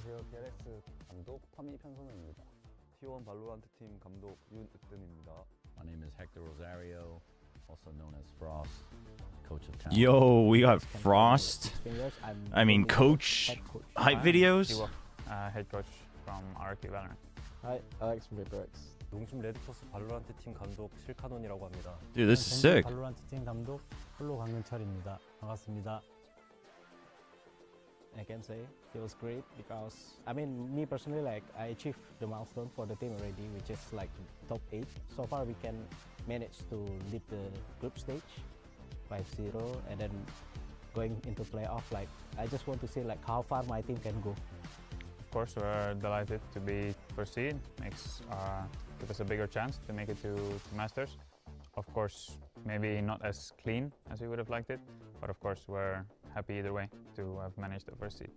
안녕하세요. DRX 감독 터미 편선우입니다. T1 발로란트 팀 감독 윤으뜸입니다. My name is Hector Rosario, also known as Frost, coach of talent. Yo, we got Frost. I mean, coach hype videos. Head coach from RK Banner. Hi, Alex from DRX. 농심 레드포스 발로란트 팀 감독 실카논이라고 합니다. Dude, this is sick. 발로란트 팀 감독 홀로 강근철입니다. 반갑습니다. I can say feels great because I mean me personally, like I achieved the milestone for the team already, which is like top 8. So far we can manage to lead the group stage 5-0 and then going into playoff. Like I just want to see like how far my team can go. Of course, we're delighted to be first seed. Give us a bigger chance to make it to Masters. Of course, maybe not as clean as we would have liked it, but of course we're happy either way to have managed the first seed.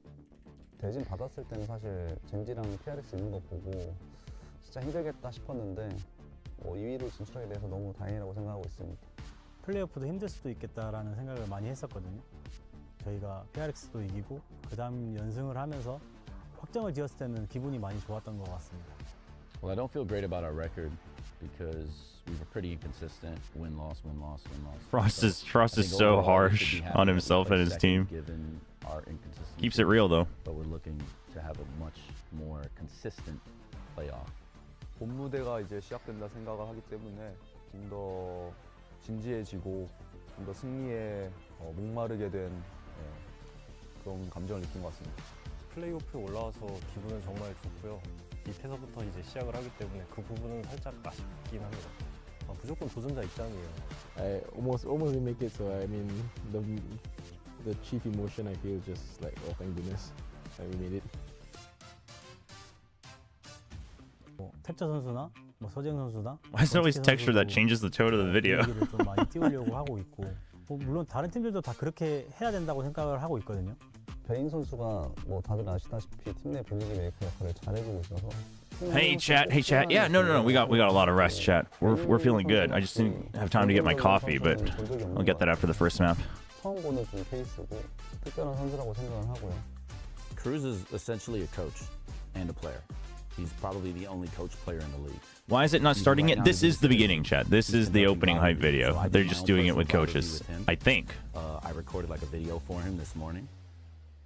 대진 받았을 때는 사실 젠지랑 TRX 있는 거 보고 진짜 힘들겠다 싶었는데 2위로 진출하게 돼서 너무 다행이라고 생각하고 있습니다. 플레이오프도 힘들 수도 있겠다라는 생각을 많이 했었거든요. 저희가 PRX도 이기고 그 다음 연승을 하면서 확정을 지었을 때는 기분이 많이 좋았던 것 같습니다. Well, I don't feel great about our record because we were pretty inconsistent. Win, loss, win, loss, win, loss. Frost is so harsh on himself and his team. Given our inconsistency, Keeps it real though. but we're looking to have a much more consistent playoff. 본 무대가 이제 시작된다 생각을 하기 때문에 좀 더 진지해지고 좀 더 승리에 목마르게 된 그런 감정을 느낀 것 같습니다. 플레이오프에 올라와서 기분은 정말 좋고요. 밑에서부터 이제 시작을 하기 때문에 그 부분은 살짝 아쉽긴 합니다. 무조건 도전자 입장이에요. I almost didn't make it, so I mean the chief emotion I feel is just like oh thank goodness that we made it. 탭자 선수나 서재영 선수나 Why is it always texture that changes the tone of the video? 분위기를 좀 많이 띄우려고 하고 있고 물론 다른 팀들도 다 그렇게 해야 된다고 생각을 하고 있거든요. 베인 선수가 다들 아시다시피 팀 내 분위기 메이커 역할을 잘해주고 있어서 Hey chat. Yeah, no. We got a lot of rest, chat. We're feeling good. I just didn't have time to get my coffee, but I'll get that after the first map. 처음 보는 좀 케이스고 특별한 선수라고 생각을 하고요. Cruz is essentially a coach and a player. He's probably the only coach player in the league. Why is it not starting yet? This is the beginning, chat. This is the opening hype video. They're just doing it with coaches, I think. I recorded like a video for him this morning,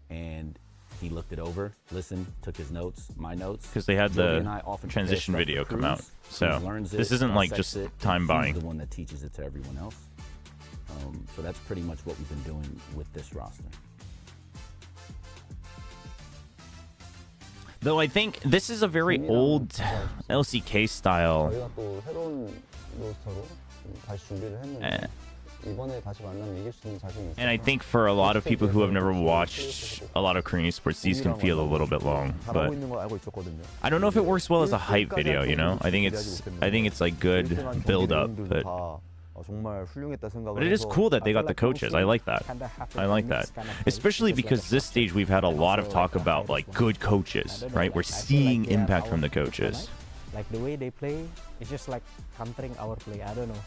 and he looked it over, listened, took his notes, my notes. Because they had the transition video come out. So this isn't like just time buying. He's the one that teaches it to everyone else. So that's pretty much what we've been doing with this roster. Though I think this is a very old LCK style. 저희가 또 새로운 로스터로 다시 준비를 했는데 이번에 다시 만나면 이길 수 있는 자신이 있어요. And I think for a lot of people who have never watched a lot of Korean esports, these can feel a little bit long. But I don't know if it works well as a hype video, you know? I think it's like good build up, but it is cool that they got the coaches. I like that. Especially because this stage we've had a lot of talk about like good coaches, right? We're seeing impact from the coaches. Like the way they play, it's just like countering our play. I don't know,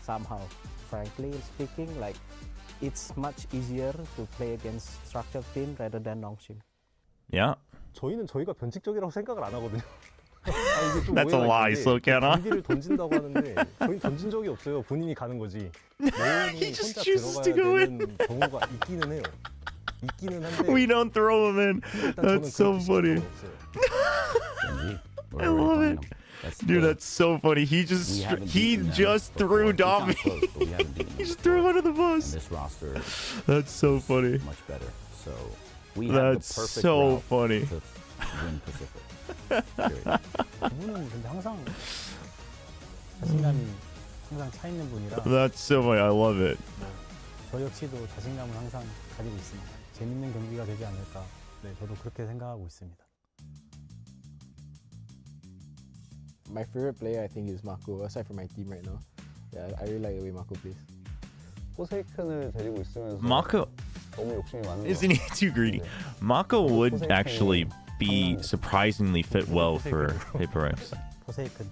somehow. Frankly speaking, like it's much easier to play against structured team rather than non-team. Yeah. 저희는 저희가 변칙적이라고 생각을 안 하거든요. That's a lie, Slowcana. 경기를 던진다고 하는데 저희는 던진 적이 없어요. 본인이 가는 거지. He just chooses to go in. 경우가 있기는 해요. 있기는 한데 We don't throw him in. That's so funny. I love it. Dude, that's so funny. He just threw Dobby. He just threw him under the bus. This roster, That's so funny. much better. So we have That's the perfect so route funny. to win Pacific. 그분은 근데 항상 자신감이 항상 차 있는 분이라 That's so funny. I love it. 저 역시도 자신감을 항상 가지고 있습니다. 재밌는 경기가 되지 않을까. 네, 저도 그렇게 생각하고 있습니다. My favorite player I think is Mako, aside from my team right now. Yeah, I really like the way Mako plays. 포세이큰을 데리고 있으면서 Mako, 너무 욕심이 많은 거 isn't he too greedy? Mako would actually be surprisingly fit well for HyperX. 포세이큰.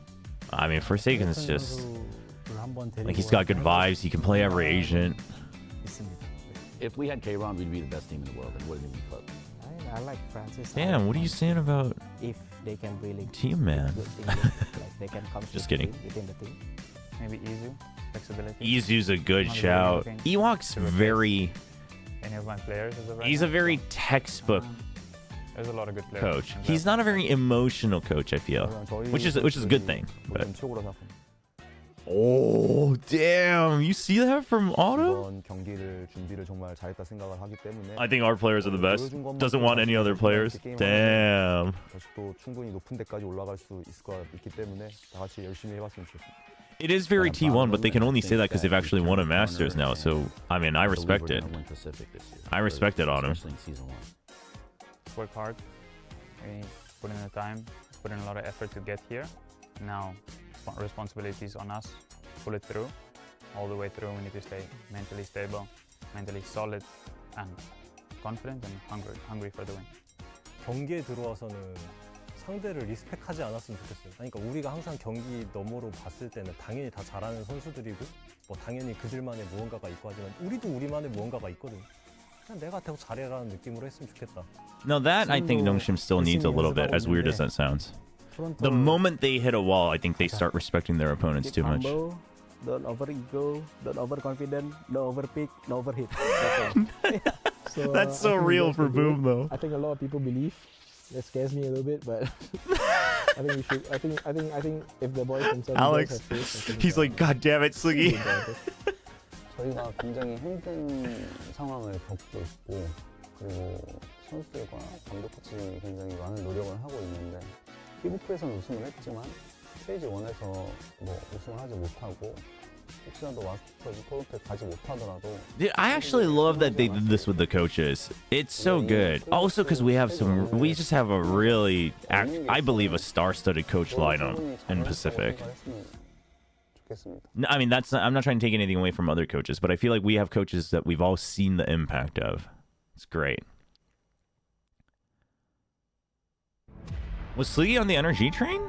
I mean, Forsaken's just 선수를 한번 데리고 like he's got good vibes. He can play every agent. 있습니다. If we had K-Ron, we'd be the best team in the world and wouldn't even be close. I I like Francis. Damn, what are you saying about If they can really Team Man? good English, like they can come Just kidding. within the team. Maybe Izu, flexibility. Izu's a good Not shout. really Ewok's to replace very... Any of my players as of right He's now. a very textbook There's a lot of good players. coach. and He's that- not a very emotional coach, I feel. Which is a good thing. But 모든 최고라 생각합니다. oh, damn! You see that from Auto? 이번 경기를 준비를 정말 잘했다 생각을 하기 때문에 I think our players are the best. Doesn't want any other players. Damn. 다시 또 충분히 높은 데까지 올라갈 수 있기 때문에 다 같이 열심히 해봤으면 좋겠습니다. It is very T1, but they can only say that because they've actually won a Masters now. So, I mean, I respect it. I respect it on him. Work hard. We put in the time, put in a lot of effort to get here. Now, responsibilities on us. Pull it through. All the way through, we need to stay mentally stable, mentally solid, and confident and hungry for the win. 경기에 들어와서는 상대를 리스펙하지 않았으면 좋겠어요. 아니, 그러니까 우리가 항상 경기 너머로 봤을 때는 당연히 다 잘하는 선수들이고 뭐 당연히 그들만의 무언가가 있고 하지만 우리도 우리만의 무언가가 있거든. 그냥 내가 더 잘해라는 느낌으로 했으면 좋겠다. No, that I think Nongshim still needs a little bit, as weird as that sounds. The moment they hit a wall, I think they start respecting their opponents too much. Humble, don't over ego, don't overconfident, don't overpick, don't overhit. That's all. So, That's so I think real that's for the Boom, good. though. I think a lot of people believe. That scares me a little bit, but I think we should. I think if the boys themselves Alex, have faith, I think, he's like, God damn it, Sliggy. 저희가 굉장히 힘든 상황을 겪고 있고 그리고 선수들과 감독 코치진이 굉장히 많은 노력을 하고 있는데 피부프에서는 우승을 했지만 스테이지 1에서 뭐 우승을 하지 못하고 혹시라도 마스터즈 토론토에 가지 못하더라도 Dude, I actually love that they did this with the coaches. It's so good. Also, because we just have a really, I believe, a star-studded coach lineup in Pacific. No, I mean, I'm not trying to take anything away from other coaches, but I feel like we have coaches that we've all seen the impact of. It's great. Was Sliggy on the energy train?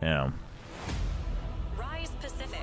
Yeah. Rise Pacific.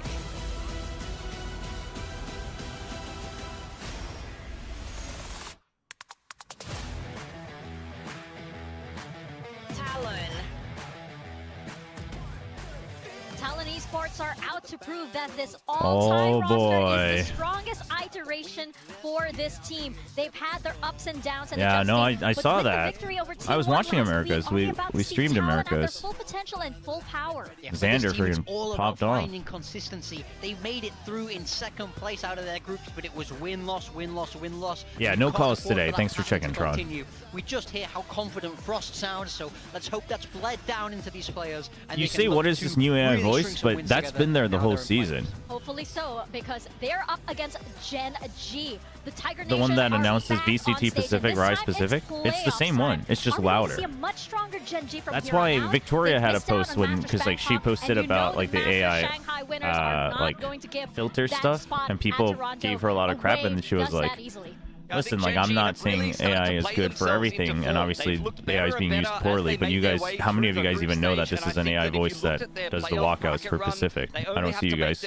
Talon Esports are out to prove that this all-time roster is the strongest iteration for this team. They've had their ups and downs. And Yeah, no, I but saw with the that. victory over I was Team watching One, Americas. we're We about to see streamed Talon at their Americas. full potential and full power. Yeah, for Xander this team, it's freaking all popped about off. finding consistency. They made it through in second place out of their groups, but it was win-loss, win-loss, win-loss. Yeah, We no can't calls afford today. for that Thanks for pattern checking, to Tron. continue. We just hear how confident Frost sounds, so let's hope that's bled down into these players. And You they can say, look what is to this new AI really voice? string some But wins that's together been there the now whole they're in season. Hopefully so, because they're up against Gen G. The Tiger The one Nation that are announces back on VCT stage, and Pacific, this Rise time Pacific. It's the playoffs same time. one. It's just Are we gonna louder. see a much stronger Gen G from That's here on why out? Victoria They had a missed out post on when, Masters because like she Bangkok, posted and you about know like the Masters AI Shanghai winners are not like going to give filter that stuff, spot and at people Toronto gave her a lot of crap, away and then she was just like, that easily. listen, like I'm not saying AI is good for everything, and obviously AI is being used poorly, but you guys, how many of you guys even know that this is an AI voice that does the walkouts for Pacific? I don't see you guys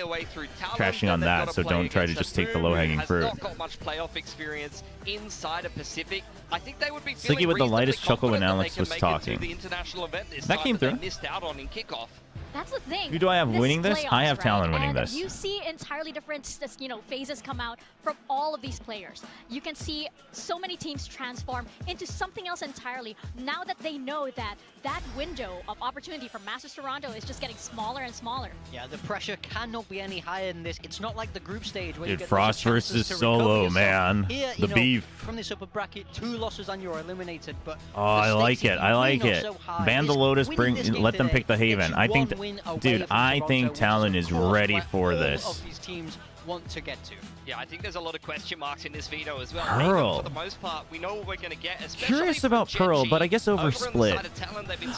trashing on that, so don't try to just take the low-hanging fruit. Sliggy with the lightest chuckle when Alex was talking. That came through. That's the thing. Who do I have winning this? Playoffs, I have right? Talon winning And this. You see entirely different, phases come out from all of these players. You can see so many teams transform into something else entirely. Now that they know that that window of opportunity for Masters Toronto is just getting smaller and smaller. Yeah, the pressure cannot be any higher than this. It's not like the group stage where you Dude, get Frost lots of chances versus to recover Solo, yourself. man. Here, The beef. From this upper bracket, 2 losses and you're eliminated. But Oh, I like it. I like it. Ban the Lotus, let them pick the Haven. I think, dude, I think Talon is ready for this. Of these teams want to get to. Yeah, I think there's a lot of question marks in this veto as well. Pearl. For the most part, we know what we're going to get. Curious about Pearl, but I guess over split.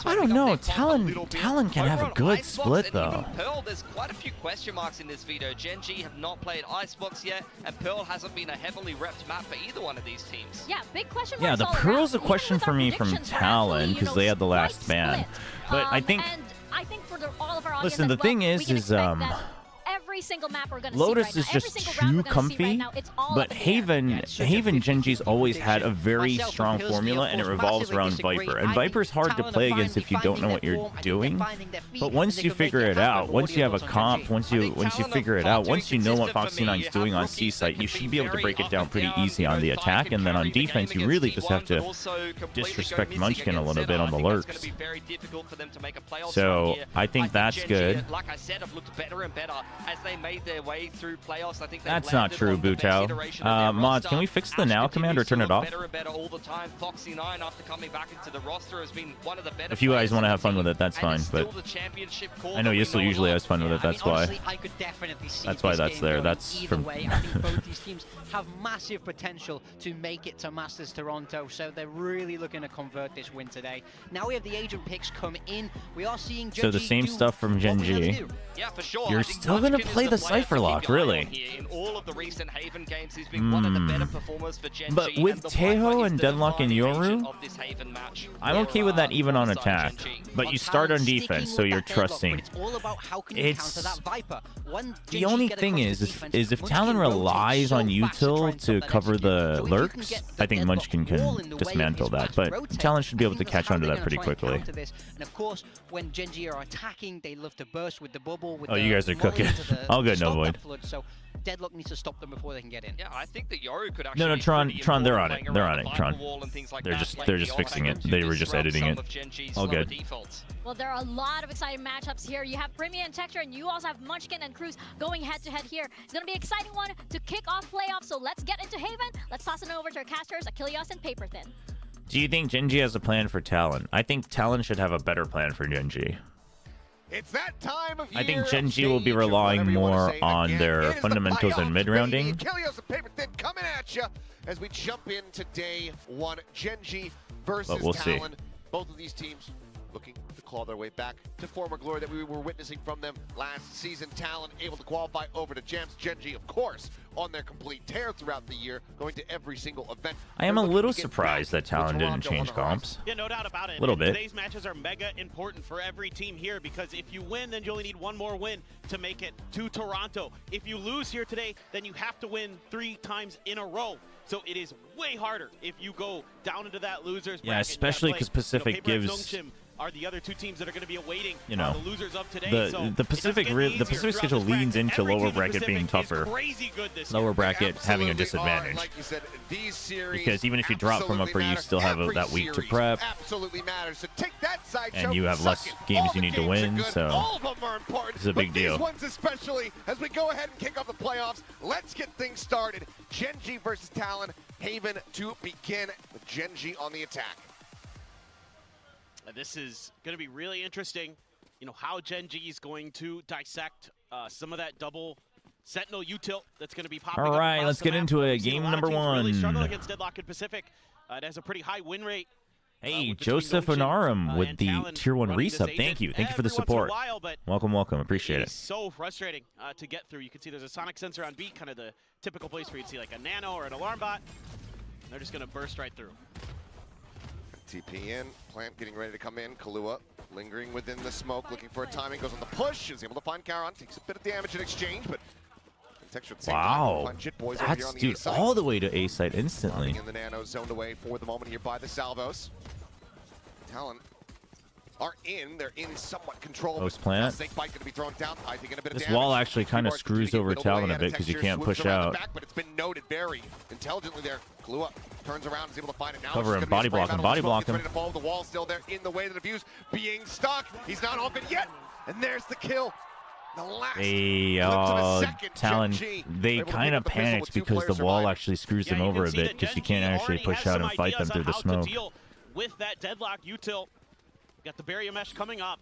I don't know. Talon can have a good split though. Pearl, there's quite a few question marks in this veto. Gen G have not played Icebox yet, and Pearl hasn't been a heavily repped map for either one of these teams. Yeah, big question Yeah, marks the all Pearl's a around. question Even for with me our from predictions, we're Talon actually, because they had the quite last ban. split. But I think, And I think for all of our audience listen, as the well, thing we is can expect that every every single map we're gonna Lotus see is right now, just every single round too we're gonna see comfy. right now, it's all But up in the air. Haven Genji's always had a very strong formula, and it revolves around Viper. And Viper's hard to play against if you don't know what you're doing. But once you figure it out, once you have a comp, once you figure it out, once you know what Foxy9's doing on C site, you should be able to break it down pretty easy on the attack. And then on defense, you really just have to disrespect Munchkin a little bit on the lurks. So I think that's good. Like I said, have looked better and better as they made their way through playoffs. I think that's not true, Butao. Mods, can we fix the now command or turn it off? Better and better all the time. Foxy9, after coming back into the roster, has been one of the better. If you guys want to have fun with it, that's fine. But I know Yisel usually has fun with it. That's why. I could definitely see that's why this that's game there. going That's either from. way. I think both these teams have massive potential to make it to Masters Toronto, so they're really looking to convert this win today. Now we have the agent picks come in. We are seeing So the same stuff from Gen G. Yeah, for sure. You're still gonna play the Cypher Lock, really? In all of the recent Haven games, he's been one of the better performers for Gen But G, with and the Teho Viper is and the Deadlock and defining Yoru, agent of this Haven match. I'm okay with that even on attack. But you start on defense, so you're trusting. It's the only thing is if Talon relies on util to cover the lurks, I think Munchkin can dismantle that. But Talon should be able to catch on to that pretty quickly. And of course, when Gen G are attacking, they love to burst with the bubble. With Oh, you guys are cooking. All good, no void. So Deadlock needs to stop them before they can get in. Yeah, I think that Yoru could actually. No, Tron, they're on it. They're on it, Tron. They're just fixing it. They were just editing it. All good. Well, there are a lot of exciting matchups here. You have Premier and Texture, and you also have Munchkin and Cruz going head-to-head here. It's going to be an exciting one to kick off playoffs, so let's get into Haven. Let's toss it over to our casters, Achilles and Paperthin. Do you think Gen G has a plan for Talon? I think Talon should have a better plan for Gen G. It's that time of year. I think Gen G will be relying more on their fundamentals and mid-rounding. Achilles and Paperthin coming at you as we jump into day one. Gen G versus Talon. Both of these teams looking to claw their way back to former glory that we were witnessing from them last season. Talon able to qualify over to Gems. Gen G, of course, on their complete tear throughout the year, going to every single event. I am a little surprised that Talon didn't change comps. Yeah, no doubt about it. A little bit. Today's matches are mega important for every team here because if you win, then you only need one more win to make it to Toronto. If you lose here today, then you have to win 3 times in a row. So it is way harder if you go down into that losers bracket. Yeah, especially because Pacific gives. Are the other 2 teams that are going to be awaiting the losers of today. The Pacific schedule leans into lower bracket being tougher. Lower bracket having a disadvantage. Like you said, these series because even if you drop from upper, you still have that week to prep. Absolutely matters. So take that side and you have less games you need to win. So all of them are important. It's a big deal. These ones especially, as we go ahead and kick off the playoffs, let's get things started. Gen G versus Talon. Haven to begin with Gen G on the attack. This is going to be really interesting, how Gen G is going to dissect some of that double Sentinel util that's going to be popping up. All right, let's get into it. Game number 1. Really struggle against Deadlock and Pacific. It has a pretty high win rate. Hey, Joseph Onarum with the Tier 1 resub. Thank you for the support. Welcome. Appreciate it. It's so frustrating to get through. You can see there's a sonic sensor on B, kind of the typical place where you'd see like a nano or an alarm bot. And they're just going to burst right through. TP in, Plant getting ready to come in, Kahlua lingering within the smoke, looking for a timing, goes on the push, is able to find Charon, takes a bit of damage in exchange, but Texture at the same time, punch it, boys over here on the dude, all the way to A site instantly. In the nano, zoned away for the moment here by the salvos. Talon are in, they're in somewhat control. Post plant. Snake bite gonna be thrown down, I think in a bit of this damage. wall actually kind of screws over Talon a bit because you can't push out. Back, but it's been noted very intelligently there. Kahlua turns around, is able to find it now. Cover him, body block him, body block him. Ready to fall, the wall still there in the way of the views, being stuck. He's not open yet, and there's the kill. The last Talon, they kind of panicked because the wall actually screws them over a bit because you can't actually push out and fight them through the smoke. With that Deadlock util, got the barrier mesh coming up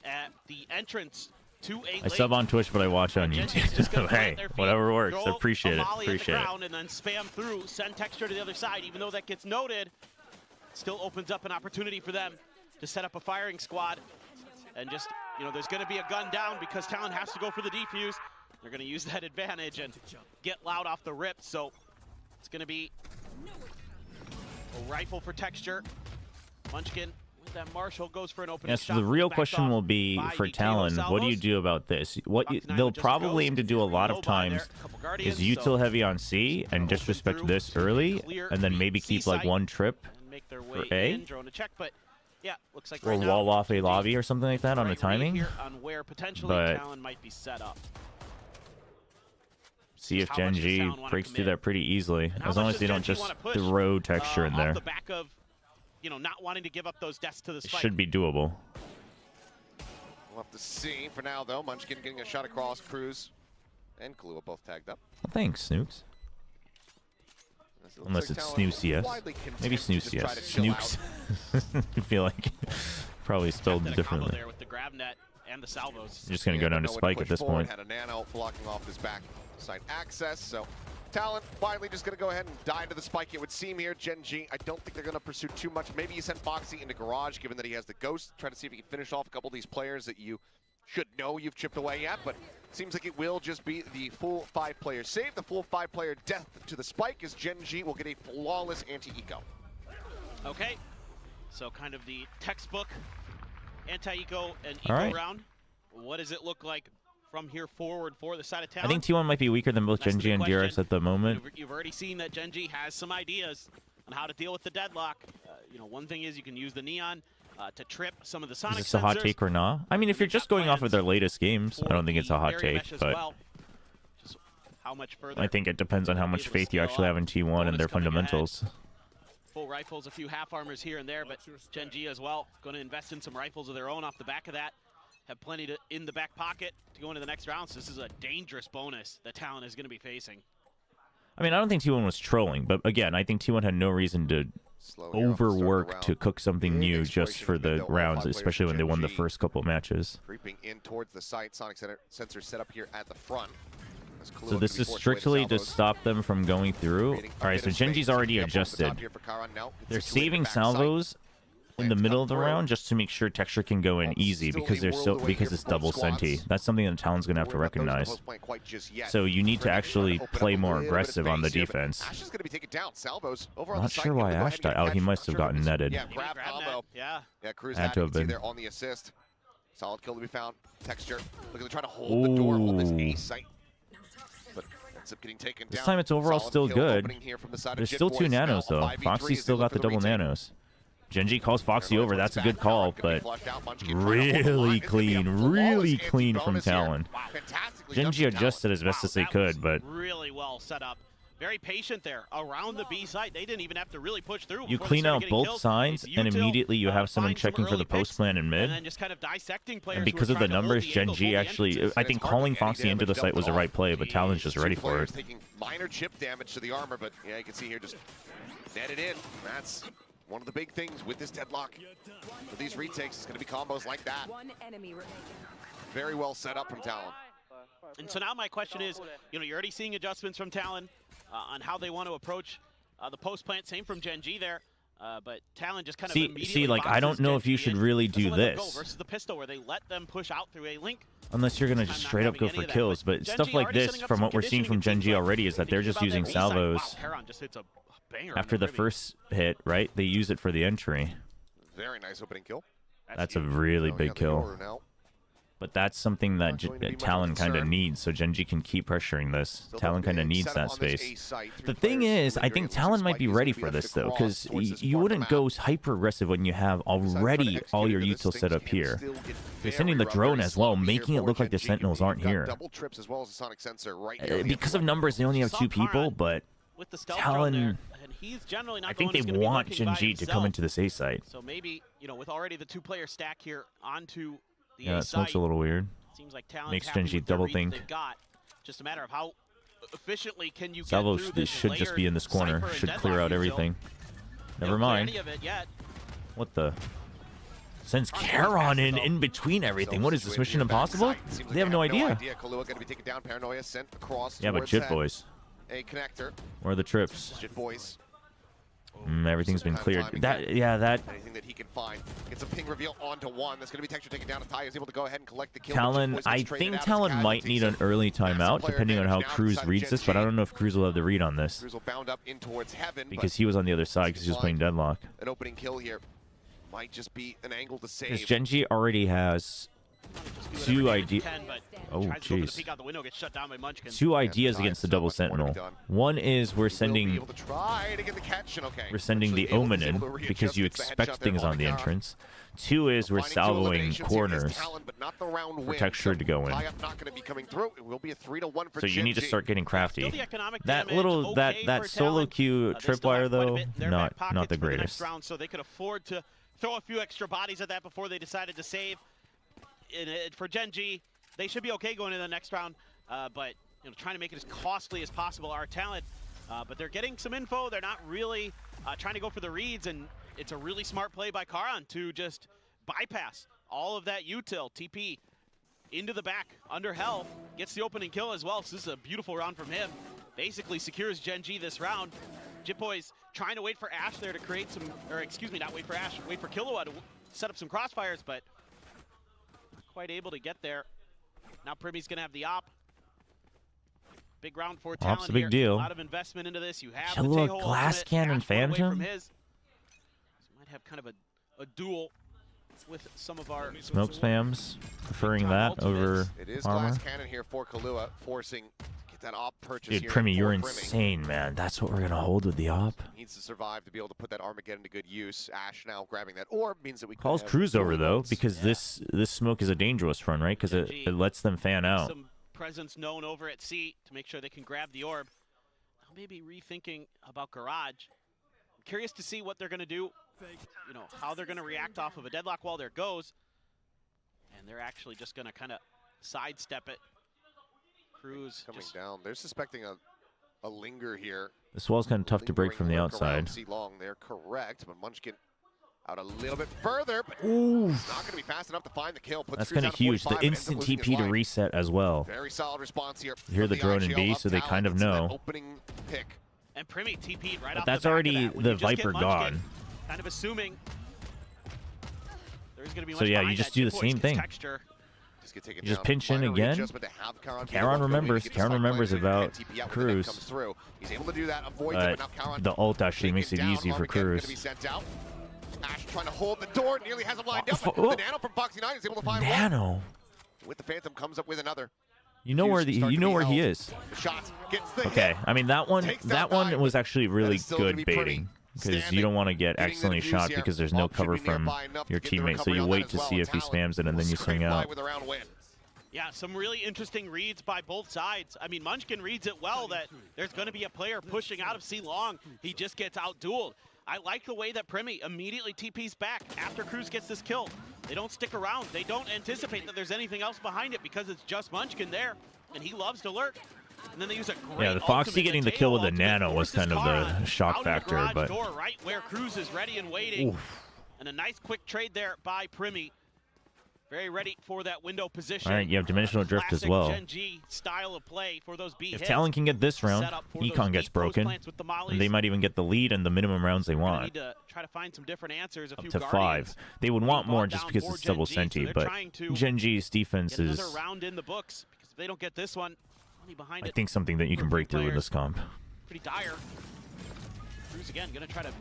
at the entrance to a I sub on Twitch, but I watch on YouTube. Hey, whatever works. Appreciate it. And then spam through, send Texture to the other side. Even though that gets noted, it still opens up an opportunity for them to set up a firing squad. And just, there's going to be a gun down because Talon has to go for the defuse. They're going to use that advantage and get loud off the rip. So it's going to be a rifle for Texture. Munchkin Then Marshall goes for an opening Yes, shot. the real Backed question off will be by for the KO Talon, what do you salvos. do about this? They'll just probably goes aim to do a lot low of by times there, couple is guardians, util so heavy on C and disrespect through this to early, clear and then the maybe C keep like site one trip and make their for way A, in, drone a check, but yeah, looks like or right now, wall off a GG lobby or something like that on the right read timing. here on where potentially But Talon might be set up. see if How Gen much does G Talon wanna breaks through commit? that pretty easily, And how as long much as they does don't Gen G just wanna push, throw texture in off there. the back of, you know, not wanting to give up those deaths to the It spike. should be doable. We'll have to see. For now, though, Munchkin getting a shot across. Cruz and Kahlua both tagged up. Well, thanks, Snooks. As it looks Unless like it's Talon Snooze CS. widely content Maybe to Snooze just try CS. to chill Snooks. I feel like probably spelled Did a combo differently. there with the grab net and the salvos. Just gonna go down to know when Spike push at this forward, point. Had a nano blocking off his back side access, so Talon finally just going to go ahead and die to the spike, it would seem here. Gen G, I don't think they're going to pursue too much. Maybe you send Foxy into Garage, given that he has the Ghost. Try to see if he can finish off a couple of these players that you should know you've chipped away at, but seems like it will just be the full 5-player save, the full 5-player death to the spike, as Gen G will get a flawless anti-eco. Okay, so kind of the textbook anti-eco and eco All right. round. What does it look like from here forward for the side of I Talon? think T1 might be weaker than both That's Gen the G and big DRX question. at the moment. You've already seen that Gen G has some ideas on how to deal with the deadlock. You know, one thing is you can use the neon to trip some of the sonic Is this a hot sensors. take or not? I mean, if you're just going off of their latest games, I don't think it's a hot take, but Just how much further I think it depends on how much faith you actually have in T1 and their fundamentals. full rifles, a few half armors here and there, but Gen G as well going to invest in some rifles of their own off the back of that. Have plenty in the back pocket to go into the next round. So this is a dangerous bonus that Talon is going to be facing. I mean, I don't think T1 was trolling, but again, I think T1 had no reason to overwork to cook something new just for the rounds, especially when they won the first couple matches. Creeping in towards the site, sonic sensor set up here at the front. So this is strictly to stop them from going through. All right, so Gen G's already adjusted. They're saving salvos in the middle of the round just to make sure texture can go in easy because it's double senti. That's something that Talon's gonna have to recognize. So you need to actually play more aggressive on the defense. Ash is going to be taken down. Salvos over I'm on not the site. sure why Gonna go Ash ahead died. and Oh, catch he must have gotten netted. Yeah, grab combo. Yeah, Cruz Had to have been. there on the assist. Solid kill to be found. Texture looking to try to hold the door on this A site. But ends up getting taken This down. time it's overall Solid still kill good. opening here from the side of There's Jit still 2 Boys. Now nanos though. 5v3 Foxy's as still they got look the for double retake. nanos. Gen G calls Foxy over. That's a good call, but really clean from Talon. Fantastically Gen done G from Talon. adjusted as best as they could, but really well set up. Very patient there around the B site. They didn't even have to really push through. you before they clean started out getting both killed. sides, It's and util, immediately you have someone find some checking for the early picks, post plan and mid. And then just kind of dissecting players And who are because of the trying to hold numbers, the Gen angle, G hold the actually, entrances. I think calling Foxy into the site was the right play, but Talon's just ready for it. Taking minor chip damage to the armor, but yeah, you can see here just netted in. That's one of the big things with this deadlock. For these retakes, it's going to be combos like that. Very well set up from Talon. And so now my question is, you know, you're already seeing adjustments from Talon on how they want to approach the post plant. Same from Gen G there. But Talon just kind of See, like, I don't know if you should really do this. Versus the pistol where they let them push out through a link. Unless you're going to just straight up go for kills. But stuff like this, from what we're seeing from Gen G already, is that they're just using salvos. After the first hit, right? They use it for the entry. Very nice opening kill. That's a really big kill. But that's something that Talon kind of needs, so Gen G can keep pressuring this. Talon kind of needs that space. The thing is, I think Talon might be ready for this, though, because you wouldn't go hyper-aggressive when you have already all your util set up here. You're sending the drone as well, making it look like the Sentinels aren't here. Because of numbers, they only have 2 people, but Talon... I think they want Gen G to come into this A site. So maybe, you know, with already the 2-player stack here onto the Yeah, A it smokes site, a little weird. seems like Talon's Makes happy Gen G with the double reads think. they've got. Just a matter of how efficiently can you get Salvo through this should just be in this corner. Cypher and Should clear deadlock out util. everything. They Never don't clear mind. any of it yet. What the? Sends Charon in between everything. What is this, Mission Impossible? They have no idea. Kahlua gonna be taken down. Paranoia sent across. Yeah, but towards Jit that Boys. A connector. Where are the trips? Jit Boys. Everything's been cleared. Anything that he can find. Gets a ping reveal onto 1. That's going to be texture taken down. Ty is able to go ahead and collect the kill. Talon, I think Talon might need an early timeout, depending on how Cruz reads this, but I don't know if Cruz will have the read on this. Cruz will bound up in towards heaven. Because he was on the other side because he was playing Deadlock. An opening kill here. might just be an angle to Because save. Genji already has two ideas. Oh, jeez. 2 ideas against the double sentinel. One is we're sending the omen in because you expect things on the entrance. 2 is we're salvoing corners for texture to go in. So you need to start getting crafty. That solo queue tripwire though, not the greatest. Round, so they could afford to throw a few extra bodies at that before they decided to save. For Genji, they should be okay going into the next round, but trying to make it as costly as possible. Our talent, but they're getting some info. They're not really trying to go for the reads, and it's a really smart play by Karan to just bypass all of that util. TP into the back, under health, gets the opening kill as well. So this is a beautiful round from him. Basically secures Genji this round. Jitboy's trying to wait for Ash there to create some, or excuse me, not wait for Ash, wait for Killua to set up some crossfires, but quite able to get there. Now Primy's gonna have the op. Big round for Talon. Op's a big deal. A lot of investment into this. You have Killua the glass cannon phantom. So might have kind of a duel with some of our Smoke spams, preferring that over It is armor. glass cannon here for Killua, forcing get that op purchase Dude, here. Primy, you're for Primy. insane, man. That's what we're gonna hold with the op. Needs to survive to be able to put that Armageddon to good use. Ash now grabbing that orb means that we could Calls have Cruz over though, bullets. because this smoke is a dangerous run, right? Because it lets them fan out. Some presence known over at C to make sure they can grab the orb. Now maybe rethinking about Garage. I'm curious to see what they're gonna do. How they're gonna react off of a deadlock wall. There goes. And they're actually just gonna kind of sidestep it. Cruz coming down. They're suspecting a linger here. This wall's kind of tough to break from the outside. Long, they're correct, but Munchkin out a little bit further, but Oof. not going to be fast enough to find the kill. Puts That's Cruz kind down of to huge. 45 The and ends up instant losing his TP to life. reset as well. Very solid response here. You hear the drone and IGL B, of so they kind of Talon. It's that know. Opening pick. And Primy TP'd right But off that's the back already of that. When the you just get Viper Munchkin, gone. Kind of assuming there's going to be So much yeah, you behind just that. do the Jitboy's same gets thing. Texture. You just pinch in again. Karon remembers about Cruz. He's able to do that, avoid But it, but now Karon the ult actually makes it easy for Cruz. Ash trying to hold the door, nearly has him lined up. But the Nano from Foxy 9 is able to find one. Nano. With the Phantom comes up with another. You know where he is. The shots gets the Okay, hit. I mean that one was actually really still gonna good be pretty baiting because you don't want to get Getting the accidentally defuse shot here. because there's no Op should cover be nearby from enough your to get the teammate, so recovery you on that wait as to well. see if he Talon spams it and then you swing scrape by out. with a round win. Yeah, some really interesting reads by both sides. I mean, Munchkin reads it well that there's going to be a player pushing out of C long. He just gets out-dueled. I like the way that Primy immediately TP's back after Cruz gets this kill. They don't stick around. They don't anticipate that there's anything else behind it because it's just Munchkin there, and he loves to lurk. And then they use a great Yeah, the Foxy ultimate, getting the Teo kill with the ultimate Nano was forces kind of Karan the shock out factor, of the garage but door, right where Cruz is ready and waiting. Oof. And a nice quick trade there by Primy. Very ready for that window position. All right, you have dimensional drift as Classic well. Gen G style of play for those B If hits. Talon can get this round, Set up for those Econ gets deep post broken, plants with the mollies. and they might even get the lead and the minimum rounds they Gonna want. need to try to find some different answers. A Up few to Guardians 5. They would want being more brought just down because for it's double Gen G, so senti, they're but trying to Gen G's defense get is, another round in the books because if they don't get this one, only behind I it. think, something that you can break through with players. this comp. Pretty dire. Cruz again gonna try to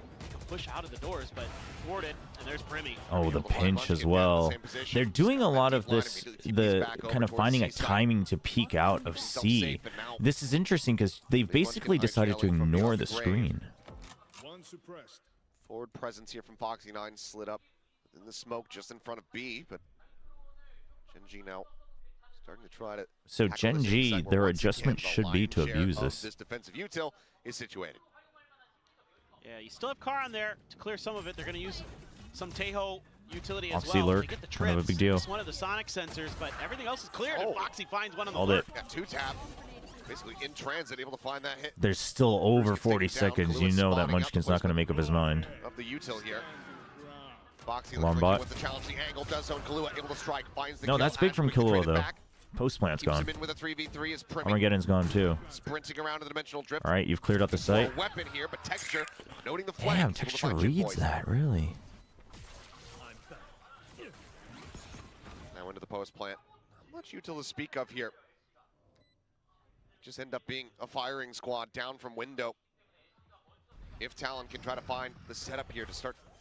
push out of the doors, but thwarted. And there's Primy. Oh, the pinch as well. They're doing a lot of this, the kind of finding a timing to peek out of C. This is interesting because they've basically decided to ignore the screen. Forward presence here from Foxy 9 slid up in the smoke just in front of B, but Gen G now starting to try to. So tackle Gen this G, inside where their once again adjustment the should be lion's to share abuse of this. This defensive util is situated. Yeah, you still have Karan there to clear some of it. They're going to use some Tejo utility as Foxy well. lurk, They get the kind of a trips. big deal. It's one of the sonic sensors, but everything else is cleared. And Foxy finds one on the Called lurk. it. Got 2-tap, basically in transit, able to find that hit. There's still over 40 seconds. You know that Munchkin's not going to make up his mind. Of the util here. Foxy Alarm looks like bot. he wants to challenge the angle, does so, and Killua able to strike, finds the No, kill. that's big Ash from quickly Killua, traded though. back. Post plant's Keeps gone. him in with a 3v3 is Primy. Armageddon's gone too. Sprinting around to the dimensional drift. All right, you've cleared out the site. Weapon here, but Texture noting the flank. Damn, able to Texture find reads Jitboys. that, really. Now into the post plant. Not much util to speak of here. Just end up being a firing squad down from window. If Talon can try to find the setup here to start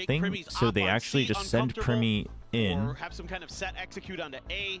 nothing. Primmy's So up they on actually C just send uncomfortable, Primmy in. or have some kind of set execute onto A.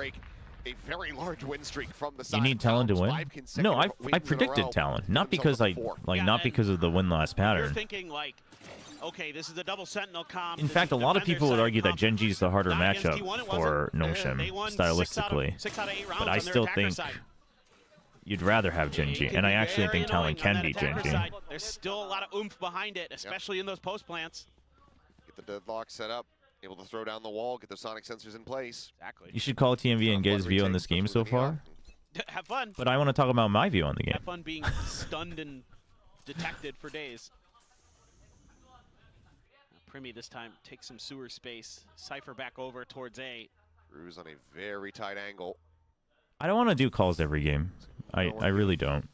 break a very large win streak from the side. You need Talon to win? No, I predicted Talon, not because not because of the win last You're pattern. thinking like, okay, this is a double sentinel comp. In fact, a lot of people would argue that Genji's the harder matchup for Noshim stylistically, Six out of 8 rounds but I on their still attacker think side. you'd rather have Genji, and I actually think Talon can beat Genji. There's still a lot of oomph behind it, especially in those post plants. Get the deadlock set up, able to throw down the wall, get the sonic sensors in place. Exactly. You should call TMV and get his view on this game so far. Have fun. But I want to talk about my view on the game. Have fun being stunned and detected for days. Primi this time takes some sewer space. Cypher back over towards A. Cruz on a very tight angle. I don't want to do calls every game. I really don't.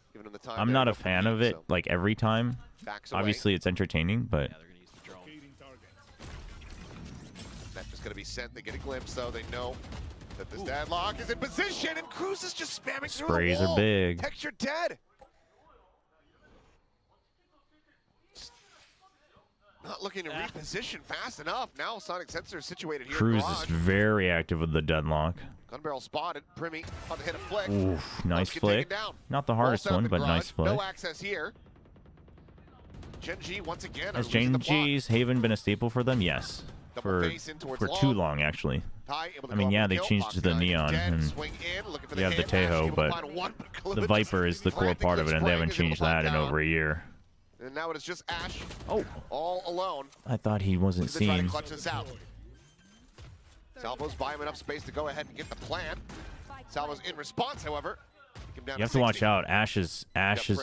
I'm not a fan of it, like, every time. Obviously, it's entertaining, but... That's just going to be sent. They get a glimpse, though. They know that this deadlock is in position, and Cruz is just spamming through the Sprays wall. are big. Texture dead. Not looking to reposition fast enough. Now Sonic Sensor is situated here. Cruz is very active with the deadlock. Gun barrel spotted. Primi about to hit a flick. Oof, nice flick. Not the hardest one, but nice flick. No access here. Genji once again. Has Genji's Haven been a staple for them? Yes. For too long, actually. I mean, yeah, they changed to the Neon, and you have the Tejo, but the Viper is the core part of it, and they haven't changed that in over a year. And now it is just Ash all alone. I thought he wasn't seen. Clutch this out. Salvo's buy him enough space to go ahead and get the plan. Salvo's in response, however. You have to watch out. Ash is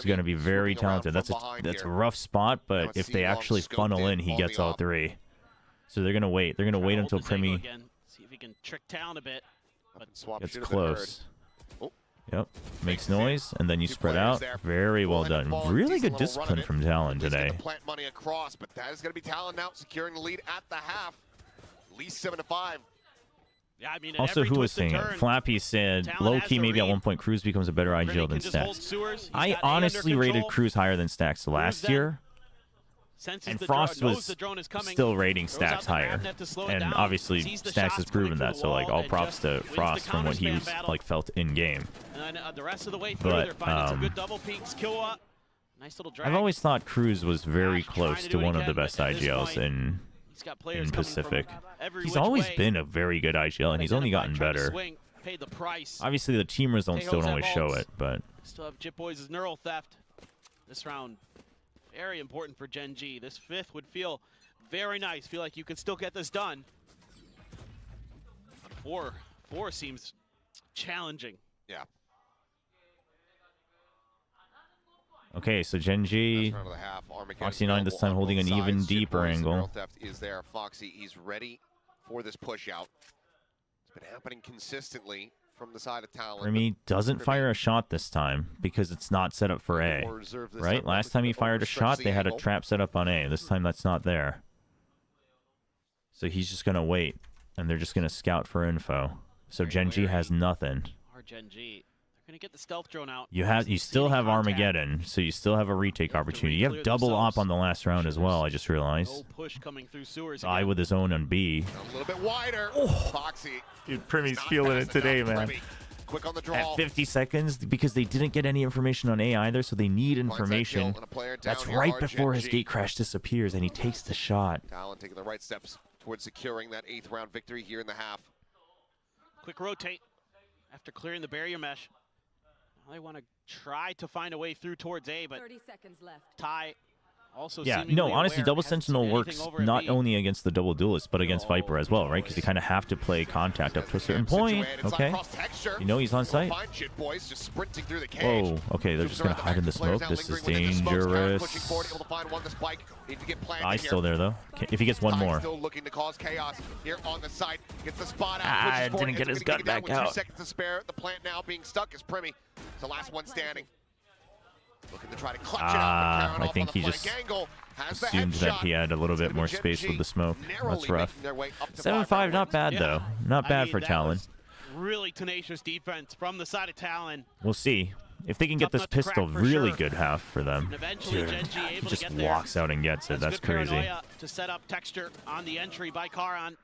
going to be very talented. That's a rough spot, but if they actually funnel in, he gets all three. So they're going to wait. They're going to wait until Primi See if he can trick Talon a bit. gets close. Yep. Makes noise, and then you spread out. Very well done. Really good discipline from Talon today. Plant money across, but that is going to be Talon now securing the lead at the half. At least 7-5. Yeah, I mean, also, who was saying it? Flappy said, low-key, maybe at one point, Cruz becomes a better IGL than Stacks. I honestly rated Cruz higher than Stacks last year. And Frost was still rating Stacks higher. And obviously, Stacks has proven that, so like all props to Frost from what he like felt in-game. The rest of the way through, they're finding some good double peeks. Killua, nice little drag. I've always thought Cruz was very close to one of the best IGLs in Pacific. He's always been a very good IGL, and he's only gotten better. Obviously, the teamers don't always show it, but... Still have Jip Boys' neural theft this round. Very important for Genji. This fifth would feel very nice. Feel like you could still get this done. But four seems challenging. Yeah. Okay, so Genji, Foxy 9 this time holding an even deeper angle. Theft is there. Foxy, he's ready for this push out. It's been happening consistently from the side of Talon. Primi doesn't fire a shot this time because it's not set up for A, right? Last time he fired a shot, they had a trap set up on A. This time that's not there. So he's just going to wait, and they're just going to scout for info. So Genji has nothing. Our Genji. They're going to get the stealth drone out. You still have Armageddon, so you still have a retake opportunity. You have double op on the last round as well, I just realized. No push coming through sewers. I with his own on B. A little bit wider. Foxy. Dude, Primi's feeling it today, man. Quick on the draw. At 50 seconds, because they didn't get any information on A either, so they need information. That's right before his gate crash disappears, and he takes the shot. Talon taking the right steps towards securing that 8th round victory here in the half. Quick rotate after clearing the barrier mesh. Now they want to try to find a way through towards A, but 30 seconds left. Ty also honestly, Double Sentinel works not only against the double duelist, but against Viper as well, right? Because you kind of have to play contact up to a certain point, okay? You know he's on site. Whoa, okay, they're just going to hide in the smoke. This is dangerous. I's still there, though. If he gets one more. Still looking to cause chaos here on the site. Gets the spot out. Ah, didn't get his gun back out. 2 seconds to spare. The plant now being stuck is Primi. It's the last one standing. Looking to try to clutch it out. I think he just assumed that he had a little bit more space with the smoke. That's rough. 7-5, not bad, though. Not bad for Talon. Really tenacious defense from the side of Talon. We'll see. If they can get this pistol, really good half for them. Dude, he just walks out and gets it. That's crazy. To set up texture on the entry by Karan.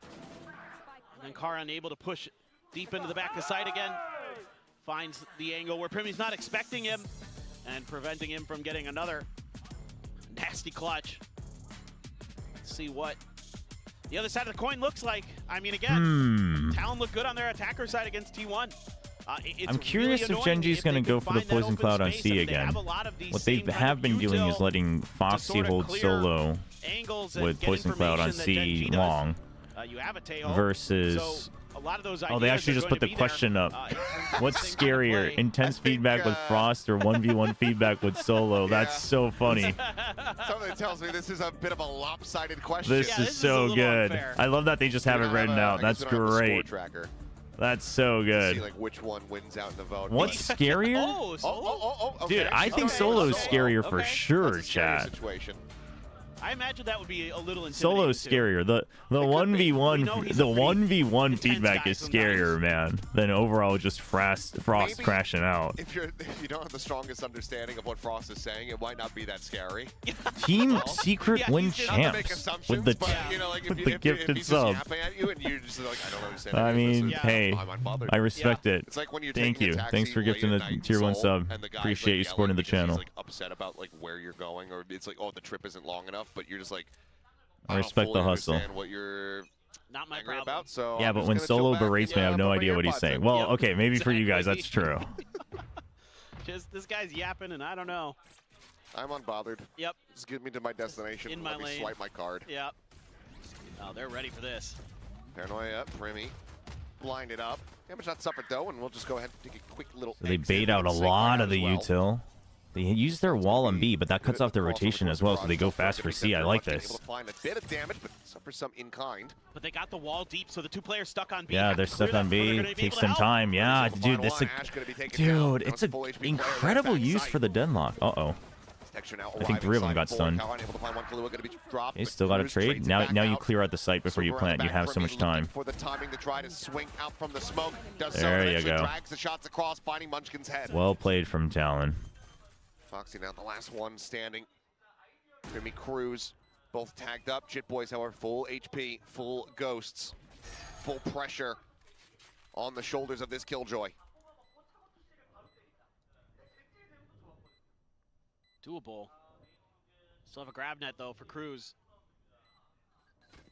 And then Karan able to push deep into the back of the site again. Finds the angle where Primi's not expecting him and preventing him from getting another nasty clutch. Let's see what the other side of the coin looks like. I mean, again, Talon looked good on their attacker side against T1. I'm curious if Genji's going to go for the Poison Cloud on C again. What they have been doing is letting Foxy hold solo with Poison Cloud on C long versus... Oh, they actually just put the question up. What's scarier, intense feedback with Frost or 1v1 feedback with Solo? That's so funny. Something tells me this is a bit of a lopsided question. This is so good. I love that they just have it written out. That's great. That's so good. See, like, which one wins out in the vote. What's scarier? Okay. Dude, I think Solo's scarier for sure, chat. I imagine that would be a little intimidating. Solo's scarier. The 1v1 feedback is scarier, man, than overall just Frost crashing out. If you don't have the strongest understanding of what Frost is saying, it might not be that scary. Team Secret win champs with the gifted sub. I mean, hey, I respect it. It's like when you're Thank you. taking a Thanks for taxi gifting late the at night tier 1 Seoul, sub. and the guy's, Appreciate you like, supporting the yelling channel. because he's, like, upset about like where you're going, or it's like, oh, the trip isn't long enough, but you're just like, I respect the hustle. understand what you're not my angry about, so Yeah, I'm but just when gonna Solo chill back berates and, me, I have no put my idea what he's earpods saying. in. Well, okay, maybe for you guys, that's true. Just this guy's yapping, and I don't know. I'm unbothered. Yep. Just get me to my destination. In my Let me lane. swipe my card. Yep. Oh, they're ready for this. Paranoia up, Primy. Blinded up. Damage not suffered though, and we'll just go ahead and take a quick little. So they bait out a lot of the util. They use their wall on B, but that cuts off their rotation as well, so they go fast for C. I like this. Able to find a bit of damage, but suffer some in kind. But they got the wall deep, so the two players stuck on B. Yeah, they're stuck on B. Takes some time. Yeah, dude, this dude, it's an incredible use for the deadlock. Uh-oh. I think 3 of them got stunned. They still got a trade. Now you clear out the site before you plant. You have so much time. For the timing to try to swing out from the smoke. There you go. Drags the shots across, finding Munchkin's head. Well played from Talon. Foxy now the last one standing. Jimmy Cruz, both tagged up. Jit Boys, however, full HP, full ghosts, full pressure on the shoulders of this Killjoy. Doable. Still have a grab net, though, for Cruz.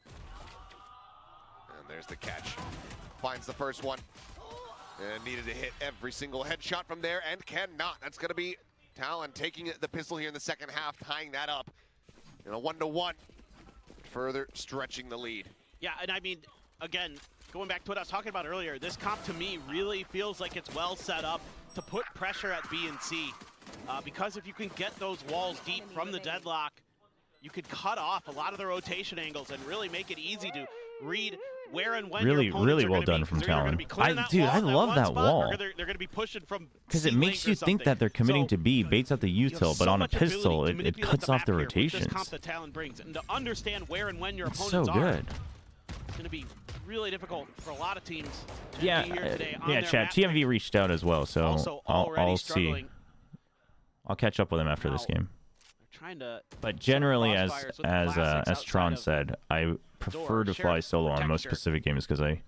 And there's the catch. Finds the first one. And needed to hit every single headshot from there, and cannot. That's going to be Talon taking the pistol here in the second half, tying that up in a 1-to-1, further stretching the lead. Yeah, and I mean, again, going back to what I was talking about earlier, this comp to me really feels like it's well set up to put pressure at B and C. Because if you can get those walls deep from the deadlock, you could cut off a lot of the rotation angles and really make it easy to read where and when really well done from Talon. Dude, I love that wall. They're going to be pushing from because it makes you think that they're committing to B, baits out the util, but on a pistol, it cuts off the rotations. This comp that Talon brings, and to understand where and when your It's opponents so good. It's going to be really difficult for a lot of teams. Yeah, chat. TMV reached out as well, so I'll see. I'll catch up with him after this game. But generally, as Tron said, I prefer to fly solo on most specific games because I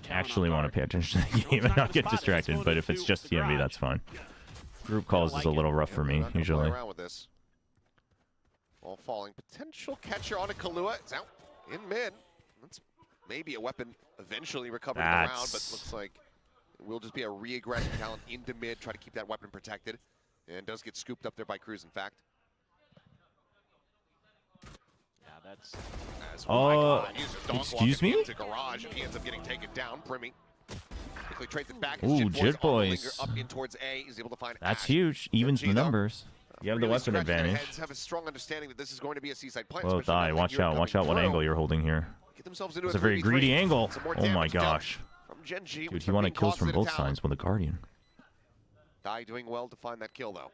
actually want to pay attention to the game and not get distracted. But if it's just TMV, that's fine. Group calls is a little rough for me usually. Ball falling, potential catcher on a Kahlua. It's out in mid. That's maybe a weapon eventually recovering around, but looks like it will just be a re-aggressive Talon into mid, try to keep that weapon protected, and does get scooped up there by Cruz. In fact. Excuse me? Garage, and he ends up getting taken down. Primy quickly trades it back. Ooh, Jit Boys. Up in towards A. He's able to find That's Ash. huge. Evens the numbers. You have the Really weapon scratching their advantage. heads, have a strong understanding that this is going to be a seaside plant. Well, die. Watch out. Watch out what angle you're holding here. It's a very greedy angle. Oh my gosh. Dude, he wanted kills from both sides with a Guardian. Die doing well to find that kill, though.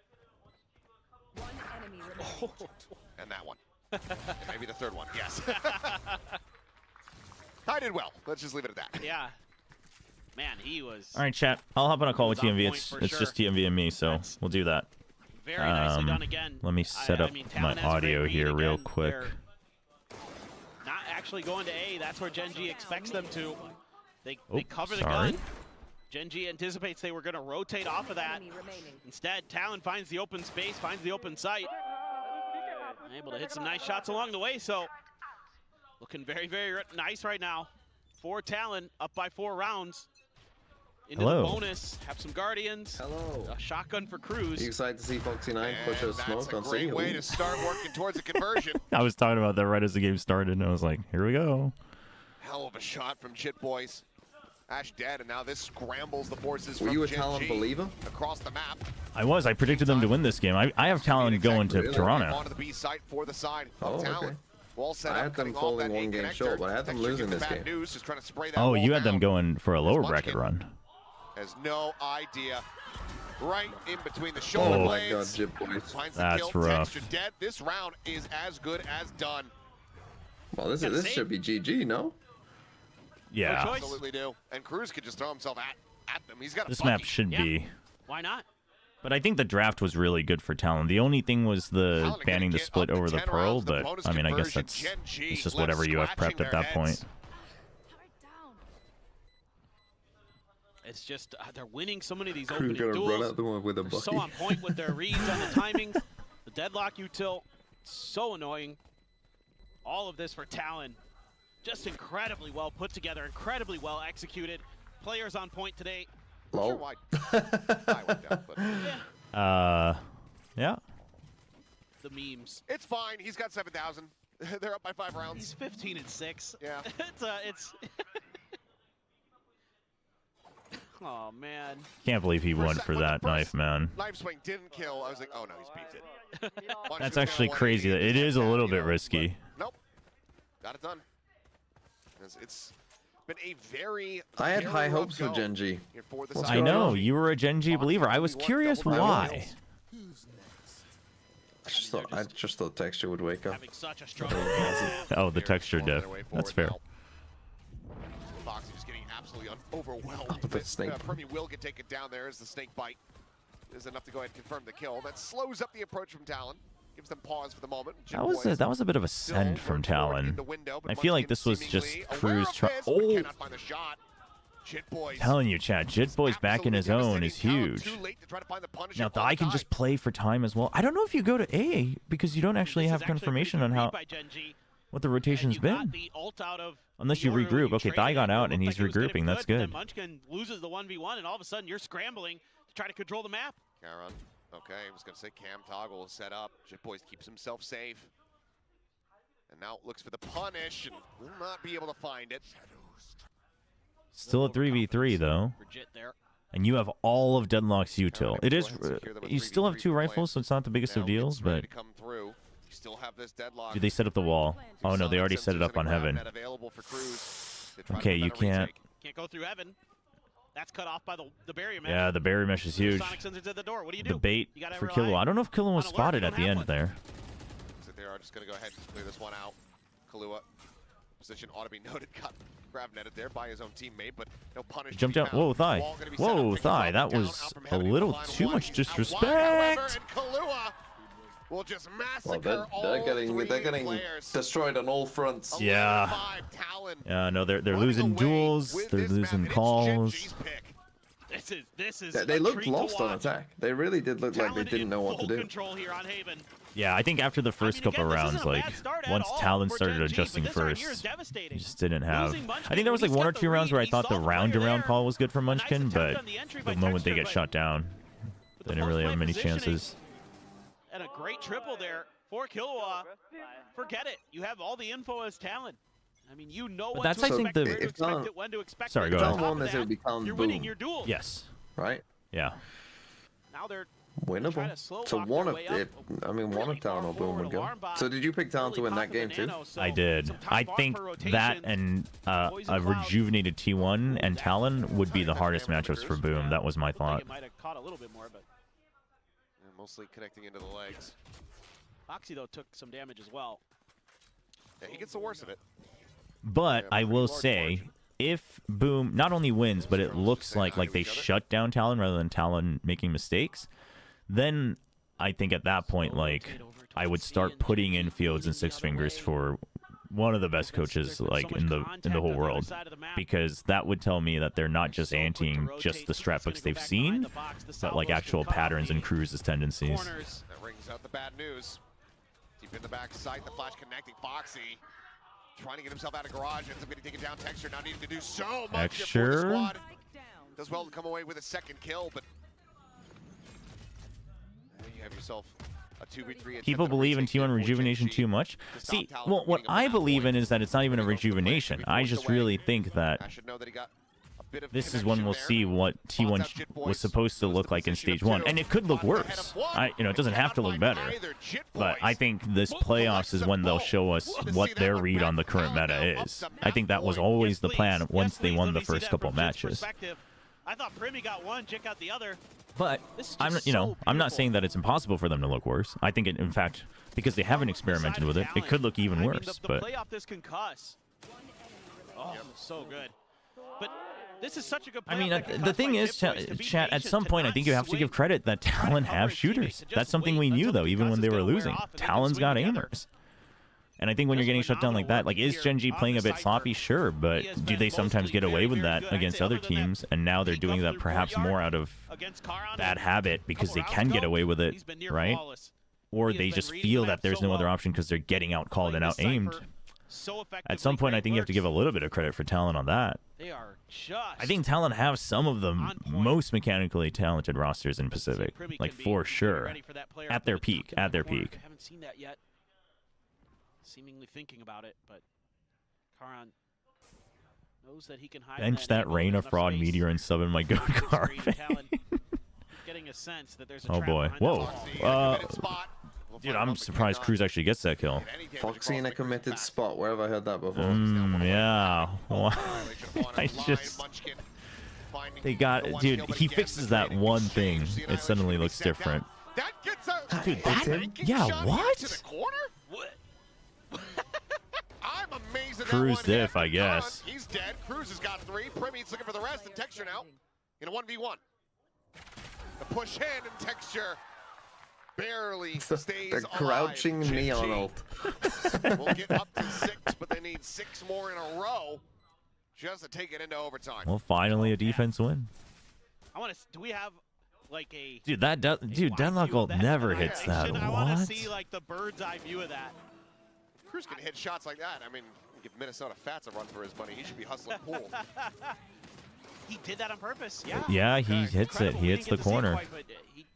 And that one. And maybe the third one. Yes. I did well. Let's just leave it at that. Yeah. Man, he was. All right, chat. I'll hop on a call with TMV. It's just TMV and me, so we'll do that. Very nicely done again. Let me set up my audio here real quick. Not actually going to A. That's where Genji expects them to. They cover the sorry. gun. Genji anticipates they were going to rotate off of that. Instead, Talon finds the open space, finds the open site. Able to hit some nice shots along the way, so looking very, very nice right now. For Talon, up by 4 rounds. into Hello. the bonus. Have some Guardians. Hello. A shotgun for Cruz. You excited to see Foxy9 push a smoke on C? That's a great way to start working towards a conversion. I was talking about that right as the game started, and I was like, here we go. Hell of a shot from Jit Boys. Ash dead, and now this scrambles the forces Were from you a Gen Talon G believer? across the map. I predicted them to win this game. I have Talon going to Really? Toronto. Onto the B site for the side Oh, of Talon. okay. Wall set I up, had them cutting off falling that one A game connector. short, but I had them Texture losing gives this bad game. news, just trying to spray that Oh, wall you had them down. going for a lower Munchkin bracket run. Has no idea. Right in between the shoulder Oh my god, blades. Jit Boys. Finds the That's kill. rough. Texture dead. This round is as good as done. Well, this should be GG, no? Yeah. Absolutely do. And Cruz could just throw himself at them. He's got a This bucky. map should be. Why not? But I think the draft was really good for Talon. The only thing was the Talon are banning gonna the get split up to over the 10 Pearl, rounds. The but bonus I mean, I guess conversion, that's Gen G it's just left whatever you have scratching prepped at their that point. heads. It's just they're winning so many of these Crew's opening gonna run duels. out the one with a They're so bucky. on point with their reads on the timings. The deadlock util, so annoying. All of this for Talon. Just incredibly well put together, incredibly well executed. Players on point today. Not sure Lol. why I went down, but Yeah. The memes. it's fine. He's got 7,000. They're up by 5 rounds. He's 15-6. Yeah. it's. Oh man. Can't believe he For a won sec, for when the that first knife, man. Knife swing didn't kill. I was like, oh no, he's beefed it. That's actually crazy. It is a little bit risky. Nope. Got it done. It's been a very. I had very high rough hopes for go Gen G. here for the What's side. I going know, on? you were a Gen G believer. I was curious why. I just thought Texture would wake up. Having such a strong. Oh, the texture diff. That's fair. Foxy just getting absolutely overwhelmed. Oh, the snake. Permy will get taken down there as the snake bite is enough to go ahead and confirm the kill. That slows up the approach from Talon. Gives them pause for the moment. That was a bit of a send from Talon. I feel like this was just Cruz trying. Oh, Find the shot. Jit Boys. telling you, Chad, Jit Boys back in his own is huge. Too late to try to find the Punisher Now, on Thai the can dive. just play for time as well. I don't know if you go to A because you don't actually have confirmation on how what the rotation's been. Unless you regroup. Okay, Thai got out and he's regrouping. That's good. Munchkin loses the 1v1, and all of a sudden you're scrambling to try to control the map. Caron. Okay, I was going to say Cam Toggle is set up. Jit Boys keeps himself safe. And now looks for the punish and will not be able to find it. Still a 3v3 though. For Jit there. And you have all of Deadlock's util. It is. You still have 2 rifles, so it's not the biggest of Now deals. it's ready But to come through. You still have this deadlock. do they set up the wall? Oh no, they already set it up on Heaven. Okay, you can't. Can't go through Heaven. That's cut off by the barrier mesh. Yeah, the barrier mesh is huge. Sonic sensors at the door. What do you do? The bait You gotta for rely Kilo. I don't know if Kilo was on alert. spotted You at don't the have end one. there. So they are just going to go ahead and clear this one out. Kalua, position ought to be noted. Got grab netted there by his own teammate, but no punish. Jumped out. Whoa, Thigh. Whoa, Thigh. That was a little too much disrespect. Kalua will just Well, massacre they're getting destroyed on all fronts. Yeah. Yeah, no, they're losing duels. They're losing calls. This is. They a looked treat to lost on watch. attack. They really did look like they Talon didn't in know what to full do. Control here on Haven. Yeah, I think after the first couple again, this rounds, isn't a like bad start at once all Talon for started Gen G, adjusting but this right here first, is devastating. he just didn't have. Losing Munchkin I think there was like when he's 1 or got 2 the rounds where I read, thought he the saw the round to player round there. call was good for A nice Munchkin, attempt but on the entry the by moment they Texture, get but shot down, with they the didn't really have post-play many positioning chances. And a great triple there for Killua. Forget it. You have all the info as Talon. I mean, you know what that's, to I think, expect, the- where to if expect Talon- it, when to expect Sorry, it. go On ahead. top Talon of won this, it would that, be Talon you're boom. winning your duel. Yes. Right? Yeah. Now they're trying Winnable. to slow So walk one their of way up. it. I mean, one of Talon or Boom would go. So did you pick Talon to win that game too? I did. I think that and a rejuvenated T1 and Talon would be the hardest matchups for Boom. That was my thought. It might have caught a little bit more, but And mostly connecting into the legs. Foxy though took some damage as well. Yeah, he gets the worst of it. But I will say, if Boom not only wins, but it looks like they shut down Talon rather than Talon making mistakes, then I think at that point, like, I would start putting in Fields and Six Fingers for one of the best coaches like in the whole world, because that would tell me that they're not just anteing just the strat books they've seen, but like actual patterns and Cruz's tendencies. That rings out the bad news. Deep in the back sight, the flash connecting. Foxy trying to get himself out of garage, ends up getting taken down. Texture now needing to do so much here for the Texture. squad. Does well to come away with a second kill, but there you have yourself a 2v3. People believe in T1 rejuvenation too much. See, well, what I believe in is that it's not even a rejuvenation. I just really think that this is when we'll see what T1 was supposed to look like in stage 1, and it could look worse. It doesn't have to look better, but I think this playoffs is when they'll show us what their read on the current meta is. I think that was always the plan once they won the first couple matches. I thought Primi got one, Jit got the other. But I'm not saying that it's impossible for them to look worse. I think, in fact, because they haven't experimented with it, it could look even worse. The But playoff this can cuss. Oh, so good. But this is such a good playoff. I mean, that can the cuss thing by is, Hit Boys. To be chat, at patient, some to point, I not think you have to swing, give credit that Talon have cover shooters. teammates, That's something we knew, though, even when they were losing. off and they can Talon's swing got together. aimers. And I think when you're getting shut down like that, like, is Gen.G playing a bit sloppy? Sure, but do they sometimes get away with that against other teams? And now they're doing that perhaps more out of bad habit because they can get away with it, right? Or they just feel that there's no other option because they're getting out called and out aimed. At some point, I think you have to give a little bit of credit for Talon on that. They are just I think Talon have some of the most mechanically talented rosters in Pacific, like for sure, at their peak. At their peak. I haven't seen that yet. Seemingly thinking about it, but Karan knows that he can hide. Bench that Reina fraud meteor and sub in my goat car. Getting a sense that there's a Oh trap boy! behind Whoa! Dude, I'm surprised Cruz actually gets that kill. Foxy in a committed spot. Where have I heard that before? Yeah. I just. They got, dude. He fixes that one thing. It suddenly looks different. Dude, yeah. What? I'm amazed at Cruz that one diff, hit. I guess. He's dead. Cruz has got 3. Primi's looking for the rest, and Texture now in a 1v1. The push in, and Texture barely stays The alive. crouching neon GG. ult. We'll get up to 6, but they need 6 more in a row just to take it into overtime. Well, finally a defense win. I want to. Do we have like a? Dude, Deadlock ult never hits that. I want to What? see like the bird's eye view of that. Cruz can hit shots like that. I mean, give Minnesota Fats a run for his money. He should be hustling pool. He did that on purpose. Yeah. Yeah, he hits it. He hits the corner.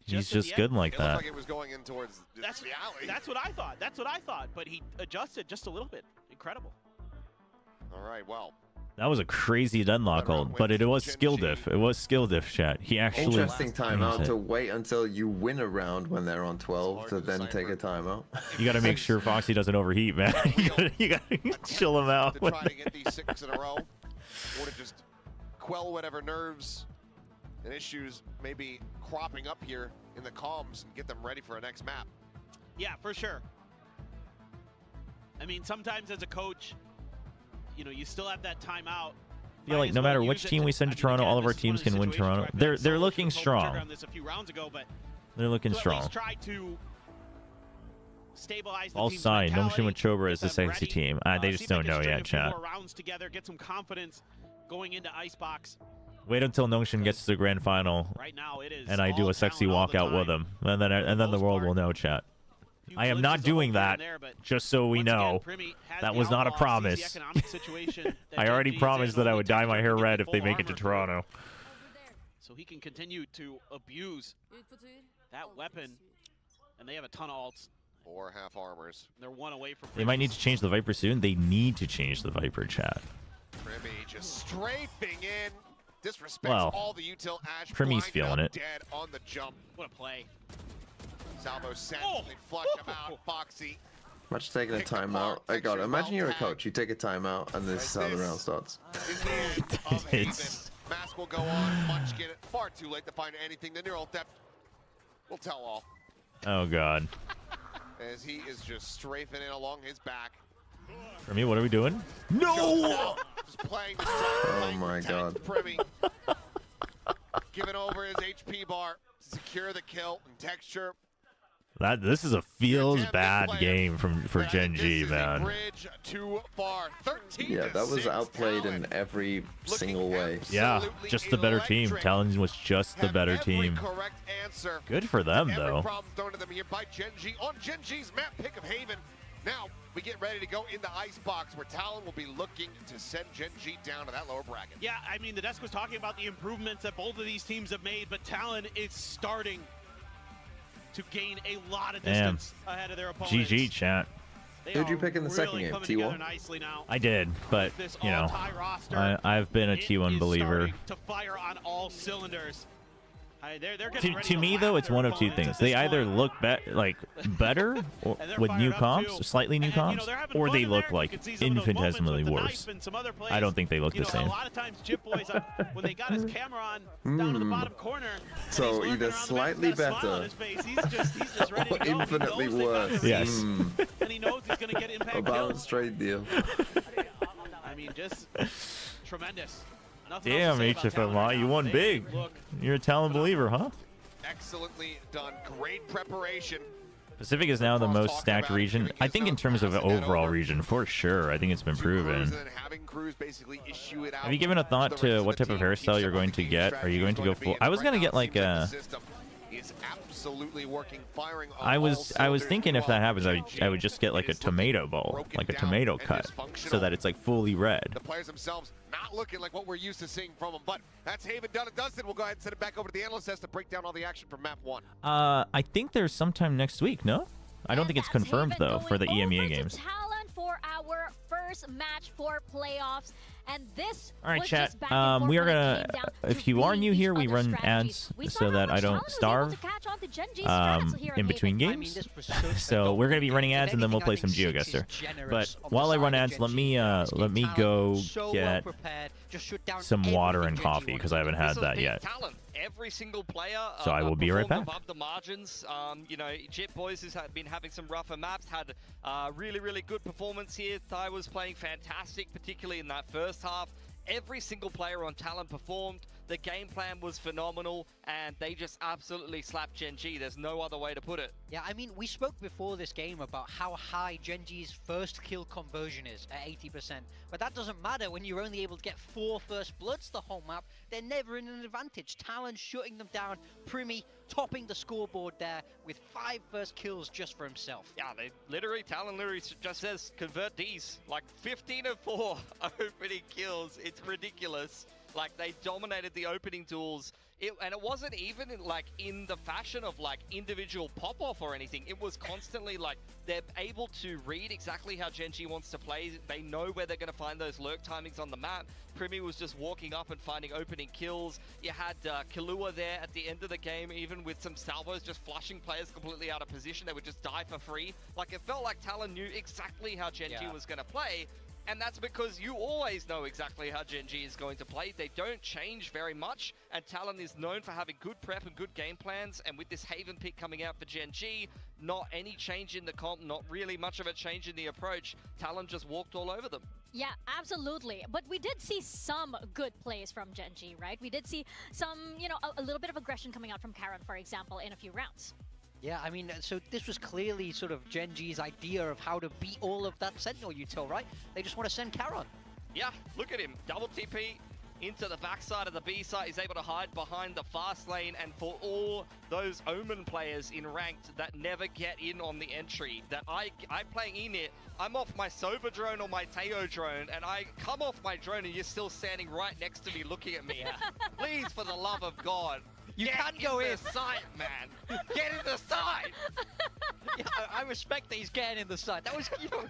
He's just good like It looked that. like it was going in towards the alley. That's what I thought. That's what I thought. But he adjusted just a little bit. Incredible. All right, well. That was a crazy Deadlock ult, but it was skill diff. It was skill diff, chat. He actually. Interesting timeout used to it. wait until you win a round when they're on 12 to then take a timeout. You got to make sure Foxy doesn't overheat, man. you got to chill him out. To try to get these 6 in a row, or to just quell whatever nerves and issues may be cropping up here in the comms and get them ready for a next map. Yeah, for sure. I mean, sometimes as a coach, you know, you still have that timeout. I feel like no matter which team we send to Toronto, all of our teams can win Toronto. They're looking strong. They're looking strong. Try to stabilize the All team's signed. mentality, Nongshim with Chobra is get a them sexy ready. team. They See just if they don't can know string yet, a few chat. more rounds together, get some confidence going into Icebox. Wait until Nongshim gets to the grand final, Right now, it is and I do all a sexy talent all the walkout with time. him, and then the world will know, chat. I am not doing that, just so we know. That was not a promise. I already promised that I would dye my hair red if they make it to Toronto. So he can continue to abuse that weapon, and they have a ton of alts. 4 half armors. They're 1 away from. They might need to change the Viper soon. They need to change the Viper, chat. Primi just strafing in. Disrespects Well, all the util. Ash Primi's blinded feeling up it. Dead on the jump. What a play. Salvo sent. They flush him out. Foxy. Much taking a timeout. I got it. Imagine you're a coach. You take a timeout, and this is how the round starts. Is the end of Haven. Mask will go on. Munchkin. Far too late to find anything. The neural depth will tell all. Oh god. As he is just strafing in along his back. For me, what are we doing? No! Just playing the Oh my god. Primi. Giving over his HP bar to secure the kill and Texture. This is a feels bad game for Gen.G, man. Bridge too far. 13 Yeah, that was outplayed in every single way. Yeah, just the better team. Talon was just the better team. Correct answer. Good for them, Every though. problem thrown to them here by Gen.G on Gen.G's map pick of Haven. Now, we get ready to go in the icebox where Talon will be looking to send Gen G down to that lower bracket. Yeah, I mean, the desk was talking about the improvements that both of these teams have made, but Talon is starting to gain a lot of distance ahead of their opponents. GG, chat. Who'd you pick in the second game? T1? I did, but, you know, I've been a T1 believer. To fire on all cylinders. To me, though, it's one of two things. They either look better or, with new comps, slightly new comps, or they look like infinitesimally worse. I don't think they look the same. A lot of times, Jip Boys, when they got his camera on down in the bottom corner, so either slightly better or infinitely worse. Yes. And he knows he's going to get impact a balanced trade deal. I mean, just tremendous. Damn, HFMI, you won big. You're a Talon believer, huh? Excellently done. Great preparation. Pacific is now the most stacked region. I think in terms of overall region, for sure. I think it's been proven. Have you given a thought to what type of hairstyle you're going to get? Are you going to go full? I was going to get like a... I was thinking if that happens, I would just get like a tomato bowl, like a tomato cut, so that it's like fully red. The players themselves not looking like what we're used to seeing from them, but that's Haven done and dusted. We'll go ahead and send it back over to the analyst desk to break down all the action from map 1. I think there's sometime next week. No, I don't think it's confirmed though for the EMEA games. Talon for our first match for playoffs. And this all right, chat. We are gonna. If you are new here, we run ads so that I don't starve in between games. So we're gonna be running ads, and then we'll play some GeoGuessr. But while I run ads, let me go get some water and coffee because I haven't had that yet. Every single player so I will be right back. Above the margins. You know, Jip Boys has been having some rougher maps, had really good performance here. Thai was playing fantastic, particularly in that first half. Every single player on Talon performed. The game plan was phenomenal, and they just absolutely slapped Gen G. There's no other way to put it. Yeah, I mean, we spoke before this game about how high Gen G's first kill conversion is at 80%. But that doesn't matter when you're only able to get 4 first bloods the whole map. They're never in an advantage. Talon shutting them down. Primi topping the scoreboard there with 5 first kills just for himself. Yeah, Talon literally just says convert these. Like 15 of 4 opening kills. It's ridiculous. Like, they dominated the opening tools. And it wasn't even in the fashion of like individual pop-off or anything. It was constantly like they're able to read exactly how Gen G wants to play. They know where they're going to find those lurk timings on the map. Primi was just walking up and finding opening kills. You had Killua there at the end of the game, even with some salvos just flushing players completely out of position. They would just die for free. Like, it felt like Talon knew exactly how Gen G was going to play. And that's because you always know exactly how Gen G is going to play. They don't change very much, and Talon is known for having good prep and good game plans. And with this Haven pick coming out for Gen G, not any change in the comp, not really much of a change in the approach. Talon just walked all over them. Yeah, absolutely. But we did see some good plays from Gen G, right? We did see some, you know, a little bit of aggression coming out from Karon, for example, in a few rounds. Yeah, I mean, so this was clearly sort of Gen G's idea of how to beat all of that Sentinel util, right? They just want to send Karon. Yeah, look at him. Double TP into the backside of the B site. He's able to hide behind the fast lane. And for all those Omen players in ranked that never get in on the entry, that I'm playing Enit, I'm off my Soba drone or my Teo drone, and I come off my drone and you're still standing right next to me looking at me. Please, for the love of God. You can't go in. The side, man. Get in the side. Yeah, I respect that he's getting in the side. That was, you know,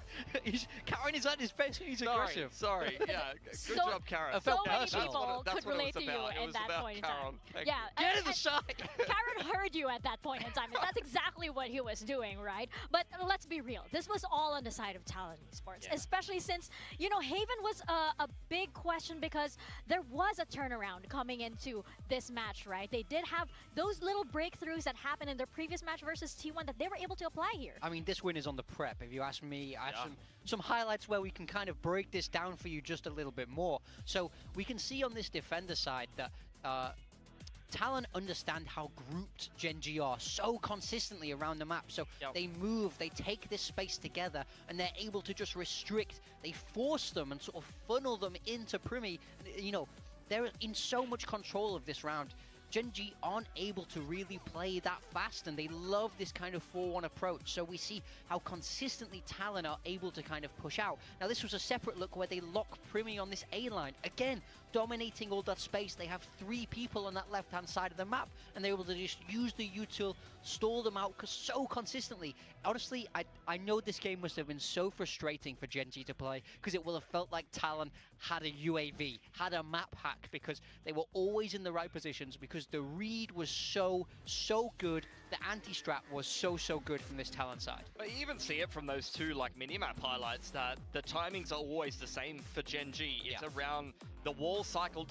Karon is at his best when he's aggressive. Sorry, yeah. Good job, Karon. So many people could relate to you at that point in time. Yeah, get in the side. Karon heard you at that point in time. That's exactly what he was doing, right? But let's be real. This was all on the side of Talon Esports, especially since, you know, Haven was a big question because there was a turnaround coming into this match, right? They did have those little breakthroughs that happened in their previous match versus T1 that they were able to apply here. I mean, this win is on the prep. If you ask me, I have some highlights where we can kind of break this down for you just a little bit more. So we can see on this defender side that Talon understand how grouped Gen G are so consistently around the map. So they move, they take this space together, and they're able to just restrict. They force them and sort of funnel them into Primi. You know, they're in so much control of this round. Gen.G aren't able to really play that fast, and they love this kind of 4-1 approach. So we see how consistently Talon are able to kind of push out. Now this was a separate look where they lock Primi on this A line. Again, dominating all that space. They have 3 people on that left-hand side of the map, and they're able to just use the util, stall them out so consistently. Honestly, I know this game must have been so frustrating for Gen.G to play, because it will have felt like Talon had a UAV, had a map hack, because they were always in the right positions, because the read was so good. The anti-strat was so good from this Talon side. But you even see it from those 2 like mini-map highlights that the timings are always the same for Gen.G. It's around the wall cycle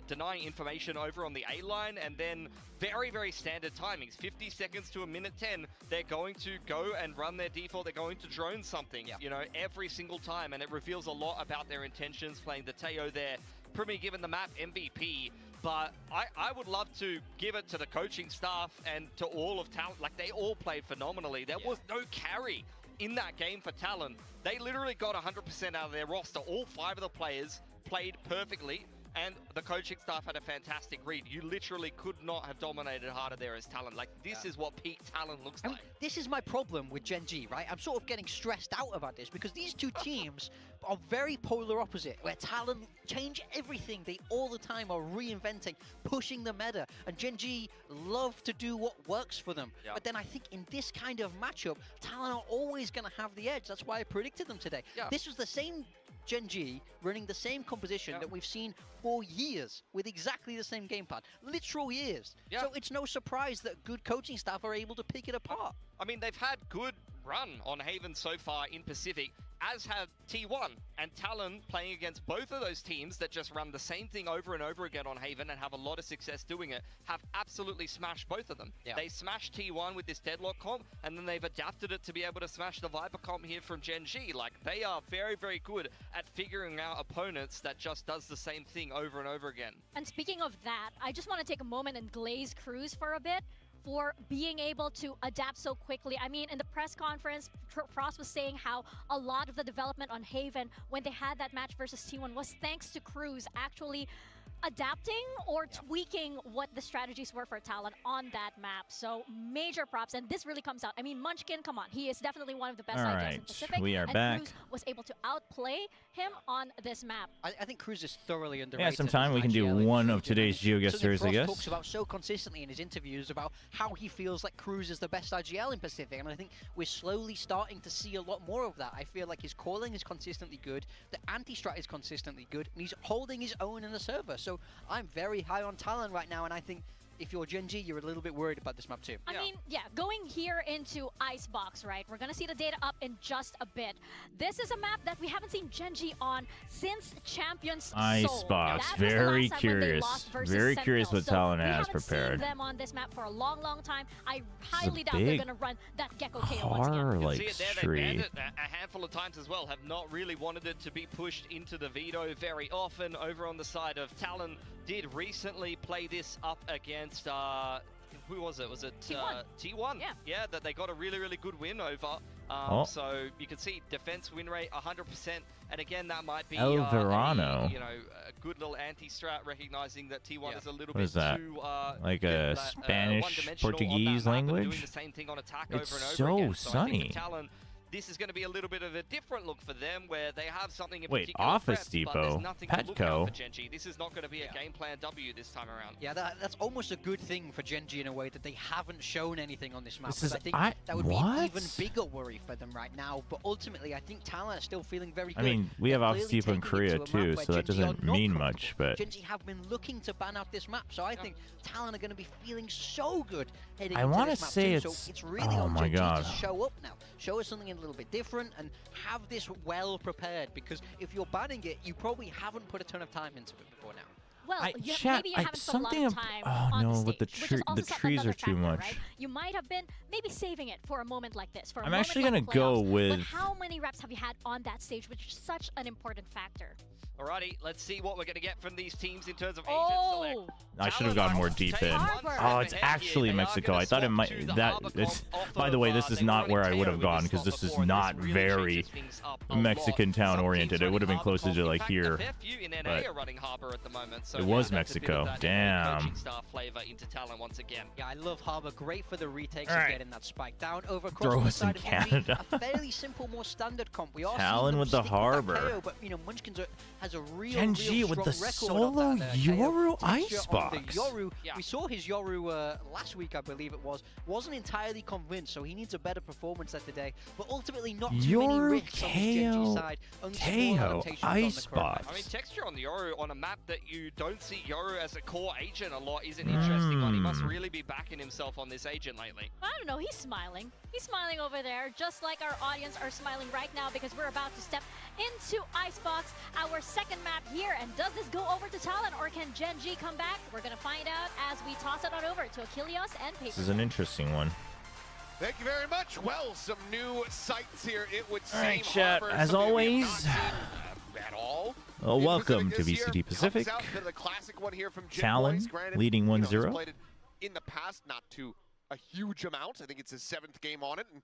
denying information over on the A line, and then very standard timings, 50 seconds to a minute 10. They're going to go and run their default. They're going to drone something, you know, every single time, and it reveals a lot about their intentions playing the Teo there. Primi given the map MVP, but I would love to give it to the coaching staff and to all of Talon. Like, they all played phenomenally. There was no carry in that game for Talon. They literally got 100% out of their roster. All 5 of the players played perfectly, and the coaching staff had a fantastic read. You literally could not have dominated harder there as Talon. Like, this is what peak Talon looks like. This is my problem with Gen.G, right? I'm sort of getting stressed out about this, because these 2 teams are very polar opposite, where Talon change everything. They all the time are reinventing, pushing the meta, and Gen.G love to do what works for them. But then I think in this kind of matchup, Talon are always going to have the edge. That's why I predicted them today. This was the same Gen.G running the same composition that we've seen for years, with exactly the same game plan. Literal years. So it's no surprise that good coaching staff are able to pick it apart. I mean, they've had good run on Haven so far in Pacific, as have T1 and Talon, playing against both of those teams that just run the same thing over and over again on Haven and have a lot of success doing it, have absolutely smashed both of them. They smashed T1 with this deadlock comp, and then they've adapted it to be able to smash the Viper comp here from Gen.G. Like, they are very good at figuring out opponents that just does the same thing over and over again. And speaking of that, I just want to take a moment and glaze Cruz for a bit, for being able to adapt so quickly. I mean, in the press conference, Frost was saying how a lot of the development on Haven when they had that match versus T1 was thanks to Cruz actually adapting or tweaking what the strategies were for Talon on that map. So major props, and this really comes out. I mean, Munchkin, come on, he is definitely one of the best IGLs in Pacific. We are and back. Cruz was able to outplay him on this map. I think Cruz is thoroughly underrated. Yeah, sometime we can do one of today's GeoGuessers, I guess. Frost talks about so consistently in his interviews about how he feels like Cruz is the best IGL in Pacific, and I think we're slowly starting to see a lot more of that. I feel like his calling is consistently good, the anti-strat is consistently good, and he's holding his own in the server. So I'm very high on Talon right now, and I think if you're Gen.G, you're a little bit worried about this map too. I mean, going here into Icebox, right? We're gonna see the data up in just a bit. This is a map that we haven't seen Gen.G on since Champions Soul. Icebox, very curious. Very curious what Talon has prepared. Seen them on this map for a long time. I highly doubt they're gonna run that Gecko KO once again. You can see it there, they banned it a handful of times as well, have not really wanted it to be pushed into the veto very often. Over on the side of Talon, did recently play this up against, who was it? Was it T1? Yeah, that they got a really good win over. So you can see defense win rate 100%, and again that might be El Verano. A good little anti-strat, recognizing that T1 is a little What bit is that? too Like a Spanish Portuguese language? Doing the same thing on attack It's over and over so again. So I think sunny. for Talon, this is going to be a little bit of a different look for them, where they have something in Wait, particular Office prepped, Depot, but there's nothing to look out Petco. for Gen.G. This is not going to be a game plan W this time around. Yeah, that's almost a good thing for Gen.G in a way, that they haven't shown anything on this map. This is- I think I- that would be what? an even bigger worry for them right now. But ultimately, I think Talon are still feeling very good. I mean, we have Office Depot in Korea too, so that doesn't mean much, but Gen.G have been looking to ban out this map, so I think Talon are going to be feeling so good heading I into wanna this map say too. it's- So it's really oh on my Gen.G God. to show up now. Show us something a little bit different and have this well prepared, because if you're banning it, you probably haven't put a ton of time into it before now. Well, I- maybe chat, you I- haven't spent a lot something of ab- time oh, on no, the with the stage, which is the also trees another are too factor, much. Right? You might have been maybe saving it for a moment like this. For a I'm moment actually like gonna the go playoffs. with- But how many reps have you had on that stage, which is such an important factor? Alrighty, let's see what we're going to get from these teams in terms of agent select. I should have gone more deep in. Oh, it's actually Mexico. I thought it might. By the way, this is not where I would have gone, because this is not very Mexican town oriented. It would have been closer to like here. In NA But are running Harbor at the moment, So It was that's a bit Mexico. of that, Damn. coaching staff flavor into Talon once again. Yeah, I love Harbor. Great for the retakes All and right. getting that spike down over across Throw on the us in side of Envy. Canada. A fairly simple, more standard comp. We are Talon seeing them with the stick that Harbor. KO, but you know, Munchkins has a real, Genji real with strong the record solo on that, KO. Yoru Texture on the icebox. Yoru. We saw his Yoru last week, I believe it was. Wasn't entirely convinced, so he needs a better performance there today. But ultimately, not too many Yoru risks on this Genji KO side. Only small KO adaptations on the current icebox. map. I mean, texture on the Yoru on a map that you don't see Yoru as a core agent a lot is an interesting one. He must really be backing himself on this agent lately. I don't know, he's smiling. He's smiling over there, just like our audience are smiling right now because we're about to step into Icebox, our second map here. And does this go over to Talon or can Genji come back? We're going to find out as we toss it on over to Achilles and Paper. This is an interesting one. Thank you very much. Well, some new sights here. It would seem. All right, chat. Harbor, As something we have not always, seen, at all. welcome to Pacific this VCT year Pacific. comes out, bit of the classic one here from Jim Talon Boyce. Granted, leading you know, he's 1-0. played it in the past, not to a huge amount. I think it's his 7th game on it. And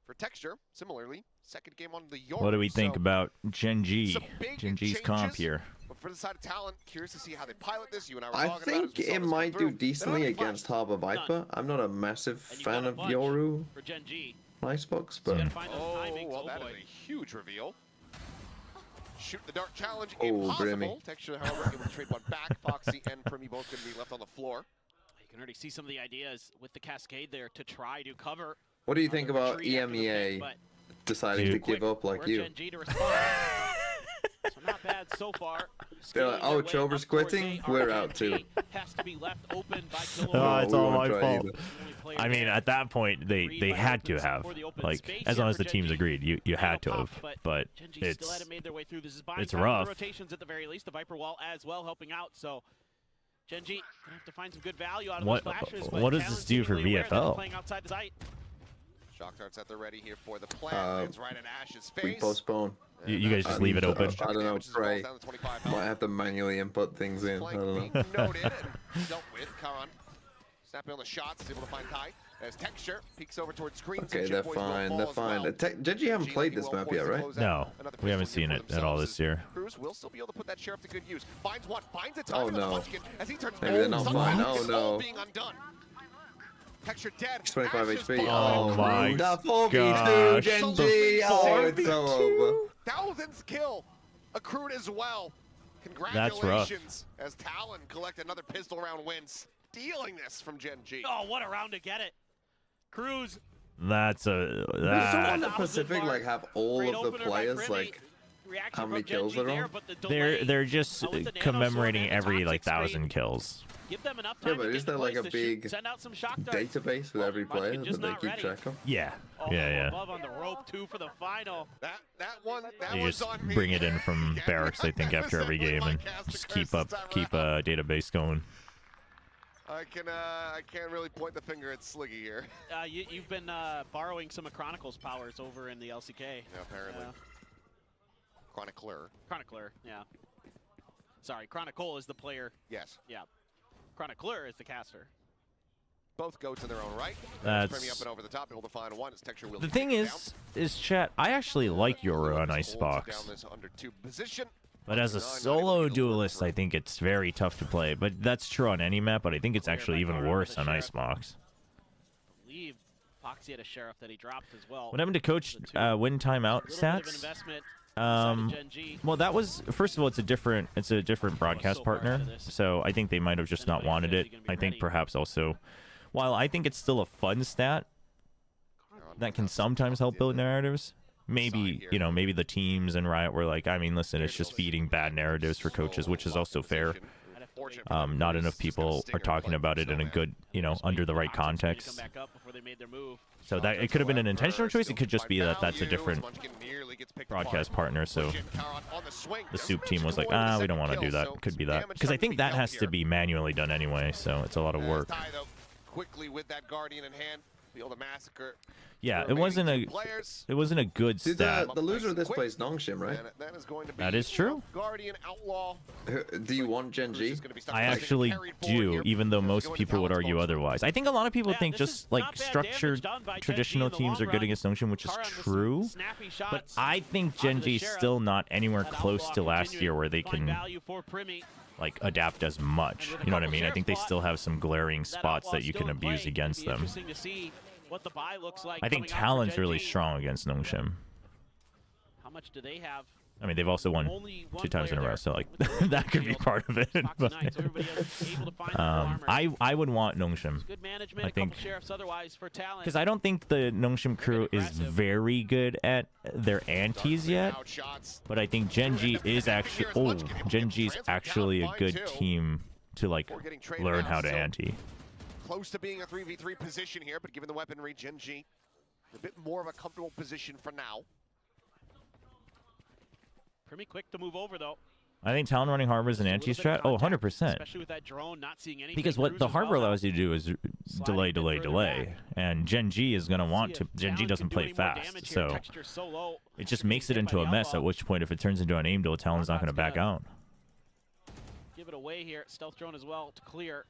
for texture, similarly, 2nd game on the Yoru. What do we think So, about Genji? some big Genji's comp changes, here. But for the side of Talon, curious to see how they pilot this. You and I were I talking about think as we saw it this might come do through. They don't decently have any flash. against Harbor Viper. I'm not a massive And you fan got a of bunch Yoru for Genji. Icebox, So but you gotta find those timings. Well, Oh that boy. is a huge reveal. Shoot the dark challenge, Oh, impossible. Brimmy. Texture, however, able to trade one back. Foxy and Primi both going to be left on the floor. You can already see some of the ideas with the cascade there to try to cover. what do you think the about retreat after the EMEA pick, but deciding to Dude. give up like for you? Genji to respond. So not bad so far. They're like, Scaling oh, their way Chobra's up towards quitting? A. We're out too. RNG has to be left open by Oh, Killer. it's we all won't my try fault. either. I mean, at that point, they had to have, like, as long as the teams agreed, you had to have. But Genji still it's hadn't made their way through. This is buying it's time for the rough. rotations at the very least. The Viper wall as well helping out. So Genji gonna have to find some good value out of What- those flashes. what but does Talon this do for seemingly aware that they're VFL? playing outside the site. Shock darts at the ready here for the plant. Lands right in Ash's face. We postpone. You guys just leave it open. I don't know, pray. Might have to manually input things in. I don't know. Noted and dealt with. Karan snapping on the shots, is able to find Tai. As texture peeks over towards screens. Okay, they're fine. They're fine. Genji haven't played this map yet, right? No, we haven't seen it at all this year. Cruz will still be able to put that sheriff to good use. Finds one, finds a Oh, time. no. As he turns Maybe they're not Sunlight fine. is Oh, all no. being undone. Texture dead. He's 25 Ashes HP. fall. Oh my That 4v2, gosh. Genji. Oh, it's so over. Thousandth kill accrued as well. That's rough. Congratulations as Talon collect another pistol round win, stealing this from Genji. Oh, what a round to get it. Cruz. That's a Does someone that. in the Pacific like have all Great of the opener by players Primi. like Reaction how many from kills Genji they're there, on? but the delay They're just with the nano sword commemorating and the every like toxic screen. 1,000 kills. Give them enough Yeah, time but to get is there in like place a to shoot, big send out some shock darts. database with every Munchkin player just that they not keep ready. track of? Yeah, Oh, yeah. Above on the rope too for the final. That one, that You was just on me. bring it in from Yeah, barracks, I think, after every game, and just keep a database going. I can't really point the finger at Sliggy here. You've been borrowing some of Chronicle's powers over in the LCK. Yeah, apparently. Chronicler. Chronicler, yeah. Sorry, Chronicle is the player. Yes. Yeah. Chronicler is the caster. Both goats in their own right. That's- Primi up and over the top, able to find one. As texture will The be thing taken is, chat, I actually like Yoru on down. Icebox. Down this under 2 position. But as a solo duelist, I think it's very tough to play. But that's true on any map, but I think it's actually even worse on Icebox. I believe Foxy had a sheriff that he dropped as well. What happened to Coach win timeout stats? Well, that was, first of all, it's a different broadcast partner, so I think they might have just not wanted it. I think perhaps also, while I think it's still a fun stat that can sometimes help build narratives, maybe, you know, maybe the teams and Riot were like, I mean, listen, it's just feeding bad narratives for coaches, which is also fair. Not enough people are talking about it in a good, you know, under the right context. So that it could have been an intentional choice. It could just be that that's a different broadcast partner. So the Soup team was like, we don't want to do that. Could be that, because I think that has to be manually done anyway. So it's a lot of work. Quickly with that Guardian in hand, be able to massacre. Yeah, it wasn't a good Dude, stat. the loser of this plays Nongshim, right? That is true. Guardian outlaw. Do you want Genji? I actually do, even though most people would argue otherwise. I think a lot of people think just like structured traditional teams are good against Nongshim, which is true. But I think Genji's still not anywhere close to last year where they can like adapt as much. You know what I mean? I think they still have some glaring spots that you can abuse against them. Interesting to see what the buy looks like. I think coming out for Talon's really Gen G. strong against Nongshim. How much do they have? I mean, they've also won Only one 2 times in a player row, so like there with the that could be shield. part of it. Foxy But, Knights, everybody else able to find their armor. I would want Nongshim. Good management, I a couple think sheriffs otherwise for Talon. because I don't think the Nongshim crew is very good at their antis yet, but I think Gen G is actually Gen G's actually a good team to like learn how to ante. Close to being a 3v3 position here, but given the weaponry, Gen G a bit more of a comfortable position for now. Pretty quick to move over though. I think Talon running Harbor is an anti-strat. Oh, 100%. Especially with that drone, not seeing anything. Because what the Harbor allows you to do is delay. And Gen G is going to want to... Gen G doesn't play fast, so it just makes it into a mess, at which point if it turns into an aim duel, Talon's not going to back out. Give it away here. Stealth drone as well to clear.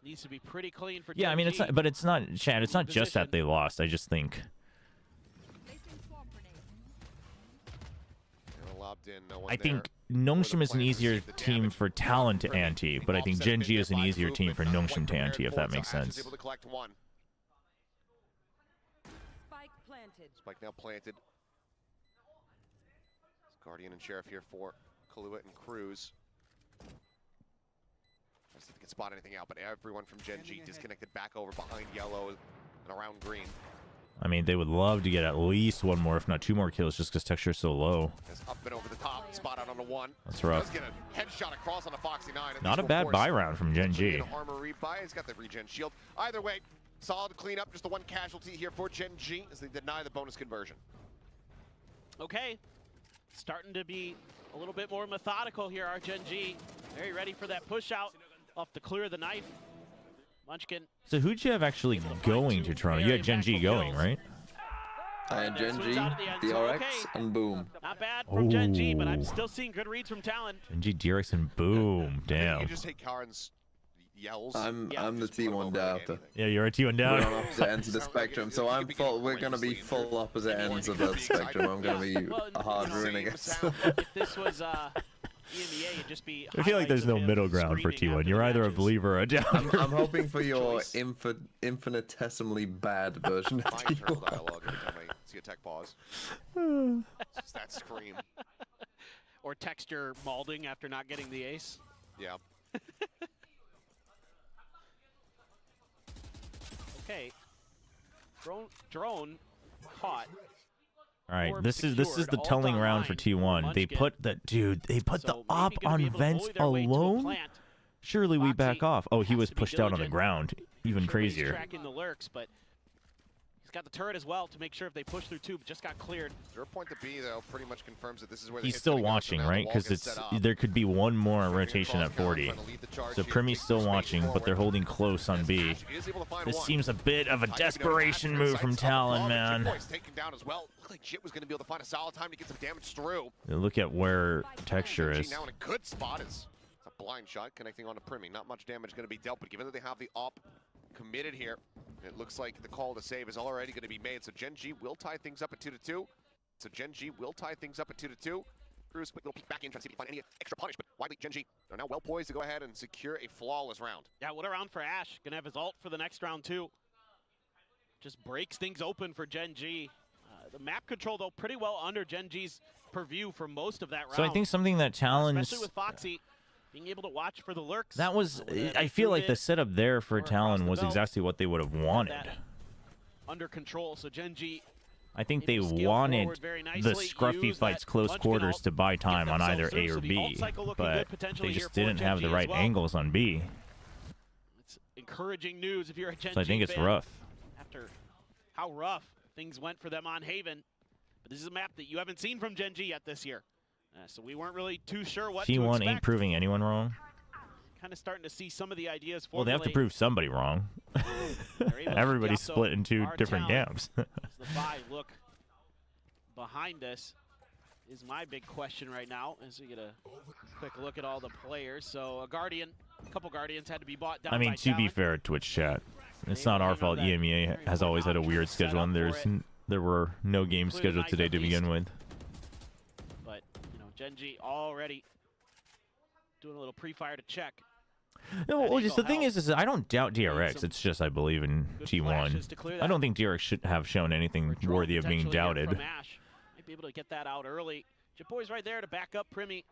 This needs to be pretty clean for Yeah, I mean, Gen it's G. not, but it's not, Chad, it's not just that they lost. I just think... I think Nongshim is an easier team for Talon to ante, but I think Gen G is an easier team for Nongshim to ante, if that makes sense. Able to collect one. Spike now planted. Guardian and Sheriff here for Kaluit and Cruz. I just if they can spot anything out, but everyone from Gen G disconnected back over behind yellow and around green. I mean, they would love to get at least 1 more, if not 2 more kills, just because Texture is so low. Up and over the top, spot out on the 1. That's rough. Does get a headshot across on the Foxy 9. Not a bad buy round from Gen G. Armor rebuy. He's got the regen shield. Either way, solid cleanup. Just the 1 casualty here for Gen G as they deny the bonus conversion. Okay, starting to be a little bit more methodical here, our Gen G. Very ready for that push out off to clear the knife. Munchkin. So who'd you have actually going to Toronto? You had Gen G going, right? I had Gen G, DRX, and Boom. Not bad from Gen G, but I'm still seeing good reads from Talon. Gen G, DRX, and Boom. Damn. You just take Karen's yells. I'm the T1 doubter. Yeah, you're a T1 down. We're on opposite ends of the spectrum, so I'm full. We're gonna be full opposite ends of the spectrum. I'm gonna be a hard rune against. If this was EMEA, it'd just be I feel like there's no middle ground for T1. You're either a believer or a doubter. I'm hoping for your infinitesimally bad version of T1. Dialogue every time I see a tech pause. It's that scream. Or texture malding after not getting the ace. Yeah. Okay. Drone caught. All right, this is the telling round for T1. They put the they put the op on vents alone. Surely we back off. Oh, he was pushed out on the ground. Even crazier. Tracking the lurks, but he's got the turret as well to make sure if they push through tube, just got cleared. 0 point to B though pretty much confirms that this is where He's still watching, right? Because there could be 1 more rotation at 40. So Primy's still watching, but they're holding close on B. This seems a bit of a desperation move from Talon, man. Taken down as well. Looked like Jit was going to be able to find a solid time to get some damage through. Look at where Texture is. Now in a good spot is a blind shot connecting onto Primy. Not much damage going to be dealt, but given that they have the op committed here, it looks like the call to save is already going to be made. So Gen G will tie things up at 2-2. So Gen G will tie things up at 2-2. Cruz, quick little peek back in, trying to see if he can find any extra punish, but widely Gen G are now well poised to go ahead and secure a flawless round. Yeah, what a round for Ash. Gonna have his ult for the next round too. Just breaks things open for Gen G. The map control though pretty well under Gen G's purview for most of that round. So I think something that Talon's... Especially with Foxy being able to watch for the lurks. That was... I feel like the setup there for Talon was exactly what they would have wanted. Under control, so Gen G... I think they wanted the scruffy fights close quarters to buy time on either A or B, but they just didn't have the right angles on B. It's encouraging news if you're a Gen G So I think it's fan. rough. After how rough things went for them on Haven, but this is a map that you haven't seen from Gen G yet this year, so we weren't really too sure what to T1 expect. ain't proving anyone wrong. Kind of starting to see some of the ideas Well, they have to prove somebody wrong. Everybody's split in 2 different camps. The buy look behind us is my big question right now as we get a quick look at all the players. So a couple Guardians had to be bought down. I mean, by to be Talon. fair, Twitch chat, it's not our fault. EMEA has always had a weird schedule, and there were no games scheduled today to begin with. But Gen G already doing a little pre-fire to check. No, well, just the thing is I don't doubt DRX. It's just I believe in G1. I don't think DRX should have shown anything worthy of being doubted. Might be able to get that out early. Jitboy's right there to back up Primi.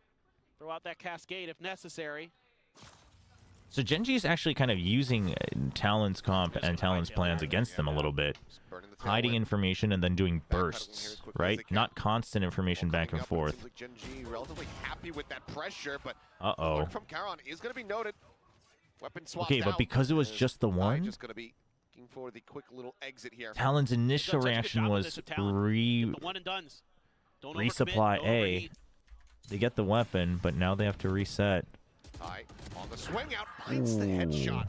Throw out that cascade if necessary. So Genji is actually kind of using Talon's comp and Talon's plans against them a little bit. Hiding information and then doing bursts, right? Not constant information back and forth. Genji relatively happy with that pressure, but uh-oh. from Charon is going to be noted. Weapon swapped Okay, but because it was just the one, just going to be looking for the quick little exit here. Talon's initial reaction was resupply A. They get the weapon, but now they have to reset. On the swing out, finds the headshot.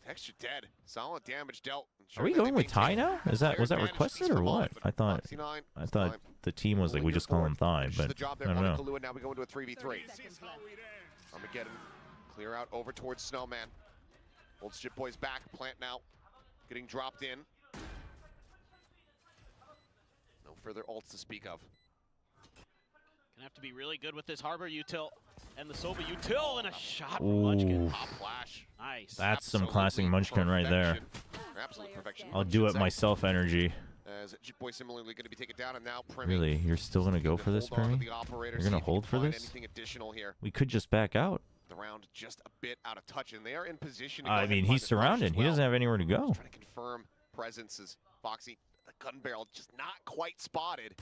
Texture dead. Solid damage dealt. Are we going with Ty now? Was that requested or what? I thought the team was like, we just call him Ty, but I don't know. Now we go into a 3v3. Armageddon clear out over towards Snowman. Old Jitboy's back. Plant now getting dropped in. No further ults to speak of. Gonna have to be really good with this Harbor util and the Sova util and a shot from Munchkin. Pop flash. Nice. That's some classic Munchkin right there. Absolute perfection. I'll do it myself energy. As Jitboy similarly going to be taken down, and now Primi. Really? You're still going to go for this, Primi? You're going to hold for this? We could just back out. The round just a bit out of touch, and they are in position. I mean, he's surrounded. He doesn't have anywhere to go. Trying to confirm presence as Foxy, the gun barrel, just not quite spotted.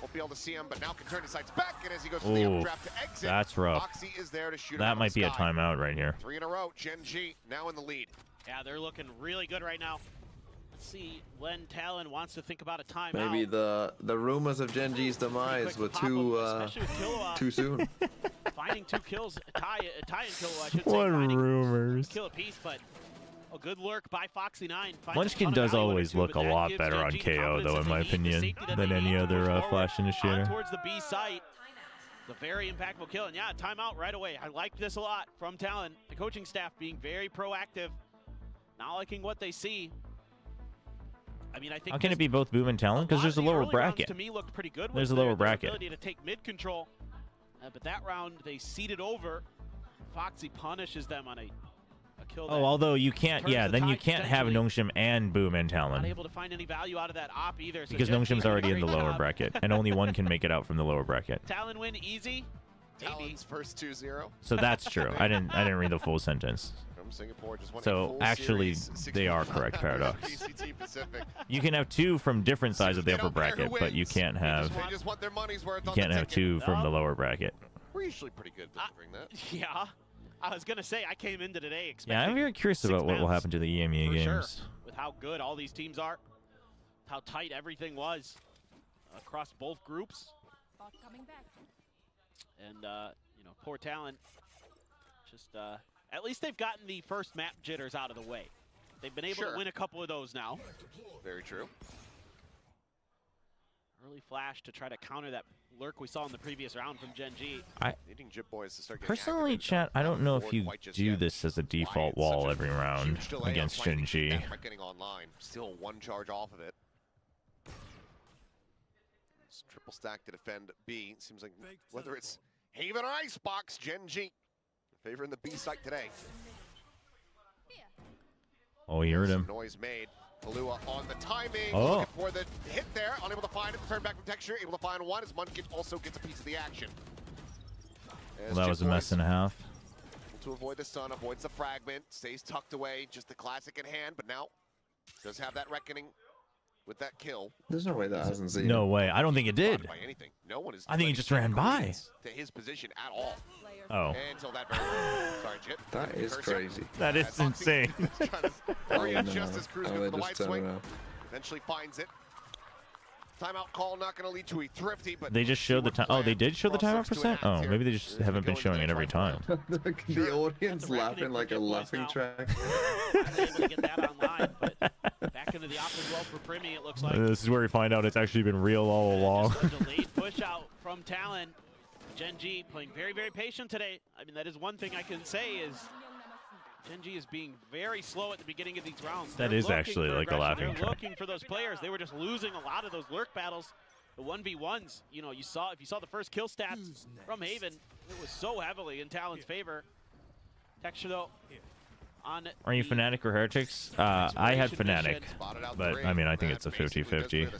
Won't be able to see him, but now can turn his sights back, and as he goes for the updraft to exit, that's rough. Foxy is there to shoot. That might be a timeout right here. 3 in a row. Gen.G now in the lead. Yeah, they're looking really good right now. Let's see when Talon wants to think about a timeout. Maybe the rumors of Gen.G's demise were too soon. Finding 2 kills, tie and kill, I should say. What rumors? Kill a piece, but a good lurk by Foxy9. Munchkin does always look a lot better on KO, though, in my opinion, than any other Flash initiator. Towards the B site. The very impactful kill, and yeah, timeout right away. I like this a lot from Talon. The coaching staff being very proactive, not liking what they see. I mean, I think. How can it be both Boom and Talon? Because there's a lower bracket. To me, looked pretty good. There's a lower bracket. Ability to take mid control, but that round they seeded over. Foxy punishes them on a kill. Oh, although you can't, yeah, then you can't have Nongshim and Boom and Talon. Not able to find any value out of that op either. So because Nongshim's already in the lower bracket, and only one can make it out from the lower bracket. Talon win easy. Talon's first 2-0. So that's true. I didn't read the full sentence. From Singapore, just won so actually, they are correct, Paradox. You can have 2 from different sides of the upper bracket, but you can't have 2 from the lower bracket. We're usually pretty good at delivering that. Yeah. I was going to say, I came into today expecting. Yeah, I'm very curious about what will happen to the EMEA games. Sure. With how good all these teams are, how tight everything was across both groups. And, you know, poor Talon, just, at least they've gotten the first map jitters out of the way. They've been able to win a couple of those now. Very true. Early flash to try to counter that lurk we saw in the previous round from Gen.G. Personally, chat, I don't know if you do this as a default wall every round against Gen.G. Getting online, still 1 charge off of it. It's triple stack to defend B. Seems like whether it's Haven or Icebox, Gen.G favoring the B site today. Oh, he heard him. Noise made. Palua on the timing, oh. Looking for the hit there, unable to find it, turn back from Texture, able to find one as Munchkin also gets a piece of the action. Well, that was a mess and a half. To avoid the stun, avoids the fragment, stays tucked away, just the classic in hand, but now does have that reckoning with that kill. There's no way that hasn't seen. No way, I don't think it did. By anything. No one is I think he just ran by. To his position at all. Oh. Until that very sorry, Jit. That is crazy. That is insane. Justice cruising for the white swing. Eventually finds it. Timeout call not going to lead to a thrifty, but they just showed the time. Oh, they did show the timeout percent. Oh, maybe they just haven't been showing it every time. The audience laughing like a laughing track. Able to get that online, but back into the op as well for Primi, it looks like. This is where we find out it's actually been real all along. Just a delayed push out from Talon. Gen.G playing very, very patient today. I mean, that is one thing I can say is Gen.G is being very slow at the beginning of these rounds. That is actually like a laughing track. They're looking for those players. They were just losing a lot of those lurk battles. The 1v1s, you know, if you saw the first kill stats from Haven, It was so heavily in Talon's favor. Texture though on. Are you Fnatic or Heretics? I had Fnatic, but I mean I think it's a 50-50.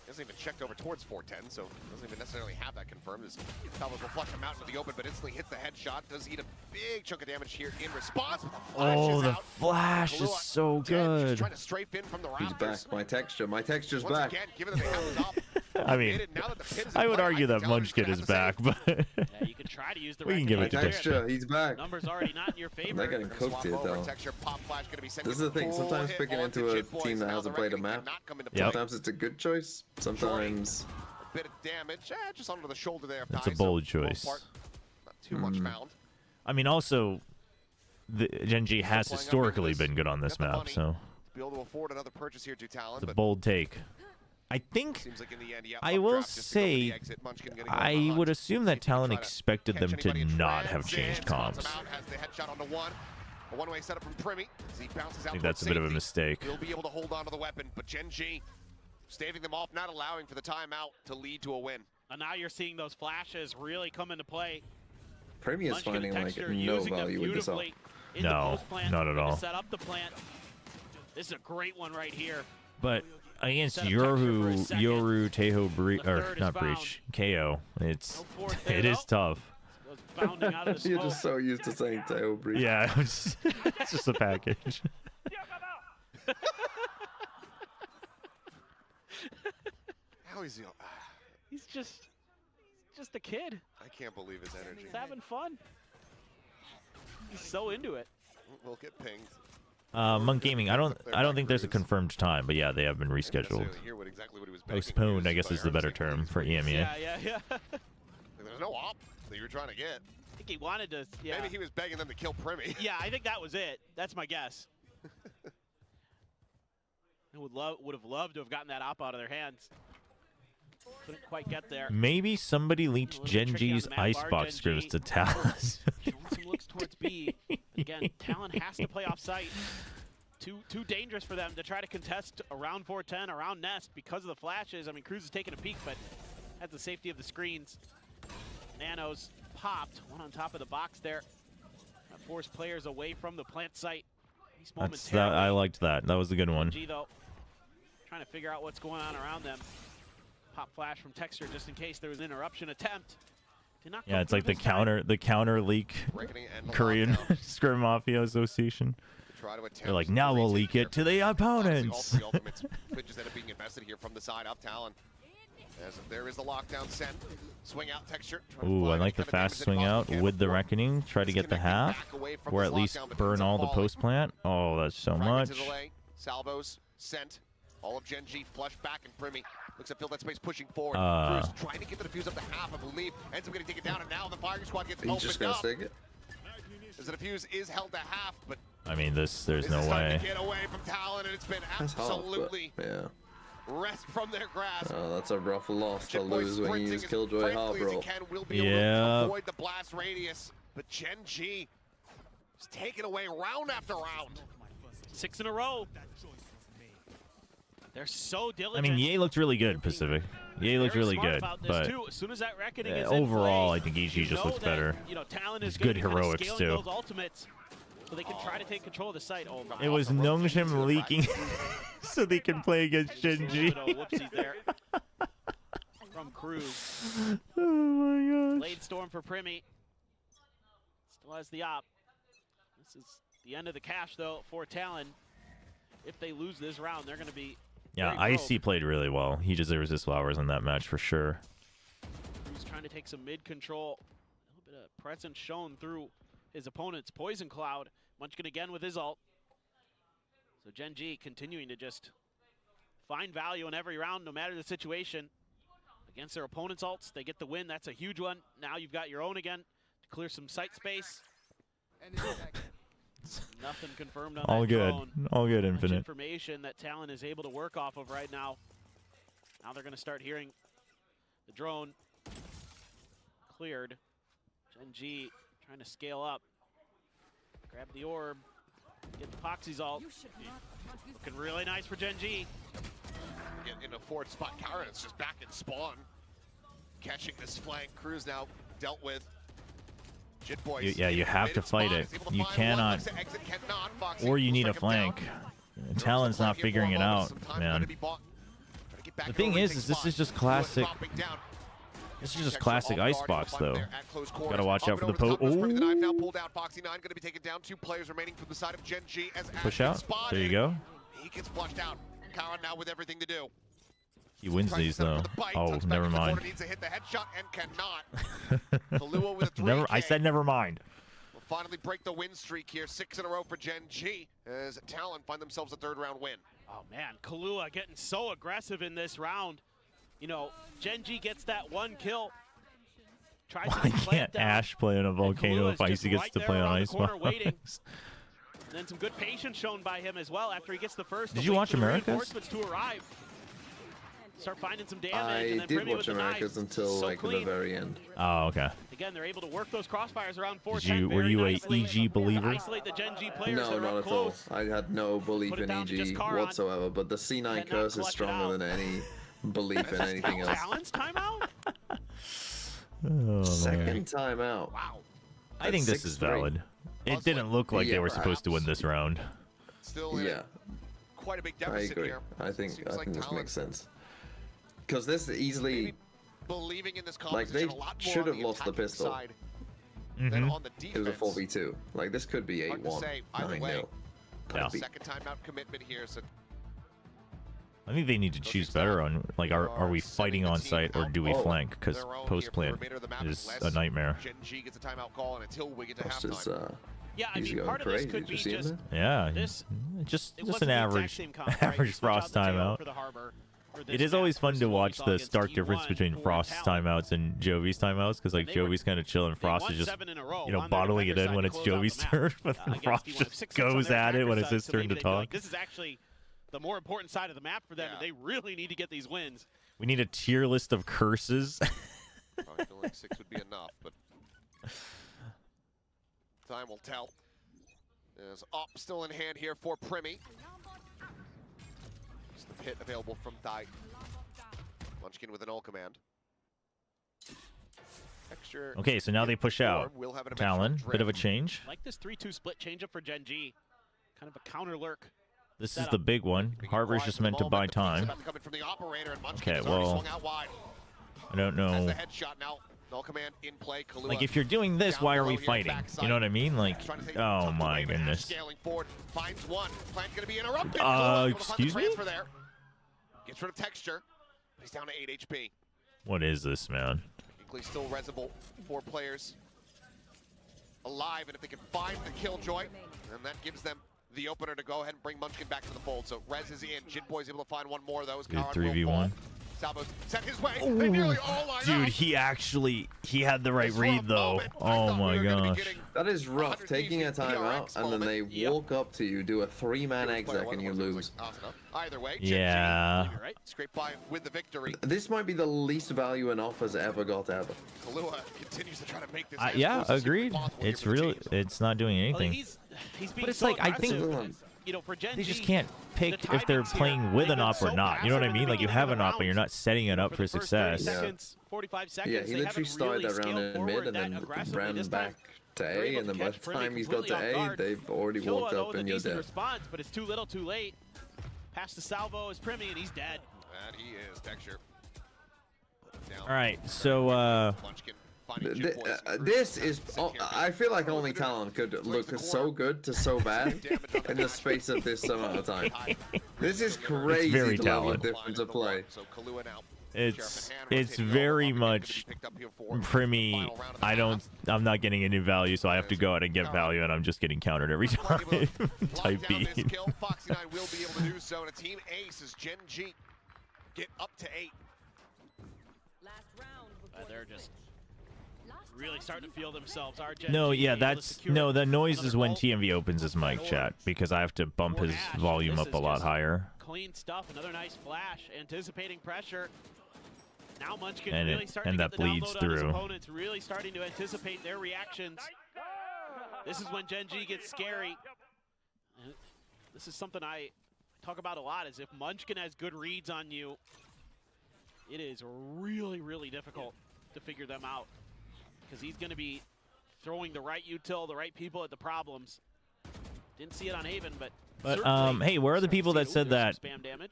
Hasn't even checked over towards 410, so doesn't even necessarily have that confirmed. As Falvos will flush him out into the open, but instantly hits the headshot. Does eat a big chunk of damage here in response. Oh, the flash is so good. Trying to strafe in from the He's rafters. back. My texture's Once back. again, given that they have his op, I mean, I would argue that Munchkin is back, but Yeah, you can try to use the we can give it to My texture, he's back. Numbers already not in your favor. I'm not getting cooked here, though. This is the thing. Sometimes picking into a team that hasn't played a map, sometimes it's a good choice. Sometimes a bit of damage, just under the shoulder there. it's a bold choice. Not too much found. I mean, also, Gen G has historically been good on this map, so Be able to afford another purchase here to Talon. it's a bold take. I think, Seems like in the end, I will say, I would assume that Talon expected them to not have changed comps. A one-way setup from Primi. As he bounces out I think that's a bit of a mistake. He'll be able to hold on to the weapon, but Gen G staving them off, not allowing for the timeout to lead to a win. And now you're seeing those flashes really come into play. Premium is finding like no value with this up. No, not at all. Set up the plant. This is a great one right here. But against Yoru, Teho, or not Breach, KO, it is tough. Bounding out of the You're just so used to saying Teho Breach. Yeah, it's just a package. How is he? He's just a kid. I can't believe his energy. He's having fun. He's so into it. We'll get pinged. Monk Gaming, I don't think there's a confirmed time, but yeah, they have been rescheduled. Postponed, I guess is the better term for EMEA. Yeah. There's no op that you were trying to get. I think he wanted to. Yeah. Maybe he was begging them to kill Primi. Yeah, I think that was it. That's my guess. I would have loved to have gotten that op out of their hands. Couldn't quite get there. Maybe somebody leaked Gen G's icebox scripts to Talon. Some looks towards B. Again, Talon has to play off site. Too dangerous for them to try to contest around 410, around Nest because of the flashes. I mean, Cruz is taking a peek, but has the safety of the screens. Nanos popped, one on top of the box there. That forced players away from the plant site. I liked that. That was a good one. G though, trying to figure out what's going on around them. Pop flash from Texture just in case there was an interruption attempt. Yeah, it's like the counter leak Korean Scrim Mafia Association. They're like, now we'll leak it to the opponents. The ultimates just end up being invested here from the side of Talon. As there is the lockdown send. Swing out Texture. Ooh, I like the fast swing out with the Reckoning. Try to get the half, or at least burn all the post plant. Oh, that's so much. Salvos sent. All of Gen G flush back, and Primi looks at fill that space, pushing forward. Cruz trying to get the defuse up to half, I believe. Ends up getting taken down, and now the firing squad gets opened up. He's just gonna stick it. As the defuse is held to half, but I mean, there's no way. To get away from Talon, and it's been absolutely rest from their grasp. Oh, that's a rough loss to lose when you use Killjoy Harbor. Will be able to avoid the blast radius, but Gen G is taken away round after round. 6 in a row. They're so diligent. I mean, Ye looked really good, Pacific. Ye looked really good, but as soon as that reckoning is overall, in play, I think EG just looked better. Talon It's is good kind of heroics scaling too. Those ultimates, so they can try to take control of the site. Oh, It was Nongshim leaking so they can play against Gen G. Whoopsies there from Cruz. Oh my gosh. Blade Storm for Primi. Still has the op. This is the end of the cash, though, for Talon. If they lose this round, they're going to be... Yeah, Icy played really well. He deserves his flowers in that match for sure. Cruz trying to take some mid-control. A little bit of presence shown through his opponent's Poison Cloud. Munchkin again with his ult. So Gen G continuing to just find value in every round, no matter the situation. Against their opponent's ults, they get the win. That's a huge one. Now you've got your own again to clear some site space. Nothing confirmed on All that good. drone. All good, Much Infinite. information that Talon is able to work off of right now. Now they're going to start hearing the drone cleared. Gen G trying to scale up. Grab the orb. Get the Poxy's ult. Looking really nice for Gen G. Get in a forward spot. Karen is just back in spawn. Catching this flank. Cruz now dealt with. You have to fight it. You cannot, or you need a flank. Talon's not figuring it out, man. The thing is this is just classic. This is just classic Icebox, though. Gotta watch out for the push out. There you go. He gets flushed out. Kara now with everything to do. He wins these though. Oh, never mind. Needs to hit the headshot and cannot. Kahlua with a 3K. Never. I said never mind. Will finally break the win streak here. 6 in a row for Gen G as Talon find themselves a 3rd round win. Oh man, Kahlua getting so aggressive in this round. You know, Gen G gets that 1 kill. Why can't Ash play on a volcano if Icy gets to play on Icebox? And then some good patience shown by him as well after he gets the first. Did you watch Americas? Reinforcements to arrive. Start finding some damage. I and then did Primi watch with the Americas knife. until So like clean. the very end. Oh, okay. Again, they're able to work those crossfires around 410. Were you a nicely. EG believer? Isolate the Gen G players No, that are not up at all. close. I had no belief Put it in down to just EG Karan. whatsoever, but the C9 Cannot curse is clutch it stronger out. than any belief in anything else. Talon's timeout? Oh, Second time out. Wow. I think this is valid. It didn't look like they were supposed to win this round. Still in Yeah, quite a big I deficit agree. here. I think Seems like this Talon makes sense. Because this easily, believing in this like, they competition a lot more should on have lost the attacking pistol. side than on the It was a defense. 4v2. Like, this could be Hard to 8-1, say either way. 9-0. Yeah. Second time out commitment here, so I think they need to choose better on, like, are we fighting on site or do we flank? Because post plan is a nightmare. Gen G gets a timeout call, and until we get to Post is, halftime. Yeah, I he's mean, going part of this crazy. could Did be you see him just there? Yeah, this. just It an wasn't the exact average same comp, right? average Switch out Frost the tail timeout. for the Harbor for this It is map always fun versus to what we watch saw the against stark T1 difference between for Frost's Talon. timeouts and Jovi's timeouts, because like And they were- Jovi's kind of chilling, Frost won is just 7 in a row you know on their bottling it defender in when side it's to close out Jovi's the map, turn, but then against Frost T1. just 6-6 on goes their at it when attacker it's his side, so turn maybe to they feel talk. like this is actually the more important side of the map for them, and they really need to get these wins. We need a tier list of curses. Probably feel like 6 would be enough, but time will tell. There's up still in hand here for Primi. It's the pit available from Thai. Munchkin with an ult command. Texture. Okay, so now they push out. We'll have an Talon, eventual bit of a drift. change. Like this 3-2 split changeup for Gen G. Kind of a counter lurk. This is the big one. Harbor's just meant to buy time. Okay, well, I don't know. Like, if you're doing this, why are we fighting? You know what I mean? Like, oh my goodness. Excuse me? Gets rid of texture. He's down to 8 HP. What is this, man? Technically still resable. 4 players alive, and if they can find the killjoy, then that gives them the opener to go ahead and bring Munchkin back to the fold. So Rez is in. Jitboy's able to find one more of those. Good 3v1. Salvo's set his way. They nearly all line Dude, up. he had the right read though. Oh my gosh. That is rough, taking a timeout and then they walk up to you, do a 3-man exec and you lose. Either way, Yeah. scrape by with the victory. This might be the least value an off has ever got ever. Kahlua continues to try to make this. Yeah, agreed. It's really, it's not doing anything. He's being But it's so like, I think aggressive. You know, for Gen they G, just can't pick the if they're timings here, playing with they've an been op or so not. You know what I passive mean? at Like, the you have beginning an of op, the but you're not setting it up for first 30 success. seconds, 45 seconds, Yeah, he they literally haven't started really around scaled in mid forward and that then aggressively ran this back time. to They're A, able and then to by catch the Primi time he's got completely to off A, guard. they've already Killua, walked though, up with a and you're decent dead. response, but it's too little, too late. Pass to Salvo is Primi, and he's dead. And he is texture. All right, so This is, I feel like only Talon could look so good to so bad in the space of this amount of time. This is crazy very the level of Talon. difference of play. It's very much Primi. I'm not getting any value, so I have to go out and get value, and I'm just getting countered every time. Type B. Foxy 9 will be able to do so, and a team ace as Gen G get up to 8. They're just really starting to feel themselves. Our Gen No, G yeah, able to that's secure no. The noise is when another TMV opens his mic chat because I have to bump his volume This up is a lot just higher. Clean stuff. Another nice flash. Anticipating pressure. Now Munchkin And really it- starting and to that get the bleeds download on his through. opponents. Really starting to anticipate their reactions. This is when Gen G gets scary. And this is something I talk about a lot. Is if Munchkin has good reads on you, it is really, really difficult to figure them out. because he's going to be throwing the right util, the right people at the problems. Didn't see it on Haven, but hey, where are the people that said that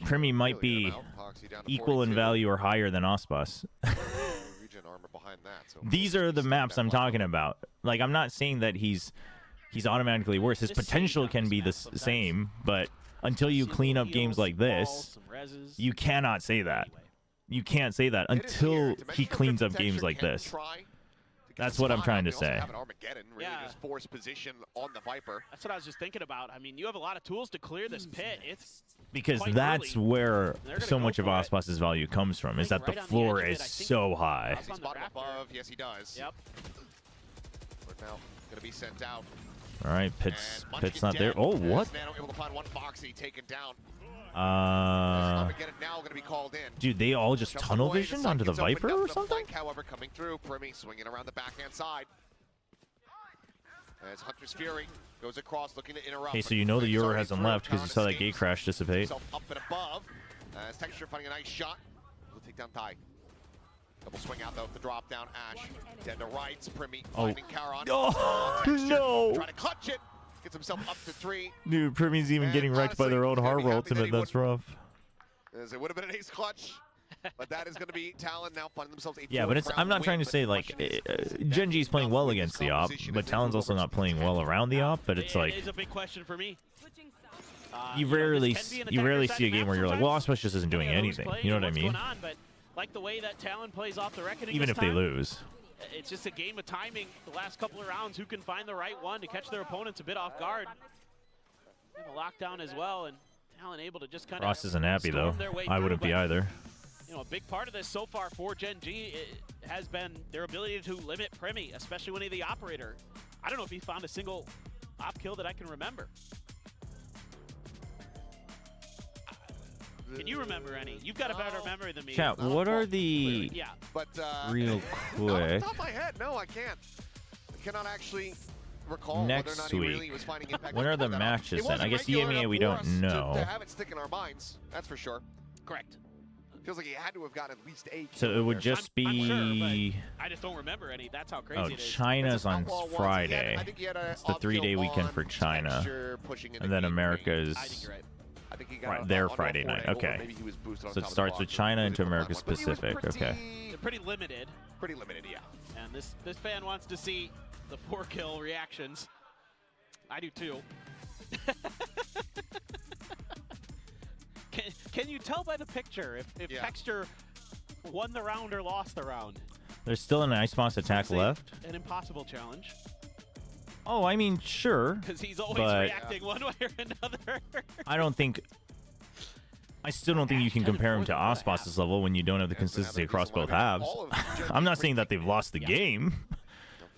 Primi might be equal in value or higher than Ospas? These are the maps I'm talking about. Like, I'm not saying that he's automatically worse. His potential can be the same, but until you clean up games like this, you cannot say that. You can't say that until he cleans up games like this. That's what I'm trying to say. Force position on the Viper. That's what I was just thinking about. I mean, you have a lot of tools to clear this pit. It's because that's where so much of Ospas's value comes from, is that the floor is so high. He's bottom above. Yes, he does. Yep. We're now going to be sent out. All right, Pit's not there. Oh, what? Nano able to find one Foxy taken down. Now going to be called in. Dude, they all just tunnel visioned onto the Viper or something? However, coming through, Primi swinging around the backhand side. As Hunter's Fury goes across, looking to interrupt. Okay, so you know the Euro hasn't left because you saw that gate crash dissipate. Up and above. As Texture finding a nice shot. We'll take down Ty. Double swing out though, the drop down. Ash. Dead to rights. Primi finding Charon. Oh, no. Trying to clutch it. Gets himself up to 3. Dude, Primi's even getting wrecked by their own Harbor ultimate. That's rough. As it would have been an ace clutch. But that is going to be Talon now finding themselves a yeah, but I'm not trying to say like Genji's playing well against the op, but Talon's also not playing well around the op. But it's like it is a big question for me. You rarely see a game where you're like, well, Ospas just isn't doing anything. You know what I mean? But like the way that Talon plays off the reckoning, even if they lose, it's just a game of timing. The last couple of rounds, who can find the right one to catch their opponents a bit off guard. A lockdown as well, and Talon able to just kind of. Ross isn't happy though. I wouldn't be either. You know, a big part of this so far for Gen G has been their ability to limit Primi, especially when he's the operator. I don't know if he found a single op kill that I can remember. Can you remember any? You've got a better memory than me. Chat, what are the real quick? Off the top of my head, no, I can't. I cannot actually recall whether or not he really was finding impact. When are the matches then? I guess EMEA we don't know. To have it stick in our minds, that's for sure. Correct. Feels like he had to have gotten at least 8. So it would just be. I'm sure, but I just don't remember any. That's how crazy it is. China's on Friday. It's the 3-day weekend for China, and then America's their Friday night. Okay. So it starts with China into America Pacific. Okay. They're pretty limited. Pretty limited, yeah. And this fan wants to see the 4-kill reactions. I do too. Can you tell by the picture if Texture won the round or lost the round? There's still an Icebox attack left. An impossible challenge. Oh, I mean, sure. Because he's always reacting one way or another. I still don't think you can compare him to Ospas's level when you don't have the consistency across both halves. I'm not saying that they've lost the game.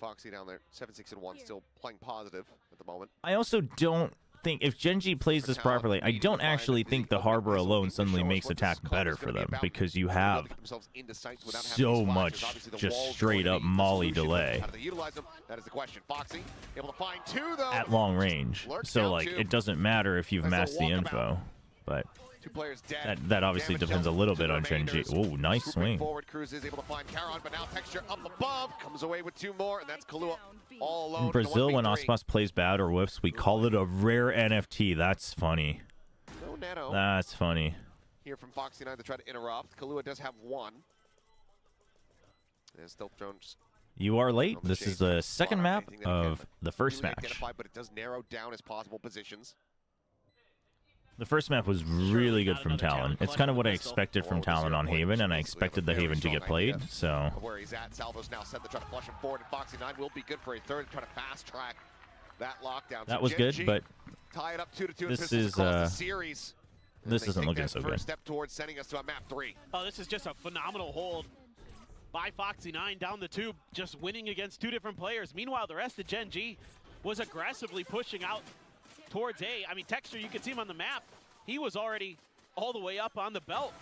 Foxy down there, 7-6-1, still playing positive at the moment. I also don't think if Genji plays this properly, I don't actually think the Harbor alone suddenly makes attack better for them, because you have so much just straight up molly delay at long range. So like it doesn't matter if you've masked the info, but that obviously depends a little bit on Genji. Oh, nice swing. Forward Cruz is able to find Charon, but now Texture up above comes away with 2 more, and that's Kalua all alone. In Brazil, when Ospas plays bad or whiffs, we call it a rare NFT. That's funny. No Nano. That's funny. Here from Foxy 9 to try to interrupt. Kalua does have 1. And Stealth Jones. You are late. This is the second map of the first match. But it does narrow down his possible positions. The first map was really good from Talon. It's kind of what I expected from Talon on Haven, and I expected the Haven to get played, so. Where he's at, Salvo's now set to try to flush him forward, and Foxy 9 will be good for a third, try to fast track that lockdown. That was good, but tie it up 2-2 this is this isn't looking so good. First step towards sending us to a map 3. Oh, this is just a phenomenal hold by Foxy 9 down the tube, just winning against 2 different players. Meanwhile, the rest of Gen G was aggressively pushing out towards A. I mean, Texture, you can see him on the map. He was already all the way up on the belt.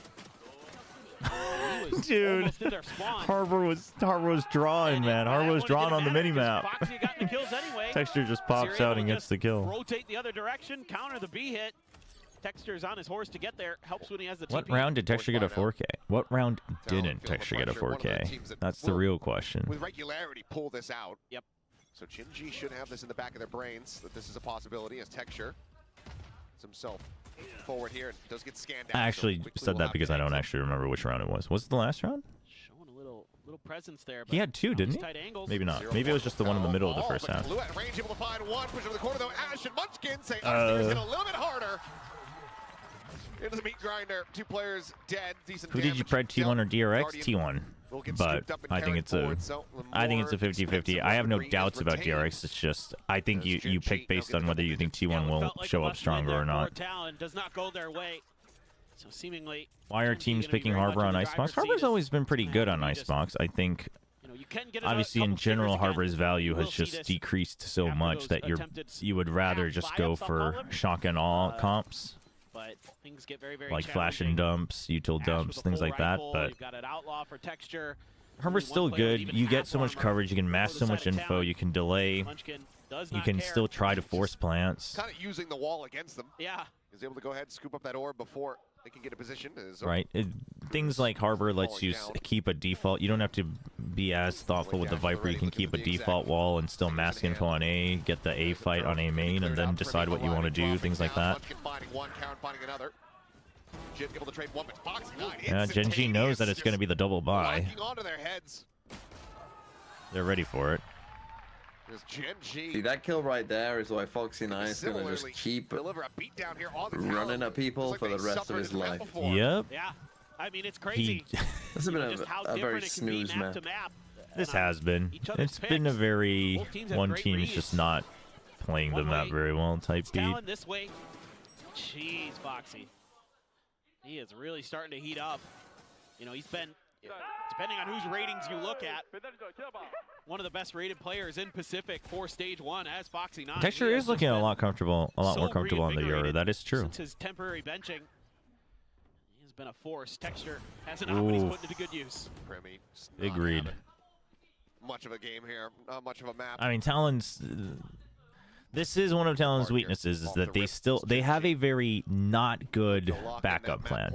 Dude, Harbor was drawing, man. Harbor was drawn on the mini map. Anyway. Texture just pops out and gets the kill. Rotate the other direction, counter the B hit. Texture's on his horse to get there. Helps when he has the What TP. round did Texture get a 4K? What round didn't Texture get a 4K? That's the real question. With regularity, pull this out. Yep. So Genji should have this in the back of their brains, that this is a possibility as Texture is himself forward here and does get scanned out. I actually said that because I don't actually remember which round it was. Was it the last round? Showing a little presence there. He had two, didn't he? Tight angles. Maybe not. Maybe it was just the one in the middle of the first half. Blue at range, able to find one. Push over the corner though. Ash and Munchkin say upstairs hit a little bit harder. Into the meat grinder. Two players dead. Decent Who did you pred, T1 or DRX? T1. But I think it's a 50-50. I have no doubts about DRX. It's just I think you pick based on whether you think T1 will show up stronger or not. Talon does not go their way. So seemingly, why are teams picking Harbor on Icebox? Harbor's always been pretty good on Icebox. I think obviously in general Harbor's value has just decreased so much that you would rather just go for shock and awe comps. But things get very like flash and dumps, util dumps, things like that. But you've got an outlaw for Texture. Harbor's still good. You get so much coverage. You can mask so much info. You can delay. You can still try to force plants. Kind of using the wall against them. Yeah. He's able to go ahead and scoop up that orb before they can get a position. Right. Things like Harbor lets you keep a default. You don't have to be as thoughtful with the Viper. You can keep a default wall and still mask info on A, get the A fight on A main, and then decide what you want to do. Things like that. Yeah, Genji knows that it's going to be the double buy. They're ready for it. See, that kill right there is why Foxy9 is going to just keep running at people for the rest of his life. Yep. Yeah. I mean, it's crazy. This has been a very snooze map. This has been. It's been a very one team's just not playing the map very well type beat. This way. Jeez, Foxy. He is really starting to heat up. You know, he's been, depending on whose ratings you look at, one of the best rated players in Pacific for Stage 1 as Foxy9. Texture is looking a lot more comfortable on the Euro. That is true. Since his temporary benching, he has been a force. Texture has an op, he's put into good use. Big read. Much of a game here, not much of a map. I mean, Talon's. This is one of Talon's weaknesses, is that they have a very not good backup plan.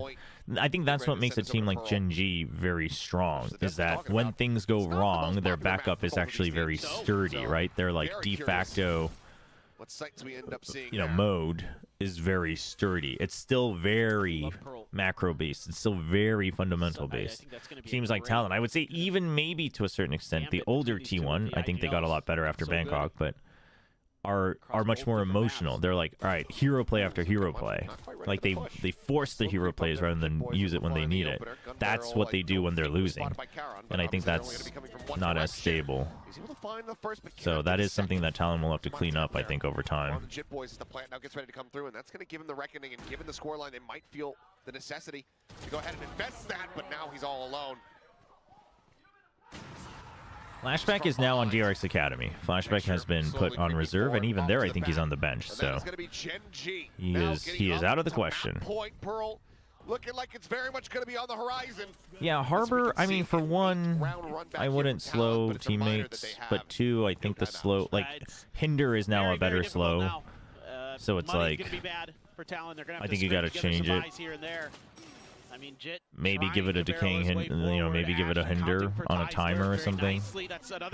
I think that's what makes a team like Genji very strong, is that when things go wrong, their backup is actually very sturdy, right? They're like de facto, mode is very sturdy. It's still very macro based. It's still very fundamental based. Teams like Talon, I would say even maybe to a certain extent, the older T1, I think they got a lot better after Bangkok, but are much more emotional. They're like, all right, hero play after hero play. Like they force the hero plays rather than use it when they need it. That's what they do when they're losing. And I think that's not as stable. So that is something that Talon will have to clean up, I think, over time. Jit Boys as the plant now gets ready to come through, and that's going to give him the reckoning, and given the scoreline, they might feel the necessity to go ahead and invest that, but now he's all alone. Flashback is now on DRX Academy. Flashback has been put on reserve, and even there, I think he's on the bench. So he is out of the question. Looking like it's very much going to be on the horizon. Yeah, Harbor, I mean, for one, I wouldn't slow teammates, but two, I think the slow, like, Hinder is now a better slow. So it's like, I think you got to change it. I mean, Jit maybe give it a decaying hinder, maybe give it a hinder on a timer or something.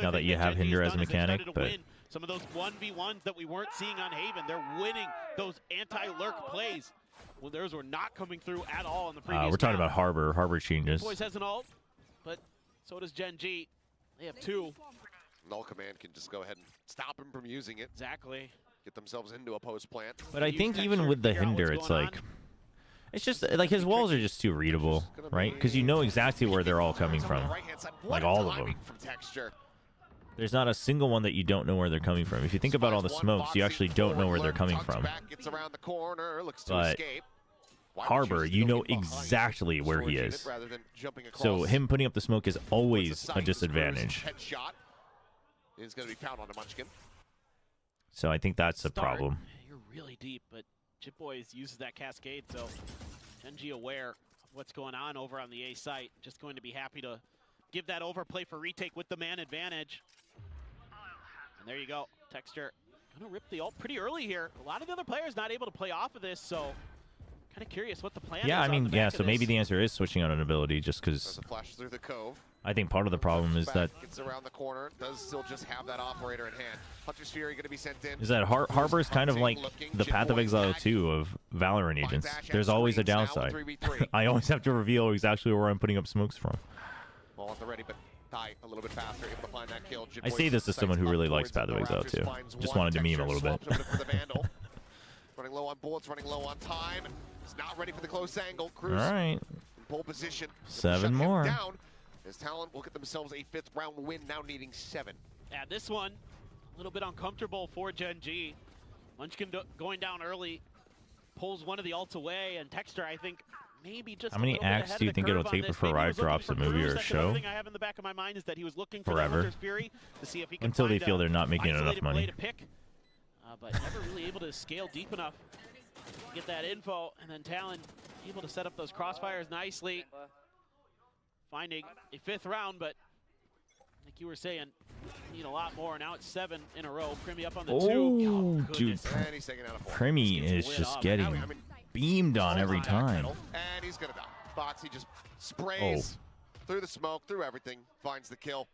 Now that you have hinder as a mechanic, but some of those 1v1s that we weren't seeing on Haven, they're winning those anti-lurk plays. Well, those were not coming through at all in the previous we're talking round. about Harbor. Harbor changes. Boys has an ult, but so does Genji. They have two. Null Command can just go ahead and stop him from using it. Exactly. Get themselves into a post plant. But I think even with the hinder, it's like, it's just like his walls are just too readable, right? Because you know exactly where they're all coming from, like all of them. There's not a single one that you don't know where they're coming from. If you think about all the smokes, you actually don't know where they're coming from. But Harbor, you know exactly where he is. So him putting up the smoke is always a disadvantage. So I think that's a problem. You're really deep, but Chip Boys uses that cascade, so Genji aware of what's going on over on the A site. Just going to be happy to give that overplay for retake with the man advantage. And there you go. Texture gonna rip the ult pretty early here. A lot of the other players not able to play off of this, so Kind of curious what the plan Yeah, is I mean, on the yeah, back so of maybe this. the answer is switching on an ability just There's because a flash through the cove. I think part of the problem is that Gets around the corner. Does still just have that operator in hand. Hunter's Fury going to be sent in. Harbor's kind of like the Path of Exile 2 of Valorant agents. There's always a downside. I always have to reveal exactly where I'm putting up smokes from. Ball at the ready, but Die a little bit faster, able to find that kill. I say this as someone who really likes Path of Exile 2. Just wanted to meme a little bit. Running low on bullets, running low on time. He's not ready for the close angle. Cruz All right. in pole position. 7 more. Down. As Talon will get themselves a 5th round win, now needing 7. Yeah, this one, a little bit uncomfortable for Gen G. Munchkin going down early, pulls one of the ults away, and Texter, I think, maybe just How many acts do you think it'll take before Riot drops a movie or a show? The thing I have in the back of my mind is that he was looking for Forever. Hunter's Fury to see if he can Until they find feel a they're not making enough isolated play money. to pick, but never really able to scale deep enough to get that info, and then Talon able to set up those crossfires nicely, finding a 5th round, but like you were saying, need a lot more. Now it's 7 in a row. Primy up on the 2. Oh, dude. And he's taking out a 4. Primy is just getting beamed on every time. And he's going to die. Foxy just sprays through the smoke, through everything, finds the kill.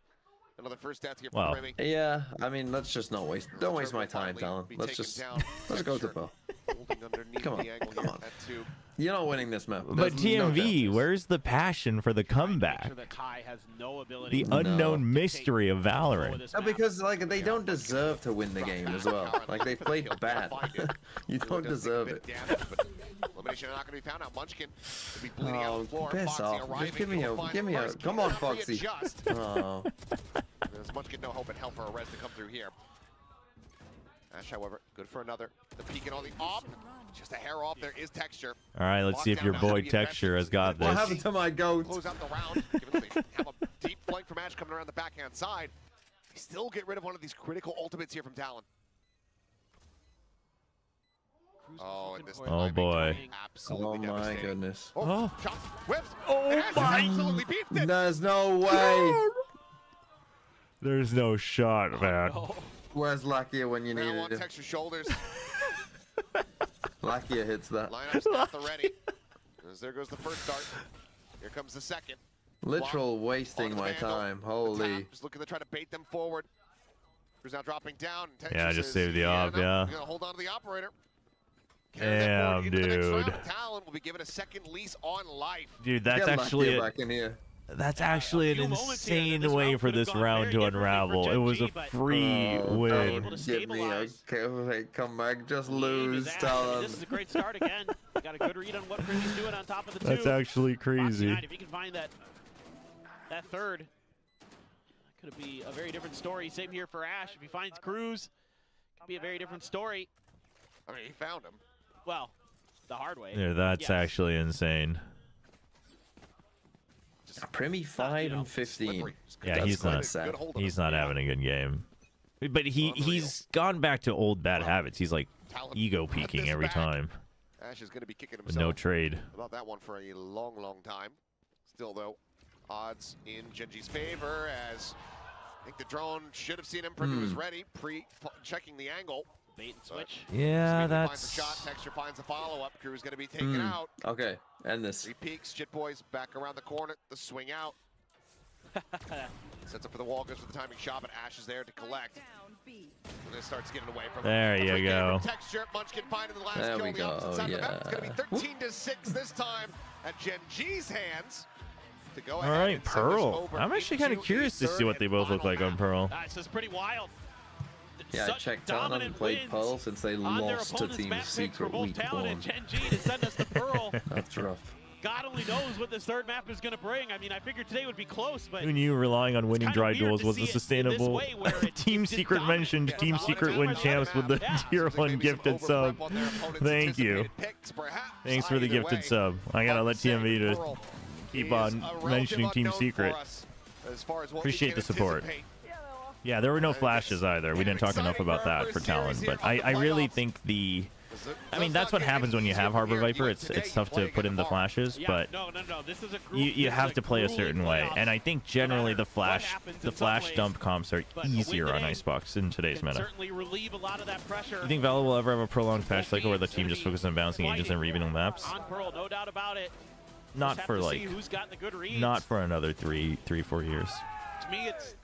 Another first death here for Primy. Yeah, I mean, let's just not waste. Don't waste my time, Talon. Let's go to Pearl. Come on, come on. You're not winning this map. But TMV, where's the passion for the comeback? The unknown mystery of Valorant. No, because like they don't deserve to win the game as well. Like they've played bad. You don't deserve it. Elimination not going to be found out. Munchkin will be bleeding out on the floor. Piss off. Just give me a. Come on, Foxy. Oh. There's Munchkin no hope in hell for a res to come through here. Ash, however, good for another. The peek and all the off. Just a hair off. There is Texture. All right, let's see if your boy Texture has got this. What happened to my goat? Close out the round. Given they have a deep flank from Ash coming around the backhand side. They still get rid of one of these critical ultimates here from Talon. Oh, and this Oh boy. absolutely Oh my devastating. goodness. Oh, shots, whips. Oh and Ash has absolutely beefed it. There's no way. There's no shot, man. Where's Lakia when you Now need on it? Texture's shoulders. Lakia hits that. Lineup's at the ready. As there goes the first dart. Here comes the second. Literal wasting my time. Holy. Just looking to try to bait them forward. Who's now dropping down. Yeah, just save the op, yeah. He's gonna hold on to the operator. Damn, dude. Talon will be given a second lease on life. Dude, that's Get actually Lakia back in here. That's actually an insane way for this round to unravel. It was a free win. Give me a comeback. Just lose, Talon. This is a great start again. Got a good read on what Primy's doing on top of the 2. That's actually crazy. If he can find that third, that could be a very different story. Same here for Ash. If he finds Cruz, could be a very different story. I mean, he found him. Well, the hard way. Yeah, that's yes. actually insane. Primy 5 and 15. Yeah, he's not having a good game. But he's gone back to old bad habits. He's like ego peaking every time. Ash is going to be kicking With himself. no trade. About that one for a long, long time. Still, though, odds in Genji's favor as I think the drone should have seen him. Primy was ready, checking the angle. Bait and switch. Yeah, Finds the shot. Texture finds the follow-up. Crew's going to be taken out. Okay, end this. 3 peeks. Jit Boys back around the corner. The swing out. Sets up for the wall. Goes for the timing shot, but Ash is there to collect. And then starts getting away from There you go. Texture. Munchkin finding the last There kill we on the opposite side of the map. go, It's going to be 13-6 this time at Gen G's hands. To go All ahead right, and send this Pearl. over I'm actually kind of into curious a to see what they both look like on Pearl. This is pretty wild. Yeah, I Such checked Talon and dominant played wins Pearl since they on their lost to opponent's Team map picks for Secret both week Talon 1. and Gen G to send us to Pearl. That's rough. God only knows what this third map is going to bring. I mean, I figured today would be close, but Who knew relying on winning kinda dry weird duels to was see a it in this sustainable way where Team it's Secret dominant. mentioned Yeah, Team dominant Secret win dominant champs with the yeah. tier 1 gifted sub. Thank you. Thanks for the gifted sub. I gotta let TMV to keep on mentioning Team Secret. Appreciate the support. Yeah, there were no flashes either. We didn't talk enough about that for Talon, but I really think the I mean, that's what happens when you have Harbor Viper. It's tough to put in the flashes, but This is a you have to play a certain way. And I think generally the flash dump comps are easier on Icebox in today's meta. certainly relieve a lot of that pressure. You think Valor will ever have a prolonged patch cycle where the team just focuses on balancing agents and reading maps? On Pearl, no doubt about it. Not Just for have to like, see who's got the good reads. not for another 4 years. To me, it's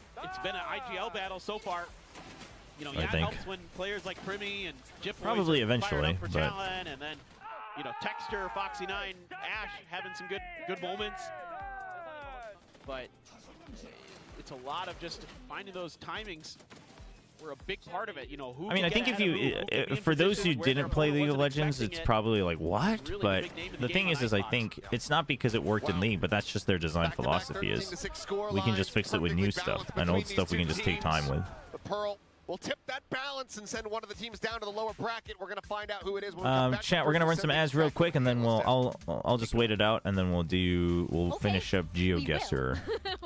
been an IGL battle so far. You know, I yeah, it think. helps when players like Primi and Jip Probably are eventually, fired up for but- Talon, and then you know Texter, Foxy9, Ash having some good moments. But it's a lot of just finding those timings. Were a big part of it, you know. Who I mean, I can think get if ahead of who you, can be in for those who position where their didn't play opponent League of wasn't Legends, expecting it's it. probably like, what? Really But big name in the the thing game is, on I think it's not because it worked in League, but that's just their design philosophy is we can just fix it with new stuff, and old stuff we can just take time with. The Pearl will tip that balance and send one of the teams down to the lower bracket. We're going to find out who it is when we come back. Chat, we're gonna run some ads real quick, and then I'll just wait it out, and then we'll finish up GeoGuessr.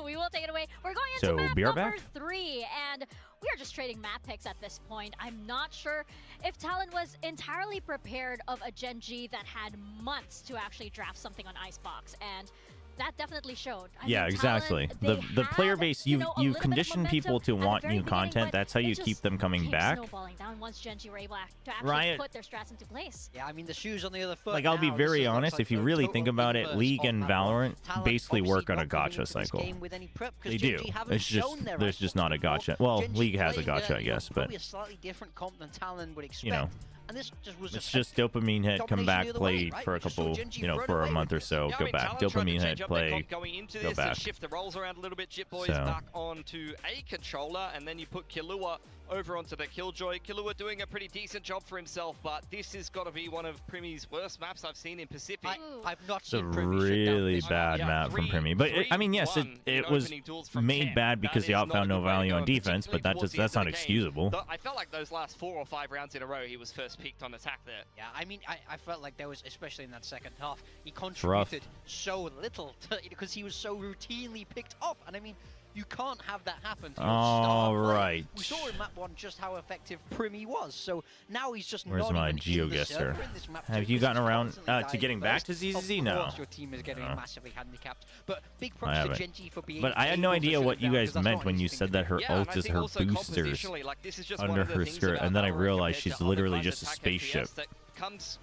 We will take it away. We're going into So, map be right number back. 3, and we are just trading map picks at this point. I'm not sure if Talon was entirely prepared of a Gen G that had months to actually draft something on Icebox, and that definitely showed. I Yeah, mean, exactly. Talon, The they player had, base, you you've know, a little bit of conditioned people momentum to at the want very new beginning, content. but That's how it you just keep them coming came back. snowballing down once Gen G were able to actually Riot- put their strats into place. Yeah, I mean the shoes on the other foot. Like, I'll be now, very this looks honest, like if you the really total think about it, inverse League of and map one. Valorant Talon basically obviously work on a not coming into gacha this cycle. game with any prep, 'cause They Gen do. G haven't It's just shown their there's just Icebox not a before. gacha. Well, Gen G League has a played with gacha, I guess, but probably a slightly different comp than Talon would expect. you know, And this just was it's just dopamine hit, come domination back, the other play way, right? for a We just saw couple, Gen G you know, run for a away month with or this. so, Yeah, I go mean, back. Talon tried to Dopamine change hit, up their play, comp going into go this back. and shift the roles around a little bit. Jit Boys So- back onto a controller, and then you put Killua over onto the Killjoy. Killua doing a pretty decent job for himself, but this has got to be one of Primi's worst maps I've seen in Pacific. I've not It's a seen Primi shut down really this bad one. map from Primi, but I mean, yes, it was made bad because the op found no value on defense, but that's not excusable. I felt like those last 4 or 5 rounds in a row, he was first picked on attack there. Yeah, I mean, I felt like there was, especially in that second half, he rough. contributed so little because he was so routinely picked off. And I mean, you can't have that happen to your All star player. right. We saw in map 1 just how effective Primi was. So now he's just Where's not my even in the GeoGuessr? server in this map Have too, you because gotten he's around constantly to dying getting back first. to ZZZ? Of No. course your team is getting No. massively handicapped. But big I props to haven't. Gen G for being But I had no able to idea shut what it you down, guys 'cause that's meant not when an you easy thing said to that do. her Yeah, and ult I is think her also boosters compositionally, like, this is just under one of the her things skirt, about and then I Valorant realized compared she's to other literally kinds just a of attack spaceship. FPS that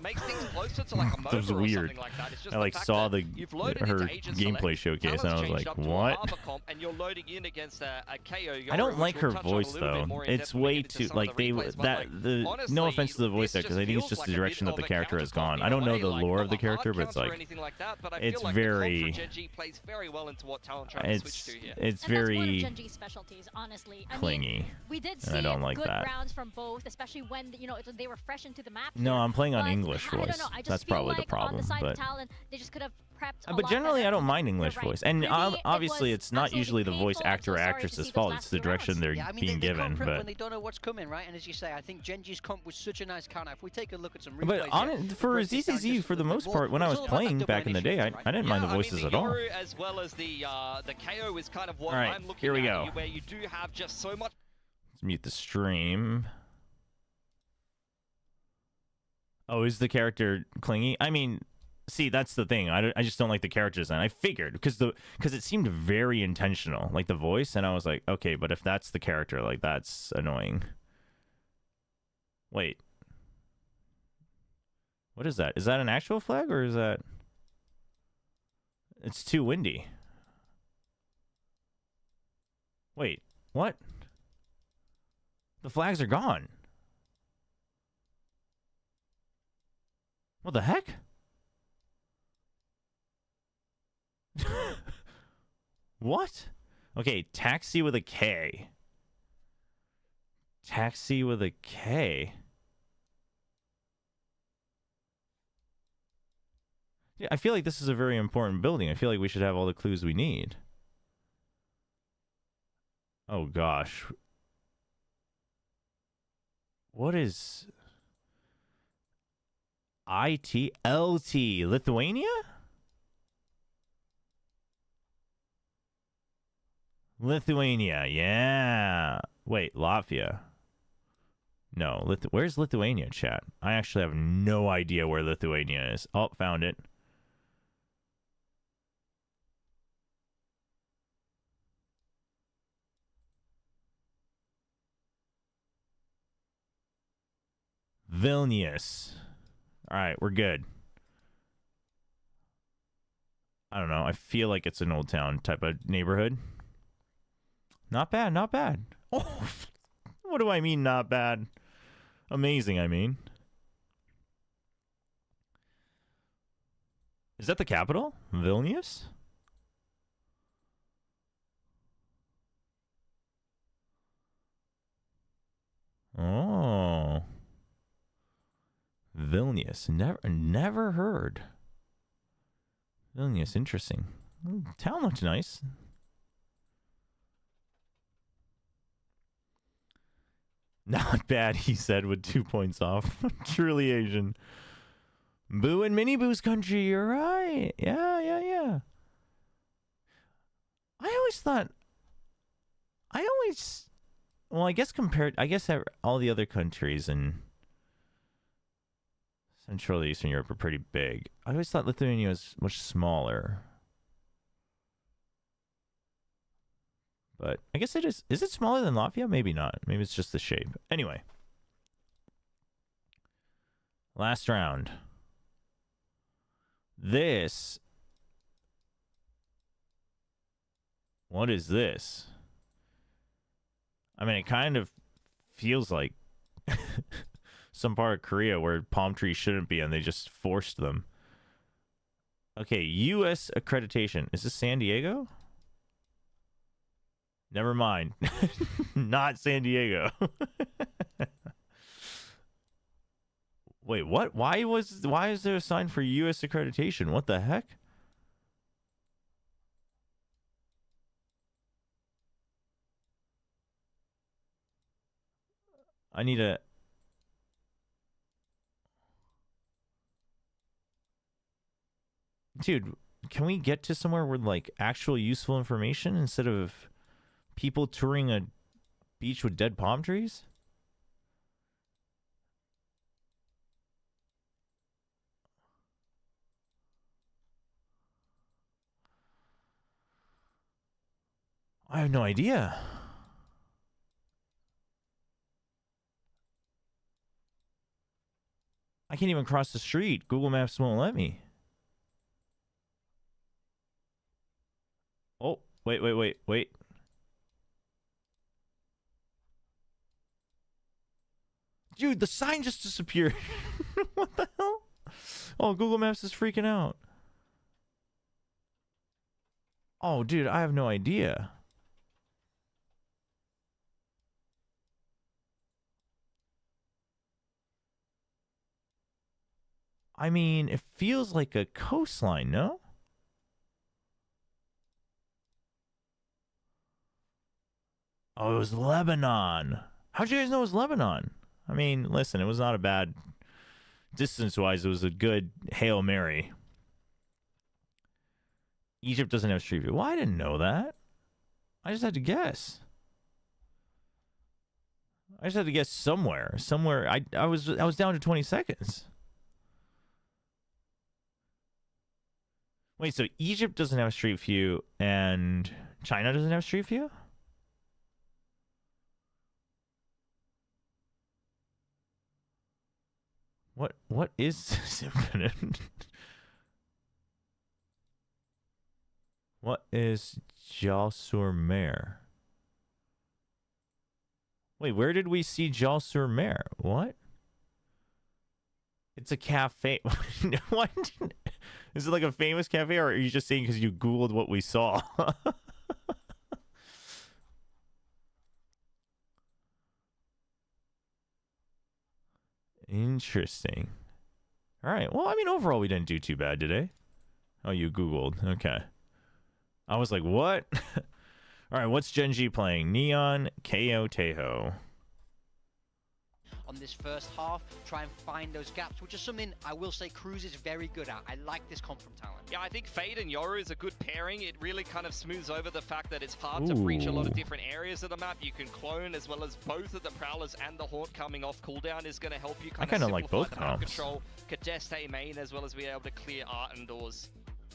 makes things closer to like a That was MOBA or weird. something like that. It's just I the like fact saw that the you've loaded her into Agent gameplay Select, showcase, Talon's and I was changed like, up to a what? Harbor comp, and you're loading in against a KO. I don't which like we'll her touch on a voice little bit though. more in It's depth when we way get into too some of like the they replays, but, that like, the honestly, no offense to the voice this actors. I think it's feels just like the a direction bit that the of a character has gone. countercomp I in a don't know way, the like, lore not of the a hard character, but it's counter or like anything like that, but I it's feel like the comp very for Gen G plays very well into what Talon tried to switch to here. it's And that's one of very Gen G's specialties, honestly. I mean, clingy. we did and see I don't like good that. rounds from both, especially when they were fresh into the map. No, here. I'm playing on But English I don't voice. know, I just That's feel probably the like on problem, the side but- of Talon, they just could have prepped a But lot generally, better. I don't mind You're English right. voice, and Primi, obviously, it's not absolutely usually the voice painful. I'm actor so or sorry to actress's see those fault. last It's the few direction rounds. they're Yeah, I mean, being they can't given. prep when But they don't know what's coming, right? And as you say, I think Gen G's comp was such a nice counter. If we take a look at some replays, But on here, it, to for break this down ZZZ, just for a the little most bit part, when I more, was it's all about playing double back in the day, initiative, I didn't mind the I mean, voices the at all. Yoru as well as the KO is kind of what All right, I'm looking here we at, go. where you do have just so much. Let's mute the stream. Oh, is the character clingy? I mean, see, that's the thing. I just don't like the character design. I figured because it seemed very intentional, like the voice, and I was like, okay, but if that's the character, like that's annoying. Wait, what is that? Is that an actual flag or is that? It's too windy. Wait, what? The flags are gone. What the heck? What? Okay, taxi with a K. Taxi with a K. Yeah, I feel like this is a very important building. I feel like we should have all the clues we need. Oh gosh. What is ITLT? Lithuania? Lithuania, yeah. Wait, Latvia. No, where's Lithuania, chat? I actually have no idea where Lithuania is. Oh, found it. Vilnius. All right, we're good. I don't know. I feel like it's an old town type of neighborhood. Not bad, not bad. Oh, what do I mean not bad? Amazing, I mean. Is that the capital? Vilnius? Oh. Vilnius. Never heard. Vilnius, interesting. Town looks nice. Not bad, he said, with 2 points off. Truly Asian. Boo and Mini Boo's country, you're right. Yeah. Well, I guess all the other countries in Central and Eastern Europe are pretty big. I always thought Lithuania was much smaller. But I guess it is. Is it smaller than Latvia? Maybe not. Maybe it's just the shape. Anyway. Last round. This. What is this? I mean, it kind of feels like some part of Korea where palm trees shouldn't be and they just forced them. Okay, U.S. accreditation. Is this San Diego? Never mind. Not San Diego. Wait, what? Why is there a sign for U.S. accreditation? What the heck? I need a... Dude, can we get to somewhere with, like, actual useful information instead of people touring a beach with dead palm trees? I have no idea. I can't even cross the street. Google Maps won't let me. Oh, wait. Dude, the sign just disappeared. What the hell? Oh, Google Maps is freaking out. Oh, dude, I have no idea. I mean, it feels like a coastline, no? Oh, it was Lebanon. How'd you guys know it was Lebanon? I mean, listen, it was not a bad... Distance-wise, it was a good Hail Mary. Egypt doesn't have Street View. Well, I didn't know that. I just had to guess. I just had to guess somewhere. I was down to 20 seconds. Wait, so Egypt doesn't have Street View and China doesn't have Street View? What is this infinite? What is Jalles-sur-Mer? Wait, where did we see Jalles-sur-Mer? What? It's a cafe. What? Is it like a famous cafe, or are you just saying because you Googled what we saw? Interesting. All right. Well, I mean, overall, we didn't do too bad today. Oh, you Googled. Okay. I was like, what? All right. What's Gen G playing? Neon, KO, Tejo. on this first half, try and find those gaps, which is something I will say Cruz is very good at. I like this comp from Talon. Yeah, I think Fade and Yoru is a good pairing. It really kind of smooths over the fact that it's hard to breach a lot of different areas of the map. You can clone, as well as both of the Prowlers and the Haunt coming off cooldown is going to help you kind of like both simplify the map comps. control, contest A main, as well as be able to clear art and doors.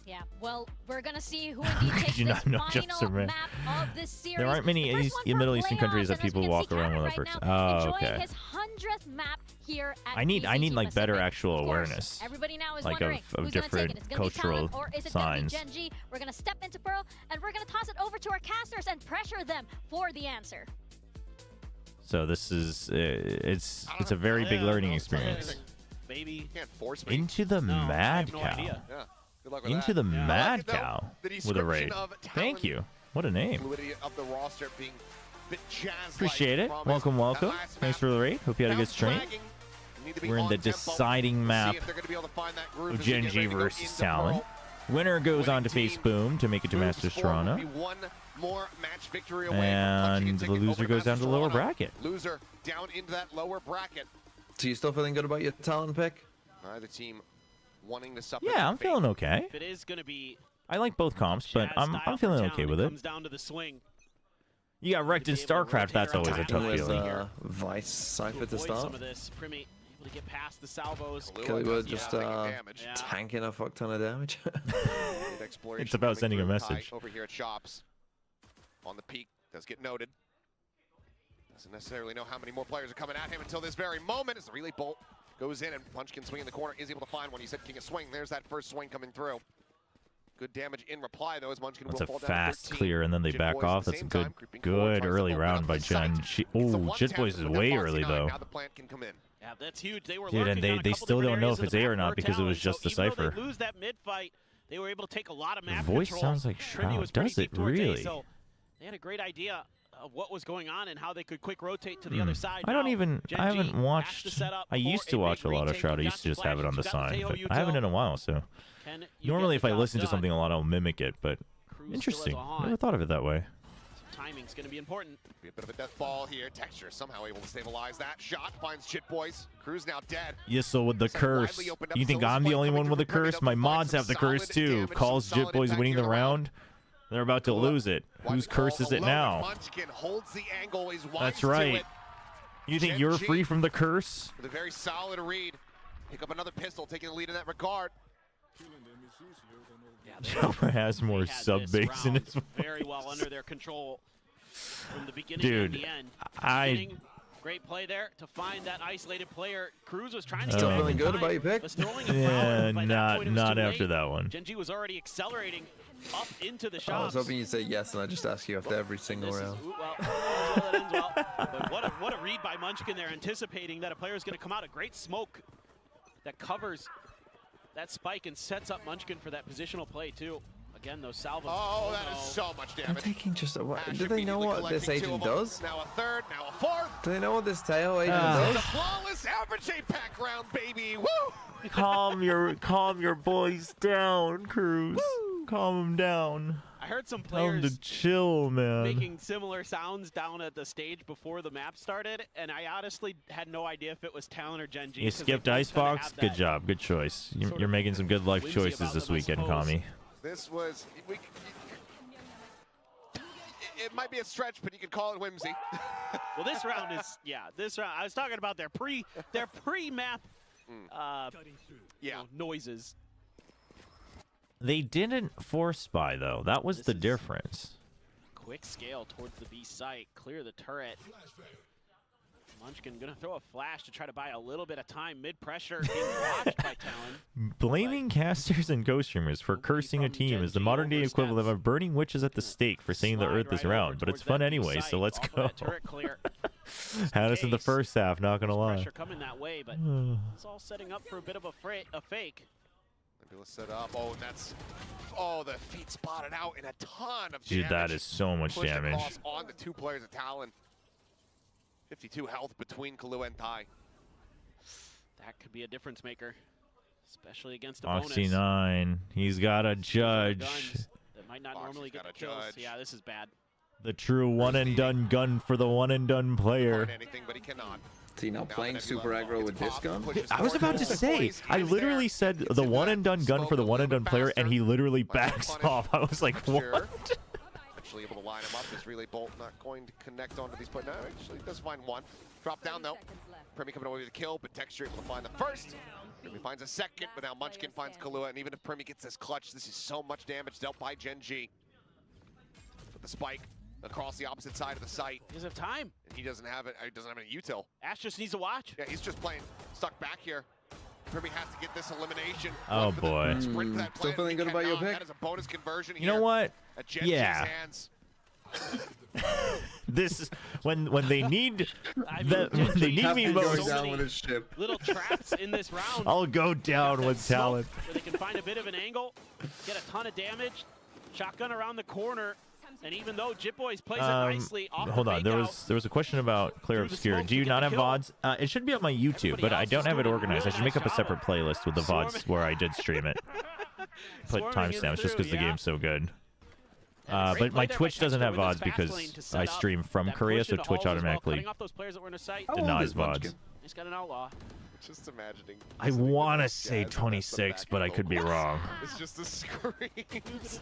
Yeah, well, we're gonna see who indeed takes you this not know final Chobra? map of this series. There aren't many Middle Eastern countries that people walk around with a first. Oh, enjoying okay. his 100th map here at I need BCG like better Pacific. actual Of course, awareness, everybody now is like wondering of who's gonna take different it. Is it gonna be cultural Talon, or is it signs. gonna be Gen G? We're gonna step into Pearl and we're gonna toss it over to our casters and pressure them for the answer. So this is it's a very big learning experience. Maybe can't force me. Into the mad cow. Yeah. Good luck with Into that. the I mad like it, though, cow the with a raid. description of Thank you. What a name. Fluidity of the roster being a bit jazz-like Appreciate it. from Welcome, that welcome. last Thanks map. for the raid. Hope you had a good stream. Dragging. Need to be We're in on the tempo. deciding See map if they're gonna be able to find that groove of as we Gen get G ready to go versus into Talon. Pearl. Winner goes on to Winning face team Boom to make it to moves Masters forward, Toronto. will be one more match victory away from And punching a the ticket loser over goes down to the Masters lower Toronto. bracket. Loser down into that lower bracket. So you still feeling good about your Talon pick? Neither team wanting to supplement. Yeah, I'm feeling okay. if it is going to be I like both comps, but Jazz I'm style feeling for okay Talon, with it it. comes down to the swing. You got wrecked in To be able to StarCraft. rotate That's around always a Talon tough With feeling. Vice Cypher to avoid start. some of this. Primi able to get past the salvos. Killywood just damage. tanking a fuck ton of damage. It's about sending a message. Over here at Shops. On the peak. Does get noted. Doesn't necessarily know how many more players are coming at him until this very moment as the relay bolt goes in and Munchkin swing in the corner. Is able to find one. He said King of Swing. There's that first swing coming through. Good damage in reply though as Munchkin That's will a fall down to fast 13. clear, and then they Jit back Boys at off. the That's a same good, time, creeping forward, good tries to early open round up by the site. Gen. It's a Oh, Jit 1-10 Boys is with no way Foxy early 9. though. Now the plant can come in. Yeah, that's huge. They were Dude, and lurking on a they couple still different don't know areas if of it's the A or map not for because it was Talon. just the So even though Cypher. they lose that mid fight, they were able to take a lot of The map voice control. sounds like Primi Shroud. was pretty Does it deep towards A, really? so they had a great idea of what was going on and how they could quick rotate to the other side. I don't Now, even. Gen I haven't G has to watched. set up I used for to a watch a big lot of retake. Shroud. I You've used got to just have it on the Splash, you've got side, Mateo but I haven't Util. in a while. So Can you normally, get if the I job listen to done? something a lot, I'll mimic it. But Cruz interesting. still has a haunt. Never thought of it that way. Timing's going to be important. Be a bit of a death ball here. Texture somehow able to stabilize that shot. Finds Chit Boys. Cruz now dead. Yes, so with the Looks like curse, widely opened up. you think Still is I'm the fight only coming one with the through from Primi. curse? My They'll mods find have the some curse solid too. damage, Calls some Jit solid Boys impact winning the here around. round. They're about to lose it. Whose curse is it now? Munchkin holds the angle. He's wise That's to right. it. You think Gen you're G free from the curse? With a very solid read. Pick up another pistol, taking the lead in that regard. Chobra has more They had sub this base in round his very well under their control from the beginning Dude, and the end. I- Great play there to find that isolated player. Cruz was trying to Still get feeling back in good time, about your pick? was throwing a Yeah, prowler, but by that point it was not too after late. that one. Gen G was already accelerating up into the I was shops. hoping you'd say yes, and I just ask you after every single This is, round. ooh, well, that ends well. But what a read by Munchkin there, anticipating that a player is going to come out. A great smoke that covers that spike and sets up Munchkin for that positional play too. Again, those salvos. Oh, that is so much They're damage. taking just a what? Ash Do they know immediately what this collecting two agent of them. does? Now a third, now a fourth. Do they know what this tail agent It's a does? flawless average pack round, baby. Woo! calm your boys down, Cruz. Calm them down. I heard some Tell them players to chill, man. making similar sounds down at the stage before the map started, and I honestly had no idea if it was Talon or Gen G. You 'cause they skipped both kinda Icebox? have Good that job. Good choice. sort You're of making some good life whimsy choices about this them, I weekend, suppose. Kami. This was. It might be a stretch, but you could call it whimsy. Well, this round is this round. I was talking about their pre-map noises. They didn't force spy though. That was the difference. Quick scale towards the B site. Clear the turret. Munchkin gonna throw a flash to try to buy a little bit of time. Mid pressure, being watched by Talon. Blaming casters and ghost streamers for cursing a team is the modern day equivalent of burning witches at the stake for saying the earth is round, but it's fun anyway, so let's go. Had us in the first half, not gonna lie. Pressure coming that way, but it's all setting up for a bit of a fake. Maybe let's set up. Oh, that's. Oh, the feet spotted out in a ton of damage. Dude, that is so much Pushed damage. across on the two players of Talon. 52 health between Kalu and Tai. That could be a difference maker, especially against a Oxy bonus. 9. He's got a judge. Guns that might not normally get the kills. Yeah, this is bad. The true one and done gun for the one and done player. Anything, but he cannot. Is he now playing super aggro with this gun? I was about to say, I literally said the one and done gun for the one and done player, and he literally backs off. I was like, what? Actually able to line him up. This relay bolt not going to connect onto these points. No, actually does find one. Drop down though. Premi coming away with a kill, but Texture able to find the first. Premi finds a second, but now Munchkin finds Kahlua, and even if Premi gets this clutch, this is so much damage dealt by Gen G. With the spike across the opposite side of the site. He doesn't have time. And he doesn't have it. He doesn't have any util. Ash just needs to watch. Yeah, he's just playing stuck back here. Premi has to get this elimination. Oh boy. Still feeling good about your pick? That is a bonus conversion You know what? At Gen G's hands. This is when they need when they need me most. Little traps in this round. I'll go down with Talon. Where they can find a bit of an angle, get a ton of damage. Shotgun around the corner, and even though Jitboys plays it nicely, off Hold the on, makeout, there was a question about Clair Obscur. Do you not have VODs? It should be on my YouTube, but I don't have it organized. I should make up a separate playlist with the VODs where I did stream it. Put timestamps just because the game's so good. But my Twitch doesn't have VODs because I stream from Korea, so Twitch automatically denies VODs. He's got an outlaw. Just imagining. I want to say 26, but I could be wrong. It's just the screams.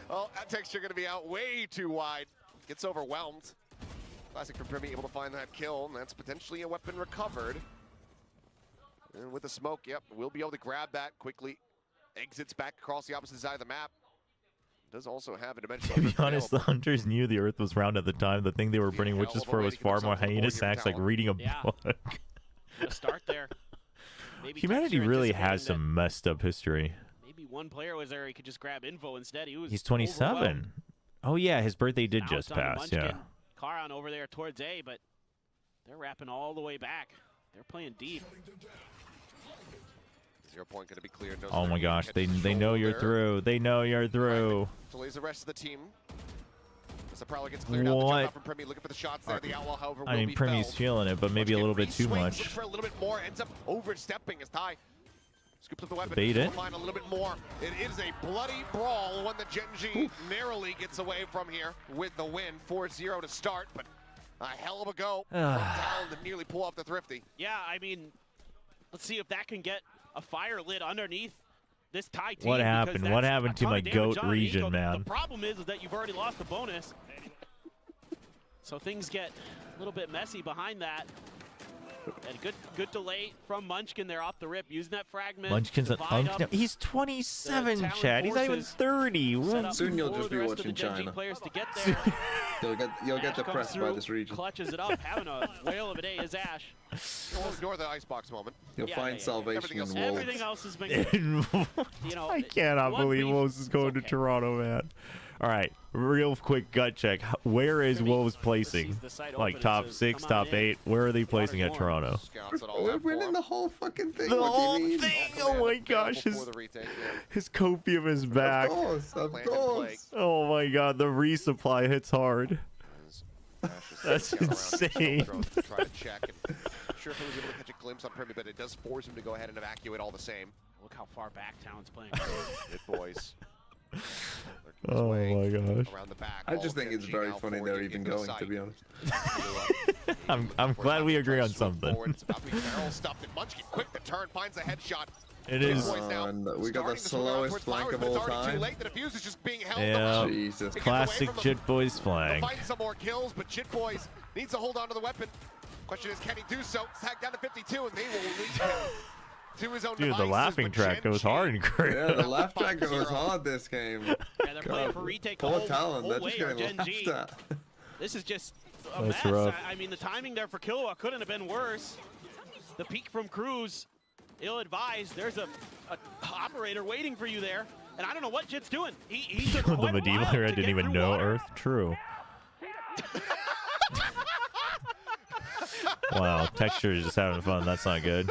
Oh, that Texture going to be out way too wide. Gets overwhelmed. Classic for Premi able to find that kill, and that's potentially a weapon recovered. And with the smoke, yep, we'll be able to grab that quickly. Exits back across the opposite side of the map. Does also have a dimensional. To be honest, the hunters knew the Earth was round at the time. The thing they were bringing witches for was far more hyena sacks, like reading a book. Start there. Maybe Humanity really has some messed up history. Maybe one player was there he could just grab info instead. He's 27. Oh yeah, his birthday did Now just it's on to pass. Munchkin. Yeah. Karan over there towards A, but they're wrapping all the way back. They're playing deep. 0 point going to be cleared. Oh my gosh, they know you're through. They know you're through. Delays the rest of the team. As the Prowler gets cleared out, the jump out from Premi, looking for the shots there. The Outlaw, however, I will mean, be Premi's felled. feeling it, but maybe a little bit too much. Looks for a little bit more, ends up overstepping as Ty scoops up the weapon. Bait it. Find a little bit more. It is a bloody brawl, one that Gen G narrowly gets away from here with the win. 4-0 to start, but a hell of a go from Talon to nearly pull off the Thrifty. Yeah, I mean, let's see if that can get a fire lit underneath this Thai team. What happened? What happened to my GOAT region, man? The problem is that you've already lost the bonus. So things get a little bit messy behind that. And good delay from Munchkin there off the rip, using that fragment. Munchkin's he's 27, Chad. He's not even 30. Soon you'll just be watching China. Players to get there. you'll get depressed by this region. Clutches it up, having a whale of a day is Ash. Don't ignore the icebox moment. You'll find salvation in Wolves. Everything else has been good. You know, I cannot believe Wolves is going to Toronto, man. All right, real quick gut check. Where is Wolves placing? Like top 6, top 8? Where are they placing at Toronto? We're winning the whole fucking thing. The whole thing? Oh my gosh, his copium is back. Of course. Oh my god, the resupply hits hard. That's insane. Try to check. And sure if he was able to catch a glimpse on Premi, but it does force him to go ahead and evacuate all the same. Look how far back Talon's playing. Good boys. Oh my gosh. I just think it's very funny they're even going, to be honest. I'm glad we agree on something. It's about to be barrel stuffed, and Munchkin quick to turn, finds a headshot. It is. And we got the slowest flank of all time. Yeah. Jesus. Classic Jitboys flank. Find some more kills, but Jitboys needs to hold on to the weapon. Question is, can he do so? Tag down to 52, and they will release him. To his own Dude, the laughing track goes hard in Korea. Yeah, the laugh track goes hard this game. Yeah, they're playing for retake the whole Talon, they're way just of getting Gen G. laughed at. This is just a That's mess. rough. I mean, the timing there for Killua couldn't have been worse. The peek from Cruz, ill-advised. There's a operator waiting for you there, and I don't know what Jit's doing. He took The quite a medieval while era to didn't get even through know water. Earth. True. Wow, Texture is just having fun. That's not good.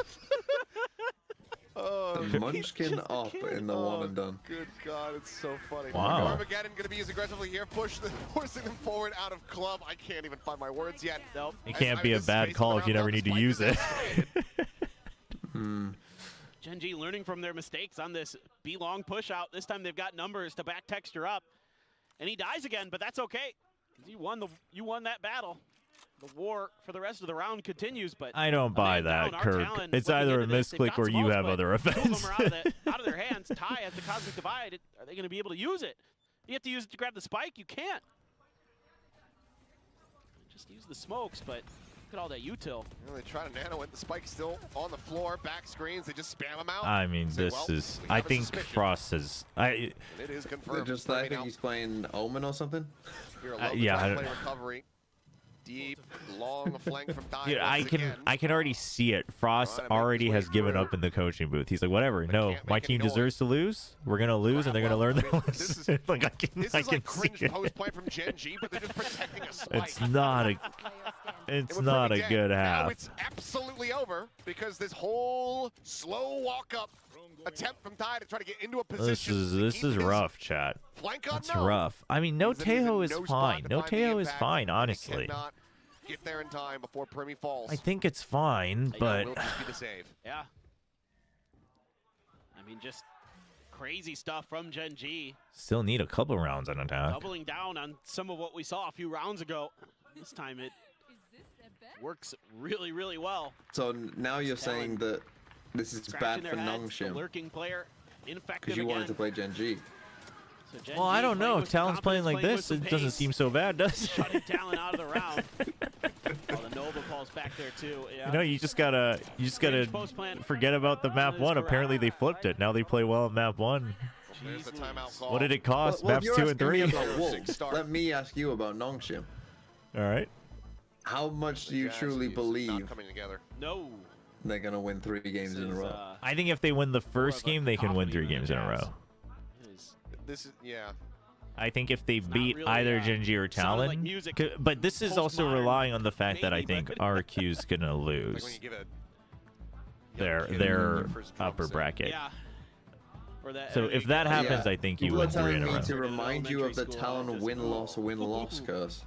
The Munchkin up in the one and done. Good God, it's so funny. Wow. Armageddon going to be as aggressively here, forcing them forward out of club. I can't even find my words yet. Nope. It can't be a bad call if you never need to use it. Gen G learning from their mistakes on this B-long push out. This time they've got numbers to back Texture up. And he dies again, but that's okay. You won that battle. the war for the rest of the round continues, but I don't buy that, Kirk. It's either a misclick or you have other offense. Two of them are out of their hands. Ty has the Cosmic Divide. Are they going to be able to use it? You have to use it to grab the spike. You can't. Just use the smokes, but look at all that util. Well, they try to nano it. The spike's still on the floor. Back screens. They just spam them out. I mean, this is. I think Frost is. It is confirmed. I think he's playing Omen or something. Yeah. I don't, recovery. Deep, long flank from Ty. dude, I can already see it. Frost already has given up in the coaching booth. He's like, whatever. No, my team deserves to lose. We're gonna lose, and they're gonna learn their lesson. Like I can This is like cringe post play from Gen G, but they're just protecting a spike. It's not a. It's not a good half. Now it's absolutely over because this whole slow walk up attempt from Ty to try to get into a position. This is rough, chat. Flank on It's rough. I mean, no Tejo is fine. No Tejo is fine, honestly. Get there in time before Primi falls. I think it's fine, but Will just be the save. Yeah. I mean, just crazy stuff from Gen G. still need a couple rounds on attack. Doubling down on some of what we saw a few rounds ago. This time it works really, really well. So now you're saying that this is bad for Nongshim lurking player, ineffective because you wanted to play Gen G. So Gen Well, I G don't know. If Talon's playing like playing with this, some it doesn't pace. seem so bad, does it? Shutting Talon out of the round. Oh, the Nova Paul's back there too. Yeah. You know, you just gotta forget about the map one. Apparently they flipped it. Now they play well at map one. There's the timeout call. What did it cost? Well, Maps you're 2 and asking me 3. about Wolves. Let me ask you about Nongshim. All right. How much do you truly believe No. they're gonna win 3 games in a row? I think if they win the first game, they can win 3 games in a row. This is I think if they beat either Gen G or Talon, but this is also relying on the fact that I think RQ's gonna lose their upper bracket. Yeah. So if that happens, I think you People win are 3 telling in a me row. to remind you of the Talon win-loss curse.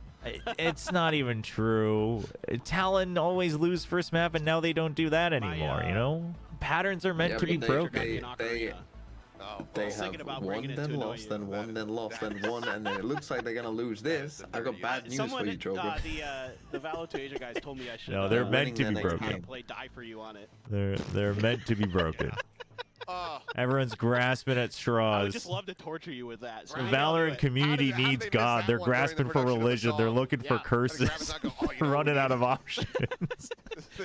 It's not even true. Talon always lose first map, and now they don't do that anymore. You know, patterns are meant to be broken. They have won, then lost, then won, then lost, then won, and it looks like they're gonna lose this. I got bad news for you, Chobra. The Valo2Asia guys told me I should. No, they're meant to be how broken. to play Die for You on it. They're meant to be broken. Everyone's grasping at straws. I would just love to torture you with that. The Valorant community needs God. They're grasping for religion. They're looking for curses. They're running out of options.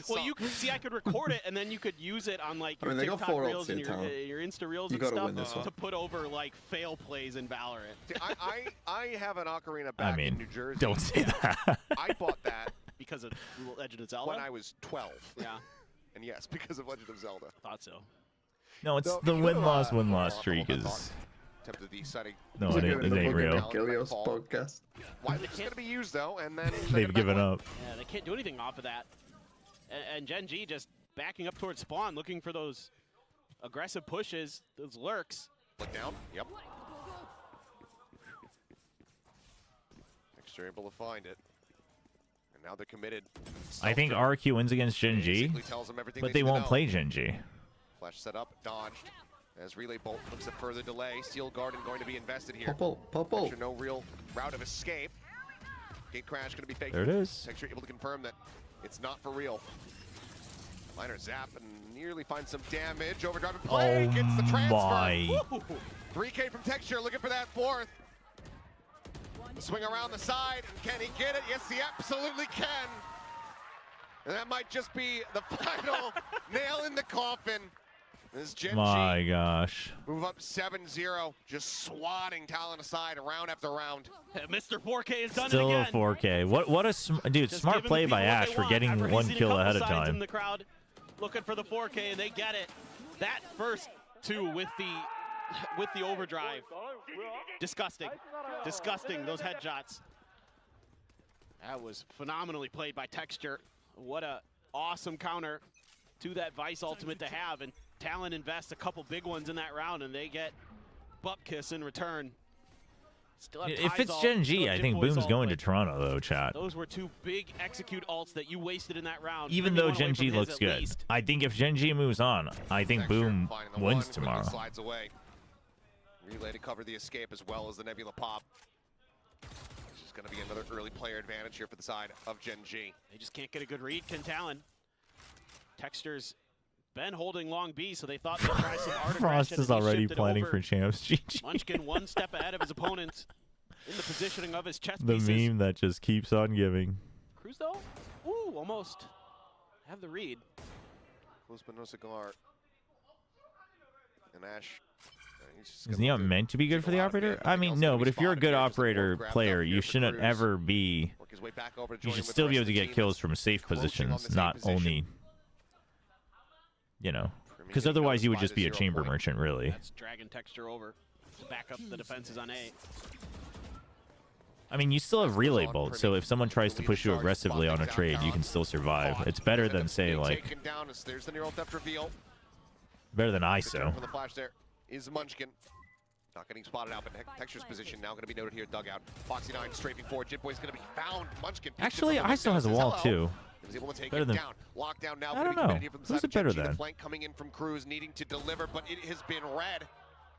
Well, you could see I could record it, and then you could use it on like your they got TikTok 4 reels ults and here, your Insta reels You and gotta win this stuff one. to put over like fail plays in Valorant. I have an ocarina back in New Jersey. Don't say that. I bought that because of Legend of Zelda. when I was 12. Yeah. And yes, because of Legend of Zelda. Thought so. No, it's the win-loss streak is. No, it ain't real. Kilios podcast. Why it's going to be used though, and then They've given up. Yeah, they can't do anything off of that. And Gen G just backing up towards spawn, looking for those aggressive pushes, those lurks. Look down. Yep. Extra able to find it. And now they're committed. I think RQ wins against Gen G, but they won't play Gen G. Flash set up, dodged. As Relay Bolt looks at further delay. Steel Garden going to be invested here. Pop-ult. No real route of escape. Gate crash going to be fake. There it is. Texture able to confirm that it's not for real. Miner zap and nearly finds some damage. Overdrive and play. Gets the transfer. My. Woo! 3K from Texture looking for that 4th. Swing around the side. Can he get it? Yes, he absolutely can. And that might just be the final nail in the coffin. This Gen My G gosh. move up 7-0, just swatting Talon aside round after round. Mr. 4K has done Still it a again. 4K. What a dude, Just smart giving play the by people what Ash they for want. getting After he's 1 seen a kill couple ahead of signs in time. the crowd looking for the 4K, and they get it. That first 2 with the overdrive. Disgusting. Disgusting, those headshots. That was phenomenally played by Texture. What a awesome counter to that Vice ultimate to have, and Talon invests a couple big ones in that round, and they get butt kiss in return. Still have If Ty's it's ult, Gen still G, have I Jim think Boy's Boom's ult, going to but Toronto though, chat. those were 2 big execute ults that you wasted in that round. Even Maybe though one away Gen G from his looks at good. least. I think if Gen G moves on, I think Boom wins tomorrow. Slides away. Relay to cover the escape as well as the Nebula pop. She's going to be another early player advantage here for the side of Gen G. They just can't get a good read, can Talon. Texture's been holding long B, so they thought they'd try some art Frost aggression, is and he already shifted planning over. for champs. GG. Munchkin one step ahead of his opponent in the positioning of his chess The pieces. meme that just keeps on giving. Cruz though? Ooh, almost. Have the read. Close but no cigar. And Ash. Is he not meant to be good for the operator? I mean, no, but if you're a good operator player, you shouldn't ever be... You should still be able to get kills from safe positions, not only... You know, because otherwise you would just be a chamber merchant, really. That's dragging Texture over to back up the defenses on A. I mean, you still have relay bolt, so if someone tries to push you aggressively on a trade, you can still survive. It's better than, say, like... There's the neural theft reveal. Better than ISO. For the flash there is Munchkin. Not getting spotted out, but Texture's position now going to be noted here. Dugout. Foxy 9 strafing forward. Jitboy's going to be found. Munchkin. Actually, ISO has a wall, too. He was able to take Better it than... down. Lockdown now. I don't know. Who's it better than? The flank coming in from Cruz, needing to deliver, but it has been read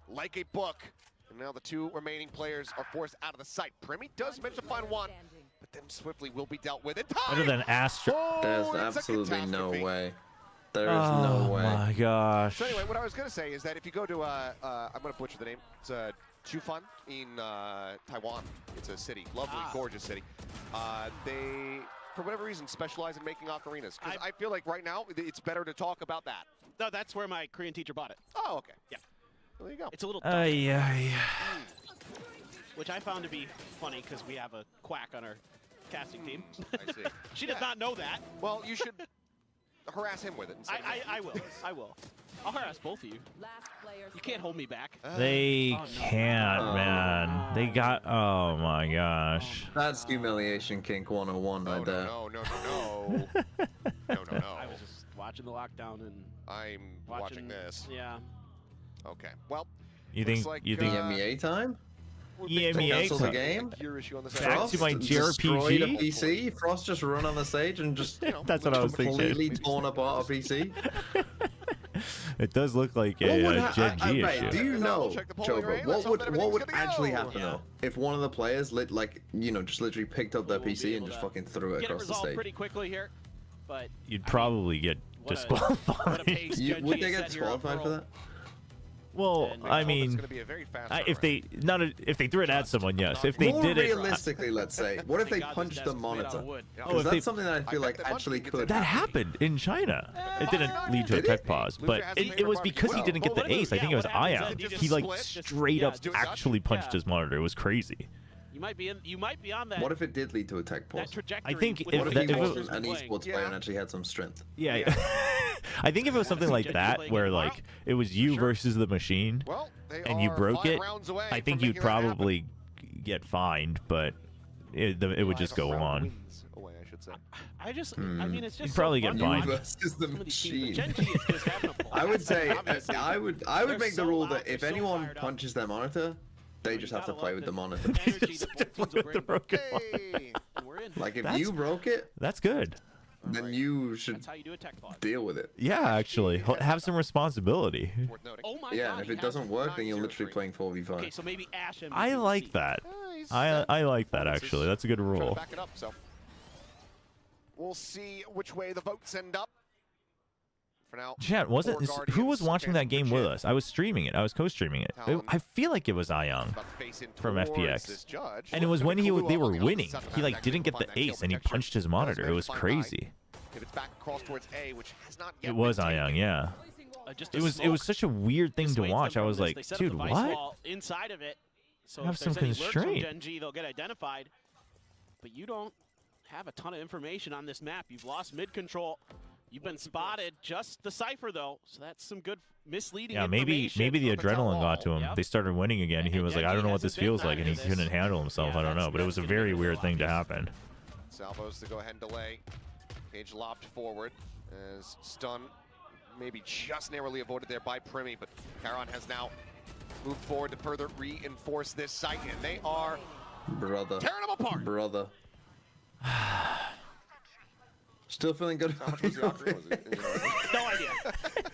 like a book. And now the two remaining players are forced out of the sight. Primi does manage to find one, but then swiftly will be dealt with in time. Better than Astro. There's absolutely no way. There is no way. Oh my gosh. So anyway, what I was going to say is that if you go to, I'm going to butcher the name, it's Chufan in Taiwan. It's a city, lovely, gorgeous city. They, for whatever reason, specialize in making ocarinas. Because I feel like right now, it's better to talk about that. No, that's where my Korean teacher bought it. Oh, okay. Yeah. Well, there you go. It's a little yeah. which I found to be funny because we have a quack on our casting team. I see. She does not know that. Well, you should harass him with it. I will. I will. I'll harass both of you. You can't hold me back. They can't, man. They got... Oh my gosh. That's humiliation kink 101 right there. No. I was just watching the lockdown and I'm watching this. Yeah. Okay. Well, You think... like, you think... EMEA time? EMEA Cancel the time. game? Back to my destroyed a JRPG? PC? Frost just run on the stage and just That's what I was thinking. completely torn apart a PC? It does look like a Gen G issue. Do you know, Chobra, what would actually happen though if one of the players just literally picked up their PC and just fucking threw it across the stage? Pretty quickly here, but you'd probably get disqualified. Would they get disqualified for that? Well, I mean, if they threw it at someone, yes. If they did it, realistically, let's say, what if they punched the monitor? Because that's something that I feel like actually could. That happened in China. It didn't lead to a tech pause, but it was because he didn't get the ace. I think it was Ion. He like straight up actually punched his monitor. It was crazy. You might be on that. What if it did lead to a tech pause? I think if he was an esports player and actually had some strength. Yeah. I think if it was something like that, where like it was you versus the machine, and you broke it, I think you'd probably get fined, but it would just go on. I mean, it's just you'd probably get fined. Versus the machine. I would say I would make the rule that if anyone punches their monitor, they just have to play with the monitor. Like if you broke it, that's good. Then you should deal with it. Yeah, actually, have some responsibility. Yeah, and if it doesn't work, then you're literally playing 4v5. Okay, so maybe Ash and I like that. I like that actually. That's a good rule. Back it up, so we'll see which way the votes end up. For now, Chat, who was watching that game with us? I was streaming it. I was co-streaming it. I feel like it was Ion from FPX, and it was when they were winning. He like didn't get the ace, and he punched his monitor. It was crazy. It was Ion, yeah. It was such a weird thing to watch. I was like, dude, what? Inside of it, so have some constraint. Gen G, they'll get identified, but you don't have a ton of information on this map. You've lost mid control. You've been spotted. Just the Cypher, though, so that's some good misleading information. maybe the adrenaline got to him. They started winning again. He was like, I don't know what this feels like, and he couldn't handle himself. I don't know, but it was a very weird thing to happen. Salvos to go ahead and delay. Cage lobbed forward as stun maybe just narrowly avoided there by Primi, but Charon has now moved forward to further reinforce this site, and they are tearing them apart. Brother. Still feeling good. How much was the ocarina? No idea.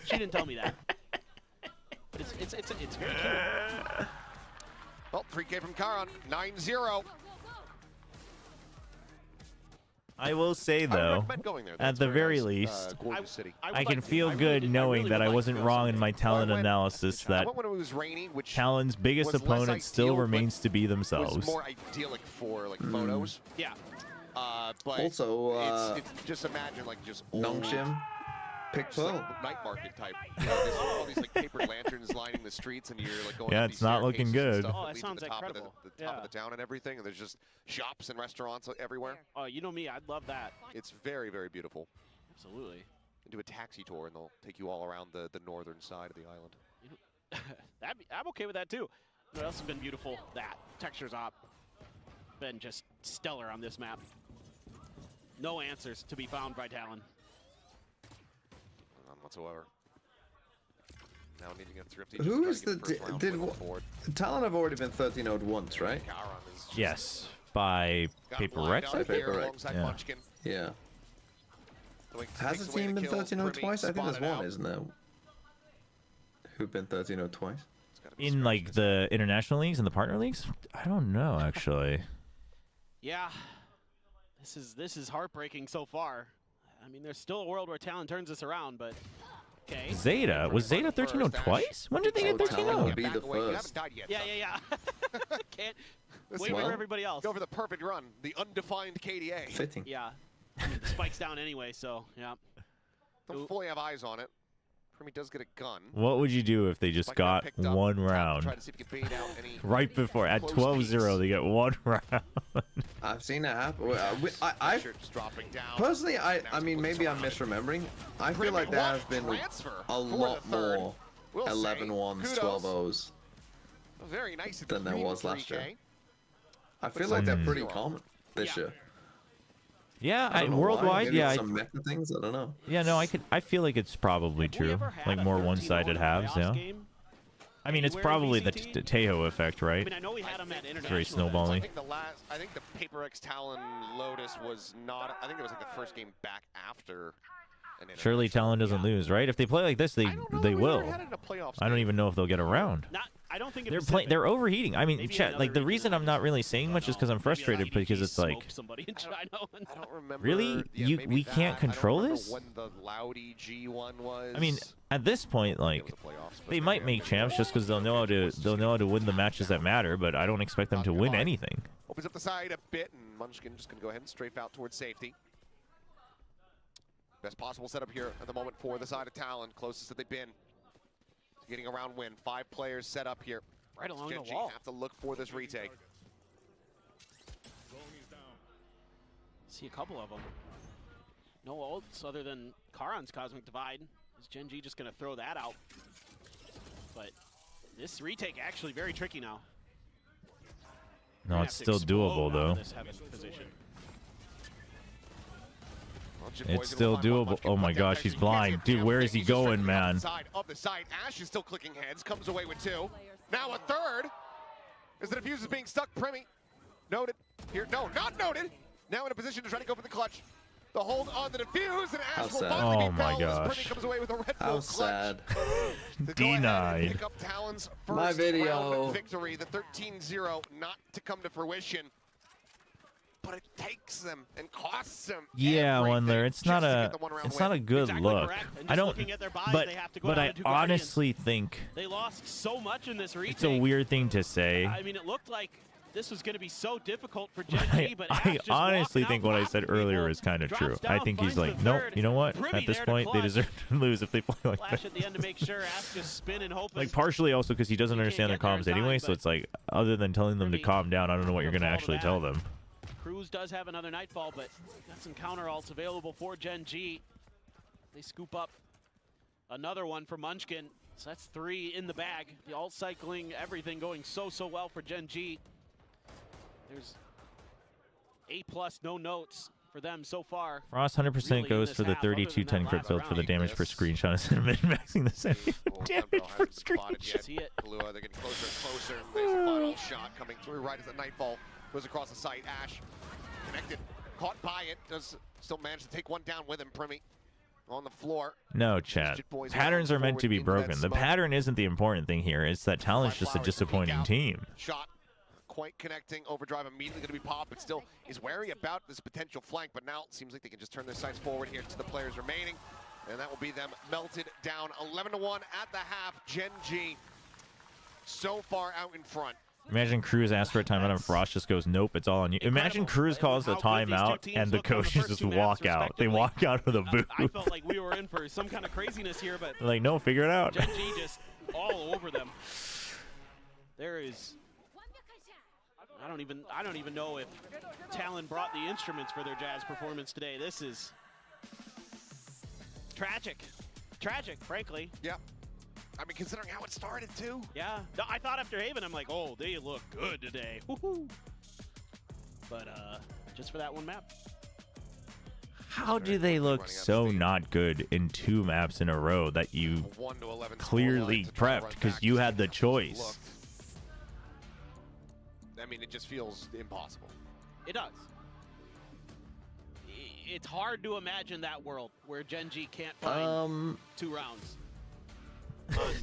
She didn't tell me that. But it's very cute. Well, 3K from Charon, 9-0. I will say though, recommend going there. at That's the very very nice, least, gorgeous city. I can feel good knowing that I wasn't wrong in my Talon analysis. I That went when it was raining, which Talon's biggest was less opponent still ideal, but remains to be was themselves. more idyllic for like photos. Yeah. But Also, it's just imagine like just Nongshim, Pick just like night market type. You know, there's all these like paper lanterns lining the streets, and you're like going. Yeah, up it's these not looking staircases and good. stuff Oh, that that lead to sounds the top incredible. Of the top of the town and everything, and there's just shops and restaurants everywhere. Oh, you know me, I'd love that. It's very, very beautiful. Absolutely. And do a taxi tour, and they'll take you all around the northern side of the island. I'm okay with that too. What else has been beautiful? That textures op been just stellar on this map. No answers to be found by Talon. None whatsoever. Now needing a thrifty. Who is the Talon have already been 13-0'd once, right? Yes, by Paper Rex. By Paper Rex. Yeah. Yeah. Has the team been 13-0 twice? I think there's one, isn't there? Who've been 13-0 twice? In like the international leagues and the partner leagues? I don't know actually. Yeah, this is heartbreaking so far. I mean, there's still a world where Talon turns this around, but okay. Zeta was Zeta 13-0 twice? When did they get 13-0? Be the first. Yeah. Can't wait for everybody else. Go for the perfect run, the undefined KDA. Fitting. Yeah, I mean, the spike's down anyway, so yeah. Don't fully have eyes on it. Primi does get a gun. What would you do if they just got one round? Right before, at 12-0, they get one round. I've seen that happen. Personally, I mean, maybe I'm misremembering. I feel like there has been a lot more 11-1s, 12-0s Very nice than there was last year. I feel like they're pretty common this year. Yeah, worldwide, Maybe yeah. Some meta things, I don't know. Yeah, no, I feel like it's probably true. Like more one-sided halves, yeah. I mean, it's probably the Tejo effect, right? I mean, I know we had him at It's very snowballing. I think the Paper X Talon Lotus was not. I think it was like the first game back after. Surely Talon doesn't lose, right? If they play like this, they will. I don't even know if they'll get around. I don't think They're overheating. I mean, chat, like the reason I'm not really saying much is because I'm frustrated because it's like, I don't remember. really, we can't control this. When the Loudy G1 was. I mean, at this point, like they might make champs just because they'll know how to win the matches that matter, but I don't expect them to win anything. Opens up the side a bit, and Munchkin just gonna go ahead and strafe out towards safety. Best possible setup here at the moment for the side of Talon, closest that they've been to getting a round win. 5 players set up here. Right along the Gen.G wall. have to look for this retake. See a couple of them. No ults other than Charon's Cosmic Divide. Is Gen.G just going to throw that out? But this retake actually very tricky now. No, it's still doable though. It's still doable. Oh my gosh, he's blind. Dude, where is he going, man? Side of the site. Ash is still clicking heads, comes away with 2. Now a third. As the defuse is being stuck, Primi. Noted. Here, no, not noted. Now in a position to try to go for the clutch. The hold on the defuse, and Ash will finally be fouled as Primi comes away with a Red Bull clutch. Sad. Denied. Pick up Talon's My first video. round victory. The 13-0 not to come to fruition. But it takes them and costs them. Yeah, Wendler, it's not a good look. I don't, but I honestly think they lost so much in this retake. it's a weird thing to say. I mean, it looked like this was going to be so difficult for Gen.G, but I honestly think what I said earlier is kind of true. I think he's like, nope, you know what? At this point, they deserve to lose if they play like Flash that. at the end to make sure Ash just spin and hope. Like partially also because he doesn't understand their comms anyway, so it's like, other than telling them to calm down, I don't know what you're going to actually tell them. Cruz does have another Nightfall, but got some counter ults available for Gen.G. They scoop up another one for Munchkin. So that's 3 in the bag. The ult cycling, everything going so well for Gen.G. There's A+, no notes for them so far. Frost 100% goes for the 3210 crit build for the damage per screenshot instead of min-maxing the same damage per screenshot. See it. Blue, they're getting closer and closer. There's the final shot coming through right as the Nightfall goes across the site. Ash connected, caught by it, does still manage to take one down with him. Primi on the floor. No, chat. Patterns are meant to be broken. The pattern isn't the important thing here. It's that Talon's just a disappointing team. Shot quite connecting. Overdrive immediately going to be popped, but still is wary about this potential flank. But now it seems like they can just turn their sights forward here to the players remaining. And that will be them melted down 11-1 at the half. Gen G so far out in front. Imagine Cruz asks for a timeout and Frost just goes, nope, it's all on you. Imagine Cruz calls a timeout and the coaches just walk out. They walk out of the booth. I felt like we were in for some kind of craziness here, but Like, no, figure it out. Gen G just all over them. There is, I don't even know if Talon brought the instruments for their Jazz performance today. This is tragic, frankly. Yeah. I mean, considering how it started, too. Yeah. No, I thought after Haven, I'm like, oh, they look good today. Woohoo. But just for that one map. How do they look so not good in 2 maps in a row that you clearly prepped because you had the choice? I mean, it just feels impossible. It does. It's hard to imagine that world where Gen G can't find 2 rounds.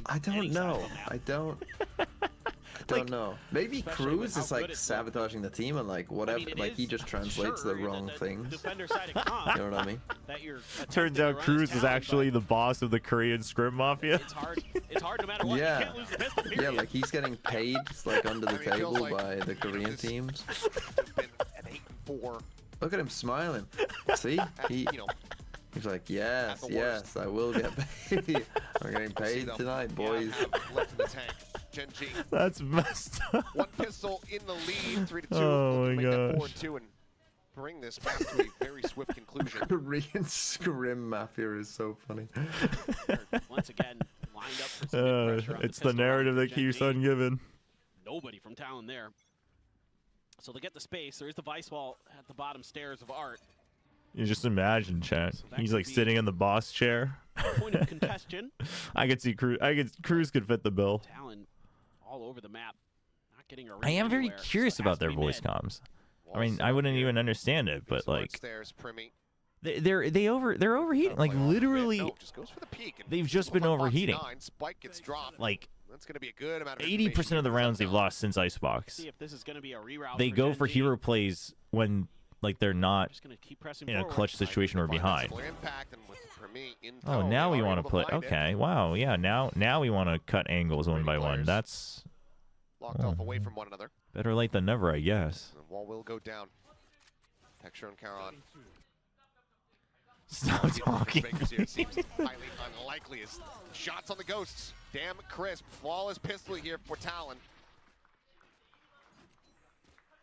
I don't know. I don't know. Maybe Cruz is like sabotaging the team and like whatever. Like he just translates the wrong things. You know what I mean? Turns out Cruz is actually the boss of the Korean Scrim Mafia. It's hard no matter what. Yeah. You can't lose the pistol, Yeah, like he's getting paid like under the table by the Korean teams. Look at him smiling. See? He's like, yes, yes, I will get paid. I'm getting paid tonight, boys. Left in the tank. Gen G. That's messed up. 1 pistol in the lead, 3-2. Oh my make that gosh. 4-2 and bring this back to a very swift conclusion. Korean Scrim Mafia is so funny. Once again, lined up for some good pressure on it's the narrative that keeps on giving. Nobody from Talon there. So they get the space. There is the vice wall at the bottom stairs of Art. You just imagine, chat. He's like sitting in the boss chair. Point of contention. I could see Cruz could fit the bill. Talon all over the map. Not getting a I am very curious about their voice comms. I mean, I wouldn't even understand it, but like they're overheating. Like literally, they've just been overheating. Like that's going to be a good amount of 80% of the rounds they've lost since Icebox. See if this is going to be a reroute. They go for hero plays when like they're not Just gonna keep pressing in a forward. clutch situation or behind. Oh, now we want to play. Okay, wow, yeah. Now we want to cut angles one by one. That's locked off away from one another. better late than never, I guess. The wall will go down. Texture and Caron. Stop talking. Here seems highly unlikely as shots on the ghosts. Damn crisp, flawless pistol here for Talon.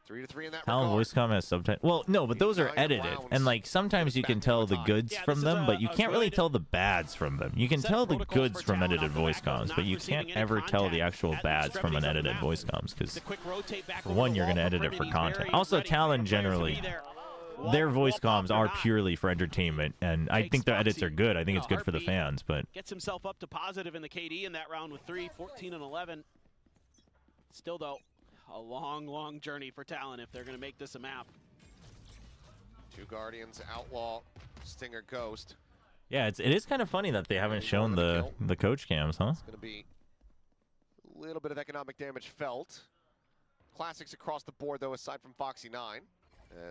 3-3 in that Talon regard. voice comm has subtitles. Well, no, but those are edited, and like sometimes you can tell the goods from them, but you can't really tell the bads from them. You can tell the goods from edited voice comms, but you can't ever tell the actual bads from unedited voice comms because for one, you're going to edit it for content. Also, Talon generally, their voice comms are purely for entertainment, and I think their edits are good. I think it's good for the fans, but Gets himself up to positive in the KD in that round with 3, 14 and 11. Still though, a long journey for Talon if they're going to make this a map. 2 Guardians, Outlaw, Stinger, Ghost. yeah, it is kind of funny that they haven't shown the coach cams, huh? It's going to be a little bit of economic damage felt. Classics across the board, though, aside from Foxy 9.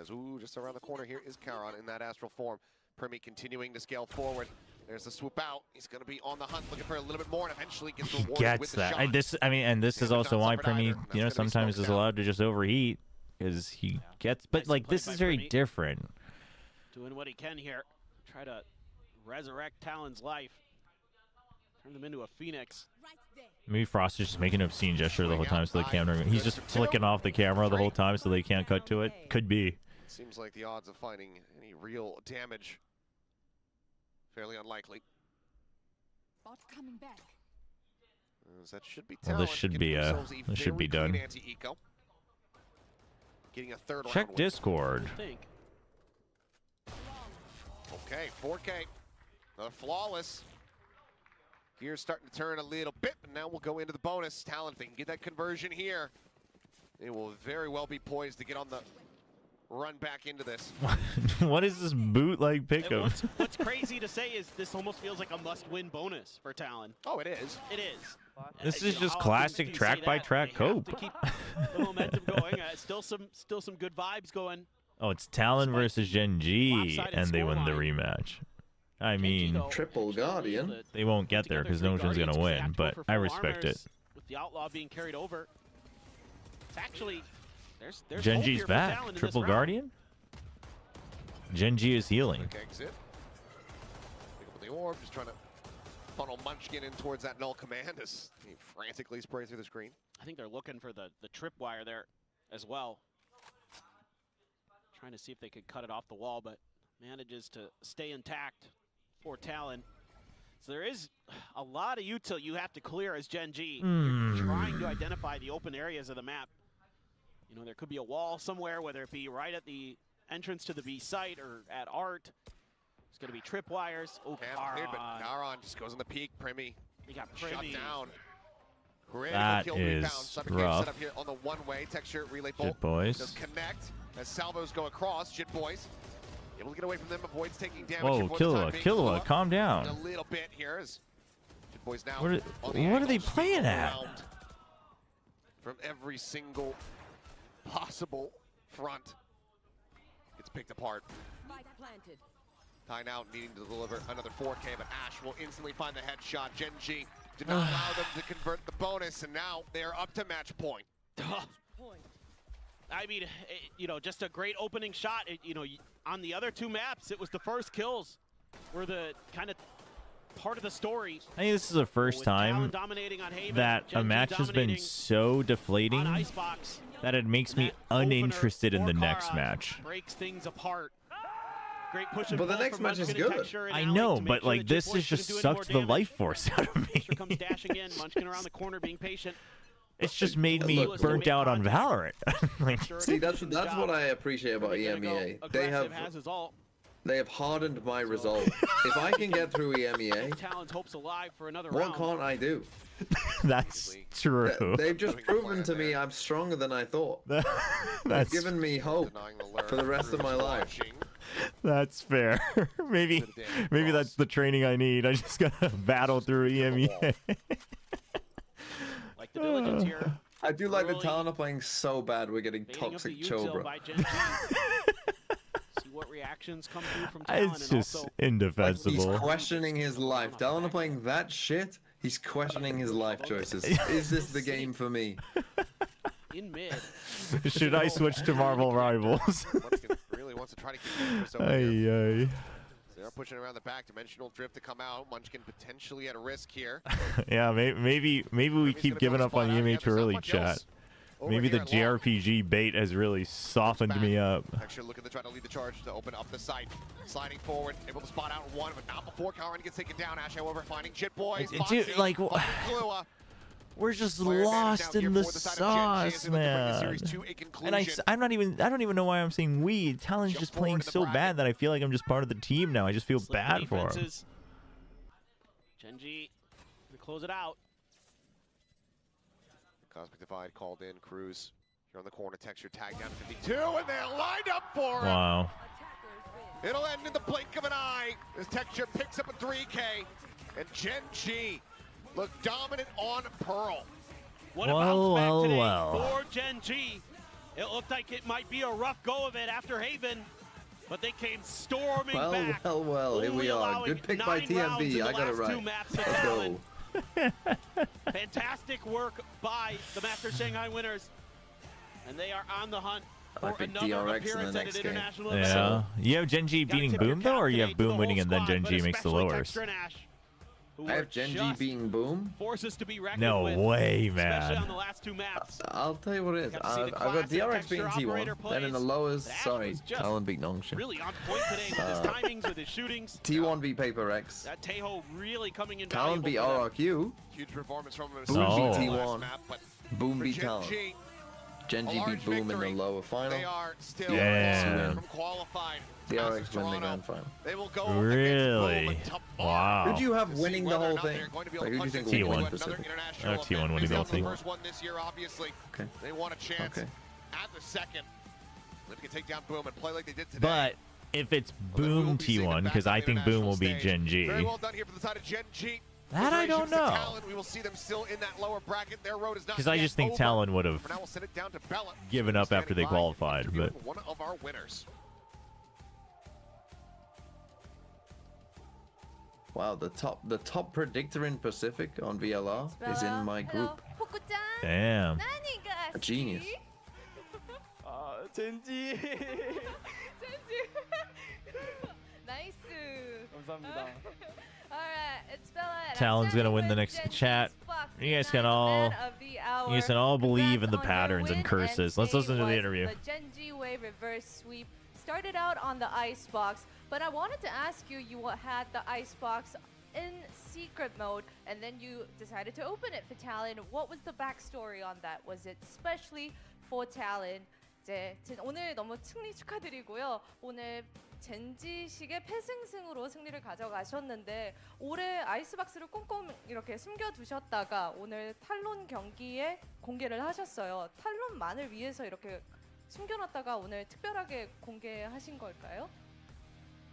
As, just around the corner here is Caron in that astral form. Primi continuing to scale forward. There's the swoop out. He's going to be on the hunt, looking for a little bit more, and eventually gets He rewarded gets with the that. shot. And this is also why Primi, you know, sometimes is allowed to just overheat because he gets. But like this is very different. Doing what he can here. Try to resurrect Talon's life. Turn them into a phoenix. Maybe Frost is just making an obscene gesture the whole time, so the camera. He's just flicking off the camera the whole time, so they can't cut to it. Could be. Seems like the odds of finding any real damage fairly unlikely. Bot coming back. As that should be Well, this should be this should be done. Anti-eco. Getting a third Check round Discord. Okay, 4K. Another flawless. Gears starting to turn a little bit, but now we'll go into the bonus. Talon, if they can get that conversion here, they will very well be poised to get on the run back into this. What is this bootleg pickup? What's crazy to say is this almost feels like a must-win bonus for Talon. Oh, it is. It is. This is just classic track-by-track cope. the momentum going. Still some good vibes going. Oh, it's Talon versus Gen G, lopsided and they win the scoreline. rematch. I mean, Triple Guardian. they won't get there because no one's going to win, but I respect it. With the Outlaw being carried over. It's actually... There's Gen hope G's here for back. Talon in this Triple round. Guardian? Gen G is healing. Quick exit. Pick up the orb, just trying to funnel Munchkin in towards that null command as he frantically sprays through the screen. I think they're looking for the tripwire there as well. Trying to see if they could cut it off the wall, but manages to stay intact for Talon. So there is a lot of util you have to clear as Gen G. You're trying to identify the open areas of the map. You know, there could be a wall somewhere, whether it be right at the entrance to the B site or at Art. There's going to be tripwires. Oh, Garon just goes on the peak. Primi. He got shut Primi. down. Critical That kill is rebound. Summit Cave rough. set up here on the one-way. Texture relay bolt. Jit boys. Does connect as salvos go across. Jit boys able to get away from them. Avoids taking damage. Whoa, Jit boys for the time being. Killua, calm down. A little bit here as Jit boys now. What on the are they angle, playing at? around from every single possible front. Gets picked apart. Ty now needing to deliver another 4K, but Ash will instantly find the headshot. Gen G did not allow them to convert the bonus, and now they are up to match point. I mean, you know, just a great opening shot. You know, on the other two maps, it was the first kills were the kind of part of the story. I think this is the first time that a match has been so deflating that it makes me uninterested in the next match. Breaks things apart. Great push But the next match is good. I know, but like this has just sucked the life force out of me. Comes dashing in, Munchkin around the corner being patient. It's just made me burnt out on Valorant. Like, see, that's what I appreciate about EMEA. They have hardened my resolve. If I can get through EMEA, Talon's hopes alive for another what round. can't I do? That's true. They've just proven to me I'm stronger than I thought. They've given me hope for the rest of my life. That's fair. maybe that's the training I need. I just gotta battle through EMEA. Like the diligence here. I do like the Talon are playing so bad we're getting toxic Chobra. See what reactions come through from Talon. It's just indefensible. He's questioning his life. Talon are playing that shit. He's questioning his life choices. Is this the game for me? In mid. Should I switch to Marvel Rivals? Really wants to try to keep this over here. Ay. They're pushing around the back. Dimensional drift to come out. Munchkin potentially at risk here. Yeah, maybe we keep giving up on EMA too early, chat. Maybe the JRPG bait has really softened me up. Actually looking to try to lead the charge to open up the site. Sliding forward, able to spot out one, but not before Calran gets taken down. Ash, however, finding Jit Boys. Dude, like, we're just lost in the sauce, man. And I don't even know why I'm saying we. Talon's just playing so bad that I feel like I'm just part of the team now. I just feel bad for him. Gen G to close it out. Cosmic Divide called in. Cruz here on the corner. Texture tagged down to 52, and they're lined up for it. Wow. It'll end in the blink of an eye as Texture picks up a 3K, and Gen G look dominant on Pearl. What a bounce back today for Gen G. It looked like it might be a rough go of it after Haven, but they came storming back. Well, here we are. Good pick by TMB. I got it right. Let's go. Fantastic work by the Master Shanghai winners, and they are on the hunt for another DRX appearance at an international Yeah. event. You have Gen G beating Boom though, or you have Boom winning and then Gen G makes the lowers? I have Gen G being Boom. Forces to be reckoned No with, way, especially man. on the last two maps. I'll tell you what it is. I've got DRX beating T1. Then in the lowers, sorry, Talon beat Nongshin. Really on point today with his timings, with his shootings. T1 beat Paper X. That Tejo really coming in Talon beat valuable RRQ. Huge performance from him. Boom beat Last T1. map, but Boom for beat Gen Talon. G, Gen G a beat large Boom in the victory. lower final. They are still Yeah. from qualified. DRX win the grand final. They will go Really? Wow. Who do you have winning the whole thing? Like, who do you think will win T1. Pacific? T1 winning the whole thing. First one this year, obviously. Okay. They want a chance at the second. If they can take down Boom and play like they did today. But if it's Boom T1, because I think Boom will beat Gen G. Very well done here for the side of Gen G. That I don't know. We will see them still in that lower bracket. Their road is not Because I yet just think over. Talon would have For now, we'll send it down to Bella, given up after they standing by qualified. to interview But one of our winners. Wow, the top predictor in Pacific on VLR is in my group. damn. A genius. 젠지. 나이스. 감사합니다. Alright, it's Bella. Talon's gonna win the next chat. You guys can all believe in the patterns and curses. Let's listen to the interview. The Genji Way reverse sweep started out on the icebox, but I wanted to ask you, you had the icebox in secret mode, and then you decided to open it for Talon. What was the backstory on that? Was it especially for Talon? 오늘 너무 승리 축하드리고요. 오늘 젠지식의 패승승으로 승리를 가져가셨는데 올해 아이스박스를 꼼꼼 이렇게 숨겨두셨다가 오늘 탈론 경기에 공개를 하셨어요. 탈론만을 위해서 이렇게 숨겨놨다가 오늘 특별하게 공개하신 걸까요?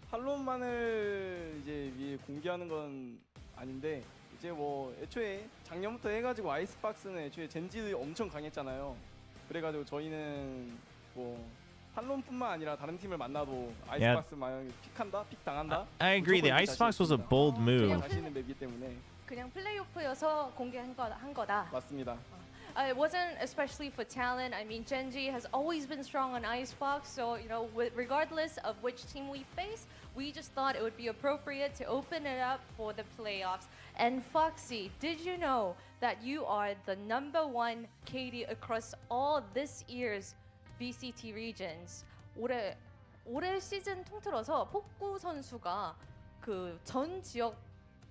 탈론만을 이제 위에 공개하는 건 아닌데 이제 뭐 애초에 작년부터 해가지고 아이스박스는 애초에 젠지 엄청 강했잖아요. 그래가지고 저희는 뭐 탈론뿐만 아니라 다른 팀을 만나도 아이스박스 만약에 픽한다, 픽 당한다. I agree. The icebox was a bold move. 자신 있는 맵이기 때문에. 그냥 플레이오프여서 공개한 거다. 맞습니다. It wasn't especially for Talon. I mean, Genji has always been strong on Icebox, so you know, regardless of which team we face, we just thought it would be appropriate to open it up for the playoffs. And Foxy, did you know that you are the #1 KD across all this year's VCT regions? 올해 시즌 통틀어서 폭구 선수가 그 전 지역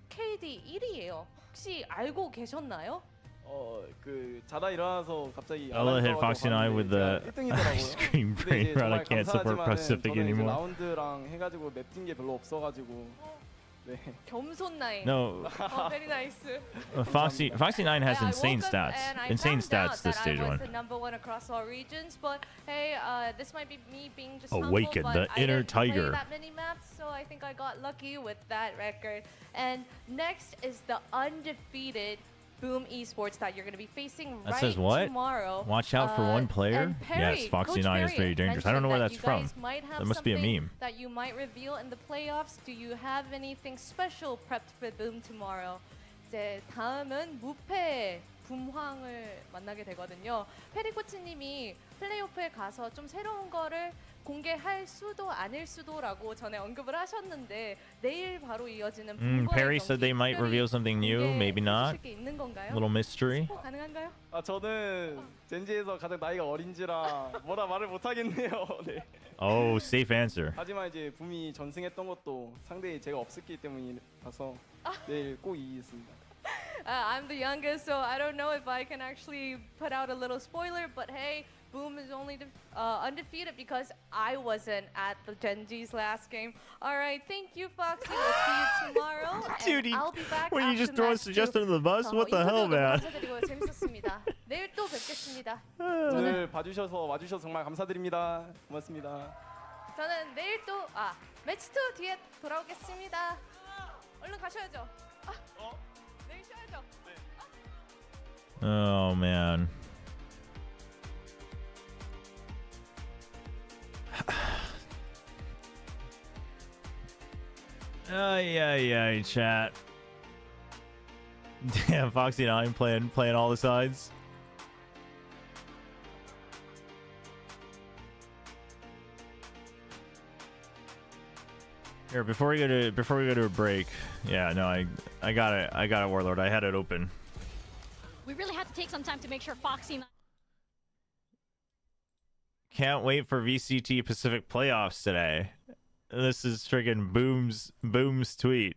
KD 1위예요. 혹시 알고 계셨나요? 그 자다 일어나서 갑자기 Ella hit Foxy 9 with the ice cream brain rot. I can't support Pacific anymore. 라운드랑 해가지고 맵 뛴 게 별로 없어가지고. 네. 겸손 나인. No. Very nice. Foxy 9 has insane stats. Insane stats this stage one. I was the #1 across all regions, but hey, this might be me being just Awaken humble, the but inner I didn't play tiger. that many maps, so I think I got lucky with that record. And next is the undefeated Boom Esports that you're going to be facing That right says what? tomorrow. Watch out for one player? And Perry, Yes, Foxy Coach 9 is Perry very dangerous. I don't know where that's mentioned from. that you guys might have That must be a something meme. that you might reveal in the playoffs. Do you have anything special prepped for Boom tomorrow? 이제 다음은 무패 붐황을 만나게 되거든요. 페리 코치님이 플레이오프에 가서 좀 새로운 거를 공개할 수도 아닐 수도라고 전에 언급을 하셨는데 내일 바로 이어지는 Perry said they might reveal something new, maybe not. 게 있는 건가요? Little mystery. 가능한가요? 저는 젠지에서 가장 나이가 어린지라 뭐라 말을 못 하겠네요. 네. Oh, safe answer. 하지만 이제 붐이 전승했던 것도 상대히 제가 없었기 때문이라서 내일 꼭 이기겠습니다. I'm the youngest, so I don't know if I can actually put out a little spoiler, but hey, Boom is only undefeated because I wasn't at the Genji's last game. All right, thank you, Foxy. We'll see you tomorrow. Dude, and I'll be back when you after just throw a match suggestion under the bus? What the hell, man? 감사드리고 재밌었습니다. 내일 또 뵙겠습니다. 오늘 와주셔서 정말 감사드립니다. 고맙습니다. 저는 내일 또 매치 2 뒤에 돌아오겠습니다. 얼른 가셔야죠. 내일 쉬어야죠. Oh, man. Yeah, chat. Damn, Foxy 9 playing all the sides. Here, before we go to a break. Yeah, no, I got it, Warlord. I had it open. We really had to take some time to make sure Foxy. Can't wait for VCT Pacific playoffs today. This is friggin' Boom's tweet.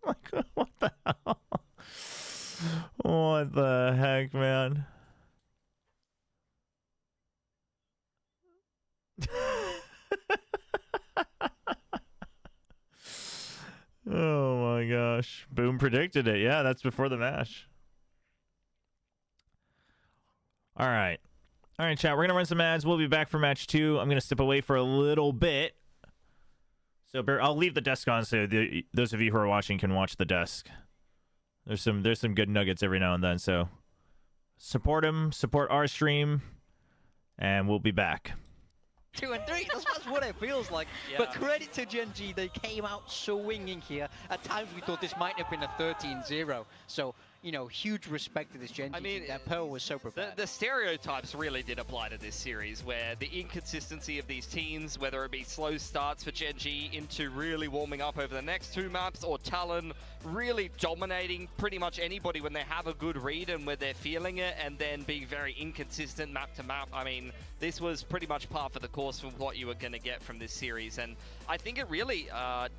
Like, what the hell? What the heck, man? Oh my gosh. Boom predicted it. Yeah, that's before the match. All right, chat. We're going to run some ads. We'll be back for match 2. I'm going to step away for a little bit. So I'll leave the desk on so those of you who are watching can watch the desk. There's some good nuggets every now and then. So support him, support our stream, and we'll be back. 2 and 3, that's what it feels like. But credit to Gen G, they came out swinging here. At times we thought this might have been a 13-0. So, you know, huge respect to this Gen G team. That Pearl was so prepared. The stereotypes really did apply to this series, where the inconsistency of these teams, whether it be slow starts for Gen G into really warming up over the next 2 maps, or Talon really dominating pretty much anybody when they have a good read and where they're feeling it, and then being very inconsistent map to map. I mean, this was pretty much par for the course from what you were going to get from this series, and I think it really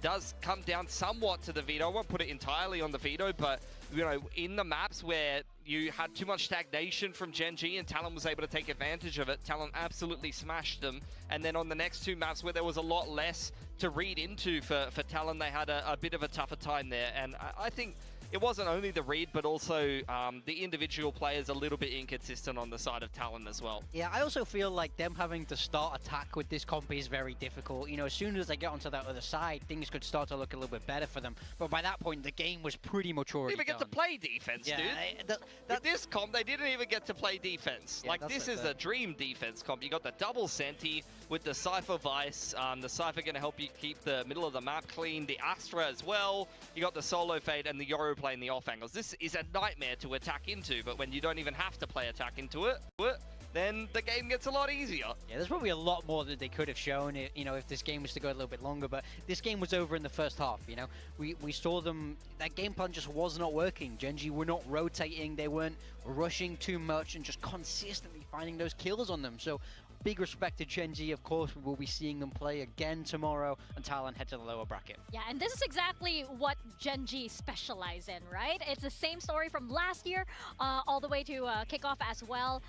does come down somewhat to the veto. I won't put it entirely on the veto, but you know, in the maps where you had too much stagnation from Gen G and Talon was able to take advantage of it, Talon absolutely smashed them. And then on the next 2 maps where there was a lot less to read into for Talon, they had a bit of a tougher time there. And I think it wasn't only the read, but also the individual players a little bit inconsistent on the side of Talon as well. Yeah, I also feel like them having to start attack with this comp is very difficult. You know, as soon as they get onto that other side, things could start to look a little bit better for them. But by that point, the game was pretty much already They didn't even get to play defense, dude. With this comp, they didn't even get to play defense. Yeah, like, this is a dream defense comp. You got the double Senti with the Cypher Vice. The Cypher going to help you keep the middle of the map clean. The Astra as well. You got the Solo Fade and the Yoru playing the off angles. This is a nightmare to attack into, but when you don't even have to play attack into it, then the game gets a lot easier. Yeah, there's probably a lot more that they could have shown, you know, if this game was to go a little bit longer, but this game was over in the first half, you know. We saw them, that game plan just was not working. Gen G were not rotating, they weren't rushing too much and just consistently finding those kills on them. So big respect to Gen G, of course. We will be seeing them play again tomorrow, and Talon head to the lower bracket. Yeah, and this is exactly what Gen G specialize in, right? It's the same story from last year, all the way to kickoff as well.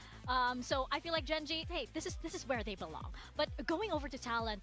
So I feel like Gen G, hey, this is where they belong. But going over to Talon,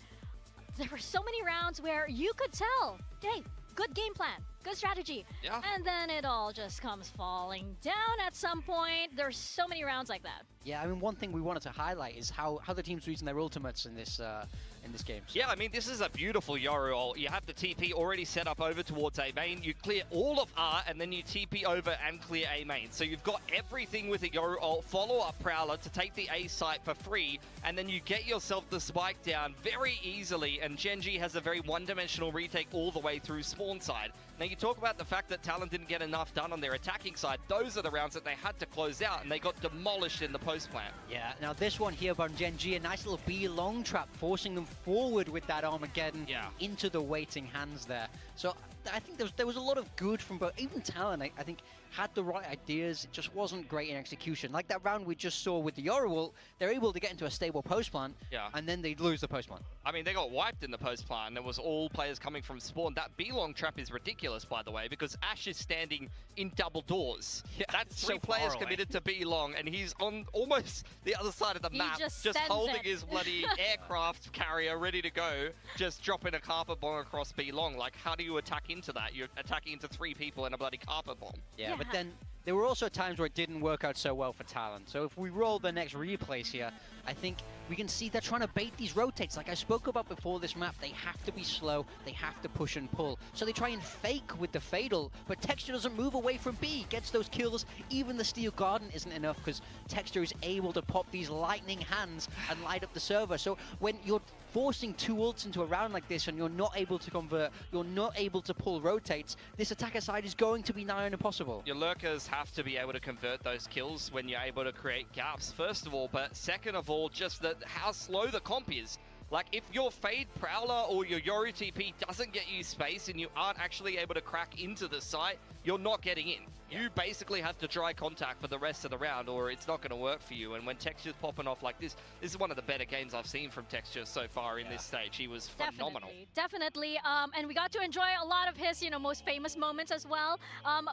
there were so many rounds where you could tell, hey, good game plan, good strategy. Yeah. And then it all just comes falling down at some point. There's so many rounds like that. Yeah, I mean, one thing we wanted to highlight is how the team's using their ultimates in this game. So. Yeah, I mean, this is a beautiful Yoru ult. You have the TP already set up over towards A main. You clear all of R, and then you TP over and clear A main. So you've got everything with a Yoru ult. Follow up Prowler to take the A site for free, and then you get yourself the spike down very easily, and Gen G has a very one-dimensional retake all the way through spawn side. Now, you talk about the fact that Talon didn't get enough done on their attacking side. Those are the rounds that they had to close out, and they got demolished in the post-plant. Yeah, now this one here from Gen G, a nice little B long trap, forcing them forward with that Armageddon into the waiting hands there. So I think there was a lot of good from both. Even Talon, I think, had the right ideas. It just wasn't great in execution. Like that round we just saw with the Yoru ult, they're able to get into a stable post plant, and then they lose the post plant. I mean, they got wiped in the post plant, and it was all players coming from spawn. That B-long trap is ridiculous, by the way, because Ash is standing in double doors. Yeah, that's 3 players committed to B-long, and he's on almost the other side of the map, just holding his bloody aircraft carrier ready to go, just dropping a carpet bomb across B-long. Like, how do you attack into that? You're attacking into 3 people in a bloody carpet bomb. Yeah, but then there were also times where it didn't work out so well for Talon. So if we roll the next replays here, I think we can see they're trying to bait these rotates. Like I spoke about before this map, they have to be slow, they have to push and pull. So they try and fake with the Fatal, but Texture doesn't move away from B, gets those kills. Even the Steel Garden isn't enough because Texture is able to pop these lightning hands and light up the server. So when you're forcing 2 ults into a round like this and you're not able to convert, you're not able to pull rotates, this attacker side is going to be nigh on impossible. Your lurkers have to be able to convert those kills when you're able to create gaps, first of all, but second of all, just how slow the comp is. Like, if your Fade Prowler or your Yoru TP doesn't get you space and you aren't actually able to crack into the site, you're not getting in. You basically have to dry contact for the rest of the round or it's not going to work for you. And when Texture's popping off like this is one of the better games I've seen from Texture so far in this stage. He was phenomenal. Definitely. And we got to enjoy a lot of his, most famous moments as well.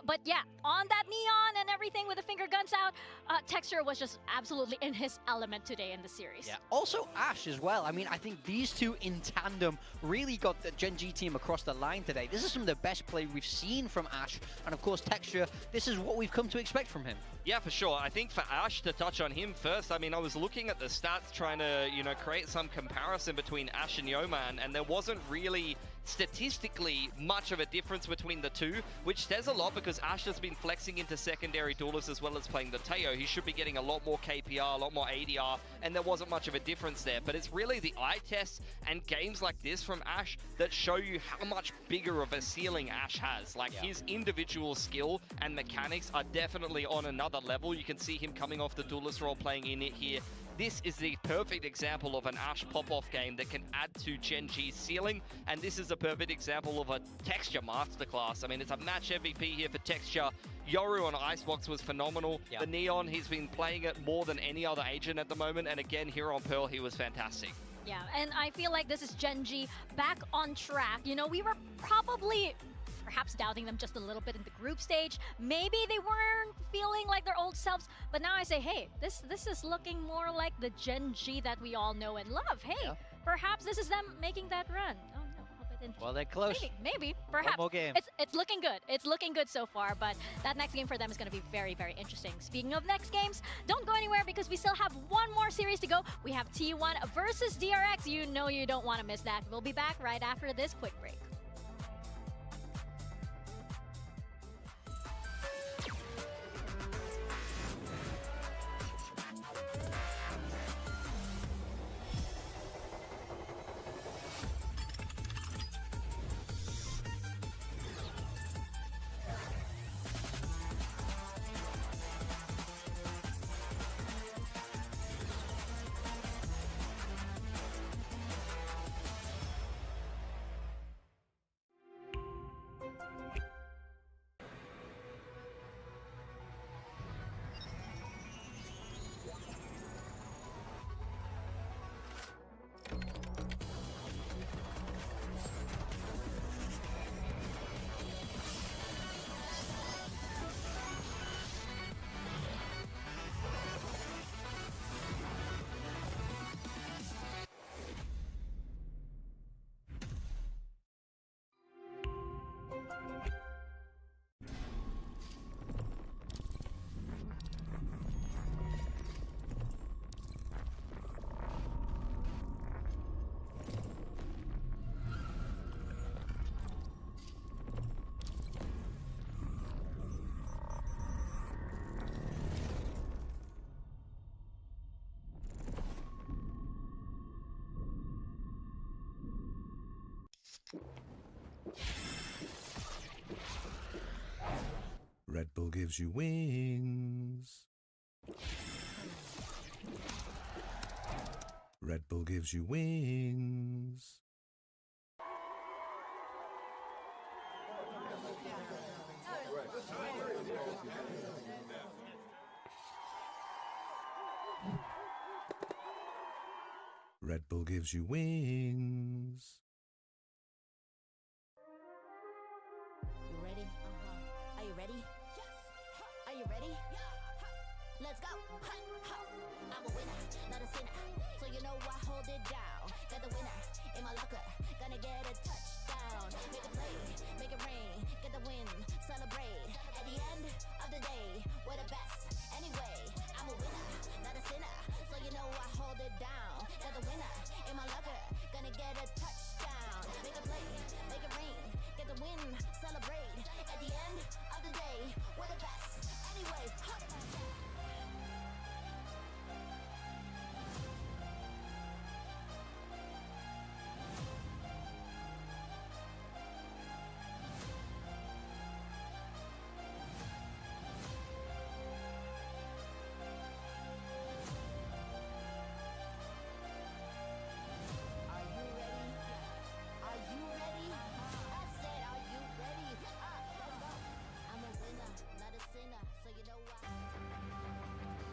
But yeah, on that neon and everything with the finger guns out, Texture was just absolutely in his element today in the series. Yeah. Also Ash as well. I mean, I think these two in tandem really got the Gen G team across the line today. This is some of the best play we've seen from Ash. And of course, Texture, this is what we've come to expect from him. Yeah, for sure. I think for Ash, to touch on him first, I mean, I was looking at the stats trying to, create some comparison between Ash and Yeoman, and there wasn't really statistically much of a difference between the two, which says a lot because Ash has been flexing into secondary duelists as well as playing the Teo. He should be getting a lot more KPR, a lot more ADR, and there wasn't much of a difference there. But it's really the eye tests and games like this from Ash that show you how much bigger of a ceiling Ash has. Like, his individual skill and mechanics are definitely on another level. You can see him coming off the duelist role, playing in it here. This is the perfect example of an Ash pop-off game that can add to Gen G's ceiling, and this is a perfect example of a Texture masterclass. I mean, it's a match MVP here for Texture. Yoru on Icebox was phenomenal. The Neon, he's been playing it more than any other agent at the moment, and again, here on Pearl, he was fantastic. Yeah, and I feel like this is Gen G back on track. You know, we were probably perhaps doubting them just a little bit in the group stage. Maybe they weren't feeling like their old selves, but now I say, hey, this is looking more like the Gen G that we all know and love. Hey, perhaps this is them making that run. Oh no, hope I didn't. Well, they're close. Maybe, perhaps. One more game. It's looking good. It's looking good so far, but that next game for them is going to be very, very interesting. Speaking of next games, don't go anywhere because we still have one more series to go. We have T1 versus DRX. You know you don't want to miss that. We'll be back right after this quick break. Red Bull gives you wings. Red Bull gives you wings. Red Bull gives you wings. You ready? Are you ready? Yes. Are you ready? Yeah. Let's go. I'm a winner, not a sinner. So you know I hold it down. Got the winner in my locker. Gonna get a touchdown. Make a play, make it rain. Get the win, celebrate. At the end of the day, we're the best. Anyway, I'm a winner, not a sinner. So you know I hold it down. Got the winner in my locker. Gonna get a touchdown. Make a play, make it rain. Get the win, celebrate. At the end of the day, we're the best. Anyway,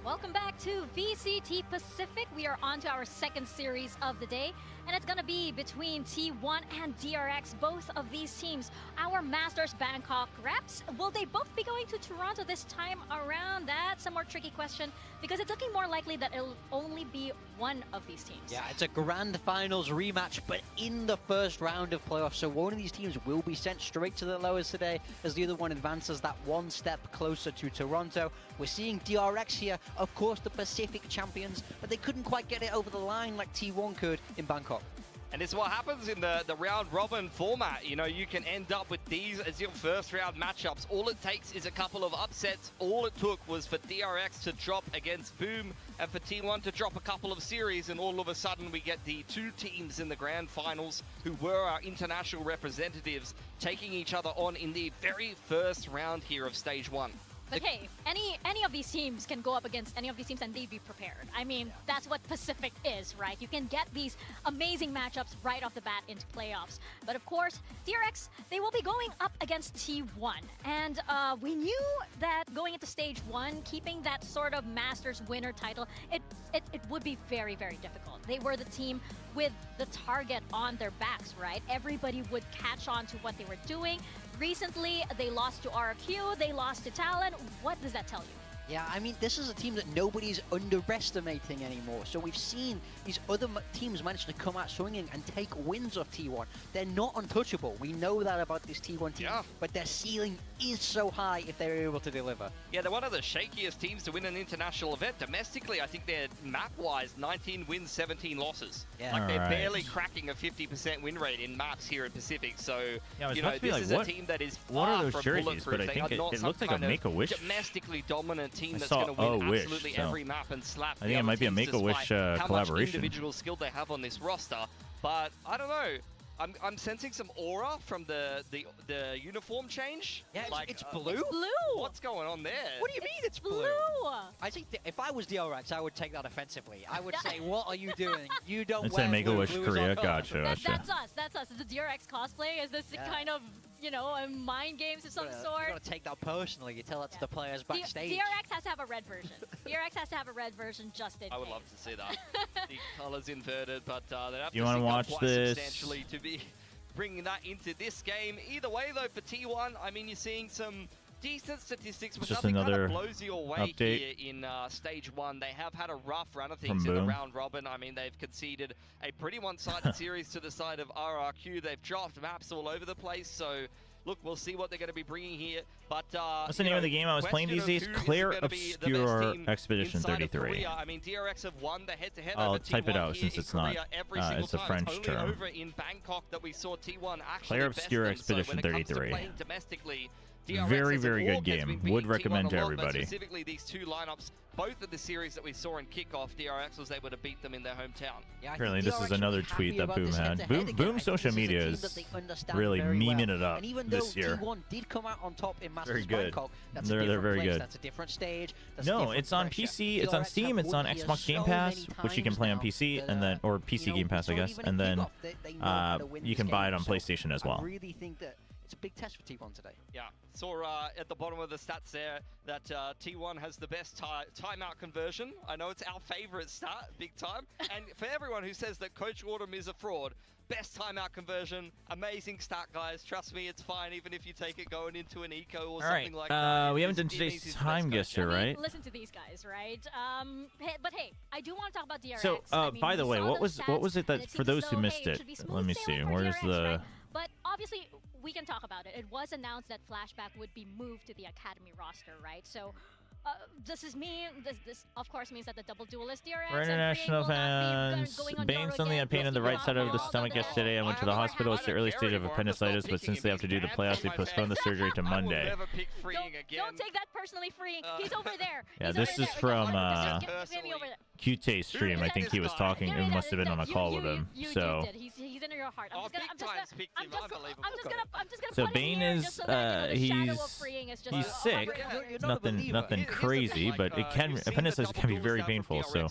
Welcome back to VCT Pacific. We are on to our second series of the day, and it's gonna be between T1 and DRX, both of these teams. Our Masters Bangkok reps, will they both be going to Toronto this time around? That's a more tricky question because it's looking more likely that it'll only be one of these teams. Yeah, it's a grand finals rematch, but in the first round of playoffs, so one of these teams will be sent straight to the lowers today as the other one advances that one step closer to Toronto. We're seeing DRX here, of course the Pacific champions, but they couldn't quite get it over the line like T1 could in Bangkok. And this is what happens in the round robin format. You know, you can end up with these as your first round matchups. All it takes is a couple of upsets. All it took was for DRX to drop against Boom and for T1 to drop a couple of series, and all of a sudden we get the two teams in the grand finals who were our international representatives taking each other on in the very first round here of stage 1. But hey, any of these teams can go up against any of these teams and they'd be prepared. I mean, that's what Pacific is, right? You can get these amazing matchups right off the bat into playoffs. But of course, DRX, they will be going up against T1. And we knew that going into stage 1, keeping that sort of Masters winner title, it would be very, very difficult. They were the team with the target on their backs, right? Everybody would catch on to what they were doing. Recently, they lost to RQ, they lost to Talon. What does that tell you? Yeah, I mean, this is a team that nobody's underestimating anymore. So we've seen these other teams manage to come out swinging and take wins off T1. They're not untouchable. We know that about this T1 team, but their ceiling is so high if they're able to deliver. Yeah, they're one of the shakiest teams to win an international event. Domestically, I think they're map-wise 19 wins, 17 losses. Yeah. Like, they're barely cracking a 50% win rate in maps here in Pacific. So, you know, this is a team that is what far are those from jerseys? bulletproof. But I They think are not it some looks like a kind of Make-A-Wish. domestically dominant team I that's saw going to win Wish, absolutely so every map and slap. I think it might be a Make-A-Wish how much collaboration. individual skill they have on this roster. But I don't know. I'm sensing some aura from the uniform change. Yeah, like, it's blue. It's blue. What's going on there? What do you mean it's blue? I think if I was DRX, I would take that offensively. I would say, what are you doing? You don't It's wear a Make-A-Wish blue. Korea. Gotcha. That's us. That's us. Is the DRX cosplay? Is this kind of, you know, a mind games of some sort? You gotta take that personally. You tell that to the players backstage. DRX has to have a red version. DRX has to have a red version just in case. I would love to see that. The colors inverted, but they have You to wanna sync up watch quite this? substantially to be bringing that into this game. Either way, though, for T1, I mean, you're seeing some decent statistics, but Just nothing kind another of blows you away update here in stage 1. They have had a rough run of from things in the Boom. round robin. I mean, they've conceded a pretty one-sided series to the side of RRQ. They've dropped maps all over the place, so look, we'll see what they're going to be bringing here. But what's the name of the game I was playing these days? Clair Obscur Expedition inside of 33. Korea. I mean, DRX have won the head-to-head I'll over type it T1 out here since in it's not. Korea every single It's a time. French It's only term. over in Bangkok that we saw T1 actually Clair best Obscur them. So Expedition when it comes to 33. playing domestically, DRX Very, as a very good walk has game. been beating Would T1 recommend to a lot, but everybody. specifically these two lineups, both of the series that we saw in kickoff, DRX was able to beat them in their hometown. Yeah, Apparently, this is another tweet that Boom had. Boom social media is really memeing it up And even this though year. T1 did come out on top in Masters Very good. Bangkok, that's They're a different very place, good. that's a different stage. That's a No, different it's on pressure. PC, it's on DRX Steam, have it's on won here Xbox Game so Pass, many which you can play on times PC, that, and then or PC Game Pass, I guess, and then you can buy it on PlayStation as well. I really think that it's a big test for T1 today. Yeah, saw at the bottom of the stats there that T1 has the best timeout conversion. I know it's our favorite stat, big time. And for everyone who says that Coach Autumn is a fraud, best timeout conversion, amazing stat, guys. Trust me, it's fine, even if you take it going into an eco or something like that. We haven't done It means today's he's the time best guest here, coach. right? Listen to these guys, right? But hey, I do want to talk about DRX. So, I mean, by the we way, saw what those was stats, it and that for seems those as who though, missed hey, it? should be Let smooth me see. sailing for Where's DRX, the? right? But obviously, we can talk about it. It was announced that Flashback would be moved to the Academy roster, right? So, does this mean this of course means that the double duelist DRX For and international Free will not be fans, going on Bane Doro suddenly again? had pain in the right side of the stomach yesterday and went to the hospital. It's the early stage of appendicitis, but since they have to do the playoffs, they postponed the surgery to Monday. Don't take that personally, Free. He's over there. Yeah, He's this over is there. from Get me over there. QT's stream. I think he was talking and must have been on a call with him. So, He's in your heart. I'm just gonna so put him Bane here is just so that, you know, the shadow of freeing is just he's sick. Nothing crazy, but it can appendicitis can be very painful. So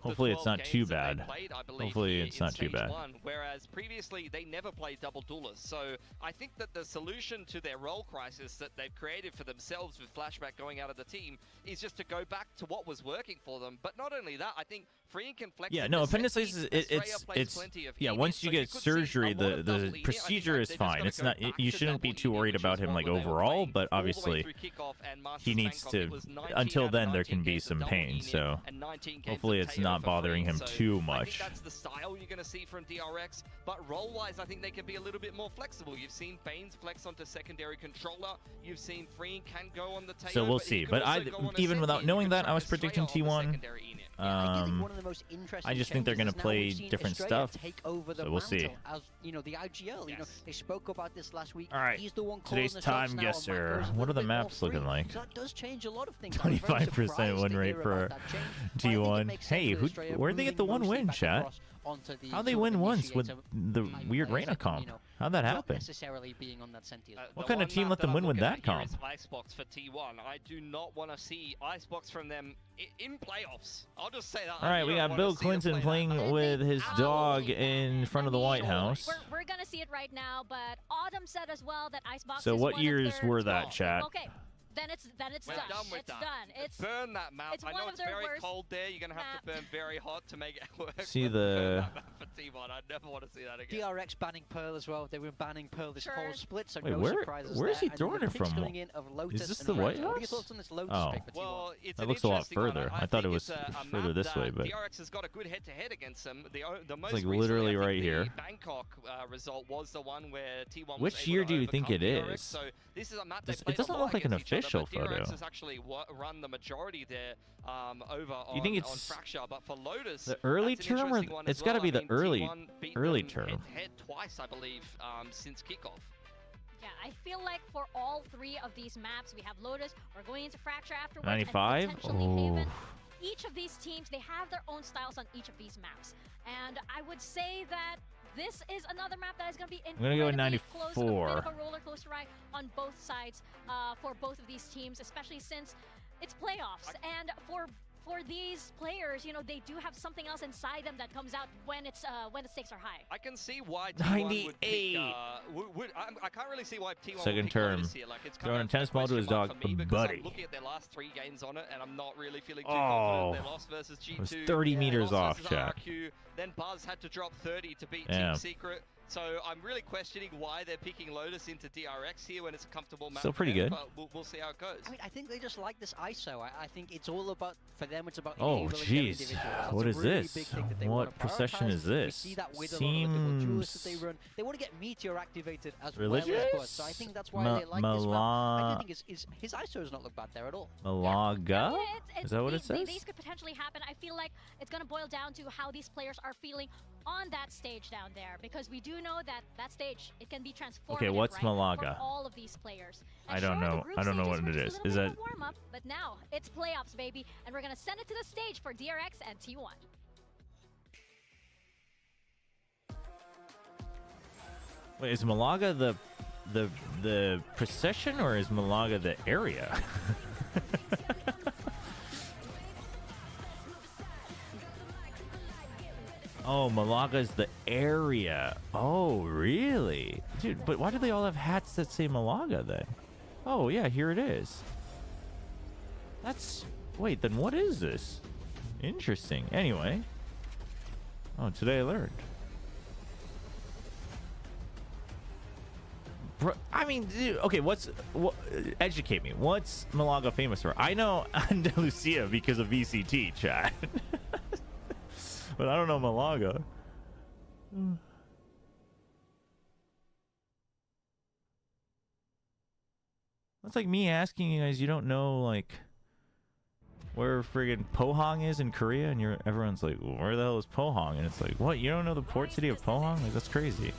hopefully it's not too bad. Hopefully it's not too bad. Whereas previously they never played double duelists. So I think that the solution to their role crisis that they've created for themselves with Flashback going out of the team is just to go back to what was working for them. But not only that, I think Freeing can flex. Yeah, no, appendicitis is it's yeah. Once you get surgery, the procedure is fine. It's not. You shouldn't be too worried about him like overall, but obviously he needs to. Until then, there can be some pain. So hopefully it's not bothering him too much. That's the style you're going to see from DRX. But role-wise, I think they can be a little bit more flexible. You've seen Bane's flex onto secondary controller. You've seen Freeing can go on the table. So we'll see. But even without knowing that, I was predicting T1. I think one of the most interesting I just think they're changes gonna is now play we've seen different Estrella stuff. take over the So we'll see. mantle as, you know, the IGL. You know, they spoke about this last week. All right, He's the one calling today's the shots time now, and guesser. Mike goes a What are little the bit more maps free. looking like? So that does change a lot of things. I was very 25% surprised win to rate hear for about that change. T1. Hey, where'd they get the one win, chat? How'd they win once with the weird Reyna comp? How'd that happen? Necessarily being on that Sentier. What kind of team let them win with that comp? Icebox for T1. I do not want to see Icebox from them in playoffs. I'll just say that. All right, we got Bill Clinton playing with his dog in front of the White House. We're gonna see it right now, but Autumn said as well that Icebox So is what one of years their were that, chat? Okay, then it's We're done. done with It's that. done. It's burn that map. it's I one know of it's their very worst cold there. You're gonna have to burn very hot to make it work. See but the- burn that map for T1. I never want to see that again. DRX banning Pearl as well. They were banning Pearl this whole split, so Wait, no where surprises is he there. throwing And the it picks from? coming in of Lotus Is this and the Red. White What are your House? thoughts on this Lotus Oh, pick for T1? Well, it's that an looks a lot interesting one. further. I think thought it it's was a further map this way, that but DRX has got a good head-to-head against them. The most like recently, literally I think right the here. Bangkok result was the one where T1 was Which able year to do you think overcome it DRX. is? So this is a map This- they it played doesn't a lot look like an against each other, official but DRX photo. has actually run the majority there over on, You think on it's Fracture, but for Lotus, the early that's an term, or interesting one as it's got to well. be I the mean, early T1 beat early them term? head-to-head twice, I believe, since kickoff. Yeah, I feel like for all three of these maps, we have Lotus, we're going into Fracture afterwards, 95? and potentially Oh. Haven. Each of these teams, they have their own styles on each of these maps. And I would say that this is another map that is going to be gonna go with incredibly close, a 94. bit of a roller coaster ride on both sides for both of these teams, especially since it's playoffs. And for these players, you know, they do have something else inside them that comes out when the stakes are high. I can see why T1 would pick, 98. I can't really see why T1 Second would pick term. Lotus here. Like, it's Throwing kind a tennis ball to his question mark dog, for me because buddy. I'm looking at their last 3 games on it, and I'm not really feeling too Oh. confident. They lost versus G2. It was 30 meters they lost off, versus chat. RRQ, then Buzz had to drop 30 to beat Yeah. Team Secret. So I'm really questioning why they're picking Lotus into DRX here when it's a comfortable map. Still pretty for them, good. But we'll see how it goes. I mean, I think they just like this ISO. I think it's all about, for them, it's about Oh, enabling their jeez. individuals. That's What a is really this? big thing that they wanna What procession prioritize. is We this? see that with a lot of the different duels that they Seems run. They want to get Meteor activated as religious? well as Buzz. So I think that's why they like this map. I do think his ISO does not look bad there at all. Malaga? It's- Is that what it says? These could potentially happen. I feel like it's going to boil down to how these players are feeling on that stage down there, because we do know that that stage, it can be transformative. Okay, what's right, Malaga? For all of these players. I don't sure, the know. group I don't know stages what were it just is. a Is little that bit of a warm-up, but now it's playoffs, baby, and we're going to send it to the stage for DRX and T1. Wait, is Malaga the procession, or is Malaga the area? Oh, Malaga's the area. Oh, really? Dude, but why do they all have hats that say Malaga then? Oh, yeah, here it is. That's... Wait, then what is this? Interesting. Anyway. Oh, today I learned. Bro, I mean, dude, okay, educate me. What's Malaga famous for? I know Andalusia because of VCT, chat. But I don't know Malaga. That's like me asking you guys, you don't know, like, where friggin' Pohang is in Korea, and everyone's like, well, where the hell is Pohang? And it's like, what, you don't know the port city of Pohang? Like, that's crazy.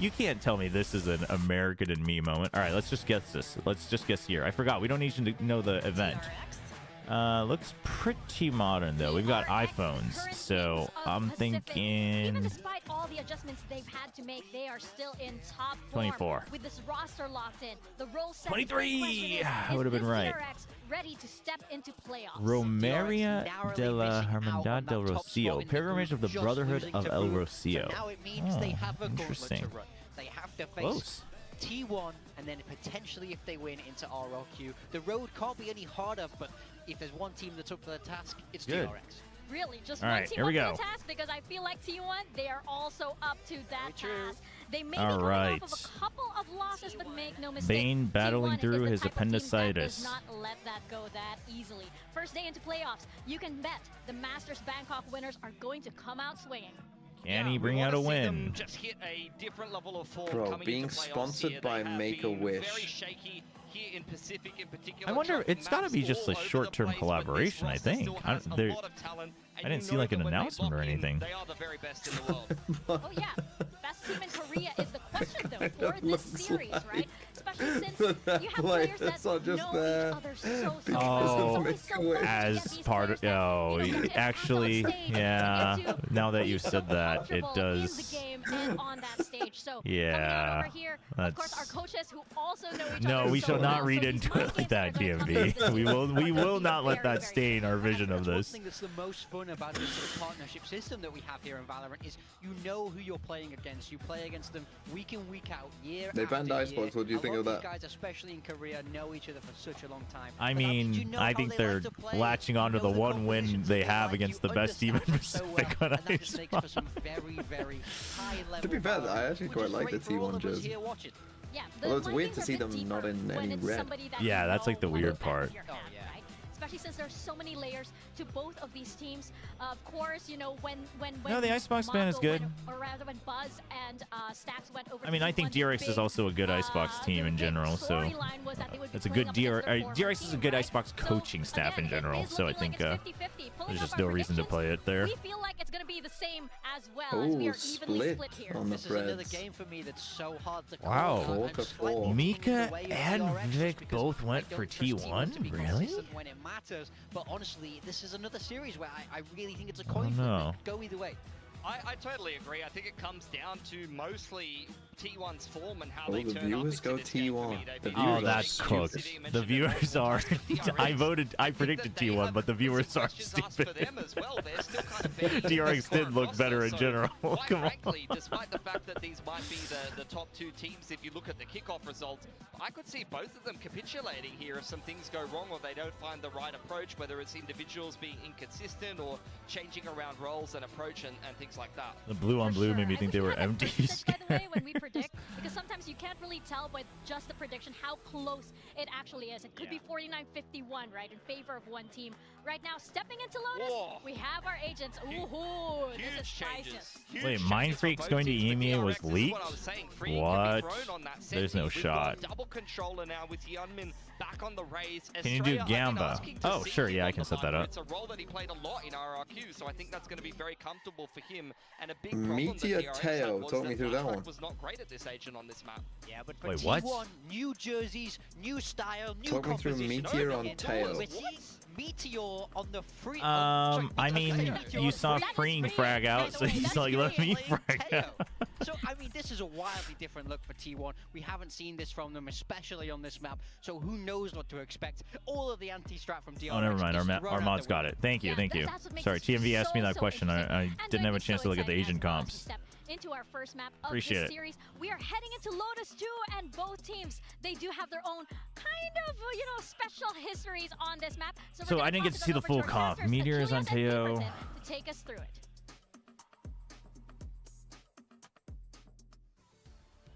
You can't tell me this is an American and me moment. All right, let's just guess this. Let's just guess here. I forgot. We don't need to know the event. Looks pretty modern, though. We've got iPhones, so I'm Even thinking despite all the adjustments they've had to make, they are still in top form 24. with this roster locked in. The role set 23! I is would have been this right. DRX ready to step into playoffs? Romeria de la Hermandad del Rocio, pilgrimage of the Brotherhood of El Rocio. Now it means they have a gauntlet interesting. to run. They have to face Close. T1, and then potentially, if they win, into RRQ. The road can't be any harder, but if there's one team that's up for the task, it's Good. DRX. Really, just All one right, team here we up go. to the task, because I feel like T1, they are also up to that task. They may All be coming right. off of a couple of losses, but make no mistake. Bane battling T1 through is the his type of team that appendicitis. does not let that go that easily. First day into playoffs, you can bet the Masters Bangkok winners are going to come out swinging. Can he bring out a win? Just hit a different level of form. Bro, coming being into playoffs sponsored here. by They have Make a been Wish. Very shaky here in Pacific in particular. I wonder, it's got to be just a short-term collaboration, I think. I didn't see like an announcement or anything. They are the very best in the world. Oh yeah, best team in Korea is the question though for this series, right? Especially since you have players that know each other so Oh, as part of, actually, yeah. Now that you said that, it does. On that stage. So yeah, over here, of course, our coaches who also know each no, other we so shall not well, read so into it like that, GMB. We will not let that stain our vision of One this. thing that's the most fun about this sort of partnership system that we have here in Valorant is you know who you're playing against. You play against them week in, week out, year They after banned year. esports. What do you think of A lot that? These guys, especially in Korea, know each other for such a long time. I But now, did you mean, know I how think they they're like to play? latching onto You the know one win compositions they that have like, against you the best team in understand them so Pacific well, on and that just makes Ice. for some very, very high level. To be fair, I Valorant, actually which quite is like the great for all T1 of us jersey. here watching. Yeah, Although it's weird to see them not in any red. Yeah, that's like the weird part. Especially since there's so many layers to both of these teams. Of course, you know, when No, the Icebox ban is Mongo good. or rather when Buzz and Stacks went over I mean, I think to DRX is also a good Icebox team in general, so it's a good DRX is a good Icebox coaching staff in general, so I think there's just no reason to play it there. We feel like it's going to be the same as well as we are evenly split here. on the This is another Preds. game for me that's so hard to call. Wow, I'm slightly Mika leaning the way of and DRX just Vic because both went I for don't trust T1 to be T1? Really? consistent when it matters. But honestly, this is another series where I really think it's a Oh, coin flip. no. It could go either way. I totally agree. I think it comes down to mostly T1's form and how Oh, they the turn viewers up go into this game for me. T1. They've The been Oh, viewers very that's stupid. cooked. You mentioned The it viewers earlier. are. DRX, I predicted T1, but the viewers are questions asked for stupid. them as well. They're still kind of better than DRX the did look roster, better in so general. Quite Come on. frankly, despite the fact that these might be the top two teams, if you look at the kickoff results, I could see both of them capitulating here if some things go wrong or they don't find the right approach, whether it's individuals being inconsistent or changing around roles and approach and things like that. The blue on blue made me think they were empties. By the way, when we predict, because sometimes you can't really tell by just the prediction how close it actually is. It could be 49-51, right, in favor of one team. Right now, stepping into Lotus, we have our agents. Ooh, this is spicy. Wait, Mindfreak's going to EMEA was leaked? What? There's no shot. Double controller now with Yeonmin back on the raise. Can you do Gamba? Oh, sure, yeah, I can set that up. It's a role that he played a lot in RRQ, so I think that's going to be very comfortable for him. And a big problem Meteor that DRX had Teo, was talk that me through that Mindfreak one. was not great at this agent on this map. Yeah, but for Wait, T1, what? new jerseys, new style, new Talk me through composition. Meteor on We're Teo. seeing Meteor on the free. I mean, you saw Freeing frag out, so he's like, let me frag out. So, I mean, this is a wildly different look for T1. We haven't seen this from them, especially on this map, so who knows what to expect. All of the anti-strat from DRX. Oh, never mind. just Our thrown out mod's the got window. it. Thank you, thank you. Sorry, TMV asked me that question. I didn't have a chance to look at the Asian comps. Into our first map of Appreciate this it. series. We are heading into Lotus 2, and both teams, they do have their own kind of, you know, special histories on this map. So, So we're I gonna didn't get toss to it see the over full to our comp. casters, Meteor is on Julius and Teo. Paperton, to take us through it.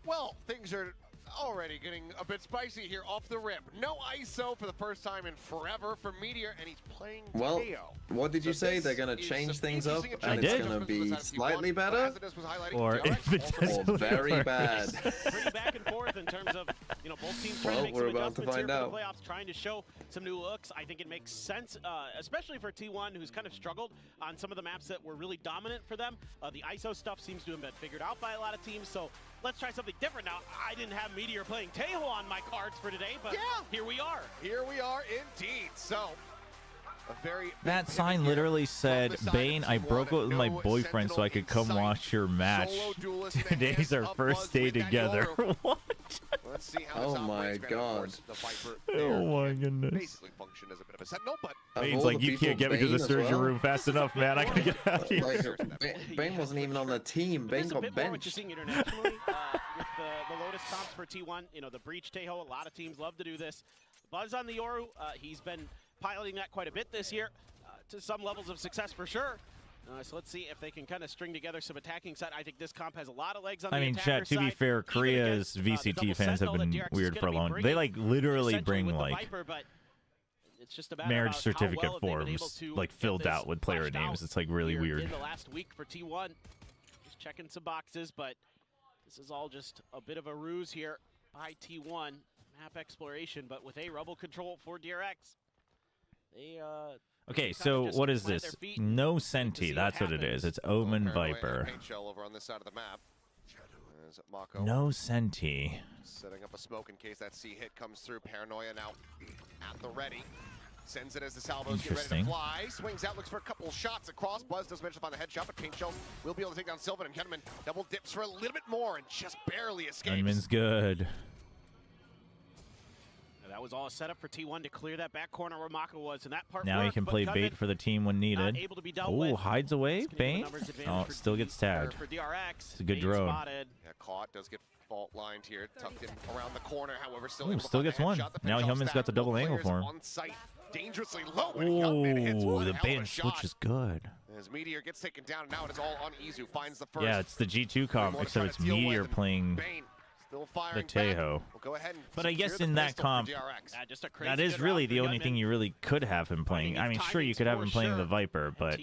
Well, things are already getting a bit spicy here off the rip. No ISO for the first time in forever for Meteor, and he's playing Well, Teo. what did you So say? this They're going to is change some things up interesting and adjustments it's going to from the be side of T1, slightly but better? as it is was highlighting, Or DRX if it also doesn't or very work. bad. Pretty back and forth in terms of, you know, both teams trying Well, to make we're some about to adjustments here find for the out. playoffs, trying to show some new looks. I think it makes sense, especially for T1, who's kind of struggled on some of the maps that were really dominant for them. The ISO stuff seems to have been figured out by a lot of teams, so let's try something different now. I didn't have Meteor playing Tejo on my cards for today, but here we are. Here we are indeed. So, a very That big sign pivot here literally from said, the side of Bane, I T1. broke up with my No boyfriend so I could come Sentinel in watch your match. Solo duelist in the Today's our hands of first Buzz day with that together. Yoru. What? Let's see how Oh this my operates. Granted, of God. course, the Viper Oh there my can goodness. basically function as a bit of a sentinel, but Of Bane's all like, the you people, can't get me to the Bane as surgery well? room fast enough, man. I gotta get out of here. Like, Bane wasn't even on the team. Bane There's a got bit more what you're benched. seeing internationally with the Lotus comps for T1. You know, the Breach Tejo, a lot of teams love to do this. Buzz on the Yoru, he's been piloting that quite a bit this year to some levels of success for sure. So let's see if they can kind of string together some attacking side. I think this comp has a lot of legs on I the mean, attacker chat, to be side. fair, Even Korea's against, the VCT double fans have sentinel that been DRX is weird gonna for a be long time. bringing, They like literally essentially bring with the like Viper, but it's just a matter marriage about how certificate well have they been able forms to like get filled this out with player fleshed names. out It's like really here weird. in the last week for T1. Just checking some boxes, but this is all just a bit of a ruse here by T1. Map exploration, but with a rubble control for DRX. They, Okay, so what is this? No Senti, that's what it is. It's Omen Viper. Paint shell over on this side of the map. As Mako No Senti. setting up a smoke in case that C hit comes through. Paranoia now at the ready. Sends it as the salvos get ready to Interesting. fly. Swings out, looks for a couple shots across. Buzz does manage to find the headshot, but Paint Shell will be able to take down Sylvan, and Kenneman double dips for a little bit more and just barely escapes. Gunman's good. That was all a setup for T1 to clear that back corner where Mako was, and that part Now he worked, can but play Gunman bait for the team when needed. able to be dealt Oh, with. hides away, It's gonna give Bane. a numbers advantage Oh, for still gets tagged. For DRX. It's a good Bane drone. spotted. Yeah, caught, does get fault lined here, tucked in around the corner, however, still Ooh, able to still find the gets one. headshot. The Now finish off Hillman's stack, got the double both angle players for him. on site, dangerously low, and Hillman hits Oh, one the hell of a Bane shot. switch is good. As Meteor gets taken down, and now it is all on Izu. Finds the first. Yeah, it's the G2 comp, More to except try to it's deal with, Meteor and playing Bane still the firing Tejo. back. We'll go ahead and But I guess secure in the that pistol for comp, DRX. Just a crazy that is good really round the for only thing Gunman. you really could have him playing. I mean, sure, you could have him playing the Viper, but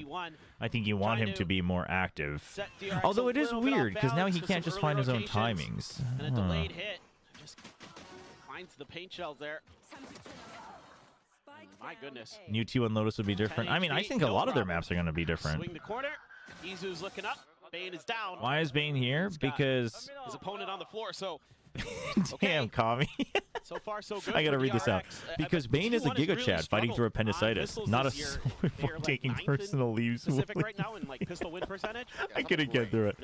I think you want him to be more active. DRX Although a it is little bit off weird, because now balance he to can't some just early find his own rotations, timings. And a delayed hit just finds the paint shells there. My goodness. New T1 Lotus would be different. I mean, I think a lot of their maps are going to be different. Swing the corner. Izu's looking up. Bane is down. Why is Bane here? Because... His opponent on the floor, so... Damn, Kami. So far, so good. I gotta for read this out. DRX. Because Bane is a Giga Chad fighting through appendicitis, not a sword for taking personal leaves. Pacific right now in like pistol win percentage. I couldn't get through it.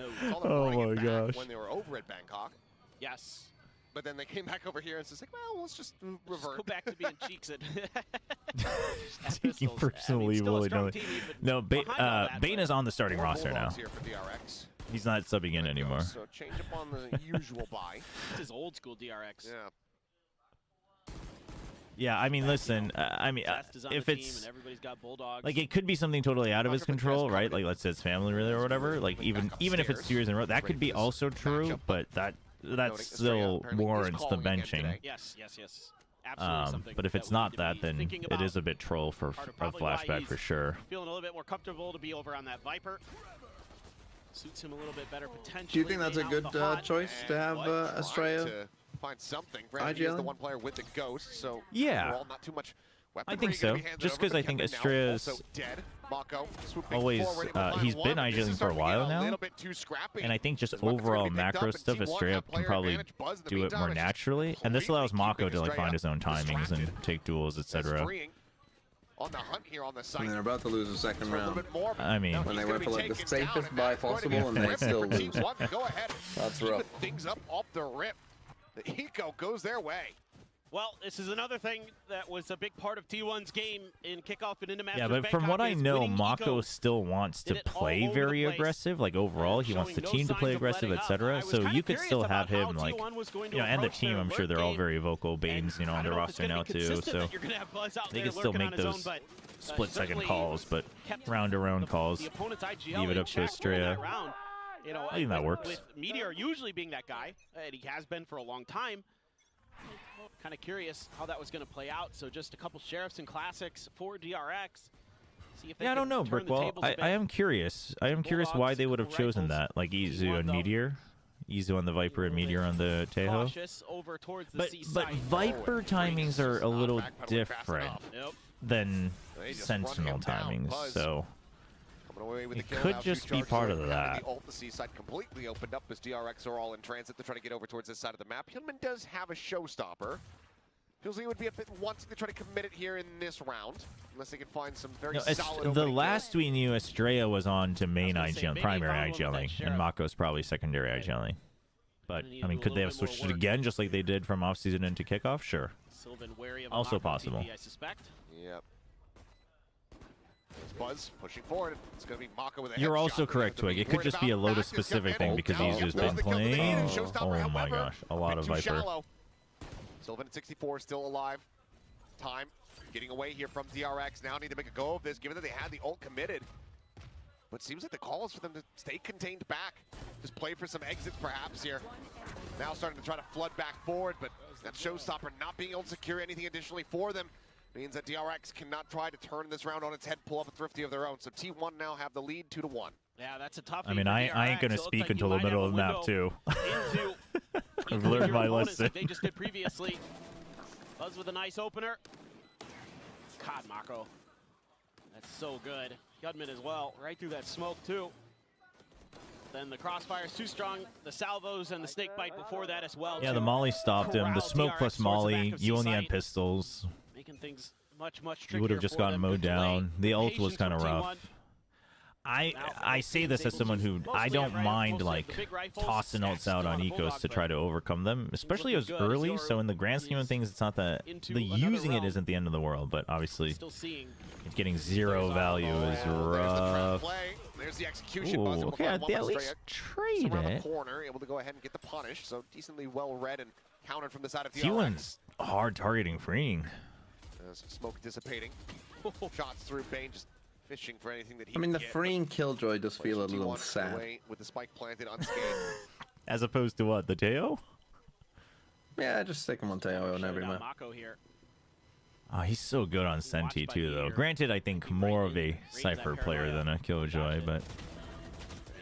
Oh my gosh. When they were over at Bangkok. Yes. But then they came back over here and it's just like, well, let's just revert. Go back to being cheeks at Taking personal leave. No, Bane is on the starting roster now. Here for DRX. He's not subbing in anymore. So change up on the usual buy. This is old school DRX. Yeah. Yeah, I mean, listen, I mean, if it's like it could be something totally out of his control, right? Like let's say it's family really or whatever. Like even if it's 2 years in a row, that could be also true, but that still warrants the benching. Yes. Absolutely something but if it's not that, then it is a bit troll for a flashback for sure. Feeling a little bit more comfortable to be over on that Viper. Suits him a little bit better potentially. Do you think that's a good choice to have Estrella? Find something. Granted, he is the one player with the ghost, so yeah, overall not too much I think so. Just because I think Estrella's always he's been IGLing for a while now, and I think just overall macro stuff, Estrella can probably do it more naturally, and this allows Mako to like find his own timings and take duels, etc. On the hunt here on the site. And they're about to lose a second round. I mean, when they went for like the safest buy possible and they still lose. Go ahead. That's rough. Things up off the rip. The eco goes their way. Well, this is another thing that was a big part of T1's game in kickoff and into Masters. Yeah, but from what I know, Mako still wants to play very aggressive. Like overall, he wants the team to play aggressive, etc. So you could still have him like, and the team. I'm sure they're all very vocal. Bane's, on their roster now too. So they can still make those split-second calls, but round-to-round calls. Leave it up to Estrella. I think that works. With Meteor usually being that guy, and he has been for a long time. Kind of curious how that was going to play out. So just a couple Sheriffs and Classics for DRX. See if they I don't know, Brickwall. I am curious. I am curious why they would have chosen that, like Izu and Meteor. Izu on the Viper and Meteor on the Tejo. But Viper timings are a little different than Sentinel timings, so it could just be part of that. The C side completely opened up as DRX are all in transit to try to get over towards this side of the map. Hillman does have a showstopper. Feels like it would be a bit wanting to try to commit it here in this round, unless they can find some very solid. The last we knew, Estrella was on to main IGL, primary IGLing, and Mako's probably secondary IGLing. But I mean, could they have switched it again, just like they did from offseason into kickoff? Sure. Also possible. I suspect. Yep. Buzz pushing forward. It's going to be Mako with a You're also correct, Twig. It could just be a Lotus specific thing because Izu's been playing. Oh my gosh, a lot of Viper. Sylvan at 64 still alive. Time getting away here from DRX. Now need to make a go of this, given that they had the ult committed. But seems like the call is for them to stay contained back. Just play for some exits perhaps here. Now starting to try to flood back forward, but that showstopper not being able to secure anything additionally for them. means that DRX cannot try to turn this round on its head, pull up a thrifty of their own. So T1 now have the lead 2-1. Yeah, that's a tough. I mean, I ain't gonna speak until the middle of the map too. I've learned my lesson. Like they just did previously. Buzz with a nice opener. God, Mako. That's so good. Gutman as well, right through that smoke too. Then the crossfire's too strong. The salvos and the snake bite before that as well. Yeah, the molly stopped him. The smoke plus molly. You only had pistols. Making things much trickier. You would have just gotten mowed down. The ult was kind of rough. I say this as someone who I don't mind like tossing ults out on ecos to try to overcome them, especially as early. So in the grand scheme of things, it's not that the using it isn't the end of the world, but obviously getting zero value is rough. There's the execution. Ooh, okay, they at least trade it. Corner, able to go ahead and get the punish. So decently well read and countered from the side of DRX. T1's hard targeting freeing. Smoke dissipating. Shots through Bane, just fishing for anything that he I mean, the can get. freeing killjoy does feel a little T1 sad. away with the spike planted unscathed. As opposed to what, the Teo? Yeah, just stick him on Teo on every map. Oh, he's so good on Senti too, though. Granted, I think more of a Cypher player than a Killjoy, but...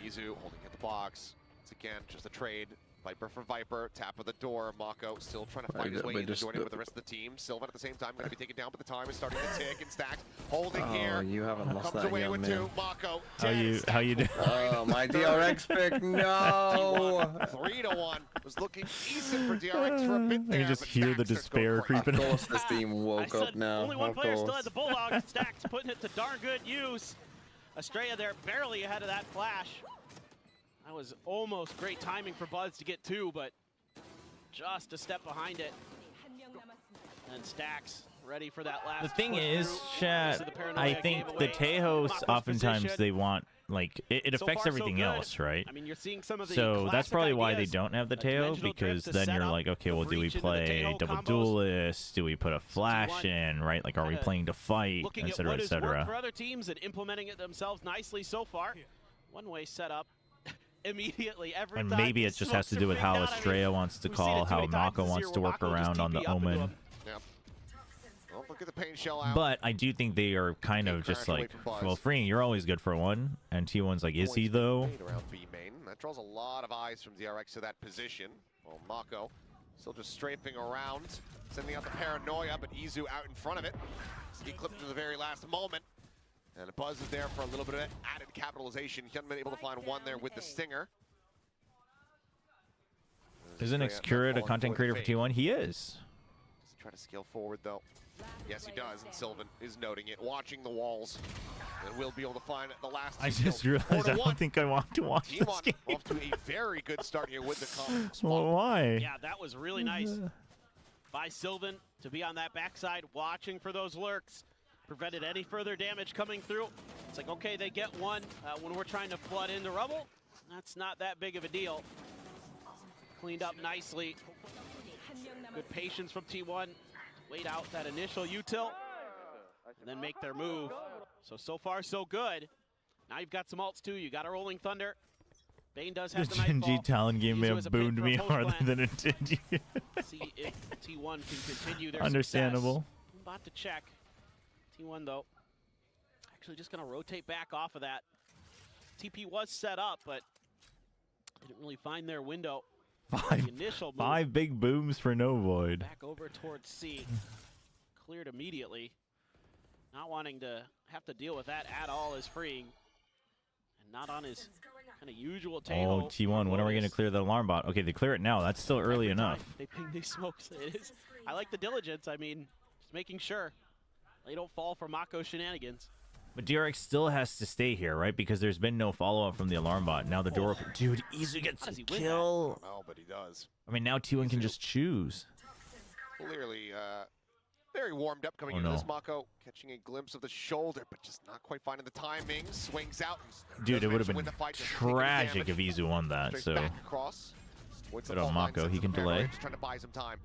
Izu holding at the box. Once again, just a trade. Viper for Viper. Tap of the door. Mako still trying to find his way in to join in with the rest of the team. Sylvan at the same time going to be taken down, but the time is starting to tick and stacks. Holding here. You haven't lost Comes that away yet, with man. two. Mako. How you do? Oh, my DRX pick, no! 3-1. Was looking decent for DRX for a bit I there. can just hear the despair creeping. Of course this team woke up now. Only one of player course. still had the Bulldog. Stacks putting it to darn good use. Estrella there barely ahead of that flash. That was almost great timing for Buzz to get two, but just a step behind it. And Stacks ready for that last. The thing push is, through. chat, This is the paranoia I think gave the away. Teos Mako's oftentimes position. they want, like, it So affects far, so everything good. else, right? I mean, you're seeing some of the So that's classic probably why they ideas. don't have the A Teo, dimensional because drift to then set you're up, like, okay, the well, do we breach into the play Teo double combos. duelist? Do we put a flash in, right? Like, are we Kinda playing to fight, Looking at etc., what has worked for etc.? other teams and implementing it themselves nicely so far. One-way setup. Immediately every And time maybe it these just has to smokes do are with freaked how out. I mean, Estrella wants to we've seen call, it too how many times Mako this wants year to where work Mako just around on the TP up into Omen. him. Yep. Well, look at the pain shell out. But I do think they are kind of just crash away like, from Buzz. well, freeing, you're always good for one, and T1's like, is he though? Made around B main. That draws a lot of eyes from DRX to that position. Well, Mako still just strafing around, sending out the paranoia, but Izu out in front of it. He clipped to the very last moment. And Buzz is there for a little bit of added capitalization. Hyunmin able to find one there with the stinger. Isn't Obscur a content creator for T1? He is. Does he try to scale forward though? Yes, he does, and Sylvan is noting it, watching the walls, and will be able to find the last two I just kills. realized I don't think I want to watch this T1 game. off to a very good start here with the comp. Well, why? Yeah, that was really nice by Sylvan to be on that backside, watching for those lurks. Prevented any further damage coming through. It's like, okay, they get one. When we're trying to flood into rubble, that's not that big of a deal. Cleaned up nicely. Good patience from T1. Wait out that initial util and then make their move. So far, so good. Now you've got some ults too. You got a Rolling Thunder. Bane does The have the Genji Nightfall. Talon game may Izu have has a pick boomed for a me post harder plant. than it did you. See if T1 can continue their Understandable. success. I'm about to check. T1 though, actually just gonna rotate back off of that. TP was set up, but didn't really find their window. The initial move Five big booms for no void. back over towards C. Cleared immediately. Not wanting to have to deal with that at all is freeing. And not on his kind of usual Oh, tail. T1, when are we going to clear the alarm bot? Okay, they clear it now. That's still early enough. They ping these smokes. It is. I like the diligence. I mean, just making sure they don't fall for Mako shenanigans. But DRX still has to stay here, right? Because there's been no follow-up from the alarm bot. Now the door open. Dude, Izu gets a kill. Oh, but he does. I mean, now T1 can just choose. Clearly, very warmed up coming Oh, into no. this. Mako catching a glimpse of the shoulder, but just not quite finding the timing. Swings out. Dude, it would have Doesn't been win the fight, doesn't take any tragic damage. if Izu won that. Straight So back across. Avoids the good on fault line, Mako. sends He it can to Paranoia, delay. just trying to buy some time.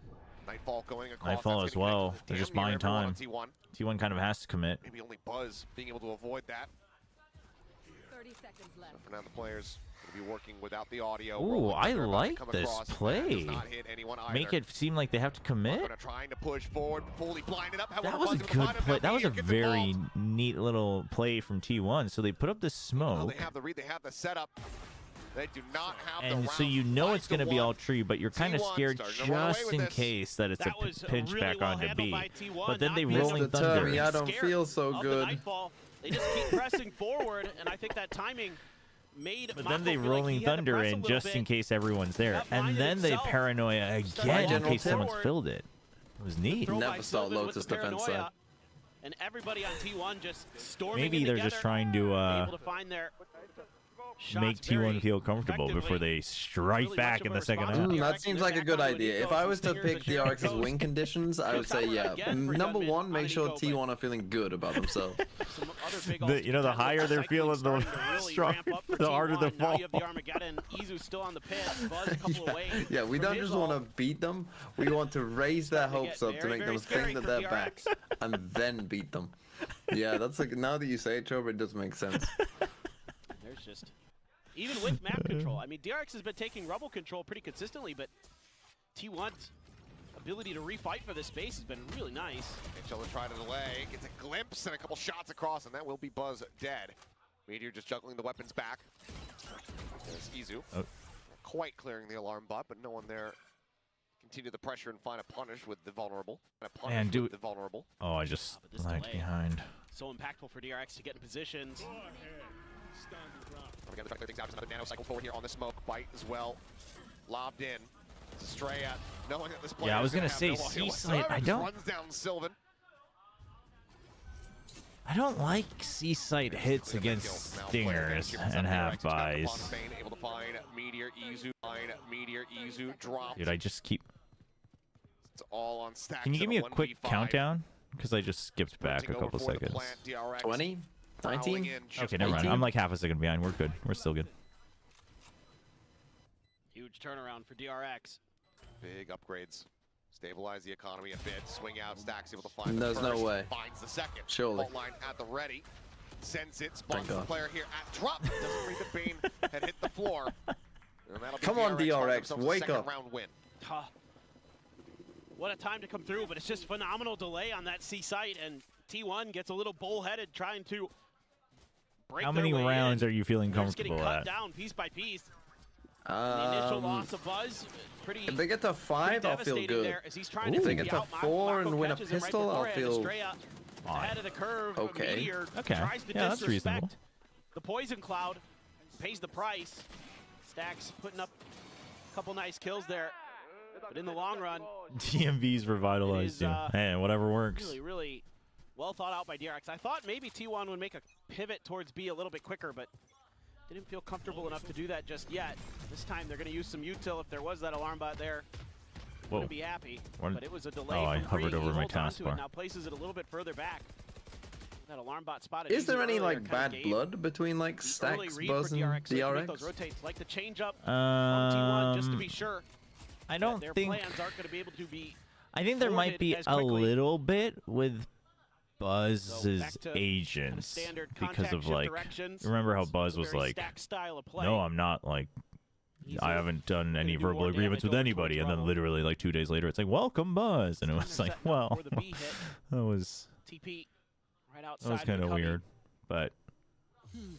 Nightfall going across. Nightfall that's as gonna well. connect They're damn just near buying everyone time. on T1. T1 kind of has to commit. Maybe only Buzz being able to avoid that. So for now, the players will be working without the audio. Ooh, I like come this across. play. Does not hit anyone Make either. it seem like they have to commit. Trying to push forward, fully blinded up. That was a good play. That was a very neat little play from T1. So they put up the smoke. They have the read, they have the setup. They do not have And the so you know it's going to be all tree, but you're kind of T1 scared starting to run away just with in this. case that it's That a was pinch really back well onto handled B. by T1, But then not they being rolling thunder. I don't scared feel so of the good. Nightfall. They just keep pressing forward, and I think that timing made But Mako then they feel like rolling he had to thunder press a in little just bit. in case everyone's there. That And blinded then they himself. paranoia Started again in General case someone's Tip. filled it. It was neat. Throw by Never start Sylvan with Lotus the defense paranoia, side. and everybody on T1 just storming Maybe in they're together, just trying to able to find their make shots very T1 feel comfortable before they strike Really back much in of a the second response half. from That seems like a good idea. If I was to pick DRX's win conditions, I would say, yeah. Number one, make sure T1 are feeling good about themselves. You know, the higher they're feeling, the stronger, the harder the Now fall. you have the Armageddon. Izu still on the pit. Buzz a couple away. Yeah, we from don't his just want ult. to beat them. We want to raise their hopes up to very, make very them scary think that for they're DRX. back, and then beat them. Yeah, that's like, now that you say it, Chobra, it does make sense. There's just, even with map control, I mean, DRX has been taking rubble control pretty consistently, but T1's ability to refight for this space has been really nice. Chilla try to delay, gets a glimpse and a couple shots across, and that will be Buzz dead. Meteor just juggling the weapons back. There's Izu. Oh. Quite clearing the alarm bot, but no one there. Continue the pressure and find a punish with the vulnerable. Man, do the vulnerable. Oh, I just this lagged delay. behind. So impactful for DRX to get in positions. Again, the things out, just another nanocycle forward here on the smoke. Bite as well. Lobbed in. Estrella, knowing that this player Yeah, I was is gonna gonna say have no heal Seaside, whatsoever, I just don't- runs down Sylvan. I don't like C-site hits against stingers and half buys. Able to find Meteor, Izu, drop. Dude, I just keep... It's all on stacks. Can you give me a and quick 1v5. countdown? Because I just skipped back a Sprinting couple over for the seconds. plant, DRX 20? fouling 19? in just Okay, never mind. 18? I'm like half a second behind. We're good. We're still good. Huge turnaround for DRX. big upgrades. Stabilize the economy a bit. Swing out, Stacks able to find There's the no first, way. finds the second. Surely. Fault line at the ready. Sends it, Thank spawns the God. player here at drop. Doesn't read the beam, had hit the floor. And that'll be Come on, find DRX, themselves a wake second up. round win. What a time to come through, but it's just phenomenal delay on that C site, and T1 gets a little bullheaded trying to break How their many way rounds in. are you feeling They're just getting comfortable cut at? down piece by piece. The initial loss of Buzz, pretty. If they get to 5, I'll feel devastating good. there as he's trying If to they take get the to out. 4 and Mako win a catches him right pistol, I'll beforehand. feel Estrella ahead of the curve. Okay. Meteor Okay. tries to Yeah, that's disrespect reasonable. the poison cloud, pays the price. Stacks putting up a couple nice kills there, but in the long run, TMV's revitalized you. Hey, whatever works. really, really well thought out by DRX. I thought maybe T1 would make a pivot towards B a little bit quicker, but didn't feel comfortable enough to do that just yet. This time they're going to use some util if there was that alarm bot there. Whoa. Wouldn't be happy, What? but it was a delay. Oh, I from hovered Bree. He over my holds onto taskbar. it, now places it a little bit further back. That alarm bot spotted. Is there Izu any earlier, like kinda bad gave blood between like the early Stacks, read Buzz, for and DRX, so they can make those DRX? rotates, like the change up from T1, just to be sure. I that don't their think. plans aren't going to be able to be. I think there might forwarded be as a quickly. little bit with Buzz's back to kind of agents standard because contact of shift like. directions. Remember how It's Buzz a was very like, stack style of play. "No, I'm not like." I haven't done any do more verbal agreements damage with over anybody, towards and then rubble. literally like 2 days later, it's like, "Welcome, Buzz," and it was like, setting up "Well, for the B hit. that was TP right outside. that was of kind the of cubby. weird." But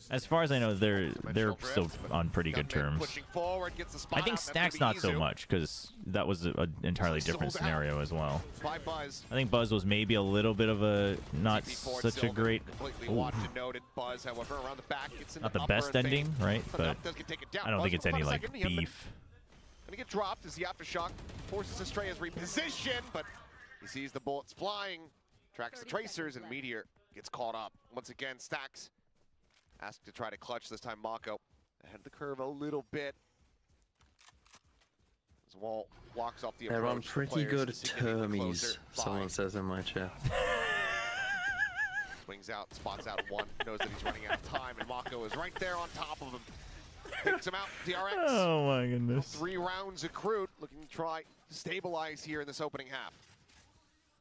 as far as I know, they're still on pretty good terms. Pushing forward, gets the spot I think out, and Stack's that's not gonna so be Izu. much because that was an entirely different Sold out. scenario as well. By Buzz. I think Buzz was maybe a little bit of a not TP forward, such a Sylvan great, completely ooh, watched and noted. Buzz, however, around the back gets in not the the upper best and ending, fade. right? From But up, does get taken down. I don't think Buzz it's any for about a like second, he hadn't been- beef. Gonna get dropped as the aftershock forces Estrella's reposition, but he sees the bullets flying, tracks the tracers, and Meteor gets caught up. Once again, Stacks asked to try to clutch this time. Mako ahead of the curve a little bit. As Wall walks off the approach. They're on the pretty players good seeking to get termies, closer. someone Fine. says in my chat. Swings out, spots out one, knows that he's running out of time, and Mako is right there on top of him. Picks him out, DRX. Oh my goodness! 3 rounds accrued, looking to try to stabilize here in this opening half.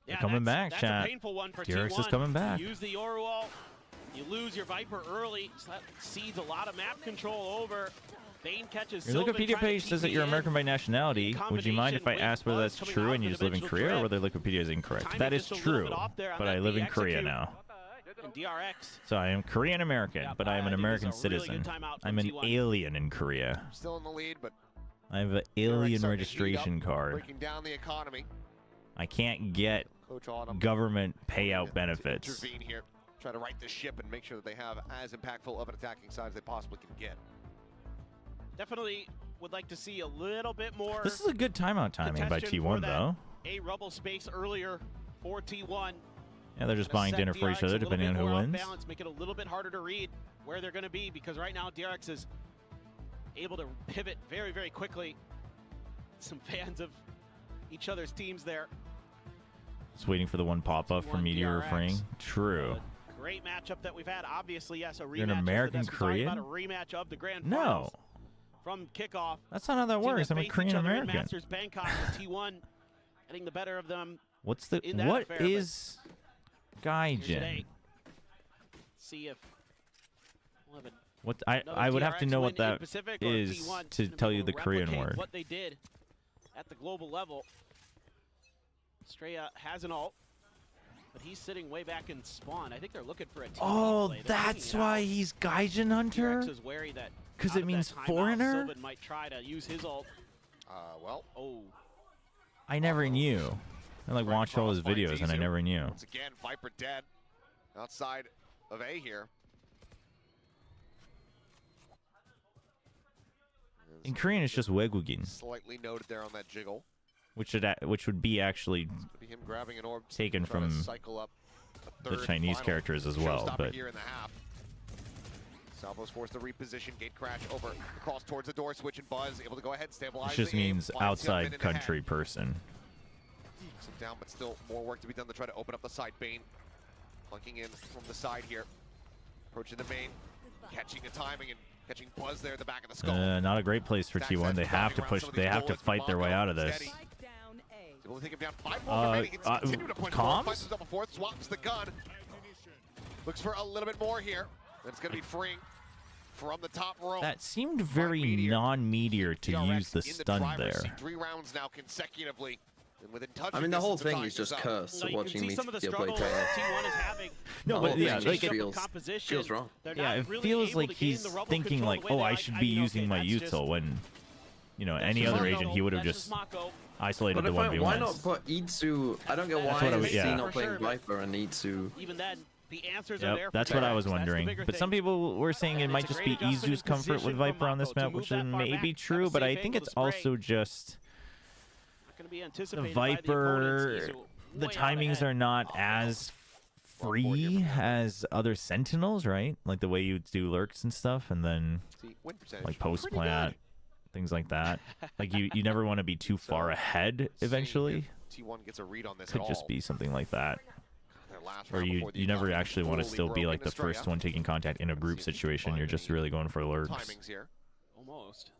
They're coming back, that's chat. a painful one for DRX T1. is coming back. Use the Yoru ult, You lose your Viper early, so that cedes a lot of map control over. Bane catches Your Sylvan, Wikipedia trying to page says that you're TP in. American by nationality. Would you mind if I asked whether that's true and you just live in Korea, or whether Wikipedia is incorrect? That is true, but I live in Korea now. And DRX. So I am Korean American, but I am an American citizen. I'm an alien in Korea. Still in the lead, but I have an alien registration card. breaking down the economy. I can't get Coach Autumn government payout benefits. intervene here, try to right the ship and make sure that they have as impactful of an attacking side as they possibly can get. Definitely would like to see a little bit more. This is a good timeout timing by contention T1, for that though. A rubble space earlier for T1. Yeah, they're just buying Set dinner for each DRX other, a little depending on bit who more off wins. balance, make it a little bit harder to read where they're going to be, because right now DRX is able to pivot very, very quickly. Some fans of each other's teams there. Just waiting for the one pop-up from Meteor Refrain. True. Great matchup that we've had. Obviously, yes, a rematch. You're an American Korean? About a rematch of the grand No. finals from kickoff. That's not how that works. I'm a Korean American. Masters Bangkok with T1 getting the better of them. What's the in that what affair, is but here today, Gaijin? see if we'll have What another I would have to DRX know win what in that Pacific, or is T1 to gonna tell be you able the to Korean replicate word. what they did at the global level. Straya has an ult, but he's sitting way back in spawn. I think they're looking for a TP Oh, play. They're that's hanging it why out. he's Gaijin Hunter? DRX is wary that Because out it of means that timeout, foreigner? Sylvan might try to use his ult. Well. Oh. I never knew. I like watched all his Crossfire videos and I Tizu. never knew. Once again, Viper dead outside of A here. In Korean, it's just Wegugin, Slightly noted there on that jiggle. which would be actually Could be him grabbing an orb, taken trying to from cycle up a the third Chinese final characters as well. showstopper But here in the half. Salvo's forced to reposition, gate crash over, across towards the door, switch and buzz, able to go ahead, stabilize. it just the aim, means finds him in outside the country head. person. Takes him down, but still more work to be done to try to open up the side. Bane plunking in from the side here, approaching the main, catching the timing and catching Buzz there at the back of the skull. Not a great place for T1. They have to push. They have to fight their way out of this. Able to take him down. 5 more remaining. He can continue to push forward. Finds himself a fourth, swaps the gun. Looks for a little bit more here. It's going to be freeing from the top row. That seemed very non-meteor to use the stun there. 3 rounds now consecutively. And within touch I mean, the whole thing is just cursed watching me play Taylor. No, but yeah, like feels wrong. Yeah, it feels like he's thinking like, oh, I should be using my util when, you know, any other agent he would have just isolated But the if 1v1. why not put Itsu? I don't get That's why what I would- is yeah. he not playing Viper and Itsu. Even then, the answers are there. Yep, that's what I was wondering. But some people were saying it might just be Izu's comfort with Viper on this map, which may be true, but I think it's also just the Viper, the timings are not as free as other Sentinels, right? Like the way you do lurks and stuff, and then like post-plant, things like that. Like you never want to be too far ahead eventually. T1 gets a read on this Could at just all. be something like that. Their last Or round you before the never economy actually want to fully still be broke like in the Estrella. first one taking contact in a group situation. You're just really going for lurks. Timings here. Almost.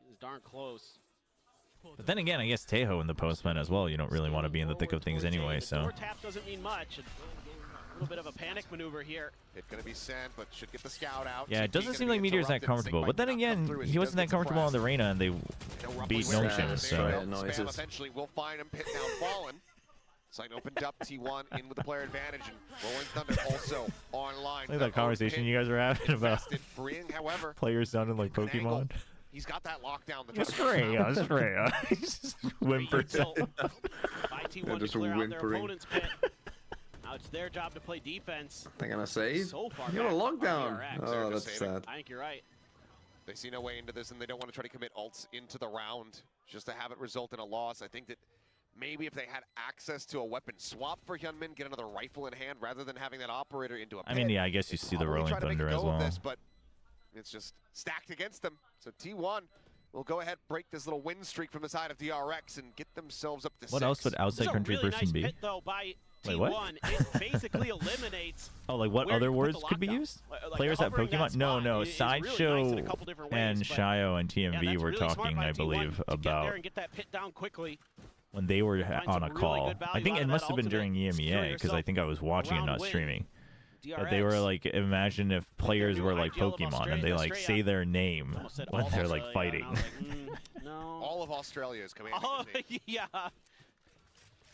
He's darn close. But then again, I guess Tejo in the postman as well. You don't really want to be in the thick of things anyway, so. Door tap doesn't mean much. A little bit of a panic maneuver here. It's going to be sent, but should get the scout out. Yeah, it TP doesn't gonna seem be like Meteor's that interrupted. comfortable. But then again, he wasn't that comfortable on the Reyna, and they beat Notion, so. Spam eventually will find him, pit down fallen. Sign opened up, T1 in with the player advantage, and Rolling Thunder also online. Look at that conversation you guys were having about Freeing, however, players sounding like Pokemon. he's got that lockdown. Straya. Just whimpers. By T1 They're to just clear out their whimpering. opponent's pit. Now it's their job to play defense. They're gonna save. So far You got a back lockdown. DRX. Oh, that's sad. I think you're right. They see no way into this, and they don't want to try to commit ults into the round just to have it result in a loss. I think that maybe if they had access to a weapon swap for Hyunmin, get another rifle in hand rather than having that operator into a pit. I mean, yeah, I guess you see the Rolling Thunder as well. This, but it's just stacked against them. So T1 will go ahead, break this little win streak from the side of DRX and get themselves up to 6. What else would outside country This is a really person nice be? pit, though, by Wait, T1. what? It basically eliminates. Oh, like what where other you put words the could be lockdown. used? Like Players at covering that Pokemon? No, spot no. is really Sideshow nice in a couple different ways, and but Shio and yeah, TMV that's were really smart talking, by I T1 believe, to get there about and get that pit down quickly. when they were Find on some a really call. good value I think out it of must that have been during ultimate. Secure EMEA because I yourself think I was watching and round not win. streaming. that they were like, imagine if players were like Pokemon and they like say their name when they're like fighting. No. All of Australia is coming. Oh, yeah.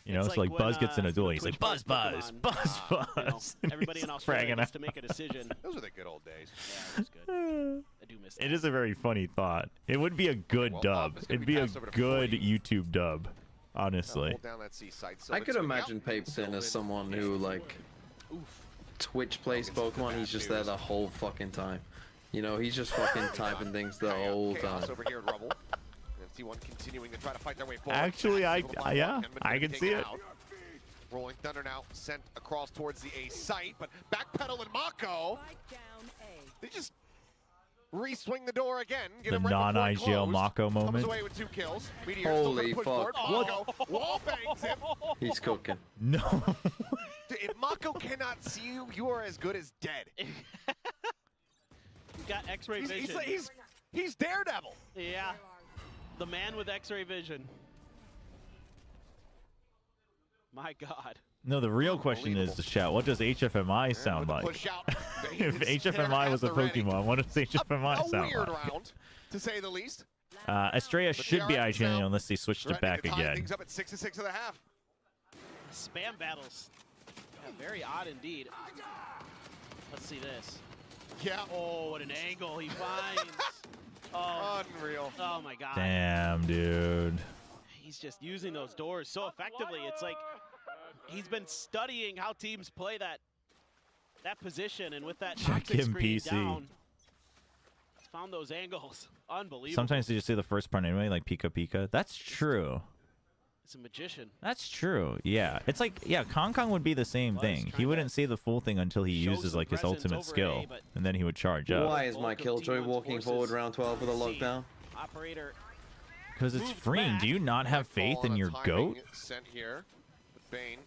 You know, it's like Buzz gets in a duel. He's like, Buzz, Buzz, Buzz, Buzz. Everybody in Australia gets to make a decision. Those are the good old days. Yeah, that's good. I do miss that. It is a very funny thought. It would be a good dub. It'd be a good YouTube dub, honestly. I could imagine Paperton as someone who like Twitch plays Pokemon. He's just there the whole fucking time. You know, he's just fucking typing things the whole time. Over here at Rubble. T1 continuing to try to fight their way forward. Actually, yeah, I can see it. Rolling Thunder now sent across towards the A site, but backpedal and Mako. They just re-swing the door again. Get The him right non-IGL Mako Comes moment. away with 2 kills. Holy fuck. What? Wall bangs him. He's cooking. No. Dude, if Mako cannot see you, you are as good as dead. You got X-ray vision. He's Daredevil. Yeah. The man with X-ray vision. My God. No, the real question is, chat, what does HFMI sound like? If HFMI was a Pokemon, what does HFMI sound Weird like? round, to say the least. Estrella should be IGN unless they switched it back again. Things up at 6-6.5. Spam battles. Yeah, very odd indeed. Let's see this. Yeah. Oh, what an angle he finds. Oh, unreal. Oh my God. Damn, dude. He's just using those doors so effectively. It's like he's been studying how teams play that position, and with that Check toxic him, screen PC. down, he's found those angles. Unbelievable. Sometimes they just say the first part anyway, like Pika Pika. That's true. It's a magician. That's true. Yeah. It's like, yeah, Kong would be the same thing. He wouldn't say the full thing until he uses like his ultimate skill, and then he would charge up. Why is my Killjoy walking forward round 12 with a lockdown? Operator. Because it's freeing. Do you not have faith in your goat? Sent here. Bane.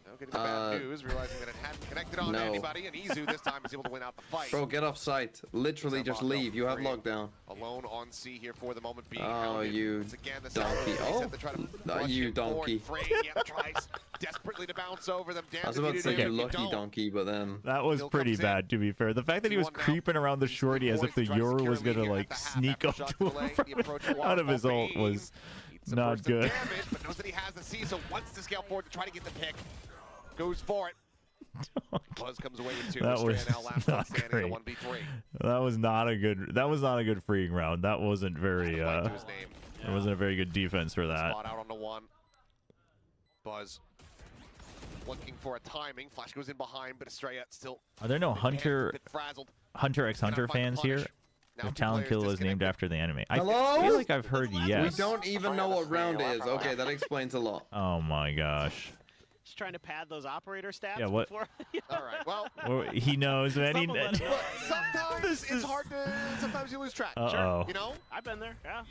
Now getting the bad news, realizing that it hadn't connected on anybody, and Izu this time is able to win out the fight. Bro, get off site. Literally just leave. You have lockdown. Alone on C here for the moment being. Oh, you donkey. Oh, you donkey. Tries desperately to bounce over them. I was about to say you lucky donkey, but then... That was pretty bad, to be fair. The fact that he was creeping around the shorty as if the Yoru was going to, like, sneak up to him out of his ult was not good. Damage, but knows that he has the C, so wants to scale forward to try to get the pick. Goes for it. Buzz comes away with 2. That was not great. That was not a good freeing round. That wasn't very it wasn't a very good defense for that. Spot out on the 1. Buzz looking for a timing. Flash goes in behind, but Estrella still. Are there no Hunter x Hunter fans here? The Talon Kill is named after the anime. I feel like I've heard yes. We don't even know what round it is. Okay, that explains a lot. Oh my gosh. Just trying to pad those operator stats. Yeah, what? Before. All right, well. He knows, man. Sometimes it's hard to. Sometimes you lose track. Uh-oh. You know? I've been there. Yeah.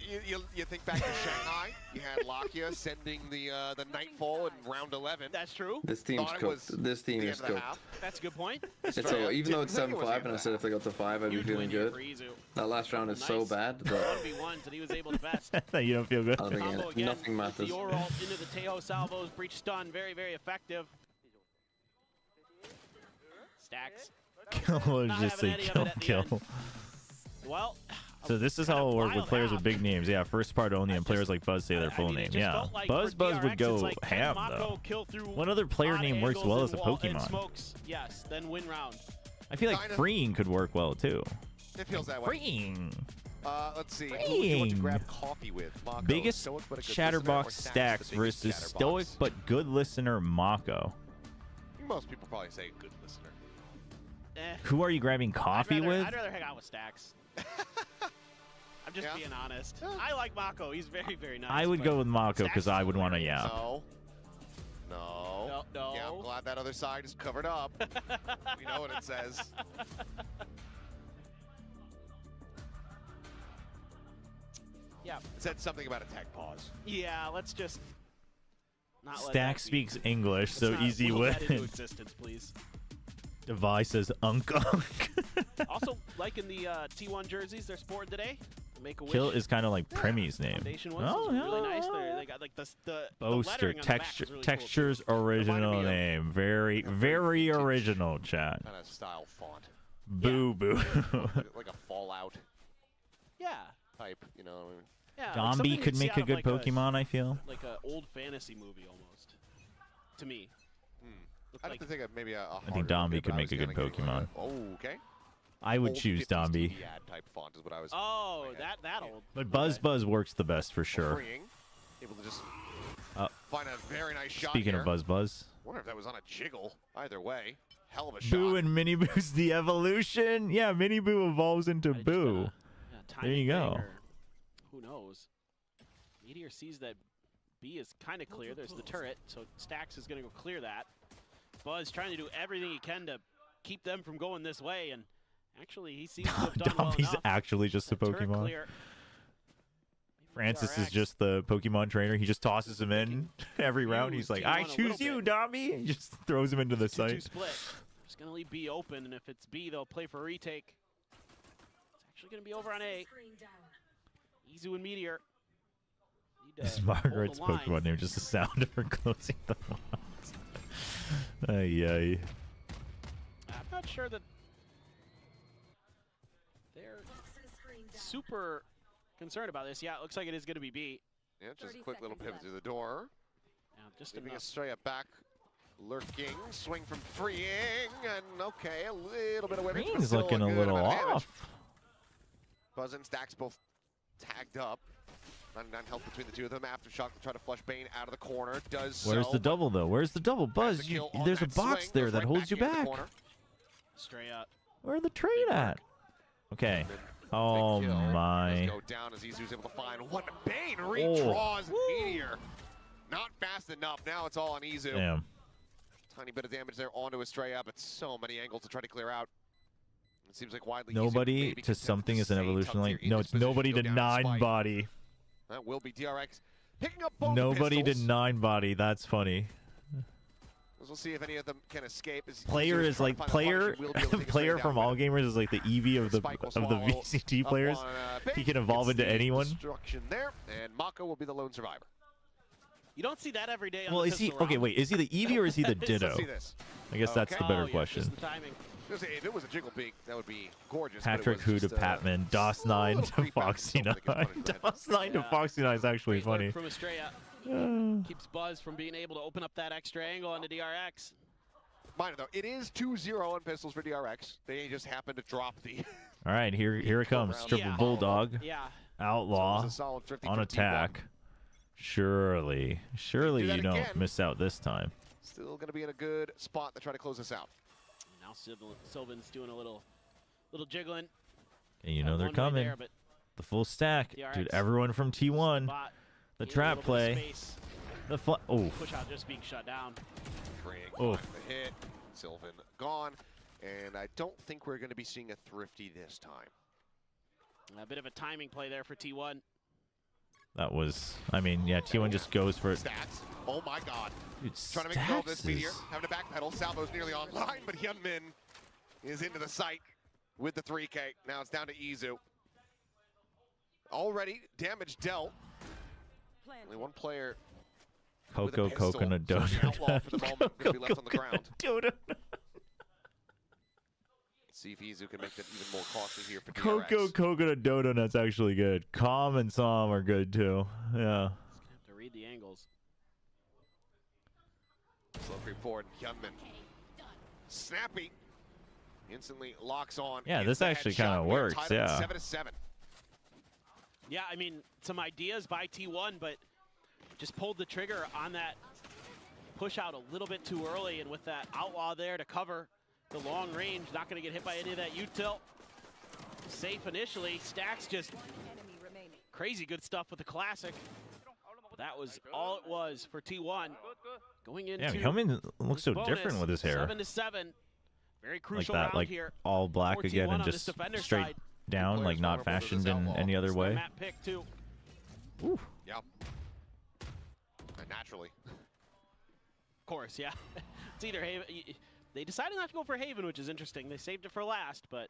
You think back to Shanghai. You had Lakia sending the Nightfall in round 11. That's true. This team's cooked. This team is cooked. That's a good point. It's so, even though it's 7-5, and I said if they got to 5, I'd be feeling good. That last round is so bad that 1v1s that he was able to best. You don't feel good. I don't think nothing matters. The Ult into the Tejo salvos, breach stun, very, very effective. Stacks. Kill just say kill. Well, so this is how it'll work with players with big names. Yeah, first part only, and players like Buzz say their full name. Yeah, Buzz would go ham though. What other player name works well as a Pokemon? Yes, then win round. I feel like freeing could work well too. It feels that way. Freeing. Let's see. Who do you want to grab coffee with? Mako. Biggest Chatterbox stacks versus stoic but good listener Mako. Most people probably say good listener. Who are you grabbing coffee with? I'd rather hang out with Stacks. I'm just being honest. I like Mako. He's very, very nice. I would go with Mako because I would want to yap. No. Yeah, I'm glad that other side is covered up. We know what it says. Yeah. It said something about a tag pause. Yeah, let's just not let Stack speaks English, so easy win. That into existence, please. Device says unk. Also, like in the T1 jerseys they're sporting today, Make a Kill Wish is kind of like Premi's name. Foundation ones. Those are really nice. They got like the Boaster lettering on the back is really cool, textures original name. Very original, chat. Kind of style font. Boo boo. Like a Fallout Yeah. type, you know. Yeah. like Dombey something could you'd see make out a of, good like Pokemon, I feel. Like an old fantasy movie almost. To me. I'd have to think of maybe a I think harder Dombey bit, could but I make was a good kinda getting like Pokemon. a- okay. I would Old choose 50s Dombey. TV ad type font is what I was. Oh, that old. But Buzz works the best for sure. Freeing, able to just Uh, find a very nice shot Speaking here. of Buzz. Wonder if that was on a jiggle. Either way, hell of a Boo shot. and Mini Boo's the evolution. Yeah, Mini Boo evolves into Boo. There you go. Who knows? Meteor sees that B is kind of clear. There's the turret, so Stax is going to go clear that. Buzz trying to do everything he can to keep them from going this way, and actually he seems to have done well Dombey's enough. actually just a Turret Pokemon. clear. Francis is just the Pokemon trainer. He just tosses him in every round. He's like, I T1 a choose little you, bit. Dombey. He just throws him into the 2-2 site. split. Just going to leave B open, and if it's B, they'll play for a retake. It's actually going to be over on A. Izu and Meteor. Need to Is hold Margaret's the line. Pokemon name just the sound of her closing the box? Ay. I'm not sure that they're super concerned about this. Yeah, it looks like it is going to be B. Yeah, just a quick little pivot through the door. Yeah, just Leaving enough. a straight up back. Lurking, swing from freeing, and okay, a little bit of whipping. but Green's still looking a good little amount of damage. off. Buzz and Stax both tagged up. 99 health between the two of them. Aftershock to try to flush Bane out of the corner. Does Where's so. the double, though? Where's the double? Buzz, kill on there's a that box swing, there goes that right holds you into the back. corner. Stray out. Where the trade at? Okay. Oh, Big kill. my. Does go down as Izu's able to find one. Bane redraws Meteor. Not fast enough. Now it's all on Izu. Damn. Tiny bit of damage there onto Estrella, but so many angles to try to clear out. It seems like widely Nobody to something is an evolution lane. No, it's nobody to 9 body. That will be DRX picking up both Nobody to pistols. 9 body. That's funny. We'll see if any of them can escape. As Player Izu is trying like to find a player. punish, will be able to take Player Estrella from down all with it. gamers is like the Eevee of the Spike will VCT swallow players. up on, He Bane. can evolve Gets into the anyone. destruction there, and Mako will be the lone survivor. You don't see that every day on Well, the is he pistol okay? round. Wait, is he the Eevee or is he the Ditto? Let's see this. I guess that's the Okay. better Oh, yeah, question. just the timing. I was gonna say, if it was a Jiggle Beak, that would be gorgeous. but it Patrick was Who to just, Patman, DOS9 to creep out Foxy 9. until somebody gets punished DOS9 to Yeah. Foxy 9 is actually Great work funny. from Estrella. Keeps Buzz from being able to open up that extra angle onto DRX. Mind you, though, it is 2-0 on pistols for DRX. They just happen to drop the All right, here it comes. Triple Yeah. Bulldog, Yeah. Outlaw, So it was a solid 50 on 51. attack. Surely Do that you don't again. miss out this time. Still going to be in a good spot to try to close this out. Now Sylvan's doing a little jiggling. And you know they're One way coming. there, but The full stack, DRX dude. Everyone from T1. spot, The need a trap little bit of play. space. The Push out just being shut down. Freeing Oh. finds the hit. Sylvan gone. And I don't think we're going to be seeing a Thrifty this time. A bit of a timing play there for T1. That was, I mean, yeah. T1 just goes for it. Stats. Oh my god. Dude, Trying to make go of this Stax Meteor. is- Having to backpedal. Salvo's nearly online, but Hyunmin is into the sight with the 3K. Now it's down to Izu. Already damage dealt. Only one player. with a Coco pistol, Coconut so the outlaw Donut. for the moment going to be left on the ground. Donut. See if Izu can make that even more costly here for Coco DRX. Coconut Donut's actually good. Calm and Psalm are good too. Yeah. Have to read the angles. Slow creep forward. Hyunmin. Snappy. Instantly locks on. Yeah, Gets this the actually headshot. kinda We are works, tied up at yeah. 7-7. Yeah, I mean, some ideas by T1, but just pulled the trigger on that push out a little bit too early, and with that outlaw there to cover the long range, not going to get hit by any of that U-tilt. Safe initially. Stax just crazy good stuff with the classic. But that was all it was for T1. Going into Yeah, Hyunmin looks so bonus, different with his hair. 7-7. Very Like crucial that, round like here. all black for again T1 and on this just defender straight side. down, Players like not vulnerable to this fashioned in outlaw. any other It's way. the map pick too. Yep. And naturally. Of course, yeah. It's either Haven. They decided not to go for Haven, which is interesting. They saved it for last, but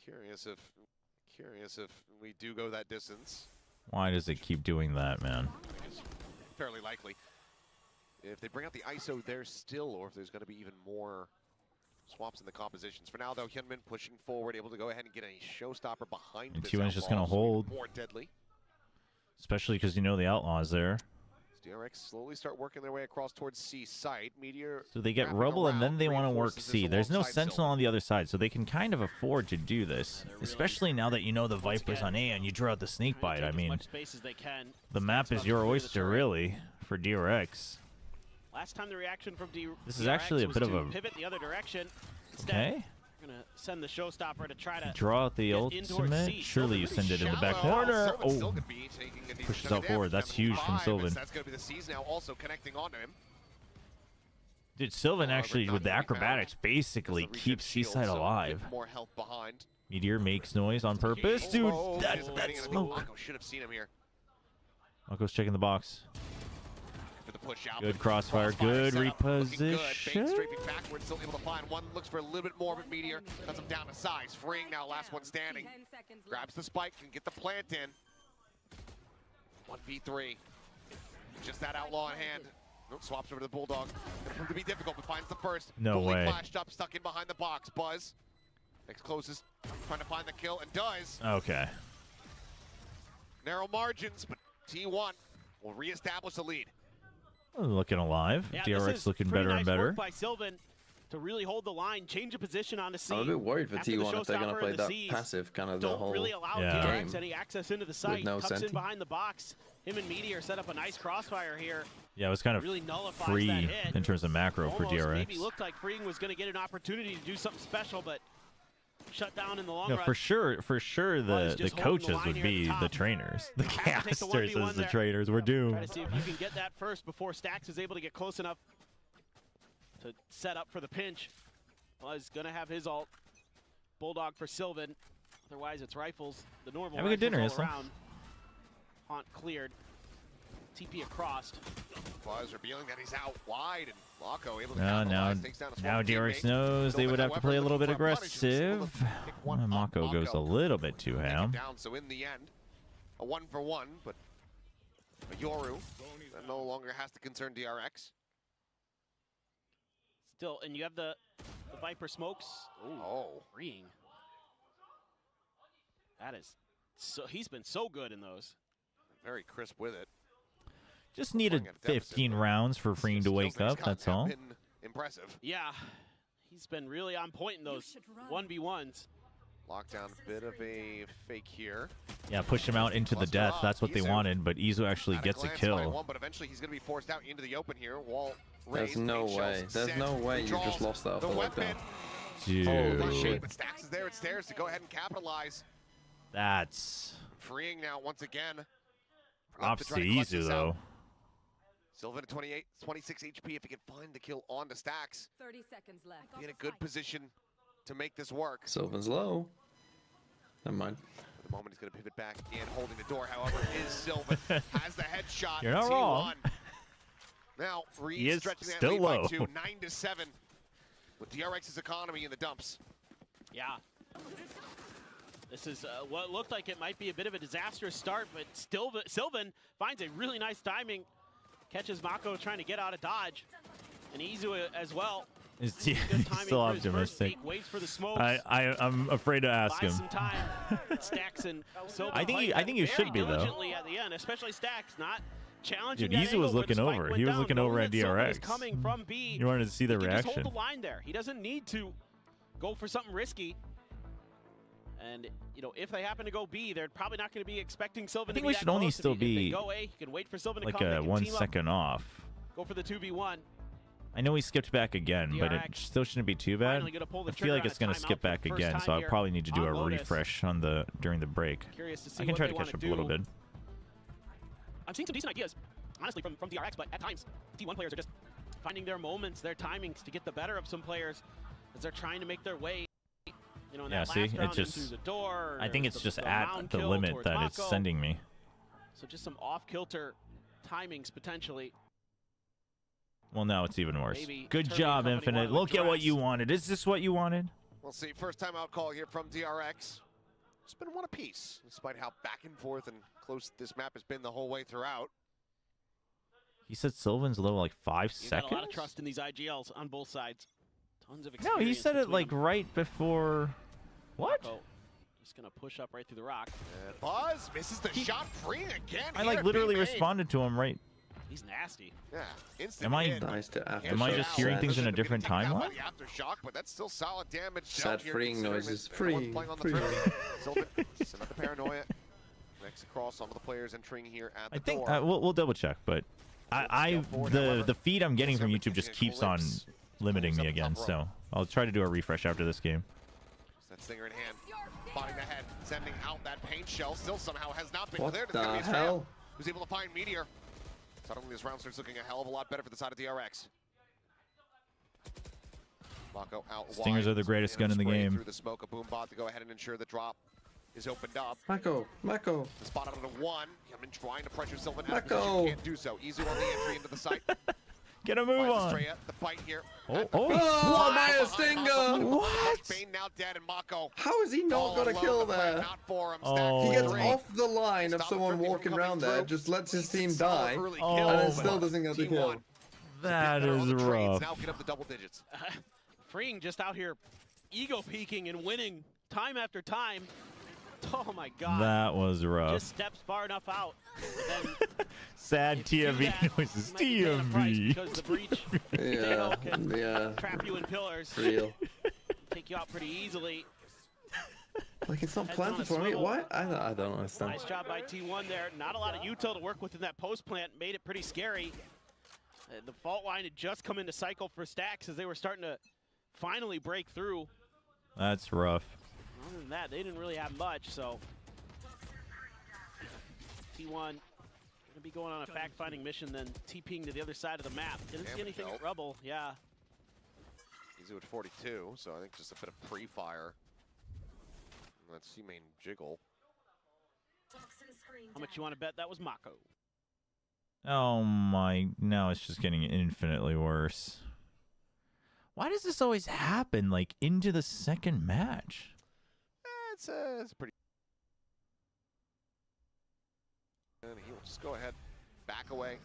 Curious if we do go that distance. Why does it keep doing that, man? I think it's fairly likely. If they bring out the ISO there still, or if there's going to be even more swaps in the compositions. For now, though, Hyunmin pushing forward, able to go ahead and get a showstopper behind And this T1's just going to Outlaw, so hold. more deadly. Especially because you know the Outlaw's there. DRX slowly start working their way across towards C site. Meteor. So they get wrapping Rubble and around, then they want to work reinforces C. this There's no alongside Sentinel on the other side, so they can kind of afford to do this. Especially now that you know the Viper's on A and you draw out the Snake Bite. I mean, the map is your oyster, really, for DRX. Last time the reaction from DRX This is actually a was bit of to a... pivot the other direction. Instead, Okay. we're going to send the showstopper to try to Draw out the get in towards ultimate. C. Surely you send it in the back corner. Oh, pushes out forward. That's huge from Sylvan. That's going to be the C's now also connecting onto him. Dude, Sylvan actually, with the acrobatics, basically keeps Seaside alive. More health behind. Meteor makes noise on purpose. Dude, that smoke. Mako should have seen him here. Mako's checking the box. For the push out. Good crossfire. Good setup, looking good. reposition. Bait strafing backwards, still able to find one. Looks for a little bit more, but Meteor cuts him down to size. Freeing now, last one standing. Grabs the spike, can get the plant in. 1v3. Just that Outlaw in hand. Nope, swaps over to the Bulldog. Gonna prove to be difficult, but finds the first. No Fully way. flashed up, stuck in behind the box. Buzz. Next closest, trying to find the kill, and does. Okay. Narrow margins, but T1 will reestablish the lead. Looking alive. Yeah, DRX looking pretty better nice and better. Work by Sylvan to really hold the line, change of position on the C. I'm a bit worried for After the T1 if they're going to showstopper play and the that Cs passive kind of the don't whole really allow Yeah. DRX any access into the site. no Comes in senti. behind the box. Him and Meteor set up a nice crossfire here. Yeah, it was kind of Really nullifies free that hit. in terms of macro for Almost DRX. maybe looked like Freeing was going to get an opportunity to do something special, but shut down in the long No, run. for sure, Buzz the just holding the coaches line would here at be the the top. trainers. The Have to take the casters 1v1 as the there. trainers. We're Try doomed. to see if you can get that first before Stax is able to get close enough to set up for the pinch. Buzz going to have his ult. Bulldog for Sylvan. Otherwise, it's rifles. The normal Have a good dinner, rifles all Islam. around. Haunt cleared. TP across. Buzz revealing that he's out wide, and Mako able to Now capitalize, takes down a DRX teammate. knows they Sylvan, would have to however, play a little bit looking for a punish, and is able to aggressive. pick one up. Mako goes a little bit too Take it ham. down, so in the end, a 1-for-1, but Yoru that no longer has to concern DRX. Still, and you have the Viper smokes. Oh. Freeing. That is so. He's been so good in those. Very crisp with it. Just needed 15 rounds for Freeing to wake up, that's all. Been impressive. Yeah, he's been really on point in those 1v1s. Lockdown, bit of a fake here. Yeah, push him out into the death. That's what they wanted, but Izu actually At gets a glance by kill. one, but eventually he's going to be forced out into the open here. Wall There's raised, no eight way. shells There's sent, no way you withdraws just lost that the off like weapon. that. Dude. Holy shit, but Stax is there at stairs to go ahead and capitalize. That's Freeing now once again. props to try clutch Izu, this though. out. Sylvan at 26 HP if he can find the kill on the Stax. 30 seconds left. Be in a good position to make this work. Sylvan's low. Never mind. For the moment he's going to pivot back in, holding the door, however, is Sylvan. Has the headshot. You're not T1. wrong. Now, He is stretching that still lead low. by 2, 9-7, with DRX's economy in the dumps. Yeah. This is what looked like it might be a bit of a disastrous start, but still Sylvan finds a really nice timing. Catches Mako trying to get out of dodge. And Izu as well. Is Good timing still for his first optimistic? peek, waits for the smokes. I'm afraid to ask buys him. some time. Stax and Sylvan I think playing you very should be, though. diligently at the end, especially Stax, not challenging Dude, that Izu angle was where the looking spike over. went He was down, looking knowing over at that Sylvan is DRX. coming from B. You wanted to see the he can reaction. Just hold the line there. He doesn't need to go for something risky. And you know, if they happen to go B, they're probably not going to be expecting Sylvan. I think to be we that should only close. still If they be go A, you can wait for Sylvan to like come. They a can 1 team up, second off. Go for the 2v1. I know he skipped back again, but it DRX still shouldn't be too bad. finally gonna pull the I feel trigger like on it's a going to timeout skip for the back first again, time so I here probably need to do on a Lotus. refresh during the break. Curious to see I can what try they to wanna catch up do. a little bit. I'm seeing some decent ideas, honestly, from DRX, but at times, T1 players are just finding their moments, their timings to get the better of some players as they're trying to make their way. You know, in Yeah, that see, last it round in just. through the door, I think there's it's the- just the at round the kill limit towards that it's Mako. sending me. So just some off-kilter timings potentially. Well, now it's even worse. Maybe Good Turkey job, Company Infinite. wanted to Look at what address. you wanted. Is this what you wanted? Well, We'll see. First time out call here from DRX. It's been one apiece, despite how back and forth and close this map has been the whole way throughout. He said Sylvan's level like 5 You got seconds. a lot of trust in these IGLs on both sides. Tons of No, experience. he said it between like them. right before. What? Mako just gonna push up right through the rock. And Buzz misses the shot, free again. I like literally responded to him right. He's nasty. Yeah, instant Am I? hit. Am I just hearing things in a different timeline? Aftershock, but that's still solid damage. Sad down here, freeing considering noises. that everyone's Free. playing on the Free. thrifty. Sylvan, send out the paranoia. Next across some of the players entering here at the I think door. we'll double check, but the feed I'm getting from YouTube just keeps on limiting me again. So I'll try to do a refresh after this game. That stinger in hand, spotting the head, sending out that paint shell. Still somehow has not been What cleared. It's the gonna be hell? who's able to find Meteor. Suddenly this round starts looking a hell of a lot better for the side of DRX. Mako out Stingers wide. are the greatest gun in the Spray game. Through the smoke, a boom bot to go ahead and ensure the drop is opened up. Mako. The spot out of the one. Hyunmin trying to pressure Sylvan out of Mako. position. Can't do so. Izu on the entry into the site. Get a move Finds on. Estrella, the fight here. Oh, my stinger! What? Bane now dead and Mako. How is he not got a kill there? He gets off the line of someone walking around there, just lets his team die, and then still doesn't get the kill. That is rough. Now get up the double digits. Freeing just out here ego peeking and winning time after time. Oh my god. That was rough. Just steps far enough out. Sad TMV noises. TMV. Because the breach Yeah, can yeah. trap you in pillars. Real. Take you out pretty easily. Like it's not Heads planted on a for me. swivel. What? I don't understand. Nice job by T1 there. Not a lot of util to work with in that post plant. Made it pretty scary. The fault line had just come into cycle for Stacks as they were starting to finally break through. That's rough. Other than that, they didn't really have much, so T1 going to be going on a fact-finding mission, then TPing to the other side of the map. Didn't see anything at Rubble, yeah. Izu at 42, so I think just a bit of pre-fire. Let's see main jiggle. How much you want to bet that was Mako? Oh my, now it's just getting infinitely worse. Why does this always happen, like, into the second match? It's pretty... And he will just go ahead, back away.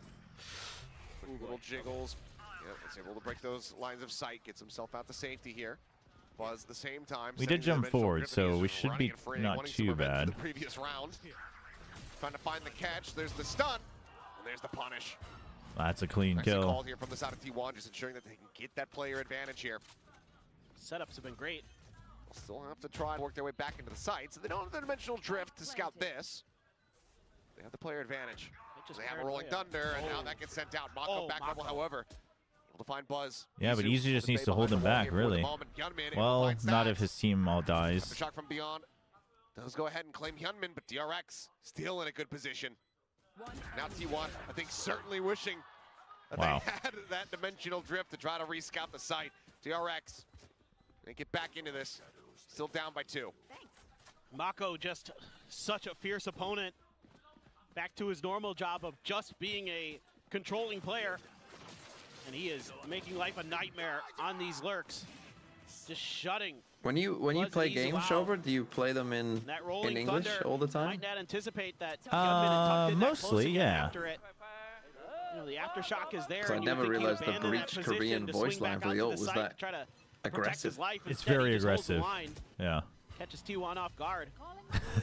Quick little jiggles. Yeah, it's able to break those lines of sight, gets himself out to safety here. Buzz at the same time. We did jump forward, so we should be not too bad. The previous round. Trying to find the catch. There's the stun. And there's the punish. That's a clean Nice kill. call here from the side of T1, just ensuring that they can get that player advantage here. Setups have been great. Still have to try and work their way back into the site, so they don't have the dimensional drift to scout this. They have the player advantage. They have a rolling thunder, and now that gets sent out. Mako back level, however. Able to find Buzz. Yeah, but Easy just needs to hold him back, really. Well, not if his team all dies. Aftershock from beyond. Does go ahead and claim Hyunmin, but DRX still in a good position. Now T1, I think, certainly wishing that Wow. they had that dimensional drift to try to rescout the site. DRX, they get back into this. Still down by 2. Mako just such a fierce opponent. Back to his normal job of just being a controlling player. And he is making life a nightmare on these lurks. Just shutting. When you play games, Chobra, do you play them in English all the time? Might not anticipate that. Gunman had tucked in that close Mostly, again yeah. After it. You know, the aftershock is there. So I and you would never think he'd realized the abandon that breach position Korean to voice swing line back for the onto ult was site that to try to protect his aggressive. life. It's Instead, very he just holds the aggressive. line, Yeah. catches T1 off guard.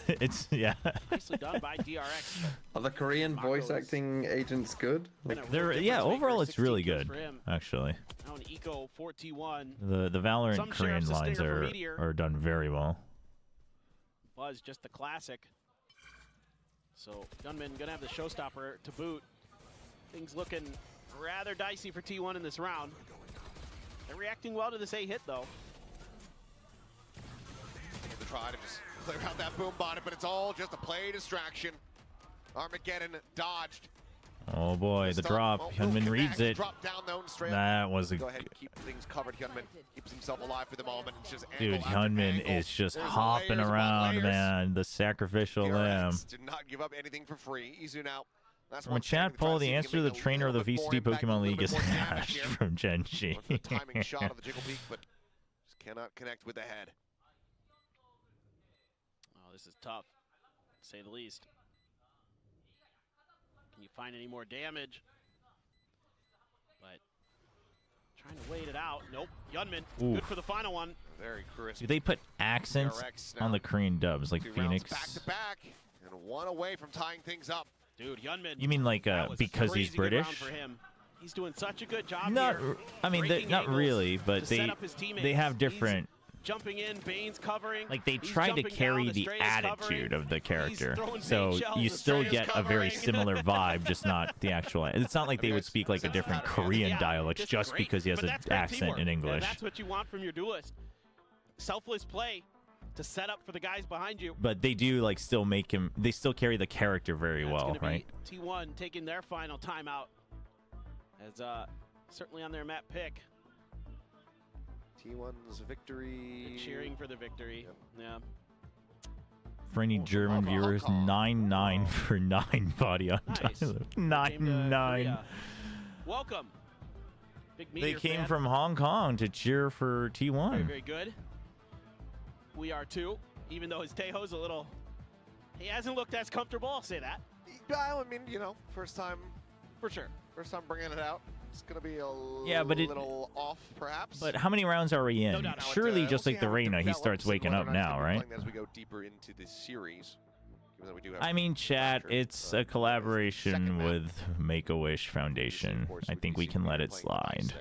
It's, yeah. Nicely done by DRX. Are the Korean voice acting agents good? Like, Yeah, overall it's really good, actually. Now an eco 4T1. The Valorant Some Korean sheriff's a lines stinger for Meteor. are done very well. Buzz just the classic. So Gunman gonna have the showstopper to boot. Things looking rather dicey for T1 in this round. They're reacting well to this A hit though. To try to just clear out that boom bot, but it's all just a play distraction. Armageddon dodged. Oh boy, the drop. Hyunmin reads it. Drop down though, and straight That was a... Go ahead and keep things covered. Hyunmin keeps himself alive for the moment. It's just Dude, angle after Hyunmin angle. is just There's hopping layers upon around, layers. man. The sacrificial lamb. DRX did not give up anything for free. Izu now. Last From a one chat standing to try poll, to see the if he answer can to the make a trainer of the little bit more VCT impact, a Pokemon little League bit is more damage Ash here. from Genji. Went for the timing shot of the jiggle peak, but just cannot connect with the head. Oh, this is tough, to say the least. Can you find any more damage? But trying to wait it out. Nope. Yunmin, Oof. good for the final one. Very crisp. Do they put accents DRX on now. the Korean dubs, like 2 Phoenix? rounds back to back, and 1 away from tying things up. Dude, Yunmin. You mean like that was a because he's crazy good round British? for him. He's doing such a good job Not, here. I mean, breaking not angles really, but to set they up his teammates. they have He's different. jumping in, Bane's covering. Like they He's try to jumping carry down, the Estrella is covering. attitude of the character, throwing so big shells, you still Estrella's get a very covering. similar vibe, just not the actual. It's not like they would speak like a different Korean Yeah, dialect just great, because he has but an that's great accent teamwork, in and English. that's what you want from your duelist. Selfless play to set up for the guys behind you. But they do like still make him. They still carry the character very That's well, gonna be right? T1 taking their final timeout as certainly on their map pick. T1's victory. They're cheering for the victory. Yeah. For any German viewers, 9-9 for 9 body on Nice. Tyler. Came to 9-9. Korea. Welcome. Big They Meteor came fan. from Hong Kong to cheer for Very, T1. very good. We are too, even though his Tejo's a little. He hasn't looked as comfortable. I'll say that. I mean, you know, first time for sure. First time bringing it out. It's gonna be a little off, perhaps. But how many rounds are we in? Surely, just like the Reina, he starts waking up now, right? As we go deeper into this series, given that we do have I mean, chat, it's a collaboration with Make-A-Wish Foundation. I think we can let it slide.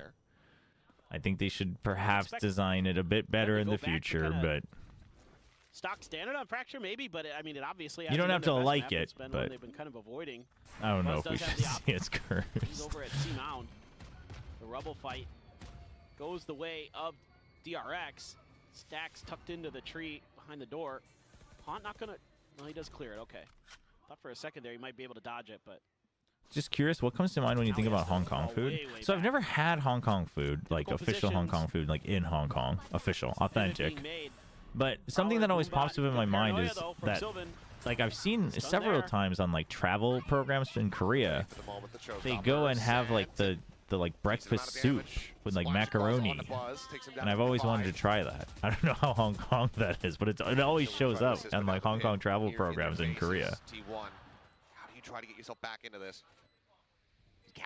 I think they should perhaps design it a bit better in the future, but Stock standard on Fracture, maybe, but I mean, it obviously. You don't hasn't have been to their best like map. it, It's been but one they've been kind of avoiding. I don't know Buzz if we does have should the see its curse. He's over at C Mound. The Rubble fight goes the way of DRX. Stacks tucked into the tree behind the door. Haunt not gonna. No, he does clear it. Okay. Thought for a second there he might be able to dodge it, but Just curious, what comes to mind when you think about Hong Kong food? So I've never had Hong Kong food, like official Hong Kong food, like in Hong Kong, official, authentic. But something that always pops up in my mind is that, like, I've seen several times on like travel programs in Korea, they go and have like the like breakfast soup with like macaroni, and I've always wanted to try that. I don't know how Hong Kong that is, but it always shows up on like Hong Kong travel programs in Korea. T1. How do you try to get yourself back into this?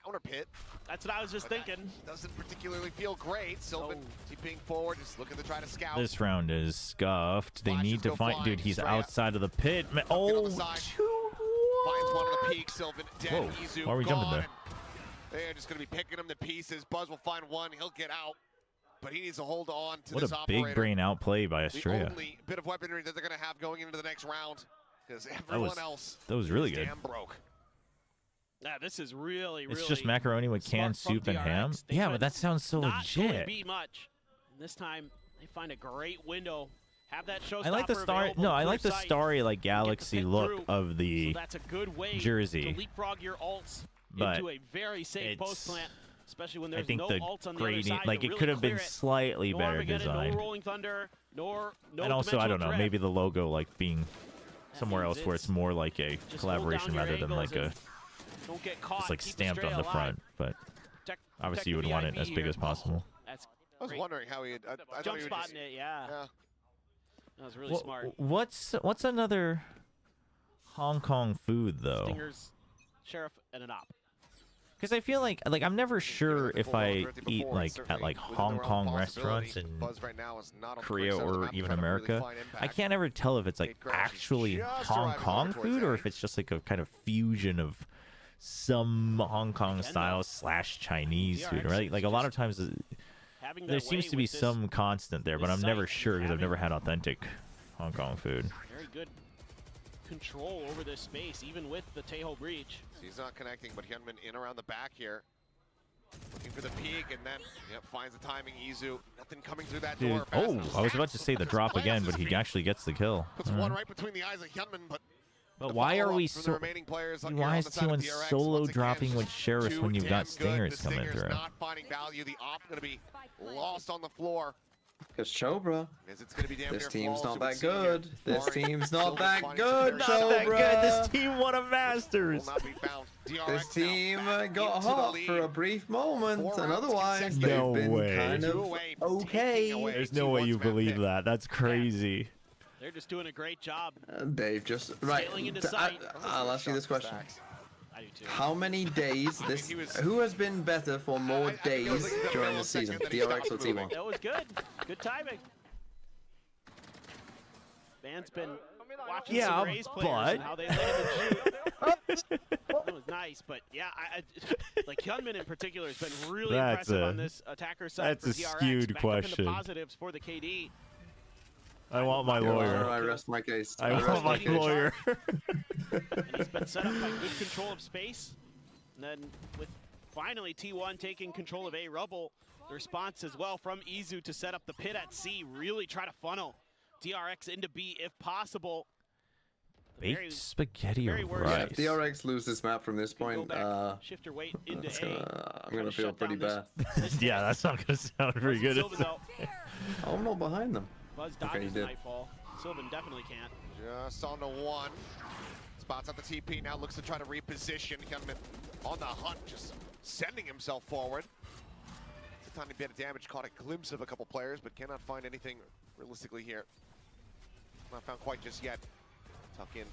Counter pit. That's what I was just thinking. Doesn't particularly feel great. Sylvan keeping forward, just looking to try to scout. This round is scuffed. They need to find, dude. He's outside of the pit. Oh, finds one on the peak. Sylvan dead. whoa! Izu Why are we jumping gone. there? They're just going to be picking him to pieces. Buzz will find one. He'll get out, but he needs to hold on to What this a operator. big brain outplay by Estrella. The only bit of weaponry that they're going to have going into the next round, because everyone else That was really is good. damn broke. Yeah, this is really. It's just macaroni with canned smart soup and from ham. DRX. They Yeah, could but that sounds so not going to legit. be much. And this time they find a great window. Have that showstopper I like the star. available No, to I clear like the sight. starry like galaxy look through. of the So that's a good way jersey. to leapfrog your ults But into a very safe post plant, especially when I there's think no the ults on the other gradient, side. like to it really could have been clear it. slightly No better Armageddon, designed. No Rolling Thunder, nor no And also, I don't know, Dimensional maybe Threat. the logo like being somewhere else where it's more like a Just collaboration hold down rather your than like a angles Don't get caught. just like Keep stamped Estrella on the alive. front. But Protect obviously, you the would want it VIP as big here. as possible. That's I was great. wondering how he had. I thought Jump he would spotting just, it, yeah. That was really Wha- smart. What's another Hong Kong food though? Stingers, Sheriff, and an op. Because I feel like I'm never sure if I eat like at like Hong Kong restaurants in Korea or even America. I can't ever tell if it's like actually Hong Kong food or if it's just like a kind of fusion of some Hong Kong style / Chinese food, right? Like a lot of times there seems to be some constant there, but I'm never sure because I've never had authentic Hong Kong food. Very good control over this space, even with the Tejo breach. He's not connecting, but Hyunmin in around the back here. Looking for the peak, and then finds the timing. Izu, nothing coming through that Dude, door. oh, I was about to say the drop again, but he actually gets the kill. Puts one right between the eyes of Hyunmin, but But why are we from the so? remaining players on Why here is on the side of T1 DRX, solo once again, dropping with Sheriff too when you've got damn good. Stingers The coming Stinger's through? not finding value. The op going to be lost on the floor. Because Chobra, As it's gonna be damn this near team's flawless, not it would that seem here. good. This Barring team's not Silver that finding good, some Not that Chobra. good. This team won a Will Masters. not be found. DRX This team got into the hot lead. for a brief moment, 4 and rounds otherwise they've No been way. kind Two of away, okay. taking away There's no way T1's you map believe pick. that. That's crazy. They're just doing a great job. They've just right. Sailing into sight. I'll ask you this question: I do too. how many days this? Who has been better for more days during the season, DRX or T1? That was good. Good timing. Van's been watching Yeah, some Rays players but- and how they let him shoot. That was nice, but yeah, like Hyunmin in particular has been really That's impressive a- on this attacker side that's for a DRX. skewed Back up into question. positives for the KD. I want my lawyer. I rest my case. I rest want my case. lawyer. And he's been set up by good control of space. And then with finally T1 taking control of A Rubble, the response as well from Izu to set up the pit at C, really try to funnel DRX into B if possible. Baked spaghetti or very worried. Yeah, rice? if DRX lose this map from this point, Shift your weight into it's A. I'm gonna feel pretty bad. Yeah, that's not gonna sound very good. Sylvan, though. I'm not behind them. Buzz Okay, dodges you did. Nightfall. Sylvan definitely can't. Just on the one. Spots out the TP now, looks to try to reposition. Hyunmin on the hunt, just sending himself forward. It's a tiny bit of damage, caught a glimpse of a couple players, but cannot find anything realistically here. Not found quite just yet. Tuck in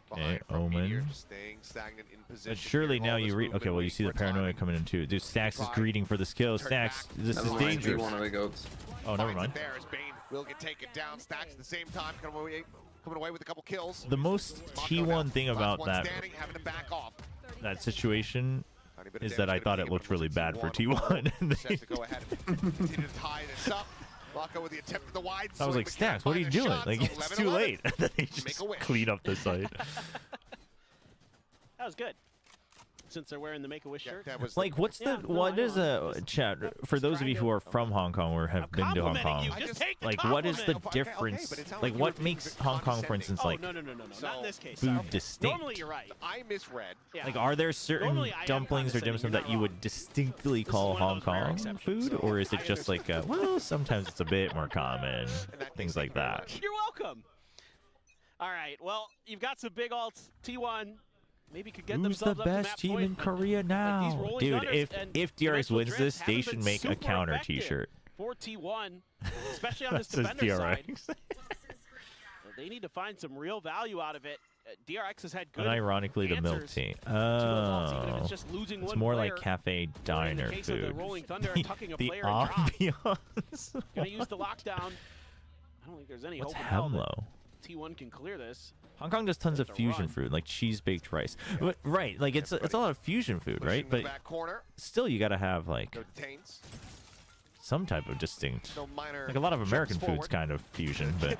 behind from Meteor, Omen. just staying stagnant in position. But surely here. now All you this read. movement, Okay, well you waiting see the for timing. paranoia coming in too. Dude, Stacks is greeting for this kill. Turn Stacks, back. this Never is mind, dangerous. One of the goats. Oh, never Finds it mind. there as Bane will get taken down. Stacks at the same time, coming away with a couple kills. The most T1 thing about Last one that standing, having to back off. situation Tiny bit of is that I damage thought gonna it be looked taken, really but bad for T1 T1. just has to go ahead and continue to tie this up. Mako with the attempt at the wide I was swing, like, but Stacks, can't what are find you the doing? shots. Like, it's too 11-11. late. Then they Make just a wish. clean up the site. That was good. Since they're wearing the Make-A-Wish shirt. That was Like, what's the what is a chat for those of you who are from Hong Kong or have been to Hong Kong? Like, what is the difference? Like, what makes Hong Kong, for instance, like no, not in this case. food Okay. distinct? Normally you're right. I misread. Yeah. Like, are there certain Normally, I am dumplings or dim condescending, sum you're that not you wrong. would distinctly This is call one of Hong those rare Kong exceptions. food, or is it I just like, well, sometimes it's a bit more common, things like that? You're welcome. All right. Well, you've got some big alts. T1 maybe could get Who's the themselves up to best map team point, in but, Korea like, these now? rolling Dude, thunders and if DRX dimensional wins drifts this, they haven't should been make a super counter effective T-shirt. for T1, especially on this That says defender side. DRX. So they need to find some real value out of it. DRX has had good And ironically, the milk answers tea. to those alts, even if Oh, it's just losing it's one more like player. cafe In diner the case of the food. rolling thunder, tucking a The player and drop. ambiance. Gonna use the lockdown. I don't think there's any What's hope in hell that Hemlo? T1 can clear this. Hong Kong does tons of Just a fusion run. food, like cheese baked rice. But, right, like it's a lot of fusion food, right? Pushing the But back corner. still, you gotta have like Go to Tains. some type of distinct. No minor Like a lot of jumps American food's forward. kind of fusion, but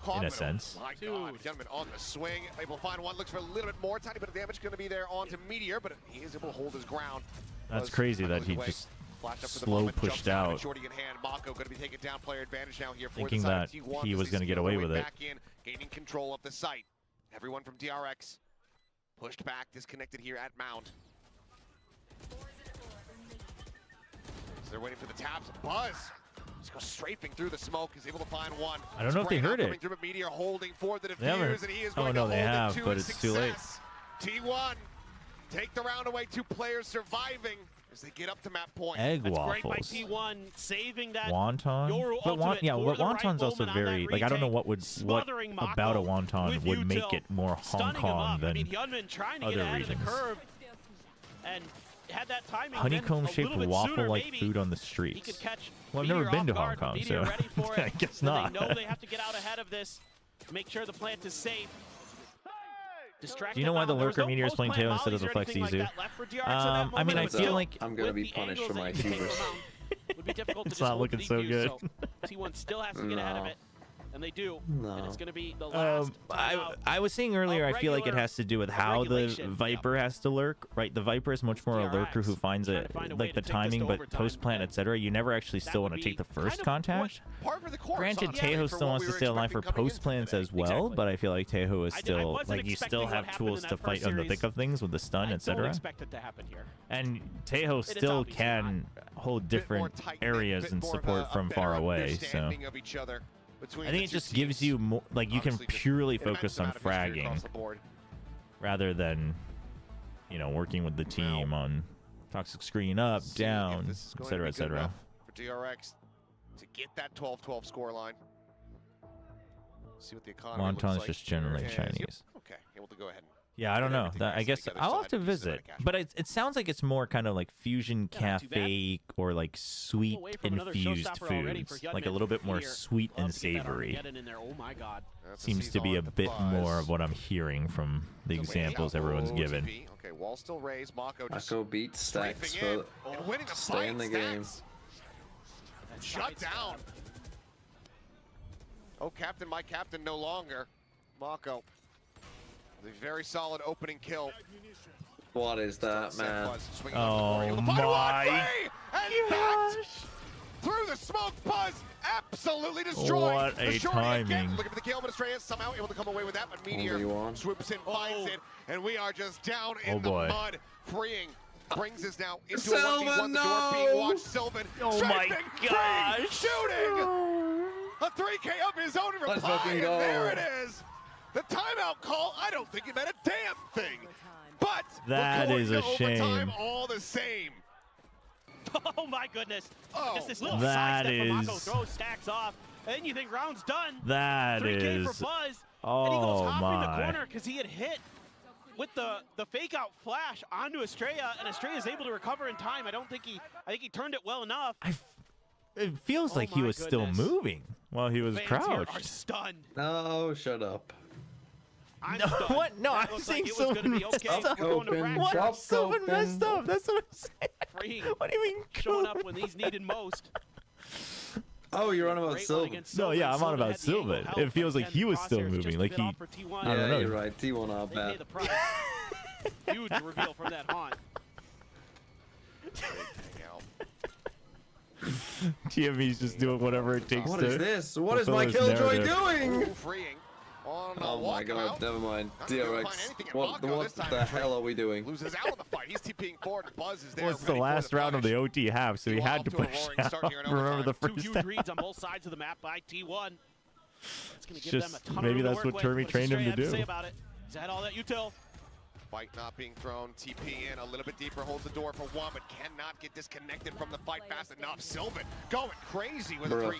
Caught in a with sense. My God, gentleman on the swing, able to find one. Looks for a little bit more. Tiny bit of damage going to be there onto Meteor, but he is able to hold his ground. That's Was crazy that unable he to just flash up for the slow moment, pushed jumps out, out, Shorty in hand. Mako going to be taken down. Player advantage now here for thinking the side that of T1 he as was they going to get steal away their with way it. back in, gaining control of the site. Everyone from DRX pushed back, disconnected here at Mound. So they're waiting for the taps. Buzz just goes strafing through the smoke. Is able to find one. I don't know if they heard it. Coming through, but Meteor holding for the They haven't- defuse, and he is oh, going no, to they hold have, it to but a it's too late. success. T1 take the round away. 2 players surviving as they get up to map point. Egg That's waffles. great by T1, saving that Wonton, Yoru but ultimate yeah, for but the right wonton's also moment on very that like I don't know retake, what smothering Mako about a wonton with would make util, it more Hong stunning him Kong up. I than mean, Hyunmin trying to get other ahead of regions. the curve and had that timing. Honeycomb-shaped then a little bit waffle sooner, like maybe food on the he streets. could catch Well, I've Meteor never been off to guard, Hong Kong, Meteor so ready for I it. guess Then not. They know they have to get out ahead of this, make sure the plant is safe. Do you know why the Lurker Meteor is playing tail instead of the Flex Izu? I mean, I feel like I'm gonna be punished for my hubris. Would be difficult to It's just not hold looking the so defuse, good. so T1 still has to get ahead of No. it. and they do. No. And it's going to be the last I was saying earlier, I feel like it has to do with how the Viper has to lurk, right? The Viper is much more a lurker who finds it, like the timing, but post-plant, etc. You never actually still want to take the first contact. Granted, Tejo still wants to stay alive for post-plants as well, but I feel like Tejo is still, like, you still have tools to fight on the thick of things with the stun, etc. And Tejo still can hold different areas and support from far away, so I think it just gives you more, like, you can purely focus on fragging rather than, you know, working with the team on toxic screen up, down, etc., etc. For DRX to get that 12-12 scoreline. See what the economy looks Wonton's like just generally here. Chinese. Okay, able to go ahead. Yeah, I don't know. I guess I'll have to visit. But it sounds like it's more kind of like fusion cafe or like sweet infused foods, like a little bit more sweet and savory. Seems to be a bit more of what I'm hearing from the examples everyone's given. Okay, wall still raised. Mako beats Stacks for stay in the game. Shut down. Oh, captain, my captain no longer. Mako. A very solid opening kill. What is that, man? Oh my gosh! Through the smoke, Buzz absolutely destroyed. What a timing. Look at the kill, but Estrella somehow able to come away with that. But Meteor swoops in, finds it, and we are just down in the mud. Freeing brings us now into a 1v1. The door being watched. Sylvan. Oh my gosh! Shooting a 3K of his own from Pi, and there it is. The timeout call, I don't think it meant a damn thing. But that is a shame. All the same. Oh my goodness. Oh, just this little that sidestep from Mako is- throws Stacks off. And then you think round's done. That 3K is- for Buzz. oh and he goes hopping my. the corner because he had hit with the fake out flash onto Estrella, and Estrella is able to recover in time. I think he turned it well enough. It feels like he was still moving while he was Fans here are crouched. stunned. No, shut up. No, what? No, I'm saying Sylvan messed up. What? Sylvan messed up. That's what I'm saying. Freeing. What do you mean? Showing up when he's needed most. Oh, you're on about Sylvan. No, yeah, I'm on about Sylvan. It feels like he was still moving. Like he. I don't know. You're right. T1 not bad. Huge reveal from that haunt. TME's just doing whatever it takes What to. is this? What is my fulfill his Killjoy narrative. doing? Freeing on Oh my god, never mind. DRX, what the hell are we doing? Loses out of the fight. He's TPing forward. Buzz is there. Well, it's the last round of the OT half, so he had to push out. Remember the Two first huge half? reads on both sides of the map by T1. That's going to give Just- them a ton of maybe room to that's work what with. Termy What does trained him to Estrella have do. Say about it? Is that all that util? Fight not being thrown. TP in a little bit deeper. Holds the door for one, but cannot get disconnected from the fight fast enough. Sylvan going crazy with a Bruh.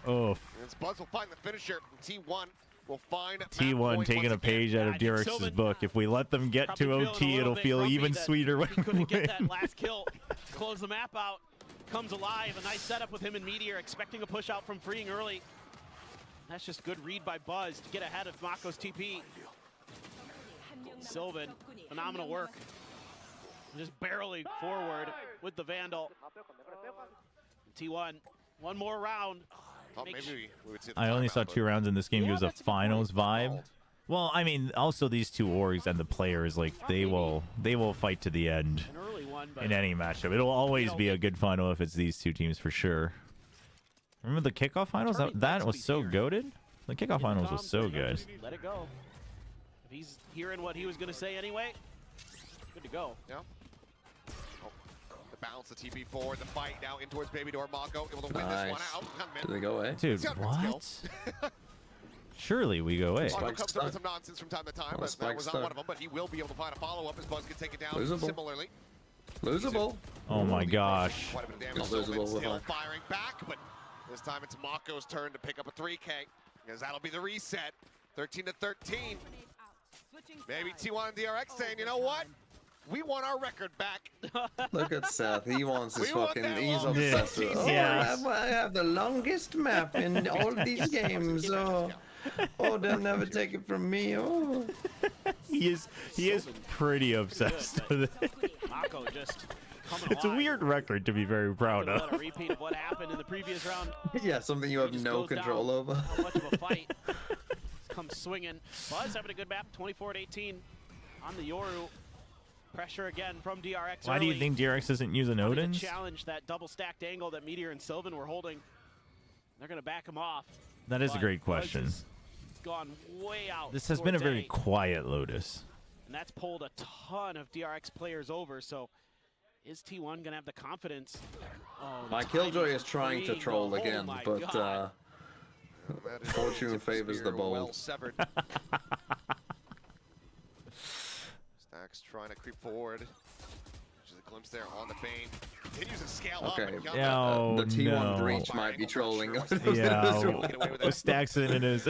3K. Oof. And Buzz will find the finisher. T1 will find T1 taking a page out of DRX's book. If we let them get to OT, it'll feel even sweeter when He couldn't we get that win. last kill to close the map out. Comes alive. A nice setup with him and Meteor, expecting a push out from Freeing early. That's just good read by Buzz to get ahead of Mako's TP. Sylvan, phenomenal work. Just barreling forward with the Vandal. T1, one more round. Thought maybe we would see the I only timeout, saw but 2 rounds in this game. It was a that's a good finals vibe. Well, I mean, also these two orgs and the players, like they will fight to the end An early one, but in any matchup. It'll always be a good final if it's these two teams for sure. Remember the kickoff finals? That was so goated. The kickoff finals was so good. let it go. If he's hearing what he was going to say anyway, good to go. Yeah. Oh, the bounce, the TP forward, the fight now in towards Baby Door. Mako able to win this one out. Did they go away? Dude, what? Surely we go away. Mako comes up with some nonsense from time to time, but that was not one of them. But he will be able to find a follow-up as Buzz can take it down similarly. Losable. Oh my gosh. Quite a bit of damage. Not Sylvan losable, still huh? firing back, but this time it's Mako's turn to pick up a 3K, because that'll be the reset. 13-13. Maybe T1 and DRX saying, you know what? We want our record back. Look at Seth. He wants his We want fucking. that He's long obsessed with. Oh, Yeah. I have the longest map in all these games. Oh, they'll never take it from me. Oh. He is pretty obsessed with it. Mako just It's a weird record to be very proud A of. repeat of what happened in the previous round. Yeah, something you have no control over. How much of a fight comes swinging. Buzz having a good map, 24-18 on the Yoru. Pressure again from DRX. Why do you think DRX doesn't use an Odin? Challenge that double stacked angle that Meteor and Sylvan were holding. They're going to back him off. That is a great question. It's gone way out. This has been a towards very quiet Lotus. And that's pulled a ton of DRX players over. So is T1 going to have the confidence? Oh, My Killjoy is trying to troll again, but fortune favors the bold. Well severed. Stacks trying to creep forward. Just a glimpse there on the Bane. Continues to scale up. Okay, Oh, the T1 no. breach might be trolling. Yeah, Stacks in his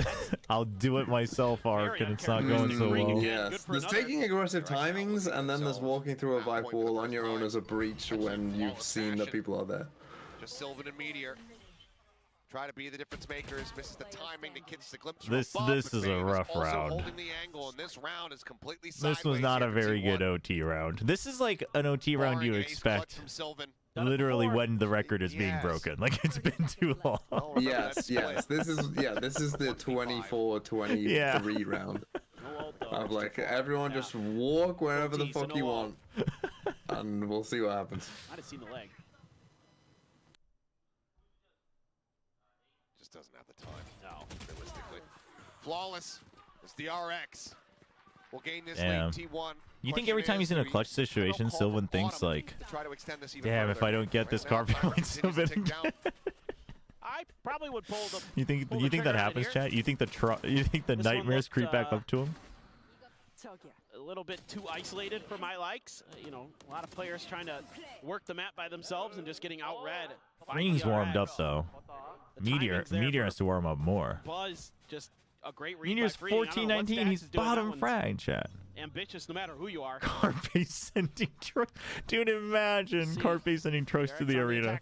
I'll do it myself arc, and it's not going so well. Yes, there's taking aggressive timings, and then there's walking through a Vipe wall on your own as a breach when you've seen that people are there. Just Sylvan and Meteor. Try to be the difference makers. Misses the timing to catch the glimpse. This is a rough round. Holding the angle, and this round is completely This was not a very good OT round. This is like an OT round you expect literally when the record is being broken. Like, it's been too long. Yes. This is the 24-23 round. I'm like, everyone just walk wherever the fuck you want, and we'll see what happens. Might have seen the leg. Just doesn't have the time. No, realistically. Flawless. It's DRX. We'll gain this Damn. lead. T1. You think every time he's in a clutch situation, Sylvan thinks like, damn, if I don't get this car point, Sylvan. I probably would pull the. You think that happens, chat? You think the nightmares creep back up to him? A little bit too isolated for my likes. You know, a lot of players trying to work the map by themselves and just getting outread. Ring's warmed up though. Meteor has to warm up more. Buzz just a great read. Meteor's 14-19. He's bottom frag, chat. Ambitious no matter who you are. Carpe sending truck. Dude, imagine Carpe sending trucks to the arena.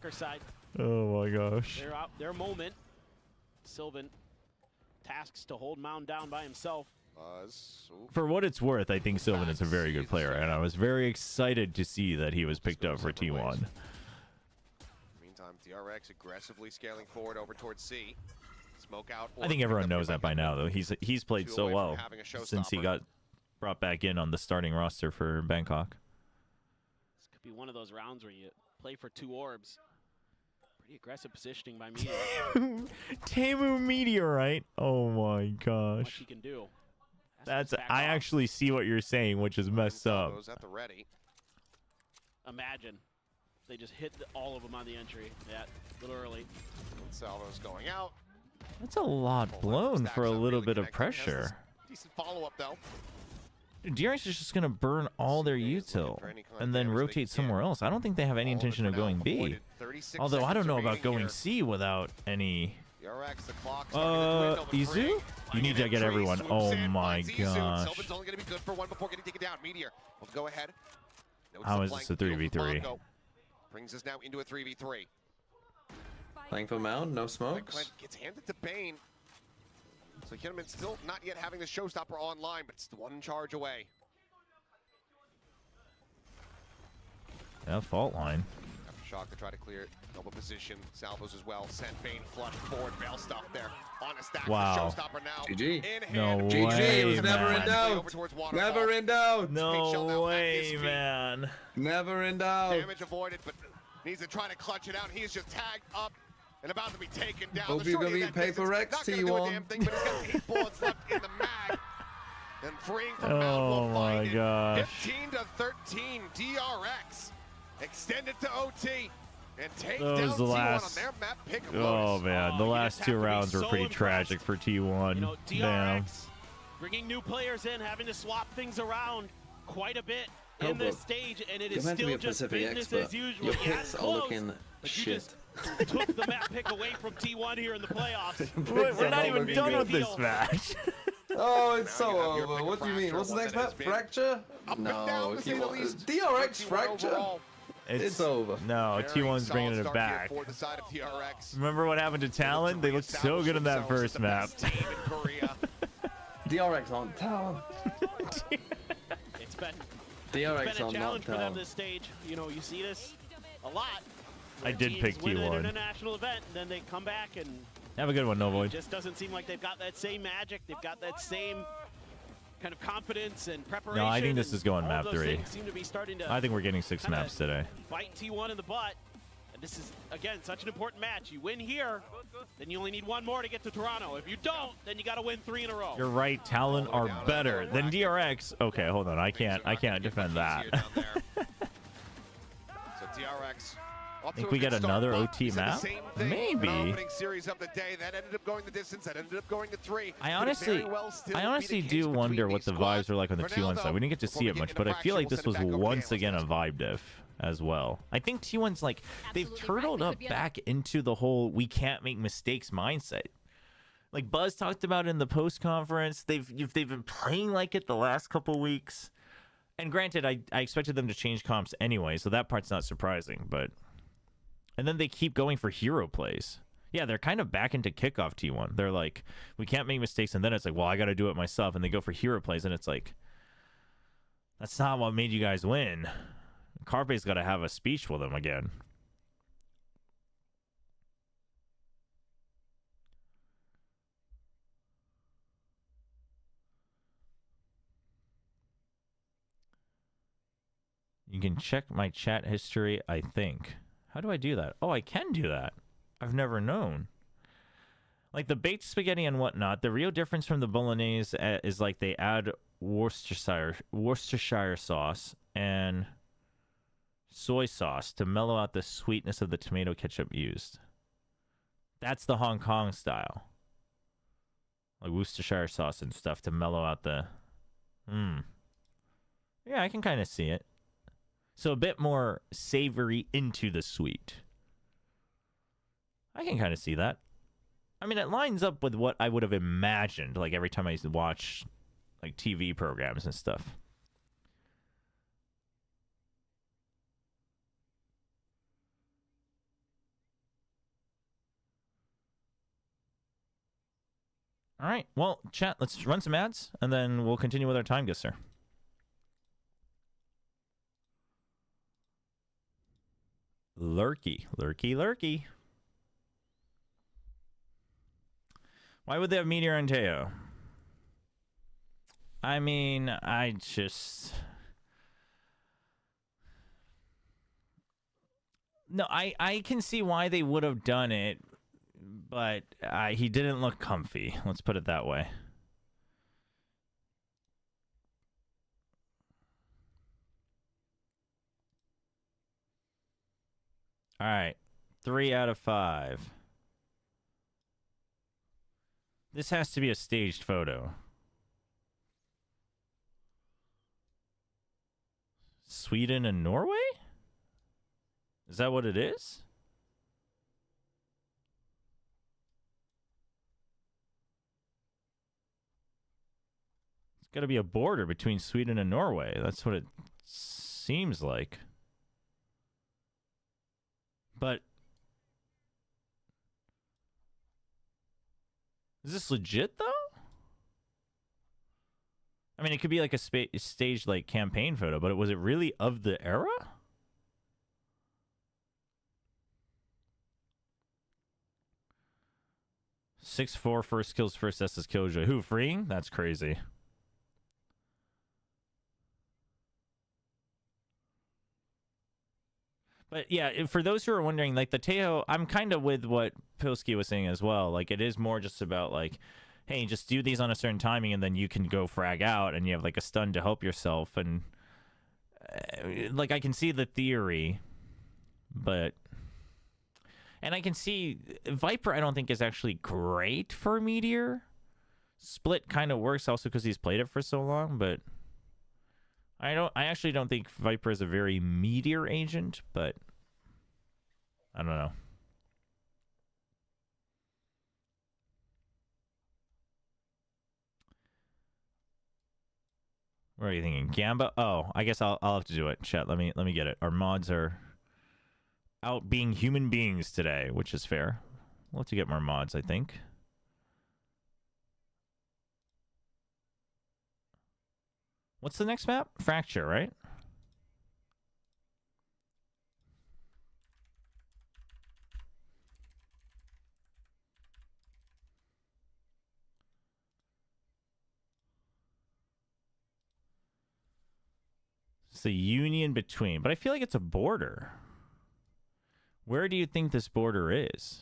Oh my gosh. They're out their moment. Sylvan tasks to hold Mound down by himself. For what it's worth, I think Sylvan is a very good player, and I was very excited to see that he was picked up for T1. Meantime, DRX aggressively scaling forward over towards C. Smoke out. I think everyone knows that by now, though. He's played so well since he got brought back in on the starting roster for Bangkok. This could be one of those rounds where you play for 2 orbs. Pretty aggressive positioning by Meteor. Temu Meteorite. Oh my What gosh. he can do. I actually see what you're saying, which is messed up. At the ready. Imagine they just hit all of them on the entry. Yeah, a little early. Salvo's going out. That's a lot blown for a little bit of pressure. Decent follow-up though. DRX is just going to burn all their util and then rotate somewhere else. I don't think they have any intention of going B. Although I don't know about going C without any... Izu? You need to get everyone. Oh my gosh. Sylvan's only going to be good for one before getting taken down. Meteor will go ahead. How is this a 3v3? Brings us now into a 3v3. Playing for Mound, no smokes. Gets handed to Bane. So Kinnaman still not yet having the showstopper online, but it's 1 charge away. Yeah, fault line. Shock to try to clear it. Noble position. Salvos as well. Sent Bane flush forward. Veil stuff there. On a stack. Wow. Showstopper now. GG. No GG. way, It was never in man. doubt. Never in doubt. No way, man. Never in doubt. Damage avoided, but needs to try to clutch it out. He is just tagged up and about to be taken down. Hope you're going to be Paper X, Not going to do a damn T1. thing, but he's got 8 bullets left in the mag. And freeing from Mound Oh will my find it. gosh. 15 to 13. DRX extended to OT. And take Those down T1 last- on their map pick of Oh Lotus. man, the last 2 rounds were pretty tragic for T1. You know, Damn. DRX bringing new players in, having to swap things around quite a bit Oh, in this but stage, and it you're is meant to be still a just Pacific business expert. as usual. Your You had picks are close, looking but you shit. just took the map pick away from T1 here in the playoffs. We're not even done with this match. Oh, it's so over. What do you mean? What's the next map? Fracture? No, DRX Fracture? It's over. No, T1's bringing it back. Remember what happened to Talon? They looked so good in that first map. DRX on Talon. It's been DRX It's been a on challenge for them knockdown. this stage. You know, you see this a lot. I where did teams pick win an T1. international event, and then they come back and Have a good one, it Novoid. just doesn't seem like they've got that same magic. They've got that same kind of confidence and preparation. No, I think this is going and map all those 3. things seem to be starting to I think we're getting 6 kinda maps today. bite T1 in the butt. And this is, again, such an important match. You win here, then you only need one more to get to Toronto. If you don't, then you got to win 3 in a row. You're right. Talon are better than DRX. Okay, hold on. I can't defend that. So DRX. Think we get another OT map? Maybe. Opening series of the day that ended up going the distance. That ended up going to 3. I honestly do wonder what the vibes are like on the T1 side. We didn't get to see it much, but I feel like this was once again a vibe diff as well. I think T1's like, they've turtled up back into the whole we can't make mistakes mindset. Like Buzz talked about in the post conference, they've been playing like it the last couple weeks. And granted, I expected them to change comps anyway, so that part's not surprising, but and then they keep going for hero plays. Yeah, they're kind of back into kickoff T1. They're like, we can't make mistakes, and then it's like, well, I got to do it myself, and they go for hero plays, and it's like, that's not what made you guys win. Carpe's got to have a speech with them again. You can check my chat history, I think. How do I do that? Oh, I can do that. I've never known. Like the baked spaghetti and whatnot, the real difference from the bolognese is like they add Worcestershire sauce and soy sauce to mellow out the sweetness of the tomato ketchup used. That's the Hong Kong style. Like Worcestershire sauce and stuff to mellow out the... Yeah, I can kind of see it. So a bit more savory into the sweet. I can kind of see that. I mean, it lines up with what I would have imagined, like every time I used to watch like TV programs and stuff. All right, well, chat, let's run some ads, and then we'll continue with our time guesser. Lurky. Why would they have Meteor and Teo? I mean, I just... No, I can see why they would have done it, but he didn't look comfy. Let's put it that way. All right, 3 out of 5. This has to be a staged photo. Sweden and Norway? Is that what it is? It's got to be a border between Sweden and Norway. That's what it seems like. But is this legit though? I mean, it could be like a staged like campaign photo, but was it really of the era? (6-4) first kills, first SS Killjoy. Who, freeing? That's crazy. But yeah, for those who are wondering, like the Teo, I'm kind of with what Pilsky was saying as well. Like it is more just about like, hey, just do these on a certain timing and then you can go frag out and you have like a stun to help yourself. And like I can see the theory, but... And I can see Viper I don't think is actually great for Meteor. Split kind of works also because he's played it for so long, but... I actually don't think Viper is a very Meteor agent, but I don't know. What are you thinking? Gamba? Oh, I guess I'll have to do it. Chat, let me get it. Our mods are out being human beings today, which is fair. We'll have to get more mods, I think. What's the next map? Fracture, right? the union between, but I feel like it's a border. Where do you think this border is?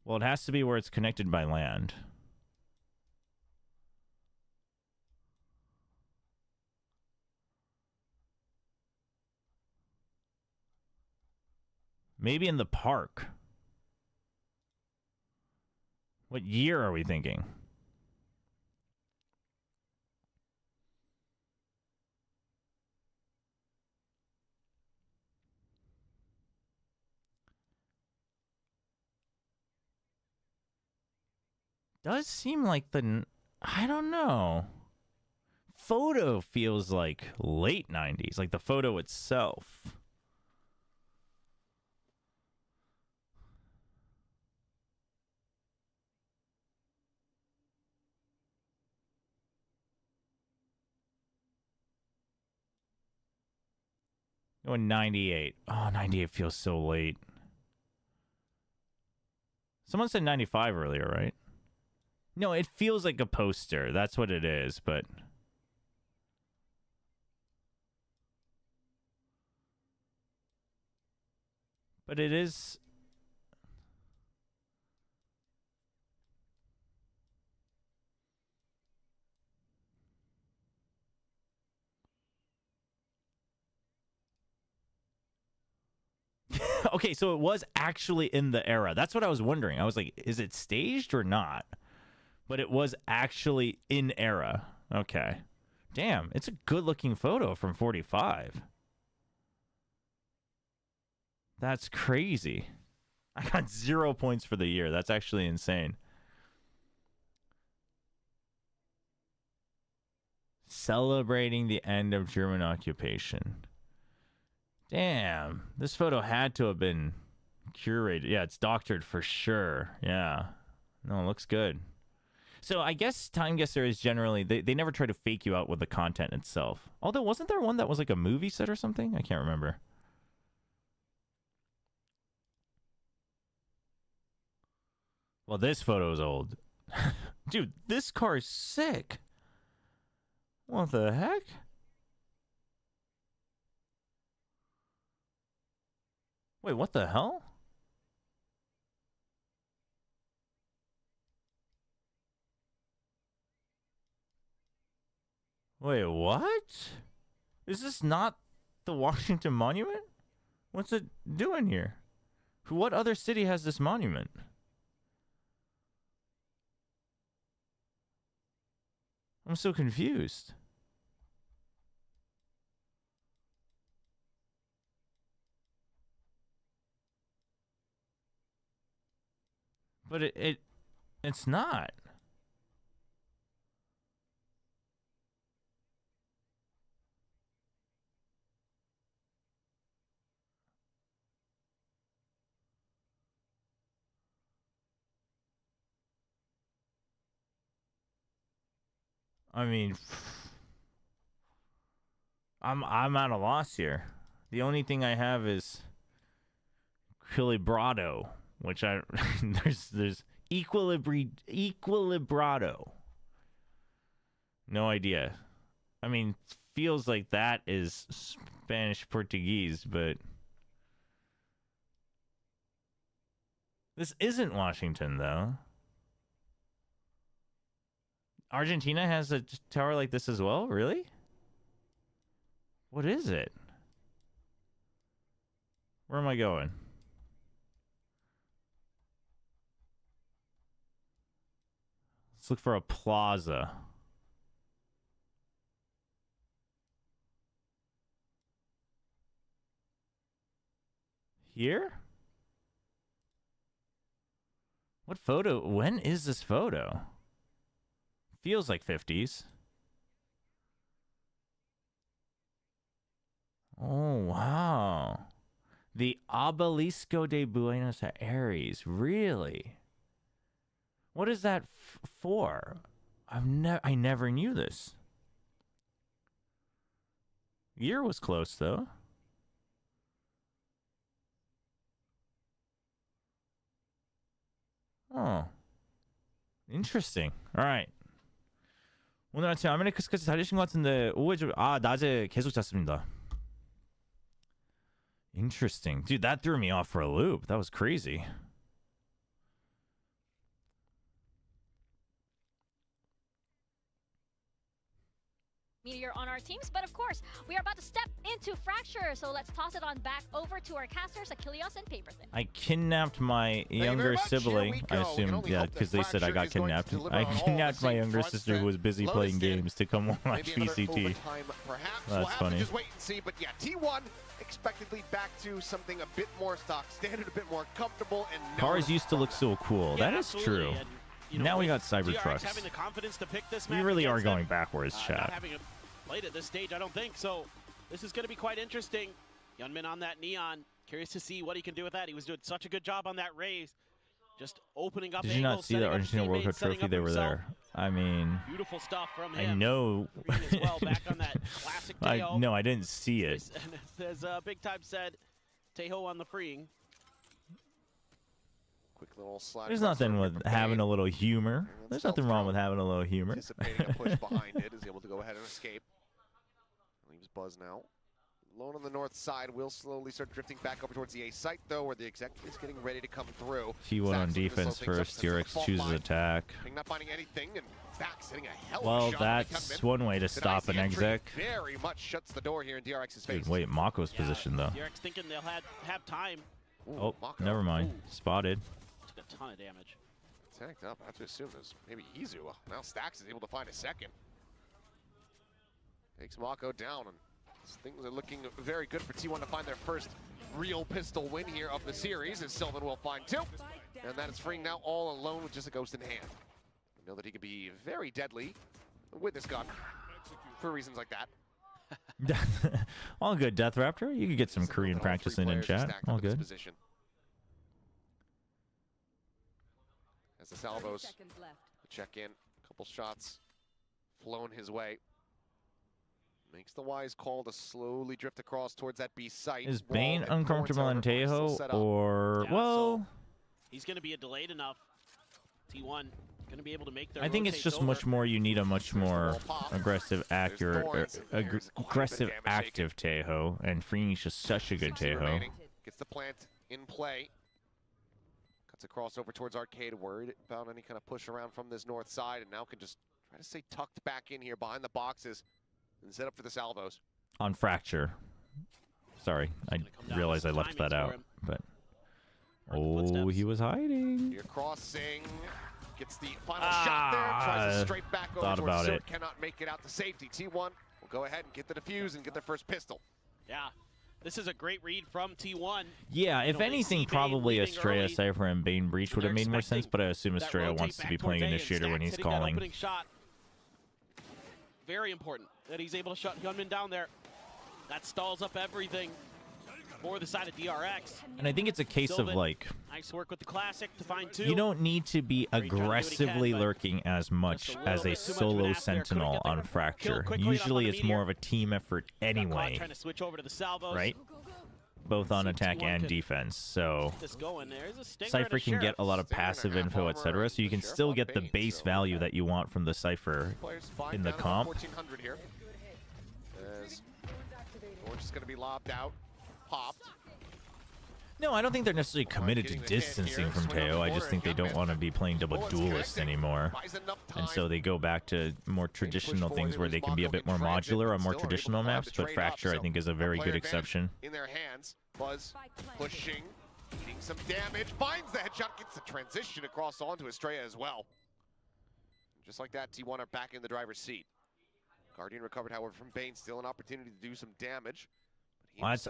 Well, it has to be where it's connected by land. Maybe in the park. What year are we thinking? Does seem like I don't know. Photo feels like late 90s, like the photo itself. Oh, 98. Oh, 98 feels so late. Someone said 95 earlier, right? No, it feels like a poster. That's what it is, but... But it is... Okay, so it was actually in the era. That's what I was wondering. I was like, is it staged or not? But it was actually in era. Okay. Damn, it's a good-looking photo from 45. That's crazy. I got 0 points for the year. That's actually insane. Celebrating the end of German occupation. Damn, this photo had to have been curated. Yeah, it's doctored for sure. Yeah. No, it looks good. So I guess Time Guesser is generally, they never try to fake you out with the content itself. Although, wasn't there one that was like a movie set or something? I can't remember. Well, this photo is old. Dude, this car is sick. What the heck? Wait, what the hell? Wait, what? Is this not the Washington Monument? What's it doing here? What other city has this monument? I'm so confused. But it's not. I mean, I'm at a loss here. The only thing I have is Equilibrado, which I there's Equilibrado. No idea. I mean, feels like that is Spanish Portuguese, but this isn't Washington though. Argentina has a tower like this as well? Really? What is it? Where am I going? Let's look for a plaza. Here? What photo? When is this photo? Feels like 50s. Oh, wow. The Obelisco de Buenos Aires. Really? What is that for? I never knew this. Year was close, though. Oh. Interesting. All right. 오늘 아침 아메리카스까지 달리신 것 같은데 오후에 낮에 계속 잤습니다. Interesting. Dude, that threw me off for a loop. That was crazy. Meteor on our teams, but of course, we are about to step into Fracture, so let's toss it on back over to our casters, Achilles and Paperthin. I kidnapped my younger sibling. I assume, yeah, because they said I got kidnapped. I kidnapped my younger sister who was busy playing games to come watch PCT. That's funny. Just wait and see, but yeah, T1 expectedly back to something a bit more stock standard, a bit more comfortable, and Cars used to look so cool. Yeah, that is absolutely. true. And, Now we got DRX Cybertrucks. having the confidence to pick this We map really are against going them, backwards, not chat. having played at this stage, I don't think so. This is going to be quite interesting. Yunmin on that Neon, curious to see what he can do with that. He was doing such a good job on that raise, just opening up. Did you not see the Argentina World Cup trophy? They were there. I mean, Beautiful stuff from him. I know. As well, back on that classic Tejo. No, I didn't see it. And as Big Time said, Tejo on the freeing. Quick little slide. There's nothing with having a little humor. There's nothing wrong with having a little humor. Anticipating a push behind it, is able to go ahead and escape. Leaves Buzz now. Alone on the north side, will slowly start drifting back over towards the A site, though, where the exec is getting ready to come through. T1 on defense first. DRX chooses attack. Not finding anything, and Vax hitting a hell of Well, a shot. that's one way to stop an exec. Very much shuts the door here in DRX's face. Dude, wait, Mako's position though. DRX thinking they'll have time. Oh, never mind. Spotted. Took a ton of damage. Tagged up. I have to assume there's maybe Izu. Now Stax is able to find a second. Takes Mako down, and things are looking very good for T1 to find their first real pistol win here of the series, as Sylvan will find two. And that is freeing now all alone with just a ghost in hand. We know that he could be very deadly with this gun for reasons like that. All good, Death Raptor. You could get some Korean practice in chat. All good. As the salvos check in, couple shots flown his way. Makes the wise call to slowly drift across towards that B site. Is Bane uncomfortable in Tejo, or well? He's going to be delayed enough. T1 going to be able to make their. I think it's just much more. You need a much more aggressive, accurate, aggressive, active Tejo, and freeing is just such a good Tejo. Gets the plant in play. Cuts across over towards Arcade. Worried about any kind of push around from this north side, and now can just try to stay tucked back in here behind the boxes and set up for the salvos. On Fracture. Sorry, I realized I left that out, but oh, he was hiding. Here crossing, gets the final shot there, tries to straight back over towards Silk, cannot make it out to safety. T1 will go ahead and get the defuse and get their first pistol. Yeah, this is a great read from T1. Yeah, if anything, probably Estrella, Cypher, and Bane Breach would have made more sense, but I assume Estrella wants to be playing Initiator when he's calling. Very important that he's able to shut Gunman down there. That stalls up everything for the side of DRX. And I think it's a case of like, nice work with the classic to find two. you don't need to be aggressively lurking as much as a solo sentinel on Fracture. Usually it's more of a team effort anyway, Trying to switch over to the salvos. right? Both on attack and defense, so Cypher can get a lot of passive info, etc. So you can still get the base value that you want from the Cypher in the comp. 1400 here. As Orange is going to be lobbed out, popped. No, I don't think they're necessarily committed to distancing from Teo. I just think they don't want to be playing double duelist anymore. And so they go back to more traditional things where they can be a bit more modular on more traditional maps, but Fracture, I think, is a very good exception. In their hands, Buzz pushing, eating some damage, finds the headshot, gets the transition across onto Estrella as well. Just like that, T1 are back in the driver's seat. Guardian recovered, however, from Bane, still an opportunity to do some damage.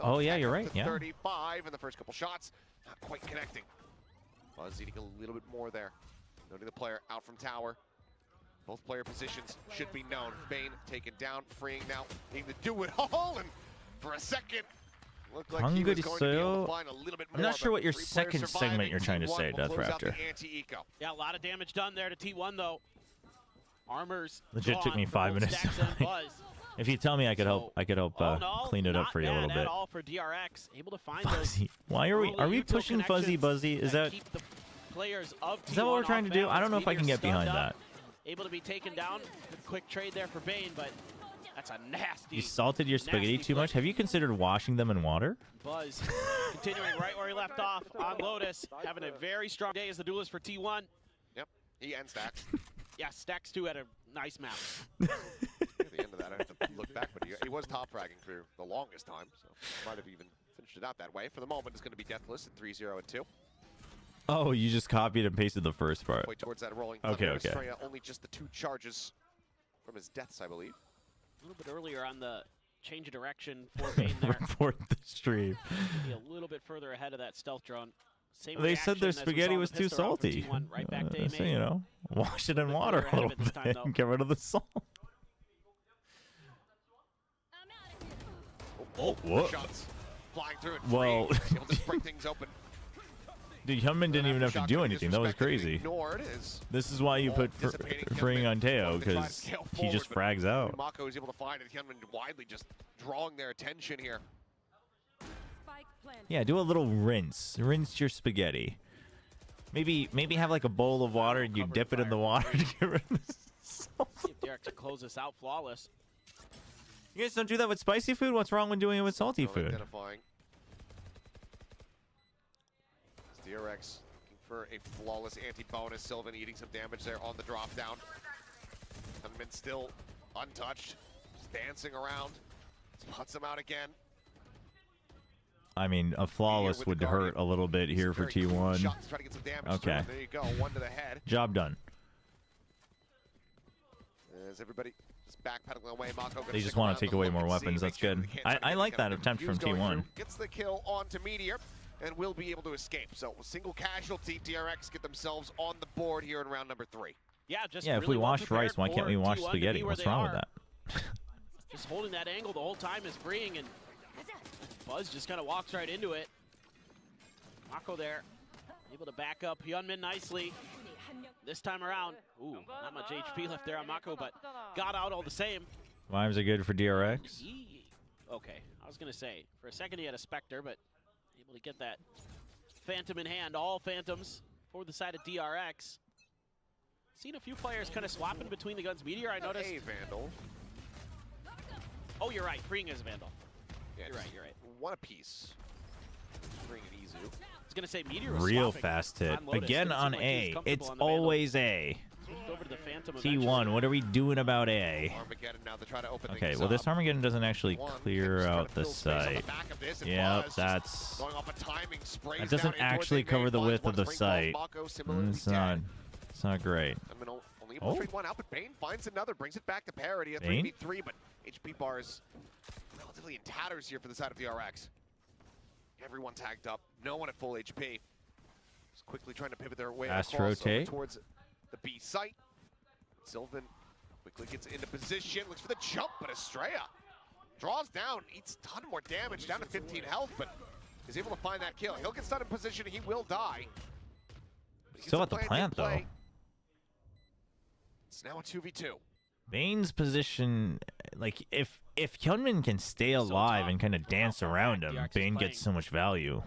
Oh, yeah, you're right. Yeah. 35 in the first couple shots, not quite connecting. Buzz eating a little bit more there. Noting the player out from tower. Both player positions should be known. Bane taken down, freeing now, needing to do it all, and for a second, looked like he was going to be able to find a little bit more. I'm not sure what your second segment you're trying to say, Death Raptor. Yeah, a lot of damage done there to T1 though. Armors. Legit took me 5 minutes to find. If you tell me, I could help. Clean it up for you a little bit. At all for DRX, able to find Fuzzy. Why are we pushing Fuzzy Buzzy? Is that players of what we're trying to do? I don't know if I can get behind that. able to be taken down. Good quick trade there for Bane, but that's a nasty. You salted your spaghetti nasty too much? flick. Have you considered washing them in water? Buzz continuing right where he left off on Lotus, having a very strong day as the duelist for T1. Yep, he and Stacks. Yeah, Stacks too had a nice map. At the end of that, I have to look back, but he was top fragging for the longest time, so might have even finished it out that way. For the moment, it's going to be deathless at 3-0 and 2. Oh, you just copied and pasted the first part. Way towards that rolling Okay, thunder. okay. Estrella, only just the 2 charges from his deaths, I believe. A little bit earlier on the change of direction for Bane there. Report the stream. Be a little bit further ahead of that stealth drone. Same They said their reaction as we spaghetti saw was the too pistol round from salty. T1, right back to So, A you know, wash it in water a ahead of little it this bit time, though. and get rid of the salt. Oh, what? Shots flying through and Well, free. Able to break things open. Dude, Hyunmin didn't even have to do anything. That was crazy. Ignored as This is why you put freeing on Teo, because he just frags out. Mako is able to find it. Hyunmin widely just drawing their attention here. Yeah, do a little rinse. Rinse your spaghetti. Maybe have like a bowl of water and you dip it in the water to get rid of the salt. See if Derek to close this out flawless. You guys don't do that with spicy food? What's wrong with doing it with salty food? Identifying. DRX looking for a flawless anti-bonus. Sylvan eating some damage there on the drop down. Hyunmin still untouched. Just dancing around. Spots him out again. I mean, a flawless would hurt a little bit here for T1. Shots to try to get some damage Okay. through. There you go, 1 to the head. Job done. As everybody is backpedaling away, Mako gonna They just stick want around to take the away look more and see, weapons. make That's sure good. they can't try to I get like any that kind of attempt from confused going T1. through. Gets the kill onto Meteor and will be able to escape. So single casualty, DRX get themselves on the board here in round number 3. Yeah, just Yeah, if really we well wash prepared rice, why can't for we wash T1 to spaghetti? be where What's they wrong with are. that? Just holding that angle the whole time is freeing, and Buzz just kind of walks right into it. Mako there, able to back up Hyunmin nicely. This time around, ooh, not much HP left there on Mako, but got out all the same. Vibes are good for DRX. Okay, I was going to say, for a second he had a Spectre, but able to get that Phantom in hand. All Phantoms for the side of DRX. Seen a few players kind of swapping between the guns. Meteor, I noticed. A Vandal. Oh, you're right. Freeing is a Vandal. Yeah, You're right, you're right. One apiece. Bring it easy. I was going to say Meteor was Real swapping fast hit. on Lotus. Again Didn't on seem like he was A. comfortable It's on the Vandal. always A. Switched over to the Phantom T1, eventually. what are we doing about A? Armageddon now to try to open Okay, things well, this up. Armageddon doesn't actually One, clear Kim's trying out to the fill space on the site. back of this, and Yep, Buzz that's... going off a timing, sprays That down doesn't in towards actually the cover the Buzz width of wants the to bring site. Mako, similarly It's not great. I mean, only able to trade one out, but Bane finds another, brings it back to parity at Bane? 3v3, but HP bar is relatively in tatters here for the side of the RX. Everyone tagged up, no one at full HP. Just quickly trying to pivot their way Fast across over rotate. towards the B site. Sylvan quickly gets into position, looks for the jump, but Estrella draws down, eats a ton more damage, down to 15 health, but is able to find that kill. He'll get stunned in position, he will die. But he Still gets at the in plant, though. play. It's now a 2v2. Bane's position, like, if Hyunmin can stay alive and kind of dance around him, Bane gets so much value.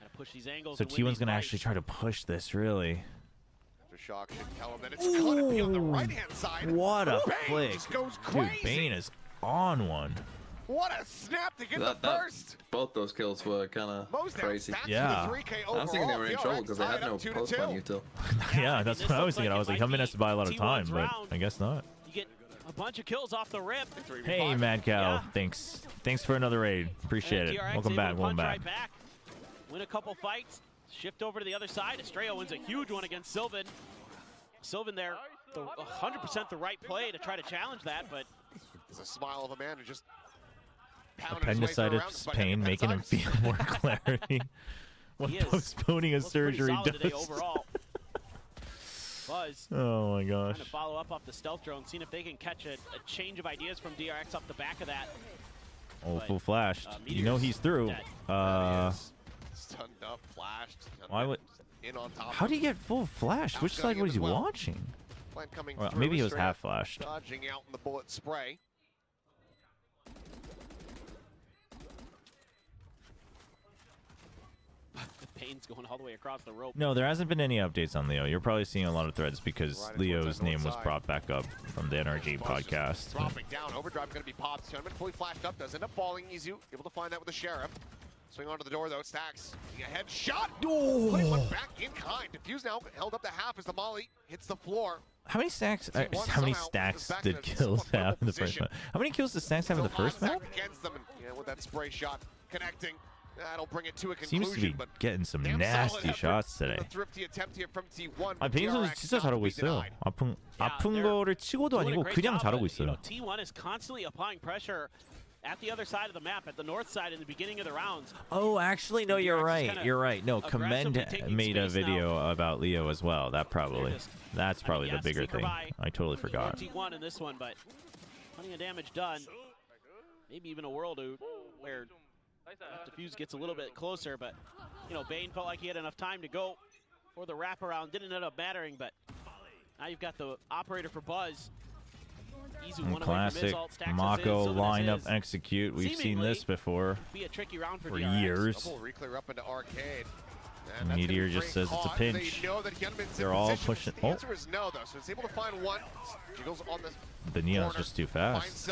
Gotta push these angles So and win T1's these going to fights. actually try to push this, really. Shock should tell him that it's gonna be on the right-hand side. What a Bane flick. just goes Dude, crazy. Bane is on one. What a snap to get That- the that- first. Both those kills were kind of Most crazy. stats Yeah. for the 3K I was thinking they overall. were in DRX trouble because they had tied no up 2-2. post on util. Yeah, that's what I was thinking. I was like, Hyunmin has to buy a lot of time, but I guess not. You get a bunch of kills off the rip. Hey, Mad Cow. Thanks for another raid. Appreciate it. DRX Welcome able back. to Welcome punch back. right back. Win a couple fights. Shift over to the other side. Estrella wins a huge one against Sylvan. Sylvan there, 100% the right play to try to challenge that, but It's a smile of a man who just pounded his way through Appendicitis rounds, but pain making him feel more clarity. What He is. postponing a looks pretty surgery solid today does. overall. Buzz Oh my gosh. trying to follow up off the stealth drone, seeing if they can catch a change of ideas from DRX off the back of that. Oh, But, full flashed. You know Meteor's he's through. dead. Stunned up, flashed. Why would? In on top. How did he get full flashed? Which side was he watching? Plan coming Well, through, maybe he was Estrella half flashed. Dodging out in the bullet spray. Bane's going all the way across the rope. No, there hasn't been any updates on Leo. You're probably seeing a lot of threads because Leo's name was brought back up from the NRG podcast. Dropping down, Overdrive going to be popped. Gentleman fully flashed up, does end up falling. Izu able to find that with the Sheriff. Swing onto the door though, Stacks. A headshot. Putting one back in kind. Diffuse now held up to half as the Molly hits the floor. How many stacks? How many stacks did kills have in the first map? How many kills did stacks have in the first map? Against them, and, yeah, with that spray shot connecting, that'll bring it to a conclusion. Seems to be getting some nasty shots today. 아, 베인 선수 진짜 잘하고 있어요. 아픈 거를 치고도 아니고 그냥 잘하고 있어요. T1 is constantly applying pressure at the other side of the map, at the north side in the beginning of the rounds. Oh, actually, no, you're right. You're right. No, Commend made a video about Leo as well. That's probably the bigger thing. I totally forgot. T1 in this one, but plenty of damage done. Maybe even a world where Diffuse gets a little bit closer, but you know, Bane felt like he had enough time to go for the wraparound. Didn't end up mattering, but now you've got the operator for Buzz. Classic Mako lineup execute. We've seen this before for years. Meteor just says it's a pinch. They're all pushing. The answer is no, though, so it's able to find one. Jiggles on The Neon's just too fast.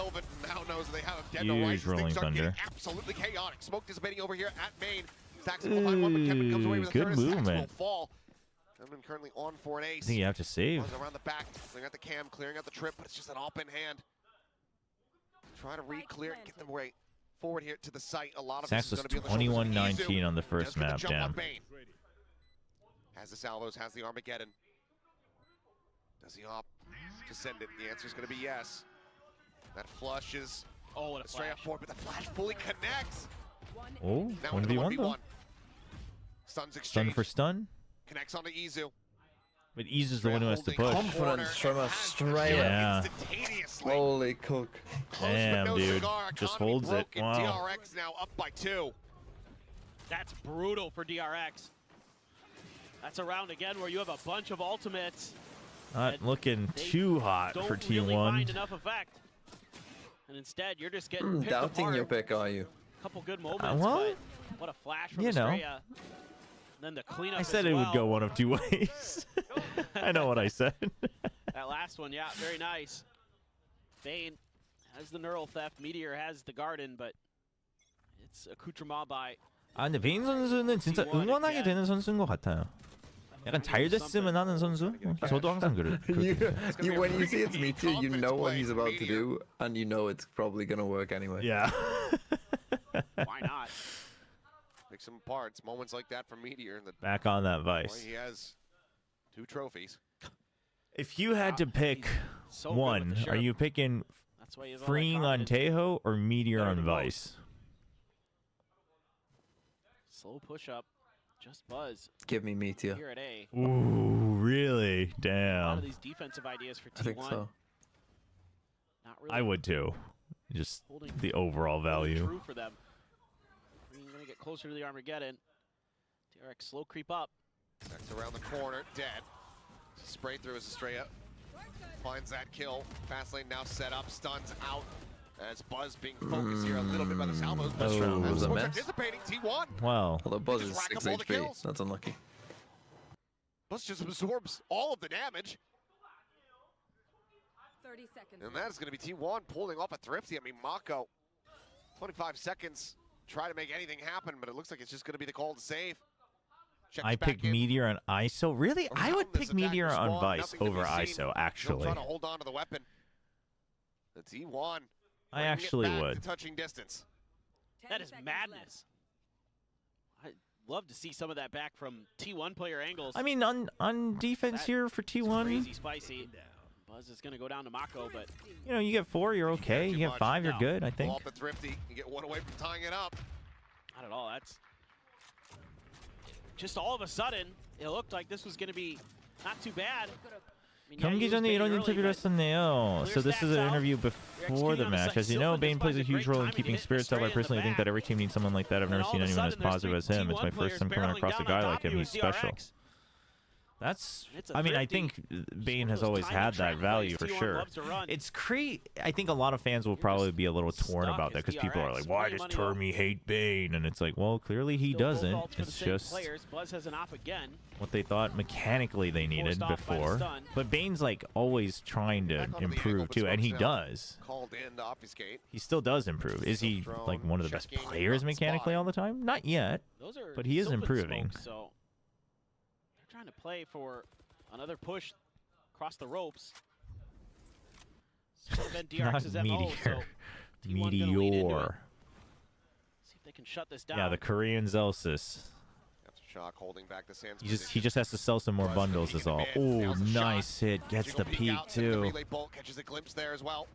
Huge rolling thunder. Absolutely chaotic. Smoke dissipating over here at main. Stacks will find one, but Kevin comes away with a good movement. Kevin currently on for an ace. I think you have to save. Around the back, clearing out the cam, clearing out the trip, but it's just an open hand. Try to re-clear, get them way forward here to the site. A lot of Stacks was 21-19 on the first map. Damn. Has the salvos, has the Armageddon. Does he opt to send it? The answer is going to be yes. That flush is straight up forward, but the flash fully connects. Oh, 1v1 though. Stuns exchange. Stun for stun. Connects onto Izu. But Izu's the one who has to push. Confidence from Australia. Yeah. Holy cook. Damn, dude. Just holds it. Wow. DRX now up by 2. That's brutal for DRX. That's a round again where you have a bunch of ultimates. Not looking too hot for T1. Really find enough effect. And instead, you're just getting picked doubting apart. your pick, are you? Couple good moments, well, but what a flash from you know. Estrella. Then the cleanup I said as it well. would go one of two ways. I know what I said. That last one, yeah, very nice. Bane has the neural theft. Meteor has the garden, but it's accoutrement by. 아, 근데 베인 선수는 진짜 응원하게 되는 선수인 것 같아요. 약간 잘 됐으면 하는 선수? 저도 항상 when you see it's Meteor, you know what he's about to do, and you know it's probably gonna work anyway. Yeah. Why not? Pick some parts, moments like that from Meteor. In the Back on that Vice. He has 2 trophies. If you had to pick one, are you picking Freeing on Tejo or Meteor on Vice? Slow push up, just Buzz. Give me Meteor. Here at A. Ooh, really? A lot Damn. of these defensive ideas for T1. I think so. Not really. I would too. Just the overall value. True for them. Green gonna get closer to the Armageddon. DRX slow creep up. Stacks around the corner, dead. Spray through as Estrella finds that kill. Fast lane now set up, stuns out. As Buzz being focused here a little bit by the salvos. This round was a mess. Anticipating T1. Wow. Although Buzz is Just rack 6 up all the HP. kills. That's unlucky. Buzz just absorbs all of the damage. 30 seconds. And that is going to be T1 pulling off a Thrifty. I mean, Mako, 25 seconds, try to make anything happen, but it looks like it's just going to be the call to save. Checks I back picked in. Meteor on ISO. Really? I would pick Meteor on Vice Nothing to be over seen. ISO, He'll actually. try to hold on to the weapon. The T1. I bringing it actually back would. to touching distance. That is madness. I'd love to see some of that back from T1 player angles. I mean, on defense here for T1, Crazy spicy. Buzz is going to go down to Mako, but you know, you get 4, you're okay. You get 5, you're good, I think. Pull off the Thrifty and get one away from tying it up. not at all. That's just all of a sudden, it looked like this was going to be not too bad. 경기 전에 이런 인터뷰를 했었네요. So this is an interview before the match. As you know, Bane plays a huge role in keeping spirits up. I personally think that every team needs someone like that. I've never seen anyone as positive as him. It's my first time coming across a guy like him. He's special. That's. It's a I mean, I thrifty. think Bane has always had that value for T1 sure. loves to run. It's I think a lot of fans will probably be a little torn stuck about that as because people are DRX. like, "Why Plenty does of money, Termy hate Bane?" And it's like, well, clearly he Still both doesn't. ults for the It's same just players. Buzz has an op again. what they thought mechanically they needed Forced off by the before. stun. But Bane's like always trying to improve too, and he does. Called in to obfuscate. He still does improve. Is he like one of the best players mechanically all the time? Not yet, Those are but he is still been improving. smoked, so they're trying to play for another push across the ropes. So then Not DRX's MO, Meteor. so T1 gonna lean into it. Meteor. See if they can shut this down. Yeah, the Korean Zelsis. Shock holding back the Sands. He just has to sell some more bundles is all. Oh, nice hit. Gets the peek too. Relay bolt catches a glimpse there as well.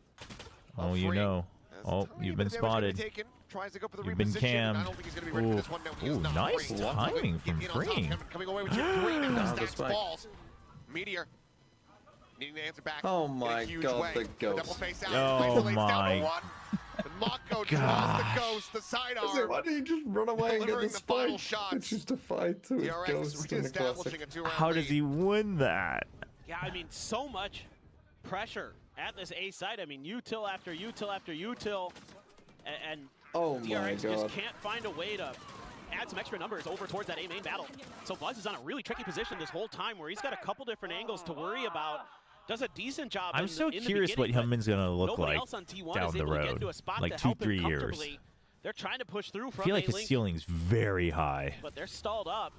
Oh, you know. Oh, you've been spotted. You've been cammed. Ooh, nice timing from Freeing. Coming away with your three now. Stacks balls. Meteor needing to answer back. Oh my god, the ghost. Double face out. Oh Isolates down to my one. And Mako draws the ghost, the sidearm. Why don't you just run away and get Delivering the the final spike? shots. It's just a fight to a DRX ghost in the reestablishing classic. a 2-round How does he win that? Yeah, I mean, so much pressure at this A site. I mean, util after util after util, and Oh my DRX just god. can't find a way to add some extra numbers over towards that A main battle. So Buzz is on a really tricky position this whole time where he's got a couple different angles to worry about. Does a decent job. I'm so curious what Hyunmin's gonna look like down the road, like 2-3 years. They're trying to push through I from feel like his A-Link, ceiling's very high. but they're stalled up.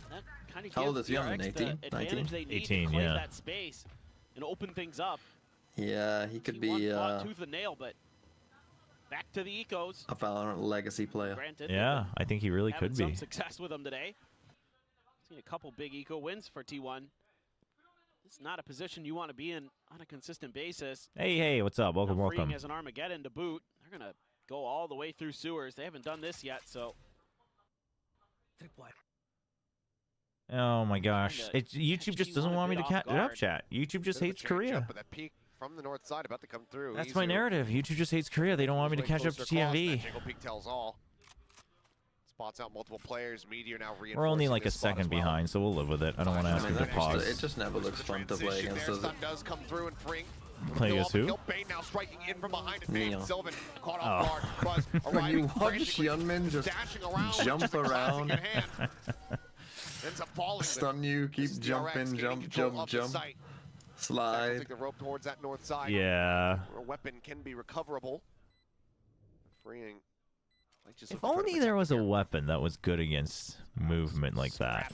That kind of How old gives is Hyunmin, DRX 18? the advantage 19? they need 18, to clear yeah. that space and open things up. Yeah, he could T1 be fought tooth and nail, but back to the ecos. a Valorant legacy player. Granted, Yeah, I think he really having could some be. success with them today. Seen a couple big eco wins for T1. It's not a position you want to be in on a consistent basis. Hey, what's up? Welcome, Now Freeing welcome. has an Armageddon to boot. They're gonna go all the way through sewers. They haven't done this yet, so Oh my gosh, Kinda YouTube just catch doesn't T1 a want me bit to off cat it up, guard. chat. YouTube just hates Korea. But that peak from the north side about to come through. That's my narrative. YouTube just hates Korea. They don't want me to catch up to TMV. Jingle peak tells all. Spots out multiple players. Meteor now reinforcing. We're only like a this spot second as well. behind, so we'll live with it. I don't want to ask him to pause. It just never looks fun to play against, does it? Stun does come through and Freeing. Play against who? Bane now striking in from behind. Neon. Sylvan caught off guard. Buzz When you arriving watch frantically, Hyunmin just dashing around, jump just a classic around, in hand. Ends up falling. stun you, keep This is DRX jumping, gaining jump, control jump, of the jump, site. slide. Take the rope towards that north side. Yeah. Where a weapon can be recoverable. Freeing. Like just If looking to only protect there was a here. weapon that was good against movement like that.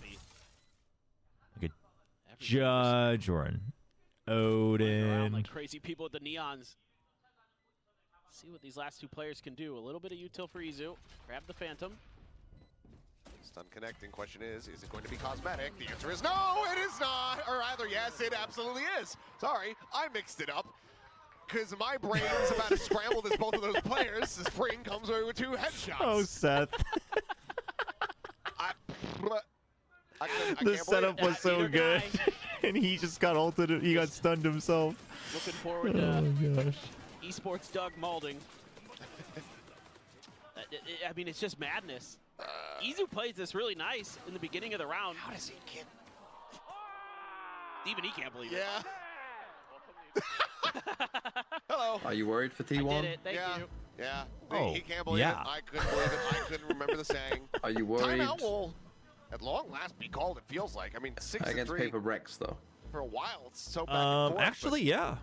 Like a Judge or an around Odin. like crazy people with the neons. See what these last two players can do. A little bit of util for Izu. Grab the Phantom. Stun connecting. Question is it going to be cosmetic? The answer is no, it is not. Or rather, yes, it absolutely is. Sorry, I mixed it up. Because my brain is about as scrambled as both of those players. This Freeing comes away with 2 headshots. Oh, Seth. I The can't believe setup it. was so good. And he just got ulted. He got stunned himself. Looking forward Oh, to gosh. esports Doug Malding. I mean, it's just madness. Izu plays this really nice in the beginning of the round. How does he get? Even he can't believe Yeah. it. Hello. Are you worried for I did T1? it. Thank Yeah. you. Yeah. Oh, he can't believe yeah. it. I couldn't believe it. I couldn't remember the saying. Are you worried Timeout will, at long last, be called. It feels like. I mean, 6-3 against Paper Rex though? for a while. It's so back and forth. Actually, but yeah.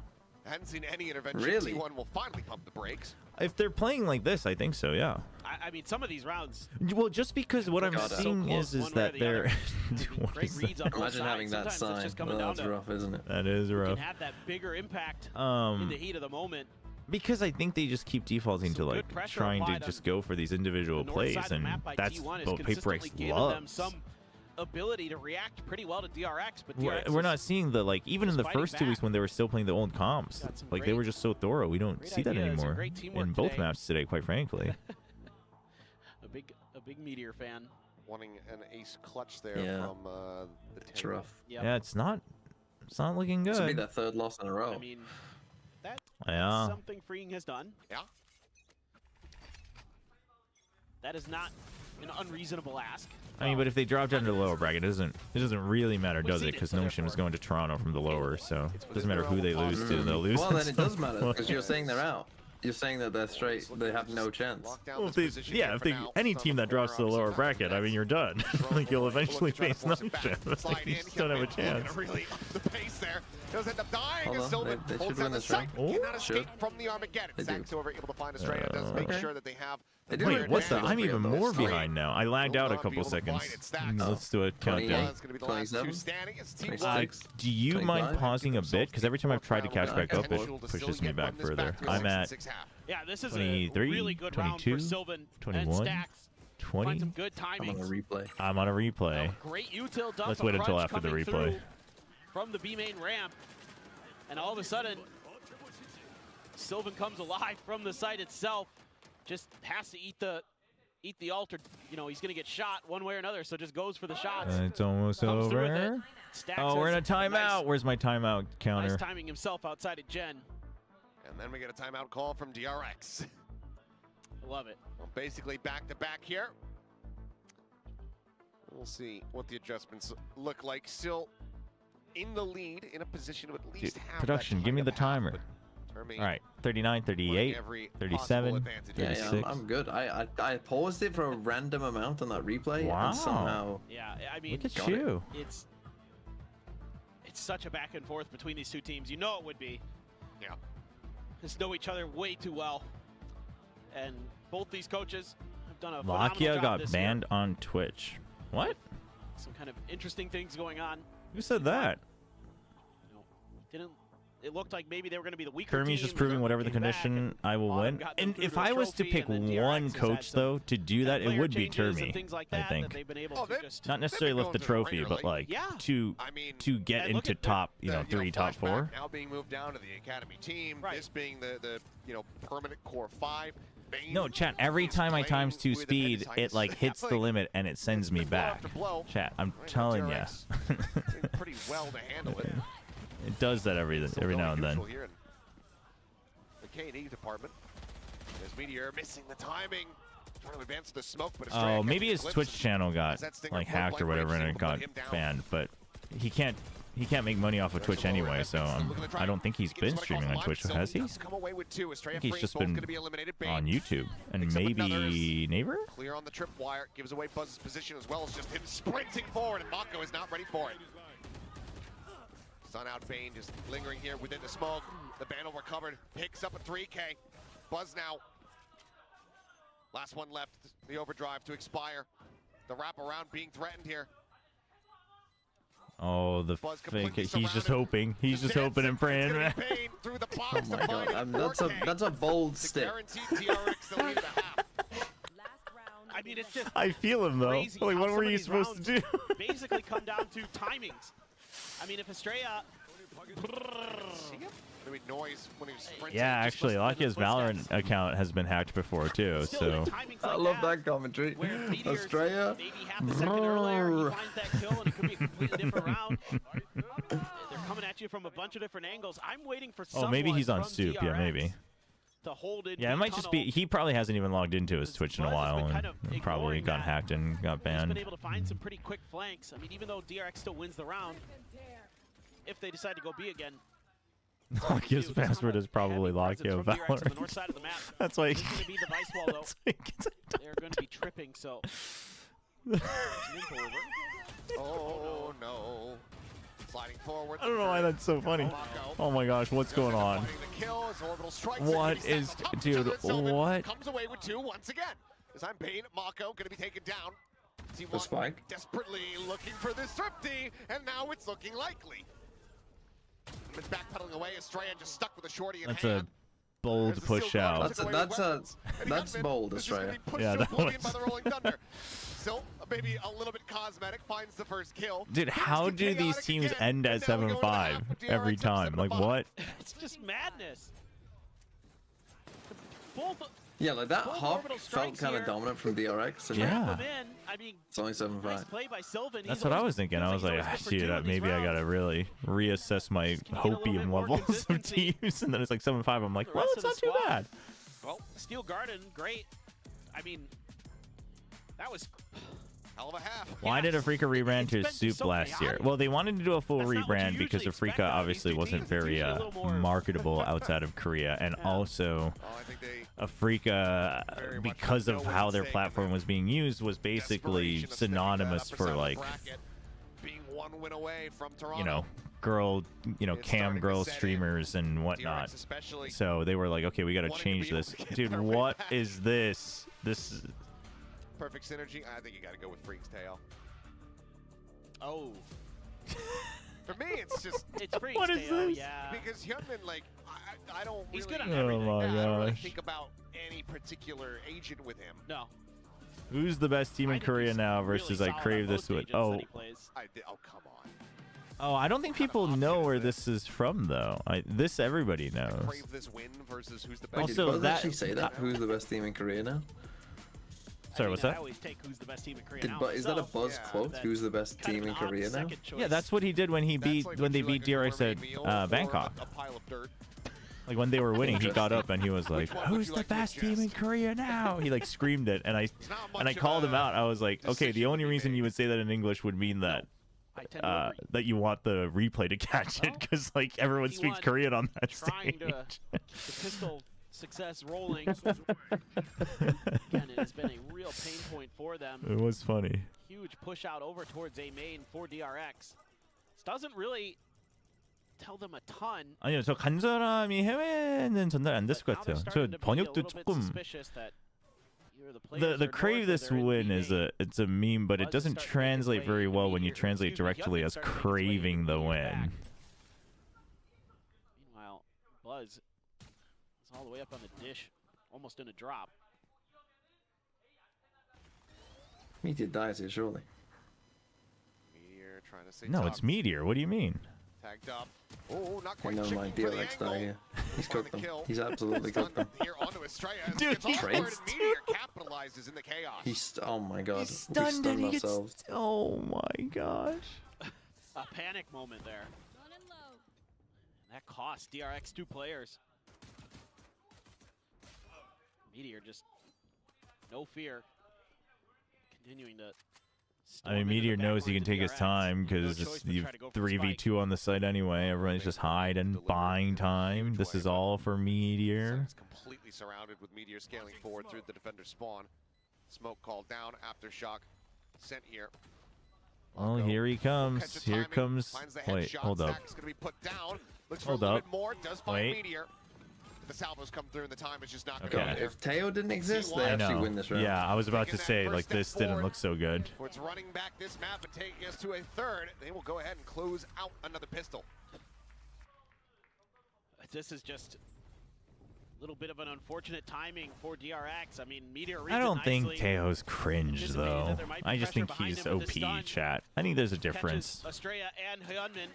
I hadn't seen any intervention. Really? T1 will finally pump the brakes. If they're playing like this, I think so, yeah. I mean, some of these rounds. Well, just because what I'm God, so seeing close is one way or that the they're... other. What Great is reads that? on both Imagine sides. having that Sometimes sign. it's just coming Well, down that's to rough, isn't it? That is who rough. can have that bigger impact in the heat of the moment. Because I think they just keep defaulting to Some like good pressure trying to applied just on go for these individual The north side plays, of the and map by that's T1 is what Paper Rex consistently giving them loves. some ability to react pretty well to DRX, but We're DRX not seeing the like even in the fighting first 2 weeks back. when they were still playing the old comps, Got some like they great- were just so thorough. We don't great see that ideas and anymore great teamwork in both today. maps today, quite frankly. a big Meteor fan. Wanting an ace clutch there Yeah. from the It's table. rough. Yep. Yeah, it's not looking This will be good. their 3rd loss in a row. I mean, that's Yeah. something Freeing has done. Yeah. That is not an unreasonable ask. I mean, but if they drop down to the lower bracket, it doesn't really matter, does it? Because Notion is going to Toronto from the lower, so it doesn't matter who they lose to. They'll lose. Well, then at it does some matter point. because you're saying they're out. You're saying that they're straight. They have no chance. Well, any team that drops to the lower bracket, I mean, you're done. Like you'll eventually face Notion. Like, you just don't have a chance. Really up the pace there. Does end up dying Hold as on, Sylvan they holds should down win the this site. round. Cannot escape Should. from the Armageddon. They do. Zach's over able to find Estrella. Does make sure that they have. Wait, what the? I'm even more behind now. I lagged out a couple seconds. Let's do a countdown. Do you mind pausing a bit? Because every time I've tried to catch back up, it pushes me back further. I'm at Yeah, this is 23, a really good 22, round for Sylvan 21, and Stacks. 20. Find some good I'm on a timings. replay. I'm on a replay. Great util dump. Let's from wait until Crunch after the coming replay. through From the B main ramp, and all of a sudden, Sylvan comes alive from the site itself. Just has to eat the altar. You know, he's gonna get shot one way or another, so just goes for the shots. It's almost Comes through with it. over. Stacks Oh, we're in a has timeout. nice- Where's my timeout counter? Nice timing himself outside of Gen. And then we get a timeout call from DRX. Love it. Well, basically back to back here. We'll see what the adjustments look like. Still in the lead, in a position to at least Dude, have production, that give me kind the of path, timer. but Termi All right, 39, 38, every 37, possible advantage. Yeah, 36. I'm good. I paused it for a random amount on that replay, Wow. and somehow. Yeah, I mean, Look at got it. you. It's such a back and forth between these two teams. You know it would be. Yeah. Just know each other way too well. And both these coaches have done a phenomenal Lakia job got this banned on Twitch. What? year. Some kind of interesting things going on. Who said that? It looked like maybe they were going to be the weaker Kermie's team. just proving whatever the Came back condition I will win. got them And through if to a I was to trophy, pick and then one DRX has coach, had some though, to do that, it player would be changes and Termi, things like I that think. they've been able to just Not necessarily lift the trophy, but like to get and look into at the- top, the, three, top flashback four. Now being moved down to the academy team. This being the permanent core 5. Bane No, chat, every time I times 2 speed, it like hits the limit and it sends me back. Chat, I'm telling ya. doing pretty well to handle it. It does that every now and then. Neutral here in the K&E department. There's Meteor missing the timing. Trying to advance the smoke, but Oh, maybe his Twitch channel got like hacked or whatever and it got banned, but he can't make money off of Twitch anyway, so I don't think he's been streaming on Twitch, has he? I think he's just been on YouTube and maybe Neighbor? Clear on the tripwire, gives away Buzz's position as well as just him sprinting forward, and Mako is not ready for it. Sun out Bane just lingering here within the smoke. The Vandal recovered, picks up a 3K. Buzz now. Last one left, the overdrive to expire. The wraparound being threatened here. Oh, the fake. He's just hoping. He's just hoping and praying, man. Oh my god, that's a bold stick. I mean, it's just I feel him though. crazy Like, how what some were of you these supposed to do? rounds basically come down to timings. I mean, if Estrella... Noise when he was sprinting. Yeah, actually, Lakia's Valorant account has been hacked before too, so. I love that commentary. Australia. They're coming at you from a bunch of different angles. I'm waiting for Oh, maybe he's on from Soup. Yeah, DRX maybe. to hold in Yeah, it the might just be. tunnel. He probably hasn't even logged into his Twitch in a while kind and of probably ignoring got that. hacked and got He's banned. been able to find some pretty quick flanks. I mean, even though DRX still wins the round, if they decide to go B again, Lakia's password is probably Lakia from DRX on the north Valorant. side of the map. That's why. It's going to be the Vice Wall, though. They're going to be tripping, so... Oh no. Sliding forward. I don't know why that's so funny. Oh my gosh, what's going on? What is, dude? What? Comes away with 2 once again. As I'm Bane, Mako going to be taken down. The spike. Desperately looking for this thrifty, and now it's looking likely. It's backpedaling away. Estrella just stuck with a shorty in That's hand. a bold push out. That's bold, Australia. Yeah, that was. By the Rolling Thunder. Still, maybe a little bit cosmetic. Finds the first kill. Dude, how do these teams end at 7-5 every time? Like what? It's just madness. Both... Yeah, like that Both hop orbital felt strikes kind of here. dominant from DRX. And Yeah. I mean, it's only 7-5. nice play by Sylvan. That's He's what I always- was thinking. I was he's like, always good for dude, doing these maybe I rounds. gotta really reassess my hopium levels of teams. And then it's like 7-5. I'm like, The well, rest it's of not the too squad. bad. Well, Steel Garden, great. I mean, That was hell of a half. Why did Afrika rebrand to Soup last year? Well, they wanted to do a full rebrand because Afrika obviously wasn't very marketable outside of Korea, and also Afrika, because of how their platform was being used, was basically synonymous for like, being one win away from Toronto. you know, cam girl streamers and whatnot. So they were like, okay, we got to change this. Dude, what is this? This is perfect synergy. I think you got to go with Freak's tail. Oh. For me, it's just it's Freak's what is tail, this? yeah. Because Hyunmin, like, I don't He's really, good on everything. Oh my I don't really gosh. think about any particular agent with him. No. Who's the best team in Korea now versus I crave this with? Oh, Oh, come on. oh, I don't think people know where this is from though. This everybody knows. Crave this win versus who's the best. Also, Did Buzz that actually say that? Who's the best team in Korea now? Sorry, what's I that? always take who's the best team in Korea Did now Is that a myself. Buzz quote? Who's the best kind team of in an odd Korea now? second choice. Yeah, that's what he did when he beat like, when they would you beat like a DRX gourmet meal at or Bangkok. a pile of dirt? Like when they were winning, he got up and he was like, "Who's the best team in Korea now?" He like screamed it, and I called him out. I was like, "Okay, the only reason you would say that in English would mean that that you want the replay to catch it, because like everyone He speaks won Korean on that trying stage." to keep the pistol success rolling. Again, it has been a real pain point for them. It was funny. Huge push out over towards A main for DRX. This doesn't really tell them a ton. 아니요, 저 간절함이 해외는 전달 안 됐을 것 Now they're 같아요. 저 starting to be a 번역도 little bit 조금 suspicious that either the players the are crave north or this they're in win B is main. it's a meme, but it Buzz is doesn't starting to make his translate way very into well B when you here. translate Excuse me, directly Hyunmin as starting to make his way craving into the B win. back. Meanwhile, Buzz is all the way up on the dish, almost in a drop. Meteor dies here, surely. Meteor trying to stay No, top. it's Meteor. What do you mean? Tagged up. Oh, not Okay, quite never checking mind. for the DRX die angle. here. He's cooked them. Kill. He's absolutely cooked them. Here onto Estrella. As Dude, it gets he awkward, and crazy. Meteor capitalizes in the chaos. He's oh my god. We Stunned stunned and he gets. ourselves. Oh my gosh. A panic moment there. And that cost DRX 2 players. Meteor just no fear. Continuing to I mean, Meteor knows he can take his time because you 3v2 on the site anyway. Everyone's just hiding, buying time. This is all for Meteor. It's completely surrounded with Meteor scaling forward through the defender's spawn. Smoke called down, aftershock sent here. Oh, here he comes. Here comes. Finds the Wait, headshot. hold up. Zach's gonna be put down. Looks Hold for a little up. bit more. Does find Wait. Meteor. The salvos come through and the time is just not Okay. going. If Teo didn't exist, they I actually know. win this round. Yeah, I was about to say, like, this didn't look so good. For it's running back this map and taking us to a third. They will go ahead and close out another pistol. This is just a little bit of an unfortunate timing for DRX. I mean, Meteor I reads it don't think nicely. Teo's cringe, Anticipated though. that there might be I just pressure think behind he's him with the OP, stun. chat. I think there's a difference. Catches Estrella and Hyunmin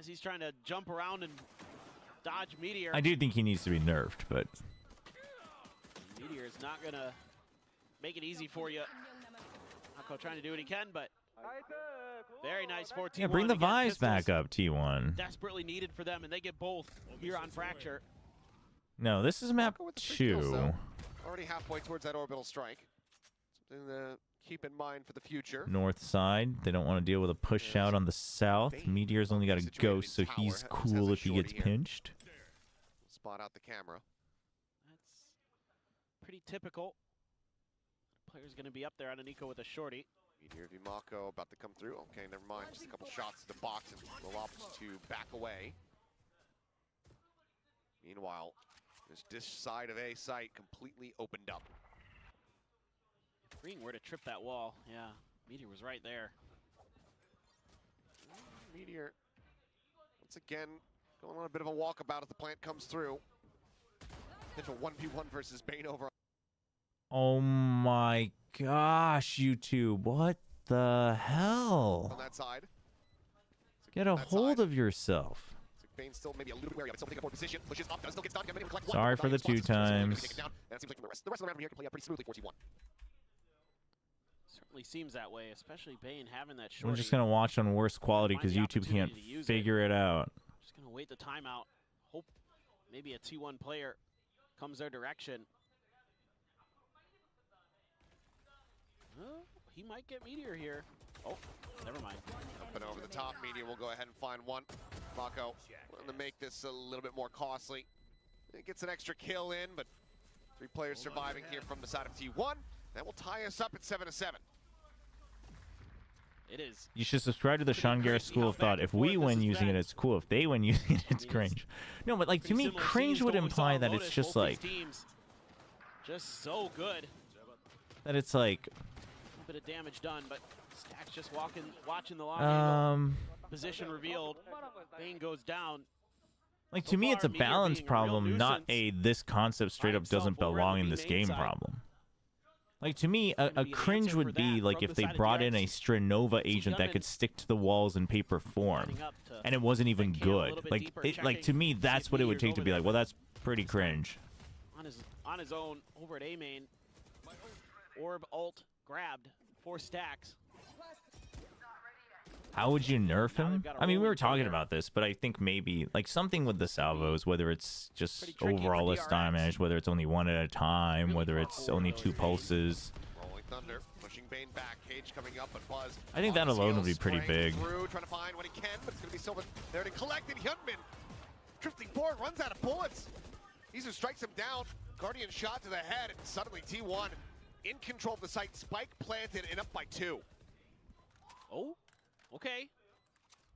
as he's trying to jump around and dodge Meteor. I do think he needs to be nerfed, but Meteor is not going to make it easy for you. Mako trying to do what he can, but very nice 14. yeah, bring the vibes back up, T1. Desperately needed for them, and they get both here on Fracture. No, this is map 2. Already halfway towards that orbital strike. Something to keep in mind for the future. North side. They don't want to deal with a push out on the south. Meteor's only got a ghost, so he's cool if he gets pinched. Spot out the camera. That's pretty typical. Player's going to be up there on an eco with a shorty. Meteor v Mako about to come through. Okay, never mind. Just a couple shots to the box and will opt to back away. Meanwhile, this dish side of A site completely opened up. If Green were to trip that wall, yeah, Meteor was right there. Meteor, once again, going on a bit of a walkabout as the plant comes through. Potential 1v1 versus Bane over. Oh my gosh, YouTube. What the hell? On that side. Get a hold of yourself. Bane still maybe a little bit wary of it, still taking a forward position, pushes up, does still get stunned, can collect one. Sorry for the 2 times. Take it down, and it seems like the rest of the round from here can play out pretty smoothly, 41. Certainly seems that way, especially Bane having that shorty. We're just going to watch on worst quality because YouTube can't figure it out. Just going to wait the timeout. Hope maybe a T1 player comes their direction. He might get Meteor here. Oh, never mind. Up and over the top, Meteor will go ahead and find one. Mako going to make this a little bit more costly. It gets an extra kill in, but 3 players surviving here from the side of T1. That will tie us up at 7-7. It is. You should subscribe to the Sean Garrett School of Thought. If we win using it, it's cool. If they win using it, it's cringe. No, but like to me, cringe would imply that it's just like just so good. that it's like A bit of damage done, but Stack's just watching the long position revealed. Bane goes down. like to me it's a balance problem, not a this concept straight up doesn't belong in this game problem. Like to me, a cringe would be like if they brought in a Strenova agent that could stick to the walls in paper form, and it wasn't even good. Like to me, that's what it would take to be like, well, that's pretty cringe. On his own over at A main. Orb ult grabbed 4 stacks. How would you nerf him? I mean, we were talking about this, but I think maybe like something with the salvos, whether it's just overall less damage, whether it's only 1 at a time, whether it's only 2 pulses. Rolling Thunder, pushing Bane back, Cage coming up, but Buzz. I think that alone would be pretty big. Through, trying to find what he can, but it's going to be Silva there to collect it. Hyunmin drifting forward, runs out of bullets. Izu strikes him down. Guardian shot to the head, and suddenly T1 in control of the site. Spike planted and up by 2. Oh, okay.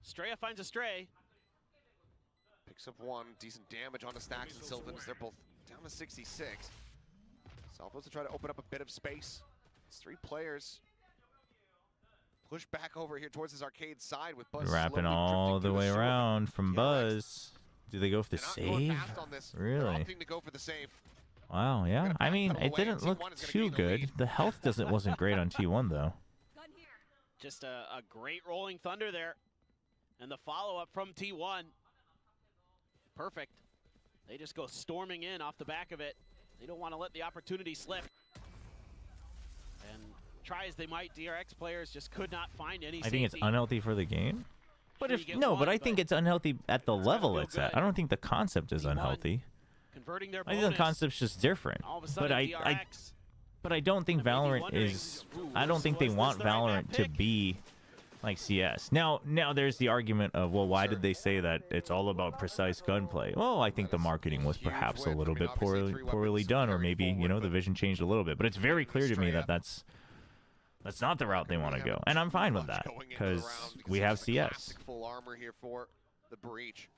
Straya finds a Stray. Picks up 1, decent damage on the Stacks and Sylvans. They're both down to 66. Salvo's to try to open up a bit of space. It's 3 players. Push back over here towards his arcade side with Buzz Wrapping all the way around from Buzz. Do they go for the save? Really? To go for the save. Wow, yeah. I mean, it didn't look too good. The health wasn't great on T1 though. Just a great rolling thunder there. And the follow-up from T1. Perfect. They just go storming in off the back of it. They don't want to let the opportunity slip. And try as they might, DRX players just could not find any I think it's safety. unhealthy for the game. But Sure, if you get no, one, but I think it's unhealthy at the level it's at. I don't think the concept is unhealthy. Converting their I think the concept's just different. All of a sudden, DRX, but I don't think Valorant is. I don't think they want Valorant to be like CS. Now there's the argument of, well, why did they say that it's all about precise gunplay? Well, I think the marketing was perhaps a little bit poorly done, or maybe the vision changed a little bit. But it's very clear to me that that's not the route they want to go, and I'm fine with that because we have CS. Full armor here for the breach.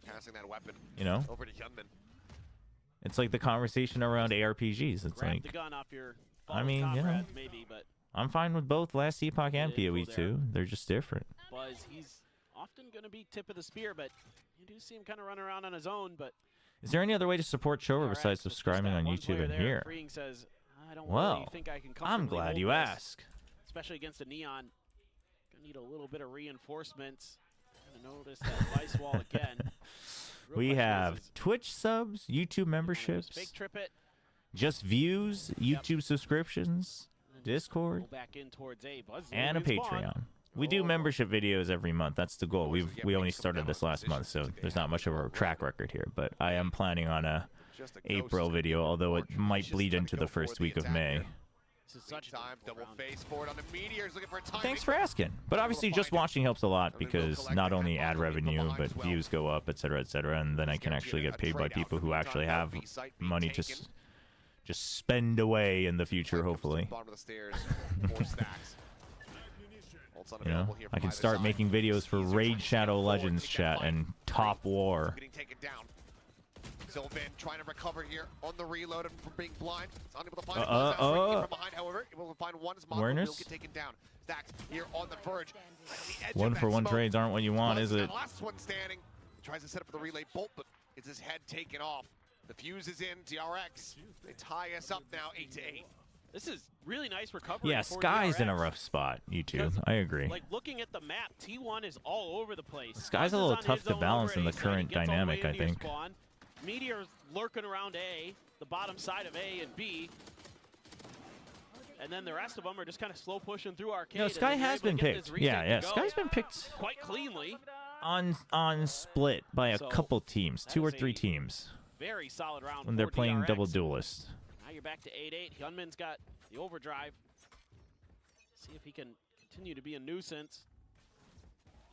Passing that weapon. Over to Hyunmin. It's like the conversation around ARPGs. It's grab like, the gun off your I mean, comrade, maybe, but I'm fine with both Last Epoch and PoE 2. They're just different. Buzz, he's often going to be tip of the spear, but you do see him kind of run around on his own. But Is there any other way to support Chobra besides subscribing on YouTube and here? Freeing says, I don't Well, really think I can I'm comfortably glad hold you this, ask. especially against a Neon. Gonna need a little bit of reinforcements. Gonna notice that vice wall again. We have Twitch subs, YouTube memberships, Fake trip it. just views, YouTube subscriptions, Discord, Back in towards A. Buzz and a Patreon. We do membership videos every month. That's the goal. We only started this last month, so there's not much of a track record here. But I am planning on a April video, although it might bleed into the first week of May. Thanks for asking. But obviously, just watching helps a lot because not only ad revenue, but views go up, etc., etc., and then I can actually get paid by people who actually have money to just spend away in the future, hopefully. I can start making videos for Raid Shadow Legends chat and Top War. Sylvan trying to recover here on the reload and from being blind. It's unable to find him. From behind, however, it will find one as Mongo will get taken down. Stacks here on the verge. One for one trades aren't what you want, is it? Last one standing. Tries to set up for the relay bolt, but it's his head taken off. The fuse is in. DRX. They tie us up now 8-8. This is really nice recovery. Yeah, for Sky's DRX. in a rough spot, YouTube. I agree. Like looking at the map, T1 is all over the place. Sky's a Buzz is little on tough his to own balance over in at the A side. He current gets all the way dynamic, I into your think. spawn. Meteor's lurking around A, the bottom side of A and B. And then the rest of them are just kind of slow pushing through arcade. No, Sky has been picked. Yeah, Sky's been picked quite cleanly. on split by a couple teams, 2 or 3 teams, Very solid round when they're for playing DRX. double duelist. Now you're back to 8-8. Hyunmin's got the overdrive. See if he can continue to be a nuisance.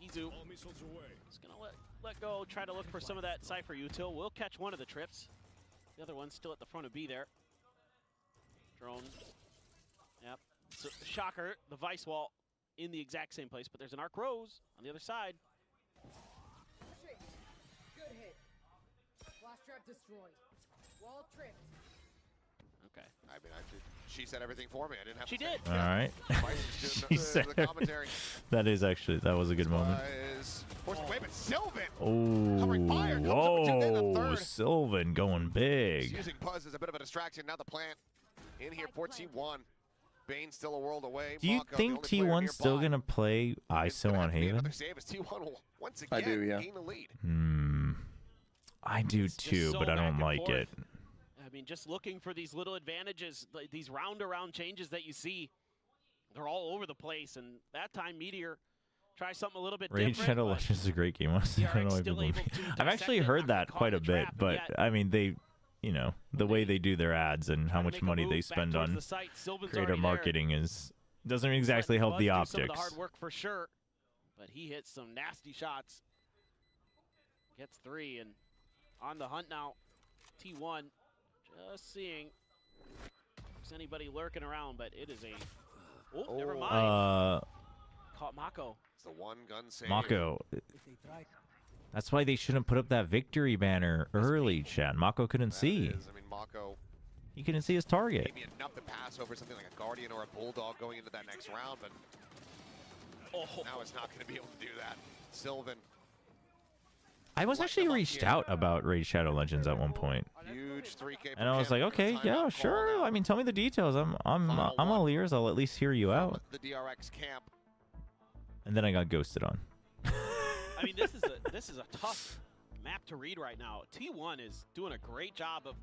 Izu is gonna let go, try to look for some of that Cypher util. Will catch one of the trips. The other one's still at the front of B there. Drone. Yep. So, shocker, the Vice Wall in the exact same place, but there's an Arc Rose on the other side. Good hit. Flash trap destroyed. Wall tripped. Okay. I mean, she said everything for me. I didn't have She to did. say All right. She said the commentary. That was a good moment. Wait, but Sylvan. Oh, Sylvan going big. Using Buzz as a bit of a distraction. Now the plant in here for T1. Bane's still a world away. Do you Mako, think T1's still going to play ISO on Haven? T1 will once again I do, yeah. gain the lead. I do too, so but I back don't and like forth. it. I mean, just looking for these little advantages, these round-around changes that you see, they're all over the place. And that time, Meteor tries something a little bit Raid different. Shadow but Legends is a great game. I don't know why still people able make- to I've actually dissect it heard after that calling quite a the bit, trap, but yet I mean, they, you know, the way they do their ads and how much make a money move they back spend towards on the site. Sylvan's creator already there. marketing is doesn't exactly help Buzz the do optics. Some of the hard work for sure, but he hits some nasty shots. Gets 3 and on the hunt now. T1 just seeing if there's anybody lurking around, but it is a never mind. Caught Mako. It's the one gun save. Mako. That's why they shouldn't put up that victory banner early, Chad. Mako couldn't see. I mean, Mako. He couldn't see his target. Maybe enough to pass over something like a Guardian or a Bulldog going into that next round, but now it's not going to be able to do that. Sylvan. I was actually reached out about Raid Shadow Legends at one point, Huge 3K. and I was like, okay, yeah, sure. I mean, tell me the details. I'm all ears. I'll at least hear you out. The DRX camp. And then I got ghosted on. I mean, this is a tough map to read right now. T1 is doing a great job of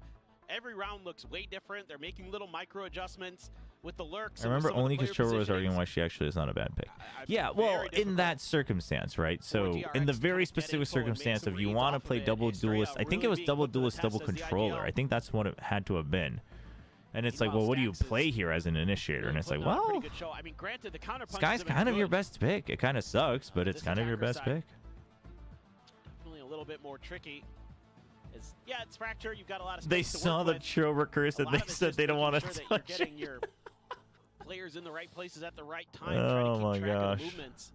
every round looks way different. They're making little micro adjustments with the lurks. I remember only because Chobra was arguing why she actually is not a bad pick. Yeah, well, in that circumstance, right? So in the very specific circumstance of you want to play double duelist, I think it was double duelist, double controller. I think that's what it had to have been. And it's like, well, what do you play here as an initiator? And it's like, well, I mean, granted, the Sky's kind of your best pick. It kind of sucks, but it's kind of your best pick. Definitely a little bit more tricky. Yeah, it's Fracture. You've got a lot of space They to saw work the with. Chobra curse and they said they don't want to Sure that you're touch getting it. your players in the right places at the right time. Oh trying to keep my track of gosh. the movements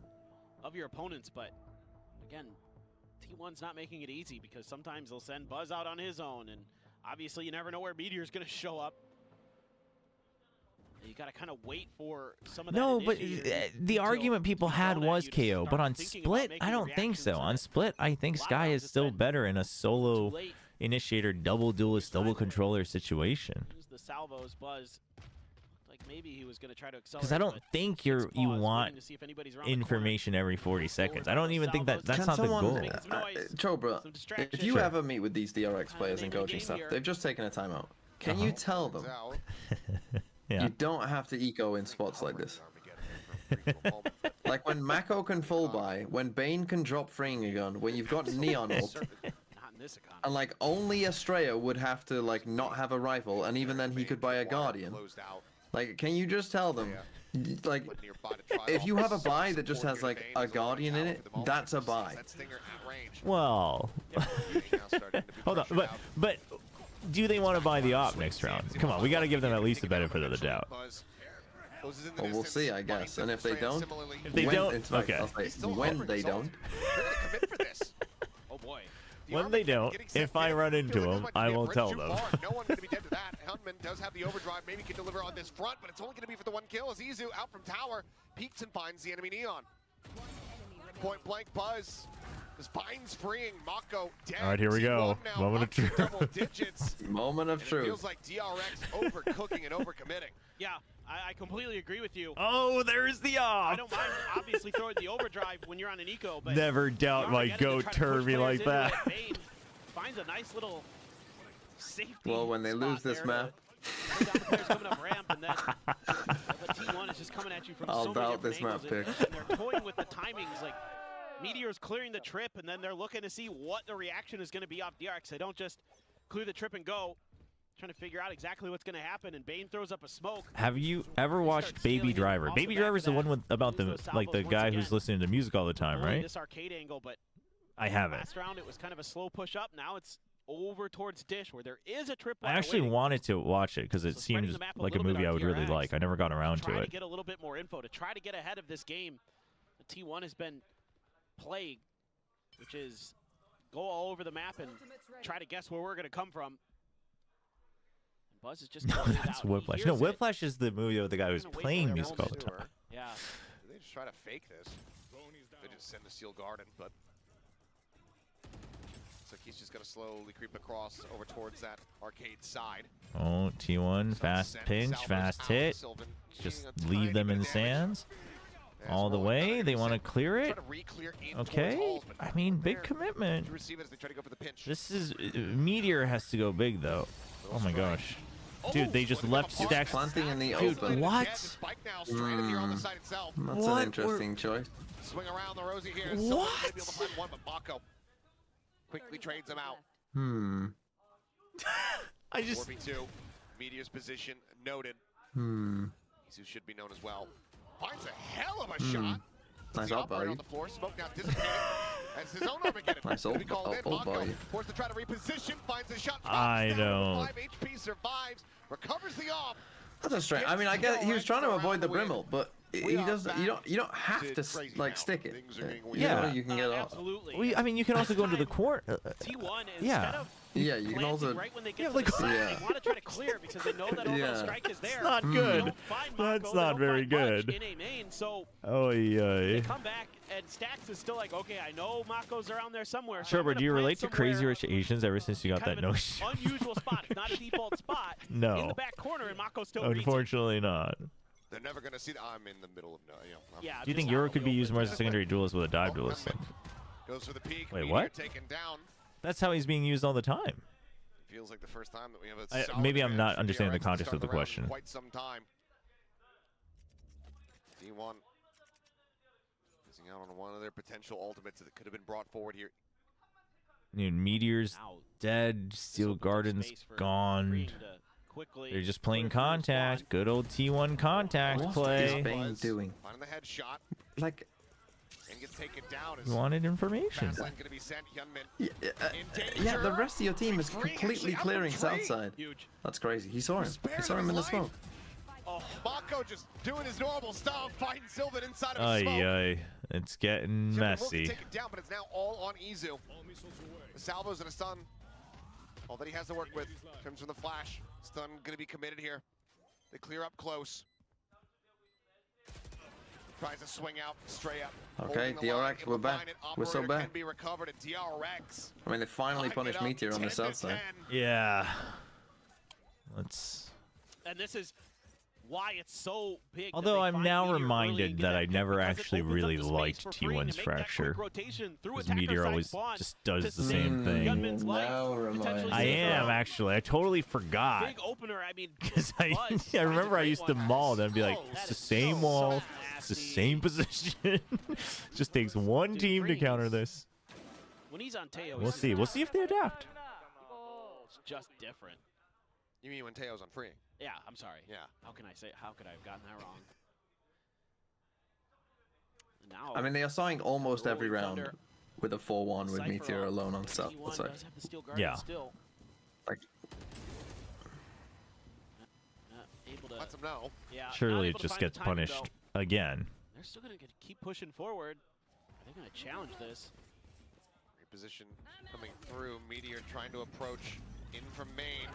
of your opponents. But again, T1's not making it easy because sometimes they'll send Buzz out on his own, and obviously you never know where Meteor's going to show up. You got to kind of wait for some of that. No, but initiator the until argument people had was you to KO. start But on thinking Split, about I making don't think so. reactions On Split, I think Sky is still better in a solo initiator, double duelist, double controller situation. use the salvos. Buzz looked like maybe he was going to try to accelerate. Because I don't but think you want to see if anybody's around the information every 40 seconds. I don't even think that's Can not the someone, goal. Chobra, if you ever meet with these DRX players and coaching stuff, they've just taken a timeout. Can you tell them Yeah. you don't have to eco in spots like this? Like when Mako can full buy, when Bane can drop freeing a gun, when you've got Neon ult, Not in this economy. and like only Estrella would have to like not have a rifle, and even then he could buy a Guardian. Like, can you just tell them, like, if you have a buy that just has like a Guardian in it, that's a buy. Well, hold on, but do they want to buy the op next round? Come on, we got to give them at least the benefit of the doubt. Well, we'll see, I guess. And if they don't, If they don't, in fact, okay. I'll say, when they don't, Oh boy. When they don't, if I run into them, I will tell them. No one going to be dead to that. Hunman does have the overdrive. Maybe can deliver on this front, but it's only going to be for the one kill as Izu out from tower peeks and finds the enemy Neon. Point blank Buzz. This finds freeing Mako dead. All right, here we go. T1 now Moment of up to truth. double digits. moment of And it truth. feels like DRX overcooking and overcommitting. Yeah, I completely agree with you. Oh, there's the op. I don't mind obviously throwing the overdrive when you're on an eco, but Never doubt my goat Turvy like that. Bane finds a nice little safety. Well, when they lose this map, Players coming up ramp, and then but T1 is just coming at you from I'll so many doubt different this map angles, pick. and they're toying with the timings. Like Meteor's clearing the trip, and then they're looking to see what the reaction is going to be off DRX. They don't just clear the trip and go. trying to figure out exactly what's going to happen, and Bane throws up a smoke. Have you ever watched Baby Driver? Baby Driver's the one with about the the guy who's listening to music all the time, right? This arcade angle, but I haven't. last round it was kind of a slow push up. Now it's over towards Dish, where there is a trip. I actually wanted to watch it because it seemed like a movie I would really like. I never got around to Try it. to get a little bit more info to try to get ahead of this game. The T1 has been plagued, which is go all over the map and try to guess where we're going to come from. And Buzz is just No, that's Whiplash. No, Whiplash is the movie with the guy who's playing music all the time. Yeah. They just try to fake this. They just send the Steel Garden, but looks like he's just going to slowly creep across over towards that arcade side. Oh, T1, fast pinch, fast hit. Just leave them in sands. All the way. They want to clear it. Okay. I mean, big commitment. This is Meteor has to go big though. Oh my gosh. Dude, they just left Stacks. Planting in the Dude, open. what? That's an interesting choice. Swing around the Rosie here. What? Maybe able to find one, but Mako quickly trades him out. I just 4v2. Meteor's position noted. Isu should be known as well. Finds a hell of a shot. Nice ult on body. the floor. Smoke now dissipating. As his own Armageddon. Nice ult body. Forced to try to reposition. Finds a shot. I know. 5 HP survives. Recovers the off. That's a strange. I mean, I get he was trying to avoid the Brimble, but he doesn't. You don't have to like stick it. Yeah. You can get off. Absolutely. Well, I mean, you can also go into the corner. T1 Yeah. Yeah, you can also. right when they get to the side, they want to try to clear because they know that Orbital Strike is there. It's not good. That's not very good. In a main, so Oh they yeah. come back and Stax is still like, okay, I know Mako's around there somewhere. So Chobra, do you relate to Crazy Rich Asians ever since you got that notion? Unusual spot, not a default spot. No. In the back corner, and Mako still reads it. Unfortunately not. They're never going to see that. I'm in the middle of no. Yeah. Do you think Euro could be used more as a secondary duelist with a dive duelist? Goes for the peak. Wait, Meteor what? Taken down. That's how he's being used all the time. Feels like the first time that we have a solid Maybe I'm not advantage for understanding the DRX context of the starting around question. in quite some time. D1 missing out on one of their potential ultimates that could have been brought forward here. Dude, Meteor's dead. Steel Garden's gone. They're just playing contact. Good old T1 contact What play. is Bane doing? Finding the headshot Like, and gets taken down. You wanted information. Fastline gonna be sent. Hyunmin yeah, the rest of your team is completely clearing south side. That's crazy. He saw him. He saw him in the smoke. Oh, Mako just doing his normal stuff, fighting Sylvan inside of the smoke. Ay, it's getting messy. Take it down, but it's now all on Izu. The salvos and a stun. All that he has to work with comes from the flash. Stun gonna be committed here. They clear up close. Tries to swing out, stray up. Okay, DRX, we're back. We're so back. Can be recovered at DRX. I mean, they finally punished Meteor on the south side. Yeah. Let's. And this is why it's so big. Although I'm now reminded that I never actually really liked T1's Fracture. Because Meteor always just does the same thing. I am actually. I totally forgot. Big opener, I mean, Because I remember I used to maul and I'd be like, it's the same wall, it's the same position. Just takes one team to counter this. When he's on Teo, We'll see. We'll see if they adapt. It's just different. You mean when Teo's on free? Yeah, I'm sorry. Yeah. How can I say? How could I have gotten that wrong? Now, I mean, they are signing almost every round with a 4-1 with Meteor alone on south side. Yeah. Like, Lets him know. Yeah. Surely it just gets punished again. They're still gonna keep pushing forward. They're gonna challenge this. Reposition coming through. Meteor trying to approach in from main.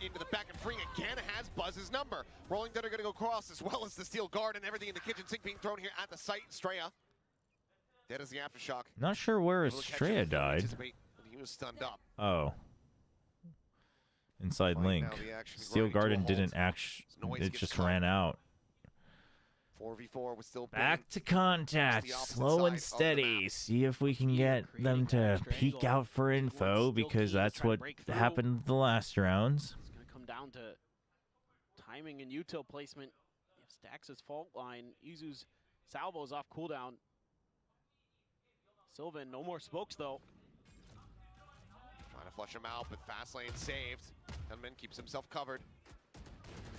Into the back and free again has Buzz's number. Rolling Thunder gonna go cross as well as the Steel Guard and everything in the kitchen sink being thrown here at the site. Straya. Dead as the aftershock. Not sure where Estrella died. He was stunned up. Oh. Inside link. Steel Garden didn't it just ran out. 4v4 was still Back to contact, slow and steady. See if we can get them to peek out for info, because that's what happened the last rounds. It's gonna come down to timing and util placement. If Stax' fault line, Izu's salvos off cooldown. Sylvan, no more smokes though. Trying to flush him out, but fast lane saved. Hyunmin keeps himself covered.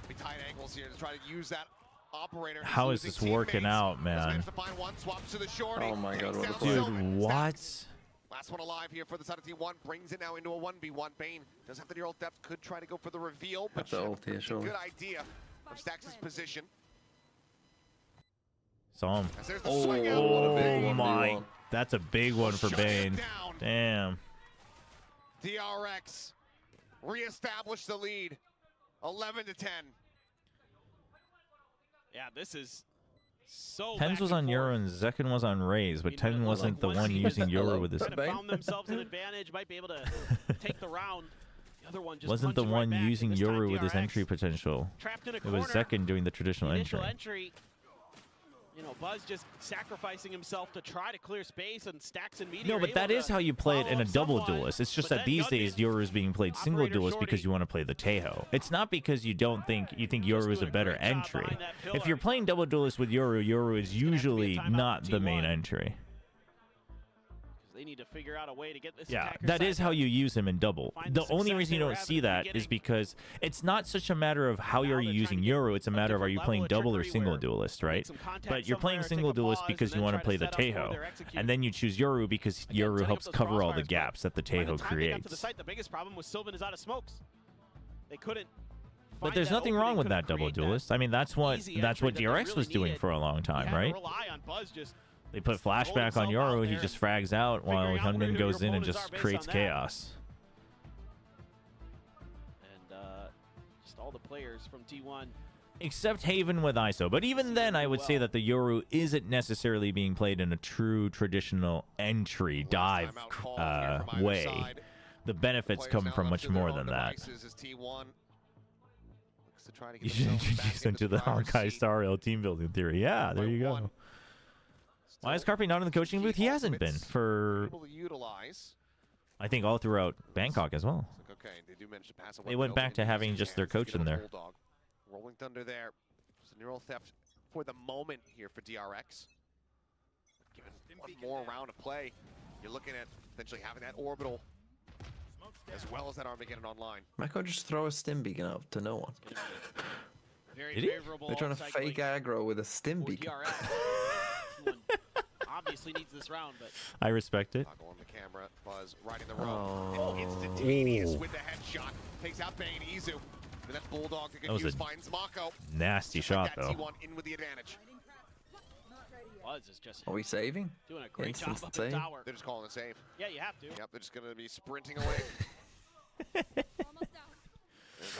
Be tight angles here to try to use that operator. How is this working out, man? To find one, swaps to the short. Oh my god, what a Dude, play. what? Last one alive here for the side of T1. Brings it now into a 1v1. Bane does have the neural depth. Could try to go for the reveal, but Have to ult here, it's a surely. good idea of Stax' position. Saw him. As there's the swing out. What a big Oh 1v1. my. That's a big one for Shut it Bane. down. Damn. DRX reestablish the lead. 11-10. Yeah, this is so. Tens was on Euro and Zekken was on Raze, but Ten wasn't the one using Euro with his. Kind of found themselves an advantage, might be able to take the round. The other one just Wasn't the punched right one back, and using this time Yoru with his DRX entry potential. trapped in a It was corner. Zekken doing the traditional Initial entry. You know, Buzz just sacrificing himself to try to clear space, and Stacks and Meteor No, but that able is to how you play it in a follow double someone, duelist. It's just but that then these days Yoru is being played single Operator duelist because you want to play the Teho. It's not because you don't think Yoru is a better entry. If you're playing double duelist with Yoru, Yoru is usually not the main entry. They need to figure out a way to get this. Yeah, attacker that side is how you use him in double. Find The the only success reason you they were don't having see at the that is because it's not such a matter of how are you using Yoru, it's a matter of are you playing double or single duelist, right? But you're playing single duelist because you want to play the Teho, and then you choose Yoru because Yoru helps cover all the gaps that the By the Teho time they got to the creates. site, the biggest problem was Sylvan is out of smokes. They couldn't. But find there's that nothing opening, wrong with couldn't that double create that duelist. I mean, that's what easy DRX entry that they was really doing needed. for a long time, You had to right? rely on Buzz just They put hold flashback on himself out Yoru, he there just frags out while figuring out where Hyunmin your goes in and opponents just are based creates on that. chaos. and just all the players from T1. Except Haven with ISO. But even then, I would say that the Yoru isn't necessarily being played in a true traditional entry dive way. The benefits come from much more than that. You should introduce them to the Honkai Star Rail team building theory. Yeah, there you go. Why is Carpe not in the coaching booth? He hasn't been for, I think, all throughout Bangkok as well. They went back to having just their coach in there. Rolling Thunder there. It's a neural theft for the moment here for DRX. Given one more round of play, you're looking at potentially having that orbital as well as that Armageddon online. Mako just throw a stim beacon out to no one. Did he? They're trying to fake aggro with a stim beacon. Obviously needs this round, but I respect it. On the camera, Buzz riding the road. Instantaneous with the headshot. Takes out Bane, Izu. And that Bulldog to That was confuse a finds Mako. nasty shot, though. T1 in with the advantage. Buzz is just Are we saving? doing a great Instant job up save? the tower. They're just calling a save. Yeah, you have to. Yep, they're just going to be sprinting away.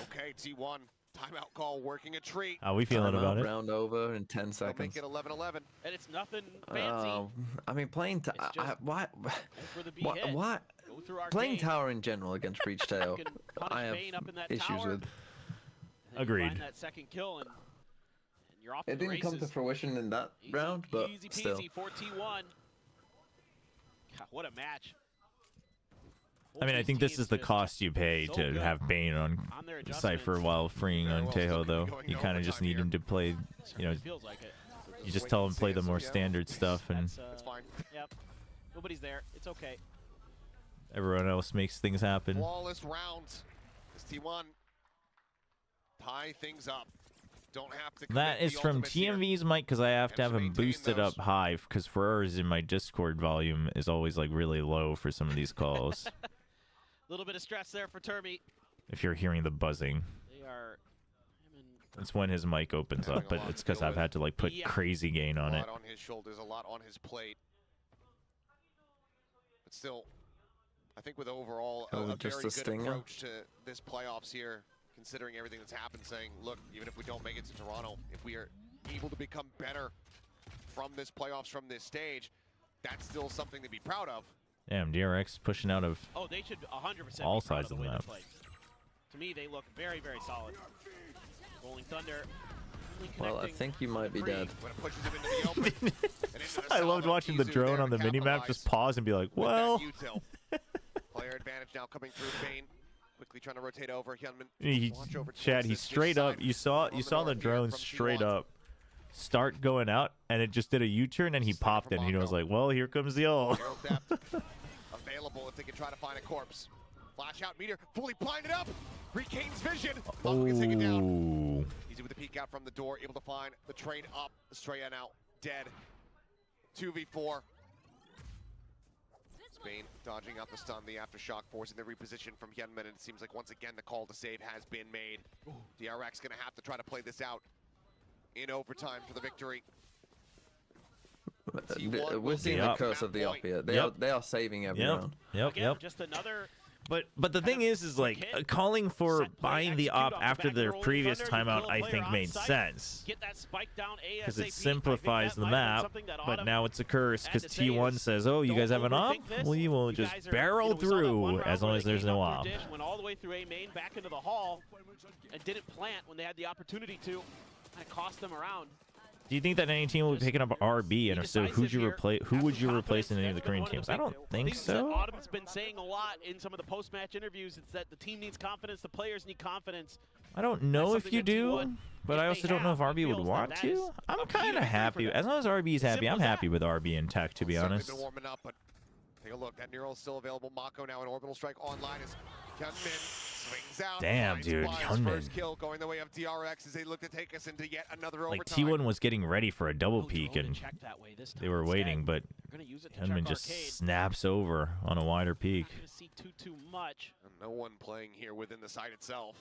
Okay, T1. Timeout call working a treat. How we feeling Timeout, about it? Round over in 10 They'll seconds. make it 11-11. And it's nothing fancy. I mean, playing why for the what Go through our playing game. tower in general against Breach Tail, Can punish I have Bane up in that issues tower. with. And then you Agreed. find that second kill, and you're off to It the didn't come to races. fruition in that round, but Easy still. peasy for T1. God, what a match. I mean, I think this is the cost you pay to have Bane on Cypher while freeing on Teho, though. You kind of just need him to play, you know, Feels like it. you just tell him play the more standard stuff, and That's fine. Yep. Nobody's there. It's okay. everyone else makes things happen. Flawless round. As T1 tie things up. Don't have to That is from TMV's mic because I have to have him maintain boosted up high because Ferrer's in my Discord volume is always like really low for some of these calls. A little bit of stress there for Termi. If you're hearing the buzzing, They are. that's when his mic opens up, but it's because I've had to like put crazy gain on A it. lot on his shoulders, a lot on his plate. But still, I think with overall Oh, a just very a good stinger? approach to this playoffs here, considering everything that's happened, saying, look, even if we don't make it to Toronto, if we are able to become better from this playoffs, from this stage, that's still something to be proud of. Damn, DRX pushing out of Oh, they should 100% all be proud sides of of the the way map. they played. To me, they look very, very solid. Rolling Thunder. only Well, I connecting think you might be three. dead. When it pushes him into the open, and into the I loved solo, watching the Izu drone there on the to minimap capitalize just pause and be like, with that well, util. Player advantage now coming through. Bane quickly trying to rotate over. Hyunmin. he, Watch over Chad, towards he this straight up, you saw the drone straight up start going out, and it just did a U-turn, and he popped it, and he was like, well, here comes the ult. Neural depth available if they can try to find a corpse. Flash out, Meteor fully blinded up. Regains vision. Mako gets taken down. Easy with the peek out from the door, able to find the trade up. Estrella now dead. 2v4. Spain dodging out the stun, the aftershock, forcing the reposition from Hyunmin, and it seems like once again the call to save has been made. DRX gonna have to try to play this out in overtime for the victory. We're seeing the curse of the op here. They are saving every round. Yep. Just another. But the thing is like calling for buying the op after their previous timeout, I think made sense. Because it simplifies the map, but now it's a curse because T1 says, oh, you guys have an op? We will just barrel through as long as there's no op. Went all the way through A main, back into the hall, and didn't plant when they had the opportunity to. Kind of cost them around. Do you think that any team will be picking up RB, and if so, who would you replace in any of the Korean teams? I don't think so. Autumn's been saying a lot in some of the post-match interviews. It's that the team needs confidence, the players need confidence. I don't know if you do, but I also don't know if RB would want to. I'm kind of happy. As long as RB is happy, I'm happy with RB and Tech, to be honest. Been warming up, but take a look. That Neural is still available. Mako now in Orbital Strike online as Hyunmin swings out. Damn, dude, Hyunmin. First kill going the way of DRX as they look to take us into yet another Like overtime. T1 was getting ready for a double peek, and they were waiting, but Hyunmin just snaps over on a wider peek. See too much. And no one playing here within the site itself.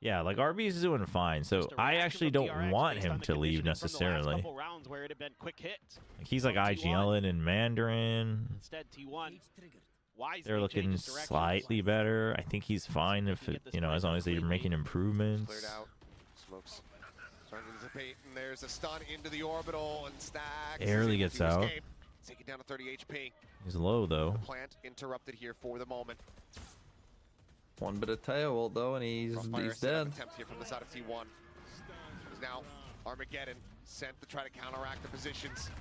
Yeah, like RB is doing fine, so I actually don't want him to leave necessarily. Like, he's like IGLing and Mandarin. Instead, T1. They're looking slightly better. I think he's fine if it, as long as they're making improvements. Cleared out. Smokes starting to dissipate, and there's a stun into the orbital, and Stacks Barely gets out. Take it down to 30 HP. He's low though. The plant interrupted here for the moment. One bit of tail ult though, and he's dead. Attempt here from the side of T1. Is now Armageddon sent to try to counteract the positions.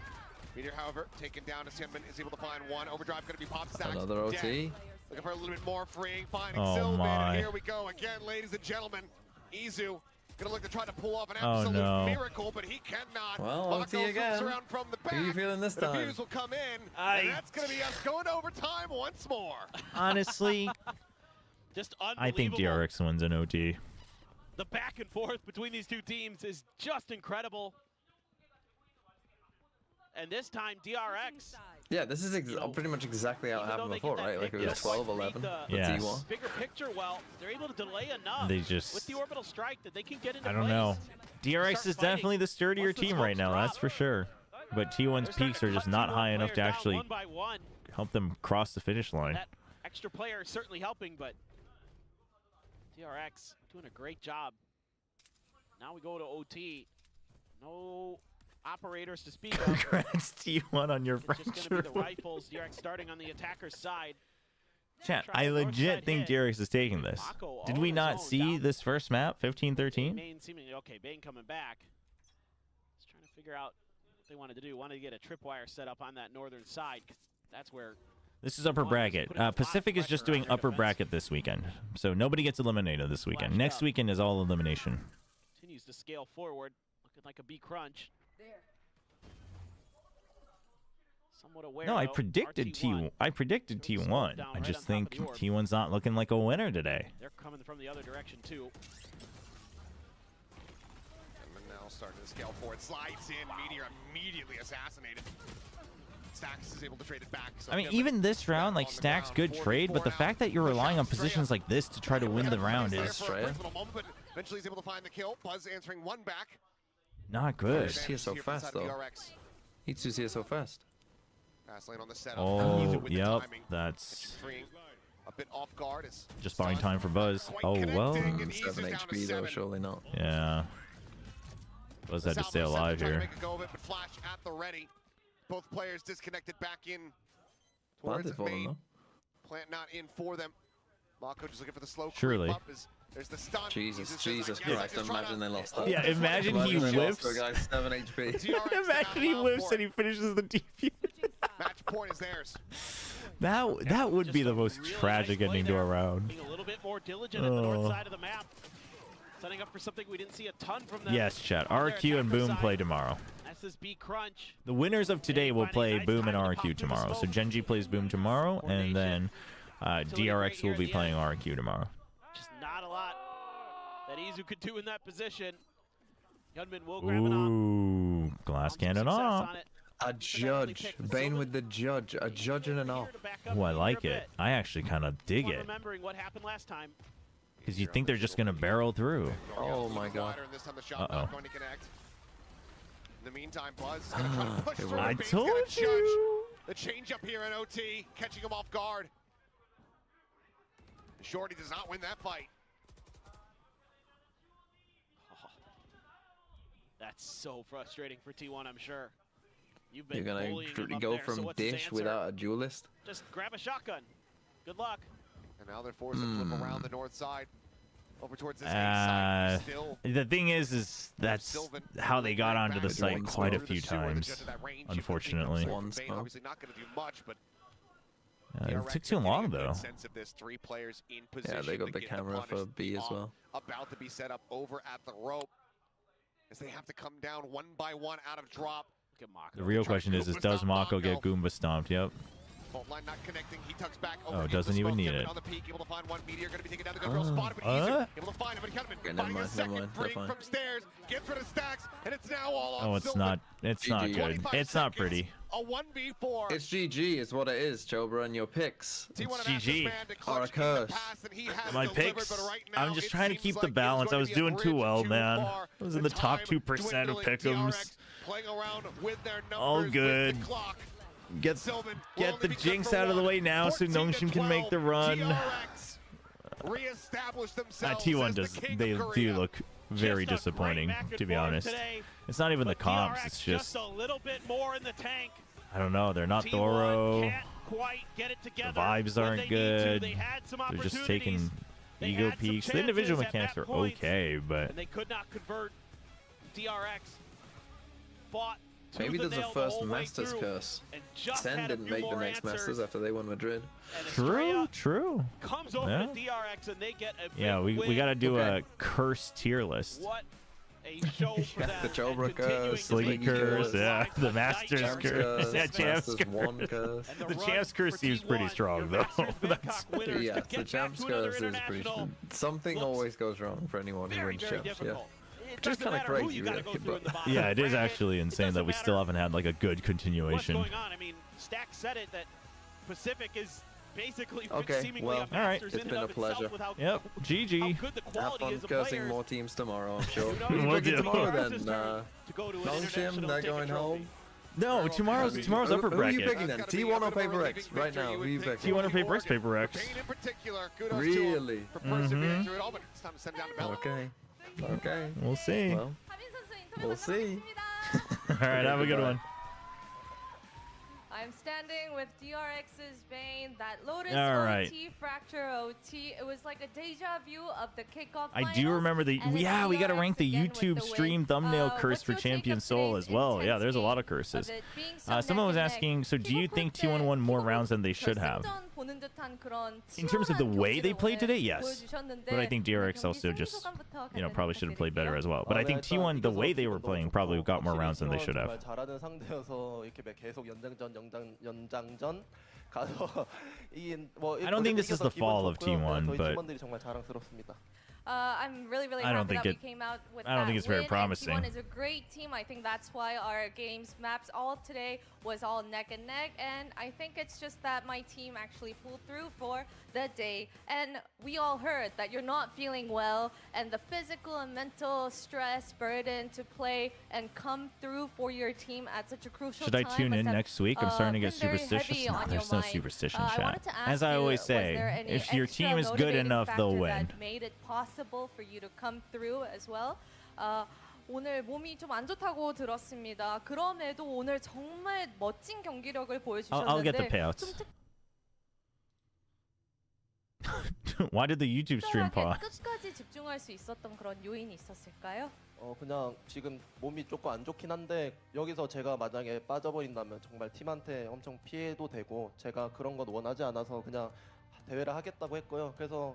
Meteor, however, taken down as Hyunmin is able to find one. Overdrive going to be popped. Stacks Another OT. dead. Looking for a little bit more freeing. Finding Oh Sylvan. my. And here we go again, ladies and gentlemen. Izu gonna look to try to pull off an absolute miracle, but he cannot. Well, Mako OT again. swoops around from the back. Who are you feeling this The time? defuse will come in, and that's gonna be us going to overtime once more. Honestly, Just I think unbelievable. DRX wins an OT. The back and forth between these two teams is just incredible. And this time, DRX. Yeah, this is pretty much exactly how it happened before, right? Like it was 12-11 with Yes. T1. Bigger picture, well, they're able to delay enough They just- with the orbital strike that they can get into I don't know. DRX is definitely the sturdier team right now, that's for sure. But T1's peaks are just not high enough to actually one by one. help them cross the finish line. That extra player is certainly helping, but DRX doing a great job. Now we go to OT. No operators to speak of. Congrats, T1, on your It's just going to fracture. be the rifles. DRX starting on the attacker's side. Chat, I legit think DRX is taking this. Did we not see this first map, 15-13? Main seemingly okay. Bane coming back. Just trying to figure out what they wanted to do. Wanted to get a tripwire set up on that northern side. 'Cause that's where. This is upper bracket. Pacific is just doing upper bracket this weekend, so nobody gets eliminated this weekend. Next weekend is all elimination. Continues to scale forward, looking like a B crunch. Somewhat aware. No, I though, predicted RT1. I predicted T1. I just think T1's not looking like a winner today. They're coming from the other direction too. And now starting to scale forward. Slides in. Meteor immediately assassinated. Stacks is able to trade it back. So I mean, Hyunmin even this round, like, Stack's good trade, but the fact that you're relying on positions like this to try to win the round is But eventually he's able to find the kill. Buzz answering one back. not good. He's here so fast though. He's just here so fast. Pass lane on the setup. Oh, Izu with the yep, timing. that's Freeing a bit off guard as just buying time for Buzz. Oh, well. 7 HP though, surely not. Yeah. Buzz had to stay alive trying to here. make a go of it, but Flash at the ready. Both players disconnected back in Planted towards for them main. though. Plant not in for them. Mako just looking for the slow Surely. creep up as there's the stun. Jesus Izu says, Christ, imagine they lost that. Yeah, imagine he they lost whiffs. to a guy 7 HP. Imagine he whiffs and he finishes the DP. Match point is theirs. That would be the most tragic ending to a round. Being a little bit more diligent at the north side of the map. Setting up for something we didn't see a ton from them. Yes, chat. RQ and Boom play tomorrow. SSB crunch. The winners of today will play Boom and RQ tomorrow. So Genji plays Boom tomorrow, and then DRX will be playing RQ tomorrow. Just not a lot that Izu could do in that position. Gunman will grab it on. Ooh, glass cannon off. A judge. Bane with the judge. A judge and an off. Oh, I like it. I actually kind of dig it. Remembering what happened last time. Because you think they're just going to barrel through. Oh my god. Uh-oh. In the meantime, Buzz is going to try to push through. I Bane's told gonna judge you. the change up here in OT, catching him off guard. Shorty does not win that fight. That's so frustrating for T1, I'm sure. You've You're been gonna bullying him up go there, so from what's his dish answer? without a duelist? Just grab a shotgun. Good luck. And now they're forced to flip around the north side, over towards this A side. Still, The thing is that's how they got onto the site quite a few times, unfortunately. Bane obviously not going to do much, but It took too long, though. sense of this. 3 players in position. Yeah, they got to the get camera for punish B as off, well. About to be set up over at the rope, as they have to come down one by one out of drop. The real question is does Mako get Goomba stomped? Yep. Fault line not connecting. He tucks back Oh, over doesn't even need it. on the peak, able to find one meteor, going to be taken down the good girl spot, but easier. Able to find him, but Cutman finding a second free from stairs, gets rid of stacks, and it's now all on Oh, it's Sylvan. not. It's not good. It's not pretty. A 1v4. It's GG is what it is, Chobra, and your picks. It's GG. Are a curse. My picks. I'm just trying to keep the balance. I was doing too well, man. I was in the top 2% of pick'ems. All good. Get the jinx out of the way now so Nongshim can make the run. T1 does. They do look very disappointing, to be honest. It's not even the comps. It's just a little bit more in the tank. I don't know. They're not thorough. The vibes aren't good. They're just taking ego peaks. The individual mechanics are okay, but and they could not convert. DRX fought. Maybe there's a first Masters curse. Sen didn't make the next Masters after they won Madrid. True. Comes over to DRX and they get a yeah, we got to do a curse tier list. What a show for them. The Chobra curse, Slinky curse, yeah, the Masters curse, yeah, Champs Masters 1 curse. The Champs curse seems pretty strong, though. Yeah, the Champs curse is pretty strong. Something always goes wrong for anyone who wins Champs, yeah. Which is kind of crazy, really. But yeah, it is actually insane that we still haven't had like a good continuation. What's going on? I mean, Stack said it that Pacific is basically okay, seemingly well, a Masters it's been a pleasure. Yep, GG. Have fun cursing more teams tomorrow, I'm sure. We'll do. Tomorrow then, Nongshim, they're going home. No, tomorrow's upper bracket. Who are you picking then? T1 or Paper X? Right now, who are you picking? T1 or Paper X? Paper X. Really? Okay. Okay. We'll see. Well, we'll see. All right, have a good one. I'm standing with DRX's Bane, that Lotus All right. OT, Fracture OT. It was like a deja vu of the kickoff I do remember the we got to rank the YouTube stream thumbnail curse for Champion Soul as well. Yeah, there's a lot of curses. Someone was asking, so do you think T1 won more rounds than they should have? In terms of the way they played today, yes. But I think DRX also just, probably should have played better as well. But I think T1, the way they were playing, probably got more rounds than they should have. I don't think this is the fall of T1, but I'm really I don't happy think that it- we came out with I don't that think it's very win, promising. And T1 is a great team. I think that's why our games maps all today was all neck and neck. And I think it's just that my team actually pulled through for the day. And we all heard that you're not feeling well, and the physical and mental stress burden to play and come through for your team at such a crucial should I time tune must in have, next week? I'm starting to get been very superstitious. heavy No, on there's your no mind. superstition, I chat. wanted to As ask I you, always was there say, any if your extra team is good motivating enough, they'll factor win. that made it possible for you to come through as well? 오늘 몸이 좀 안 좋다고 들었습니다. 그럼에도 오늘 정말 멋진 경기력을 I'll get the 보여주셨는데 payouts. 좀 Why did the YouTube stream 특별하게 pause? 끝까지 집중할 수 있었던 그런 요인이 있었을까요? 그냥 지금 몸이 조금 안 좋긴 한데 여기서 제가 만약에 빠져버린다면 정말 팀한테 엄청 피해도 되고 제가 그런 건 원하지 않아서 그냥 대회를 하겠다고 했고요. 그래서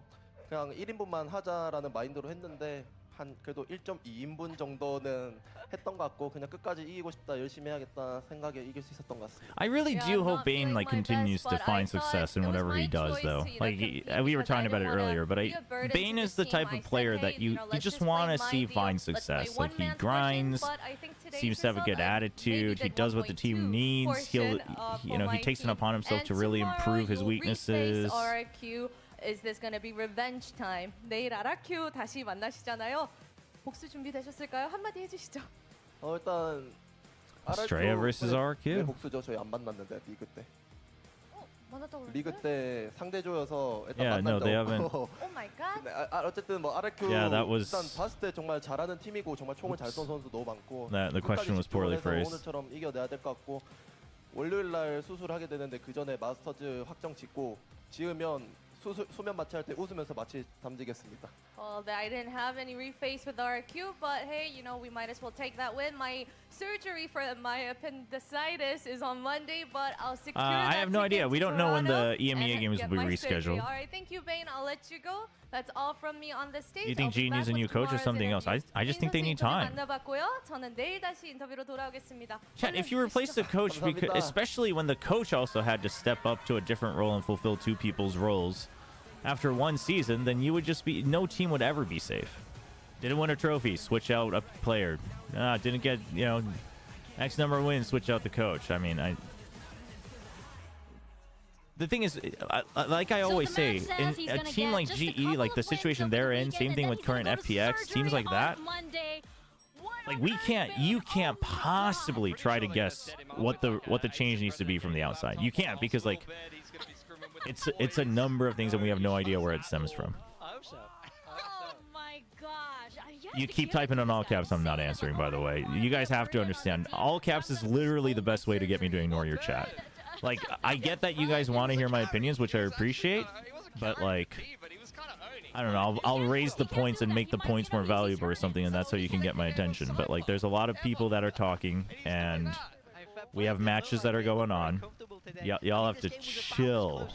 그냥 1인분만 하자라는 마인드로 했는데 한 그래도 1.2인분 정도는 했던 것 같고 그냥 끝까지 이기고 싶다 열심히 해야겠다 생각에 이길 수 있었던 것 같습니다. I really do hope Bane like continues to find success in whatever he does, though. Like we were talking about it earlier, but Bane is the type of player that you just want to see find success. Like he grinds, seems to have a good attitude. He does what the team needs. He takes it upon himself to really improve his weaknesses. Is this gonna be revenge time? 내일 RRQ 다시 만나시잖아요. 복수 준비되셨을까요? 한마디 해주시죠. 일단 Estrella versus RRQ. 복수죠. 저희 안 만났는데 리그 때. 만났다고 리그 때 상대조여서 일단 Yeah, no, they haven't. Oh my god. 어쨌든 뭐 RRQ Yeah, that was- 일단 봤을 때 정말 잘하는 팀이고 정말 총을 잘 쏜 선수 너무 많고. The question was poorly phrased. 오늘처럼 이겨내야 될 것 같고 월요일 날 수술하게 되는데 그 전에 마스터즈 확정 짓고 지으면 수면 마취할 때 웃으면서 마취 담지겠습니다. Well, I didn't have any reface with RQ, but hey, you know, we might as well take that win. My surgery for my appendicitis is on Monday, but I'll secure I have no idea. We don't know when the EMEA games will be rescheduled. All right, thank you, Bane. I'll let you go. That's all from me on the stage. You think G needs a new coach or something else? I just think they need time. 저는 내일 다시 인터뷰로 돌아오겠습니다. Chat, if you replace the coach, because especially when the coach also had to step up to a different role and fulfill two people's roles after one season, then you would just be, no team would ever be safe. Didn't win a trophy, switch out a player. Didn't get, X number of wins, switch out the coach. I mean, the thing is, like I always say, in a team like GE, like the situation they're in, same thing with current FPX, teams like that, like you can't possibly try to guess what the change needs to be from the outside. You can't, because like it's a number of things and we have no idea where it stems from. Oh my gosh. You keep typing in all caps, I'm not answering, by the way. You guys have to understand, all caps is literally the best way to get me to ignore your chat. Like, I get that you guys want to hear my opinions, which I appreciate, but like, I don't know, I'll raise the points and make the points more valuable or something, and that's how you can get my attention. But like, there's a lot of people that are talking, and we have matches that are going on. Y'all have to chill.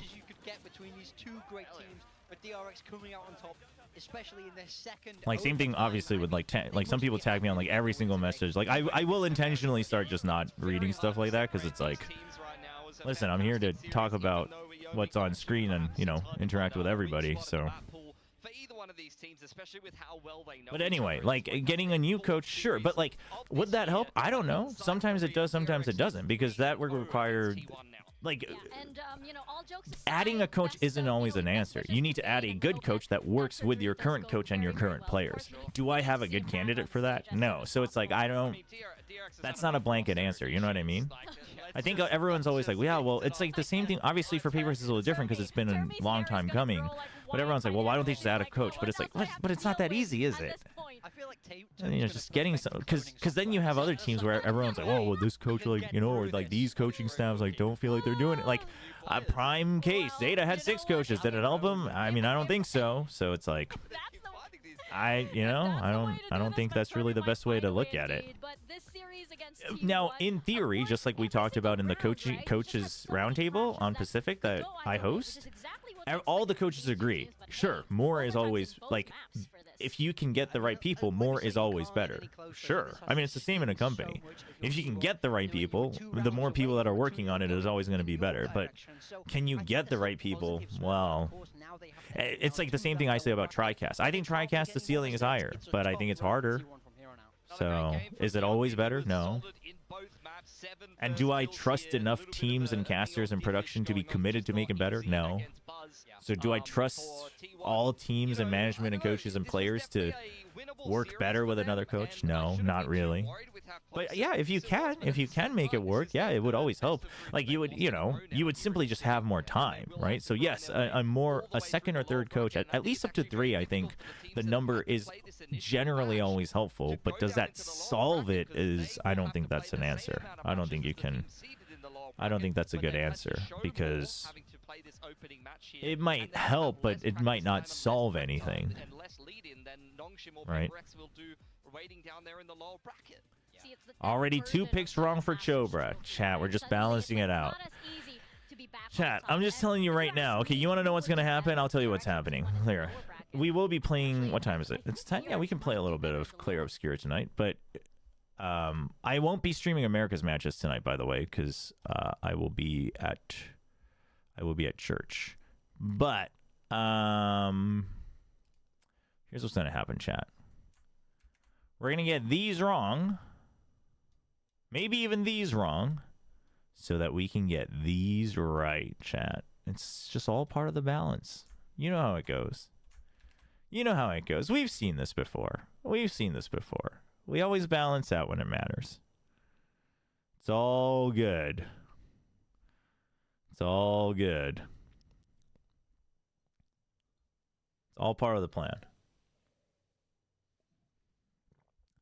Like, same thing obviously with like some people tag me on like every single message. Like I will intentionally start just not reading stuff like that, because it's like, listen, I'm here to talk about what's on screen and interact with everybody. So but anyway, like, getting a new coach, sure, but like, would that help? I don't know. Sometimes it does, sometimes it doesn't, because that would require, like, adding a coach isn't always an answer. You need to add a good coach that works with your current coach and your current players. Do I have a good candidate for that? No. So it's like, that's not a blanket answer, you know what I mean? I think everyone's always like, yeah, well, it's like the same thing. Obviously, for Papers, it's a little different because it's been a long time coming. But everyone's like, well, why don't they just add a coach? But it's like, but it's not that easy, is it? And, just getting some, because then you have other teams where everyone's like, oh, well, this coach, like, or like these coaching staffs, like, don't feel like they're doing it. Like, a prime case, Zeta had 6 coaches. Did it help him? I mean, I don't think so. So it's like, I don't think that's really the best way to look at it. Now, in theory, just like we talked about in the coaches roundtable on Pacific that I host, all the coaches agree. Sure, more is always, like, if you can get the right people, more is always better. Sure. I mean, it's the same in a company. If you can get the right people, the more people that are working on it is always going to be better. But can you get the right people? Well, it's like the same thing I say about TriCast. I think TriCast, the ceiling is higher, but I think it's harder. So, is it always better? No. And do I trust enough teams and casters and production to be committed to making better? No. So do I trust all teams and management and coaches and players to work better with another coach? No, not really. But yeah, if you can make it work, yeah, it would always help. Like, you would simply just have more time, right? So yes, a second or third coach, at least up to 3, I think the number is generally always helpful. But does that solve it? I don't think that's an answer. I don't think that's a good answer, because it might help, but it might not solve anything. Right? Already 2 picks wrong for Chobra. Chat, we're just balancing it out. Chat, I'm just telling you right now. Okay, you want to know what's going to happen? I'll tell you what's happening. Here. we will be playing. What time is it? It's 10. Yeah, we can play a little bit of Clair Obscur tonight, but I won't be streaming America's matches tonight, by the way, because I will be at church. But here's what's gonna happen, chat. We're gonna get these wrong, maybe even these wrong, so that we can get these right, chat. It's just all part of the balance. You know how it goes. You know how it goes. We've seen this before. We've seen this before. We always balance out when it matters. It's all good. It's all good. It's all part of the plan.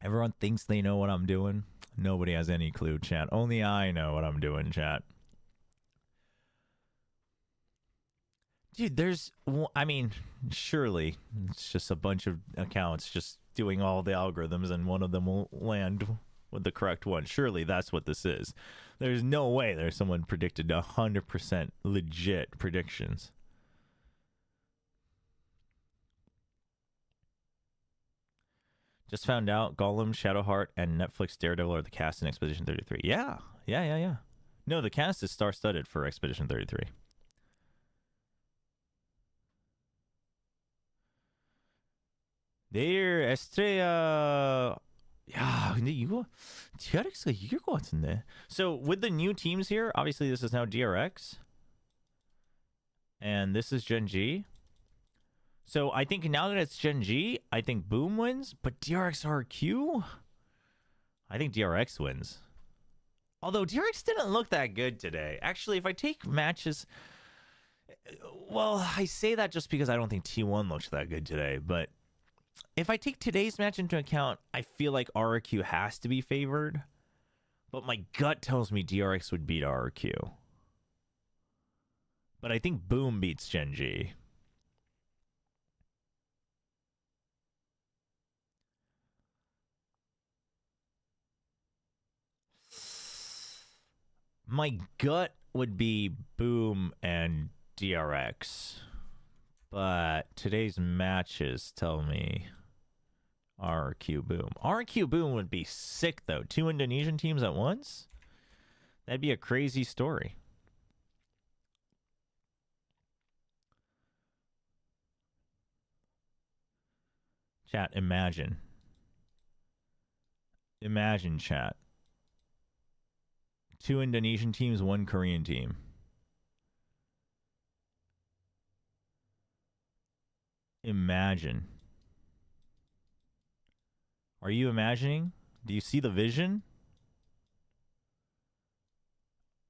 Everyone thinks they know what I'm doing. Nobody has any clue, chat. Only I know what I'm doing, chat. Dude, I mean, surely it's just a bunch of accounts just doing all the algorithms and one of them will land with the correct one. Surely that's what this is. There's no way there's someone predicted 100% legit predictions. Just found out Gollum, Shadowheart, and Netflix Daredevil are the cast in Expedition 33. Yeah. No, the cast is star-studded for Expedition 33. 내일 에스트레아 야 근데 이거 DRX가 이길 것 같은데. So with the new teams here, obviously this is now DRX and this is Gen G. So I think now that it's Gen G, I think Boom wins, but DRX RQ, I think DRX wins. Although DRX didn't look that good today. Actually, if I take matches, well, I say that just because I don't think T1 looked that good today, but if I take today's match into account, I feel like RQ has to be favored. But my gut tells me DRX would beat RQ. But I think Boom beats Gen G. My gut would be Boom and DRX. But today's matches tell me RQ Boom. RQ Boom would be sick, though. 2 Indonesian teams at once? That'd be a crazy story. Chat, imagine. Imagine, chat. 2 Indonesian teams, 1 Korean team. Imagine. Are you imagining? Do you see the vision?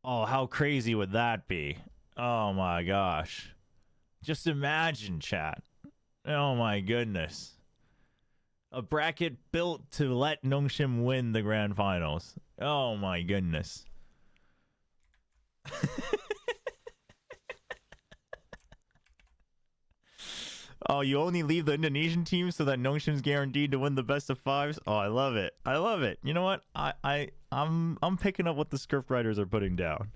Oh, how crazy would that be? Oh my gosh. Just imagine, chat. Oh my goodness. A bracket built to let Nongshim win the grand finals. Oh my goodness. Oh, you only leave the Indonesian team so that Nongshim's guaranteed to win the best of 5s? Oh, I love it. I love it. You know what? I'm picking up what the script writers are putting down.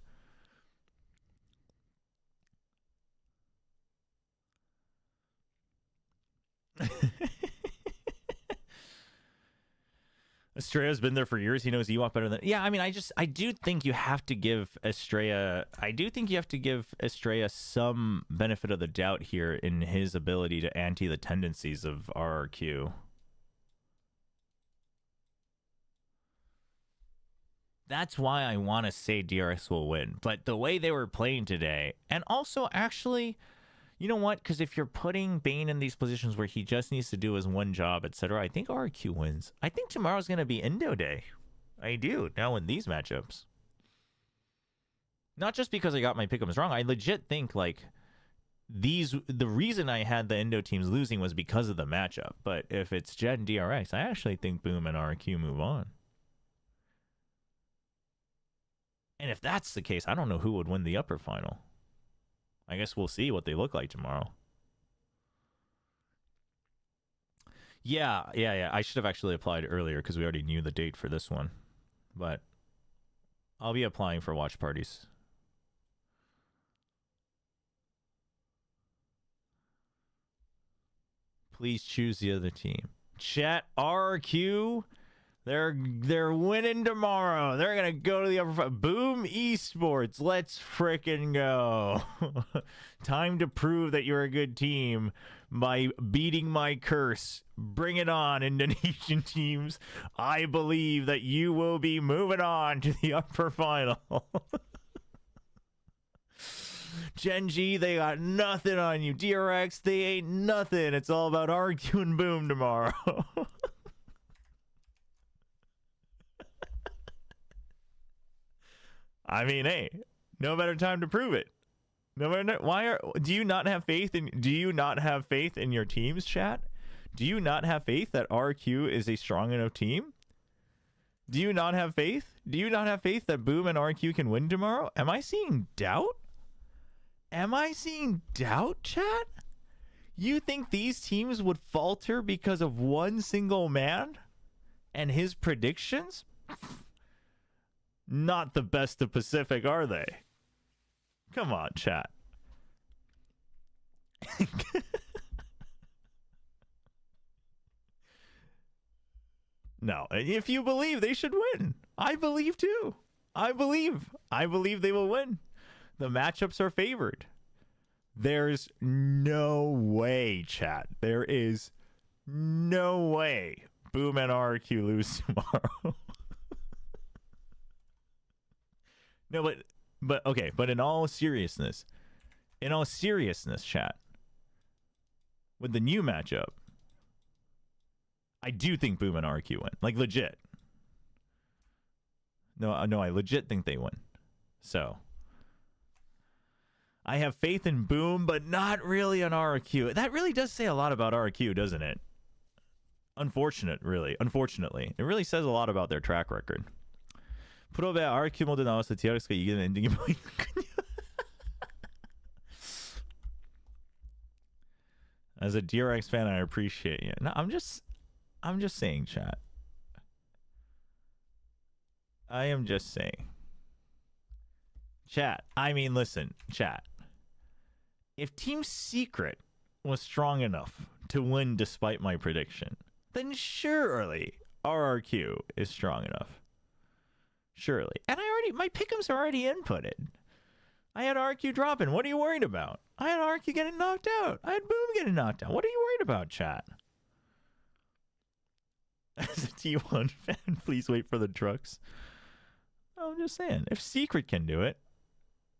Estrella's been there for years. He knows Ewok better than... Yeah, I mean, I do think you have to give Estrella... I do think you have to give Estrella some benefit of the doubt here in his ability to ante the tendencies of RRQ. That's why I want to say DRX will win. But the way they were playing today... And also, actually... You know what? Because if you're putting Bane in these positions where he just needs to do his one job, etc., I think RQ wins. I think tomorrow's going to be Indo Day. I do, now in these matchups. Not just because I got my pick'ems wrong. I legit think, like, the reason I had the Indo teams losing was because of the matchup. But if it's Jet and DRX, I actually think Boom and RQ move on. And if that's the case, I don't know who would win the upper final. I guess we'll see what they look like tomorrow. Yeah. I should have actually applied earlier because we already knew the date for this one. But I'll be applying for watch parties. Please choose the other team. Chat, RRQ, they're winning tomorrow. They're gonna go to the upper five. Boom Esports, let's frickin' go. Time to prove that you're a good team by beating my curse. Bring it on, Indonesian teams. I believe that you will be moving on to the upper final. Genji, they got nothing on you. DRX, they ain't nothing. It's all about RQ and Boom tomorrow. I mean, hey, no better time to prove it. No matter do you not have faith in your teams, chat? Do you not have faith that RQ is a strong enough team? Do you not have faith? Do you not have faith that Boom and RQ can win tomorrow? Am I seeing doubt? Am I seeing doubt, chat? You think these teams would falter because of one single man and his predictions? Not the best of Pacific, are they? Come on, chat. No, if you believe they should win, I believe too. I believe they will win. The matchups are favored. There's no way, chat. There is no way Boom and RQ lose tomorrow. No, but okay, but in all seriousness, chat, with the new matchup, I do think Boom and RQ win. Like, legit. No, I legit think they win. So I have faith in Boom, but not really on RQ. That really does say a lot about RQ, doesn't it? Unfortunately. It really says a lot about their track record. 프로배 RQ 모드 나와서 DRX가 이기는 엔딩이 보이는군요. As a DRX fan, I appreciate you. No, I'm just saying, chat. I am just saying. Chat, I mean, listen, chat. If Team Secret was strong enough to win despite my prediction, then surely RRQ is strong enough. Surely. And my pick'ems are already inputted. I had RQ dropping. What are you worried about? I had RQ getting knocked out. I had Boom getting knocked out. What are you worried about, chat? As a T1 fan, please wait for the trucks. I'm just saying, if Secret can do it,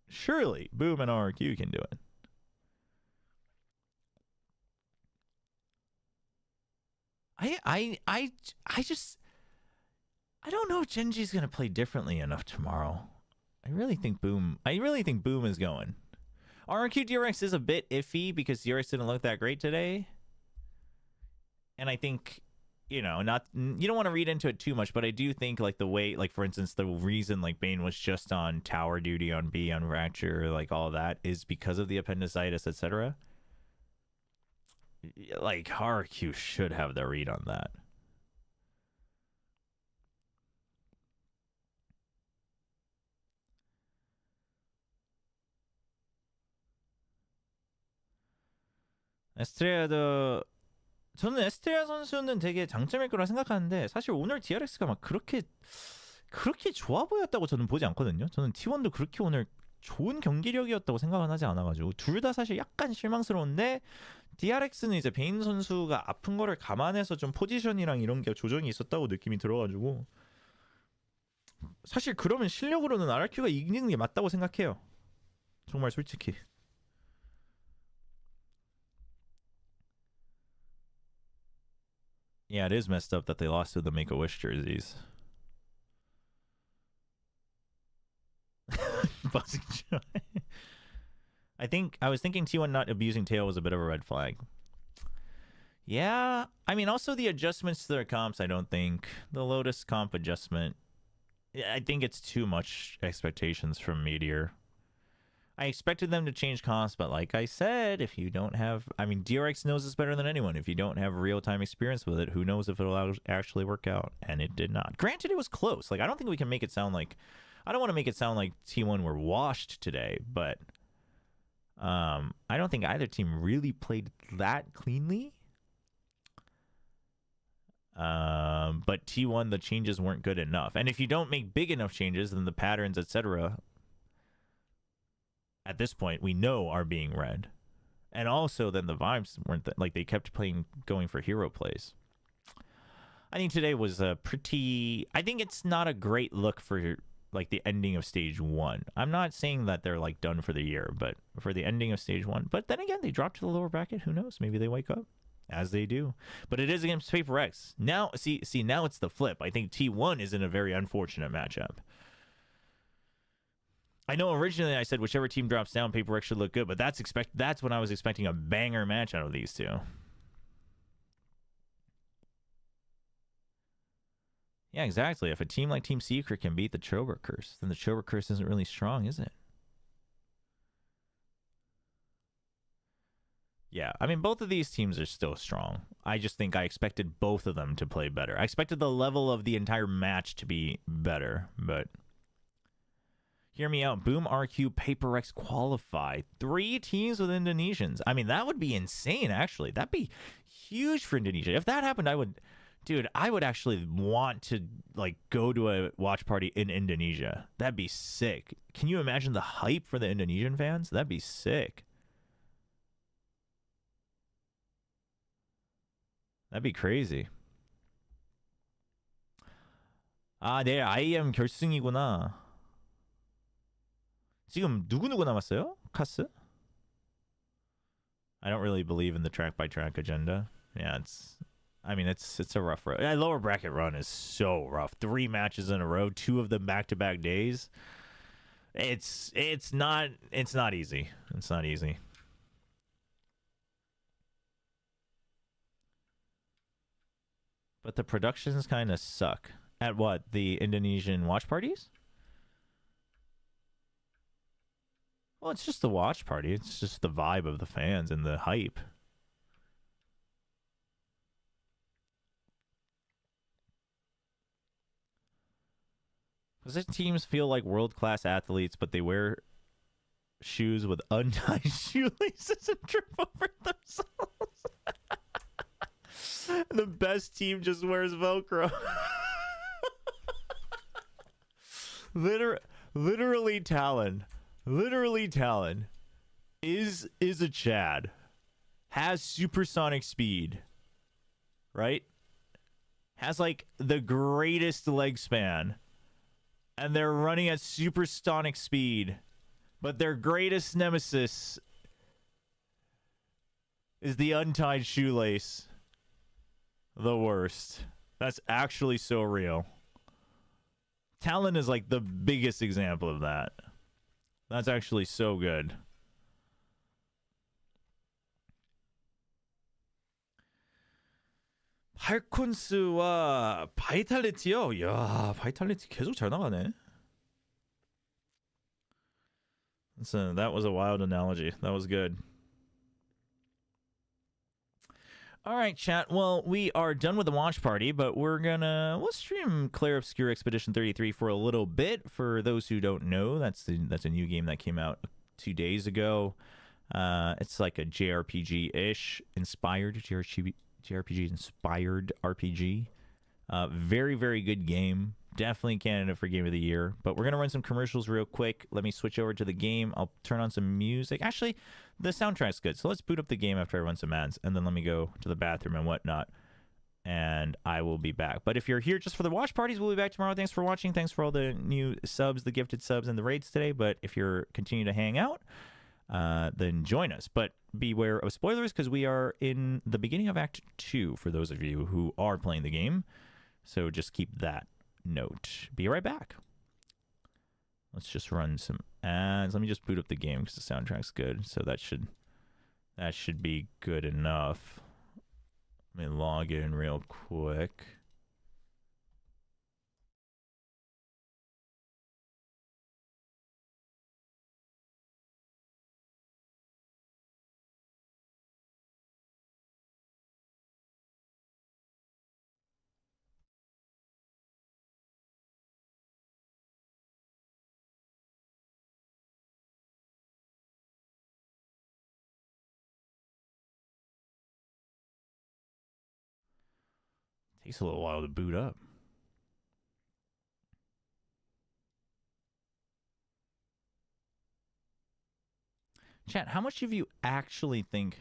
surely Boom and RQ can do it. I don't know if Genji's gonna play differently enough tomorrow. I really think Boom is going. RQ DRX is a bit iffy because DRX didn't look that great today. And I think, you don't want to read into it too much, but I do think like the way, like for instance, the reason like Bane was just on tower duty on B on Fracture, like all that is because of the appendicitis, etc. Like RQ should have the read on that. 에스트레아도 저는 에스트레아 선수는 되게 장점일 거라 생각하는데 사실 오늘 DRX가 막 그렇게 좋아 보였다고 저는 보지 않거든요. 저는 T1도 그렇게 오늘 좋은 경기력이었다고 생각은 하지 않아가지고 둘 다 사실 약간 실망스러운데 DRX는 이제 베인 선수가 아픈 거를 감안해서 좀 포지션이랑 이런 게 조정이 있었다고 느낌이 들어가지고 사실 그러면 실력으로는 RQ가 이기는 게 맞다고 생각해요. 정말 솔직히. Yeah, it is messed up that they lost to the Make-A-Wish jerseys. Buzzing joy. I was thinking T1 not abusing Tail was a bit of a red flag. Yeah, I mean, also the adjustments to their comps, I don't think. The Lotus comp adjustment, I think it's too much expectations from Meteor. I expected them to change comps, but like I said, if you don't have... I mean, DRX knows this better than anyone. If you don't have real-time experience with it, who knows if it'll actually work out? And it did not. Granted, it was close. Like, I don't think we can make it sound like... I don't want to make it sound like T1 were washed today, but... I don't think either team really played that cleanly. but T1, the changes weren't good enough. And if you don't make big enough changes, then the patterns, etc., at this point, we know are being read. And also, then the vibes weren't like they kept going for hero plays. I think today was a pretty. I think it's not a great look for like the ending of stage 1. I'm not saying that they're like done for the year, but for the ending of stage 1. But then again, they dropped to the lower bracket. Who knows? Maybe they wake up, as they do. But it is against Paper X. Now, see, now it's the flip. I think T1 is in a very unfortunate matchup. I know originally I said whichever team drops down, Paper X should look good, but that's when I was expecting a banger match out of these two. Yeah, exactly. If a team like Team Secret can beat the Chobra Curse, then the Chobra Curse isn't really strong, is it? Yeah, I mean, both of these teams are still strong. I just think I expected both of them to play better. I expected the level of the entire match to be better, but... Hear me out. Boom, RQ, Paper X qualify. 3 teams with Indonesians. I mean, that would be insane, actually. That'd be huge for Indonesia. If that happened, I would actually want to, like, go to a watch party in Indonesia. That'd be sick. Can you imagine the hype for the Indonesian fans? That'd be sick. That'd be crazy. 아, 네, IM 결승이구나. 지금 누구 남았어요? 카스? I don't really believe in the track-by-track agenda. Yeah, it's a rough road. Lower bracket run is so rough. 3 matches in a row, 2 of them back-to-back days. It's not easy. It's not easy. But the productions kind of suck. At what? The Indonesian watch parties? Well, it's just the watch party. It's just the vibe of the fans and the hype. Because these teams feel like world-class athletes, but they wear shoes with untied shoelaces and trip over themselves. The best team just wears Velcro. Literally Talon. Literally Talon is a Chad. Has supersonic speed. Right? Has like the greatest leg span. And they're running at supersonic speed. But their greatest nemesis is the untied shoelace. The worst. That's actually so real. Talon is like the biggest example of that. That's actually so good. 팔콘스와 바이탈리티요. 야, 바이탈리티 계속 잘 나가네. So that was a wild analogy. That was good. All right, chat. Well, we are done with the watch party, but we'll stream Clair Obscur Expedition 33 for a little bit. For those who don't know, that's a new game that came out 2 days ago. It's like a JRPG-ish inspired JRPG-inspired RPG. Very, very good game. Definitely candidate for Game of the Year. But we're going to run some commercials real quick. Let me switch over to the game. I'll turn on some music. Actually, the soundtrack's good. So let's boot up the game after I run some ads. And then let me go to the bathroom and whatnot. And I will be back. But if you're here just for the watch parties, we'll be back tomorrow. Thanks for watching. Thanks for all the new subs, the gifted subs, and the raids today. But if you're continuing to hang out, then join us. But beware of spoilers because we are in the beginning of Act 2 for those of you who are playing the game. So just keep that note. Be right back. Let's just run some ads. Let me just boot up the game because the soundtrack's good. So that should be good enough. Let me log in real quick. Takes a little while to boot up. Chat, how much of you actually think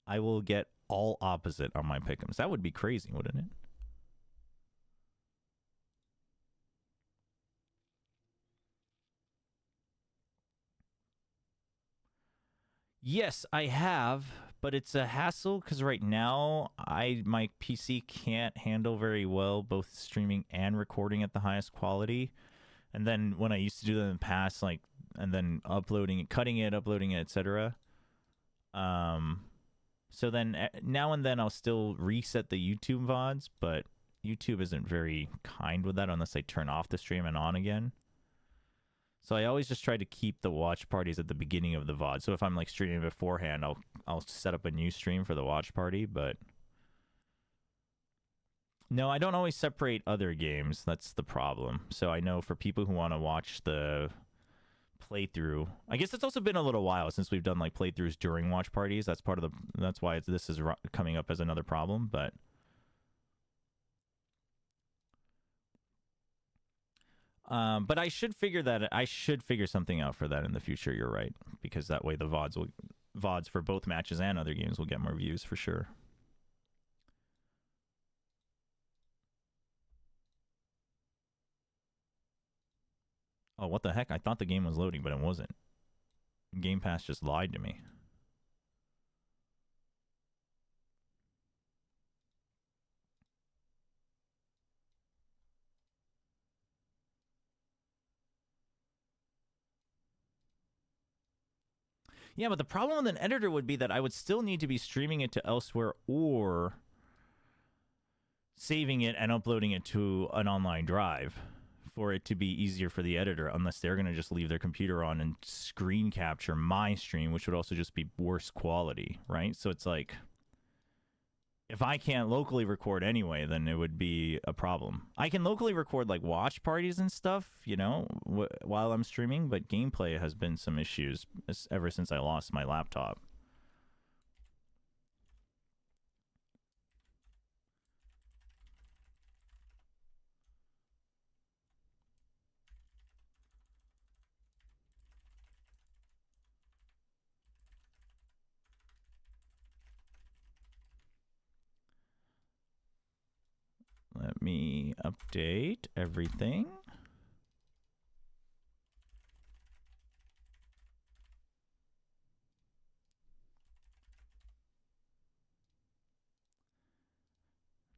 I will get all opposite on my pick'ems? That would be crazy, wouldn't it? Yes, I have, but it's a hassle because right now my PC can't handle very well both streaming and recording at the highest quality. And then when I used to do that in the past, like, and then uploading it, cutting it, uploading it, etc. So then now and then I'll still reset the YouTube VODs, but YouTube isn't very kind with that unless I turn off the stream and on again. So I always just try to keep the watch parties at the beginning of the VOD. So if I'm like streaming beforehand, I'll set up a new stream for the watch party, but no, I don't always separate other games. That's the problem. So I know for people who want to watch the playthrough, I guess it's also been a little while since we've done like playthroughs during watch parties. That's part of that's why this is coming up as another problem, but I should figure something out for that in the future. You're right, because that way the VODs for both matches and other games will get more views for sure. Oh, what the heck? I thought the game was loading, but it wasn't. Game Pass just lied to me. Yeah, but the problem with an editor would be that I would still need to be streaming it to elsewhere or saving it and uploading it to an online drive for it to be easier for the editor, unless they're going to just leave their computer on and screen capture my stream, which would also just be worse quality, right? So it's like, if I can't locally record anyway, then it would be a problem. I can locally record like watch parties and stuff, you know, while I'm streaming, but gameplay has been some issues ever since I lost my laptop. Let me update everything.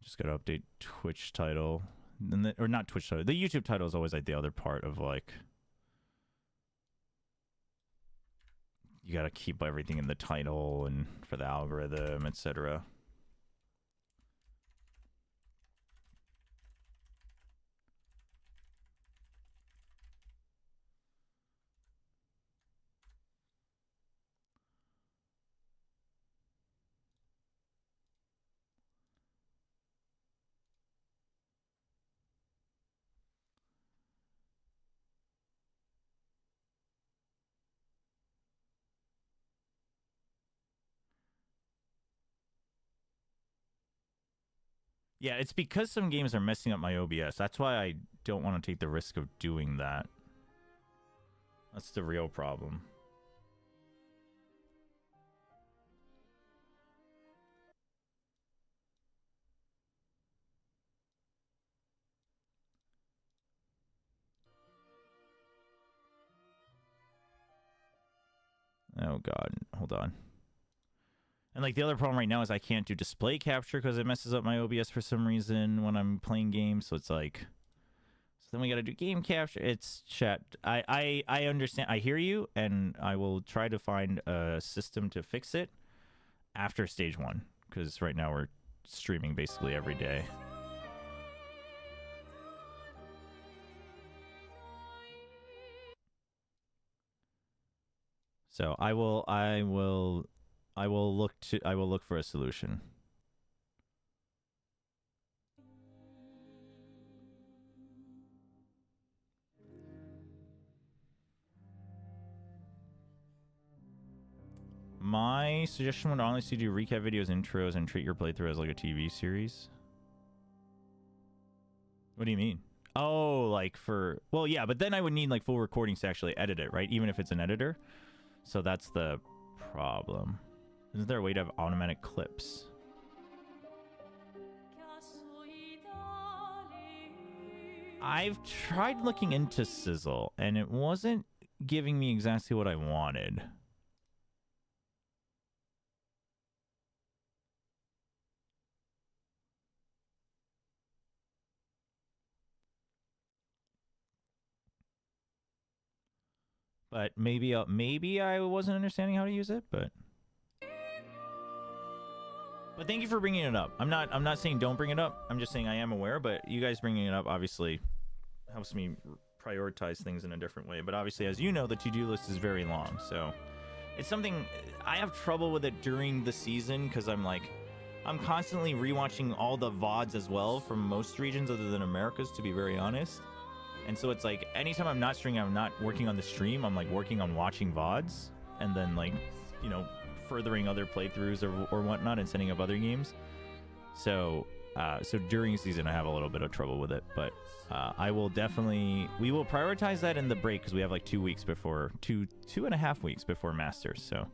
Just gotta update Twitch title. And or not Twitch title. The YouTube title is always like the other part of like, you gotta keep everything in the title and for the algorithm, etc. Yeah, it's because some games are messing up my OBS. That's why I don't want to take the risk of doing that. That's the real problem. Oh god, hold on. And like the other problem right now is I can't do display capture because it messes up my OBS for some reason when I'm playing games. So it's like, so then we got to do game capture. It's chat. I understand. I hear you, and I will try to find a system to fix it after stage 1, because right now we're streaming basically every day. So I will look for a solution. My suggestion would honestly do recap videos, intros, and treat your playthrough as like a TV series. What do you mean? Oh, like for... Well, yeah, but then I would need like full recordings to actually edit it, right? Even if it's an editor. So that's the problem. Isn't there a way to have automatic clips? I've tried looking into Sizzle, and it wasn't giving me exactly what I wanted. But maybe I wasn't understanding how to use it, but thank you for bringing it up. I'm not saying don't bring it up. I'm just saying I am aware, but you guys bringing it up obviously helps me prioritize things in a different way. But obviously, as you know, the to-do list is very long, so it's something I have trouble with it during the season because I'm constantly rewatching all the VODs as well from most regions other than Americas, to be very honest. And so it's like anytime I'm not streaming, I'm not working on the stream, I'm like working on watching VODs and then like, you know, furthering other playthroughs or whatnot and setting up other games. So so during season I have a little bit of trouble with it, but we will prioritize that in the break because we have like 2 weeks before, 2.5 weeks before Masters. So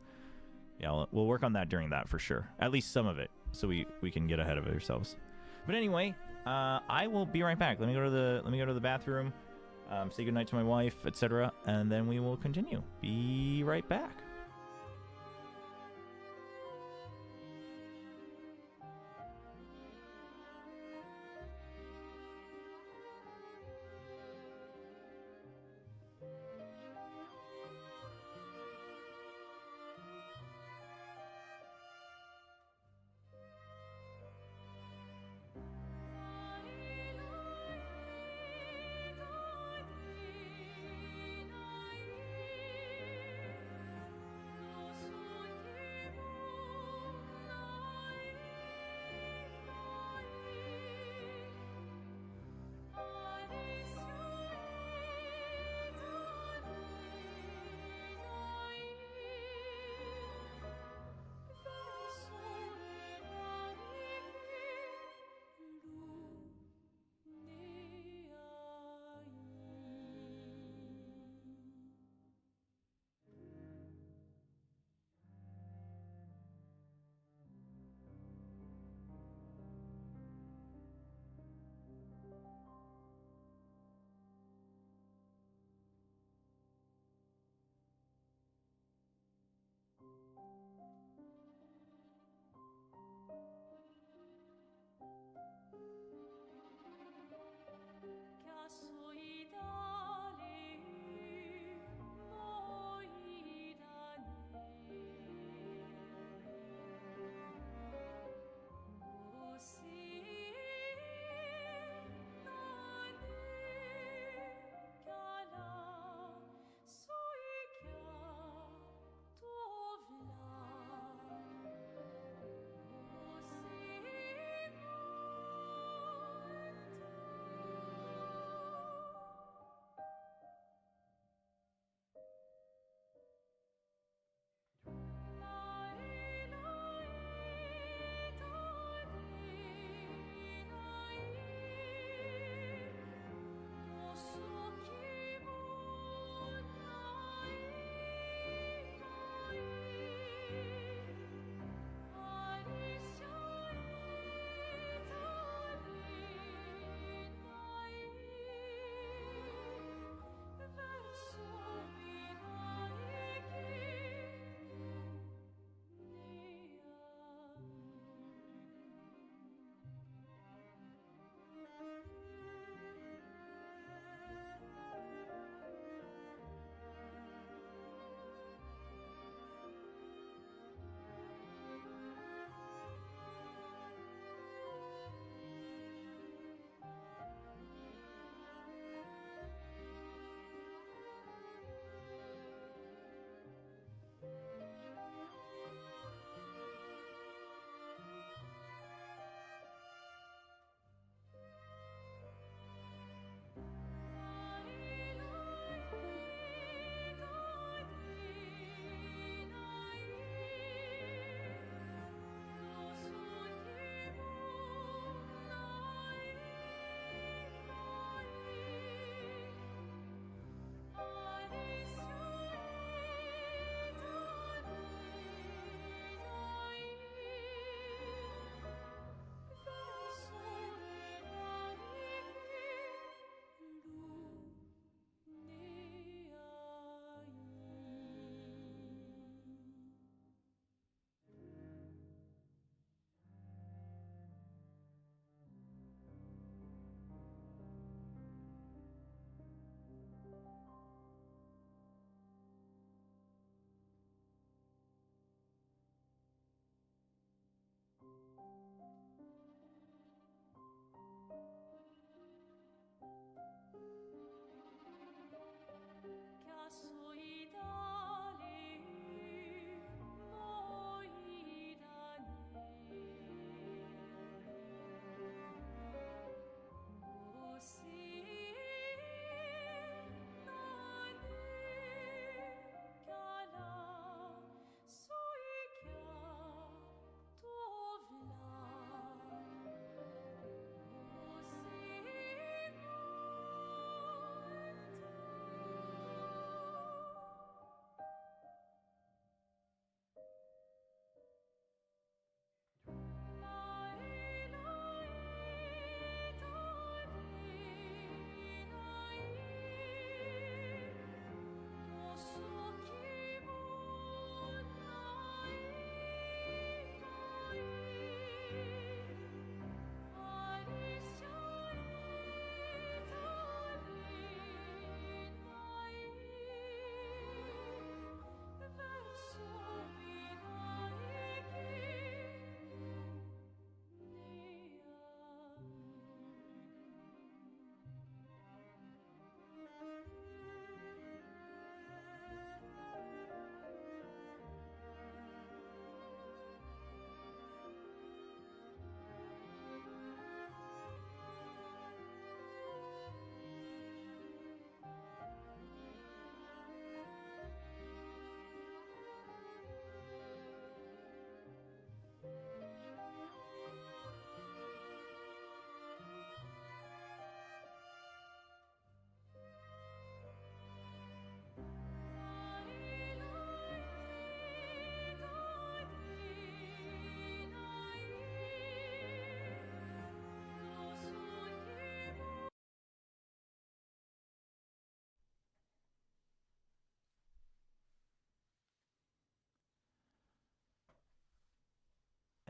yeah, we'll work on that during that for sure. At least some of it, so we can get ahead of ourselves. But anyway, I will be right back. Let me go to the bathroom, say goodnight to my wife, etc., and then we will continue. Be right back.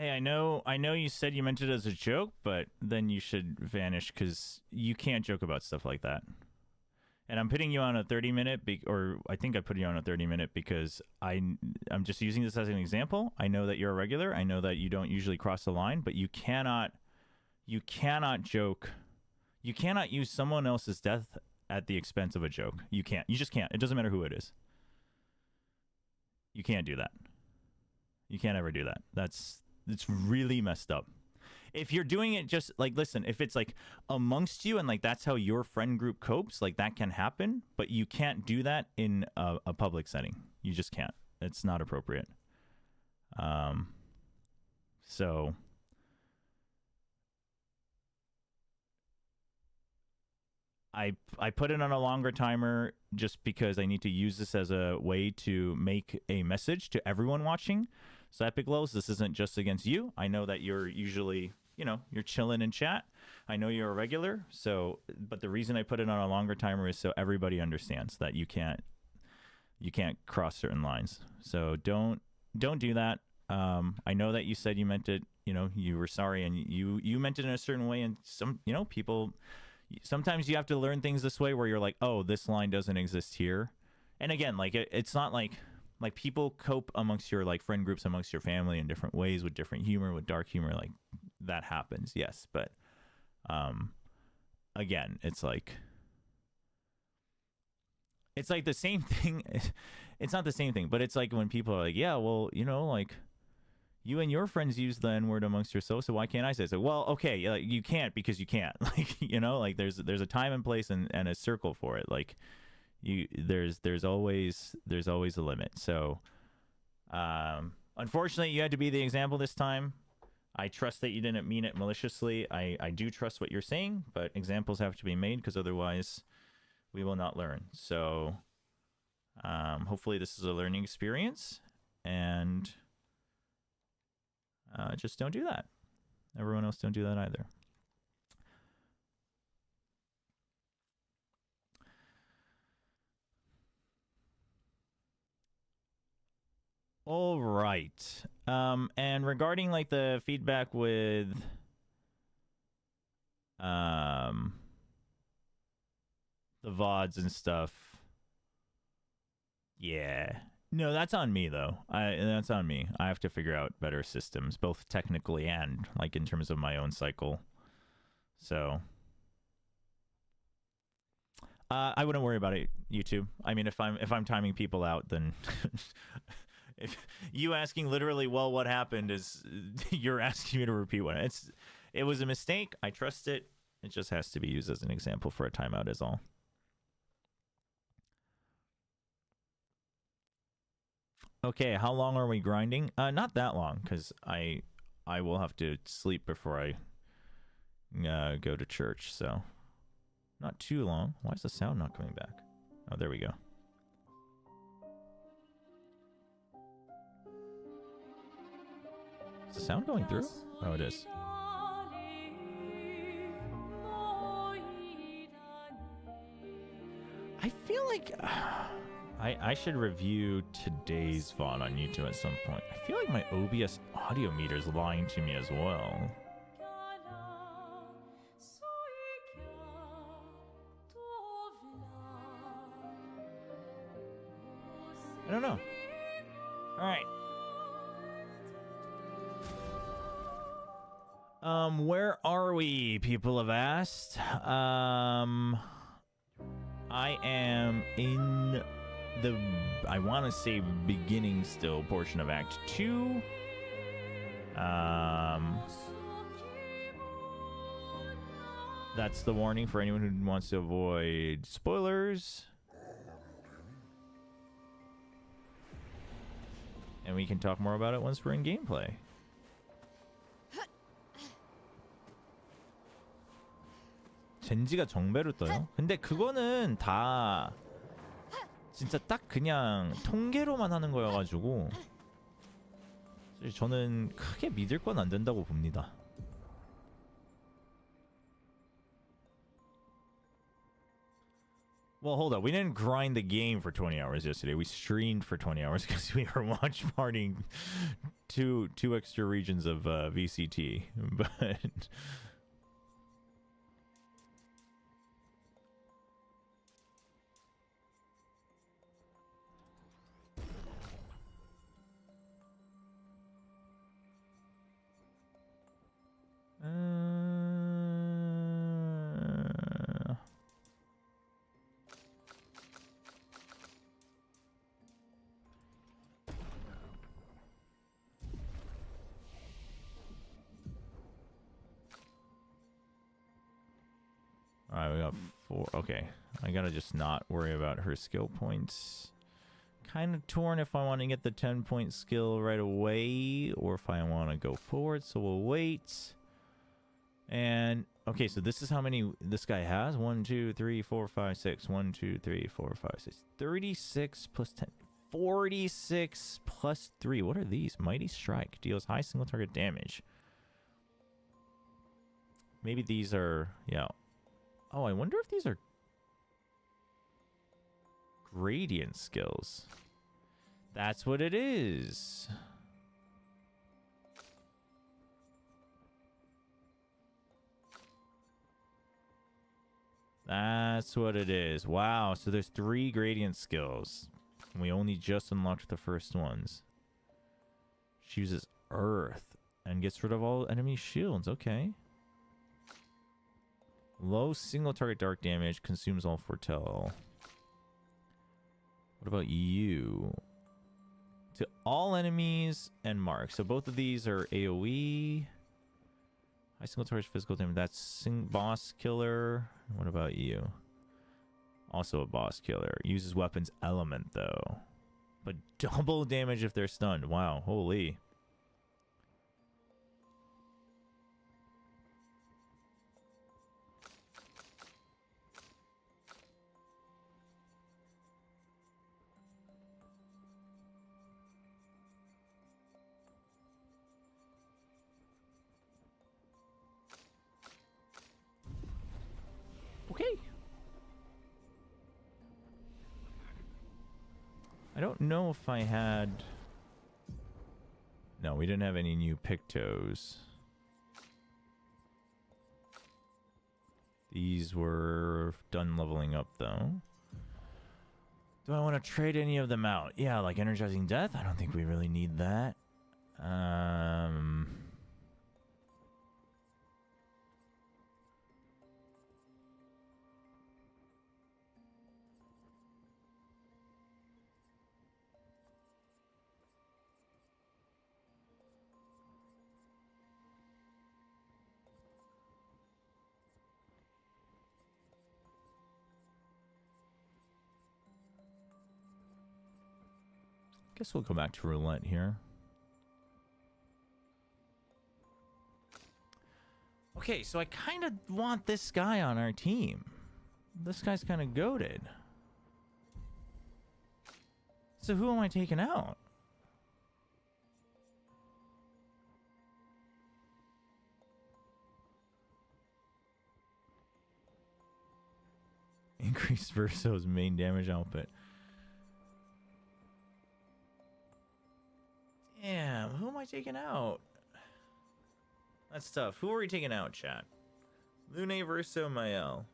Hey, I know you said you meant it as a joke, but then you should vanish because you can't joke about stuff like that. And I'm putting you on a 30-minute, or I think I put you on a 30-minute because I'm just using this as an example. I know that you're a regular. I know that you don't usually cross the line, but you cannot joke. You cannot use someone else's death at the expense of a joke. You can't. You just can't. It doesn't matter who it is. You can't do that. You can't ever do that. It's really messed up. If you're doing it just like, listen, if it's like amongst you and like that's how your friend group copes, like that can happen, but you can't do that in a public setting. You just can't. It's not appropriate. So I put it on a longer timer just because I need to use this as a way to make a message to everyone watching. So Epic Lows, this isn't just against you. I know that you're usually, you're chilling in chat. I know you're a regular. So, but the reason I put it on a longer timer is so everybody understands that you can't cross certain lines. So don't do that. I know that you said you meant it, you were sorry and you meant it in a certain way. And some, people, sometimes you have to learn things this way where you're like, oh, this line doesn't exist here. And again, like it's not like people cope amongst your like friend groups, amongst your family in different ways with different humor, with dark humor, like that happens. Yes. But, again, it's like the same thing. It's not the same thing, but it's like when people are like, yeah, well, like you and your friends use the N-word amongst yourselves, so why can't I say so? Well, okay, you can't because you can't. Like, like there's a time and place and a circle for it. Like there's always a limit. So unfortunately you had to be the example this time. I trust that you didn't mean it maliciously. I do trust what you're saying, but examples have to be made because otherwise we will not learn. So hopefully this is a learning experience, and just don't do that. Everyone else don't do that either. All right. And regarding like the feedback with the VODs and stuff. Yeah. No, that's on me though. That's on me. I have to figure out better systems, both technically and like in terms of my own cycle. So I wouldn't worry about it, YouTube. I mean, if I'm timing people out, then if you asking literally, well, what happened is you're asking me to repeat one. It was a mistake. I trust it. It just has to be used as an example for a timeout is all. Okay, how long are we grinding? Not that long, because I will have to sleep before I go to church, so not too long. Why is the sound not coming back? Oh, there we go. Is the sound going through? Oh, it is. I feel like I should review today's VOD on YouTube at some point. I feel like my OBS audio meter is lying to me as well. I don't know. All right. Where are we? People have asked. I am in the, I want to say beginning still portion of Act 2. That's the warning for anyone who wants to avoid spoilers. And we can talk more about it once we're in gameplay. 젠지가 정배로 떠요? 근데 그거는 다 진짜 딱 그냥 통계로만 하는 거여가지고 저는 크게 믿을 건 안 된다고 봅니다. Well, hold up. We didn't grind the game for 20 hours yesterday. We streamed for 20 hours because we were watch partying two extra regions of VCT. But Alright, we got 4. Okay. I gotta just not worry about her skill points. Kind of torn if I want to get the 10-point skill right away or if I want to go forward, so we'll wait. And, okay, so this is how many this guy has. 1, 2, 3, 4, 5, 6. 1, 2, 3, 4, 5, 6. 36 plus 10. 46 plus 3. What are these? Mighty Strike. Deals high single target damage. Maybe these are, yeah. Oh, I wonder if these are gradient skills. That's what it is. That's what it is. Wow, so there's 3 gradient skills. We only just unlocked the first ones. She uses Earth and gets rid of all enemy shields. Okay. Low single target dark damage, consumes all foretell. What about you? To all enemies and marks. So both of these are AoE. High single target physical damage. That's boss killer. What about you? Also a boss killer. Uses weapons element though. But double damage if they're stunned. Wow, holy. Okay. I don't know if I had... No, we didn't have any new Pictos. These were done leveling up, though. Do I want to trade any of them out? Yeah, like Energizing Death? I don't think we really need that. Guess we'll go back to roulette here. Okay, so I kind of want this guy on our team. This guy's kind of goated. So who am I taking out? Increase Verso's main damage output. Damn, who am I taking out? That's tough. Who are we taking out, chat? Lune Verso Mael.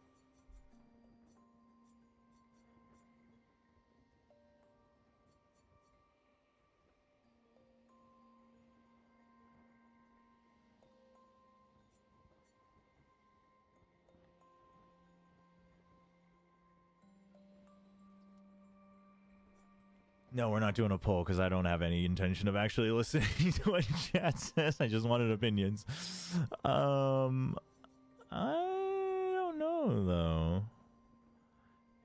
No, we're not doing a poll because I don't have any intention of actually listening to what chat says. I just wanted opinions. I don't know, though.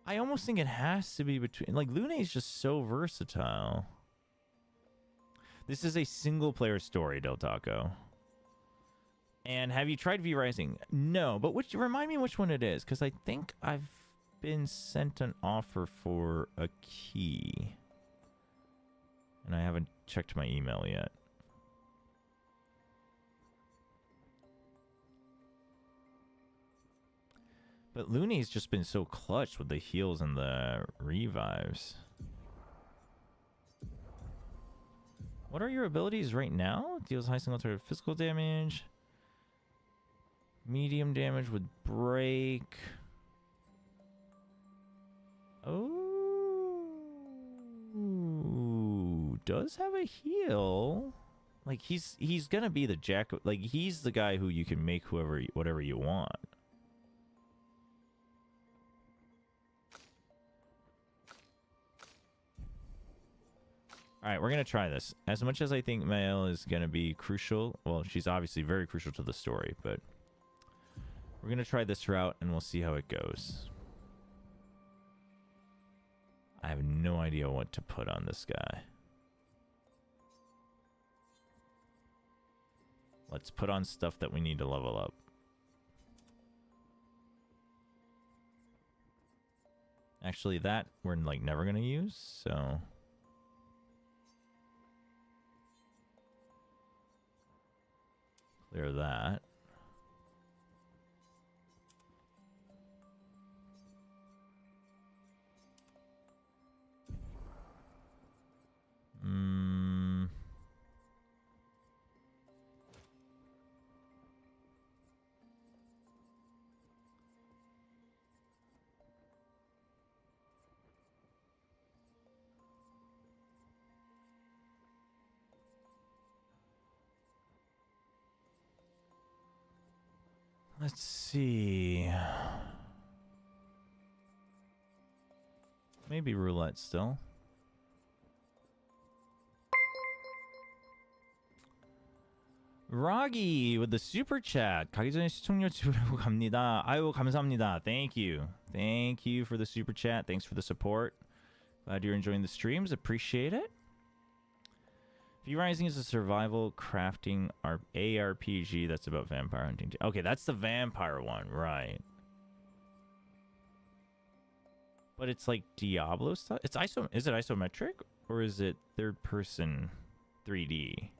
I almost think it has to be between... Like, Lune is just so versatile. This is a single-player story, Del Taco. And have you tried V-Rising? No, but remind me which one it is, because I think I've been sent an offer for a key. And I haven't checked my email yet. But Looney's just been so clutch with the heals and the revives. What are your abilities right now? Deals high single target physical damage. Medium damage with break. Oh, does have a heal. Like he's gonna be the jack. Like he's the guy who you can make whatever you want. All right, we're gonna try this. As much as I think Mael is gonna be crucial, well, she's obviously very crucial to the story, but we're gonna try this route and we'll see how it goes. I have no idea what to put on this guy. Let's put on stuff that we need to level up. Actually, that we're like never gonna use, so clear that. Let's see. Maybe roulette still. Roggy with the super chat. 가기 전에 시청률 지우려고 갑니다. 아유, 감사합니다. Thank you. Thank you for the super chat. Thanks for the support. Glad you're enjoying the streams. Appreciate it. V Rising is a survival crafting ARPG that's about vampire hunting. Okay, that's the vampire one, right? But it's like Diablo stuff. It's is it isometric or is it third person 3D?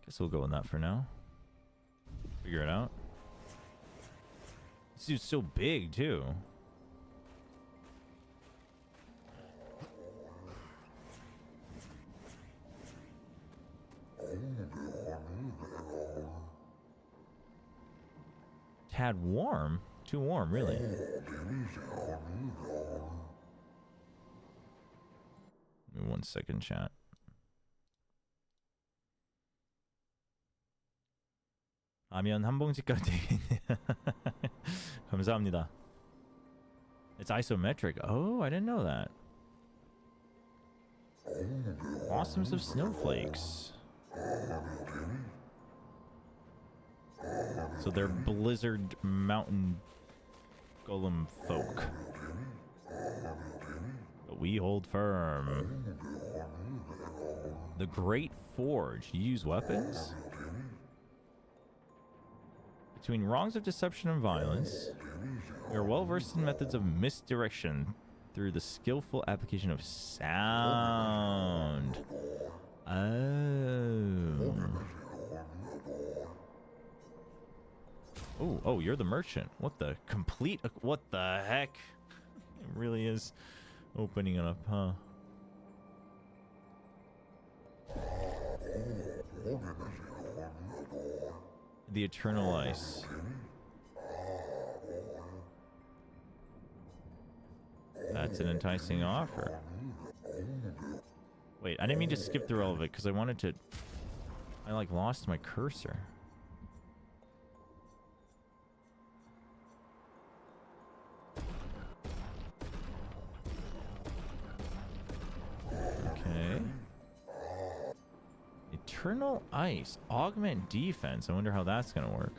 Guess we'll go with that for now. Figure it out. This dude's so big, too. Tad warm? Too warm, really. Give me 1 second, chat. 라면 한 봉지까지 되겠네요. 감사합니다. It's isometric. Oh, I didn't know that. Awesomes of snowflakes. So they're blizzard mountain golem folk. But we hold firm. The Great Forge. You use weapons? Between wrongs of deception and violence, we are well versed in methods of misdirection through the skillful application of sound. Oh, you're the merchant. What the heck? It really is opening it up, huh? The Eternal Ice. That's an enticing offer. Wait, I didn't mean to skip through all of it because I wanted to... I like lost my cursor. Okay. Eternal Ice. Augment defense. I wonder how that's going to work.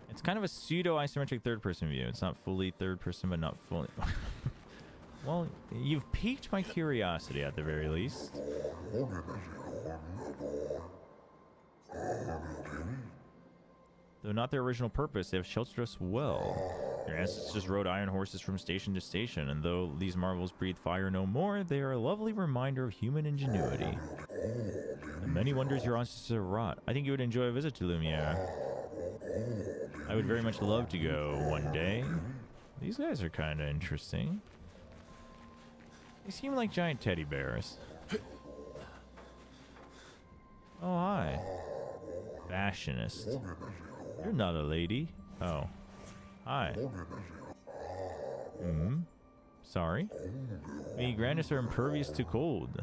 It's kind of a pseudo-isometric third-person view. It's not fully third-person, but not fully... Well, you've piqued my curiosity at the very least. Though not their original purpose, they have sheltered us well. Their ancestors rode iron horses from station to station, and though these marvels breathe fire no more, they are a lovely reminder of human ingenuity. The many wonders your ancestors have wrought. I think you would enjoy a visit to Lumiere. I would very much love to go one day. These guys are kind of interesting. They seem like giant teddy bears. Oh, hi. Fashionist. You're not a lady. Oh. Hi. Sorry. Me grandness are impervious to cold.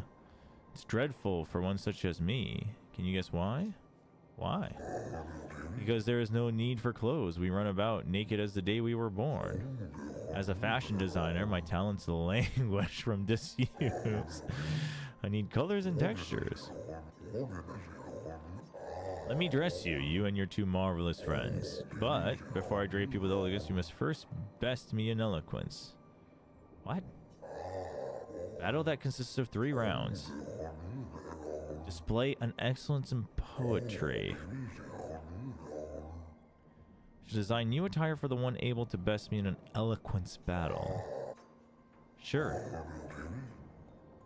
It's dreadful for one such as me. Can you guess why? Why? Because there is no need for clothes. We run about naked as the day we were born. As a fashion designer, my talents languish from disuse. I need colors and textures. Let me dress you, you and your two marvelous friends. But before I drape you with elegance, you must first best me in eloquence. What? Battle that consists of 3 rounds. Display an excellence in poetry. Should design new attire for the one able to best me in an eloquence battle. Sure.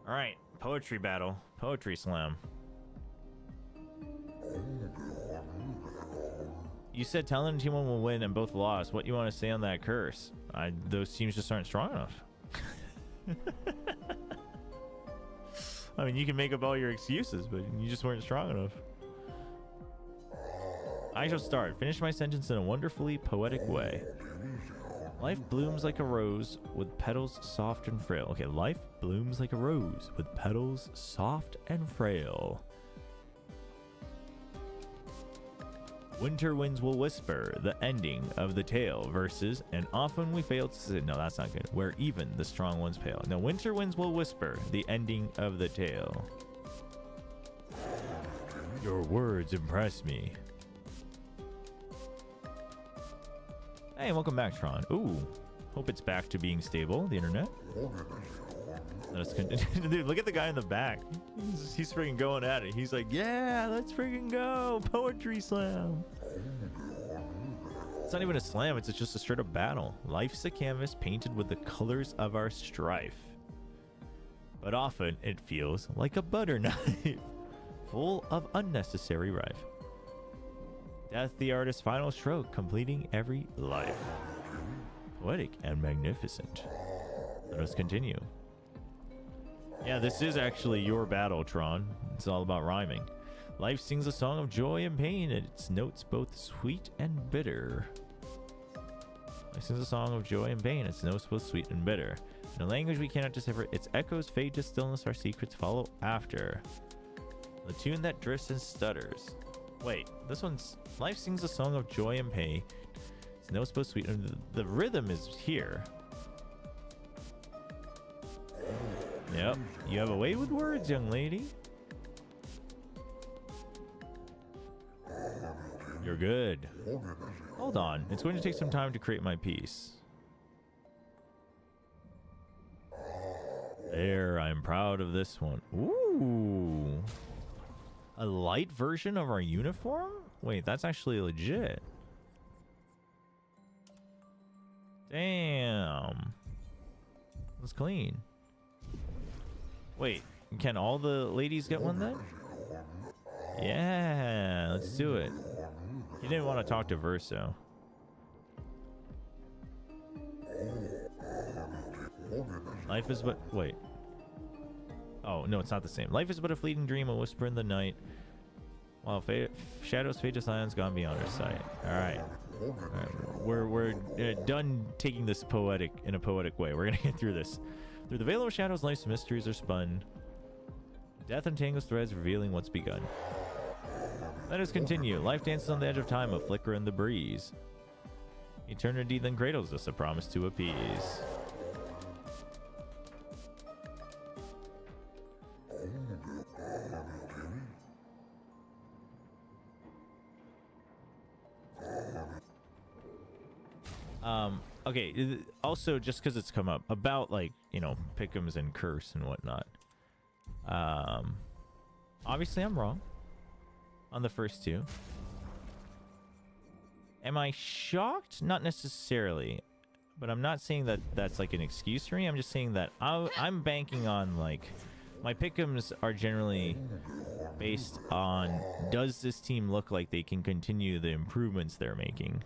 Alright, poetry battle. Poetry slam. You said Talon and Team 1 will win and both lost. What you want to say on that curse? Those teams just aren't strong enough. I mean, you can make up all your excuses, but you just weren't strong enough. I shall start. Finish my sentence in a wonderfully poetic way. Life blooms like a rose with petals soft and frail. Okay, life blooms like a rose with petals soft and frail. Winter winds will whisper the ending of the tale versus, and often we fail to say, no, that's not good, where even the strong ones pale. Now, winter winds will whisper the ending of the tale. Your words impress me. Hey, welcome back, Tron. Ooh, hope it's back to being stable, the internet. Let us continue. Dude, look at the guy in the back. He's freaking going at it. He's like, yeah, let's freaking go. Poetry slam. It's not even a slam. It's just a straight up battle. Life's a canvas painted with the colors of our strife. But often it feels like a butter knife, full of unnecessary rife. Death the artist's final stroke, completing every life. Poetic and magnificent. Let us continue. Yeah, this is actually your battle, Tron. It's all about rhyming. Life sings a song of joy and pain, and its notes both sweet and bitter. Life sings a song of joy and pain, its notes both sweet and bitter. In a language we cannot decipher, its echoes fade to stillness, our secrets follow after. The tune that drifts and stutters. Wait, this one's... Life sings a song of joy and pain, its notes both sweet and... The rhythm is here. Yep, you have a way with words, young lady. You're good. Hold on, it's going to take some time to create my piece. There, I'm proud of this one. Ooh. A light version of our uniform? Wait, that's actually legit. Damn. That's clean. Wait, can all the ladies get one then? Yeah, let's do it. You didn't want to talk to Verso. Life is but... Wait. Oh, no, it's not the same. Life is but a fleeting dream, a whisper in the night. While shadows fade to silence, gone beyond our sight. Alright. We're done taking this poetic in a poetic way. We're gonna get through this. Through the veil of shadows, life's mysteries are spun. Death untangles threads, revealing what's begun. Let us continue. Life dances on the edge of time, a flicker in the breeze. Eternity then cradles us, a promise to appease. okay, also just because it's come up about, like, you know, pick'ems and curse and whatnot. Obviously I'm wrong on the first two. Am I shocked? Not necessarily, but I'm not saying that that's like an excuse for me. I'm just saying that I'm banking on, like, my pick'ems are generally based on, does this team look like they can continue the improvements they're making?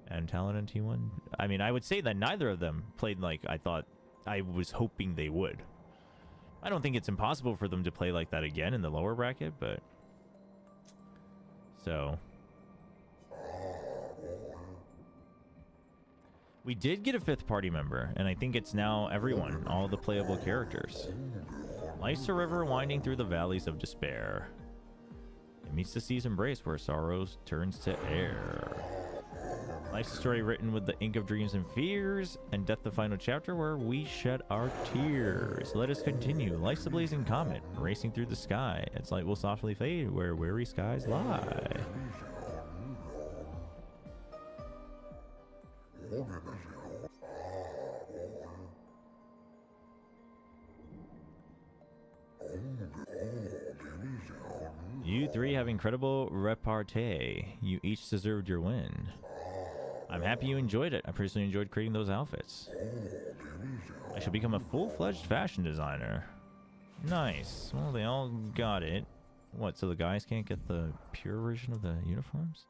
And Talon and T1, I mean, I would say that neither of them played like I was hoping they would. I don't think it's impossible for them to play like that again in the lower bracket, but so we did get a 5th party member, and I think it's now everyone, all the playable characters. Life's a river winding through the valleys of despair. It meets the sea's embrace where sorrow turns to air. Life's a story written with the ink of dreams and fears, and death the final chapter where we shed our tears. Let us continue. Life's a blazing comet, racing through the sky. Its light will softly fade where weary skies lie. You three have incredible repartee. You each deserved your win. I'm happy you enjoyed it. I personally enjoyed creating those outfits. I shall become a full-fledged fashion designer. Nice. Well, they all got it. What, so the guys can't get the pure version of the uniforms?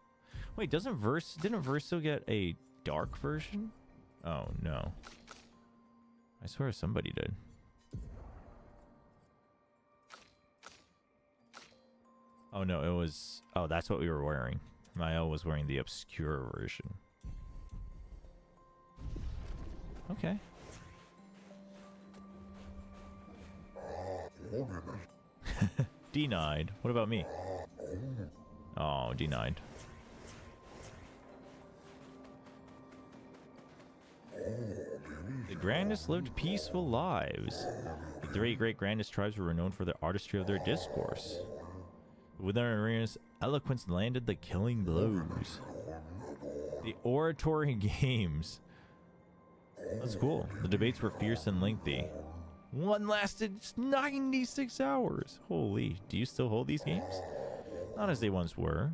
Wait, didn't Verso get a dark version? Oh, no. I swear somebody did. Oh, no, it was... Oh, that's what we were wearing. Mael was wearing the obscure version. Okay. Denied. What about me? Oh, denied. The grandest lived peaceful lives. The 3 great grandest tribes were renowned for the artistry of their discourse. With their arenas, eloquence landed the killing blows. The oratory games. That's cool. The debates were fierce and lengthy. One lasted 96 hours. Holy, do you still hold these games? Not as they once were.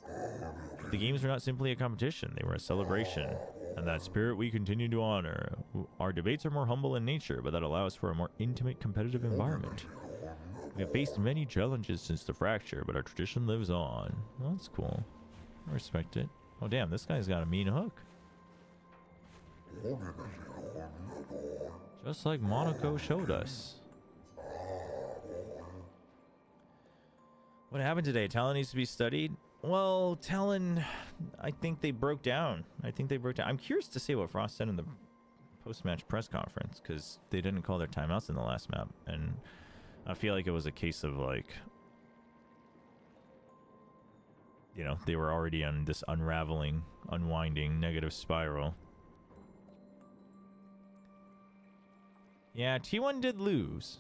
But the games were not simply a competition, they were a celebration. And that spirit we continue to honor. Our debates are more humble in nature, but that allows for a more intimate competitive environment. We have faced many challenges since the fracture, but our tradition lives on. Well, that's cool. I respect it. Oh damn, this guy's got a mean hook. Just like Monaco showed us. What happened today? Talon needs to be studied? Well, Talon, I think they broke down. I'm curious to see what Frost said in the post-match press conference, because they didn't call their timeouts in the last map, and I feel like it was a case of, like, you know, they were already on this unwinding negative spiral. Yeah, T1 did lose.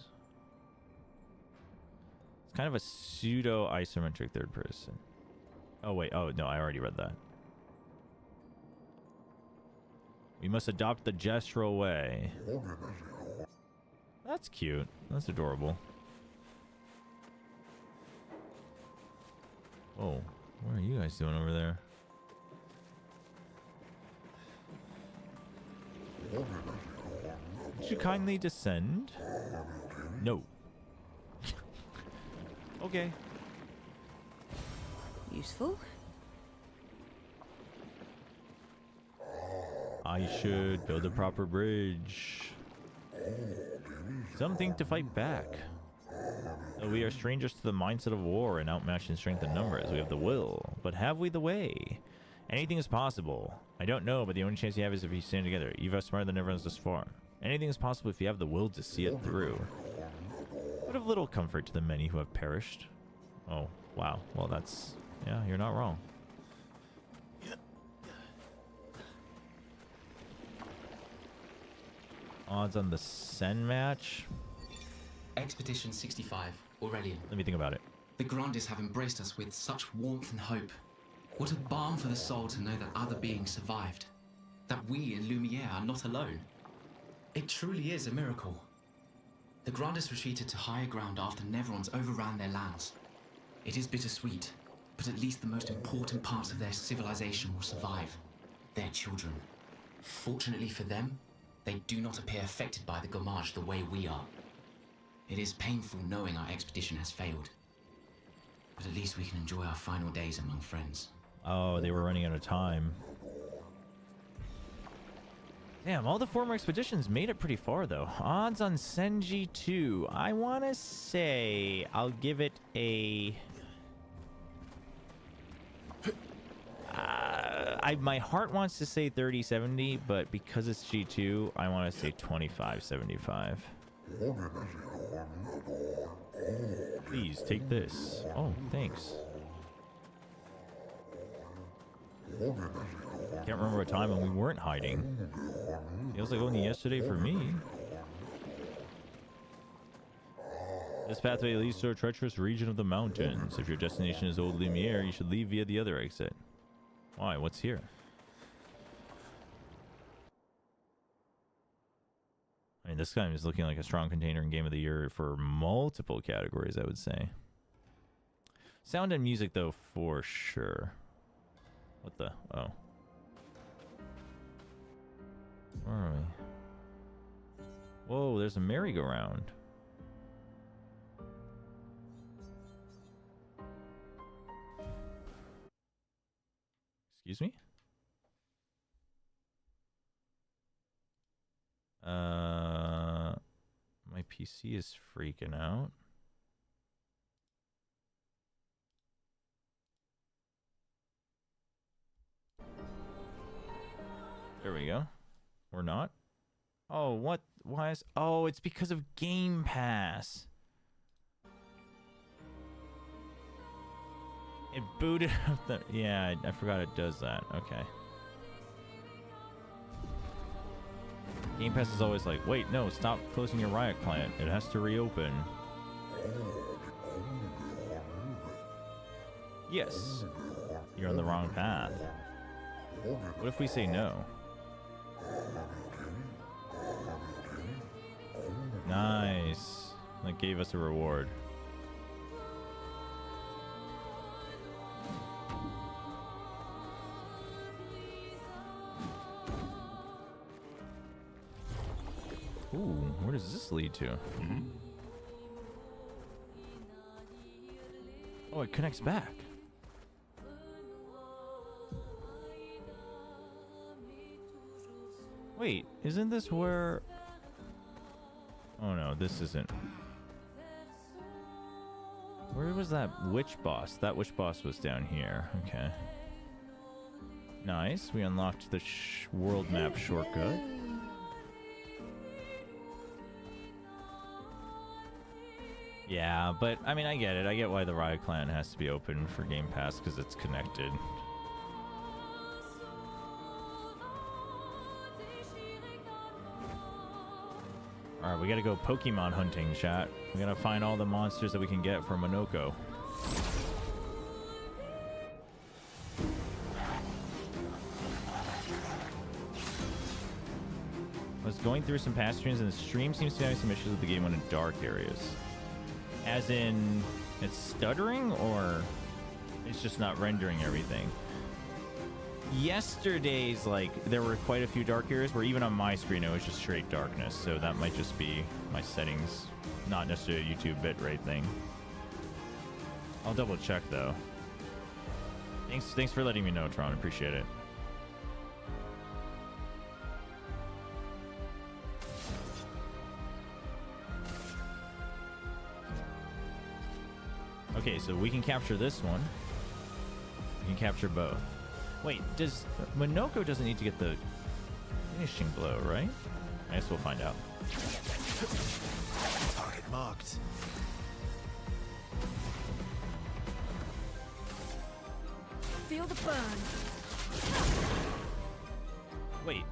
It's kind of a pseudo-isometric third person. Oh, wait. Oh, no, I already read that. We must adopt the gestural way. That's cute. That's adorable. Oh, what are you guys doing over there? Would you kindly descend? No. Okay. Useful. I should build a proper bridge. Something to fight back. Though we are strangers to the mindset of war and outmatched in strength and numbers, we have the will. But have we the way? Anything is possible. I don't know, but the only chance you have is if you stand together. You've smarter than everyone's this far. Anything is possible if you have the will to see it through. But of little comfort to the many who have perished. Oh, wow. Well, that's... yeah, you're not wrong. Odds on the Sen match? Expedition 65, Aurelian. Let me think about it. The Grandes have embraced us with such warmth and hope. What a balm for the soul to know that other beings survived. that we in Lumiere are not alone. It truly is a miracle. The Grandis retreated to higher ground after Neverons overran their lands. It is bittersweet, but at least the most important parts of their civilization will survive. Their children. Fortunately for them, they do not appear affected by the Gommage the way we are. It is painful knowing our expedition has failed. But at least we can enjoy our final days among friends. Oh, they were running out of time. Damn, all the former expeditions made it pretty far, though. Odds on Senji 2. I want to say I'll give it a... my heart wants to say 30-70, but because it's G2, I want to say 25-75. Please, take this. Oh, thanks. Can't remember a time when we weren't hiding. Feels like only yesterday for me. This pathway leads to a treacherous region of the mountains. If your destination is Old Lumiere, you should leave via the other exit. Why? What's here? I mean, this guy is looking like a strong contender in Game of the Year for multiple categories, I would say. Sound and music, though, for sure. What the? Oh. Where are we? Whoa, there's a merry-go-round. Excuse me? My PC is freaking out. There we go. Or not. Oh, what? Why is... Oh, it's because of Game Pass. It booted up the... Yeah, I forgot it does that. Okay. Game Pass is always like, wait, no, stop closing your Riot client. It has to reopen. Yes. You're on the wrong path. What if we say no? Nice. That gave us a reward. Ooh, where does this lead to? Oh, it connects back. Wait, isn't this where... Oh no, this isn't. Where was that witch boss? That witch boss was down here. Okay. Nice. We unlocked the world map shortcut. Yeah, but I mean, I get it. I get why the Riot Clan has to be open for Game Pass because it's connected. Alright, we gotta go Pokemon hunting, chat. We gotta find all the monsters that we can get from Monoko. I was going through some past streams and the stream seems to be having some issues with the game when in dark areas. As in, it's stuttering or it's just not rendering everything? Yesterday's, like, there were quite a few dark areas where even on my screen it was just straight darkness, so that might just be my settings, not necessarily a YouTube bitrate thing. I'll double check though. Thanks for letting me know, Tron. Appreciate it. Okay, so we can capture this one. We can capture both. Wait, does Monoko doesn't need to get the finishing blow, right? I guess we'll find out. Target marked. Feel the burn. Wait,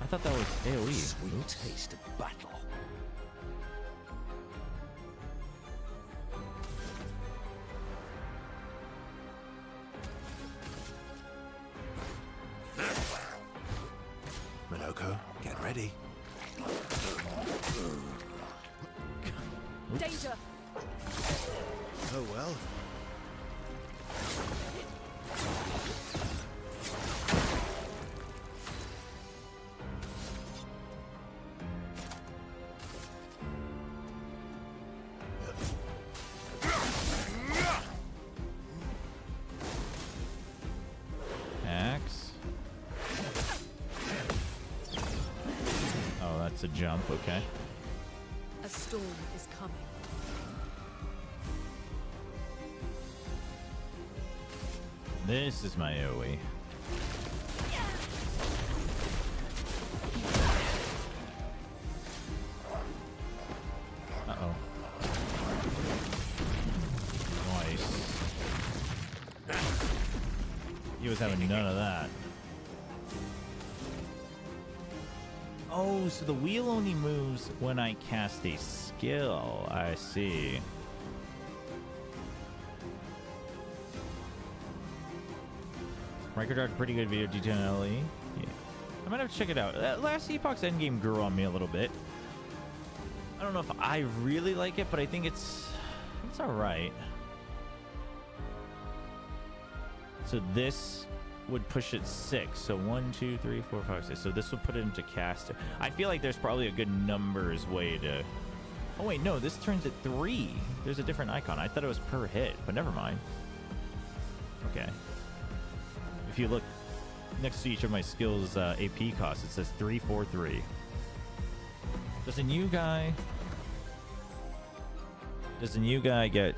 I thought that was AoE. Sweet taste of battle. Marco. Get ready. Danger. Oh well. Axe. Oh, that's a jump. Okay. A storm is coming. This is my AoE. Uh-oh. Nice. He was having none of that. Oh, so the wheel only moves when I cast a skill. I see. Microdart, pretty good video detail in LE. Yeah. I might have to check it out. That last Epoch's endgame grew on me a little bit. I don't know if I really like it, but I think it's alright. So this would push it 6. So 1, 2, 3, 4, 5, 6. So this would put it into caster. I feel like there's probably a good numbers way to... Oh wait, no, this turns at 3. There's a different icon. I thought it was per hit, but never mind. Okay. If you look next to each of my skills AP costs, it says 343. Does the new guy get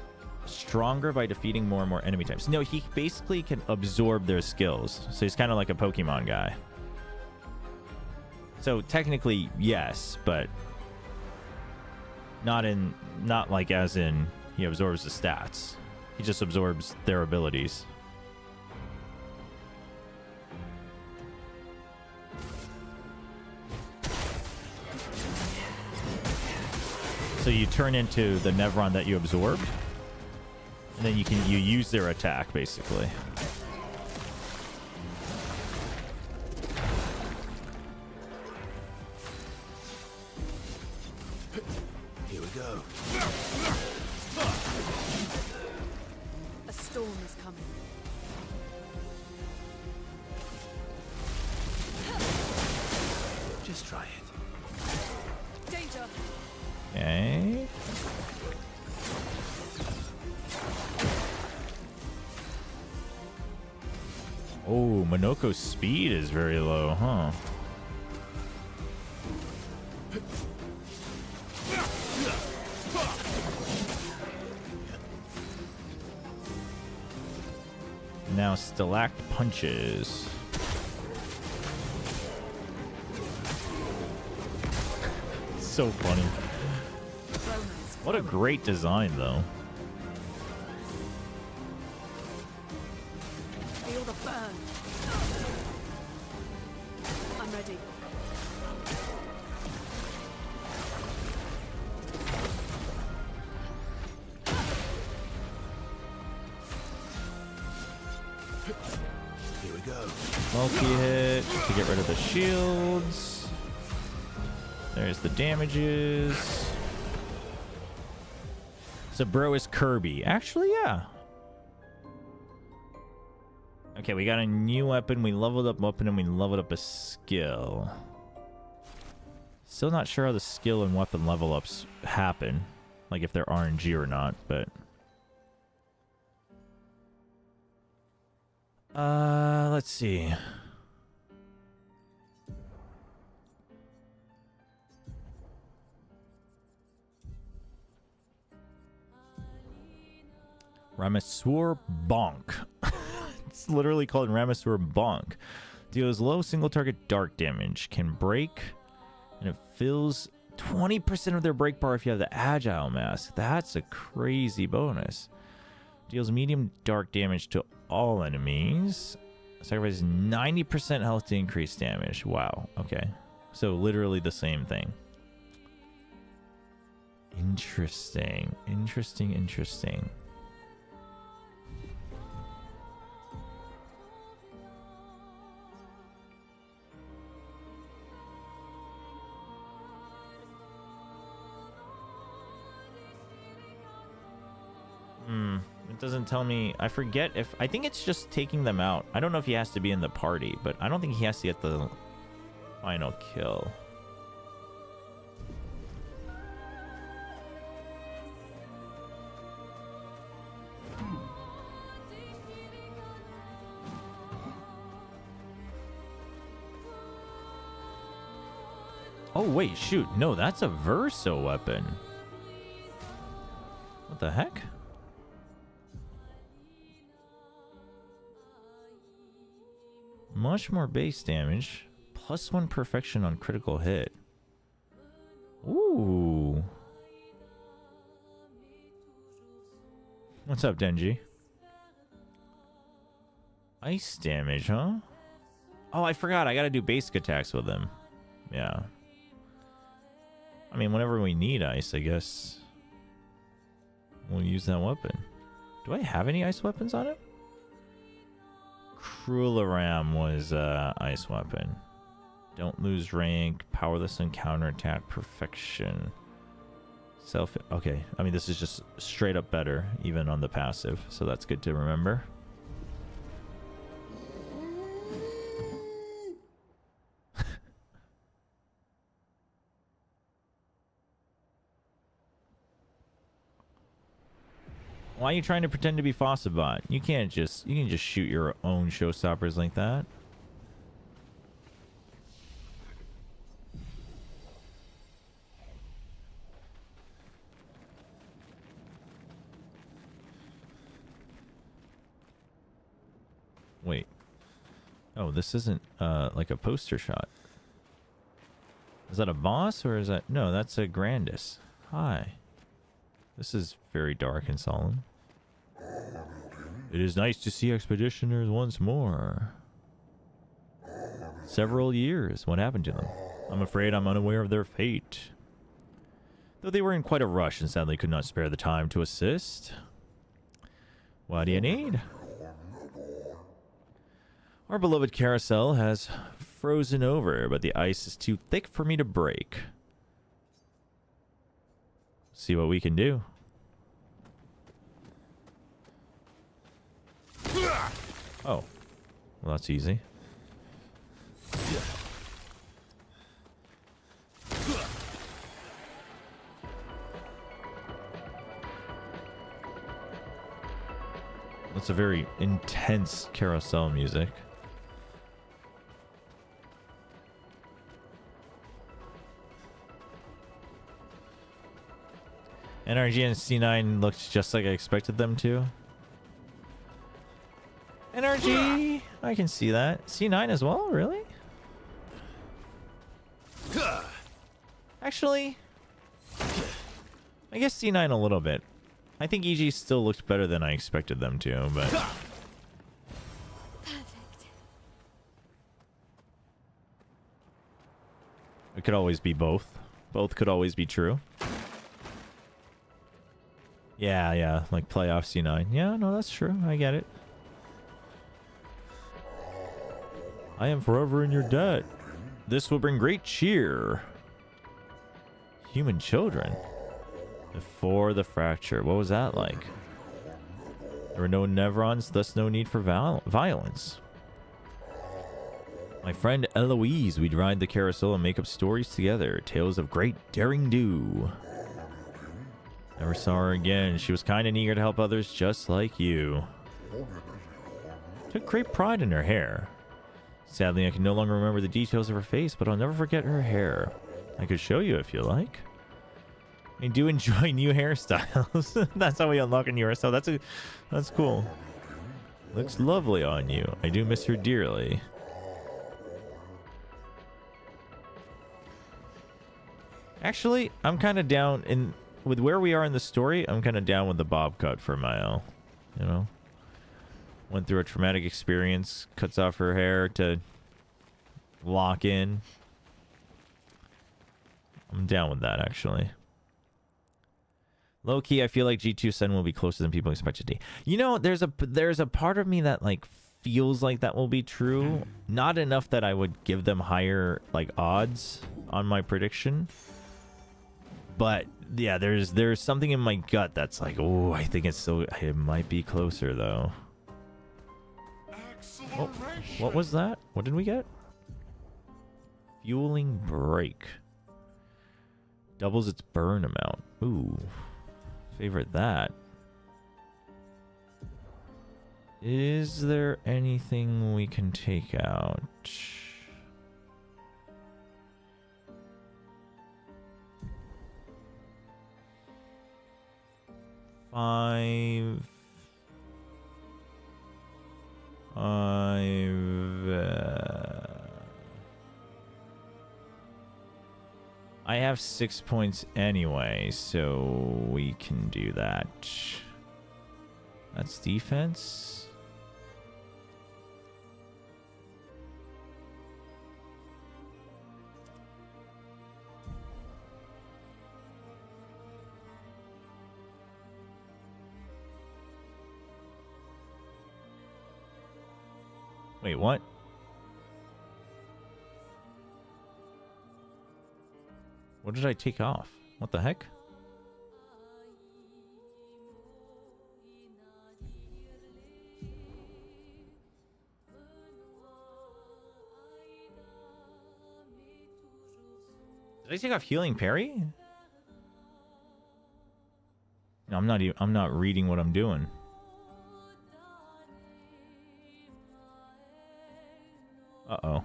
stronger by defeating more and more enemy types? No, he basically can absorb their skills. So he's kind of like a Pokemon guy. So technically, yes, but not like as in he absorbs the stats. He just absorbs their abilities. So you turn into the Nevron that you absorbed, and then you use their attack basically. Here we go. A storm is coming. Just try it. Danger. Okay. Oh, Monoko's speed is very low, huh? Now Stalact punches. So funny. What a great design, though. Feel the burn. I'm ready. Here we go. Multi-hit to get rid of the shields. There's the damages. So bro is Kirby. Actually, yeah. Okay, we got a new weapon. We leveled up weapon and we leveled up a skill. Still not sure how the skill and weapon level ups happen. Like if they're RNG or not, but... let's see. Ramesur Bonk. It's literally called Ramesur Bonk. Deals low single target dark damage. Can break. And it fills 20% of their break bar if you have the Agile Mask. That's a crazy bonus. Deals medium dark damage to all enemies. Sacrifices 90% health to increase damage. Wow. Okay. So literally the same thing. Interesting. Interesting. doesn't tell me. I forget if... I think it's just taking them out. I don't know if he has to be in the party, but I don't think he has to get the final kill. Oh, wait, shoot. No, that's a Verso weapon. What the heck? Much more base damage. +1 perfection on critical hit. Ooh. What's up, Denji? Ice damage, huh? Oh, I forgot. I gotta do basic attacks with him. Yeah. I mean, whenever we need ice, I guess we'll use that weapon. Do I have any ice weapons on him? Cruelaram was ice weapon. Don't lose rank. Powerless on counterattack. Perfection. Self... Okay. I mean, this is just straight up better, even on the passive. So that's good to remember. Why are you trying to pretend to be Fossabot? You can just shoot your own showstoppers like that. Wait. Oh, this isn't like a poster shot. Is that a boss or is that... No, that's a Grandis. Hi. This is very dark and solemn. It is nice to see expeditioners once more. Several years. What happened to them? I'm afraid I'm unaware of their fate. Though they were in quite a rush and sadly could not spare the time to assist. What do you need? Our beloved carousel has frozen over, but the ice is too thick for me to break. See what we can do. Oh. Well, that's easy. That's a very intense carousel music. NRG and C9 looked just like I expected them to. NRG! I can see that. C9 as well? Really? Actually, I guess C9 a little bit. I think EG still looked better than I expected them to, but... It could always be both. Both could always be true. Yeah, like playoff C9. Yeah, no, that's true. I get it. I am forever in your debt. This will bring great cheer. Human children. Before the fracture. What was that like? There were no Nevrons, thus no need for violence. My friend Eloise, we'd ride the carousel and make up stories together. Tales of great daring do. Never saw her again. She was kind and eager to help others just like you. Took great pride in her hair. Sadly, I can no longer remember the details of her face, but I'll never forget her hair. I could show you if you like. I do enjoy new hairstyles. That's how we unlock a new hairstyle. That's cool. Looks lovely on you. I do miss her dearly. Actually, I'm kind of down with where we are in the story. I'm kind of down with the bob cut for Mael. You know, went through a traumatic experience, cuts off her hair to lock in. I'm down with that, actually. Low key, I feel like G2 Sen will be closer than people expected to be. You know, there's a part of me that like feels like that will be true. Not enough that I would give them higher like odds on my prediction. But yeah, there's something in my gut that's like, oh, I think it might be closer though. Oh, what was that? What did we get? Fueling brake. Doubles its burn amount. Ooh. Favorite that. Is there anything we can take out? Five. I have 6 points anyway, so we can do that. That's defense. Wait, what? What did I take off? What the heck? Did I take off healing parry? No, I'm not reading what I'm doing. Uh-oh.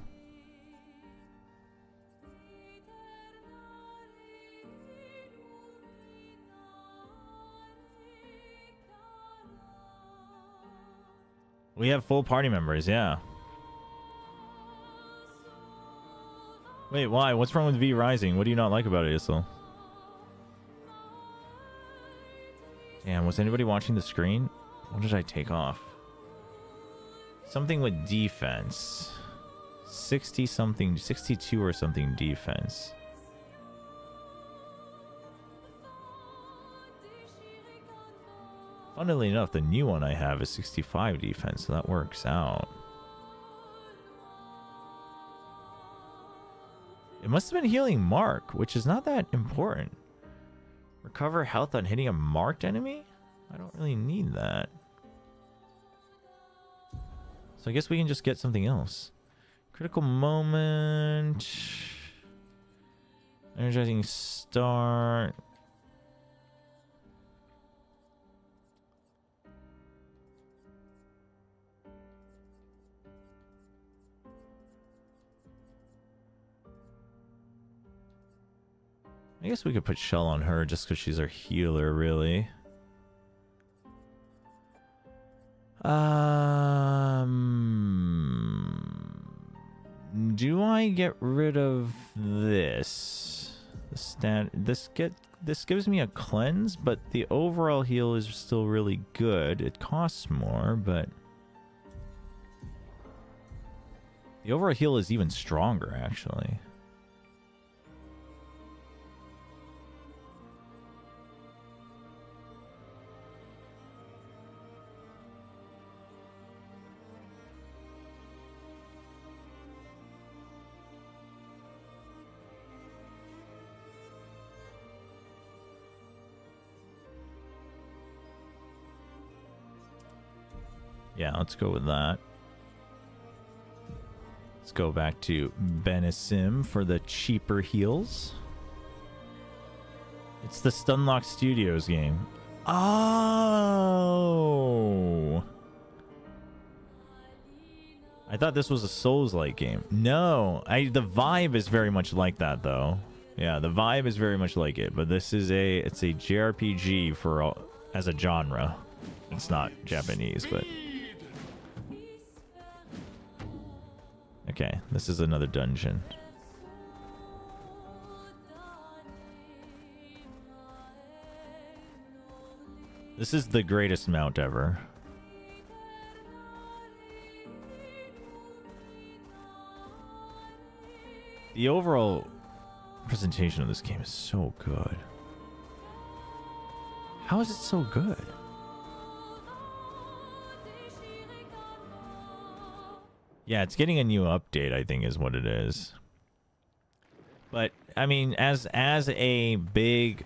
We have full party members, yeah. Wait, why? What's wrong with V Rising? What do you not like about it, Issel? Damn, was anybody watching the screen? What did I take off? Something with defense. 60 something, 62 or something defense. Funnily enough, the new one I have is 65 defense, so that works out. It must have been healing Mark, which is not that important. Recover health on hitting a marked enemy? I don't really need that. So I guess we can just get something else. Critical moment. Energizing start. I guess we could put Shell on her just because she's our healer, really. Do I get rid of this? This gives me a cleanse, but the overall heal is still really good. It costs more, but the overall heal is even stronger, actually. Yeah, let's go with that. Let's go back to Benesim for the cheaper heals. It's the Stunlock Studios game. Oh! I thought this was a Souls-like game. No, the vibe is very much like that, though. Yeah, the vibe is very much like it, but this is it's a JRPG for as a genre. It's not Japanese, but okay, this is another dungeon. This is the greatest mount ever. The overall presentation of this game is so good. How is it so good? Yeah, it's getting a new update, I think is what it is. But I mean, as a big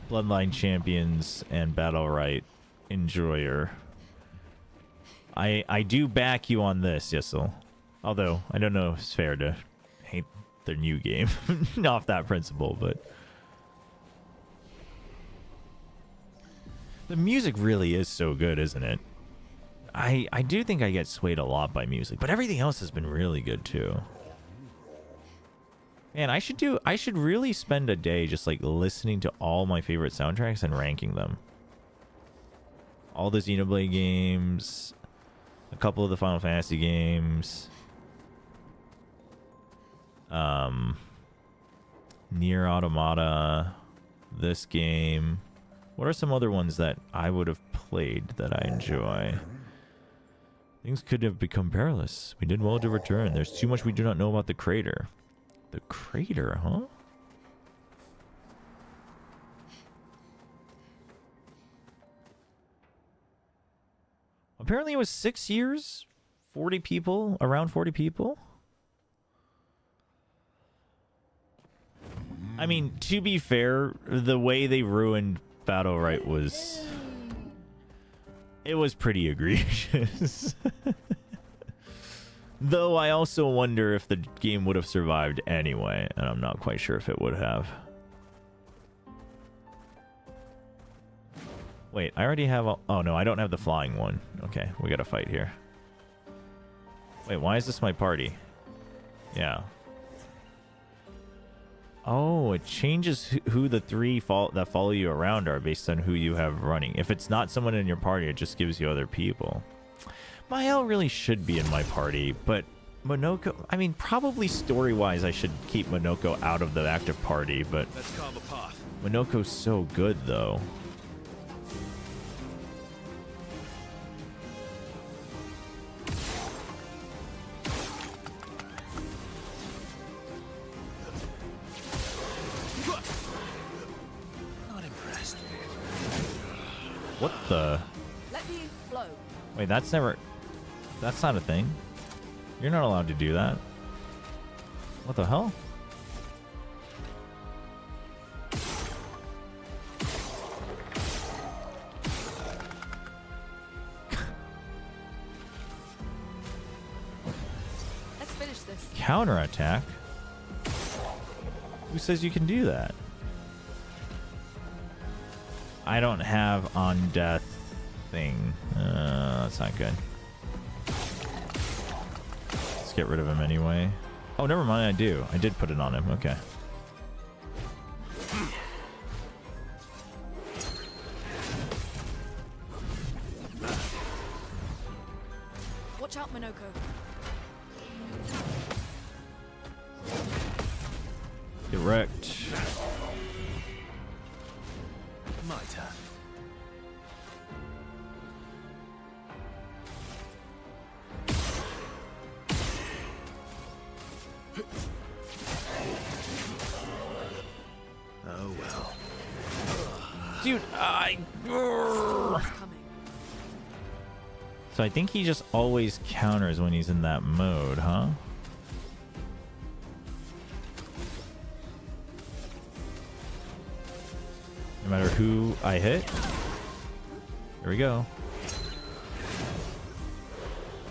Bloodline Champions and Battle Right enjoyer, I do back you on this, Yissel. Although I don't know if it's fair to hate their new game off that principle, but the music really is so good, isn't it? I do think I get swayed a lot by music, but everything else has been really good too. Man, I should really spend a day just like listening to all my favorite soundtracks and ranking them. All the Xenoblade games, a couple of the Final Fantasy games, Nier Automata, this game. What are some other ones that I would have played that I enjoy? Things could have become perilous. We did well to return. There's too much we do not know about the crater. The crater, huh? Apparently it was 6 years, 40 people, around 40 people. I mean, to be fair, the way they ruined Battle Right was... it was pretty egregious. Though I also wonder if the game would have survived anyway, and I'm not quite sure if it would have. Wait, I already have a... oh no, I don't have the flying one. Okay, we gotta fight here. Wait, why is this my party? Yeah. Oh, it changes who the three that follow you around are based on who you have running. If it's not someone in your party, it just gives you other people. Mael really should be in my party, but Monoko... I mean, probably story-wise, I should keep Monoko out of the active party, but... let's carve a path. Monoko's so good, though. Not impressed. What the... Let me flow. wait, that's never... that's not a thing. You're not allowed to do that. What the hell? Let's finish this. Counterattack? Who says you can do that? I don't have on death thing. That's not good. Let's get rid of him anyway. Oh, never mind, I do. I did put it on him. Okay. Watch out, Monoko. Get wrecked. My turn. Oh well. Dude, so I think he just always counters when he's in that mode, huh? No matter who I hit. Here we go.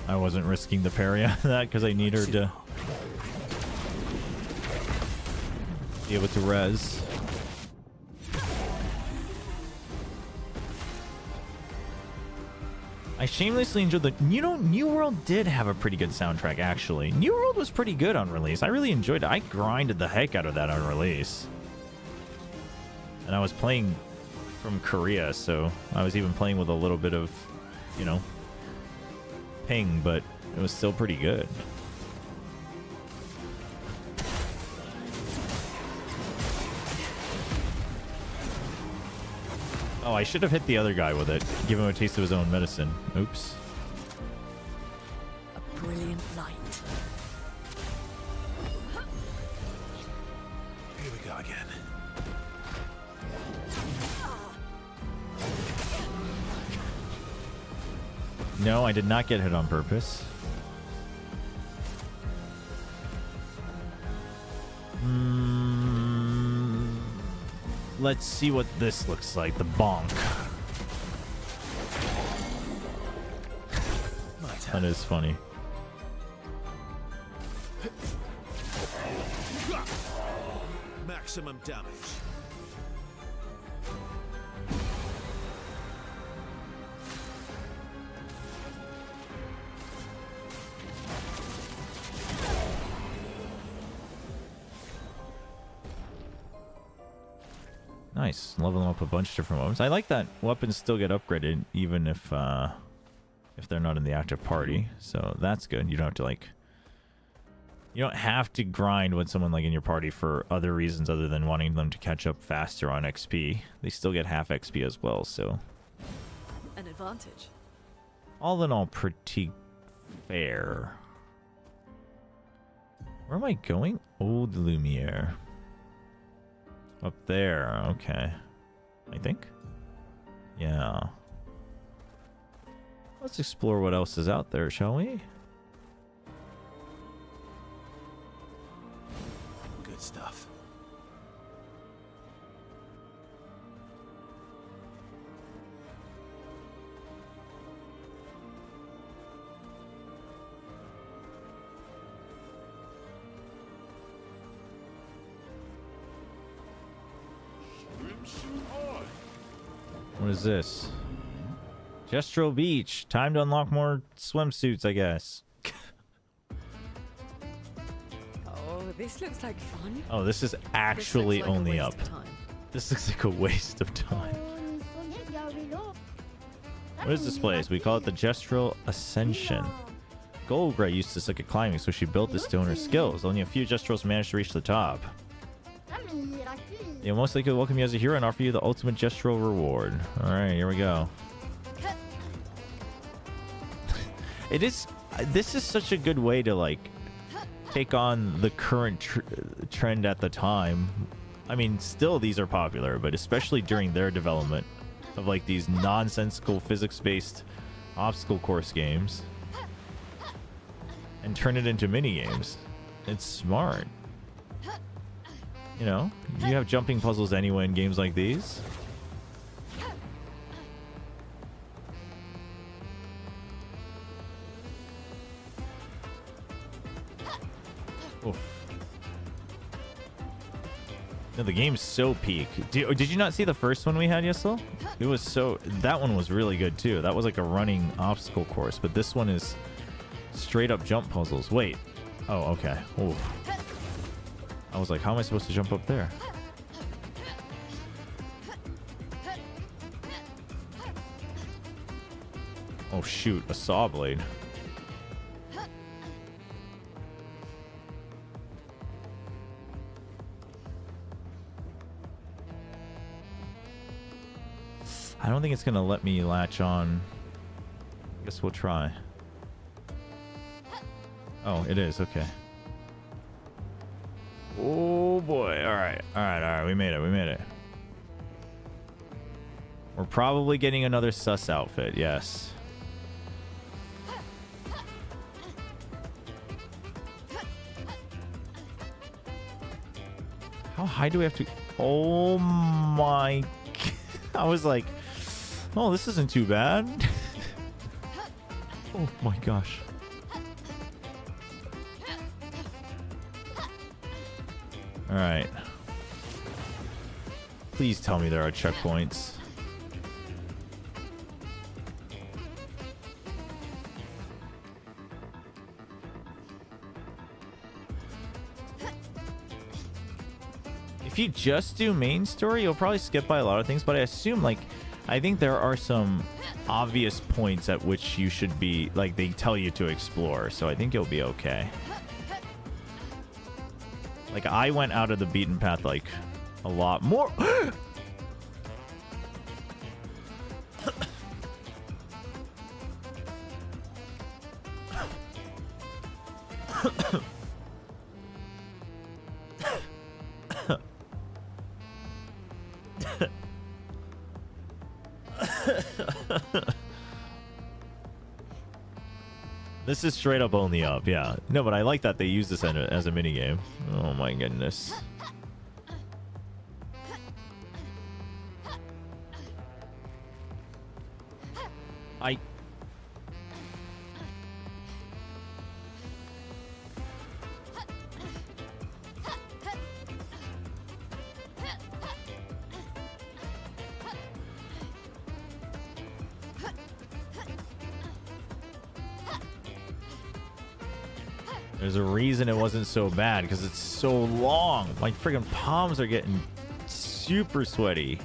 I wasn't risking the parry on that because I need her to be able to res. I shamelessly enjoyed the... you know, New World did have a pretty good soundtrack, actually. New World was pretty good on release. I really enjoyed it. I grinded the heck out of that on release. And I was playing from Korea, so I was even playing with a little bit of, you know, ping, but it was still pretty good. Oh, I should have hit the other guy with it. Give him a taste of his own medicine. Oops. A brilliant light. Here we go again. No, I did not get hit on purpose. let's see what this looks like. The bonk. That is funny. Maximum damage. Nice. Level them up a bunch of different weapons. I like that weapons still get upgraded even if they're not in the active party. So that's good. You don't have to like... You don't have to grind with someone like in your party for other reasons other than wanting them to catch up faster on XP. They still get half XP as well, so... An advantage. All in all, pretty fair. Where am I going? Old Lumiere. Up there, okay. I think? Yeah. Let's explore what else is out there, shall we? Good stuff. What is this? Jestro Beach. Time to unlock more swimsuits, I guess. Oh, this looks like fun. Oh, this is actually This looks like only a up. waste of time. This looks like a waste of time. What is this place? We call it the Jestro Ascension. Goldgray used to suck at climbing, so she built this to hone her skills. Only a few Jestros managed to reach the top. They most likely welcome you as a hero and offer you the ultimate Jestro reward. Alright, here we go. It is... This is such a good way to, like, take on the current trend at the time. I mean, still these are popular, but especially during their development of, like, these nonsensical physics-based obstacle course games. And turn it into mini-games. It's smart. You know, you have jumping puzzles anyway in games like these. Oof. No, the game's so peak. Did you not see the first one we had, Yesel? It was so... That one was really good, too. That was like a running obstacle course. But this one is straight up jump puzzles. Wait. Oh, okay. Oof. I was like, how am I supposed to jump up there? Oh shoot, a saw blade. I don't think it's gonna let me latch on. I guess we'll try. Oh, it is, okay. Oh boy. Alright. Alright. We made it. We're probably getting another sus outfit. Yes. How high do we have to... Oh my... I was like... Oh, this isn't too bad. Oh my gosh. Alright. Please tell me there are checkpoints. If you just do main story, you'll probably skip by a lot of things, but I assume, like, I think there are some obvious points at which you should be, like, they tell you to explore, so I think you'll be okay. Like, I went out of the beaten path, like, a lot more. This is straight up only up, yeah. No, but I like that they use this as a minigame. Oh my goodness. There's a reason it wasn't so bad, because it's so long. My friggin' palms are getting super sweaty.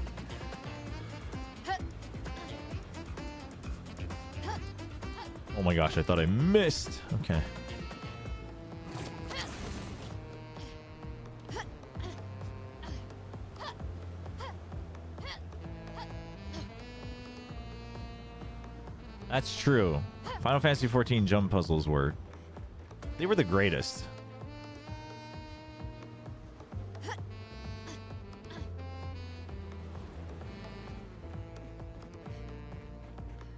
Oh my gosh, I thought I missed. Okay. That's true. Final Fantasy XIV jump puzzles were... They were the greatest.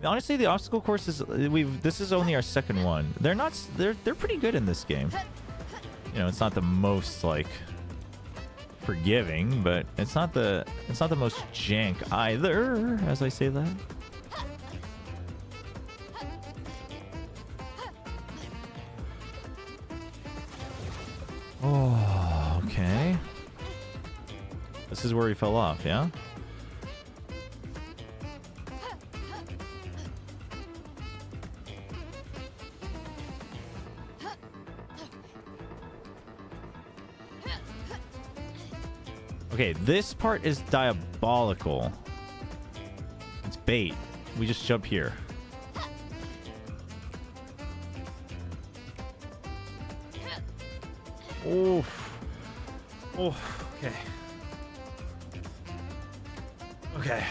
Honestly, the obstacle courses, this is only our second one. They're pretty good in this game. You know, it's not the most like forgiving, but it's not the most jank either, as I say that. Oh, okay. This is where he fell off, yeah? Okay, this part is diabolical. It's bait. We just jump here. Oof. Oh, okay. Okay.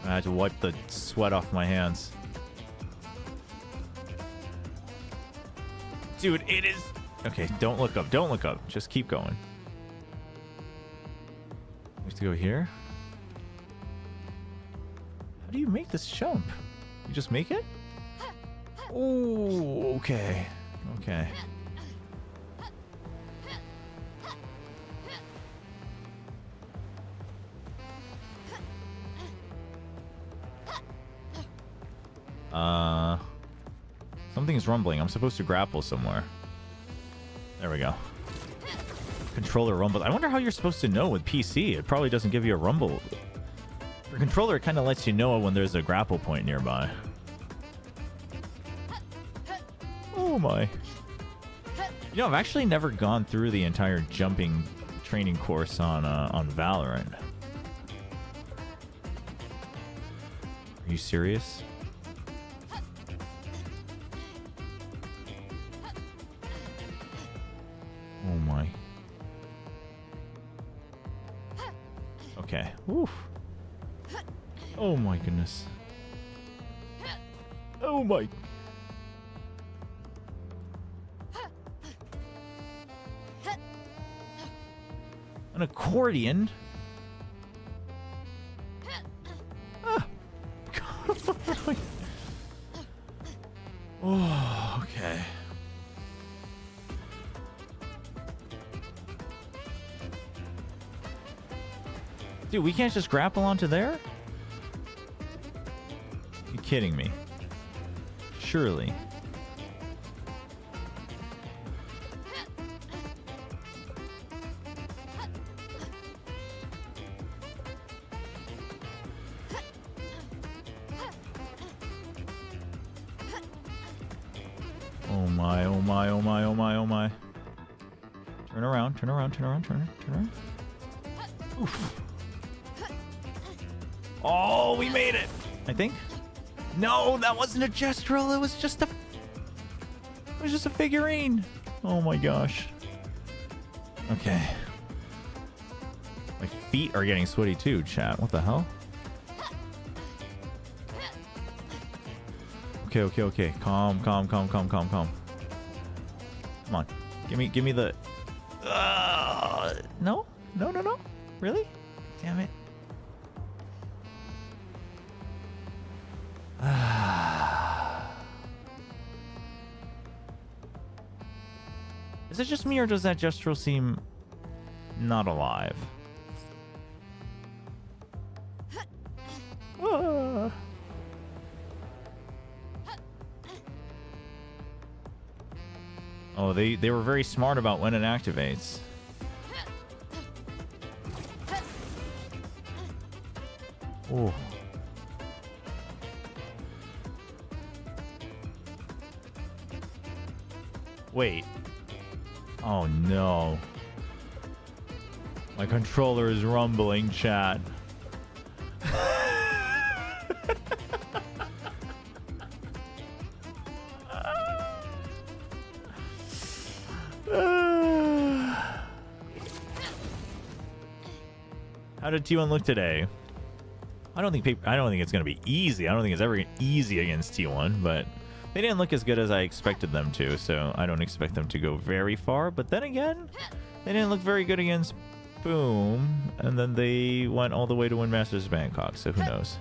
I had to wipe the sweat off my hands. Dude, it is... Okay, don't look up. Don't look up. Just keep going. We have to go here. How do you make this jump? You just make it? Oh, okay. Okay. Something's rumbling. I'm supposed to grapple somewhere. There we go. Controller rumble. I wonder how you're supposed to know with PC. It probably doesn't give you a rumble. For controller, it kind of lets you know when there's a grapple point nearby. Oh my. You know, I've actually never gone through the entire jumping training course on Valorant. Are you serious? Oh my. Okay. Oof. Oh my goodness. Oh my. An accordion? Ah. Oh, okay. Dude, we can't just grapple onto there? You're kidding me. Surely. Oh my, oh my, oh my, oh my, oh my. Turn around, turn around, turn around, turn around. Oof. Oh, we made it! I think. No, that wasn't a gestural. It was just a figurine. Oh my gosh. Okay. My feet are getting sweaty too, chat. What the hell? Okay, okay, okay. Calm, calm, calm, calm, calm, calm. Come on. Give me the... No? No, no, no. Really? Damn it. Is it just me, or does that gestural seem not alive? Oh, they were very smart about when it activates. Oh. Wait. Oh no. My controller is rumbling, chat. How did T1 look today? I don't think it's gonna be easy. I don't think it's ever easy against T1, but they didn't look as good as I expected them to, so I don't expect them to go very far. But then again, they didn't look very good against Boom, and then they went all the way to win Masters of Bangkok, so who knows?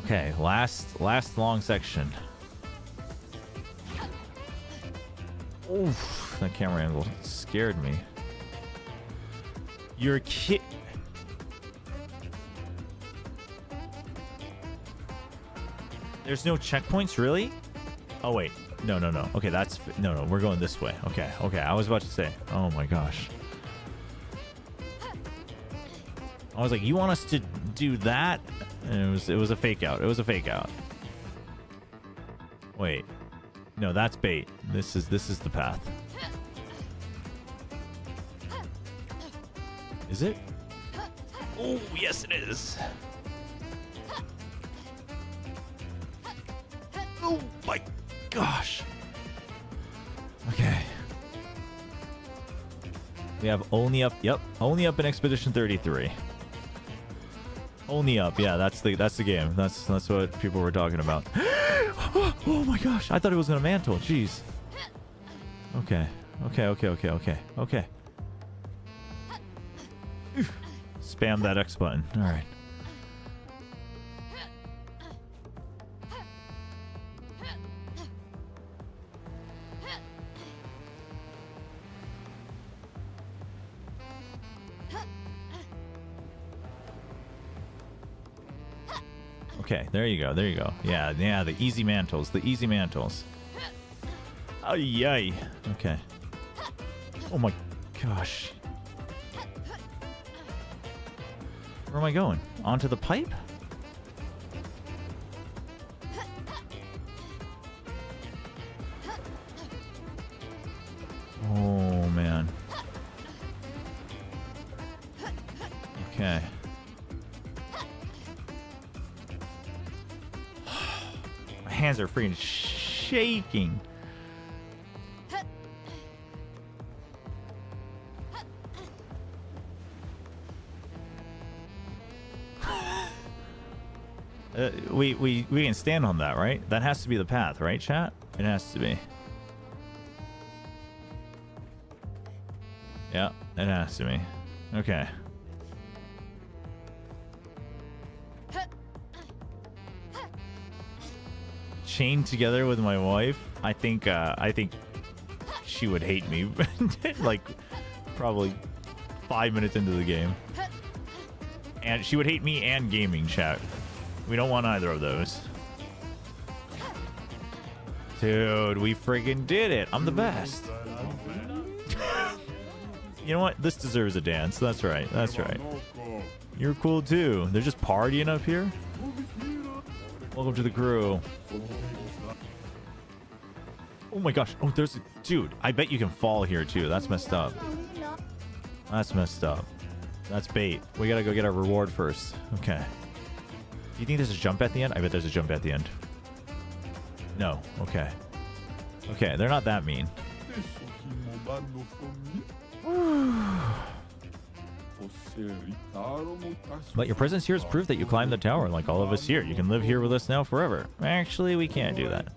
Okay, last long section. Oof, that camera angle scared me. You're There's no checkpoints, really? Oh wait, no. Okay, no. We're going this way. Okay. I was about to say. Oh my gosh. I was like, you want us to do that? And it was a fake out. It was a fake out. Wait. No, that's bait. This is the path. Is it? Oh, yes it is. Oh my gosh. Okay. We have only up. Yep, only up in Expedition 33. Only up. Yeah, that's the game. That's what people were talking about. Oh my gosh. I thought it was gonna mantle. Jeez. Okay. Spam that X button. All right. Okay, there you go. Yeah, the easy mantles. Oh, yay. Okay. Oh my gosh. Where am I going? Onto the pipe? Oh, man. Okay. My hands are freaking shaking. We can stand on that, right? That has to be the path, right, chat? It has to be. Yeah, it has to be. Okay. Chained together with my wife, I think she would hate me. Like, probably 5 minutes into the game. And she would hate me and gaming, chat. We don't want either of those. Dude, we friggin' did it. I'm the best. You know what? This deserves a dance. That's right. You're cool too. They're just partying up here. Welcome to the crew. Oh my gosh. Oh, there's a dude. I bet you can fall here too. That's messed up. That's bait. We gotta go get our reward first. Okay. Do you think there's a jump at the end? I bet there's a jump at the end. No. Okay. Okay, they're not that mean. But your presence here is proof that you climbed the tower like all of us here. You can live here with us now forever. Actually, we can't do that.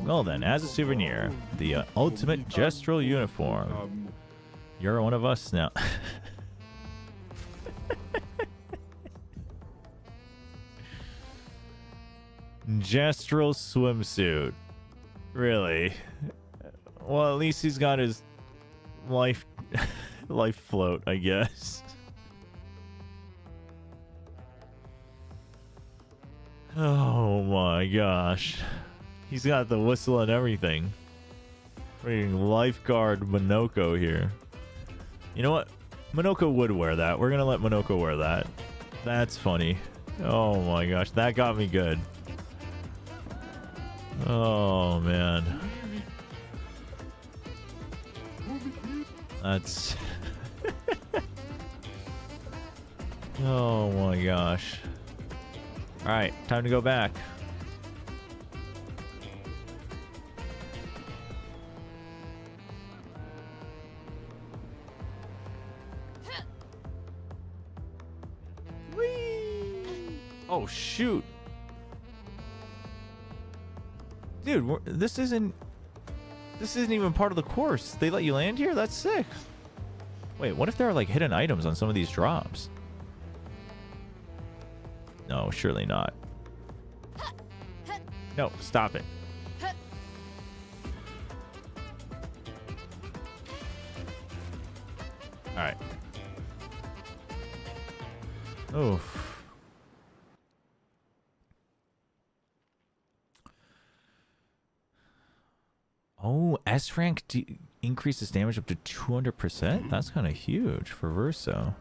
Well then, as a souvenir, the ultimate gestural uniform. You're one of us now. Gestural swimsuit. Really? Well, at least he's got his life float, I guess. Oh my gosh. He's got the whistle and everything. Freaking lifeguard Monoko here. You know what? Monoko would wear that. We're gonna let Monoko wear that. That's funny. Oh my gosh, that got me good. Oh man. That's... Oh my gosh. Alright, time to go back. Oh shoot. Dude, this isn't even part of the course. They let you land here? That's sick. Wait, what if there are like hidden items on some of these drops? No, surely not. No, stop it. Alright. Oof. Oh, S rank increases damage up to 200%? That's kind of huge for Verso.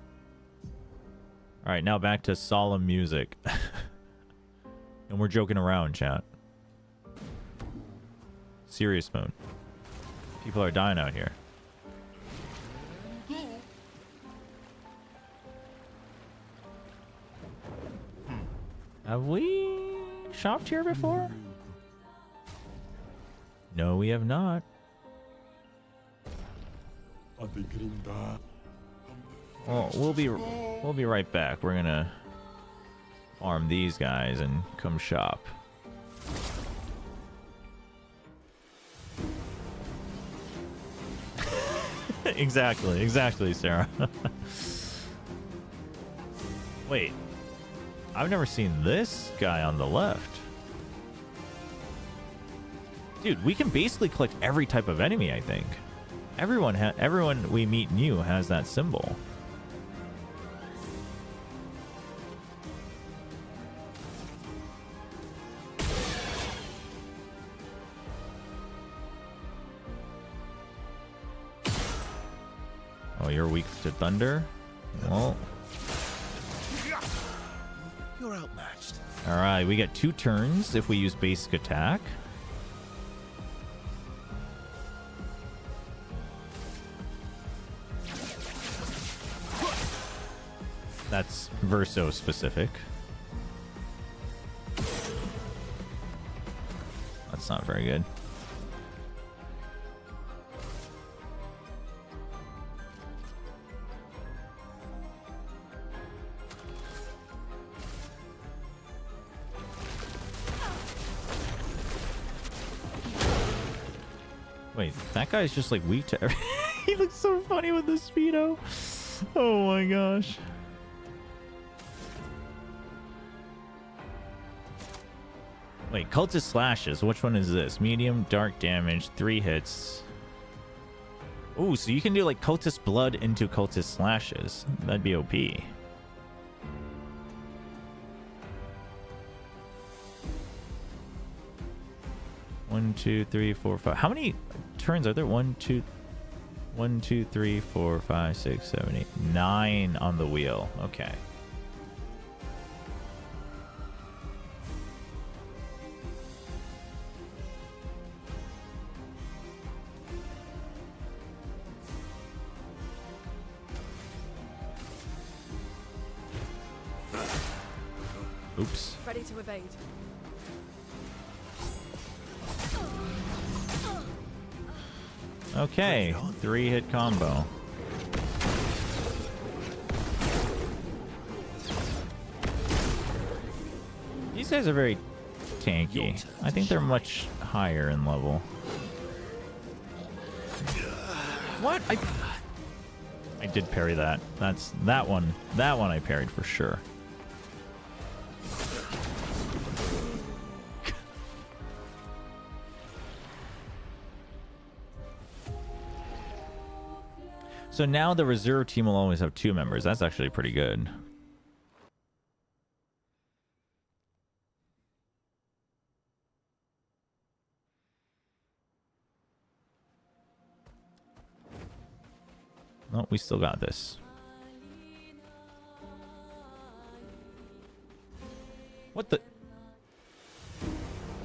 Alright, now back to solemn music. And we're joking around, chat. Serious mode. People are dying out here. Have we shopped here before? No, we have not. Well, we'll be right back. We're gonna farm these guys and come shop. Exactly, Sarah. Wait, I've never seen this guy on the left. Dude, we can basically collect every type of enemy, I think. Everyone we meet new has that symbol. Oh, you're weak to thunder? Well, You're outmatched. alright, we get 2 turns if we use basic attack. That's Verso specific. That's not very good. Wait, that guy's just like weak to everything. He looks so funny with the Speedo. Oh my gosh. Wait, Cultist Slashes. Which one is this? Medium, dark damage, 3 hits. Ooh, so you can do like Cultist Blood into Cultist Slashes. That'd be OP. One, 2, 3, 4, 5. How many turns are there? 1, 2, 3, 4, 5, 6, 7, 8, 9 on the wheel. Okay. Oops. Ready to evade. Okay, 3-hit combo. These guys are very tanky. I think they're much higher in level. What? I did parry that. That's that one. That one I parried for sure. So now the reserve team will always have 2 members. That's actually pretty good. Oh, we still got this. What the?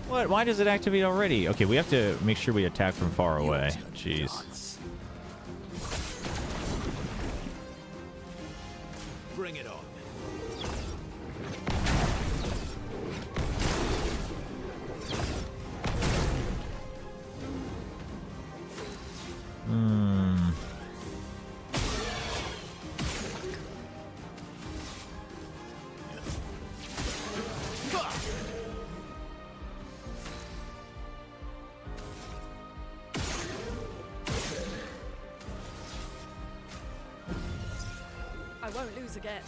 What? Why does it activate already? Okay, we have to make sure we attack from far away. Jeez. Bring it on. I won't lose again.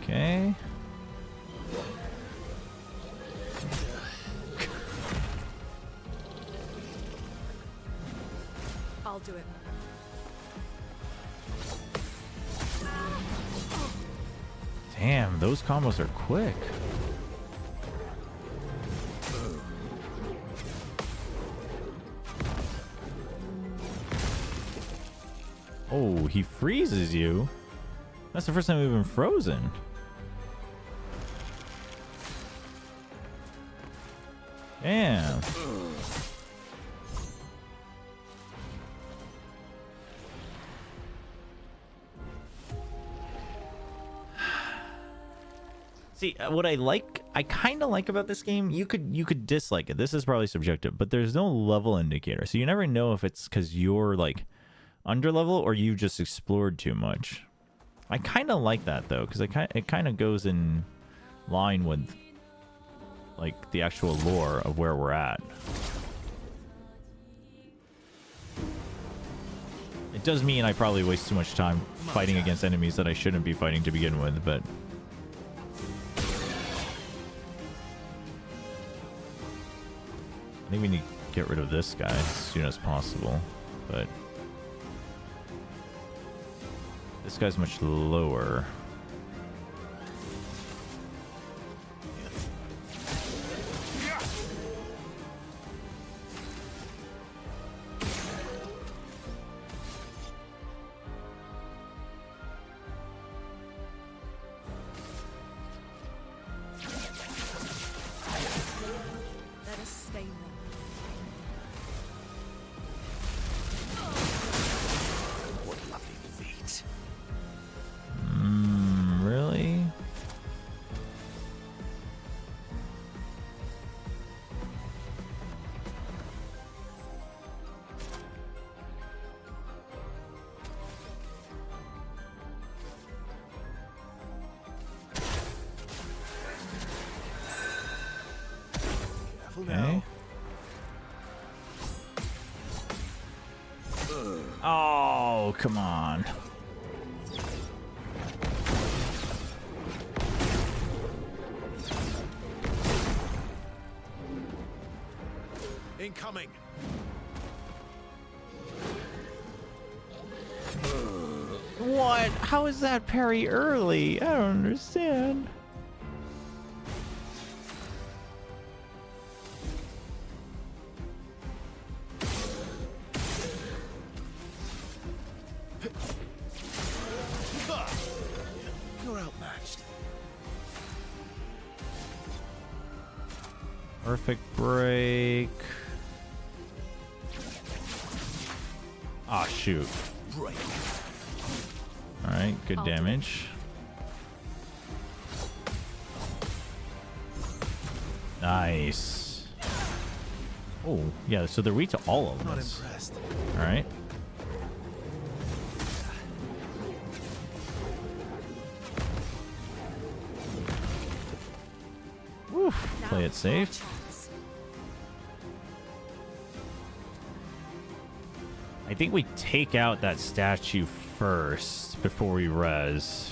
Okay. I'll do it. Damn, those combos are quick. Oh, he freezes you. That's the first time we've been frozen. Damn. See, what I kind of like about this game, you could dislike it. This is probably subjective, but there's no level indicator. So you never know if it's because you're like under level or you just explored too much. I kind of like that though, because it kind of goes in line with like the actual lore of where we're at. It does mean I probably waste too much time fighting against enemies that I shouldn't be fighting to begin with, but I think we need to get rid of this guy as soon as possible, but this guy's much lower. Let us stain them. What lovely feet. Really? Okay. Oh, come on. Incoming. What? How is that parry early? I don't understand. You're outmatched. Perfect break. Ah, shoot. Break. All right, good damage. Nice. Oh, yeah, so they're weak to all of Not us. impressed. All right. Woof, play it safe. I think we take out that statue first before we res.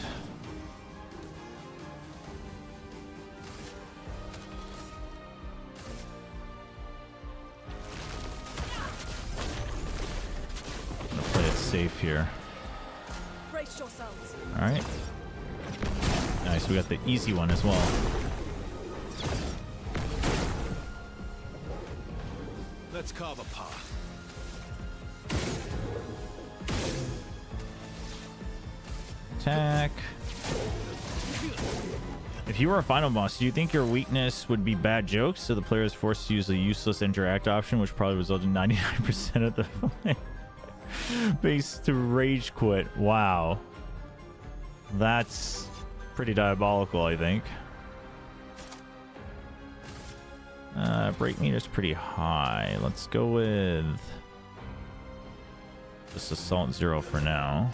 I'm gonna play it safe here. Brace yourselves. All right. Nice, we got the easy one as well. Let's carve a path. attack. If you were a final boss, do you think your weakness would be bad jokes, so the player is forced to use the useless interact option, which probably resulted in 99% of the base to rage quit? Wow. That's pretty diabolical, I think. Break meter's pretty high. Let's go with just Assault 0 for now.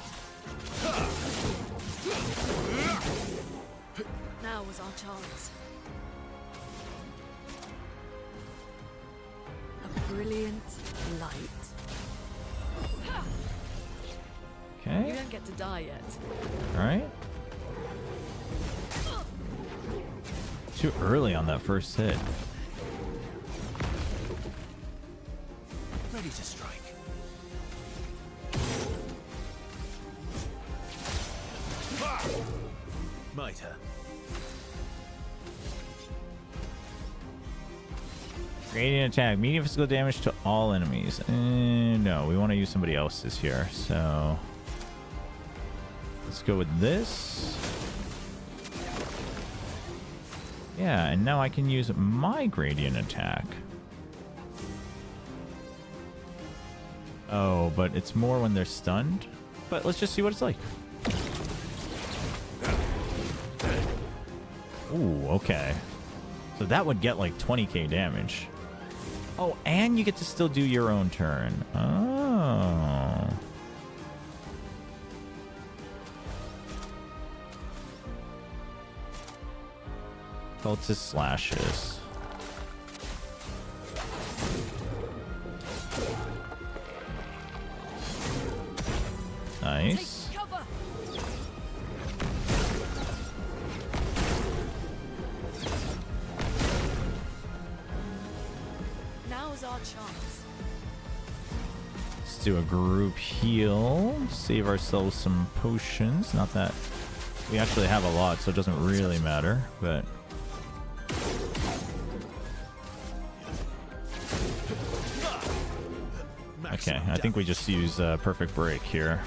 Now was our chance. A brilliant light. Okay. You don't get to die yet. Alright. Too early on that first hit. Ready to strike. Mitre. Radiant attack. Medium physical damage to all enemies. No, we want to use somebody else's here. So let's go with this. Yeah, and now I can use my gradient attack. Oh, but it's more when they're stunned. But let's just see what it's like. Ooh, okay. So that would get like 20k damage. Oh, and you get to still do your own turn. Oh. Cultist slashes. Nice. Now is our chance. Let's do a group heal. Save ourselves some potions. Not that we actually have a lot, so it doesn't really matter, but okay, I think we just use Perfect Break here.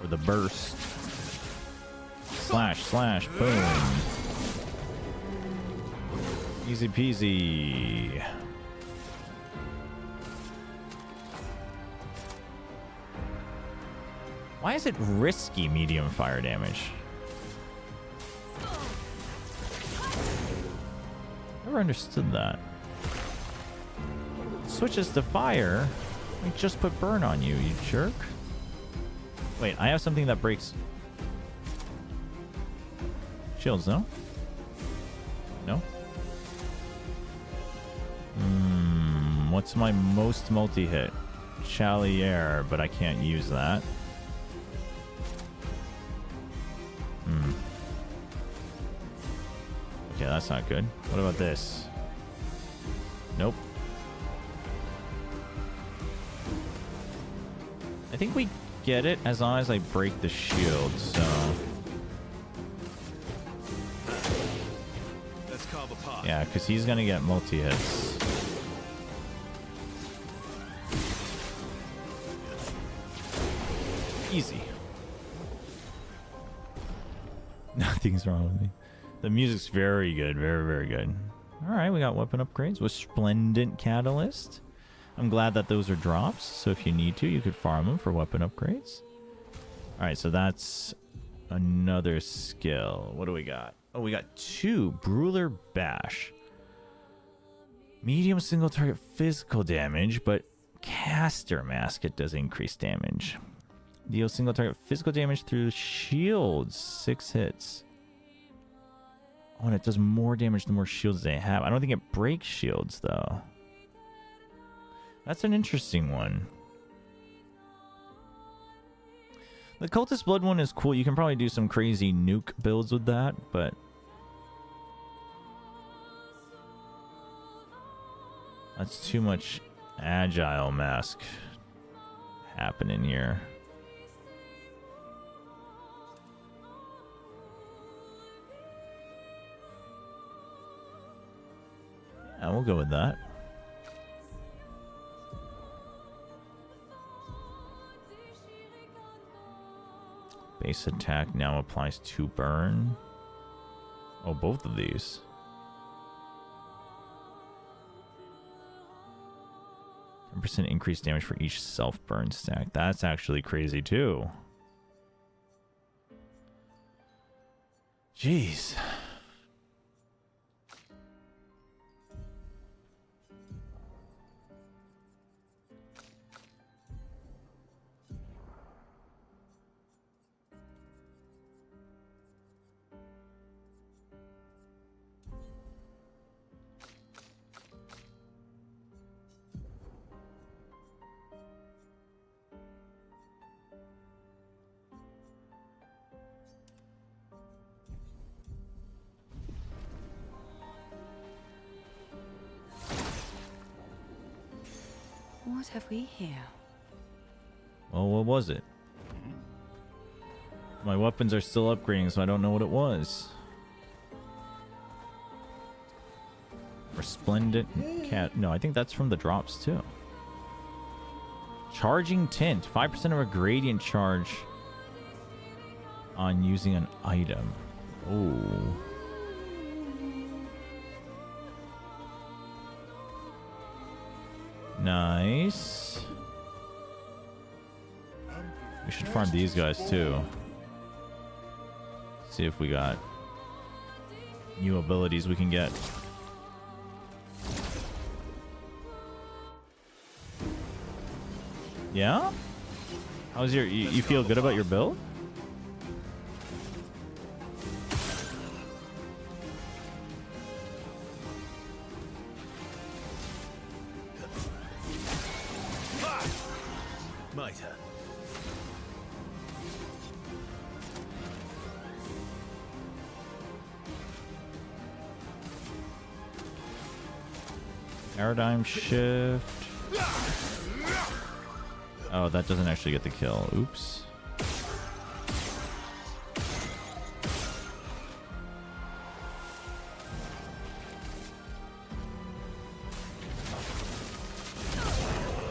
For the burst. Slash, slash, boom. Easy peasy. Why is it risky medium fire damage? Never understood that. Switches to fire. We just put burn on you, you jerk. Wait, I have something that breaks shields, no? No? What's my most multi-hit? Chalier, but I can't use that. Okay, that's not good. What about this? Nope. I think we get it as long as I break the shield, so... Let's carve apart. Yeah, because he's going to get multi-hits. Easy. Nothing's wrong with me. The music's very good. Very, very good. Alright, we got weapon upgrades with Splendent Catalyst. I'm glad that those are drops, so if you need to, you could farm them for weapon upgrades. Alright, so that's another skill. What do we got? Oh, we got 2. Brawler Bash. Medium single target physical damage, but Caster Mask, it does increase damage. Deal single target physical damage through shields. 6 hits. Oh, and it does more damage the more shields they have. I don't think it breaks shields, though. That's an interesting one. The Cultist Blood one is cool. You can probably do some crazy nuke builds with that, but... that's too much Agile Mask happening here. Yeah, we'll go with that. Base attack now applies 2 burn. Oh, both of these. % increased damage for each self-burn stack. That's actually crazy too. Jeez. What have we here? Well, what was it? My weapons are still upgrading, so I don't know what it was. Resplendent cat. No, I think that's from the drops too. Charging tint. 5% of a gradient charge on using an item. Oh. Nice. We should farm these guys too. See if we got new abilities we can get. Yeah? How's your... You feel good about your build? Mitre. Paradigm shift. Oh, that doesn't actually get the kill. Oops.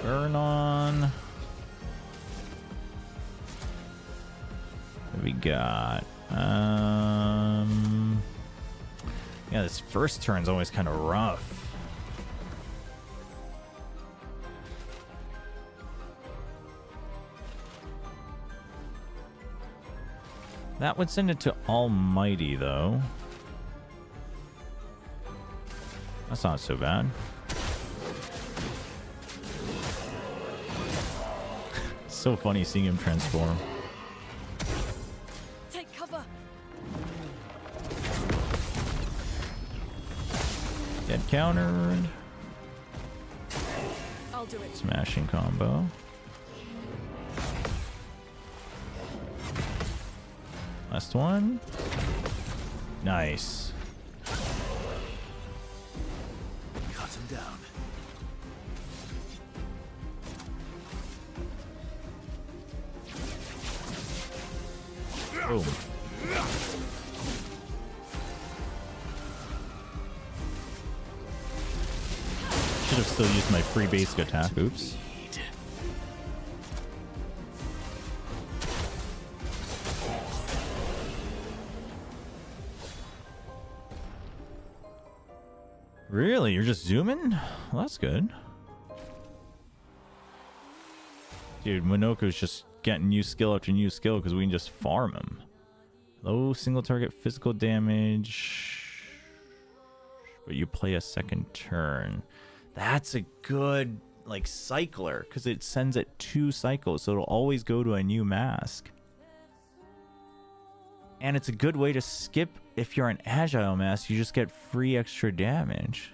Burn on. What do we got? Yeah, this first turn's always kind of rough. That would send it to Almighty, though. That's not so bad. So funny seeing him transform. Take cover. Get countered. I'll do it. Smashing combo. Last one. Nice. Cut him down. Boom. Should have still used my free basic attack. Oops. Really? You're just zooming? Well, that's good. Dude, Minoku's just getting new skill after new skill because we can just farm him. Low single target physical damage. But you play a second turn. That's a good, like, cycler because it sends it 2 cycles, so it'll always go to a new mask. And it's a good way to skip. If you're an agile mask, you just get free extra damage.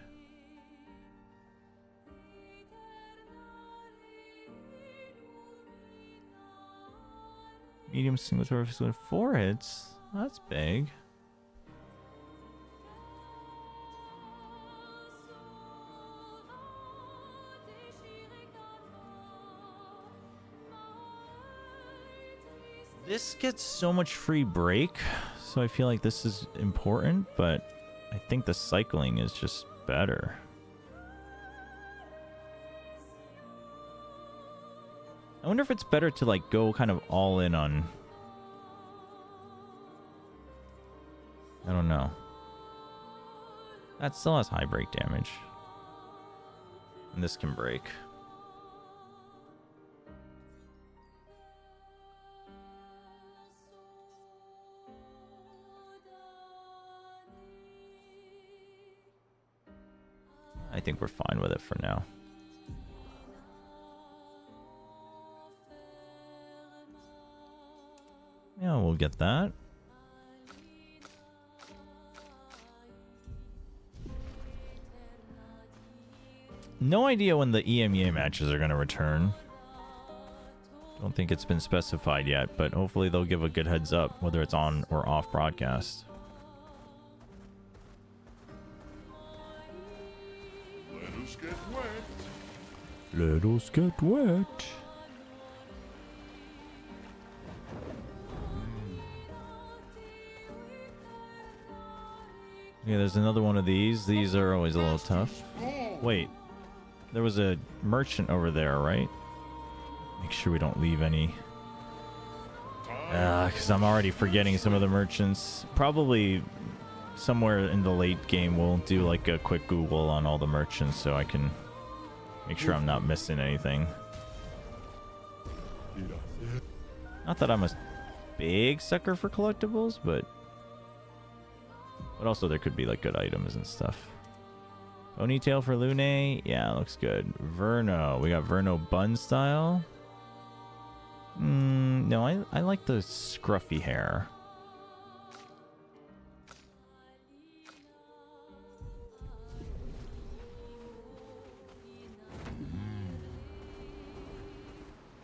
Medium single target physical 4 hits. That's big. This gets so much free break, so I feel like this is important, but I think the cycling is just better. I wonder if it's better to like go kind of all in on don't know. That still has high break damage. And this can break. I think we're fine with it for now. Yeah, we'll get that. No idea when the EMEA matches are going to return. Don't think it's been specified yet, but hopefully they'll give a good heads up, whether it's on or off broadcast. Let us get wet. Let us get wet. Yeah, there's another one of these. These are always a little tough. Wait, there was a merchant over there, right? Make sure we don't leave any. Because I'm already forgetting some of the merchants. Probably somewhere in the late game we'll do like a quick Google on all the merchants so I can make sure I'm not missing anything. Not that I'm a big sucker for collectibles, but also there could be like good items and stuff. Ponytail for Lune. Yeah, looks good. Verno. We got Verno bun style. No, I like the scruffy hair.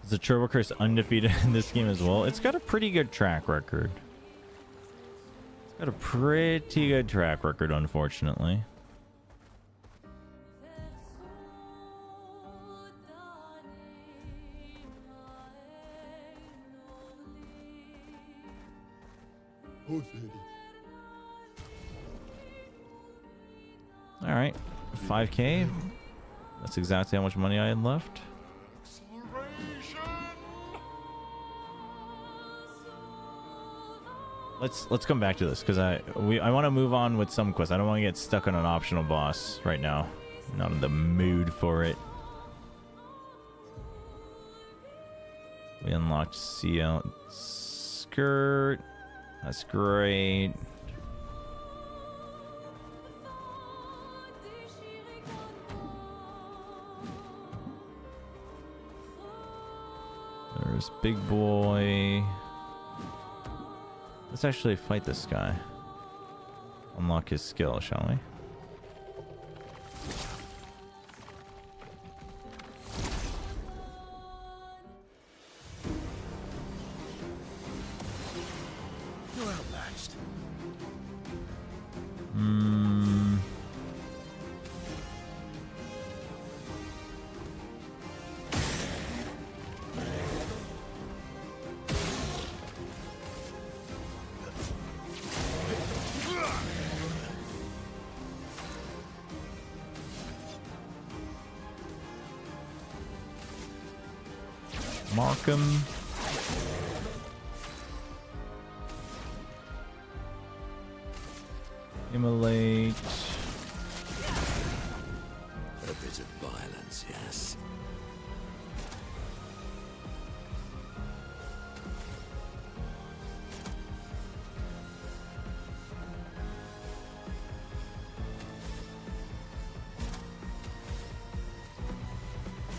Is the Chobra Curse undefeated in this game as well? It's got a pretty good track record. It's got a pretty good track record, unfortunately. All right, 5K. That's exactly how much money I had left. Let's come back to this because I want to move on with some quests. I don't want to get stuck on an optional boss right now. I'm not in the mood for it. We unlocked CL skirt. That's great. There's Big Boy. Let's actually fight this guy. Unlock his skill, shall we? You're outmatched. Markham. Immolate. A bit of violence, yes.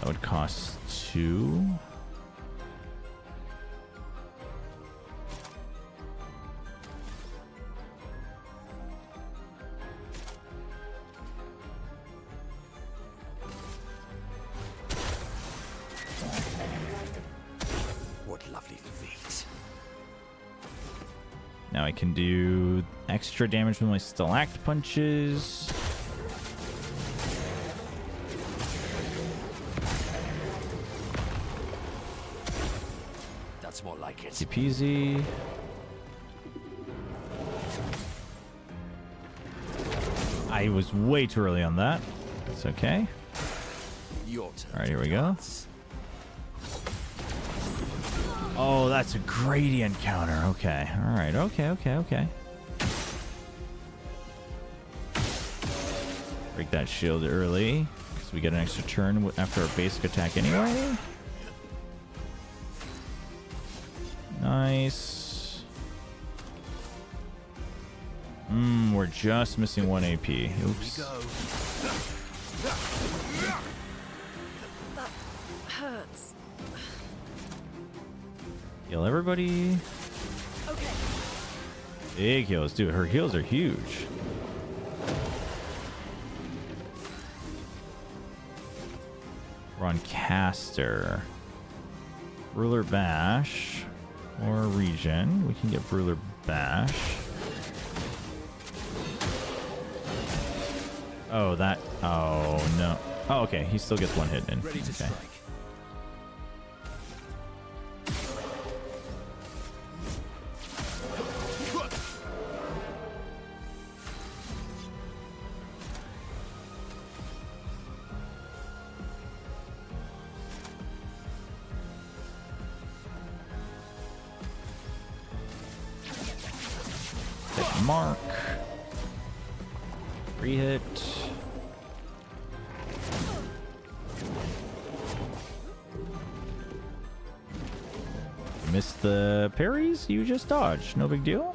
That would cost 2. Now I can do extra damage with my Stalact punches. That's more like it. Easy peasy. I was way too early on that. It's okay. Alright, here we go. Oh, that's a gradient counter. Okay. Alright, okay. Break that shield early, because we get an extra turn after our basic attack anyway. Nice. We're just missing 1 AP. Oops. That hurts. Heal everybody. Okay. Big heals. Dude, her heals are huge. We're on caster. Ruler bash. Or regen. We can get ruler bash. Oh, that. Oh, no. Oh, okay. He still gets 1 hit in. Ready to Okay. strike. Hit mark. Re-hit. Missed the parries? You just dodged. No big deal.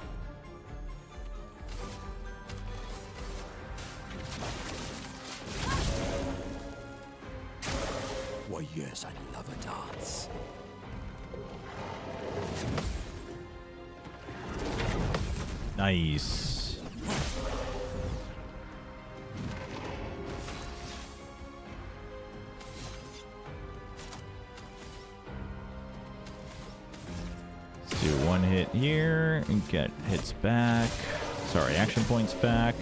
Why, yes, I love a dance. Nice. Let's do 1 hit here and get hits back. Sorry, action points back.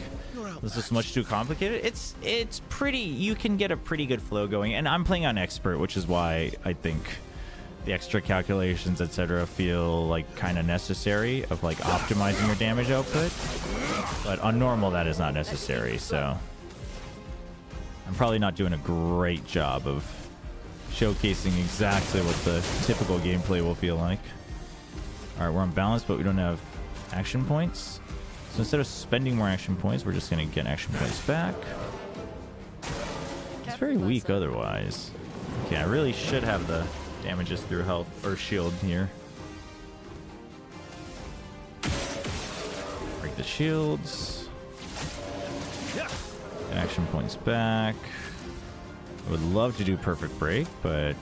This is much too complicated. It's pretty. You can get a pretty good flow going, and I'm playing on expert, which is why I think the extra calculations, etc., feel like kind of necessary of like optimizing your damage output. But on normal, that is not necessary. So I'm probably not doing a great job of showcasing exactly what the typical gameplay will feel like. All right, we're on balance, but we don't have action points. So instead of spending more action points, we're just going to get action points back. It's very weak otherwise. Okay, I really should have the damages through health or shield here. Break the shields. Get action points back. I would love to do perfect break, but...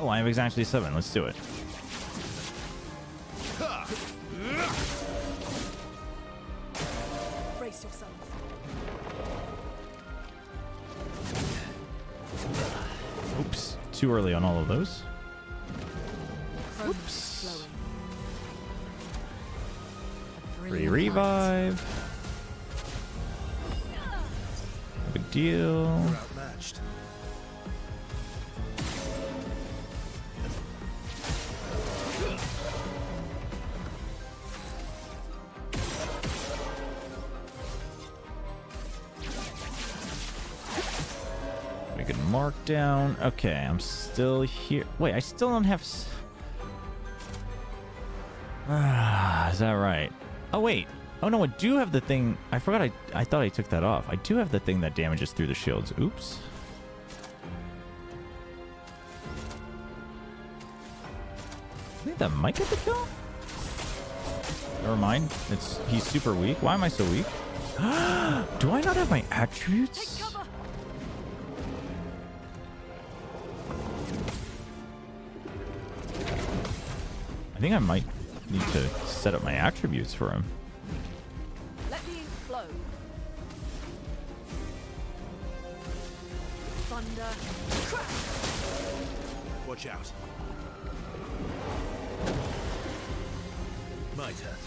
Oh, I have exactly 7. Let's do it. Brace yourselves. Oops, too early on all of those. Oops. Free revive. No big deal. You're outmatched. We can mark down. Okay, I'm still here. Wait, I still don't have... is that right? Oh, wait. Oh, no, I do have the thing. I forgot. I thought I took that off. I do have the thing that damages through the shields. Oops. I think that might get the kill. Never mind. He's super weak. Why am I so weak? Do I not have my attributes? I think I might need to set up my attributes for him. Let the ink flow. Thunder. Crash. Watch out. My turn.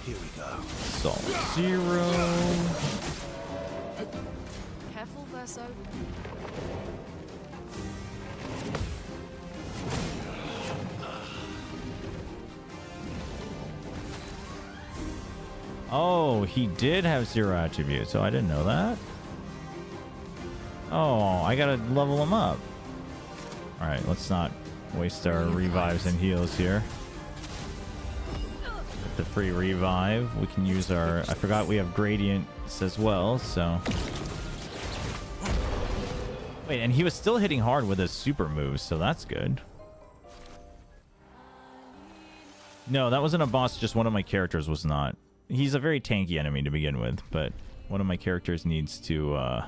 Here we go. Salt 0. Careful, Verso. Oh, he did have 0 attributes, so I didn't know that. Oh, I gotta level him up. All right, let's not waste our revives and heals here. With the free revive, we can use our... I forgot we have gradients as well, so... Wait, and he was still hitting hard with his super moves, so that's good. No, that wasn't a boss, just one of my characters was not. He's a very tanky enemy to begin with, but one of my characters needs to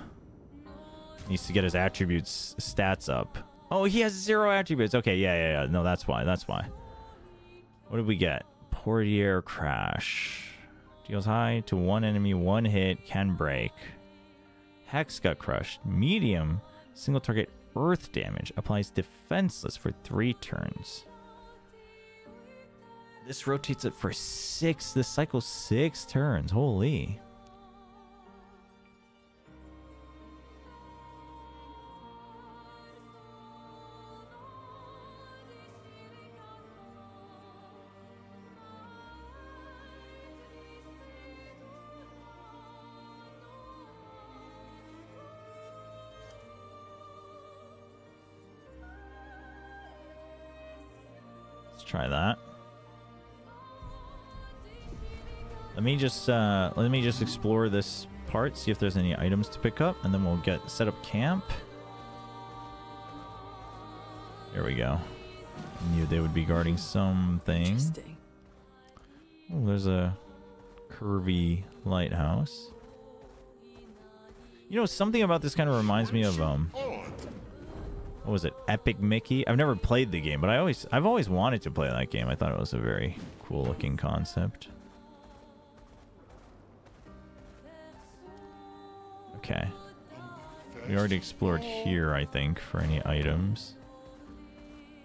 get his attributes stats up. Oh, he has 0 attributes. Okay, yeah. No, that's why. What did we get? Portier Crash. Deals high to one enemy, 1 hit, can break. Hex got crushed. Medium, single target earth damage. Applies defenseless for 3 turns. This rotates it for 6. This cycles 6 turns. Holy. Let's try that. Let me just explore this part, see if there's any items to pick up, and then we'll set up camp. There we go. Knew they would be guarding something. Oh, there's a curvy lighthouse. You know, something about this kind of reminds me of what was it? Epic Mickey? I've never played the game, but I've always wanted to play that game. I thought it was a very cool looking concept. Okay. We already explored here, I think, for any items.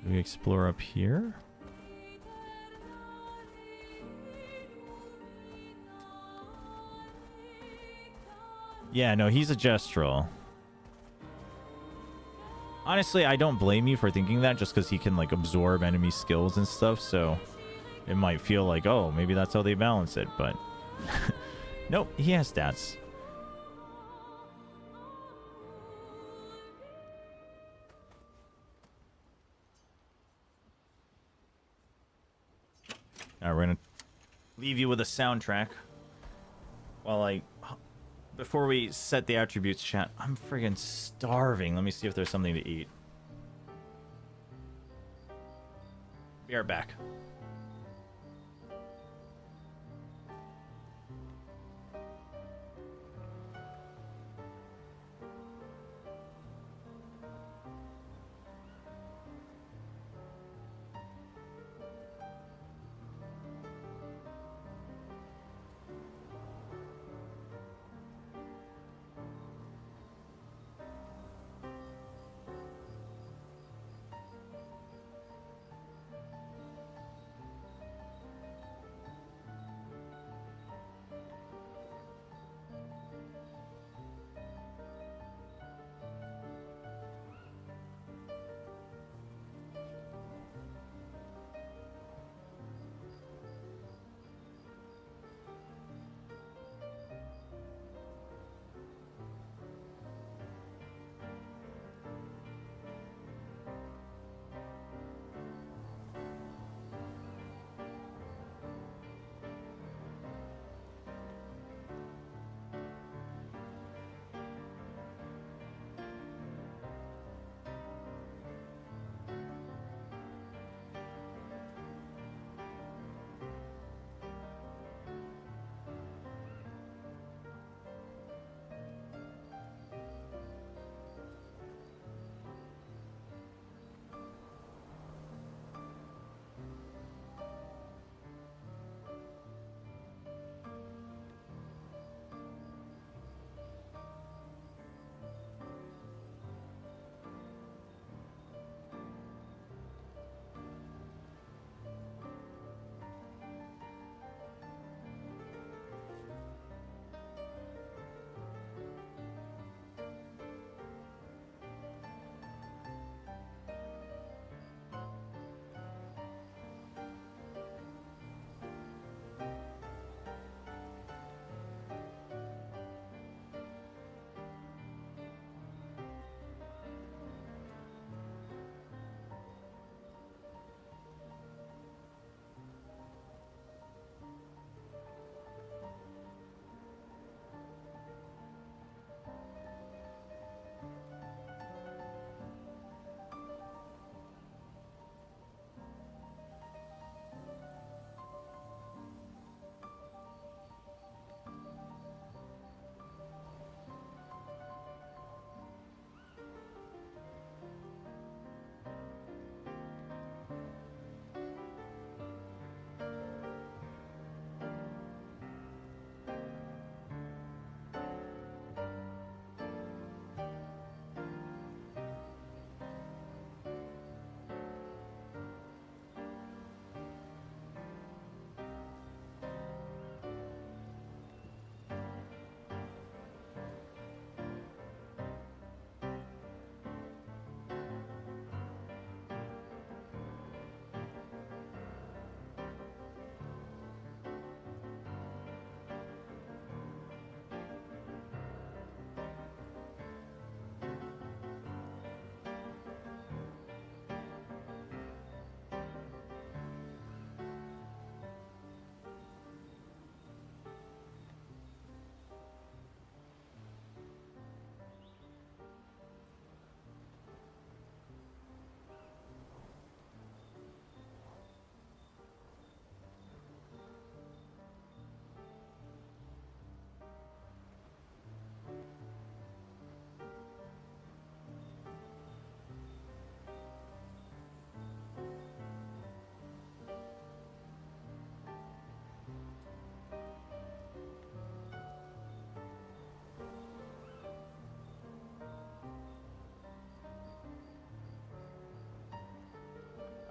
Do we explore up here? Yeah, no, he's a Gestrel. Honestly, I don't blame you for thinking that, just because he can, like, absorb enemy skills and stuff, so it might feel like, oh, maybe that's how they balance it, but... Nope, he has stats. Alright, we're gonna leave you with a soundtrack while before we set the attributes chat. I'm friggin' starving. Let me see if there's something to eat. Be right back.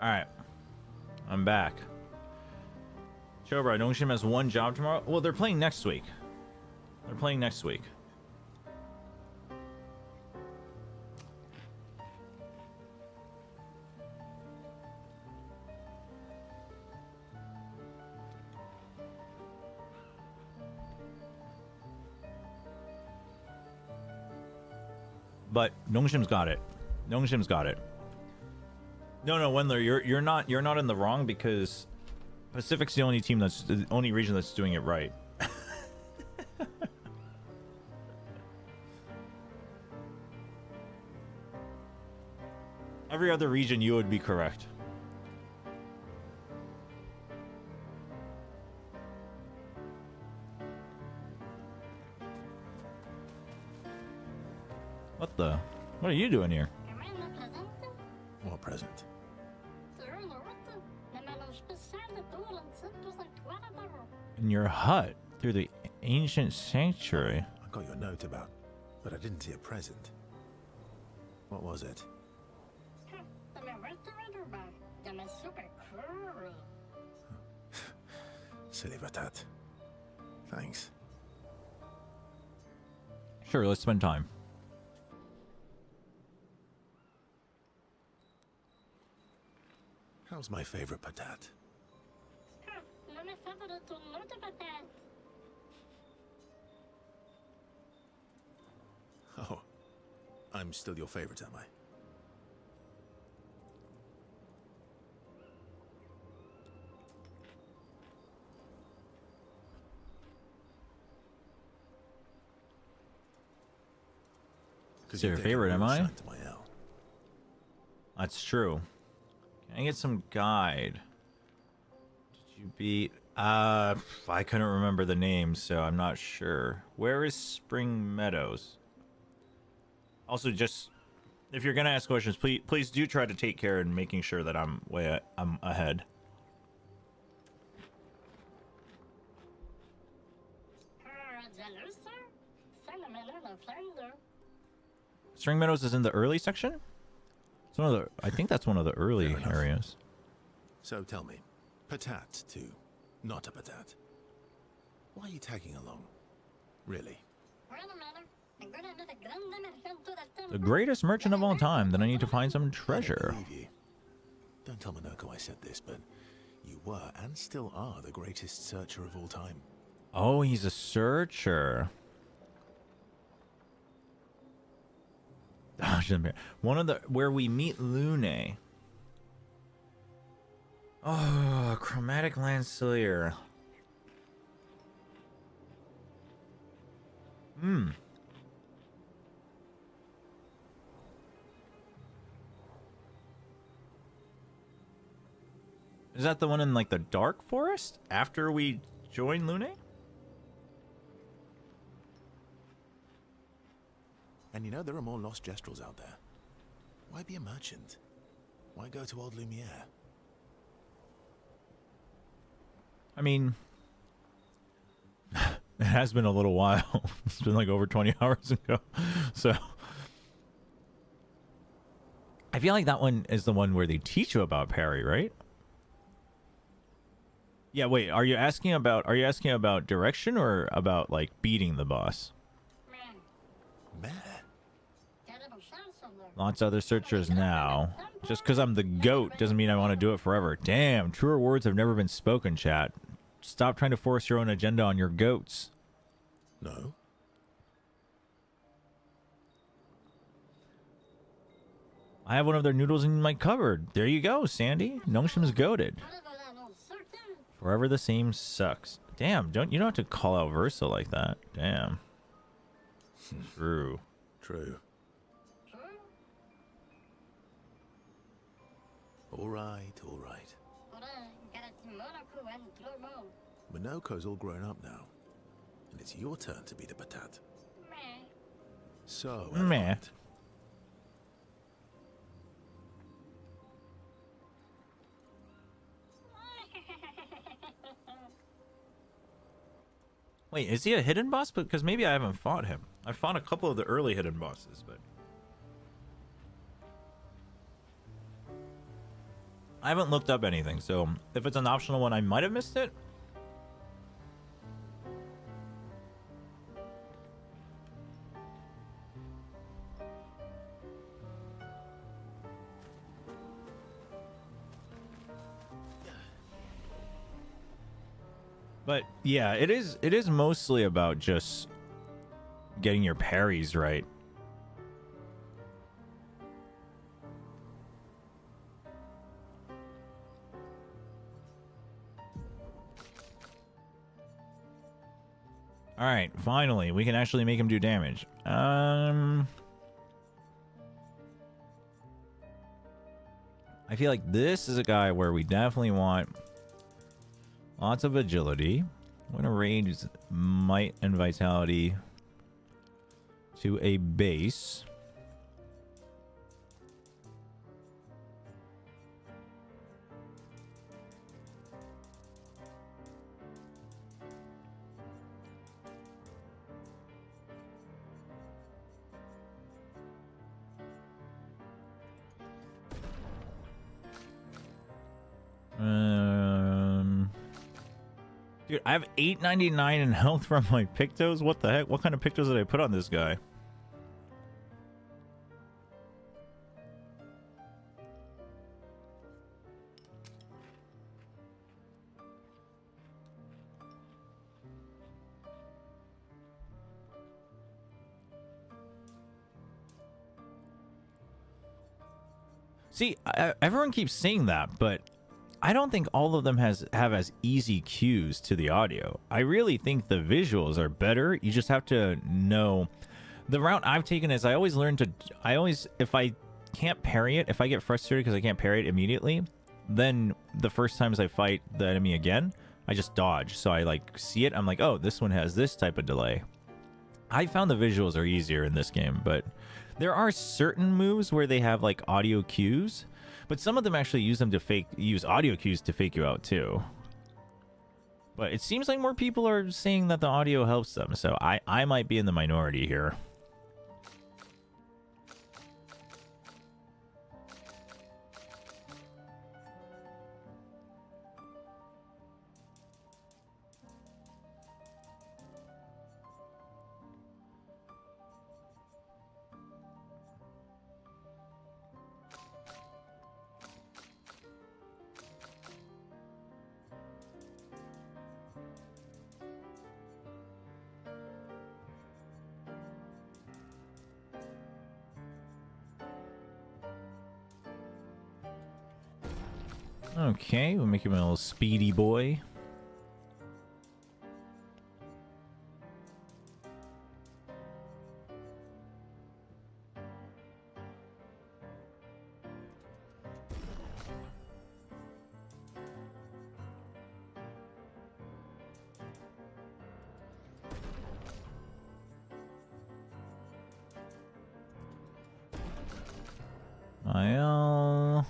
Alright. I'm back. Chobra, Nongshim has one job tomorrow? Well, they're playing next week. They're playing next week. But Nongshim's got it. Nongshim's got it. No, Wendler, you're not in the wrong because Pacific's the only team that's the only region that's doing it right. Every other region you would be correct. What are you doing here? What present? In your hut through the ancient sanctuary. I got your note about, but I didn't see a present. What was it? Silly Batat. Thanks. Sure, let's spend time. How's my favorite Patat? Oh, I'm still your favorite, am I? So your favorite, am I? That's true. Can I get some guide? Did you beat? I couldn't remember the name, so I'm not sure. Where is Spring Meadows? Also, just if you're gonna ask questions, please do try to take care in making sure that I'm ahead. Spring Meadows is in the early section? It's one of the, I think that's one of the early areas. So tell me, Patat to not a Patat. Why are you tagging along? Really? The greatest merchant of all time. Then I need to find some treasure. Don't tell Monoko I said this, but you were and still are the greatest searcher of all time. Oh, he's a searcher. One of the where we meet Lune. Oh, chromatic Lancelier. Is that the one in like the dark forest after we join Lune? And you know there are more lost Gestrels out there. Why be a merchant? Why go to Old Lumiere? I mean, it has been a little while. It's been like over 20 hours ago. So I feel like that one is the one where they teach you about parry, right? Yeah, wait, are you asking about direction or about like beating the boss? Lots of other searchers now. Just because I'm the GOAT doesn't mean I want to do it forever. Damn, truer words have never been spoken, chat. Stop trying to force your own agenda on your goats. No. I have one of their noodles in my cupboard. There you go, Sandy. Nongshim's goated. Forever the same sucks. Damn, you don't have to call out Versa like that. Damn. True. True. All right, all right. Monoko's all grown up now, and it's your turn to be the Patat. So, meh. Wait, is he a hidden boss? Because maybe I haven't fought him. I fought a couple of the early hidden bosses, but I haven't looked up anything, so if it's an optional one, I might have missed it. But yeah, it is mostly about just getting your parries right. All right, finally, we can actually make him do damage. I feel like this is a guy where we definitely want lots of agility. I'm gonna raise might and vitality to a base. Dude, I have 899 in health from my Pictos. What the heck? What kind of Pictos did I put on this guy? See, everyone keeps saying that, but I don't think all of them have as easy cues to the audio. I really think the visuals are better. You just have to know. The route I've taken is I always, if I can't parry it, if I get frustrated because I can't parry it immediately, then the first times I fight the enemy again, I just dodge. So I like see it, I'm like, oh, this one has this type of delay. I found the visuals are easier in this game, but there are certain moves where they have like audio cues. But some of them actually use audio cues to fake you out too. But it seems like more people are saying that the audio helps them, so I might be in the minority here. Okay, we'll make him a little speedy boy. Well,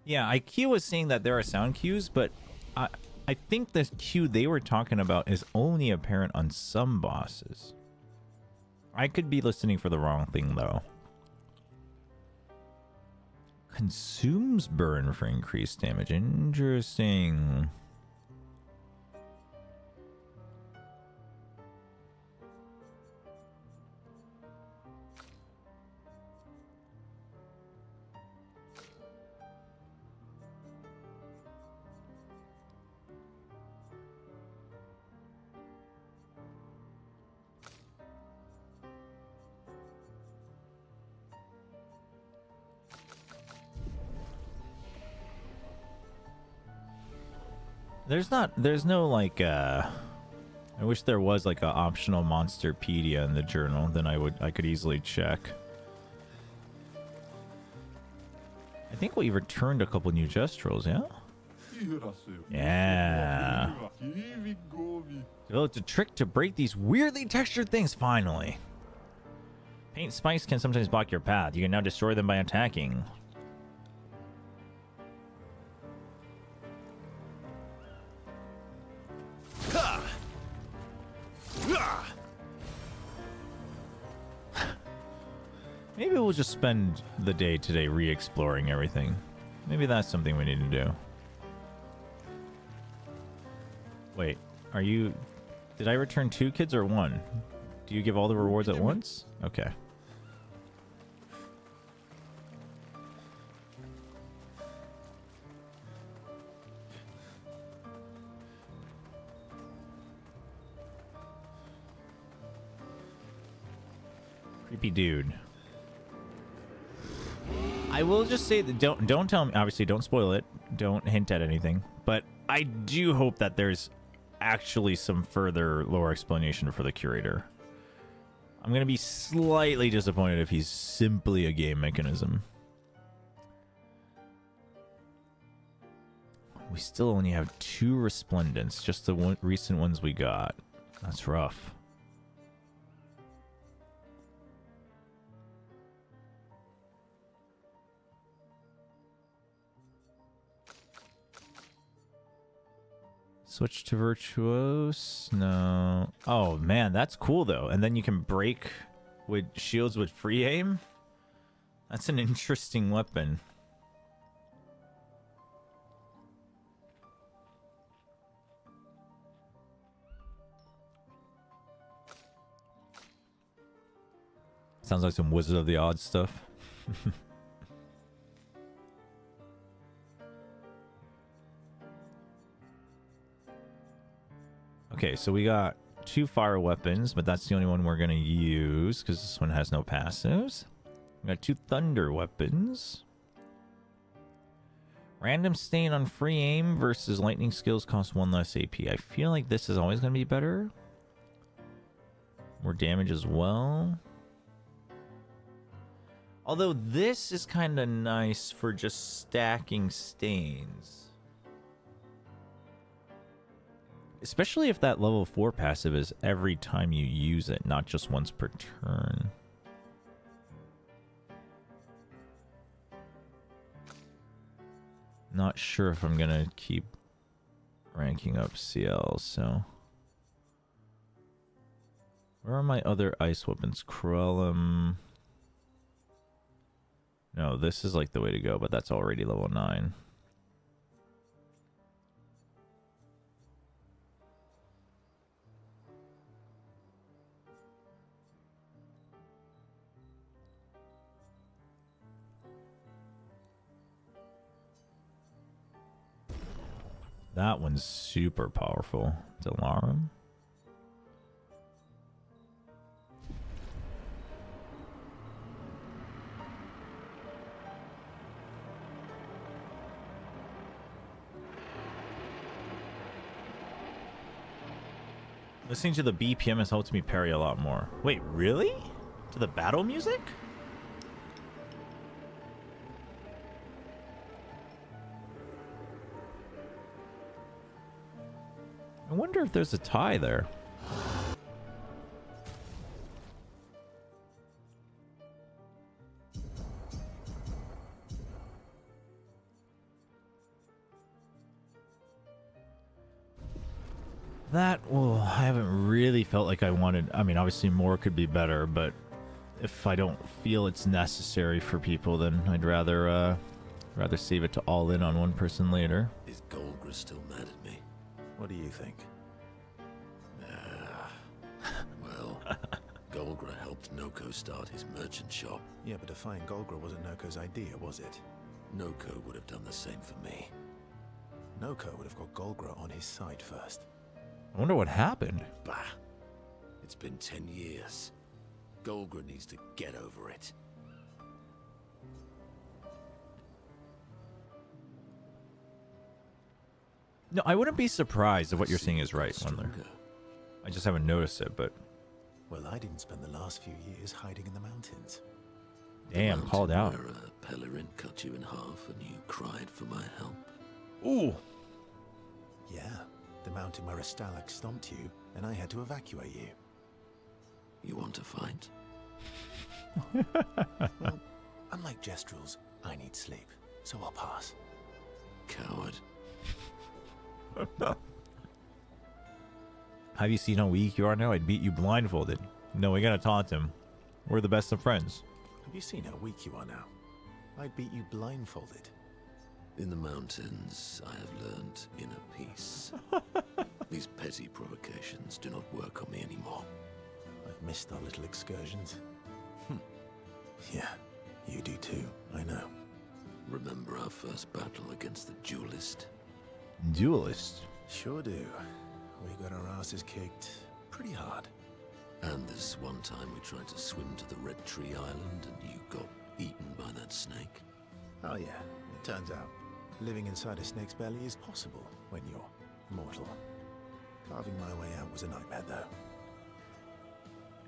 yeah, IQ was saying that there are sound cues, but I think the cue they were talking about is only apparent on some bosses. I could be listening for the wrong thing, though. Consumes burn for increased damage. Interesting. There's no like I wish there was like an optional Monsterpedia in the journal, then I could easily check. I think we returned a couple new gestrels, yeah? Yeah. Developed a trick to break these weirdly textured things finally. Paint spikes can sometimes block your path. You can now destroy them by attacking. Maybe we'll just spend the day today re-exploring everything. Maybe that's something we need to do. Wait, are you... Did I return 2 kids or 1? Do you give all the rewards at once? Okay. Creepy dude. I will just say that don't tell me, obviously don't spoil it, don't hint at anything, but I do hope that there's actually some further lore explanation for the curator. I'm gonna be slightly disappointed if he's simply a game mechanism. We still only have 2 resplendents, just the recent ones we got. That's rough. Switch to Virtuose? No. Oh, man, that's cool, though. And then you can break with shields with free aim? That's an interesting weapon. Sounds like some Wizard of the Oz stuff. Okay, so we got 2 fire weapons, but that's the only one we're going to use because this one has no passives. We got 2 thunder weapons. Random stain on free aim versus lightning skills cost 1 less AP. I feel like this is always going to be better. More damage as well. Although this is kind of nice for just stacking stains. Especially if that level 4 passive is every time you use it, not just once per turn. Not sure if I'm gonna keep ranking up CL, so... Where are my other ice weapons? Corellum... No, this is like the way to go, but that's already level 9. That one's super powerful. Delarum. Listening to the BPM has helped me parry a lot more. Wait, really? To the battle music? I wonder if there's a tie there. That, well, I haven't really felt like I wanted... I mean, obviously more could be better, but if I don't feel it's necessary for people, then I'd rather save it to all in on one person later. Is Golgra still mad at me? What do you think? Well, Golgra helped Noko start his merchant shop. Yeah, but defying Golgra wasn't Noko's idea, was it? Noko would have done the same for me. Noko would have got Golgra on his side first. I wonder what happened. Bah. It's been 10 years. Golgra needs to get over it. No, I wouldn't be surprised if what you're saying is right, Wendler. I just haven't noticed it, but... Well, I didn't spend the last few years hiding in the mountains. Damn, called out. Where a Pelerin cut you in half and you cried for my help. Ooh. Yeah, the mountain where a Stalak stomped you and I had to evacuate you. You want to fight? Well, unlike Gestrels, I need sleep, so I'll pass. Coward. Have you seen how weak you are now? I'd beat you blindfolded. No, we gotta taunt him. We're the best of friends. Have you seen how weak you are now? I'd beat you blindfolded. In the mountains, I have learned inner peace. These petty provocations do not work on me anymore. I've missed our little excursions. Yeah, you do too, I know. Remember our first battle against the duelist? Duelist? Sure do. We got our asses kicked pretty hard. And this one time we tried to swim to the Red Tree Island and you got eaten by that snake? Oh yeah, it turns out living inside a snake's belly is possible when you're mortal. Carving my way out was a nightmare though.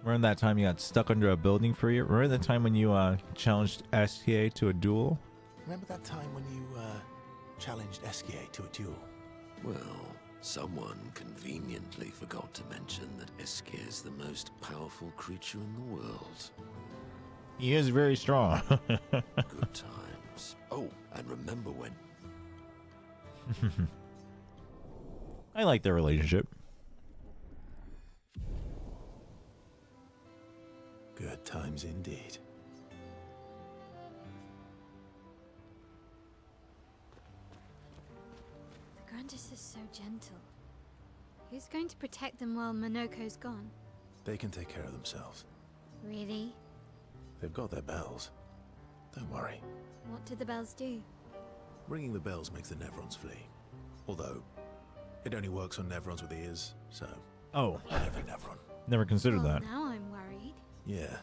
Remember that time you got stuck under a building for a year? Remember the time when you challenged STA to a duel? Remember that time when you challenged SKA to a duel? Well, someone conveniently forgot to mention that Eske is the most powerful creature in the world. He is very strong. Good times. Oh, and remember when... I like their relationship. Good times indeed. The Grandis is so gentle. Who's going to protect them while Monoko's gone? They can take care of themselves. Really? They've got their bells. Don't worry. What do the bells do? Ringing the bells makes the Nevrons flee. Although, it only works on Nevrons with ears, so... Oh. Not every Nevron. Never considered that. Now I'm worried. Yeah.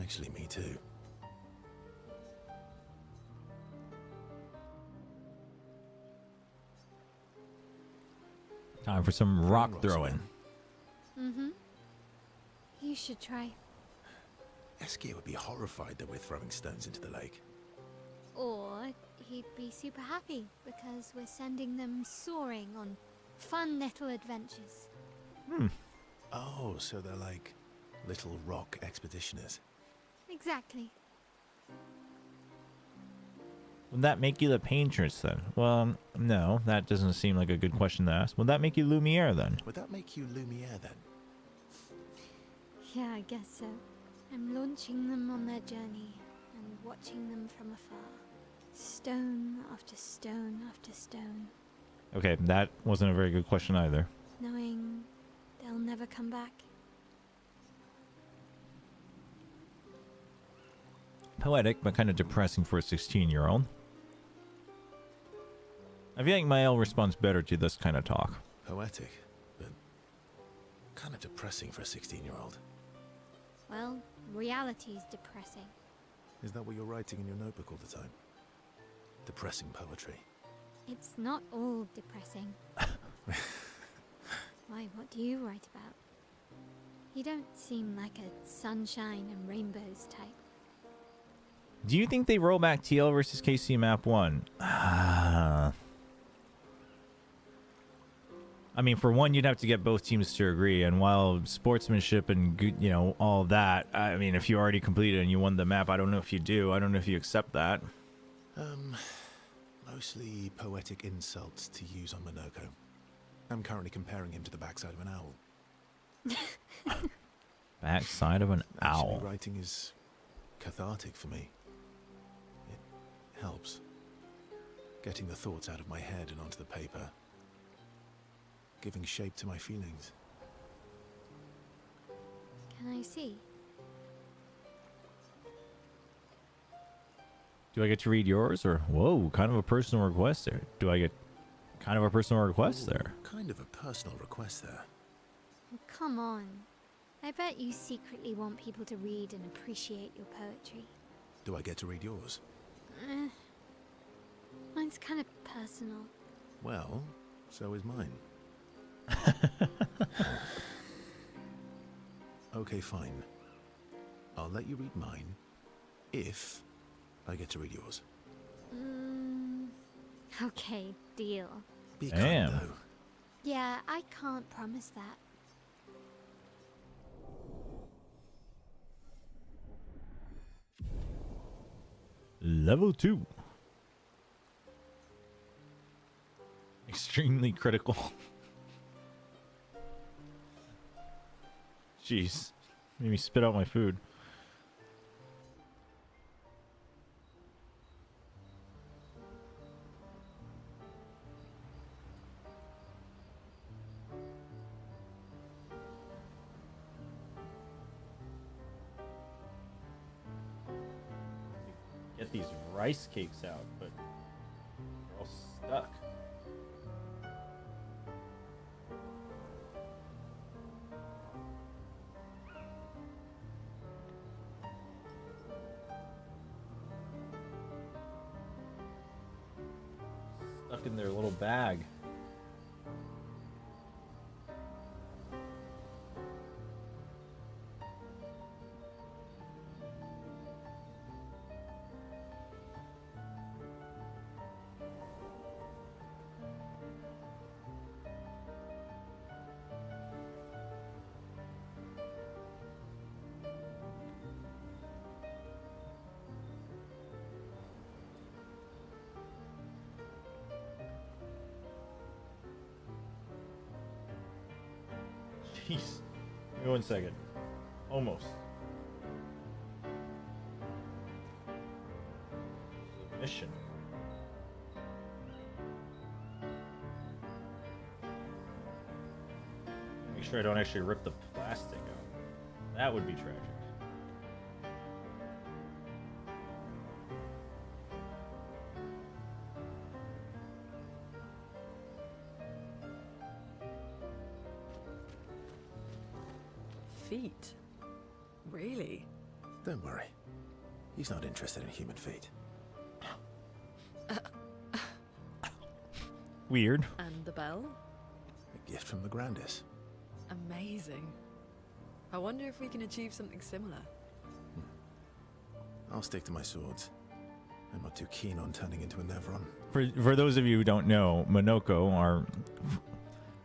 Actually, me too. Time for some rock throwing. Mm-hmm. You should try. Eske would be horrified that we're throwing stones into the lake. Or he'd be super happy because we're sending them soaring on fun little adventures. Oh, so they're like little rock expeditioners. Exactly. Would that make you the Paintress then? Well, no, that doesn't seem like a good question to ask. Would that make you Lumiere then? Would that make you Lumiere then? Yeah, I guess so. I'm launching them on their journey and watching them from afar. Stone after stone after stone. Okay, that wasn't a very good question either. Knowing they'll never come back. Poetic, but kind of depressing for a 16-year-old. I feel like Mael responds better to this kind of talk. Poetic, but kind of depressing for a 16-year-old. Well, reality's depressing. Is that what you're writing in your notebook all the time? Depressing poetry. It's not all depressing. Why, what do you write about? You don't seem like a sunshine and rainbows type. Do you think they roll back TL versus KC map 1? I mean, for one, you'd have to get both teams to agree. And while sportsmanship and, you know, all that, I mean, if you already completed and you won the map, I don't know if you do. I don't know if you accept that. Mostly poetic insults to use on Monoko. I'm currently comparing him to the backside of an owl. Backside of an owl. Actually, writing is cathartic for me. It helps. Getting the thoughts out of my head and onto the paper. Giving shape to my feelings. Can I see? Do I get to read yours? Or, whoa, kind of a personal request there. Do I get kind of a personal request there? Kind of a personal request there. Oh, come on. I bet you secretly want people to read and appreciate your poetry. Do I get to read yours? Mine's kind of personal. Well, so is mine. Okay, fine. I'll let you read mine if I get to read yours. Okay, deal. Be kind, though. Yeah, I can't promise that. Level 2. Extremely critical. Jeez. Made me spit out my food. Get these rice cakes out, but they're all stuck. Stuck in their little bag. Jeez. Give me 1 second. Almost. Mission. Make sure I don't actually rip the plastic out. That would be tragic. Feet? Really? Don't worry. He's not interested in human feet. Weird. And the bell? A gift from the Grandis. Amazing. I wonder if we can achieve something similar. I'll stick to my swords. I'm not too keen on turning into a Nevron. For those of you who don't know, Monoko,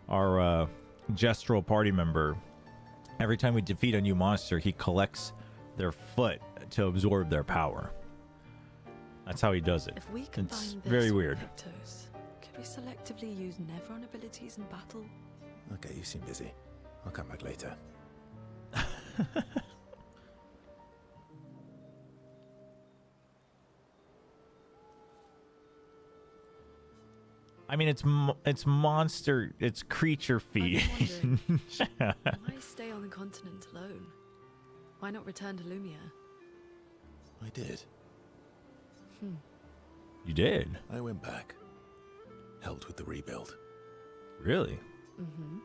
our gestural party member, every time we defeat a new monster, he collects their foot to absorb their power. That's how he does it. If we combine It's this very with weird. Pectos, could we selectively use Nevron abilities in battle? Okay, you seem busy. I'll come back later. I mean, it's monster, it's creature feet. Why stay on the continent alone? Why not return to Lumia? I did. You did? I went back. Helped with the rebuild. Really? Mm-hmm.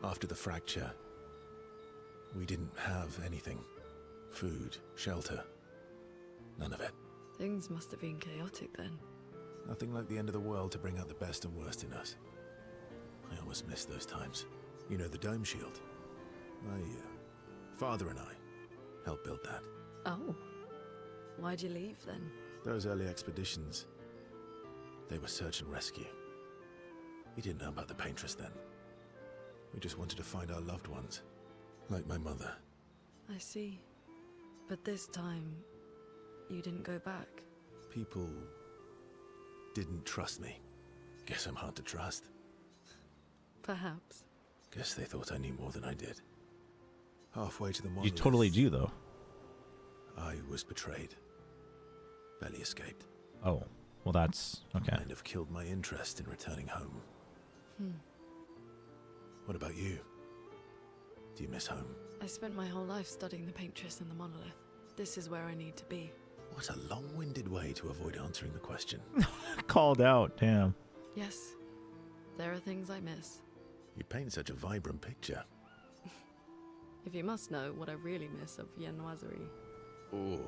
After the fracture, we didn't have anything. Food, shelter. None of it. Things must have been chaotic then. Nothing like the end of the world to bring out the best and worst in us. I almost miss those times. You know, the dome shield. My father and I helped build that. Oh. Why'd you leave then? Those early expeditions, they were search and rescue. We didn't know about the Paintress then. We just wanted to find our loved ones, like my mother. I see. But this time, you didn't go back. People didn't trust me. Guess I'm hard to trust. Perhaps. Guess they thought I knew more than I did. Halfway to the You monolith, totally do, though. I was betrayed. Barely escaped. Oh, well, that's okay. Kind of killed my interest in returning home. Hmm. What about you? Do you miss home? I spent my whole life studying the Paintress and the monolith. This is where I need to be. What a long-winded way to avoid answering the question. Called out, damn. Yes, there are things I miss. You paint such a vibrant picture. If you must know what I really miss of viennoiserie. Oh,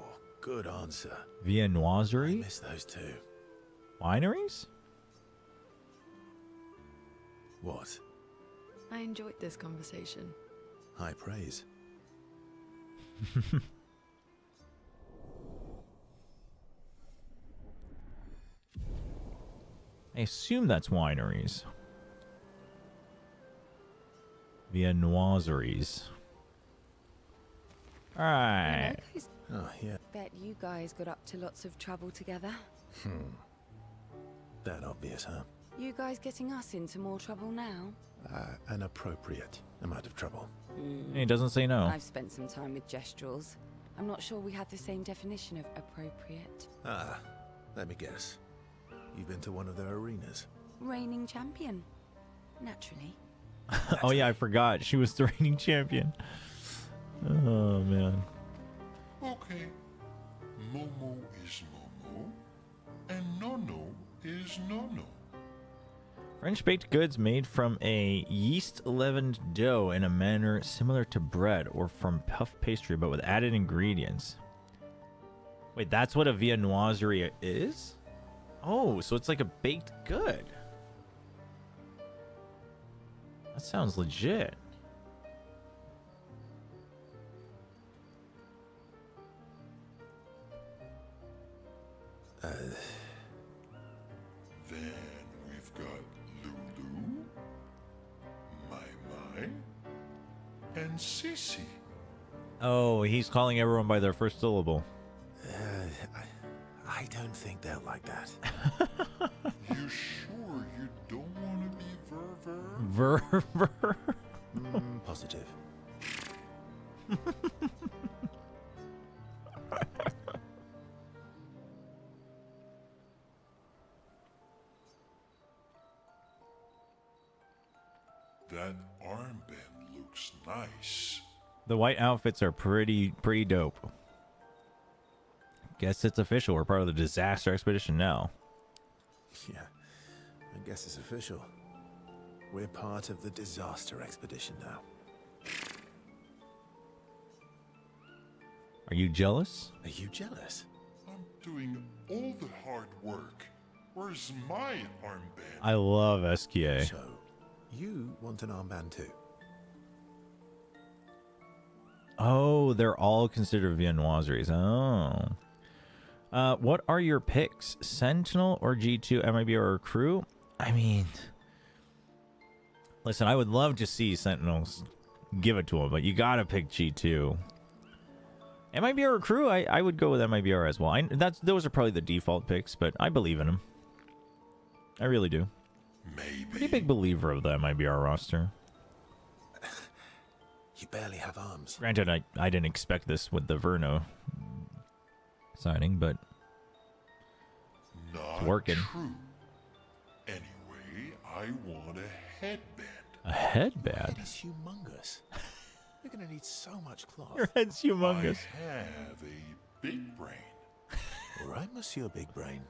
good answer. Viennoiserie? I miss those too. Wineries? What? I enjoyed this conversation. High praise. I assume that's wineries. Viennoiseries. Alright. Oh, yeah. Bet you guys got up to lots of trouble together. That obvious, huh? You guys getting us into more trouble now? An appropriate amount of trouble. He doesn't say no. I've spent some time with Gestrals. I'm not sure we had the same definition of appropriate. Let me guess. You've been to one of their arenas? Reigning champion. Naturally. Oh yeah, I forgot. She was the reigning champion. Oh man. Okay. Momo is Momo, and Nono is Nono. French baked goods made from a yeast leavened dough in a manner similar to bread or from puff pastry but with added ingredients. Wait, that's what a viennoiserie is? Oh, so it's like a baked good. That sounds legit. Then we've got Lulu, Mai, and Sissy. Oh, he's calling everyone by their first syllable. I don't think they'll like that. You sure you don't want to be Ver? Ver? Positive. That armband looks nice. The white outfits are pretty dope. Guess it's official. We're part of the disaster expedition now. Yeah, I guess it's official. We're part of the disaster expedition now. Are you jealous? Are you jealous? I'm doing all the hard work. Where's my armband? I love SKA. So, you want an armband too? Oh, they're all considered viennoiseries. Oh. What are your picks? Sentinel or G2, MIB or Crew? I mean, listen, I would love to see Sentinels give it to him, but you gotta pick G2. MIB or Crew, I would go with MIBR as well. Those are probably the default picks, but I believe in him. I really do. Maybe. Pretty big believer of the MIBR roster. You barely have arms. Granted, I didn't expect this with the Verno signing, but it's working. True. Anyway, I want a headband. A headband? That is humongous. You're gonna need so much cloth. Your head's humongous. I have a big brain. All right, Monsieur Big Brain.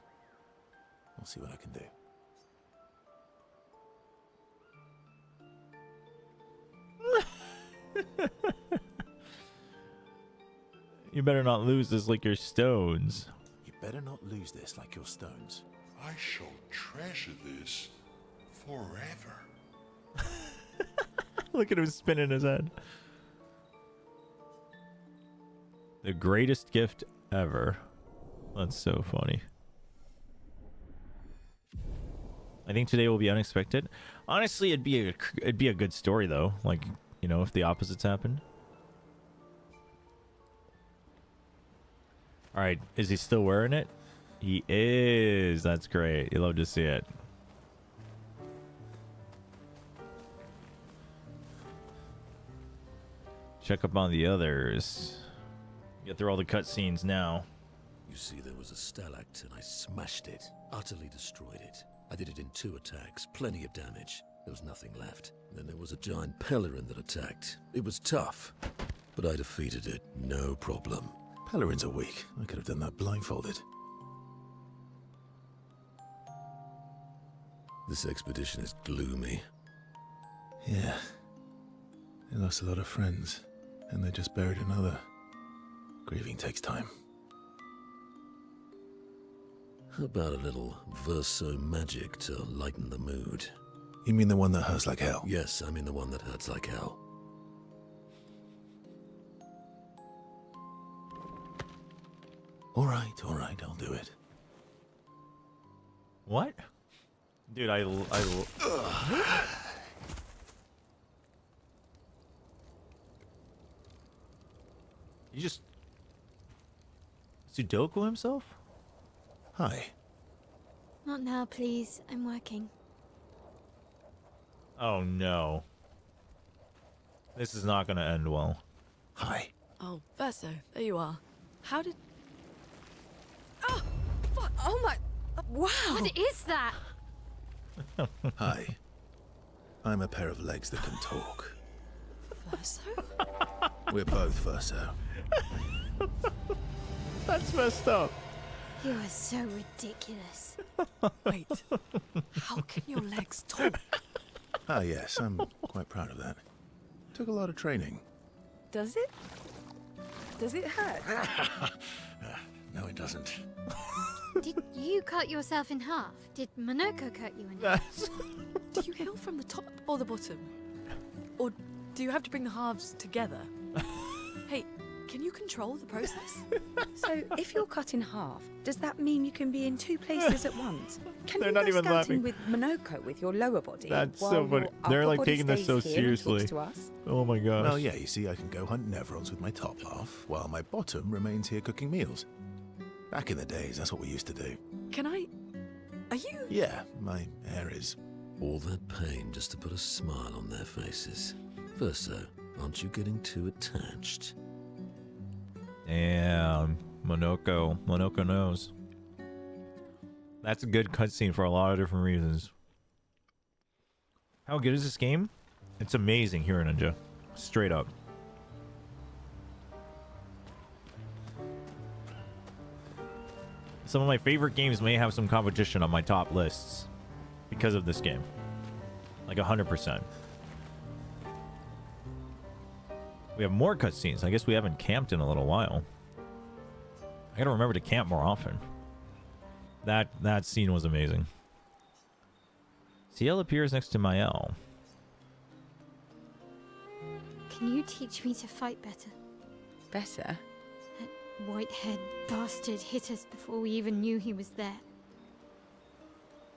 We'll see what I can do. You better not lose this like your stones. You better not lose this like your stones. I shall treasure this forever. Look at him spinning his head. The greatest gift ever. That's so funny. I think today will be unexpected. Honestly, it'd be a good story though. Like, you know, if the opposites happened. All right, is he still wearing it? He is. That's great. You love to see it. Check up on the others. Get through all the cutscenes now. You see, there was a Stalact and I smashed it. Utterly destroyed it. I did it in 2 attacks. Plenty of damage. There was nothing left. Then there was a giant Pelerin that attacked. It was tough, but I defeated it. No problem. Pelerins are weak. I could have done that blindfolded. This expedition is gloomy. Yeah. They lost a lot of friends, and they just buried another. Grieving takes time. How about a little verso magic to lighten the mood? You mean the one that hurts like hell? Yes, I mean the one that hurts like hell. All right, I'll do it. What? Dude, You Sudoku himself? Hi. Not now, please. I'm working. Oh no. This is not gonna end well. Hi. Oh, Verso, there you are. How did... Oh, fuck. Oh my... Wow. What is that? Hi. I'm a pair of legs that can talk. Verso? We're both Verso. That's messed up. You are so ridiculous. Wait. How can your legs talk? Ah, yes, I'm quite proud of that. Took a lot of training. Does it? Does it hurt? No, it doesn't. Did you cut yourself in half? Did Monoko cut you in half? Do you heal from the top or the bottom? Or do you have to bring the halves together? Hey, can you control the process? So, if you're cut in half, does that mean you can be in two places at once? Can They're you not go even scouting laughing. with Monoko with your lower body? That's while so funny. your They're upper like body taking this so stays here and talks seriously. to us? Oh my gosh. Well, yeah, you see, I can go hunt Nevrons with my top half, while my bottom remains here cooking meals. Back in the days, that's what we used to do. Can I... Are you... Yeah, my hair is... All that pain just to put a smile on their faces. Verso, aren't you getting too attached? Damn. Monoko knows. That's a good cutscene for a lot of different reasons. How good is this game? It's amazing, Hero Ninja. Straight up. Some of my favorite games may have some competition on my top lists because of this game. Like 100%. We have more cutscenes. I guess we haven't camped in a little while. I gotta remember to camp more often. That scene was amazing. CL appears next to Mael. Can you teach me to fight better? Better? That white-haired bastard hit us before we even knew he was there.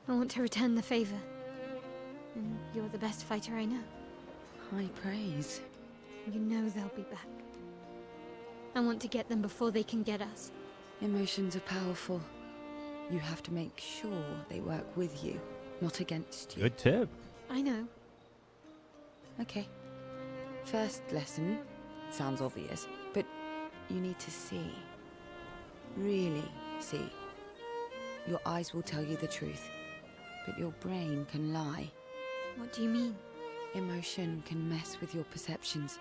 I want to return the favor. And you're the best fighter I know. High praise. You know they'll be back. I want to get them before they can get us. Emotions are powerful. You have to make sure they work with you, not against you. Good tip. I know. Okay. First lesson sounds obvious, but you need to see. Really see. Your eyes will tell you the truth, but your brain can lie. What do you mean? Emotion can mess with your perceptions.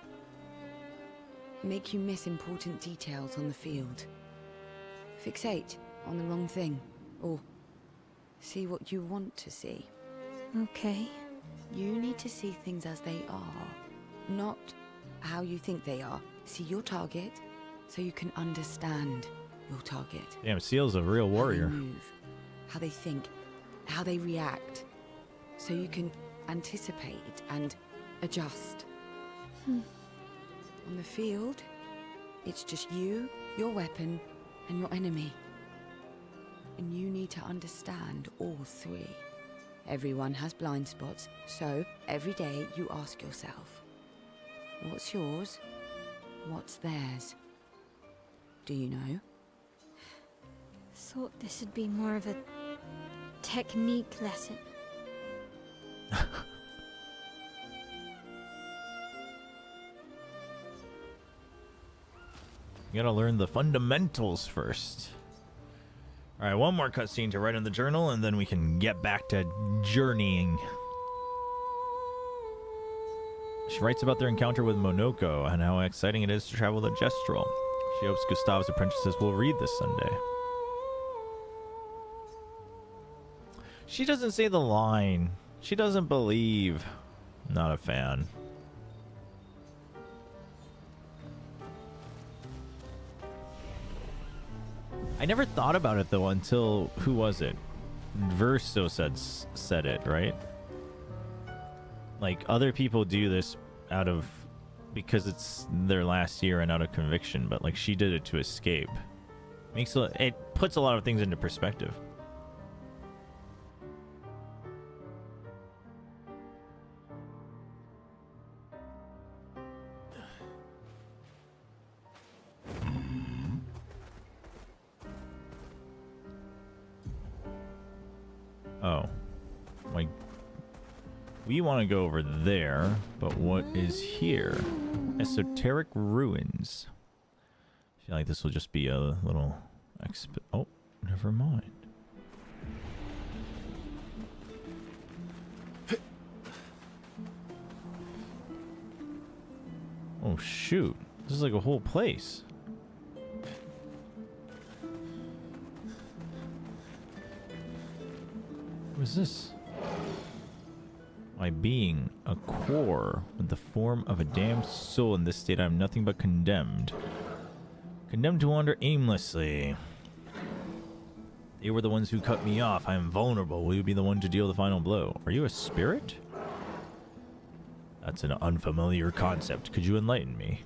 Make you miss important details on the field. Fixate on the wrong thing, or see what you want to see. Okay. You need to see things as they are, not how you think they are. See your target so you can understand your target. Damn, Seal's a real warrior. How they move, how they think, how they react, so you can anticipate and adjust. On the field, it's just you, your weapon, and your enemy. And you need to understand all three. Everyone has blind spots, so every day you ask yourself, what's yours? What's theirs? Do you know? Thought this would be more of a technique lesson. You gotta learn the fundamentals first. Alright, one more cutscene to write in the journal, and then we can get back to journeying. She writes about their encounter with Monoko and how exciting it is to travel the Gestrel. She hopes Gustav's apprentices will read this Sunday. She doesn't say the line. She doesn't believe. Not a fan. I never thought about it though until, who was it? Verso said it, right? Like, other people do this out of, because it's their last year and out of conviction, but like she did it to escape. It puts a lot of things into perspective. Oh. Like, we want to go over there, but what is here? Esoteric ruins. I feel like this will just be a little oh, never mind. Oh shoot. This is like a whole place. What is this? My being, a core with the form of a damned soul. In this state I am nothing but condemned. Condemned to wander aimlessly. They were the ones who cut me off. I am vulnerable. Will you be the one to deal the final blow? Are you a spirit? That's an unfamiliar concept. Could you enlighten me?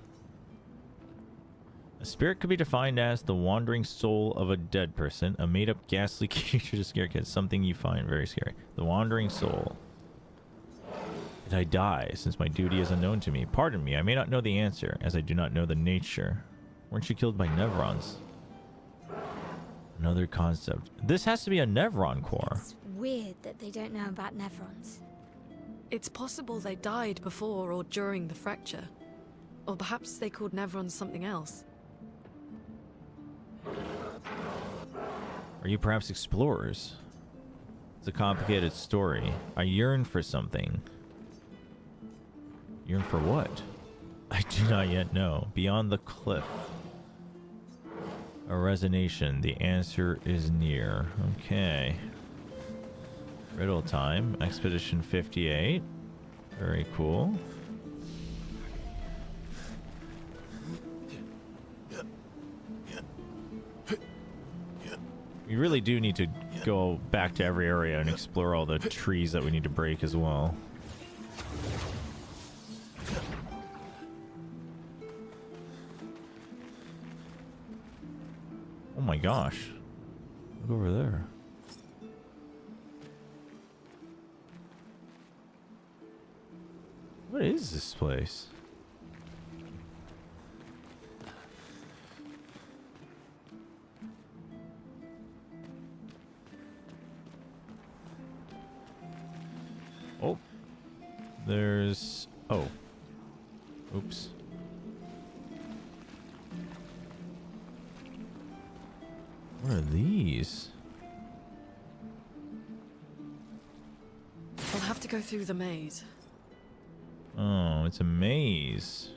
A spirit could be defined as the wandering soul of a dead person, a made-up ghastly creature to scare kids. Something you find very scary. The wandering soul. Did I die, since my duty is unknown to me? Pardon me, I may not know the answer, as I do not know the nature. Weren't you killed by Nevrons? Another concept. This has to be a Nevron core. It's weird that they don't know about Nevrons. It's possible they died before or during the fracture. Or perhaps they called Nevrons something else. Are you perhaps explorers? It's a complicated story. I yearn for something. Yearn for what? I do not yet know. Beyond the cliff. A resonation. The answer is near. Okay. Riddle time. Expedition 58. Very cool. We really do need to go back to every area and explore all the trees that we need to break as well. Oh my gosh. Look over there. What is this place? Oh. There's... Oh. Oops. What are these? I'll have to go through the maze. Oh, it's a maze.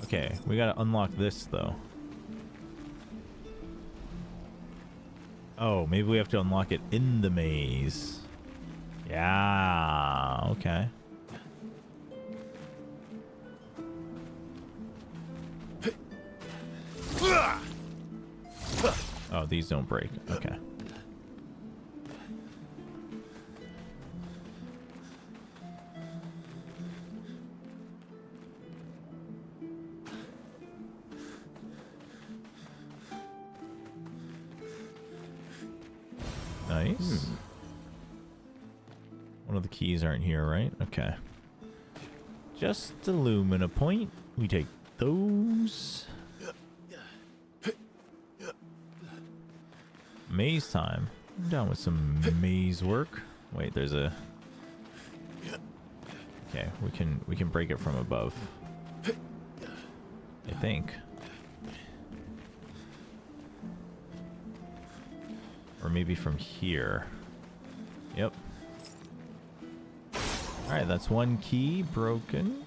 Okay, we gotta unlock this though. Oh, maybe we have to unlock it in the maze. Yeah, okay. Oh, these don't break. Okay. Nice. One of the keys aren't here, right? Okay. Just Illumina point. We take those. Maze time. I'm down with some maze work. Wait, there's a... Okay, we can break it from above. I think. Or maybe from here. Yep. Alright, that's one key broken.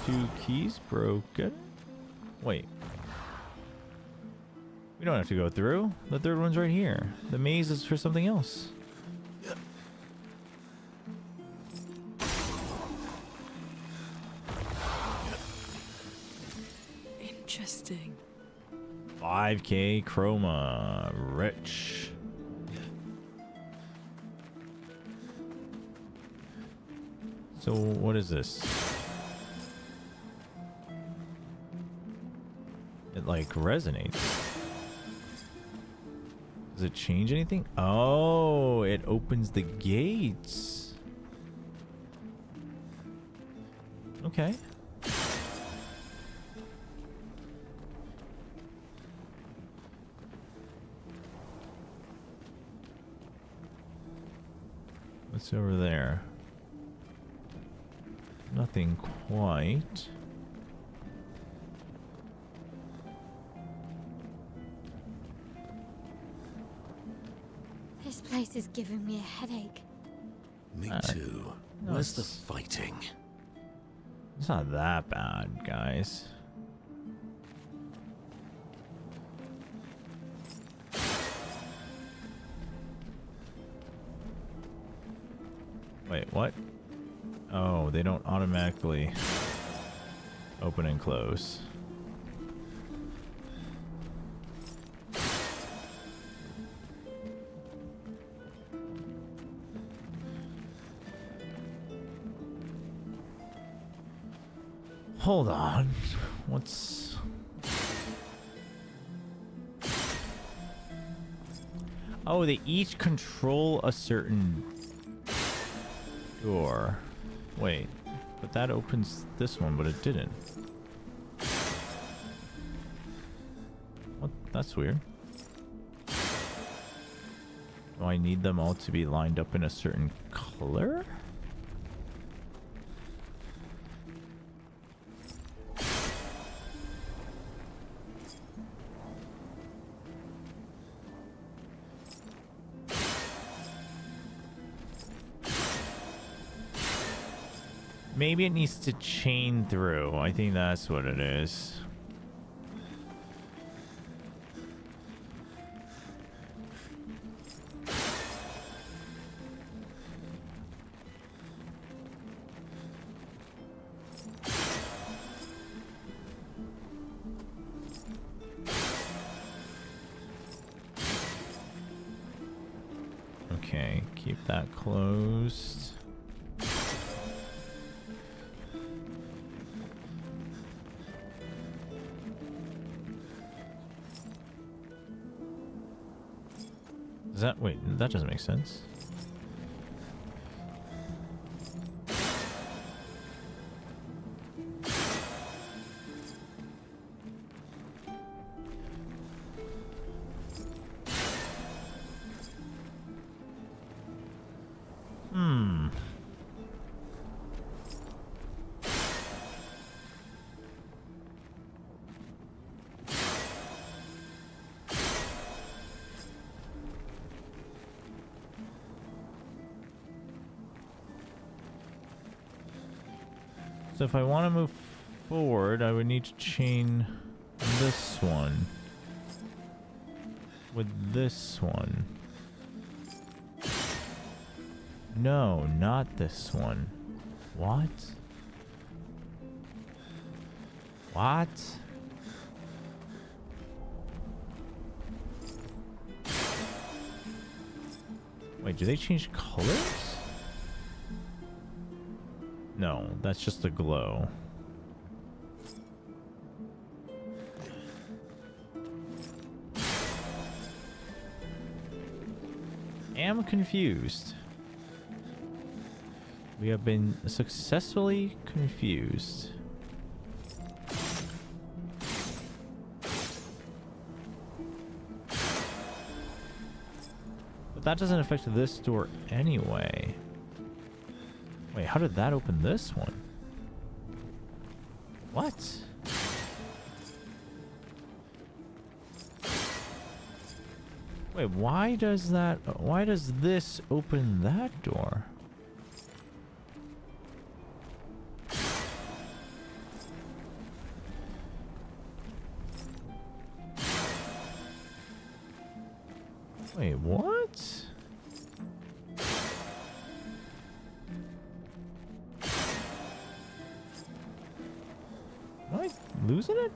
2 keys broken. Wait. We don't have to go through. The third one's right here. The maze is for something else. Interesting. 5K chroma. Rich. So what is this? It like resonates. Does it change anything? Oh, it opens the gates. Okay. What's over there? Nothing quite. This place is giving me a headache. Me too. Where's the fighting? It's not that bad, guys. Wait, what? Oh, they don't automatically open and close. Hold on. What's... Oh, they each control a certain door. Wait, but that opens this one, but it didn't. What? That's weird. Do I need them all to be lined up in a certain color? Maybe it needs to chain through. I think that's what it is. Okay, keep that closed. Is that... wait, that doesn't make sense. So if I want to move forward, I would need to chain this one with this one. No, not this one. What? What? Wait, do they change colors? No, that's just a glow. Am confused. We have been successfully confused. But that doesn't affect this door anyway. Wait, how did that open this one? What? Wait, why does this open that door? Wait, what? Am I losing it?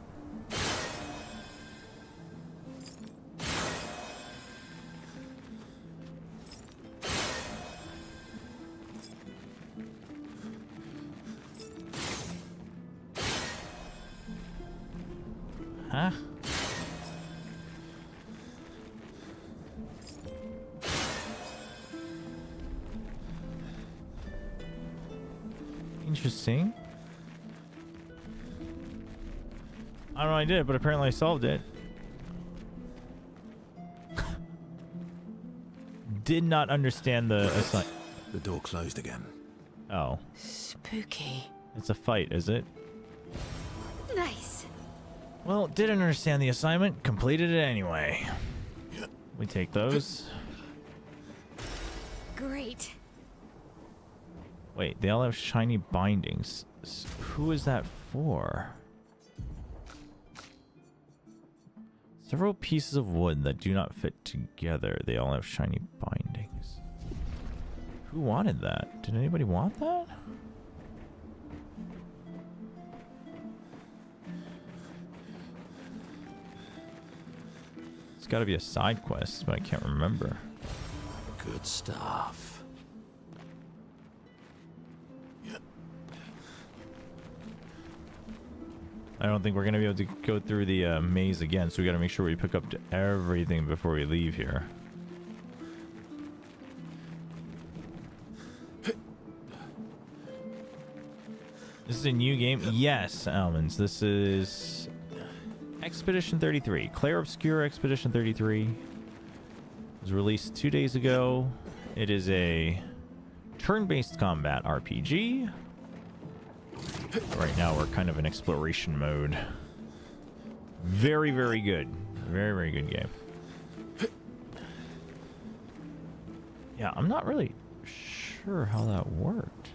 Huh? Interesting. I don't know I did it, but apparently I solved it. Did not understand the assign. The door closed again. Oh. Spooky. It's a fight, is it? Nice. Well, didn't understand the assignment. Completed it anyway. We take those. Great. Wait, they all have shiny bindings. Who is that for? Several pieces of wood that do not fit together. They all have shiny bindings. Who wanted that? Did anybody want that? It's got to be a side quest, but I can't remember. Good stuff. I don't think we're going to be able to go through the maze again, so we got to make sure we pick up to everything before we leave here. This is a new game? Yes, Almonds. This is Expedition 33. Clair Obscur Expedition 33. It was released 2 days ago. It is a turn-based combat RPG. Right now we're kind of in exploration mode. Very, very good. Very, very good game. Yeah, I'm not really sure how that worked.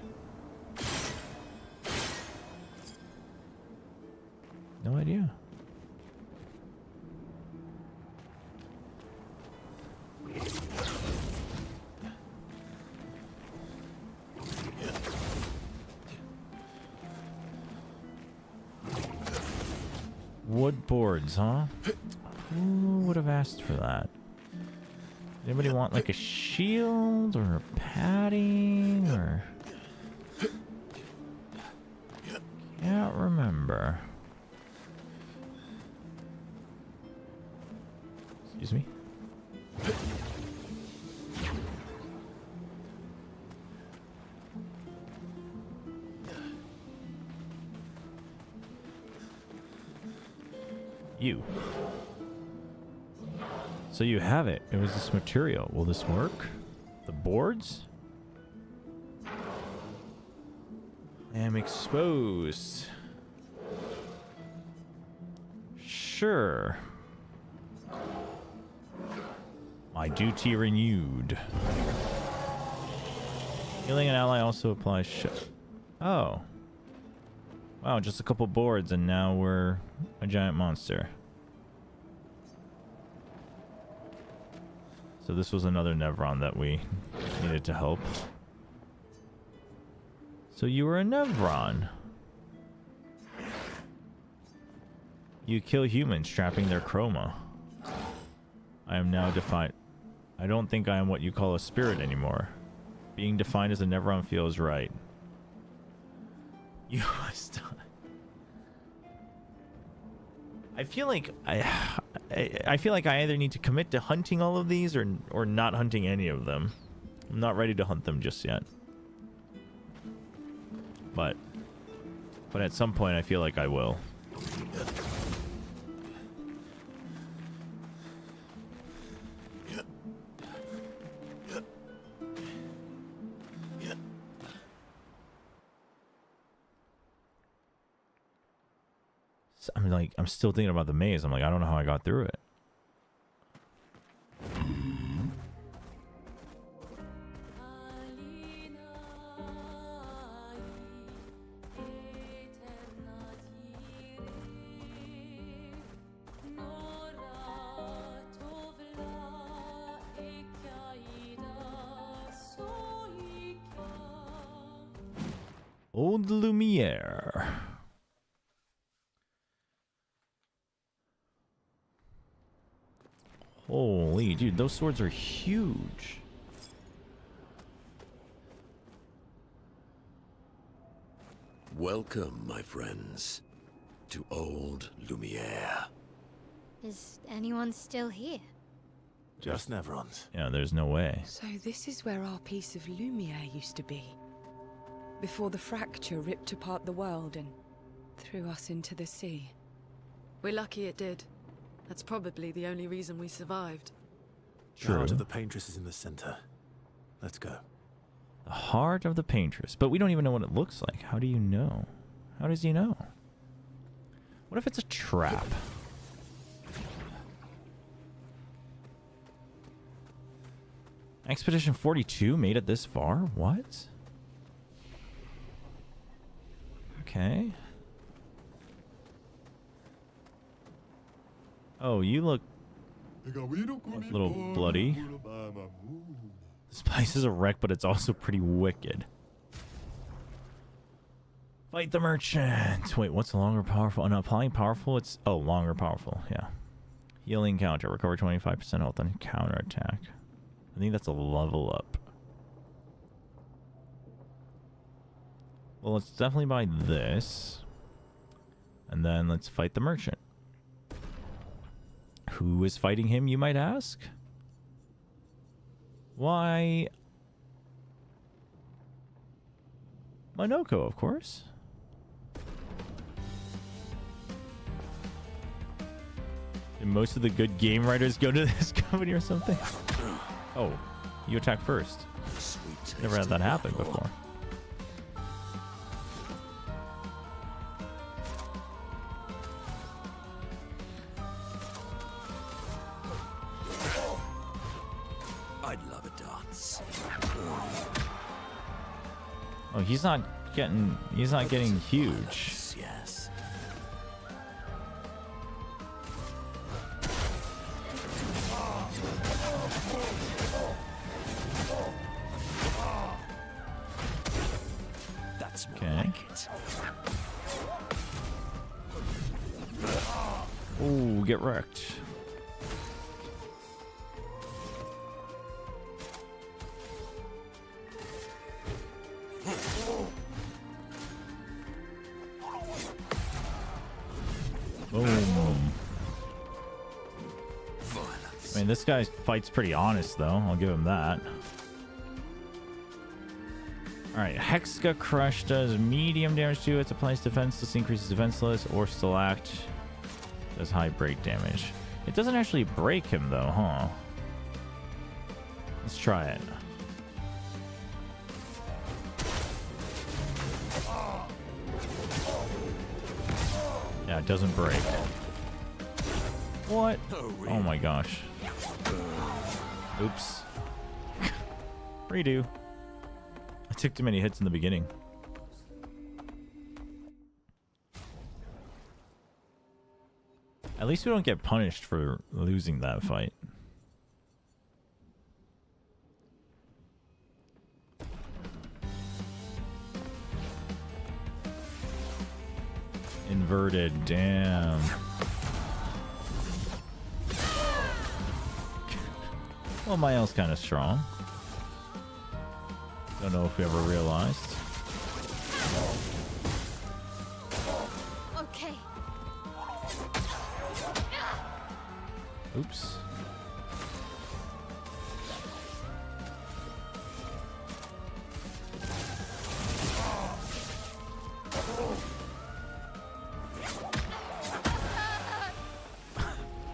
No idea. Wood boards, huh? Who would have asked for that? Anybody want like a shield or a padding or... Can't remember. Excuse me. You. So you have it. It was this material. Will this work? The boards? Am exposed. Sure. My duty renewed. Healing an ally also applies Oh. Wow, just a couple boards and now we're a giant monster. So this was another Nevron that we needed to help. So you were a Nevron. You kill humans, trapping their chroma. I am now defined. I don't think I am what you call a spirit anymore. Being defined as a Nevron feels right. You must die. I feel like I feel like I either need to commit to hunting all of these or not hunting any of them. I'm not ready to hunt them just yet. But at some point I feel like I will. I'm still thinking about the maze. I'm like, I don't know how I got through it. Old Lumiere. Holy dude, those swords are huge. Welcome, my friends, to Old Lumiere. Is anyone still here? Just Nevrons. Yeah, there's no way. So this is where our piece of Lumiere used to be. Before the fracture ripped apart the world and threw us into the sea. We're lucky it did. That's probably the only reason we survived. The heart of the paintress is in the center. Let's go. The heart of the paintress. But we don't even know what it looks like. How do you know? How does he know? What if it's a trap? Expedition 42 made it this far? What? Okay. Oh, you look a little bloody. This place is a wreck, but it's also pretty wicked. Fight the merchant. Wait, what's longer powerful? Oh, no, applying powerful? It's longer powerful. Yeah. Healing counter. Recover 25% health on counter attack. I think that's a level up. Well, let's definitely buy this. And then let's fight the merchant. Who is fighting him, you might ask? Why? Monoko, of course. Did most of the good game writers go to this company or something? Oh, you attack first. Never had that happen before. I'd love a dance. Oh, he's not getting huge. Yes. That's more like it. Ooh, get wrecked. Boom. I mean, this guy fights pretty honest, though. I'll give him that. Alright, Hexka Crush does medium damage to its applies defenseless, increases defenseless, or Select does high break damage. It doesn't actually break him, though, huh? Let's try it. Yeah, it doesn't break. What? Oh my gosh. Oops. Redo. I took too many hits in the beginning. At least we don't get punished for losing that fight. Inverted, damn. Well, my L's kind of strong. Don't know if we ever realized. Okay. Oops.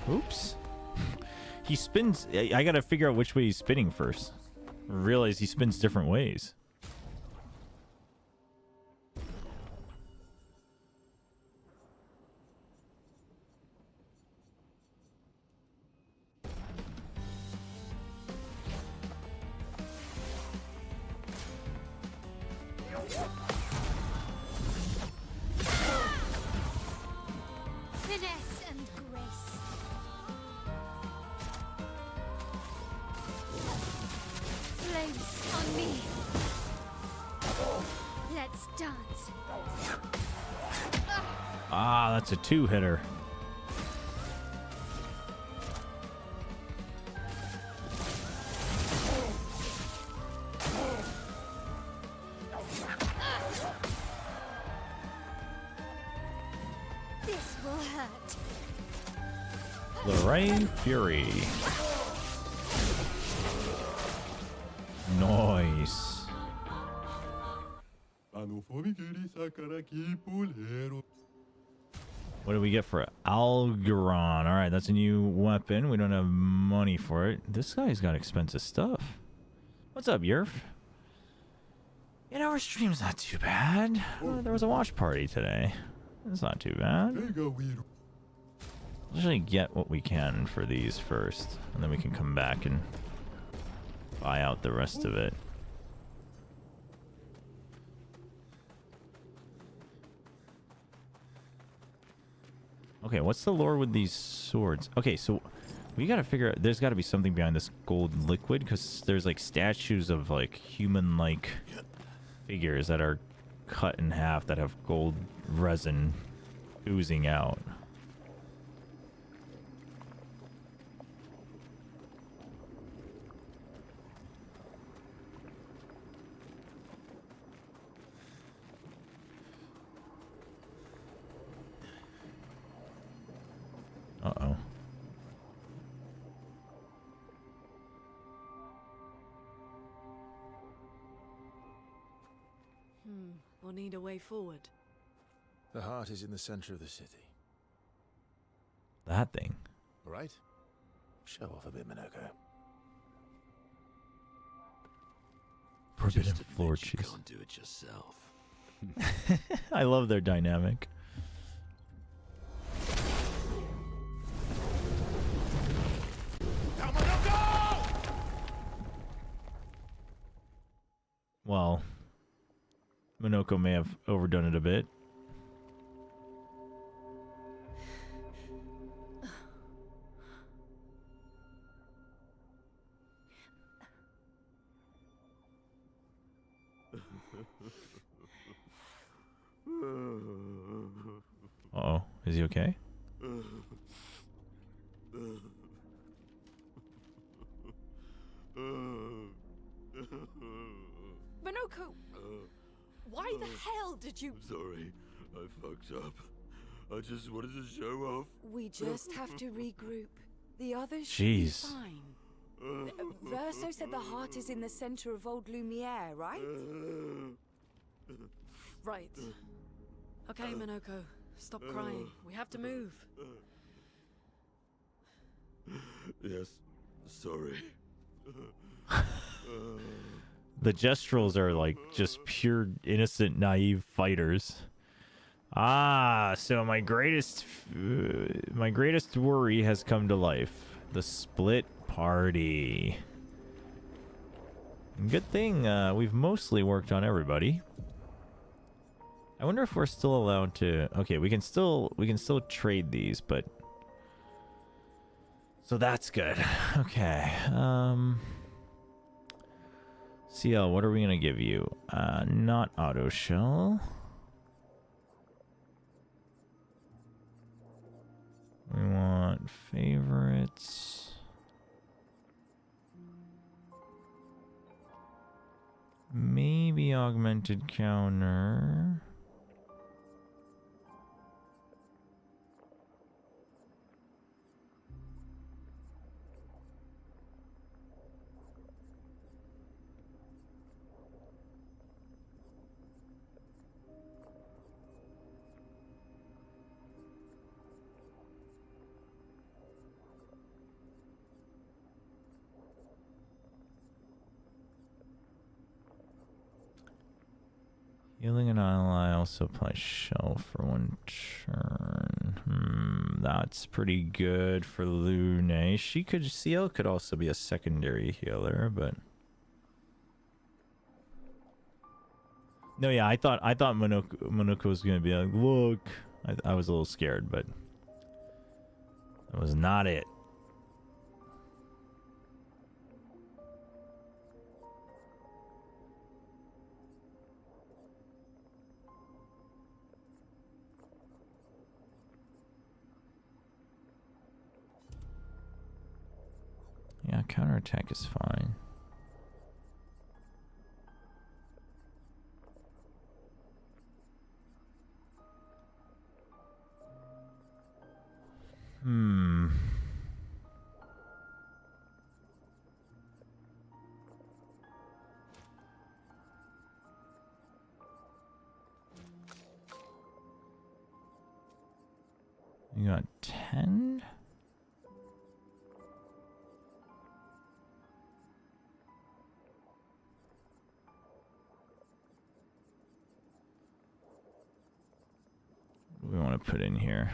Oops. He spins. I gotta figure out which way he's spinning first. Realize he spins different ways. Finesse and grace. Flames on me. Let's dance. Ah, that's a two-hitter. This will hurt. Lorraine Fury. Nice. What do we get for Algeron? Alright, that's a new weapon. We don't have money for it. This guy's got expensive stuff. What's up, Yerf? our stream's not too bad. There was a watch party today. It's not too bad. There you go, Weedle. Let's usually get what we can for these first, and then we can come back and buy out the rest of it. Okay, what's the lore with these swords? Okay, so we gotta figure out, there's gotta be something behind this gold liquid, because there's like statues of like human-like figures that are cut in half that have gold resin oozing out. Uh-oh. We'll need a way forward. The heart is in the center of the city. That thing. All right? Show off a bit, Minoko. Forbidden Just floor admit you cheese. can't do it yourself. I love their dynamic. Well, Minoko may have overdone it a bit. Uh-oh. Is he okay? Minoko! Why the hell did you... Sorry, I fucked up. I just wanted to show off. We just have to regroup. The others Jeez. should be fine. Verso said the heart is in the center of Old Lumiere, right? Right. Okay, Minoko. Stop crying. We have to move. Yes, sorry. The Gestrals are like just pure innocent naive fighters. Ah, so my greatest worry has come to life. The split party. Good thing we've mostly worked on everybody. I wonder if we're still allowed to... Okay, we can still trade these, but... So that's good. Okay. CL, what are we gonna give you? Not auto shell. We want favorites. Maybe augmented counter. Healing an ally, also apply shell for one turn. That's pretty good for Lune. CL could also be a secondary healer, but... No, yeah, I thought Monoko was gonna be like, look. I was a little scared, but that was not it. Yeah, counterattack is fine. You got 10? put in here?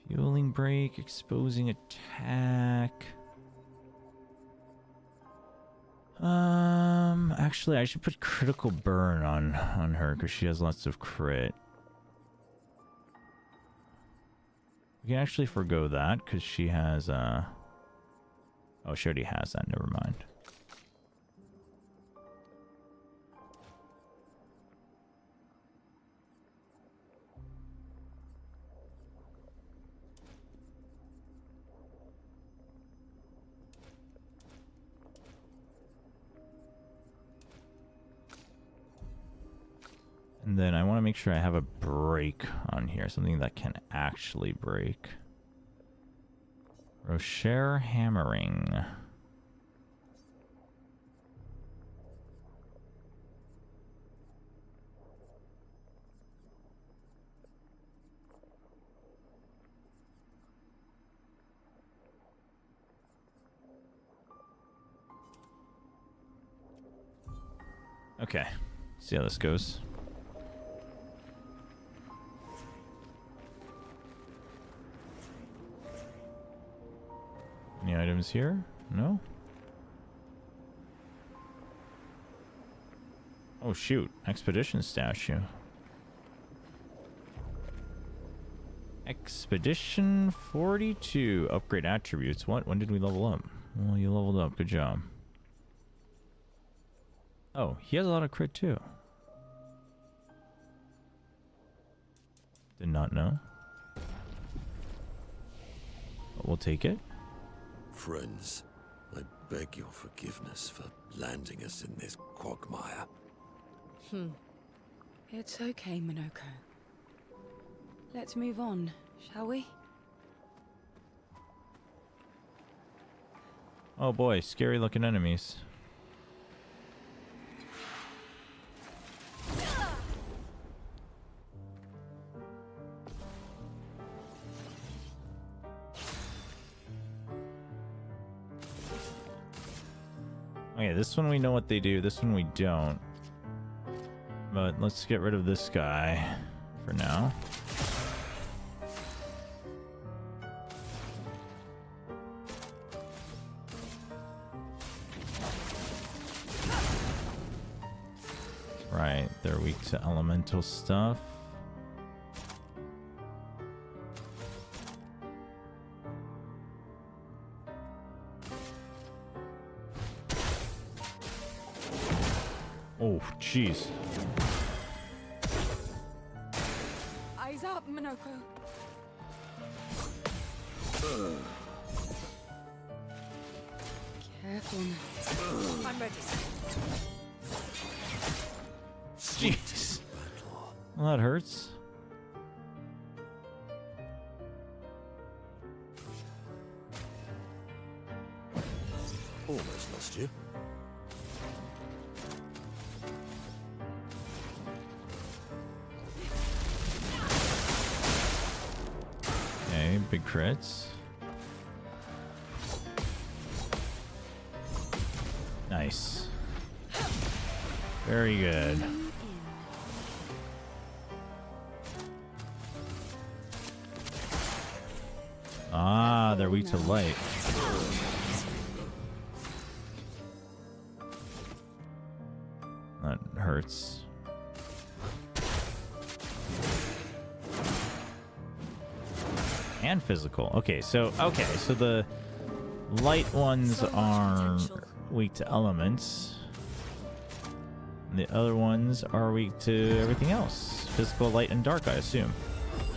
Fueling break, exposing attack. Actually, I should put critical burn on her because she has lots of crit. We can actually forgo that because she has oh, she already has that. Never mind. And then I want to make sure I have a break on here, something that can actually break. Rocher hammering. Okay, see how this goes. Any items here? No? Oh shoot, Expedition statue. Expedition 42. Upgrade attributes. What? When did we level up? Well, you leveled up. Good job. Oh, he has a lot of crit too. Did not know. But we'll take it. Friends, I beg your forgiveness for landing us in this quagmire. It's okay, Minoko. Let's move on, shall we? Oh boy, scary looking enemies. Okay, this one we know what they do, this one we don't. But let's get rid of this guy for now. Right, they're weak to elemental stuff. Oh, jeez. Eyes up, Minoko. Careful now. I'm ready. Jeez. Well, that hurts. Almost lost you. Okay, big crits. Nice. Very good. Ah, they're weak to light. That hurts. And physical. Okay, so the light ones are weak to elements. And the other ones are weak to everything else. Physical, light, and dark, I assume.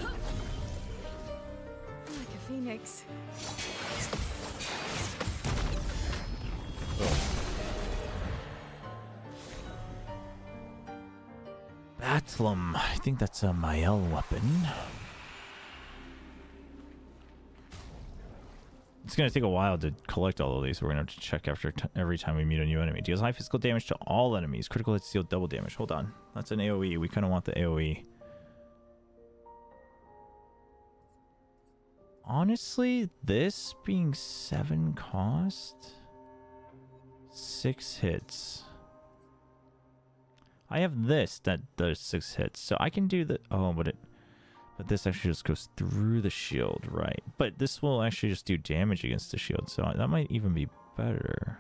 Like a phoenix. Batlum. I think that's a Mael weapon. It's going to take a while to collect all of these. So we're going to have to check after every time we meet a new enemy. Deals high physical damage to all enemies. Critical hits deal double damage. Hold on. That's an AoE. We kind of want the AoE. Honestly, this being 7 cost, 6 hits. I have this that does 6 hits, so I can do the. Oh, but this actually just goes through the shield, right? But this will actually just do damage against the shield, so that might even be better.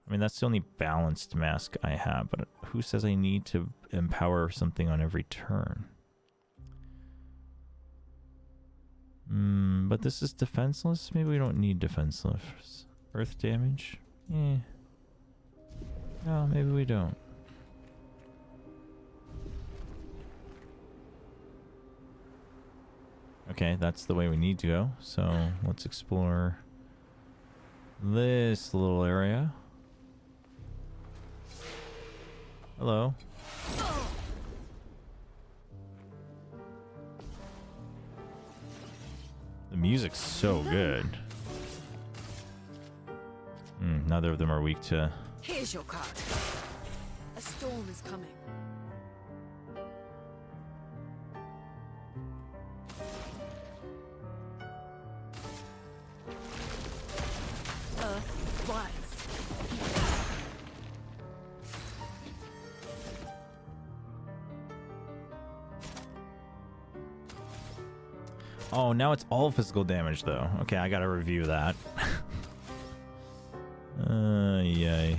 I mean, that's the only balanced mask I have, but who says I need to empower something on every turn? But this is defenseless. Maybe we don't need defenseless. Earth damage? Eh. No, maybe we don't. Okay, that's the way we need to go. So let's explore this little area. Hello. The music's so good. Neither of them are weak to... Here's your card. A storm is coming. Earth, rise. Oh, now it's all physical damage, though. Okay, I gotta review that. Yay.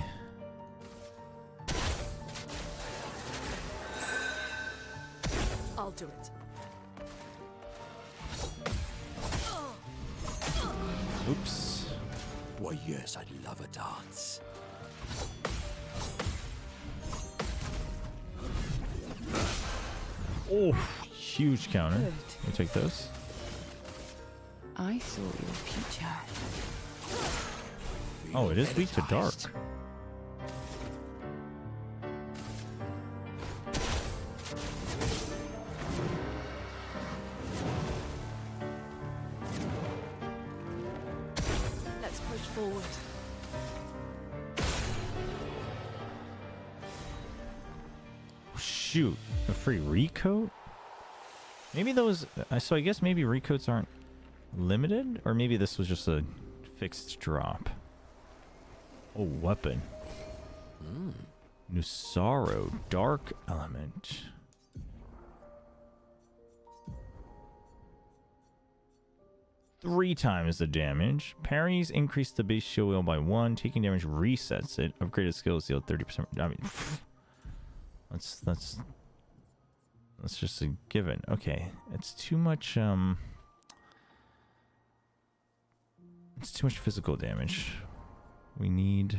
I'll do it. Oops. Why, yes, I'd love a dance. Oh, huge counter. Good. We take those. I saw your future. Oh, it is weak to dark. Let's push forward. Shoot, a free recoat? Maybe those... so I guess maybe recoats aren't limited? Or maybe this was just a fixed drop. Oh, weapon. Nusaro, dark element. Three times the damage. Parries increase the base shield wheel by 1. Taking damage resets it. Upgraded skills deal 30%. I mean, that's just a given. Okay, it's too much. It's too much physical damage. We need.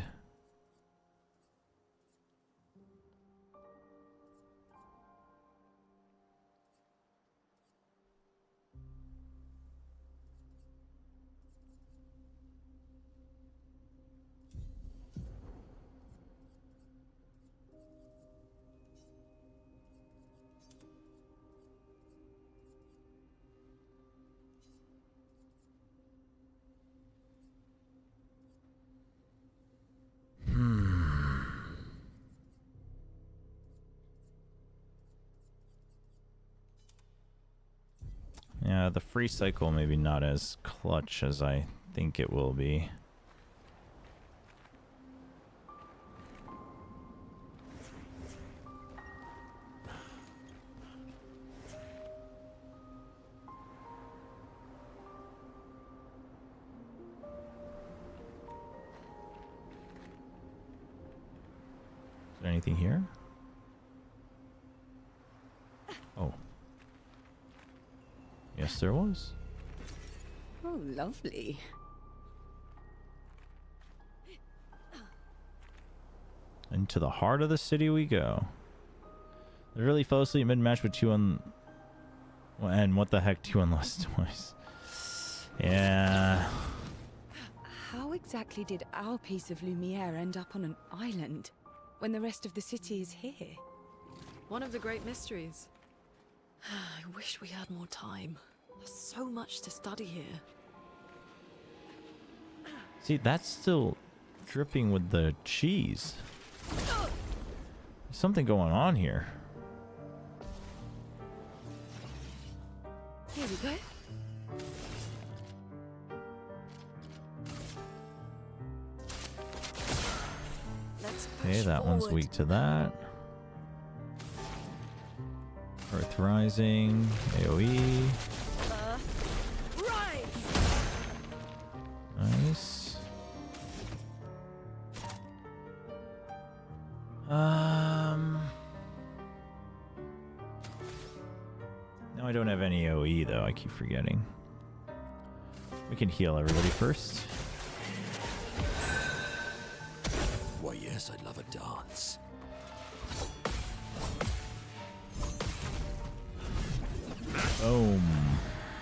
Yeah, the free cycle maybe not as clutch as I think it will be. Is there anything here? Oh. Yes, there was. Oh, lovely. Into the heart of the city we go. I really fell asleep mid-match with 2 on... And what the heck, 2 unlost twice. Yeah. How exactly did our piece of Lumiere end up on an island when the rest of the city is here? One of the great mysteries. I wish we had more time. There's so much to study here. See, that's still dripping with the cheese. There's something going on here. Here we go. Okay, that one's weak to that. Earth Rising, AoE. Nice. No, I don't have any AoE though, I keep forgetting. We can heal everybody first. Why, yes, I'd love a dance. Boom.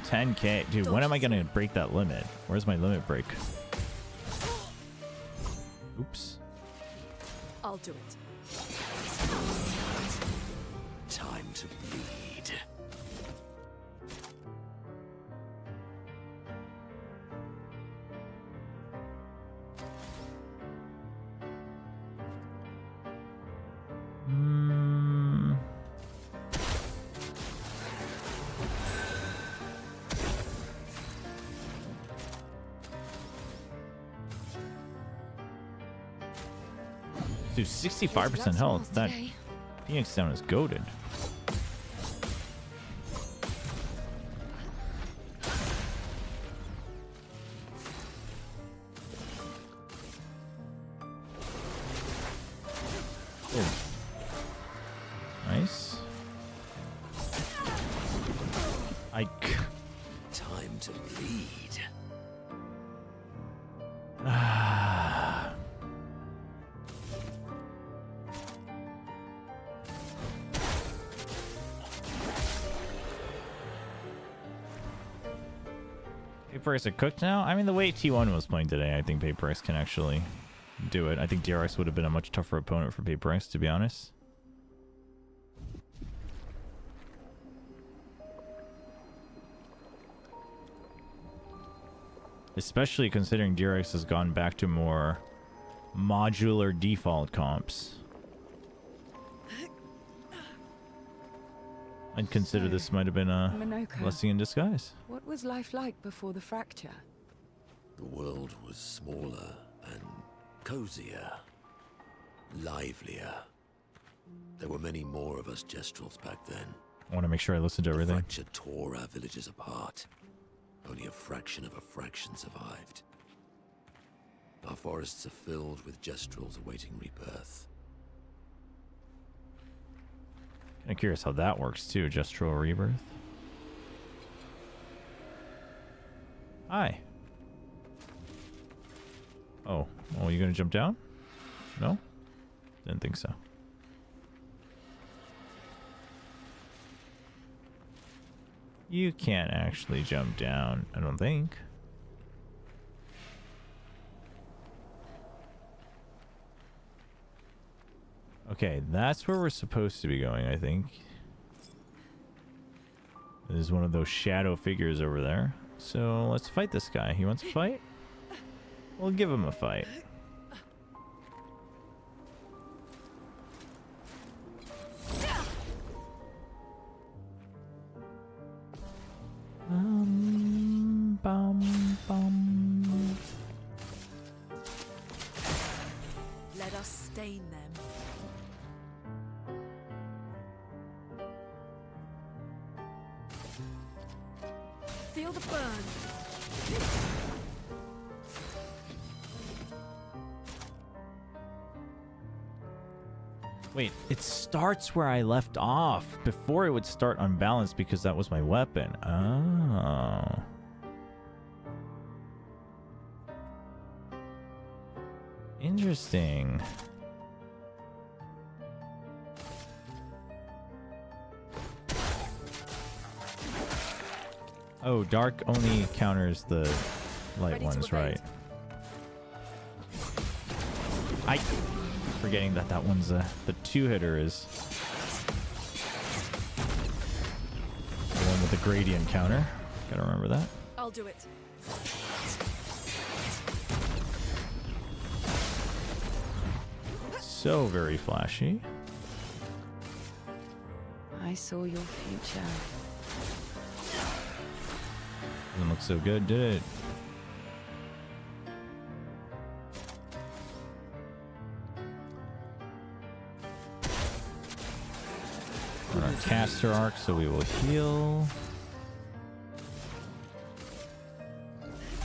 10k. Dude, when am I gonna break that limit? Where's my limit break? Oops. I'll do it. Time to bleed. Dude, 65% health. That Phoenix down is goated. Oh. Nice. Time to bleed. Paper X are cooked now? I mean, the way T1 was playing today, I think Paper X can actually do it. I think DRX would have been a much tougher opponent for Paper X, to be honest. Especially considering DRX has gone back to more modular default comps. I'd consider this might have been a blessing in disguise. What was life like before the fracture? The world was smaller and cozier, livelier. There were many more of us Gestrels back then. I want to make sure I listen to everything. The fracture tore our villages apart. Only a fraction of a fraction survived. Our forests are filled with Gestrels awaiting rebirth. Kind of curious how that works too, Gestral Rebirth. Hi. Oh, you gonna jump down? No? Didn't think so. You can't actually jump down, I don't think. Okay, that's where we're supposed to be going, I think. There's one of those shadow figures over there. So let's fight this guy. He wants to fight? We'll give him a fight. Let us stain them. Feel the burn. Wait, it starts where I left off. Before it would start unbalanced because that was my weapon. Oh. Interesting. Oh, dark only counters the light ones, right? I forgetting that that one's the two-hitter is the one with the gradient counter. Gotta remember that. I'll do it. So very flashy. I saw your future. Doesn't look so good, did it? We're on caster arc, so we will heal.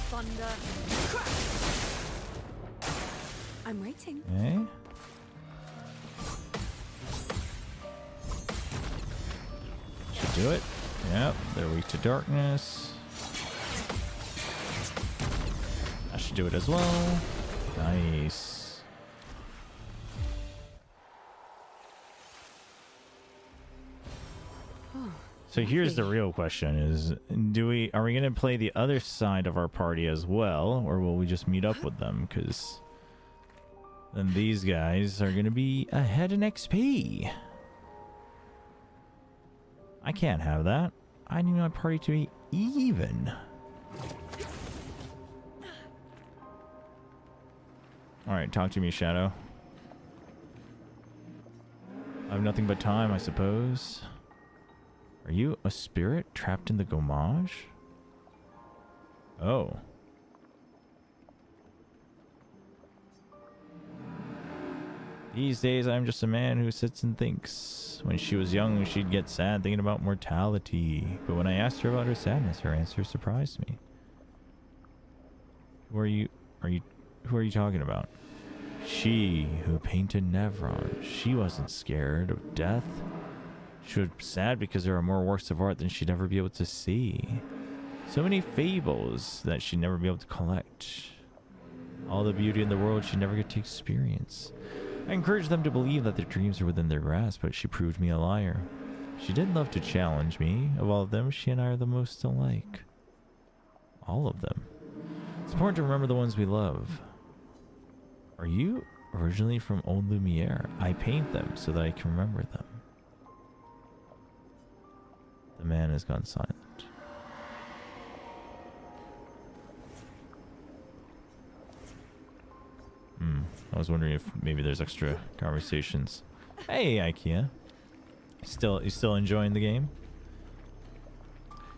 Thunder. Crack. I'm waiting. Okay. Should do it. Yep, they're weak to darkness. I should do it as well. Nice. So here's the real question: is are we gonna play the other side of our party as well, or will we just meet up with them? Because then these guys are gonna be ahead in XP. I can't have that. I need my party to be even. Alright, talk to me, Shadow. I have nothing but time, I suppose. Are you a spirit trapped in the Gomage? Oh. These days, I'm just a man who sits and thinks. When she was young, she'd get sad thinking about mortality. But when I asked her about her sadness, her answer surprised me. Who are you talking about? She who painted Nevron. She wasn't scared of death. She was sad because there are more works of art than she'd ever be able to see. So many fables that she'd never be able to collect. All the beauty in the world she'd never get to experience. I encouraged them to believe that their dreams are within their grasp, but she proved me a liar. She did love to challenge me. Of all of them, she and I are the most alike. All of them. It's important to remember the ones we love. Are you originally from Old Lumiere? I paint them so that I can remember them. The man has gone silent. I was wondering if maybe there's extra conversations. Hey, IKEA. You still enjoying the game?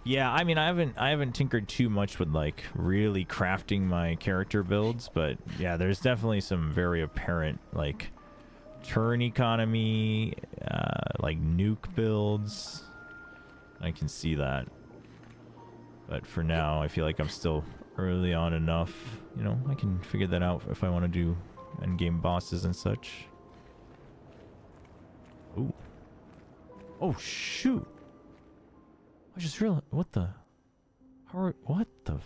Yeah, I mean, I haven't tinkered too much with like really crafting my character builds, but yeah, there's definitely some very apparent like turn economy, like nuke builds. I can see that. But for now, I feel like I'm still early on enough. You know, I can figure that out if I want to do endgame bosses and such. Ooh. Oh, shoot. I just realized, what the? What the?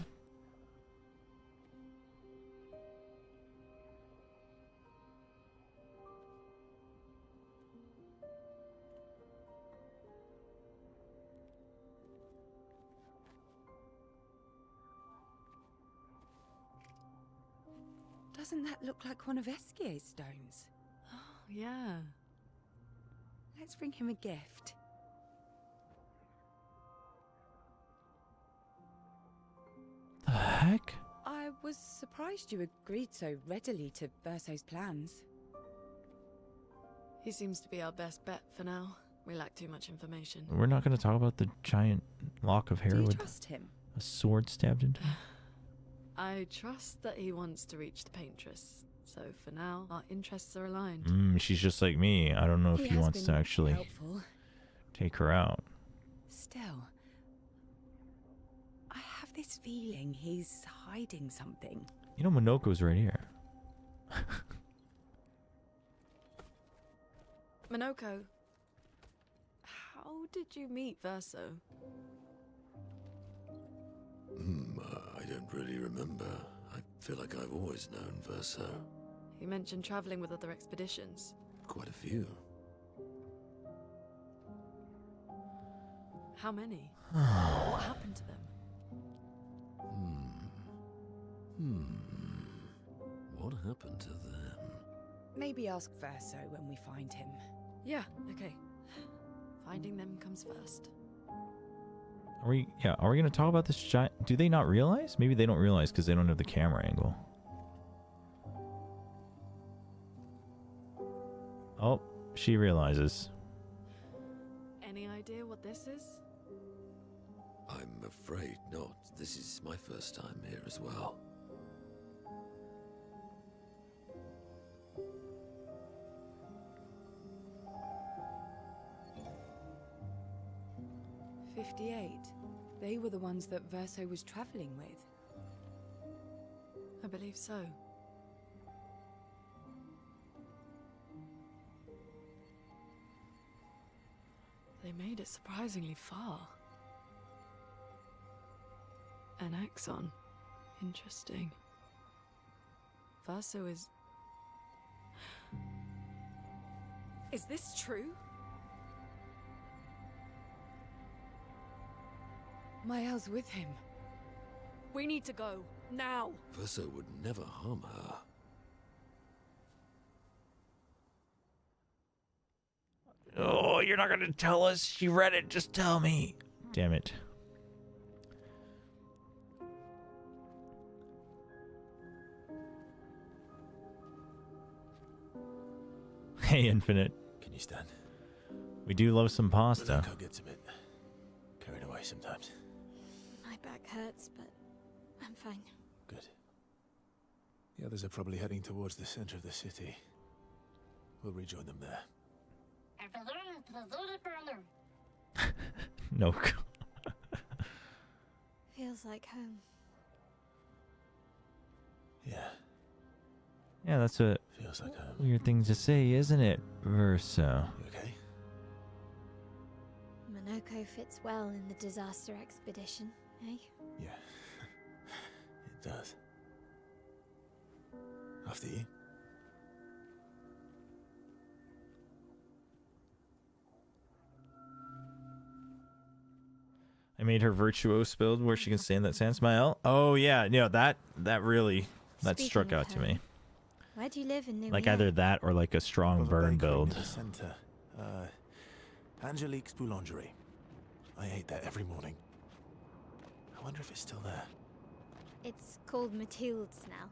Doesn't that look like one of Esquier's stones? Oh, yeah. Let's bring him a gift. The heck? I was surprised you agreed so readily to Verso's plans. He seems to be our best bet for now. We lack too much information. We're not going to talk about the giant lock of hair Do you with trust him? a sword stabbed into him? I trust that he wants to reach the paintress. So for now, our interests are aligned. She's just like me. I don't know if he has wants to been actually helpful. take her out. Still, I have this feeling he's hiding something. You know, Minoko's right here. Minoko, how did you meet Verso? I don't really remember. I feel like I've always known Verso. You mentioned traveling with other expeditions. Quite a few. How many? What happened to them? What happened to them? Maybe ask Verso when we find him. Yeah, okay. Finding them comes first. Are we gonna talk about this giant? Do they not realize? Maybe they don't realize because they don't have the camera angle. Oh, she realizes. Any idea what this is? I'm afraid not. This is my first time here as well. They were the ones that Verso was traveling with. I believe so. They made it surprisingly far. An axon. Interesting. Verso is... Is this true? Mael's with him. We need to go. Now! Verso would never harm her. Oh, you're not gonna tell us? She read it. Just tell me. Damn it. Hey, Infinite. Can you stand? We do love some pasta. Minoko gets a bit carried away sometimes. My back hurts, but I'm fine. Good. The others are probably heading towards the center of the city. We'll rejoin them there. No. Feels like home. Yeah. Yeah, that's a Feels like home. weird thing to say, isn't it, Verso? You okay? Minoko fits well in the disaster expedition, eh? Yeah. It does. After you. I made her virtuose build where she can stand that sand smile. Oh yeah, that really struck Speaking of out to her, me. Where do you live in New Like York? either that or like a strong burn build. The center. Angelique's Boulangerie. I ate there every morning. I wonder if it's still there. It's called Matilda's now.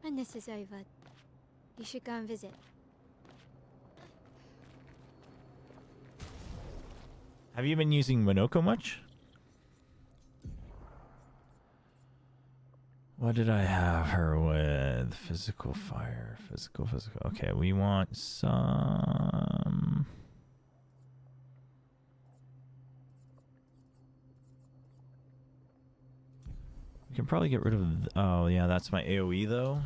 When this is over, you should go and visit. Have you been using Minoko much? What did I have her with? Physical fire, physical. Okay, we want some. We can probably get rid of. Oh yeah, that's my AoE though.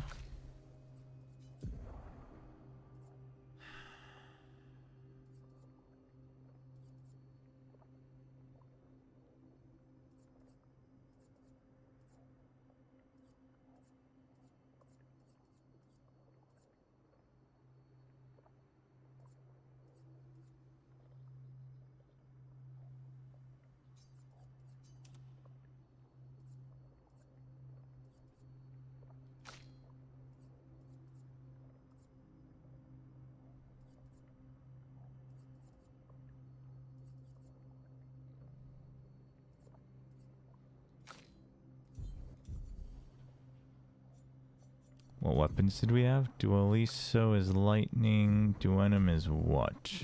What weapons did we have? Dualiso is lightning. Duenum is what?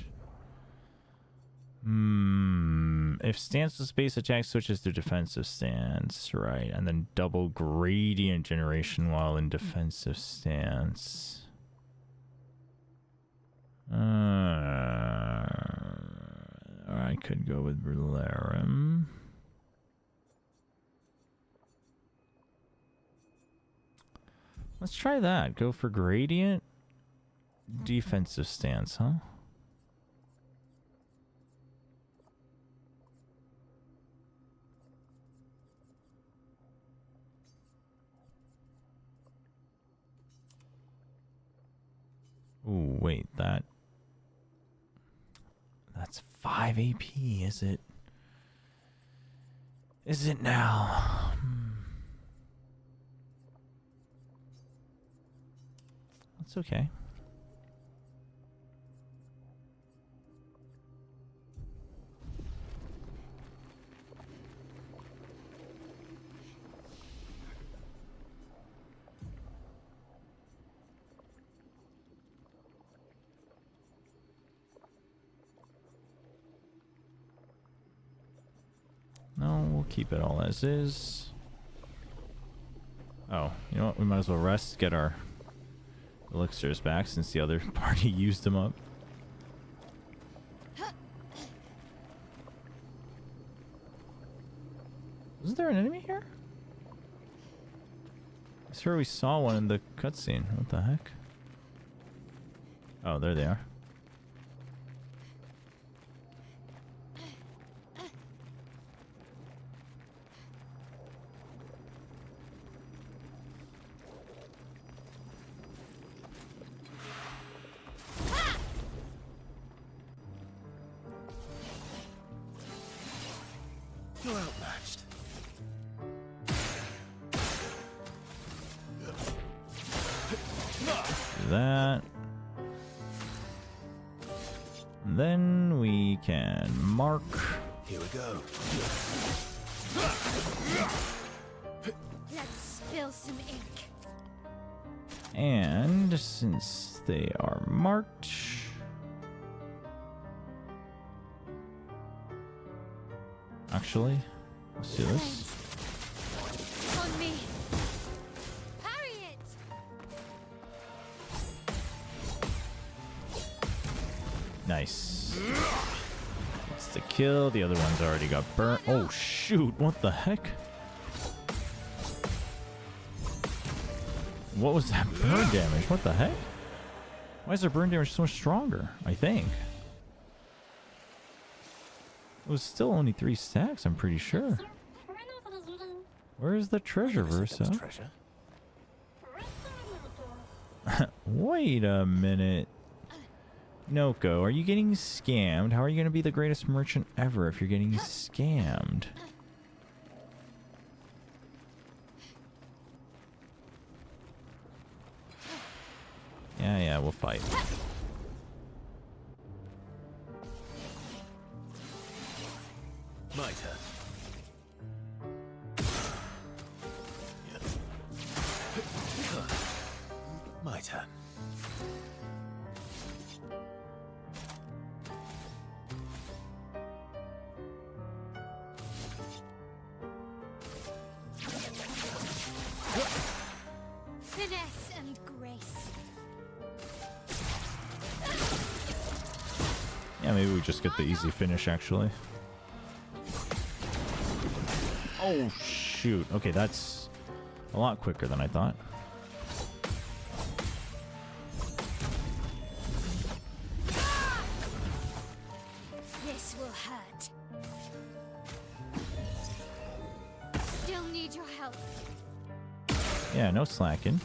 If stance to space attack switches to defensive stance, right? And then double gradient generation while in defensive stance. I could go with Brularum. Let's try that. Go for gradient. Defensive stance, huh? Ooh, wait, that's 5 AP, is it? Is it now? That's okay. No, we'll keep it all as is. Oh, you know what? We might as well rest, get our elixirs back since the other party used them up. Isn't there an enemy here? I swear we saw one in the cutscene. What the heck? Oh, there they are. You're outmatched. Do that. And then we can mark. Here we go. Let's spill some ink. And since they are marked, actually, let's do this. On me. Parry it. Nice. It's the kill. The other one's already got burnt. Oh shoot! What the heck? What was that burn damage? What the heck? Why is their burn damage so much stronger? I think. It was still only 3 stacks, I'm pretty sure. Where's the treasure, Versa? Wait a minute. Noko, are you getting scammed? How are you going to be the greatest merchant ever if you're getting scammed? Yeah, we'll fight. My turn. My turn. Finesse and grace. Yeah, maybe we just get the easy finish, actually. Oh, shoot. Okay, that's a lot quicker than I thought. This will hurt. Still need your help. Yeah, no slacking.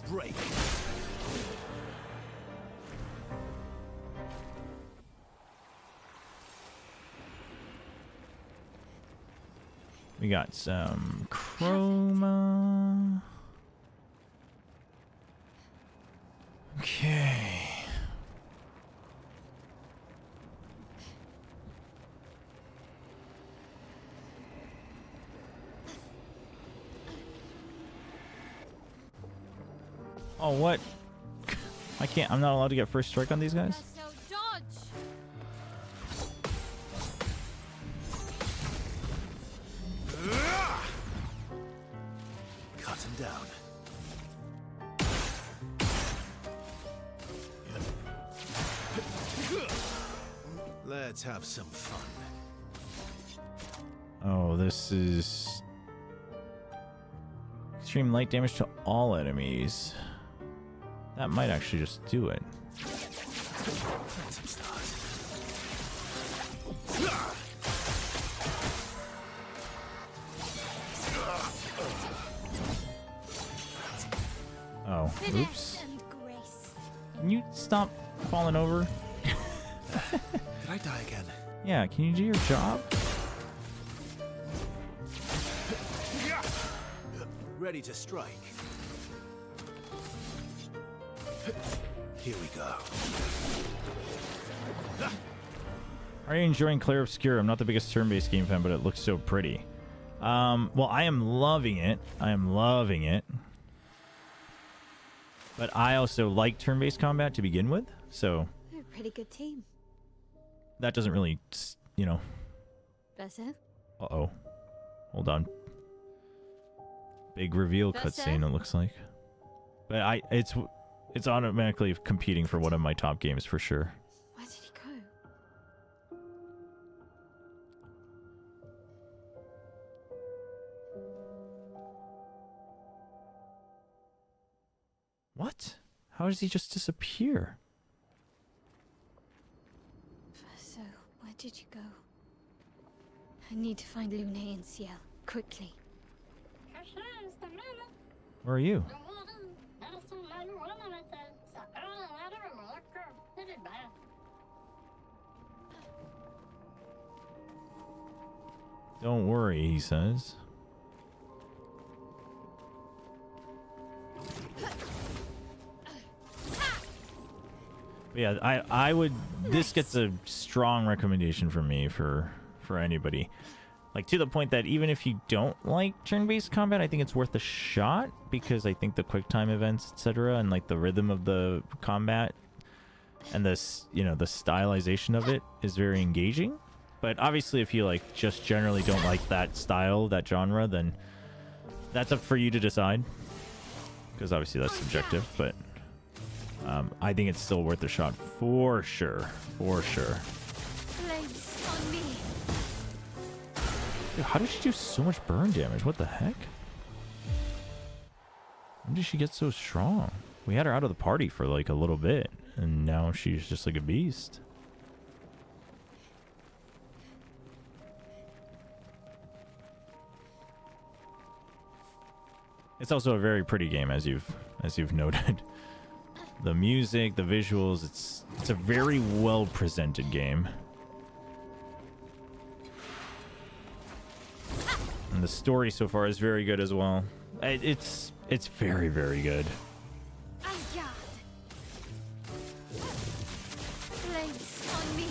Break. We got some chroma. Okay. Oh, what? I can't. I'm not allowed to get first strike on these guys? So dodge. Cut him down. Let's have some fun. Oh, this is extreme light damage to all enemies. That might actually just do it. Oh, oops. Can you stop falling over? Did I die again? Yeah, can you do your job? Ready to strike. Here we go. Are you enjoying Clair Obscur? I'm not the biggest turn-based game fan, but it looks so pretty. Well, I am loving it. I am loving it. But I also like turn-based combat to begin with, so We're a pretty good team. that doesn't really, you know. Berser? Uh-oh. Hold on. Big reveal cutscene, it looks like. But it's automatically competing for one of my top games for sure. Where did he go? What? How does he just disappear? So, where did you go? I need to find Lune and Ciel, quickly. Where are you? Don't worry, he says. But yeah, I would. This gets a strong recommendation from me for anybody. Like, to the point that even if you don't like turn-based combat, I think it's worth a shot, because I think the quick time events, etc., and like the rhythm of the combat and this, you know, the stylization of it is very engaging. But obviously, if you like just generally don't like that style, that genre, then that's up for you to decide, because obviously that's subjective. But I think it's still worth a shot for sure, for sure. Flames on me. Dude, how did she do so much burn damage? What the heck? When did she get so strong? We had her out of the party for like a little bit, and now she's just like a beast. It's also a very pretty game, as you've noted. The music, the visuals, it's a very well presented game. And the story so far is very good as well. It's very, very good. Flames on me.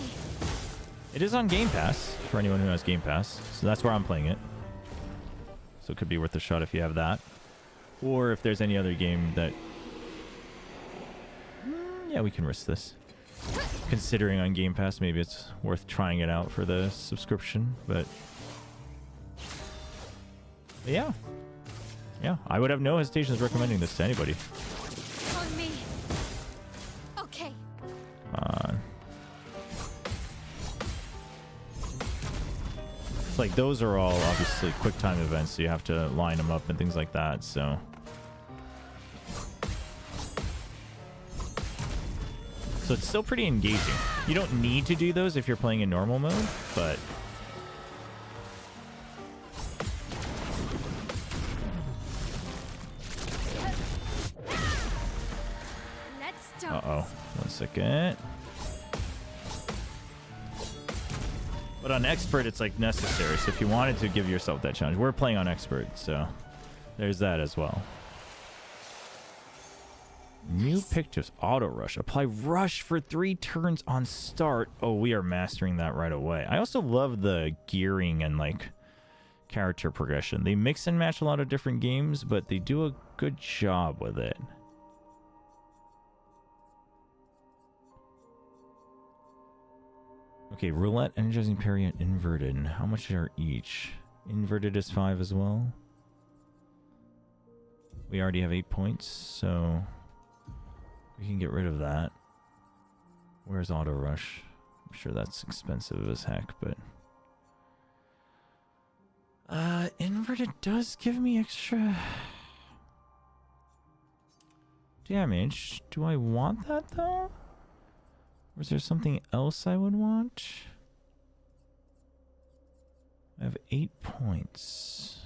It is on Game Pass for anyone who has Game Pass, so that's where I'm playing it. So it could be worth a shot if you have that, or if there's any other game that. Yeah, we can risk this. Considering on Game Pass, maybe it's worth trying it out for the subscription, but yeah. Yeah, I would have no hesitations recommending this to anybody. On me. Okay. Come on. It's like those are all obviously quick time events, so you have to line them up and things like that, so. So it's still pretty engaging. You don't need to do those if you're playing in normal mode, but uh-oh. 1 second. But on Expert, it's like necessary. So if you wanted to give yourself that challenge, we're playing on Expert, so there's that as well. New Pictus Auto Rush. Apply Rush for 3 turns on start. Oh, we are mastering that right away. I also love the gearing and like character progression. They mix and match a lot of different games, but they do a good job with it. Okay, roulette, energizing parry, and inverted. How much are each? Inverted is 5 as well. We already have 8 points, so we can get rid of that. Where's Auto Rush? I'm sure that's expensive as heck, but inverted does give me extra damage. Do I want that though? Or is there something else I would want? I have 8 points.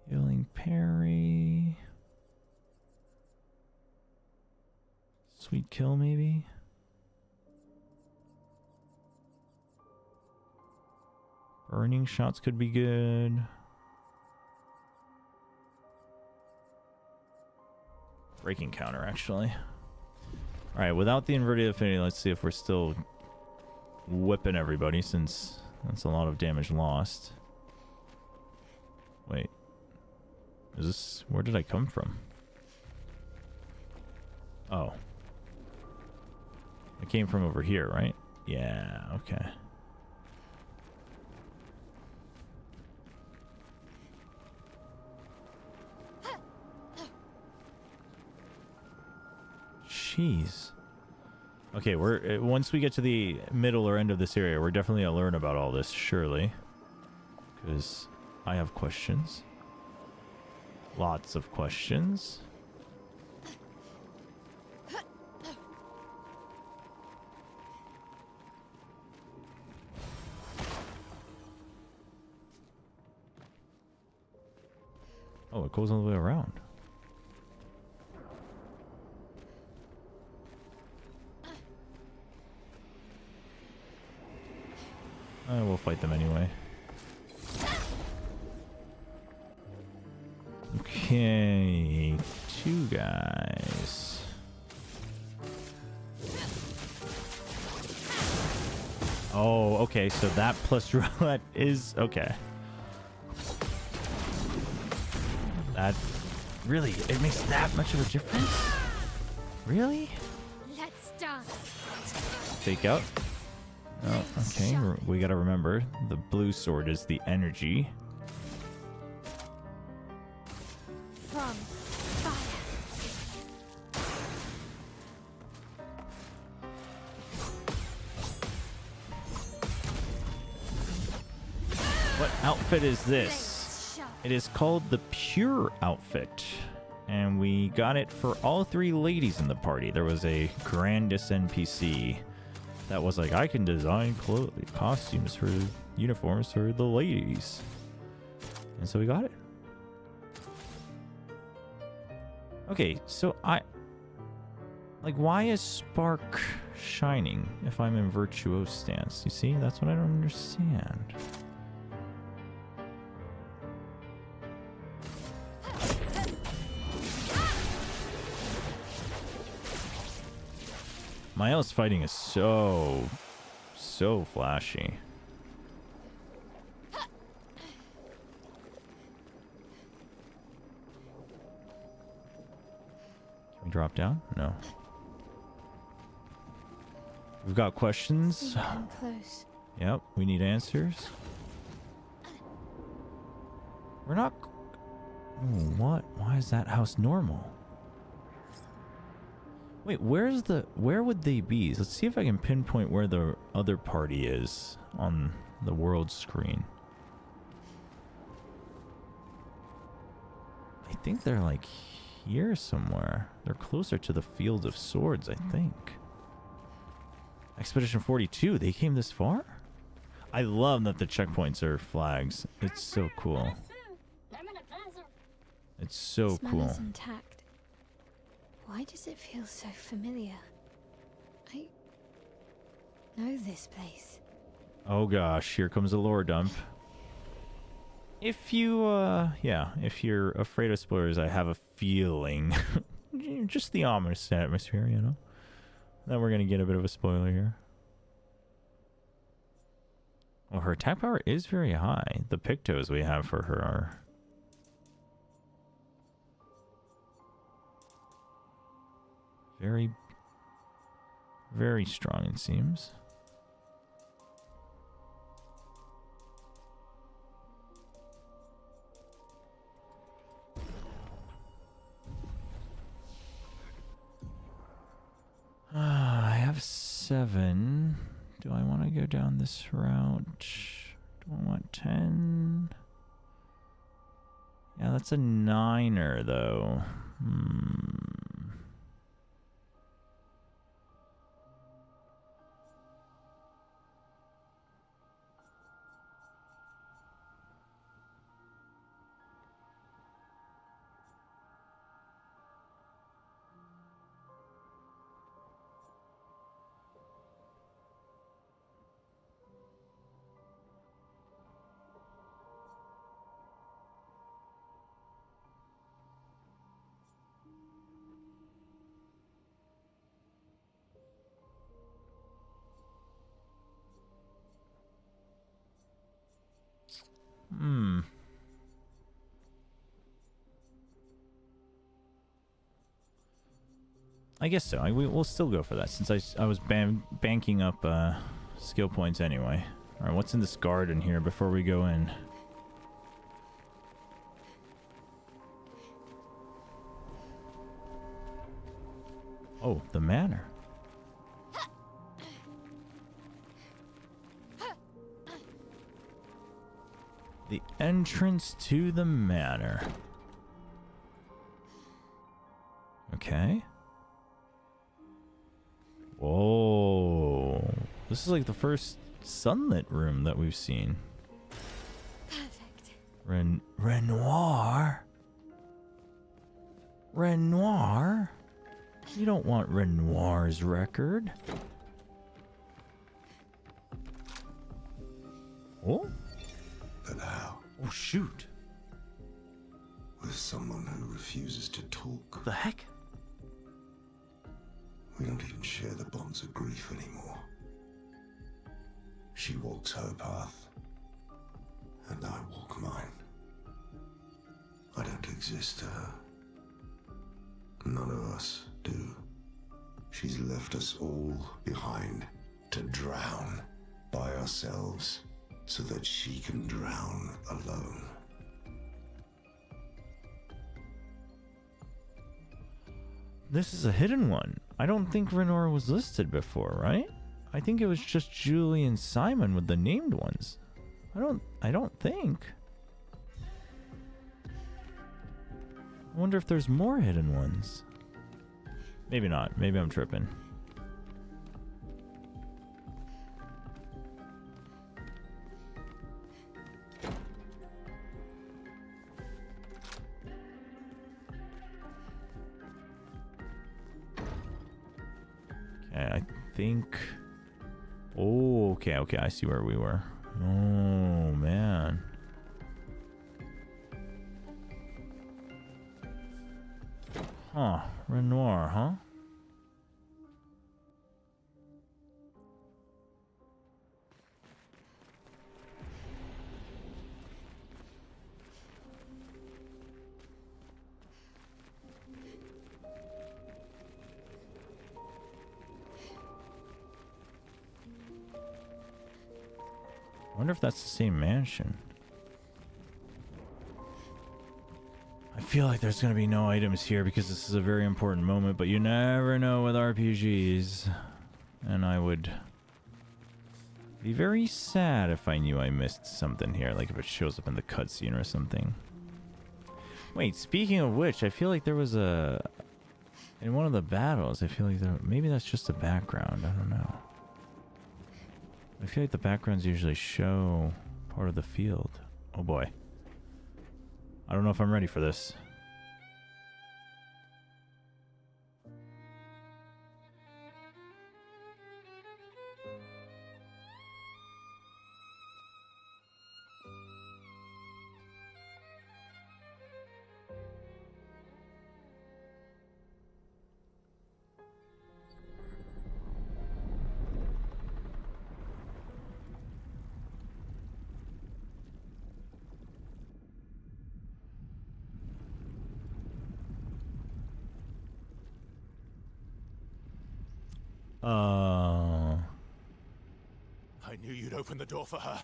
Healing parry. Sweet kill, maybe? Burning shots could be good. Breaking counter, actually. Alright, without the inverted affinity, let's see if we're still whipping everybody, since that's a lot of damage lost. Wait. Is this... Where did I come from? Oh. I came from over here, right? Yeah, okay. Jeez. Okay, we're once we get to the middle or end of this area, we're definitely gonna learn about all this, surely. Because I have questions. Lots of questions. Oh, it goes all the way around. We'll fight them anyway. Okay, 2 guys. Oh, okay, so that plus roulette is okay. That really, it makes that much of a difference? Really? Let's dance. Fake out. Oh, okay. We gotta remember the blue sword is the energy. From fire. What outfit is this? It is called the Pure outfit. And we got it for all 3 ladies in the party. There was a Grandis NPC that was like, I can design costumes for uniforms for the ladies. And so we got it. Okay, so why is Spark shining if I'm in Virtuose stance? You see, that's what I don't understand. Mael's fighting is so flashy. Can we drop down? No. We've got questions. Close. Yep, we need answers. We're not... Ooh, what? Why is that house normal? Wait, where would they be? Let's see if I can pinpoint where the other party is on the world screen. I think they're like here somewhere. They're closer to the Field of Swords, I think. Expedition 42, they came this far? I love that the checkpoints are flags. It's so cool. It's so cool. Smell is intact. Why does it feel so familiar? I know this place. Oh gosh, here comes a lore dump. If you, if you're afraid of spoilers, I have a feeling, just the ominous atmosphere, you know, that we're gonna get a bit of a spoiler here. Well, her attack power is very high. The pictos we have for her are... very, very strong, it seems. I have 7. Do I want to go down this route? Do I want 10? Yeah, that's a 9er, though. I guess so. We'll still go for that since I was banking up skill points anyway. All right, what's in this garden here before we go in? Oh, the manor. The entrance to the manor. Okay. Whoa. This is like the first sunlit room that we've seen. Perfect. Renoir? Renoir? You don't want Renoir's record. Oh? But how? Oh, shoot. With someone who refuses to talk. The heck? We don't even share the bonds of grief anymore. She walks her path, and I walk mine. I don't exist to her. None of us do. She's left us all behind to drown by ourselves so that she can drown alone. This is a hidden one. I don't think Renoir was listed before, right? I think it was just Julie and Simon with the named ones. I don't think. I wonder if there's more hidden ones. Maybe not. Maybe I'm tripping. Okay, I think... Oh, okay, I see where we were. Oh, man. Huh, Renoir, huh? I wonder if that's the same mansion. I feel like there's going to be no items here because this is a very important moment, but you never know with RPGs. And I would be very sad if I knew I missed something here, like if it shows up in the cutscene or something. Wait, speaking of which, I feel like there was a... In one of the battles, I feel like there... Maybe that's just a background, I don't know. I feel like the backgrounds usually show part of the field. Oh boy. I don't know if I'm ready for this. I knew you'd open the door for her.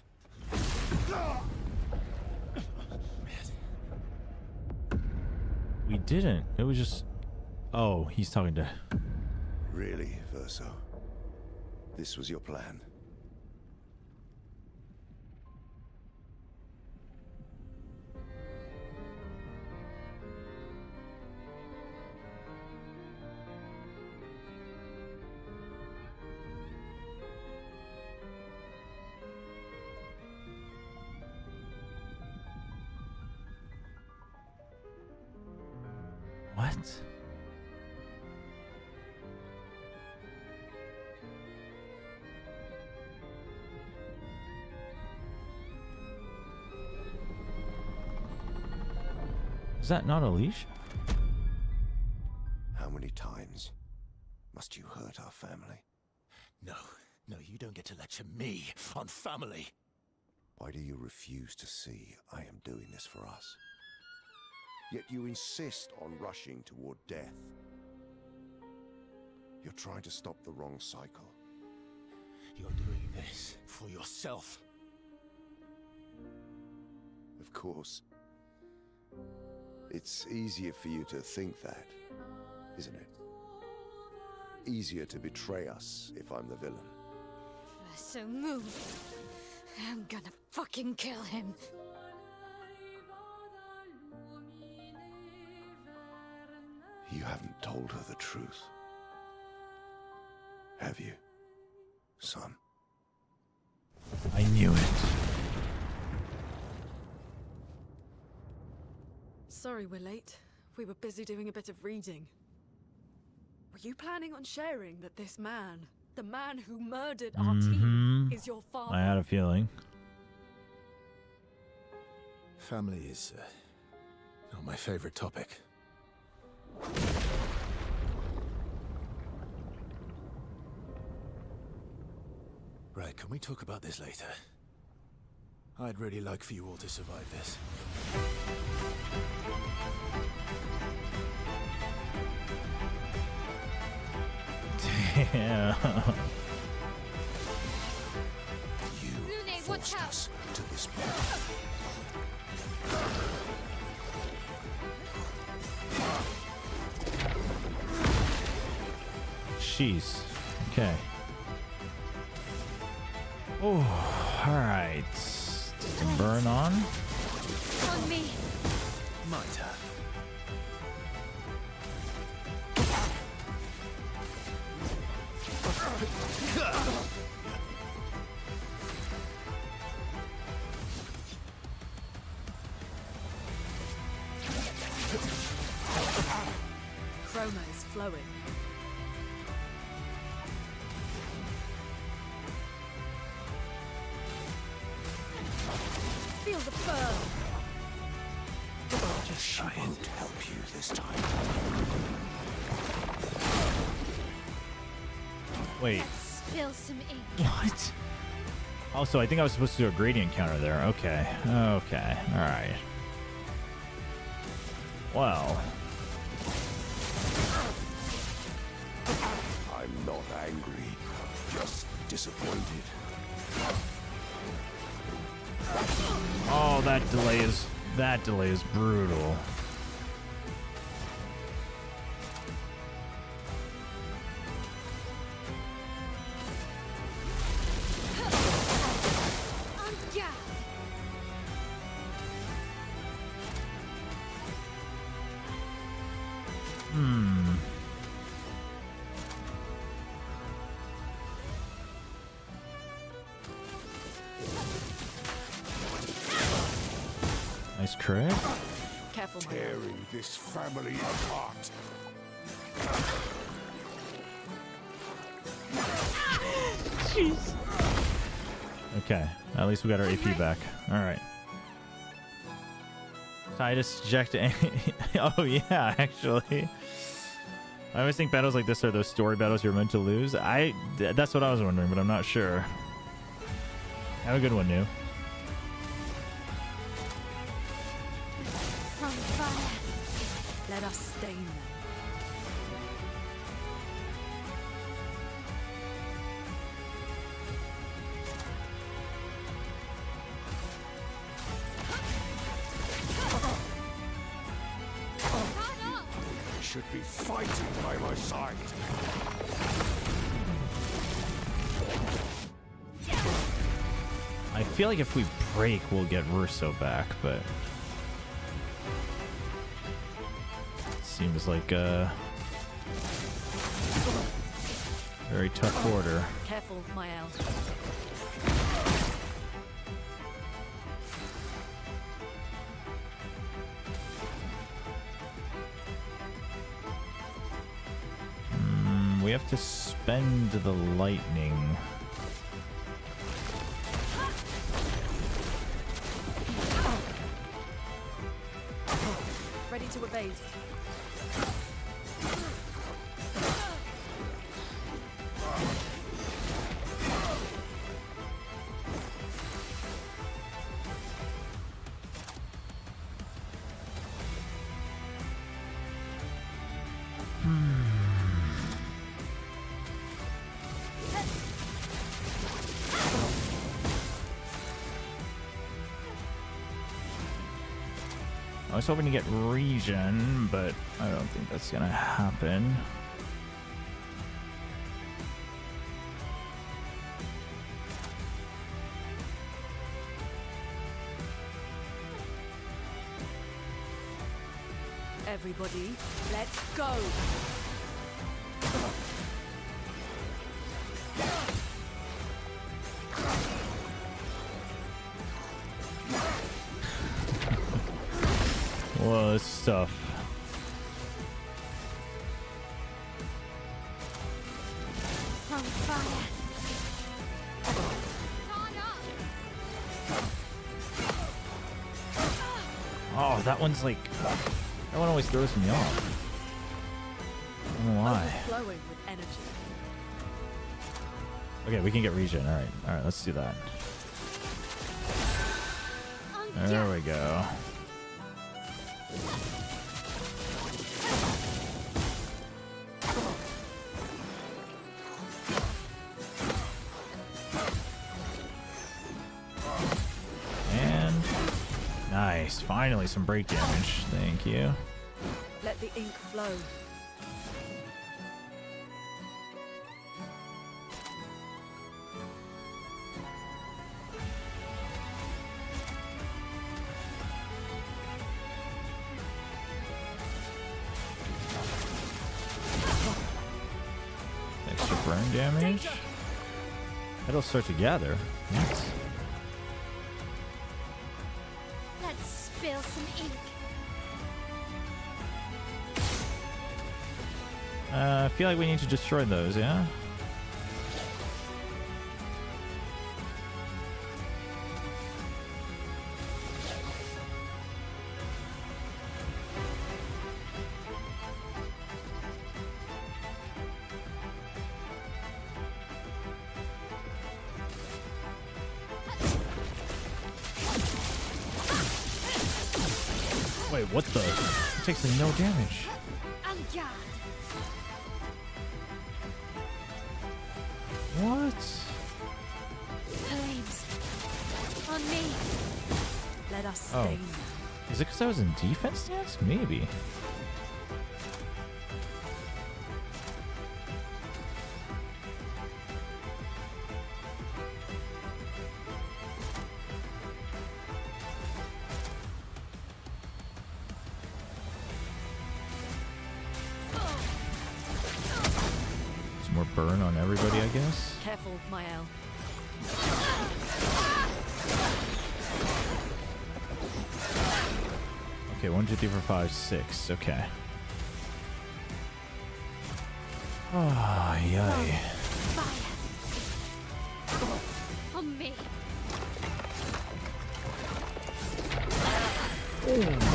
We didn't. It was just... Oh, he's talking to... Really, Verso? This was your plan? What? Is that not Alicia? How many times must you hurt our family? No, you don't get to lecture me on family. Why do you refuse to see I am doing this for us? Yet you insist on rushing toward death. You're trying to stop the wrong cycle. You're doing this for yourself. Of course. It's easier for you to think that, isn't it? Easier to betray us if I'm the villain. So move. I'm gonna fucking kill him. You haven't told her the truth. Have you, son? I knew it. Sorry we're late. We were busy doing a bit of reading. Were you planning on sharing that this man, the man who murdered our team, is your father? I had a feeling. Family is not my favorite topic. Right, can we talk about this later? I'd really like for you all to survive this. Yeah. Lune, watch out! To this Jeez. Okay. Oh, all right. Burn on. On me. My turn. Chroma is flowing. Feel the burn. She won't help you this time. Wait. Spill some ink. What? Also, I think I was supposed to do a gradient counter there. Okay. Okay. All right. Well. I'm not angry, just disappointed. Oh, that delay is brutal. Nice crit. Careful, tearing this family apart. Jeez. Okay, at least we got our AP back. All right. Titus eject. Oh yeah, actually. I always think battles like this are those story battles you're meant to lose. That's what I was wondering, but I'm not sure. Have a good one, New. From fire. Let us stain them. They should be fighting by my side. I feel like if we break, we'll get Verso back, but seems like a very tough order. Careful, Mael. We have to spend the lightning. Ready to evade. I was hoping to get regen, but I don't think that's gonna happen. Everybody, let's go! Whoa, this is tough. On fire. Oh, that one's like... That one always throws me off. I don't know why. Overflowing with energy. Okay, we can get regen. Alright, let's do that. There we go. And nice. Finally some break damage. Thank you. Let the ink flow. Extra burn damage. It'll start to gather. Yes. Let's spill some ink. I feel like we need to destroy those, yeah? Wait, what the? It takes like no damage. On guard. What? Flames. On me. Let us Oh. stay. Is it because I was in defense stance? Maybe. Some more burn on everybody, I guess. Careful, Mael. Okay, 1, 2, 3, 4, 5, 6. Okay. Oh, yay. Fire. On me.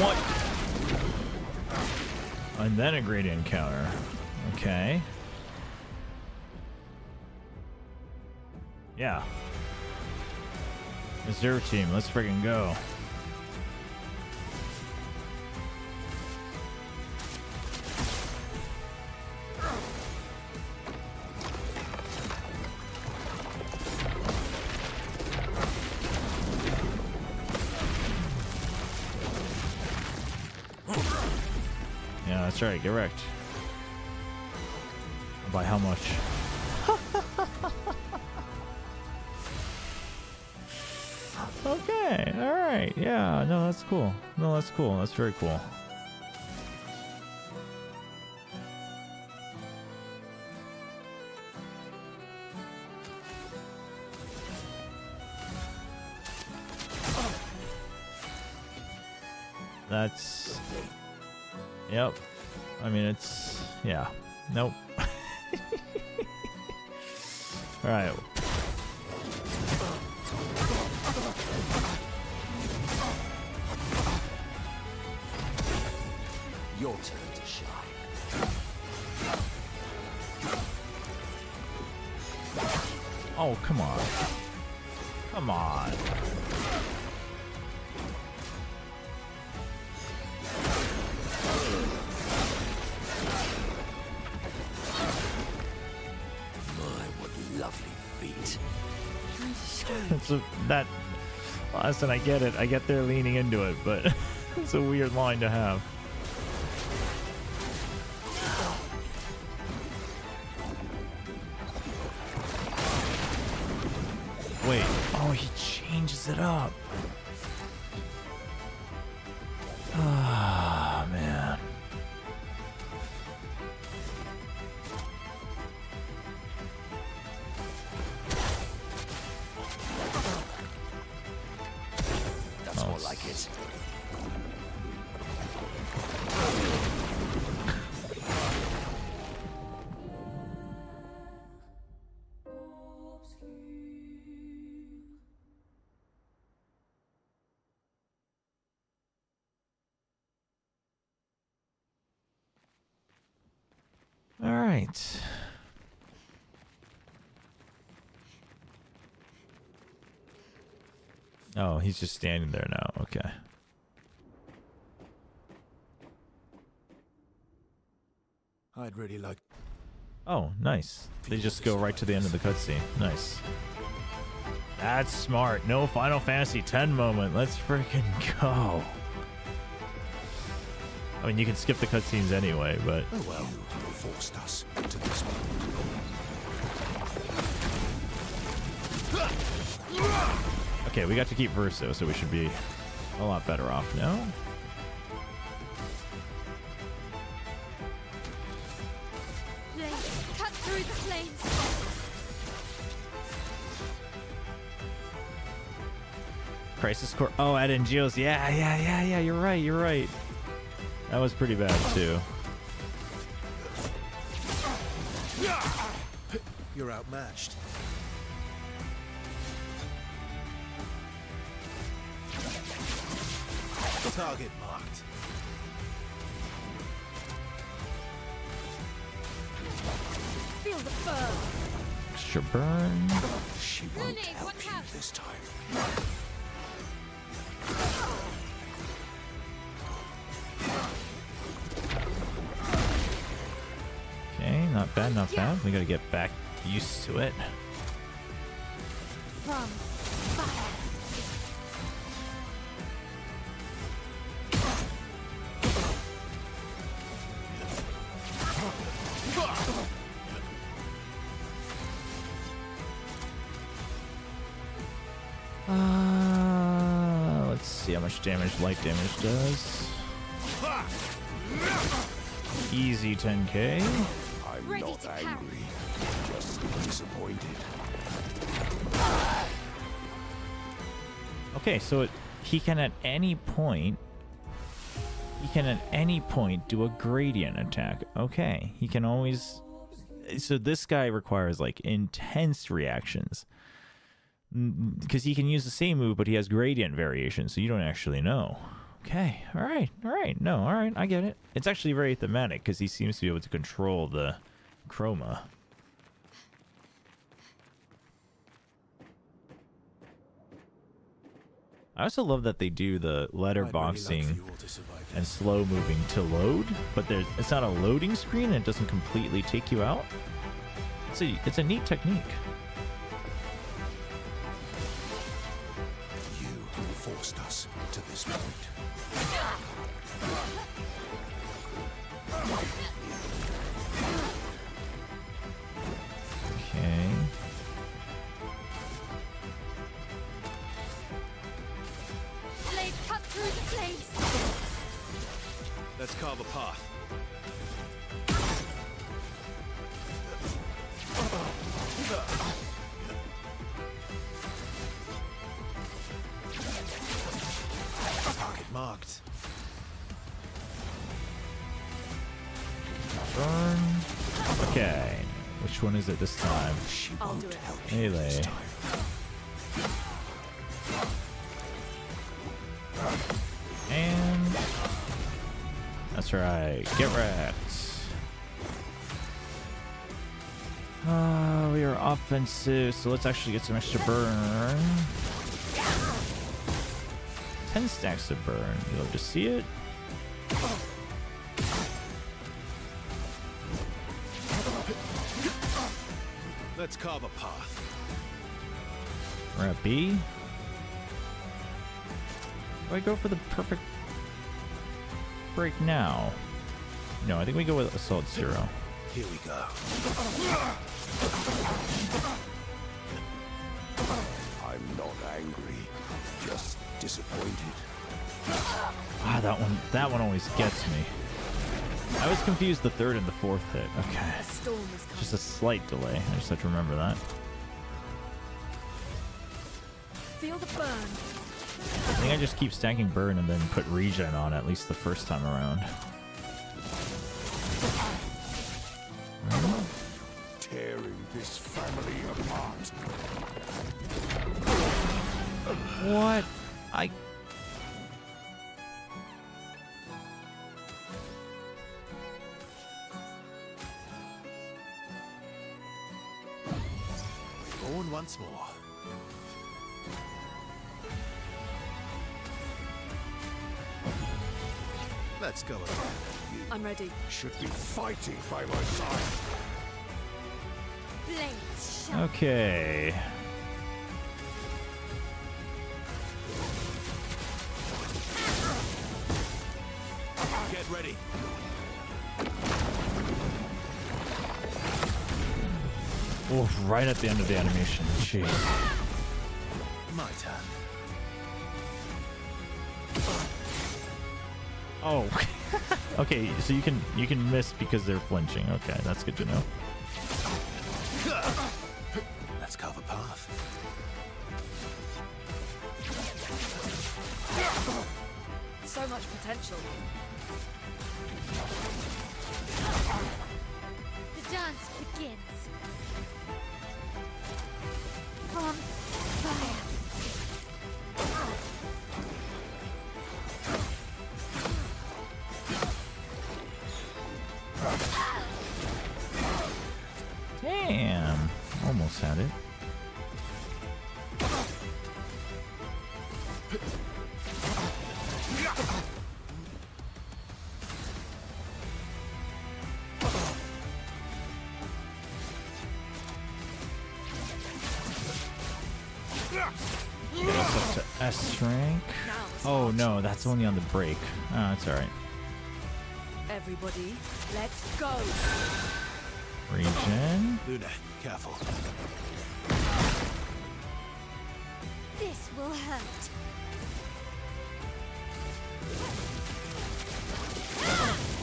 What? And then a great encounter. Okay. Yeah. Reserve team, let's freaking go. Yeah, that's right, get wrecked. By how much? Okay, alright, yeah, no, that's cool. No, that's cool, that's very cool. That's... Yep. I mean, it's... Yeah. Nope. Alright. Your turn to shine. Oh, come on. Come on. Listen, I get it. I get they're leaning into it, but it's a weird line to have. Wait. Oh, he changes it up. Ah, man. That's more like it. All right. Oh, he's just standing there now. Okay. I'd really like. Oh, nice. They just go right to the end of the cutscene. Nice. That's smart. No Final Fantasy X moment. Let's freaking go. I mean, you can skip the cutscenes anyway, but... Oh well, you forced us to this moment. Okay, we got to keep Verso, so we should be a lot better off now. Blade, cut through the flames. Crisis Core. Oh, Ed and Geos. Yeah. You're right. That was pretty bad, too. You're outmatched. Target marked. Feel the burn. Extra burn. She won't help you this time. Okay, not bad, not bad. We gotta get back used to it. From fire. Let's see how much damage light damage does. Easy 10k. I'm not angry, just disappointed. Okay, so he can at any point do a gradient attack. Okay, he can always. So this guy requires like intense reactions because he can use the same move, but he has gradient variation, so you don't actually know. Okay, all right, I get it. It's actually very thematic because he seems to be able to control the chroma. I also love that they do the letterboxing and slow moving to load, but it's not a loading screen and it doesn't completely take you out. It's a neat technique. You forced us to this point. Okay. Blade, cut through the flames. Let's carve a path. Target marked. Burn. Okay. Which one is it this time? I'll do it. Melee. And that's right. Get wrecked. We are offensive, so let's actually get some extra burn. 10 stacks of burn. You love to see it. Let's carve a path. We're at B. Do I go for the perfect break now? No, I think we go with Assault 0. Here we go. I'm not angry, just disappointed. Ah, that one always gets me. I was confused the third and the fourth hit. Okay. Just a slight delay. I just have to remember that. Feel the burn. I think I just keep stacking burn and then put regen on at least the first time around. Tearing this family apart. What? Born once more. Let's go. I'm ready. Should be fighting by my side. Okay. Get ready. Oh, right at the end of the animation. Jeez. My turn. Oh. Okay, so you can miss because they're flinching. Okay, that's good to know. Let's carve a path. So much potential. The dance begins. From fire. Damn. Almost had it. Get us up to S rank. Oh no, that's only on the break. Oh, that's alright. Everybody, let's go. Regen. Luna, careful. This will hurt.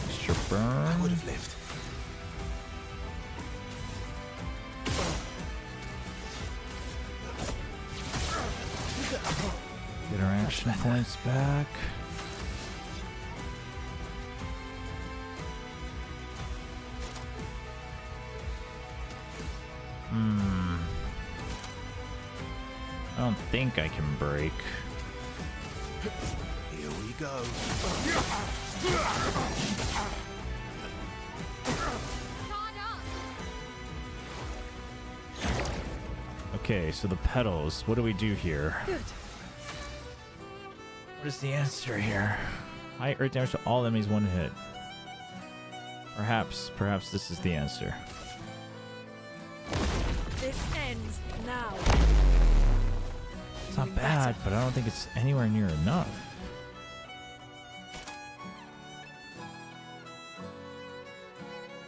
Extra burn. I would have lived. Get our action points back. I don't think I can break. Here we go. Okay, so the petals. What do we do here? Good. What is the answer here? High earth damage to all enemies, one hit. Perhaps this is the answer. This ends now. It's not bad, but I don't think it's anywhere near enough.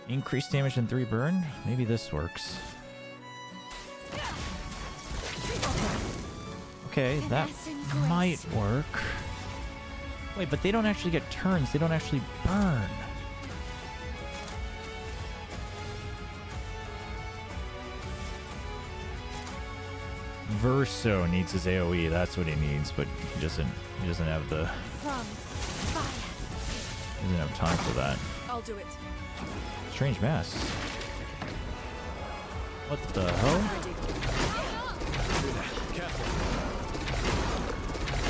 Increased damage and 3 burn? Maybe this works. Okay, that might work. Wait, but they don't actually get turns. They don't actually burn. Verso needs his AoE. That's what he needs, but he doesn't have the. He doesn't have time for that. I'll do it. Strange mask. What the hell? Careful.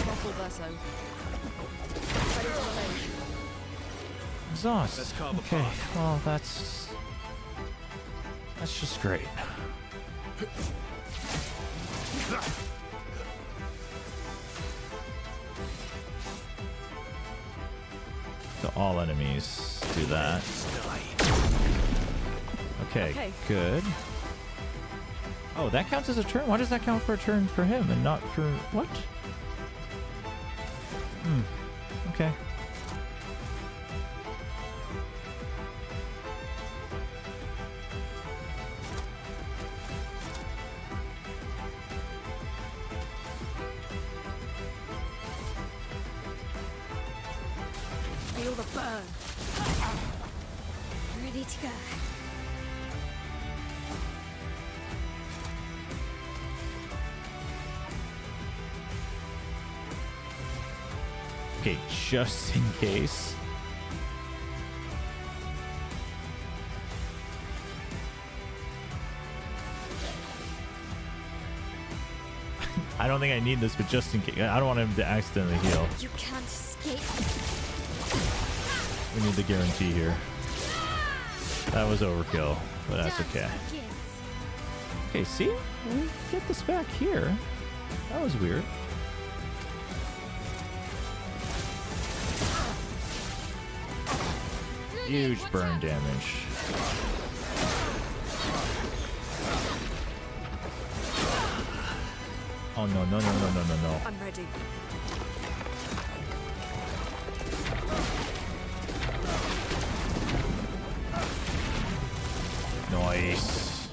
Muffle verso. Ready to revenge. Exhaust. Let's carve a Okay, path. well that's just great. So all enemies do that. Okay, good. Oh, that counts as a turn? Why does that count for a turn for him and not for... What? Okay. Feel the burn. Ready to go. Okay, just in case. I don't think I need this, but just in case. I don't want him to accidentally heal. You can't escape. We need the guarantee here. That was overkill, but that's okay. Okay, see? We get this back here. That was weird. Huge burn damage. Oh no, no, no, no, no, no, no. I'm ready. Nice.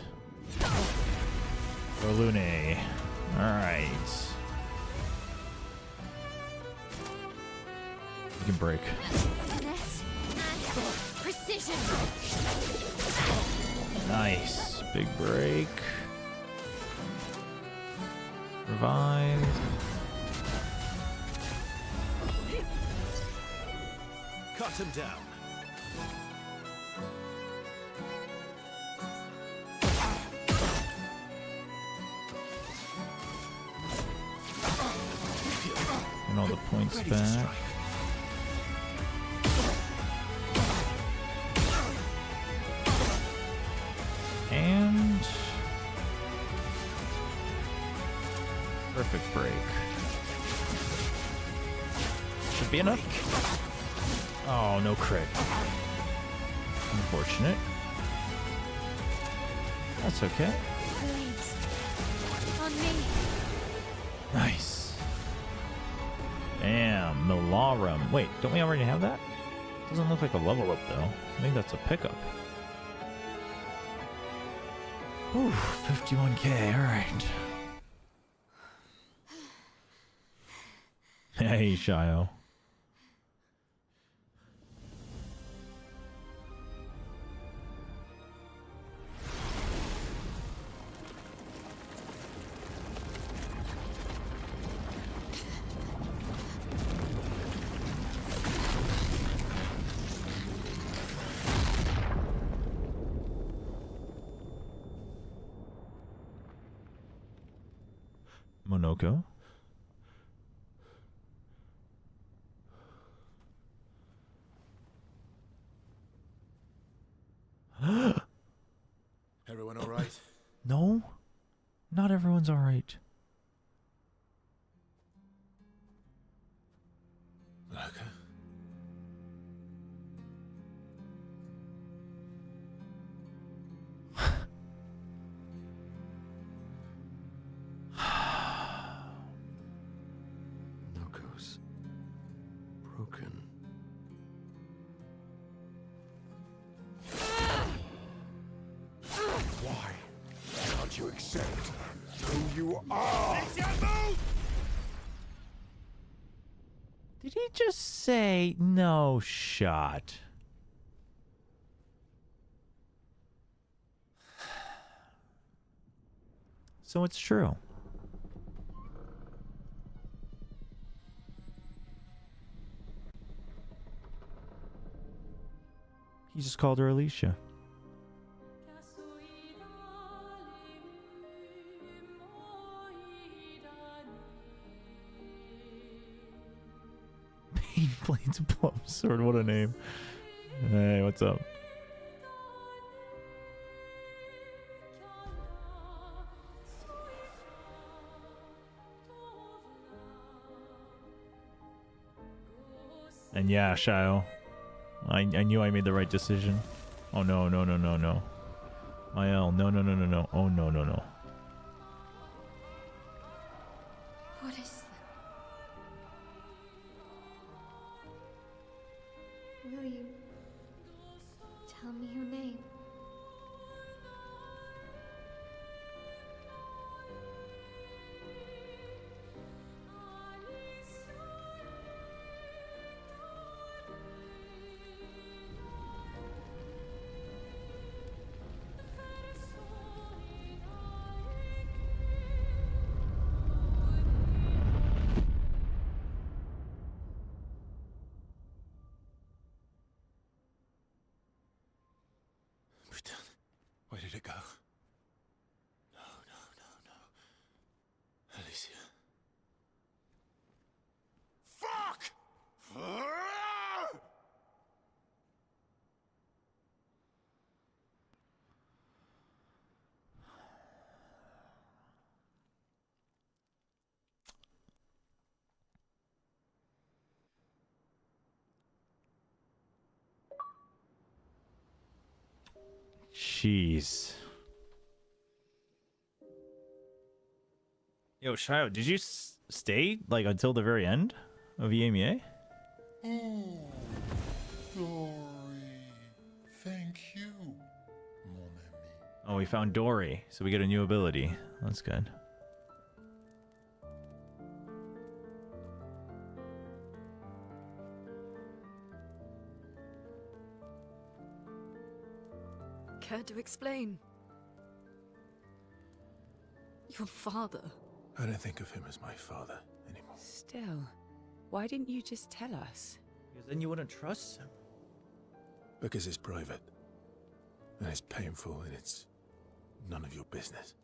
For Lune. Alright. You can break. Precision. Nice. Big break. Revive. Cut him down. And all the points back. And perfect break. Should be enough. Oh, no crit. Unfortunate. That's okay. Blades. On me. Nice. Damn, Milarum. Wait, don't we already have that? Doesn't look like a level up though. I think that's a pickup. Ooh, 51k, alright. Hey, Shio. Monoko. Everyone all right? No, not everyone's all right. Okay. Noko's broken. Why can't you accept who you are? Did he just say no shot? So it's true. He just called her Alicia. Pain Blades Plum Sword, what a name. Hey, what's up? And yeah, Shio. I knew I made the right decision. Oh no, no, no, no, no. Mael, no, no, no, no, no. Oh no, no, no. ready to go. No. Alicia. Fuck! Jeez. Yo, Shio, did you stay like until the very end of EMEA? Oh, Dory. Thank you, mon ami. Oh, we found Dory, so we get a new ability. That's good. Care to explain? Your father. I don't think of him as my father anymore. Still, why didn't you just tell us? Because then you wouldn't trust him. Because it's private. And it's painful and it's none of your business.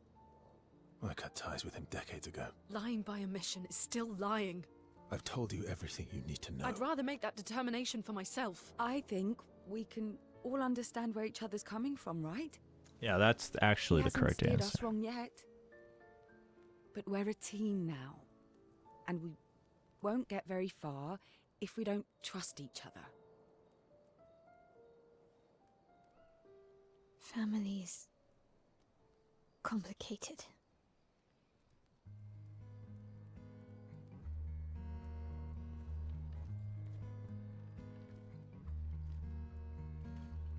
I cut ties with him decades ago. Lying by omission is still lying. I've told you everything you need to know. I'd rather make that determination for myself. I think we can all understand where each other's coming from, right? Yeah, that's actually the correct He hasn't answer. steered us wrong yet. But we're a team now. And we won't get very far if we don't trust each other. Family's complicated.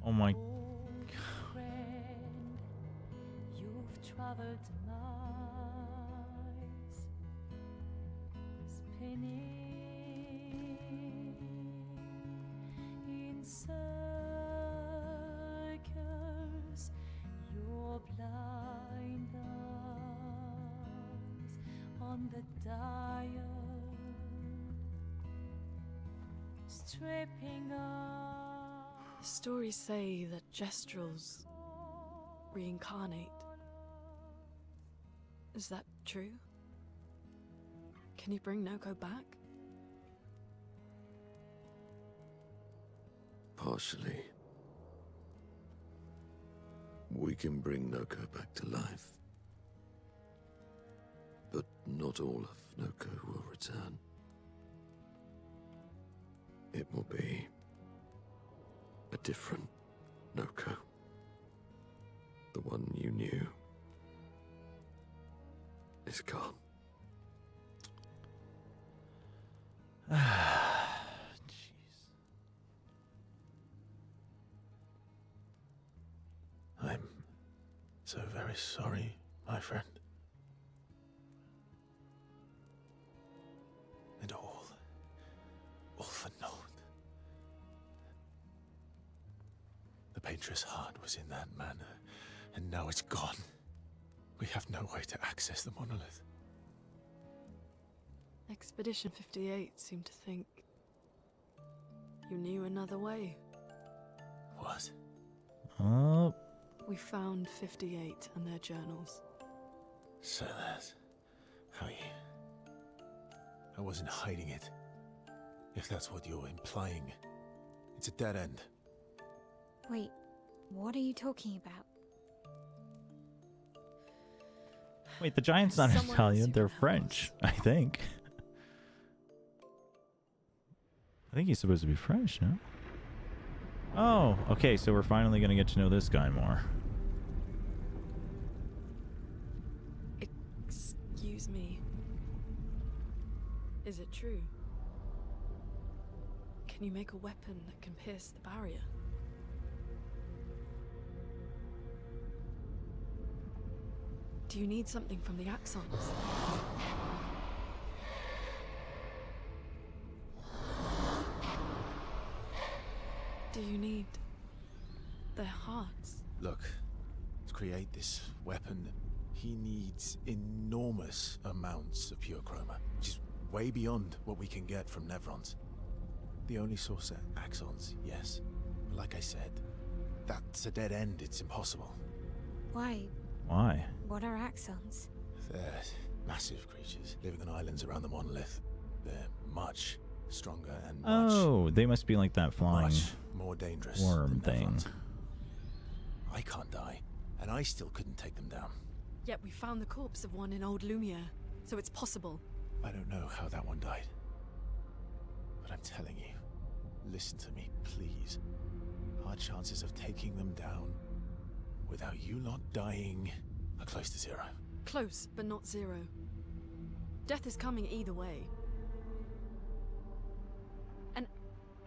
Oh my. You've traveled miles, spinning in circles, your blind eyes on the dial, stripping off. The stories say that Gestrels reincarnate. Is that true? Can you bring Noko back? Partially. We can bring Noko back to life. But not all of Noko will return. It will be a different Noko. The one you knew is gone. I'm so very sorry, my friend. And all for naught. The Painter's heart was in that manor, and now it's gone. We have no way to access the monolith. Expedition 58 seemed to think you knew another way. What? Oh. We found 58 and their journals. So that's how you... I wasn't hiding it. If that's what you're implying. It's a dead end. Wait, what are you talking about? Wait, the Giant's not Someone Italian, they're French, I think. I think he's supposed to be French, no? Oh, okay, so we're finally gonna get to know this guy more. Excuse me. Is it true? Can you make a weapon that can pierce the barrier? Do you need something from the Axons? Do you need their hearts? Look, to create this weapon, he needs enormous amounts of pure chroma, which is way beyond what we can get from Nevrons. The only source are Axons, yes. But like I said, that's a dead end, it's impossible. Why? Why? What are axons? They're massive creatures living on islands around the monolith. They're much stronger and much, Oh, they must be like that flying much more dangerous worm than thing. Nevrons. I can't die, and I still couldn't take them down. Yet we found the corpse of one in Old Lumiere, so it's possible. I don't know how that one died. But I'm telling you, listen to me, please. Our chances of taking them down without you lot dying are close to zero. Close, but not zero. Death is coming either way. And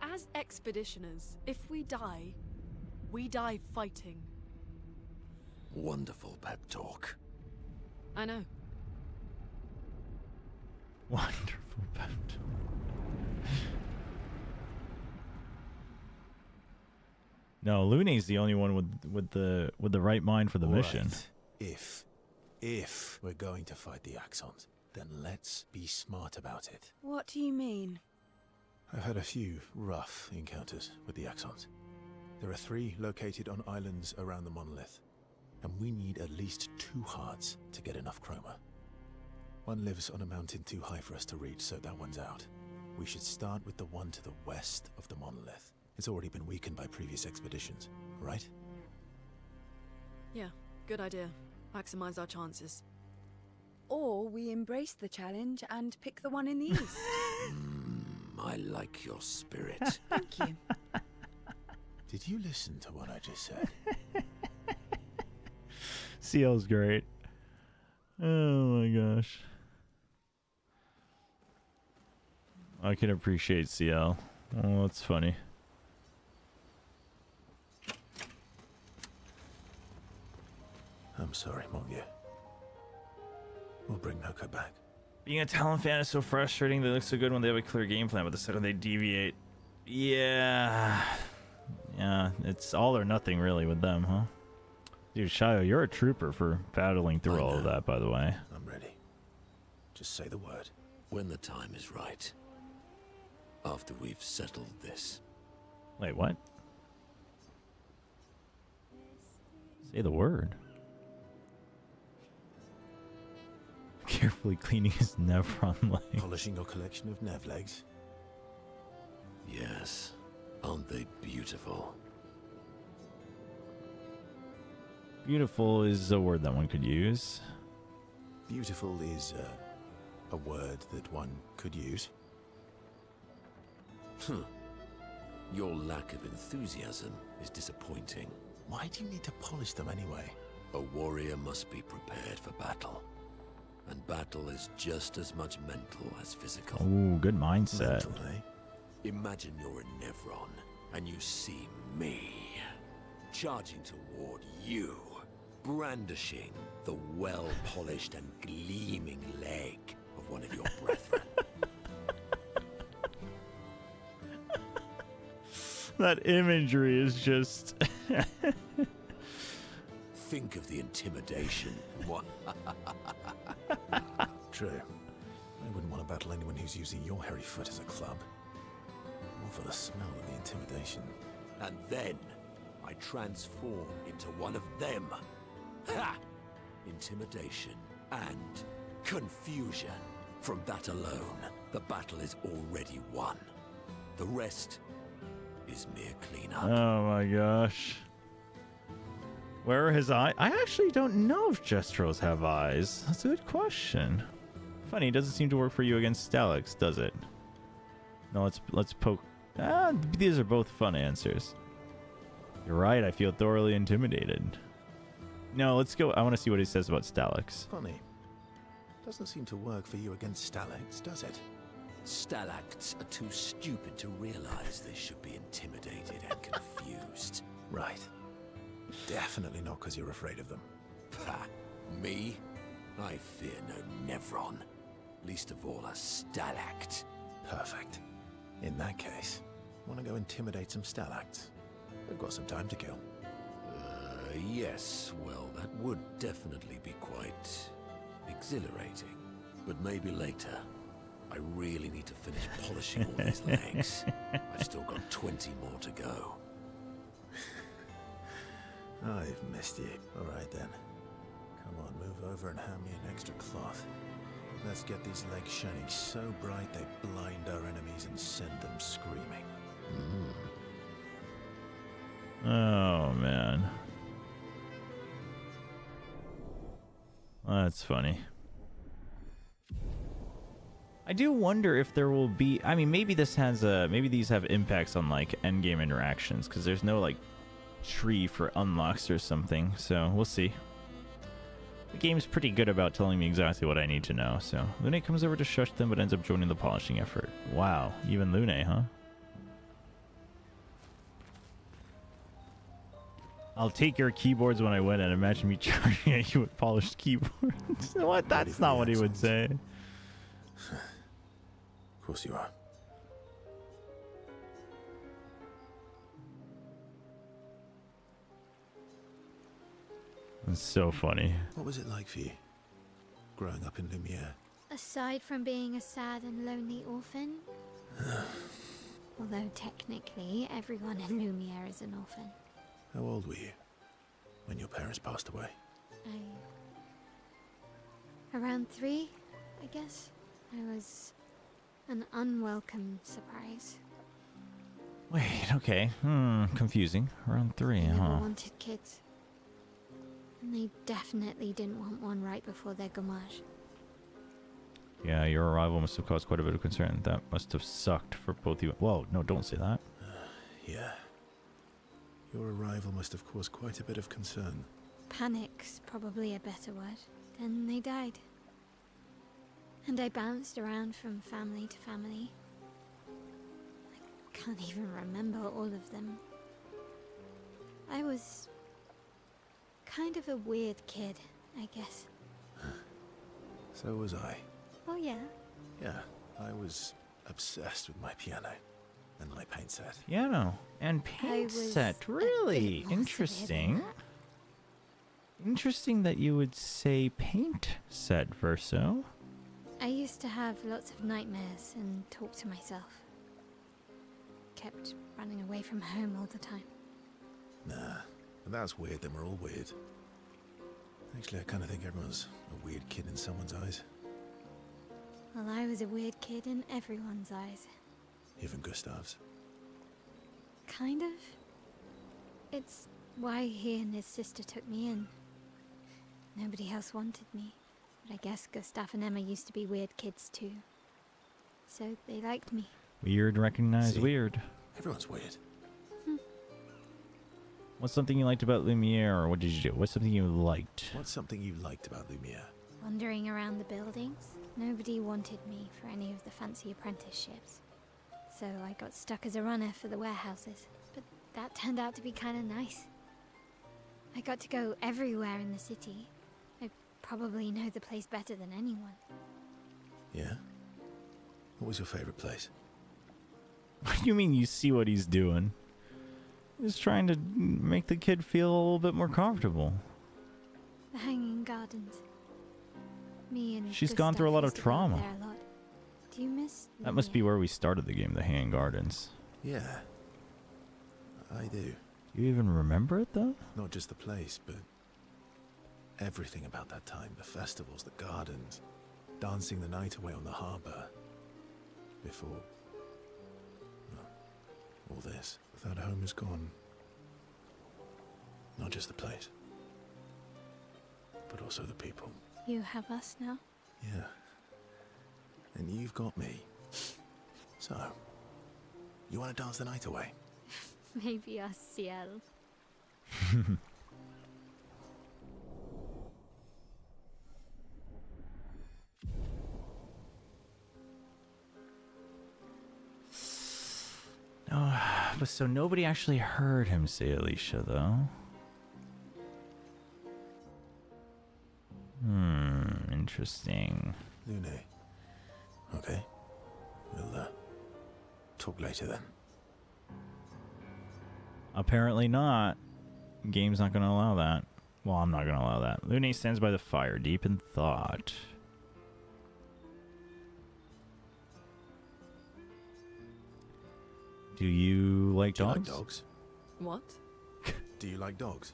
as expeditioners, if we die fighting. Wonderful pep talk. I know. Wonderful pep talk. No, Lune's the only one with the right mind for the mission. If we're going to fight the Axons, then let's be smart about it. What do you mean? I've had a few rough encounters with the Axons. There are 3 located on islands around the monolith, and we need at least 2 hearts to get enough chroma. One lives on a mountain too high for us to reach, so that one's out. We should start with the one to the west of the monolith. It's already been weakened by previous expeditions, right? Yeah, good idea. Maximize our chances. Or we embrace the challenge and pick the one in the east. I like your spirit. Thank you. Did you listen to what I just said? CL's great. Oh my gosh. I can appreciate CL. Oh, that's funny. I'm sorry, Mongia. We'll bring Noko back. Being a Talon fan is so frustrating. They look so good when they have a clear game plan, but the second they deviate, yeah, it's all or nothing really with them, huh? Dude, Shayo, you're a trooper for battling through all of that, by the way. I'm ready. Just say the word. When the time is right. After we've settled this. Wait, what? Say the word. Carefully cleaning his Nevron legs. Polishing your collection of Nev legs. Yes. Aren't they beautiful? Beautiful is a word that one could use. Beautiful is a word that one could use. Your lack of enthusiasm is disappointing. Why do you need to polish them anyway? A warrior must be prepared for battle. And battle is just as much mental as physical. Ooh, good mindset. Mental, eh? Imagine you're in Nevron, and you see me, charging toward you, brandishing the well-polished and gleaming leg of one of your brethren. That imagery is just... Think of the intimidation. True. I wouldn't want to battle anyone who's using your hairy foot as a club. More for the smell of the intimidation. And then I transform into one of them. Ha! Intimidation and confusion. From that alone, the battle is already won. The rest is mere cleanup. Oh my gosh. Where are his eyes? I actually don't know if Jestros have eyes. That's a good question. Funny, it doesn't seem to work for you against Stalax, does it? No, let's poke. These are both fun answers. You're right, I feel thoroughly intimidated. No, let's go. I want to see what he says about Stalax. Funny. Doesn't seem to work for you against Stalax, does it? Stalacts are too stupid to realize they should be intimidated and confused. Right. Definitely not because you're afraid of them. Pah, me? I fear no Nevron. Least of all a Stalact. Perfect. In that case, want to go intimidate some Stalacts? We've got some time to kill. Yes. Well, that would definitely be quite exhilarating. But maybe later. I really need to finish polishing all these legs. I've still got 20 more to go. I've missed you. Alright then. Come on, move over and hand me an extra cloth. Let's get these legs shining so bright they blind our enemies and send them screaming. Oh, man. That's funny. I do wonder if there will be... I mean, maybe this has maybe these have impacts on, like, endgame interactions, because there's no, like, tree for unlocks or something, so we'll see. The game's pretty good about telling me exactly what I need to know, so... Lune comes over to shush them, but ends up joining the polishing effort. Wow, even Lune, huh? I'll take your keyboards when I win, and imagine me charging at you with polished keyboards. What? That's not what he would say. Of course you are. That's so funny. What was it like for you, growing up in Lumiere? Aside from being a sad and lonely orphan, although technically everyone in Lumiere is an orphan. How old were you when your parents passed away? Around 3, I guess. I was an unwelcome surprise. Wait, okay. Confusing. Around 3, They never huh? wanted kids. And they definitely didn't want one right before their gommage. Yeah, your arrival must have caused quite a bit of concern. That must have sucked for both you. Whoa, no, don't say that. Yeah. Your arrival must have caused quite a bit of concern. Panic's probably a better word. Then they died. And I bounced around from family to family. I can't even remember all of them. I was kind of a weird kid, I guess. So was I. Oh yeah? Yeah, I was obsessed with my piano and my paint set. Piano and paint set. Really interesting. Interesting that you would say paint set, Verso. I used to have lots of nightmares and talk to myself. Kept running away from home all the time. Nah, if that's weird, then we're all weird. Actually, I kind of think everyone's a weird kid in someone's eyes. Well, I was a weird kid in everyone's eyes. Even Gustav's. Kind of. It's why he and his sister took me in. Nobody else wanted me. But I guess Gustav and Emma used to be weird kids too. So they liked me. Weird, recognize weird. Everyone's weird. What's something you liked about Lumiere, or what did you do? What's something you liked? What's something you liked about Lumiere? Wandering around the buildings. Nobody wanted me for any of the fancy apprenticeships. So I got stuck as a runner for the warehouses. But that turned out to be kind of nice. I got to go everywhere in the city. I probably know the place better than anyone. Yeah? What was your favorite place? What do you mean you see what he's doing? He's trying to make the kid feel a little bit more comfortable. The Hanging Gardens. Me and She's gone through a lot of trauma. There a lot. Do you miss That must be where we started the game, the Hanging Gardens. Yeah. I do. Do you even remember it, though? Not just the place, but everything about that time. The festivals, the gardens, dancing the night away on the harbour. Before... well, all this. That home is gone. Not just the place, but also the people. You have us now? Yeah. And you've got me. So, you want to dance the night away? Maybe us, Ciel. No, but so nobody actually heard him say Alicia, though. Interesting. Lune. Okay. We'll talk later then. Apparently not. Game's not going to allow that. Well, I'm not going to allow that. Lune stands by the fire, deep in thought. Do you like dogs? Do you like dogs? What? Do you like dogs?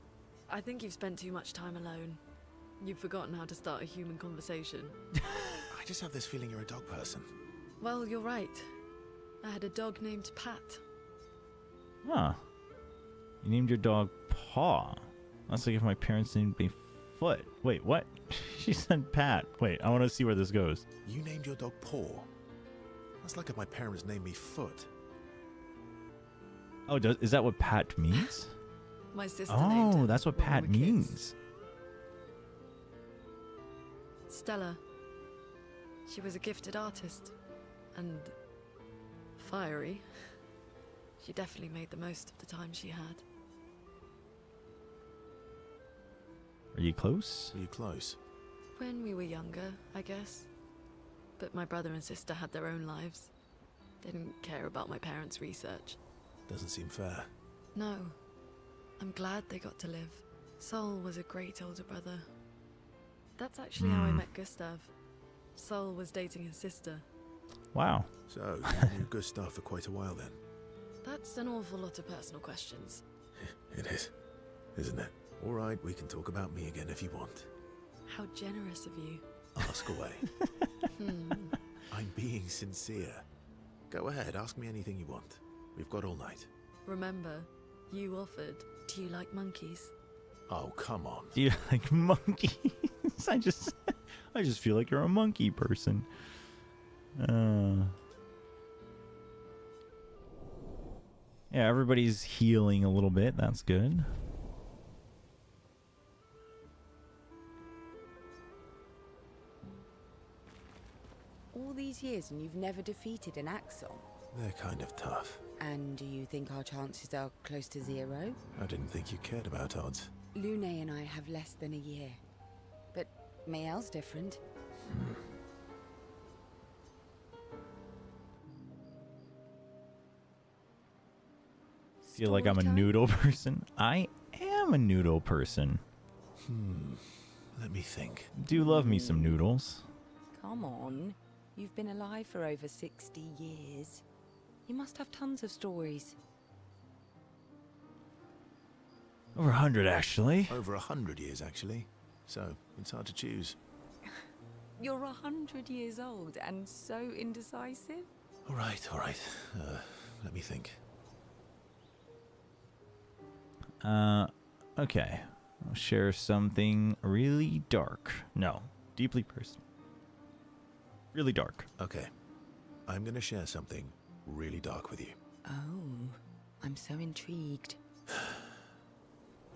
I think you've spent too much time alone. You've forgotten how to start a human conversation. I just have this feeling you're a dog person. Well, you're right. I had a dog named Pat. Huh. You named your dog Paw. That's like if my parents named me Foot. Wait, what? She said Pat. Wait, I want to see where this goes. You named your dog Paw. That's like if my parents named me Foot. Oh, is that what Pat means? My sister named her that's what when we Pat were kids. means. Stella. She was a gifted artist. And fiery. She definitely made the most of the time she had. Are you close? Are you close? When we were younger, I guess. But my brother and sister had their own lives. They didn't care about my parents' research. Doesn't seem fair. No. I'm glad they got to live. Sol was a great older brother. That's actually how I met Gustav. Sol was dating his sister. Wow. So, you knew Gustav for quite a while then? That's an awful lot of personal questions. It is, isn't it? All right, we can talk about me again if you want. How generous of you. Ask away. I'm being sincere. Go ahead, ask me anything you want. We've got all night. Remember, you offered. Do you like monkeys? Oh, come on. Do you like monkeys? I just feel like you're a monkey person. Yeah, everybody's healing a little bit. That's good. All these years and you've never defeated an Axel? They're kind of tough. And do you think our chances are close to 0? I didn't think you cared about odds. Lune and I have less than a year. But Mael's different. Feel like I'm a noodle person. I am a noodle person. Let me think. Do love me some noodles. Come on. You've been alive for over 60 years. You must have tons of stories. Over 100, actually. Over 100 years, actually. So, it's hard to choose. You're 100 years old and so indecisive? All right. Let me think. Okay. I'll share something really dark. No, deeply personal. Really dark. Okay. I'm gonna share something really dark with you. Oh, I'm so intrigued.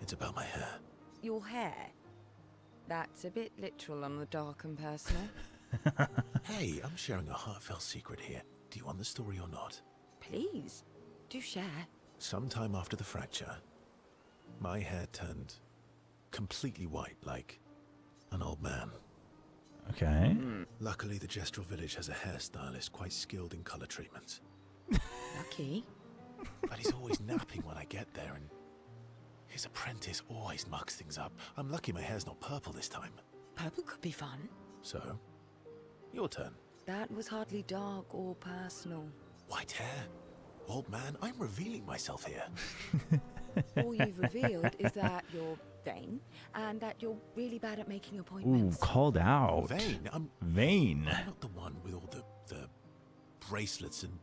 It's about my hair. Your hair? That's a bit literal on the dark and personal. Hey, I'm sharing a heartfelt secret here. Do you want the story or not? Please, do share. Sometime after the fracture, my hair turned completely white, like an old man. Okay. Luckily, the Gestrel village has a hairstylist quite skilled in color treatments. Lucky? But he's always napping when I get there, and his apprentice always mucks things up. I'm lucky my hair's not purple this time. Purple could be fun. So, your turn. That was hardly dark or personal. White hair? Old man, I'm revealing myself here. All you've revealed is that you're vain, and that you're really bad at making appointments. Ooh, called out. Vain? Vain. I'm not the one with all the bracelets and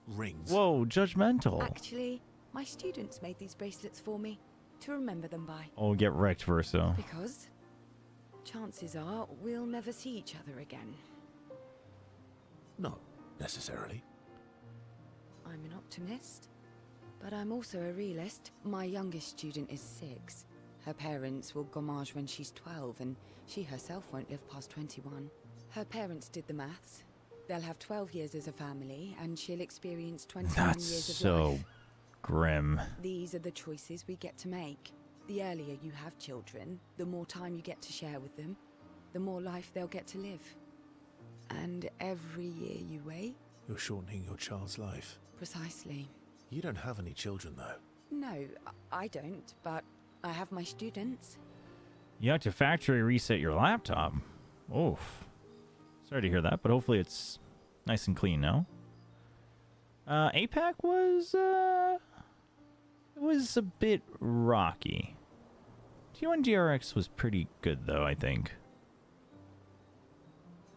rings. Whoa, judgmental. Actually, my students made these bracelets for me to remember them by. Oh, get wrecked, Verso. Because chances are we'll never see each other again. Not necessarily. I'm an optimist, but I'm also a realist. My youngest student is 6. Her parents will gommage when she's 12, and she herself won't live past 21. Her parents did the maths. They'll have 12 years as a family, and she'll experience 21 That's years of so life. grim. These are the choices we get to make. The earlier you have children, the more time you get to share with them, the more life they'll get to live. And every year you wait... You're shortening your child's life. Precisely. You don't have any children, though. No, I don't, but I have my students. You have to factory reset your laptop. Oof. Sorry to hear that, but hopefully it's nice and clean now. APAC was a bit rocky. T1 DRX was pretty good though, I think.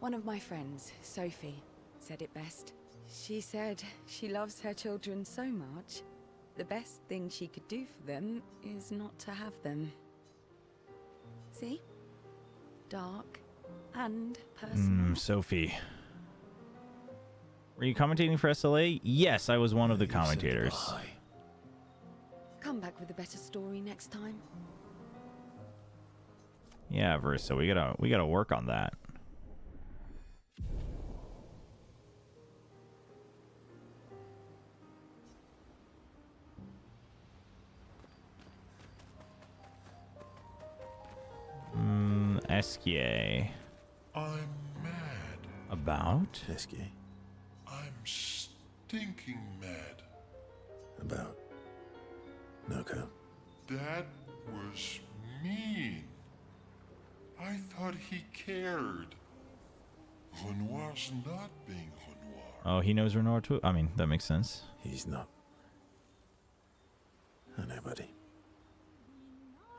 One of my friends, Sophie, said it best. She said she loves her children so much, the best thing she could do for them is not to have them. See? Dark and personal. Sophie. Were you commentating for SLA? Yes, I was one of the commentators. Come back with a better story next time. Yeah, Versa, we gotta work on that. Esquier. I'm mad. About? Esquier. I'm stinking mad. About? Noko. That was mean. I thought he cared. Renoir's not being Renoir. Oh, he knows Renoir too? I mean, that makes sense. He's not. I know, buddy.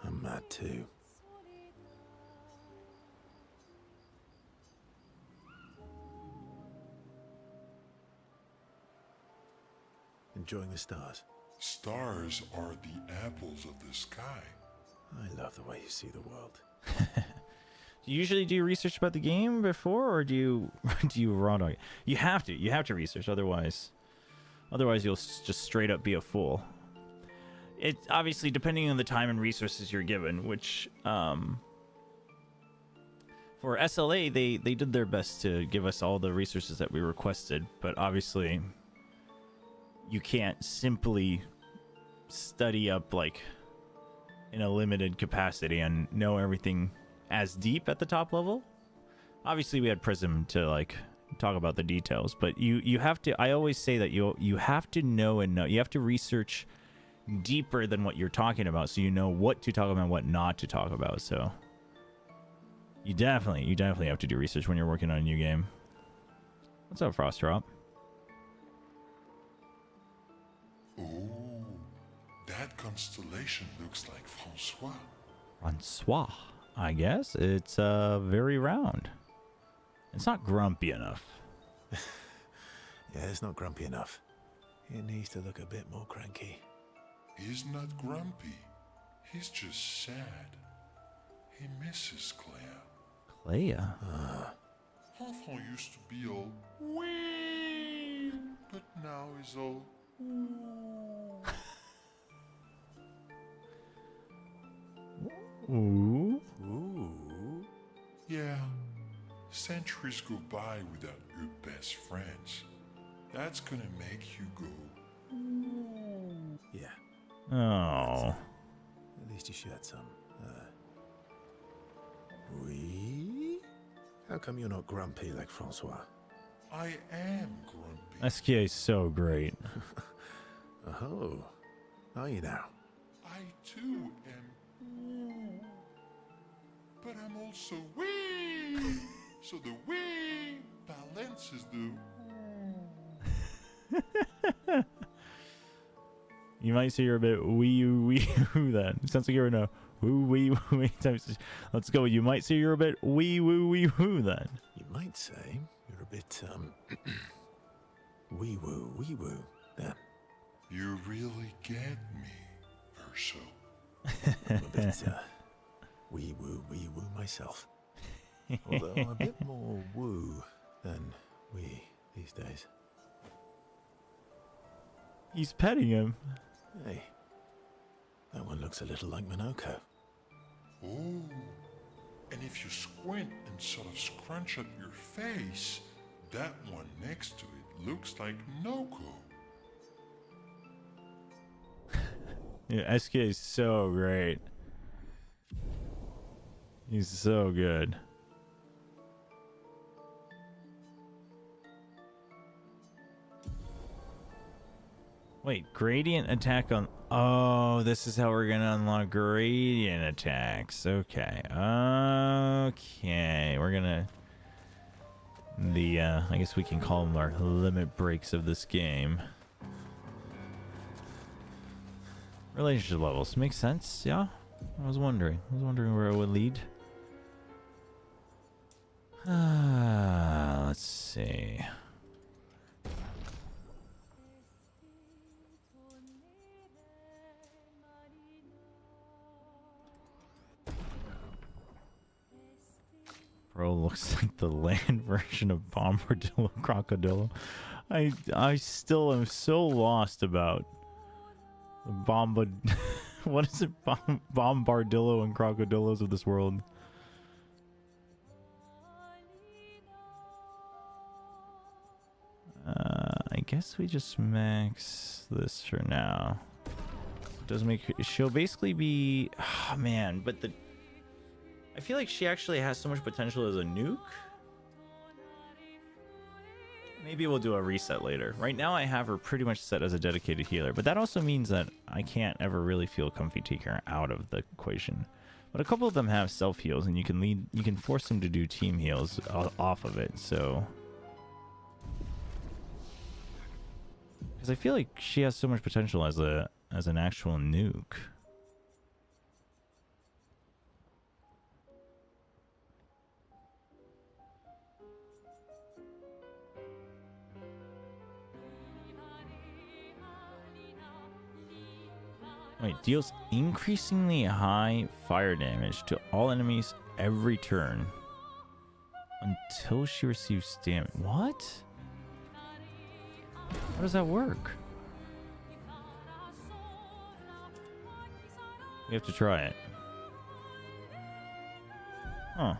I'm mad too. Enjoying the stars? Stars are the apples of the sky. I love the way you see the world. Do you usually do research about the game before, or do you raw dog it? You have to research, otherwise you'll just straight up be a fool. It's obviously depending on the time and resources you're given, which for SLA they did their best to give us all the resources that we requested, but obviously you can't simply study up like in a limited capacity and know everything as deep at the top level. Obviously we had Prism to like talk about the details, but you have to, I always say that you have to know and know. You have to research deeper than what you're talking about, so you know what to talk about and what not to talk about. So you definitely have to do research when you're working on a new game. What's up, Frost Drop? Oh, that constellation looks like Francois. Francois, I guess. It's very round. It's not grumpy enough. Yeah, it's not grumpy enough. It needs to look a bit more cranky. He's not grumpy. He's just sad. He misses Claire. Claire? Enfant used to be all wee, but now he's all ooh. Ooh. Yeah. Centuries go by without your best friends. That's gonna make you go ooh. Yeah. Oh. At least you shared some. We? How come you're not grumpy like Francois? I am grumpy. SKA is so great. Oh. Are you now? I too am ooh. But I'm also wee. So the wee balances the ooh. You might say you're a bit wee then. It sounds like you're in a woo wee wee. Let's go. You might say you're a bit wee woo then. You might say you're a bit wee woo then. You really get me, Verso. I'm a bit wee woo myself. Although I'm a bit more woo than wee these days. He's petting him. Hey, that one looks a little like Minoko. Oh, and if you squint and sort of scrunch up your face, that one next to it looks like Noko. Yeah, SK is so great. He's so good. Wait, gradient attack on... Oh, this is how we're going to unlock gradient attacks. Okay. Okay. We're going to... I guess we can call them our limit breaks of this game. Relationship levels. Makes sense, yeah? I was wondering where it would lead. Let's see. Bro looks like the land version of Bombardillo Crocodillo. I still am so lost about what is it? Bombardillo and Crocodillos of this world. I guess we just max this for now. It does make she'll basically be man, but I feel like she actually has so much potential as a nuke. Maybe we'll do a reset later. Right now I have her pretty much set as a dedicated healer, but that also means that I can't ever really feel comfy taking her out of the equation. But a couple of them have self heals, and you can force them to do team heals off of it. So, because I feel like she has so much potential as an actual nuke. Wait, deals increasingly high fire damage to all enemies every turn until she receives damage. What? How does that work? We have to try it. Huh.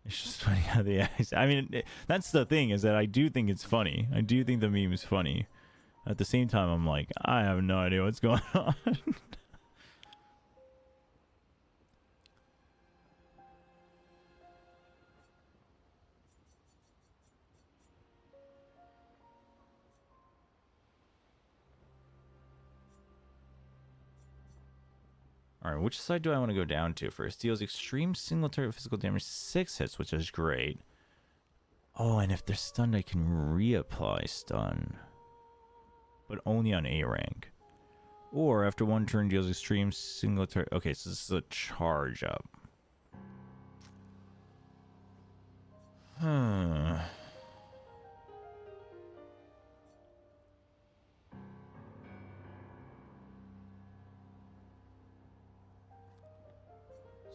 It's just funny how the eyes. I mean, that's the thing, is that I do think it's funny. I do think the meme is funny. At the same time, I'm like, I have no idea what's going on. Alright, which side do I want to go down to first? Deals extreme single target physical damage 6 hits, which is great. Oh, and if they're stunned, I can reapply stun. But only on A rank. Or after one turn deals extreme single target. Okay, so this is a charge up.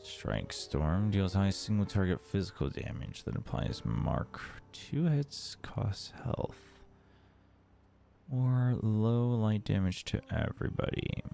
Strike Storm deals high single target physical damage that applies mark 2 hits, costs health. Or low light damage to everybody.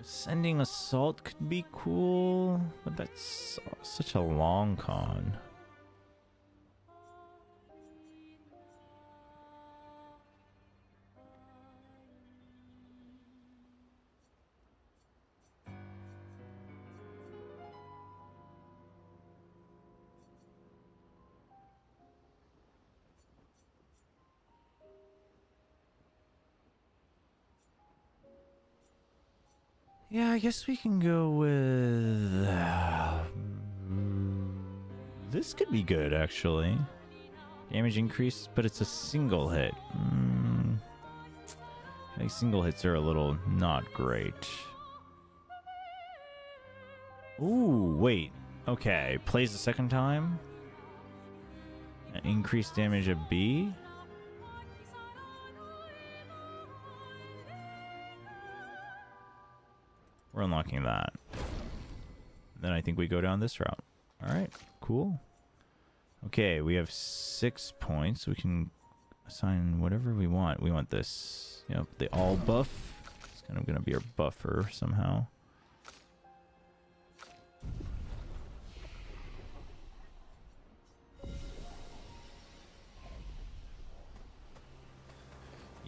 Sending assault could be cool, but that's such a long con. Yeah, I guess we can go with... this could be good, actually. Damage increase, but it's a single hit. I think single hits are a little not great. Ooh, wait. Okay, plays the second time. Increased damage of B. We're unlocking that. Then I think we go down this route. Alright, cool. Okay, we have 6 points. We can assign whatever we want. We want this. Yep, the all buff. It's kind of going to be our buffer somehow.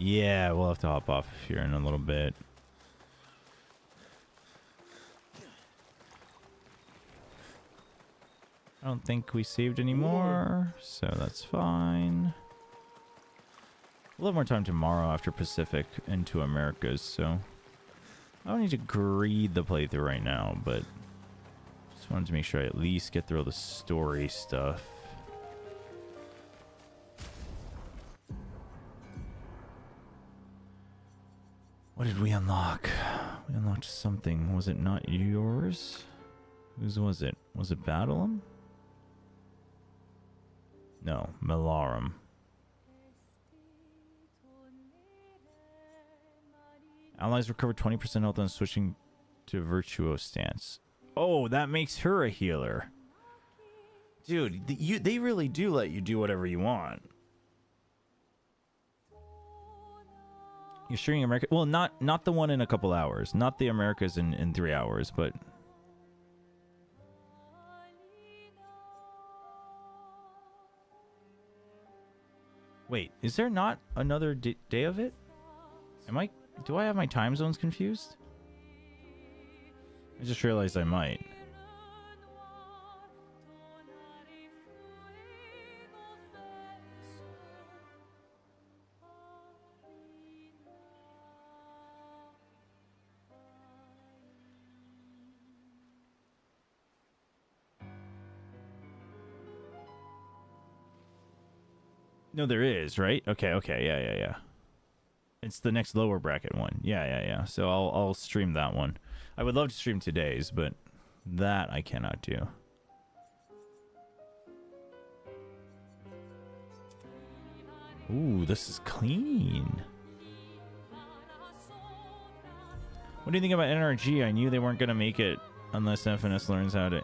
Yeah, we'll have to hop off here in a little bit. I don't think we saved anymore, so that's fine. We'll have more time tomorrow after Pacific into Americas, so I don't need to greed the playthrough right now, but just wanted to make sure I at least get through all the story stuff. What did we unlock? We unlocked something. Was it not yours? Whose was it? Was it Battlem? No, Melarum. Allies recover 20% health on switching to Virtuo stance. Oh, that makes her a healer. Dude, they really do let you do whatever you want. You're streaming America. Well, not the one in a couple hours. Not the Americas in 3 hours, but... Wait, is there not another day of it? Do I have my time zones confused? I just realized I might. No, there is, right? Okay, yeah. It's the next lower bracket one. Yeah. So I'll stream that one. I would love to stream today's, but that I cannot do. Ooh, this is clean. What do you think about NRG? I knew they weren't going to make it unless FNS learns how to...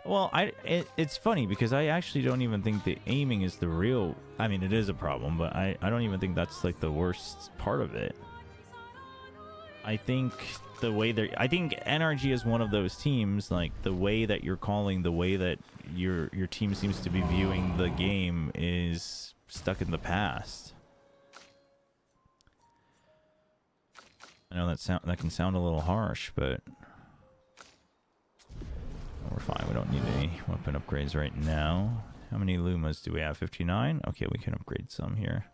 Well, it's funny because I actually don't even think the aiming is the real... I mean, it is a problem, but I don't even think that's like the worst part of it. I think the way they're... I think NRG is one of those teams, like the way that you're calling, the way that your team seems to be viewing the game is stuck in the past. I know that can sound a little harsh, but... We're fine. We don't need any weapon upgrades right now. How many Lumas do we have? 59? Okay, we can upgrade some here.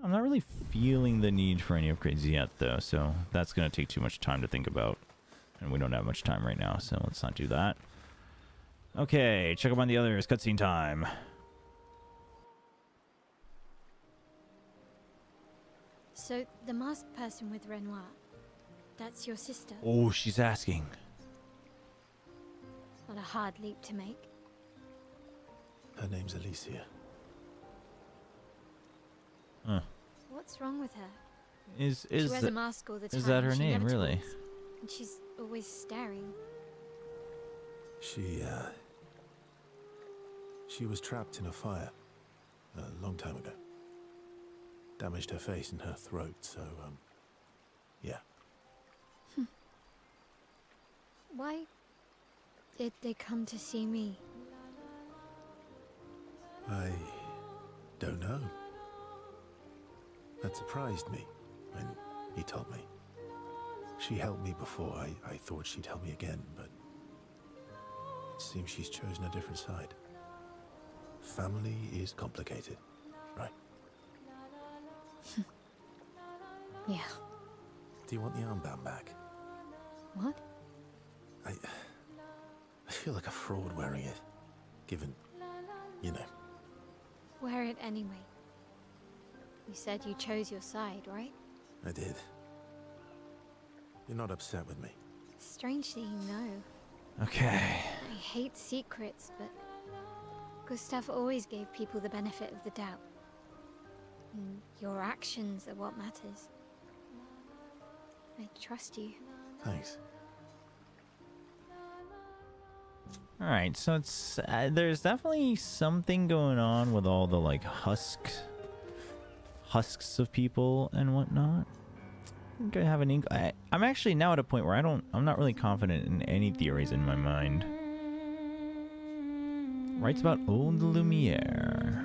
I'm not really feeling the need for any upgrades yet, though, so that's going to take too much time to think about. And we don't have much time right now, so let's not do that. Okay, check up on the others. Cutscene time. So, the masked person with Renoir, that's your sister? Oh, she's asking. Not a hard leap to make. Her name's Alicia. Huh. What's wrong with her? She wears a mask all the time. Is that her she name, never really? talks, and she's always staring. She was trapped in a fire a long time ago. Damaged her face and her throat, so, yeah. Why did they come to see me? I don't know. That surprised me when he told me. She helped me before. I thought she'd help me again, but it seems she's chosen a different side. Family is complicated, right? Yeah. Do you want the armband back? What? I feel like a fraud wearing it, given, you know. Wear it anyway. You said you chose your side, right? I did. You're not upset with me. Strangely, no. Okay. I hate secrets, but Gustav always gave people the benefit of the doubt. And your actions are what matters. I trust you. Thanks. All right, so it's there's definitely something going on with all the like husks of people and whatnot. I think I have an I'm actually now at a point where I'm not really confident in any theories in my mind. Writes about old Lumiere.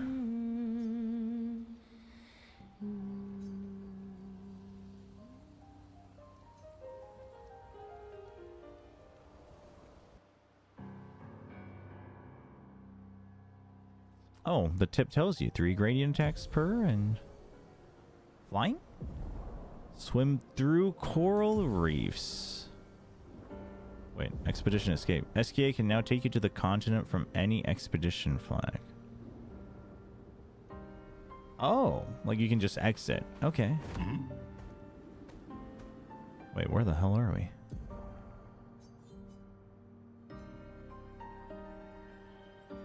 Oh, the tip tells you 3 gradient attacks per and flying? Swim through coral reefs. Wait, expedition escape. SKA can now take you to the continent from any expedition flag. Oh, like you can just exit. Okay. Wait, where the hell are we?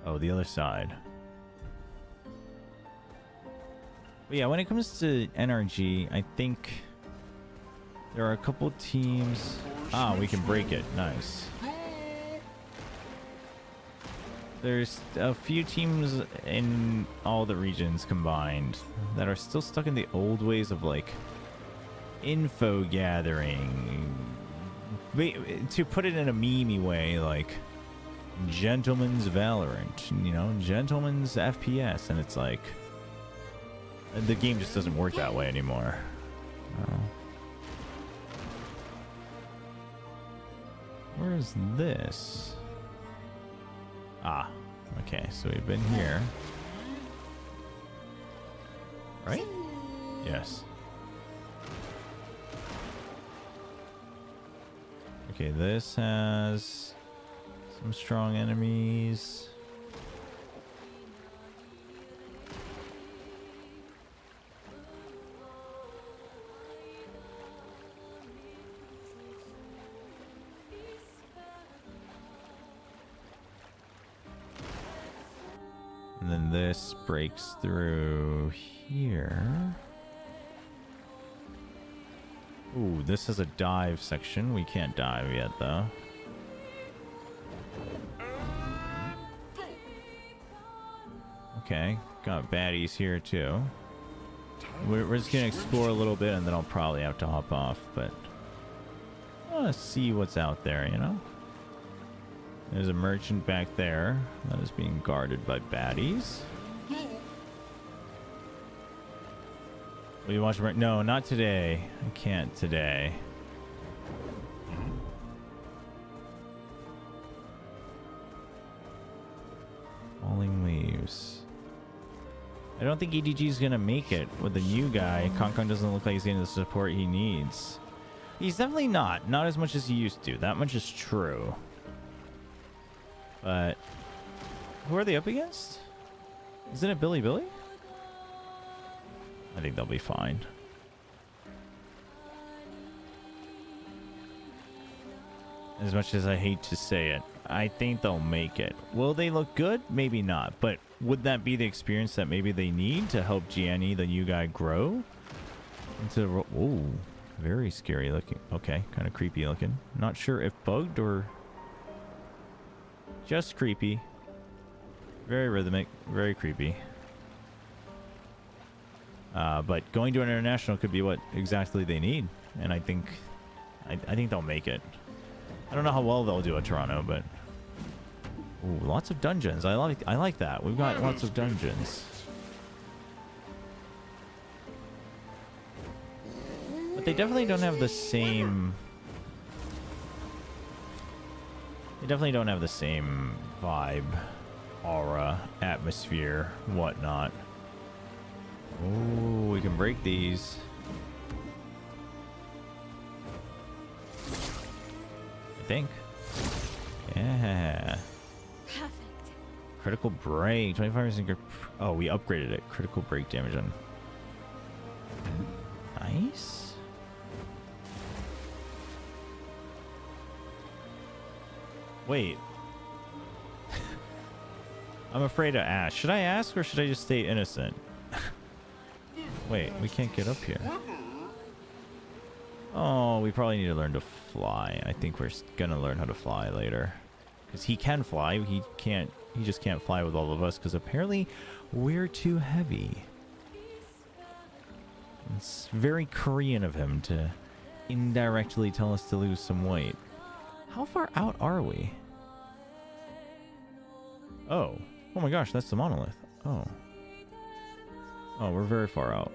Oh, the other side. But yeah, when it comes to NRG, I think there are a couple teams. Ah, we can break it. Nice. There's a few teams in all the regions combined that are still stuck in the old ways of like info gathering. To put it in a memey way, like gentleman's Valorant, you know, gentleman's FPS, and it's like the game just doesn't work that way anymore. Where is this? Ah, okay, so we've been here. Right? Yes. Okay, this has some strong enemies. And then this breaks through here. Ooh, this has a dive section. We can't dive yet, though. Okay, got baddies here, too. We're just gonna explore a little bit, and then I'll probably have to hop off, but I want to see what's out there, you know? There's a merchant back there that is being guarded by baddies. Will you watch? No, not today. I can't today. Falling leaves. I don't think EDG is gonna make it with the new guy. Konkon doesn't look like he's getting the support he needs. He's definitely not. Not as much as he used to. That much is true. But who are they up against? Isn't it Billy? I think they'll be fine. As much as I hate to say it, I think they'll make it. Will they look good? Maybe not. But would that be the experience that maybe they need to help Gianni, the new guy, grow? Into ooh, very scary looking. Okay, kind of creepy looking. Not sure if bugged or just creepy. Very rhythmic, very creepy. But going to an international could be what exactly they need, and I think they'll make it. I don't know how well they'll do at Toronto, but ooh, lots of dungeons. I like that. We've got lots of dungeons. But they definitely don't have the same. They definitely don't have the same vibe, aura, atmosphere, whatnot. Oh, we can break these. I think. Yeah. Perfect. Critical break. 25%. Oh, we upgraded it. Critical break damage on. Nice. Wait. I'm afraid to ask. Should I ask or should I just stay innocent? Wait, we can't get up here. Oh, we probably need to learn to fly. I think we're gonna learn how to fly later. Because he can fly. He just can't fly with all of us because apparently we're too heavy. It's very Korean of him to indirectly tell us to lose some weight. How far out are we? Oh, Oh my gosh, that's the monolith. Oh. Oh, we're very far out.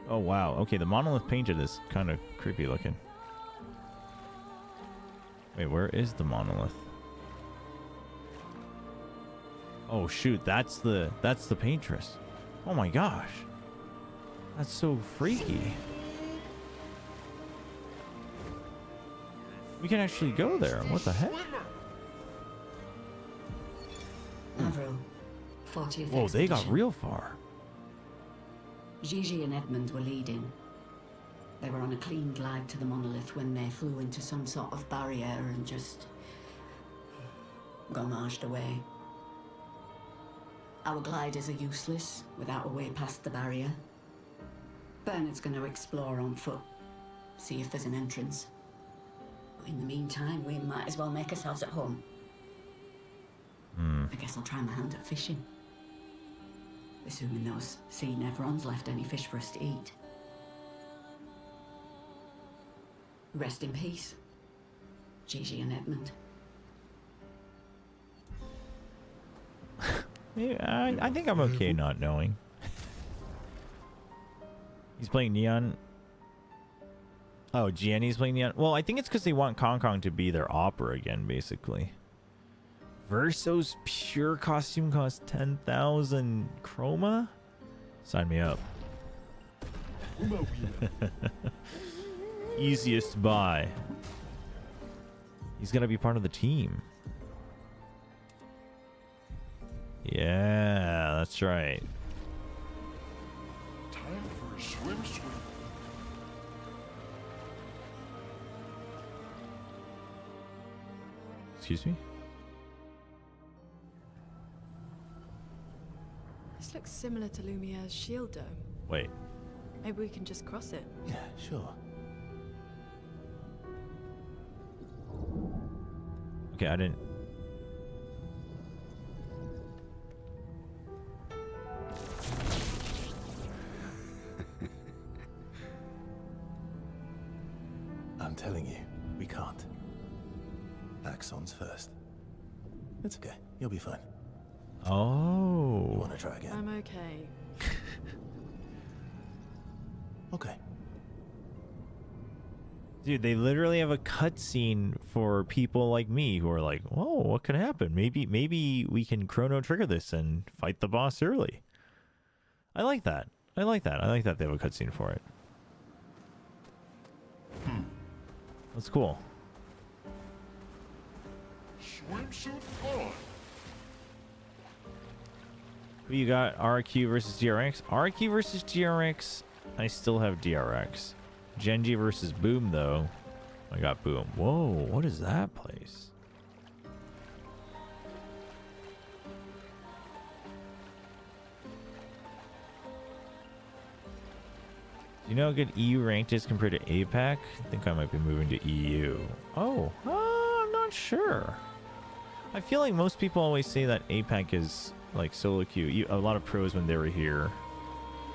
Oh wow. Okay, the monolith painted is kind of creepy looking. Wait, where is the monolith? Oh shoot, that's the paintress. Oh my gosh. That's so freaky. We can actually go there. What the heck? Avril, 40th Whoa, they got expedition. real far. Gigi and Edmund were leading. They were on a clean glide to the monolith when they flew into some sort of barrier and just gomaged away. Our gliders are useless without a way past the barrier. Bernard's going to explore on foot, see if there's an entrance. But in the meantime, we might as well make ourselves at home. I guess I'll try my hand at fishing. Assuming those sea Nevrons left any fish for us to eat. Rest in peace, Gigi and Edmund. Yeah, I think I'm okay not knowing. He's playing Neon. Oh, Gianni's playing Neon. Well, I think it's because they want Kong Kong to be their opera again, basically. Verso's pure costume costs 10,000 chroma? Sign me up. Easiest buy. He's gonna be part of the team. Yeah, that's right. Time for a swim. Excuse me? This looks similar to Lumiere's shield dome. Wait. Maybe we can just cross it. Yeah, sure. Okay, I didn't. I'm telling you, we can't. Axons first. It's okay. You'll be fine. Oh. You want to try again? I'm okay. Okay. Dude, they literally have a cutscene for people like me who are like, "Whoa, what could happen? Maybe we can Chrono Trigger this and fight the boss early." I like that. I like that they have a cutscene for it. That's cool. Swimsuit on. Who you got? RQ versus DRX? RQ versus DRX. I still have DRX. Genji versus Boom, though. I got Boom. Whoa, what is that place? Do you know how good EU ranked is compared to APAC? I think I might be moving to EU. Oh, I'm not sure. I feel like most people always say that APAC is like solo queue. A lot of pros when they were here,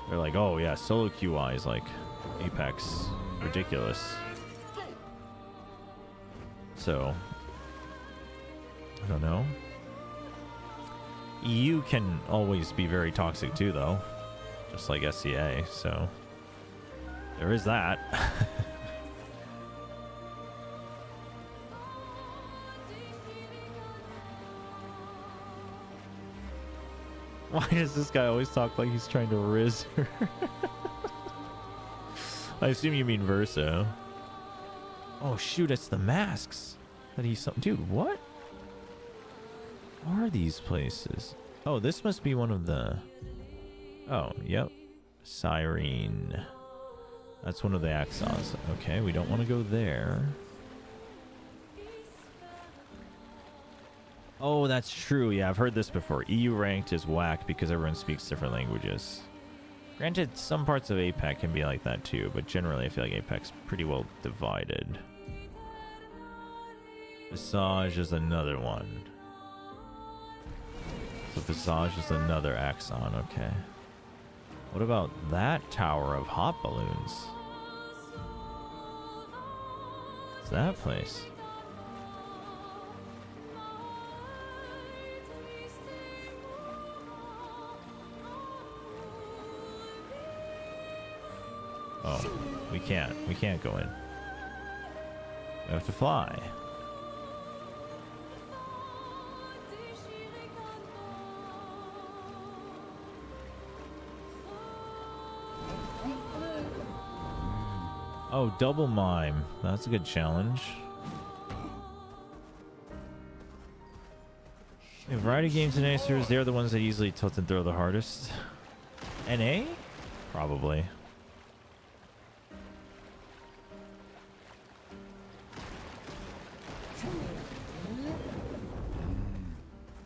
they're like, oh yeah, solo queue wise, like APAC's ridiculous. So, I don't know. EU can always be very toxic too, though, just like SCA. So there is that. Why does this guy always talk like he's trying to riz her? I assume you mean Verso. Oh shoot, it's the masks that he's... Dude, what are these places? Oh, this must be one of the... Oh, yep. Siren. That's one of the Axons. Okay, we don't want to go there. Oh, that's true. Yeah, I've heard this before. EU ranked is whack because everyone speaks different languages. Granted, some parts of APAC can be like that too, but generally I feel like APAC's pretty well divided. Visage is another one. So Visage is another Axon, okay. What about that tower of hot balloons? What's that place? Oh, we can't. We can't go in. We have to fly. Oh, double mime. That's a good challenge. A variety of games and acers, they're the ones that easily tilt and throw the hardest. NA? Probably.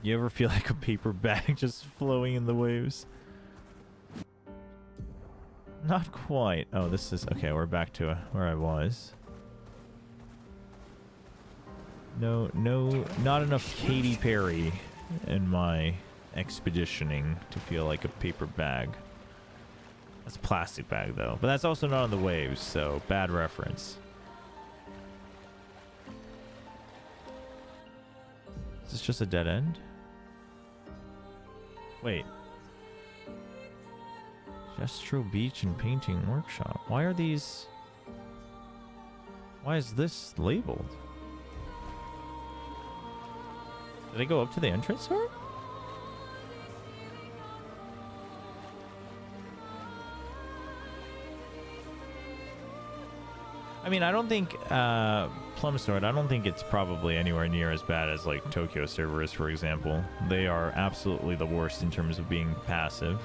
You ever feel like a paper bag just flowing in the waves? Not quite. Oh, this is... Okay, we're back to where I was. No, not enough Katy Perry in my expeditioning to feel like a paper bag. That's a plastic bag, though. But that's also not on the waves, so bad reference. Is this just a dead end? Wait. Gestro Beach and Painting Workshop. Why are these... Why is this labeled? Did I go up to the entrance door? I mean, I don't think Plum Sword, I don't think it's probably anywhere near as bad as like Tokyo servers, for example. They are absolutely the worst in terms of being passive.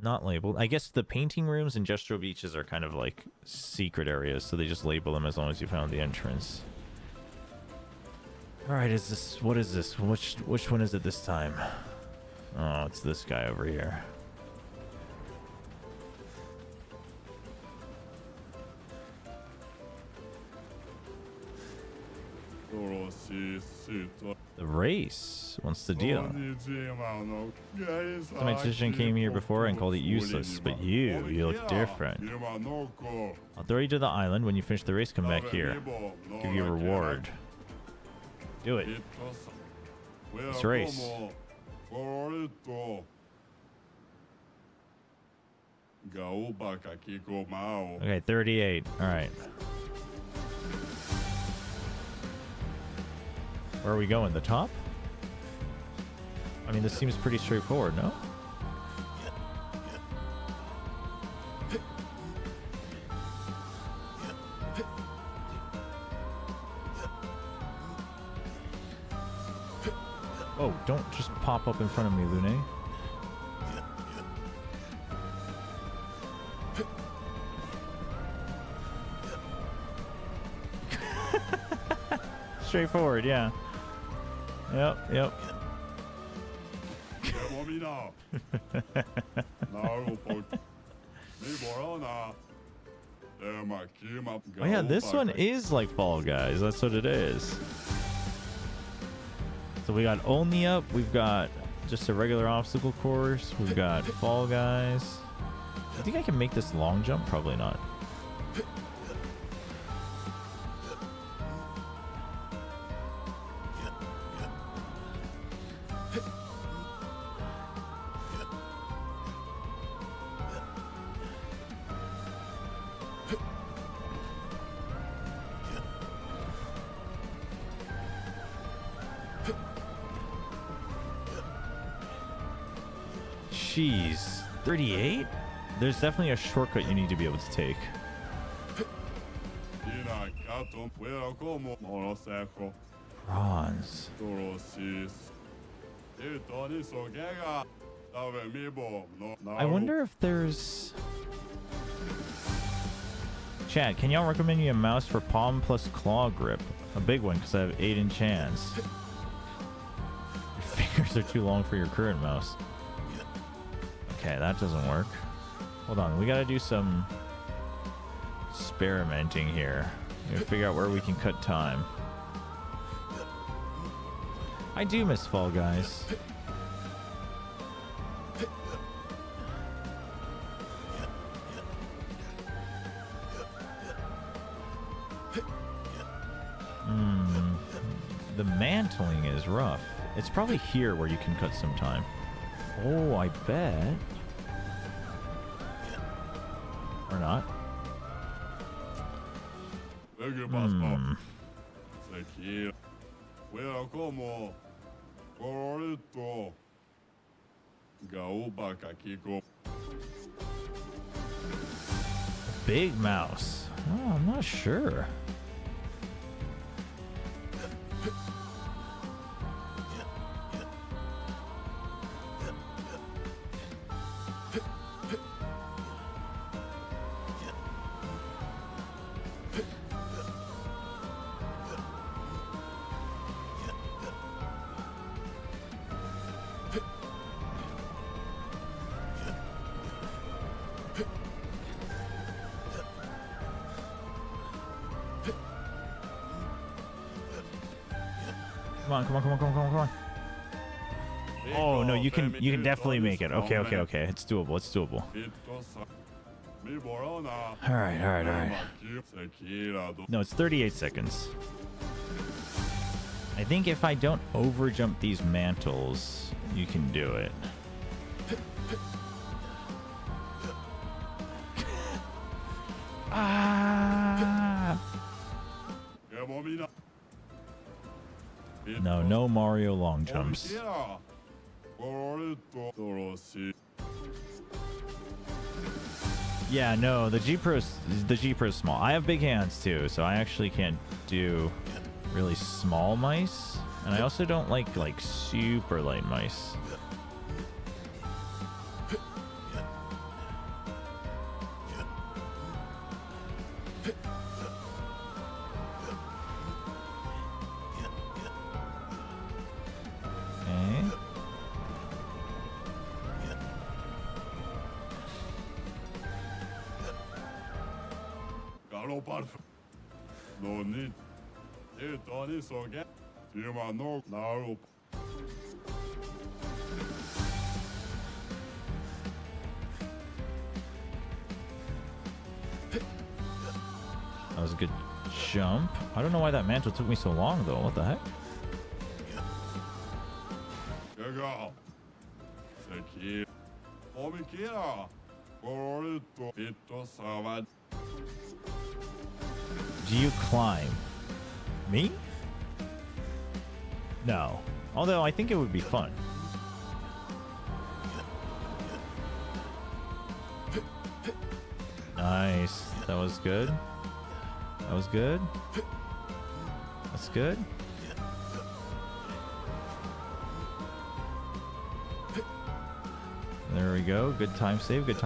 Not labeled. I guess the painting rooms and Gestro Beaches are kind of like secret areas, so they just label them as long as you found the entrance. Alright, is this... What is this? Which one is it this time? Oh, it's this guy over here. The race. What's the deal? The magician came here before and called it useless, but you look different. I'll throw you to the island. When you finish the race, come back here. Give you a reward. Do it. Let's race. Okay, 38. Alright. Where are we going? The top? I mean, this seems pretty straightforward, no? Oh, don't just pop up in front of me, Lune. Straightforward, yeah. Yep. Oh yeah, this one is like Fall Guys. That's what it is. So we got Only Up, we've got just a regular obstacle course, we've got Fall Guys. I think I can make this long jump? Probably not. Jeez, 38? There's definitely a shortcut you need to be able to take. Bronze. I wonder if there's... Chat, can y'all recommend me a mouse for palm plus claw grip? A big one, because I have 8-inch hands. Your fingers are too long for your current mouse. Okay, that doesn't work. Hold on, we gotta do some experimenting here. We gotta figure out where we can cut time. I do miss Fall Guys. The mantling is rough. It's probably here where you can cut some time. Oh, I bet. Or not. Big mouse. Oh, I'm not sure. Come on. Oh no, you can definitely make it. Okay. It's doable. All right. No, it's 38 seconds. I think if I don't overjump these mantles, you can do it. No Mario long jumps. Yeah, no, the G Pro is small. I have big hands too, so I actually can't do really small mice, and I also don't like super light mice. That was a good jump. I don't know why that mantle took me so long though. What the heck? Do you climb? Me? No. Although I think it would be fun. Nice. That was good. That's good. There we go. Good time save. You're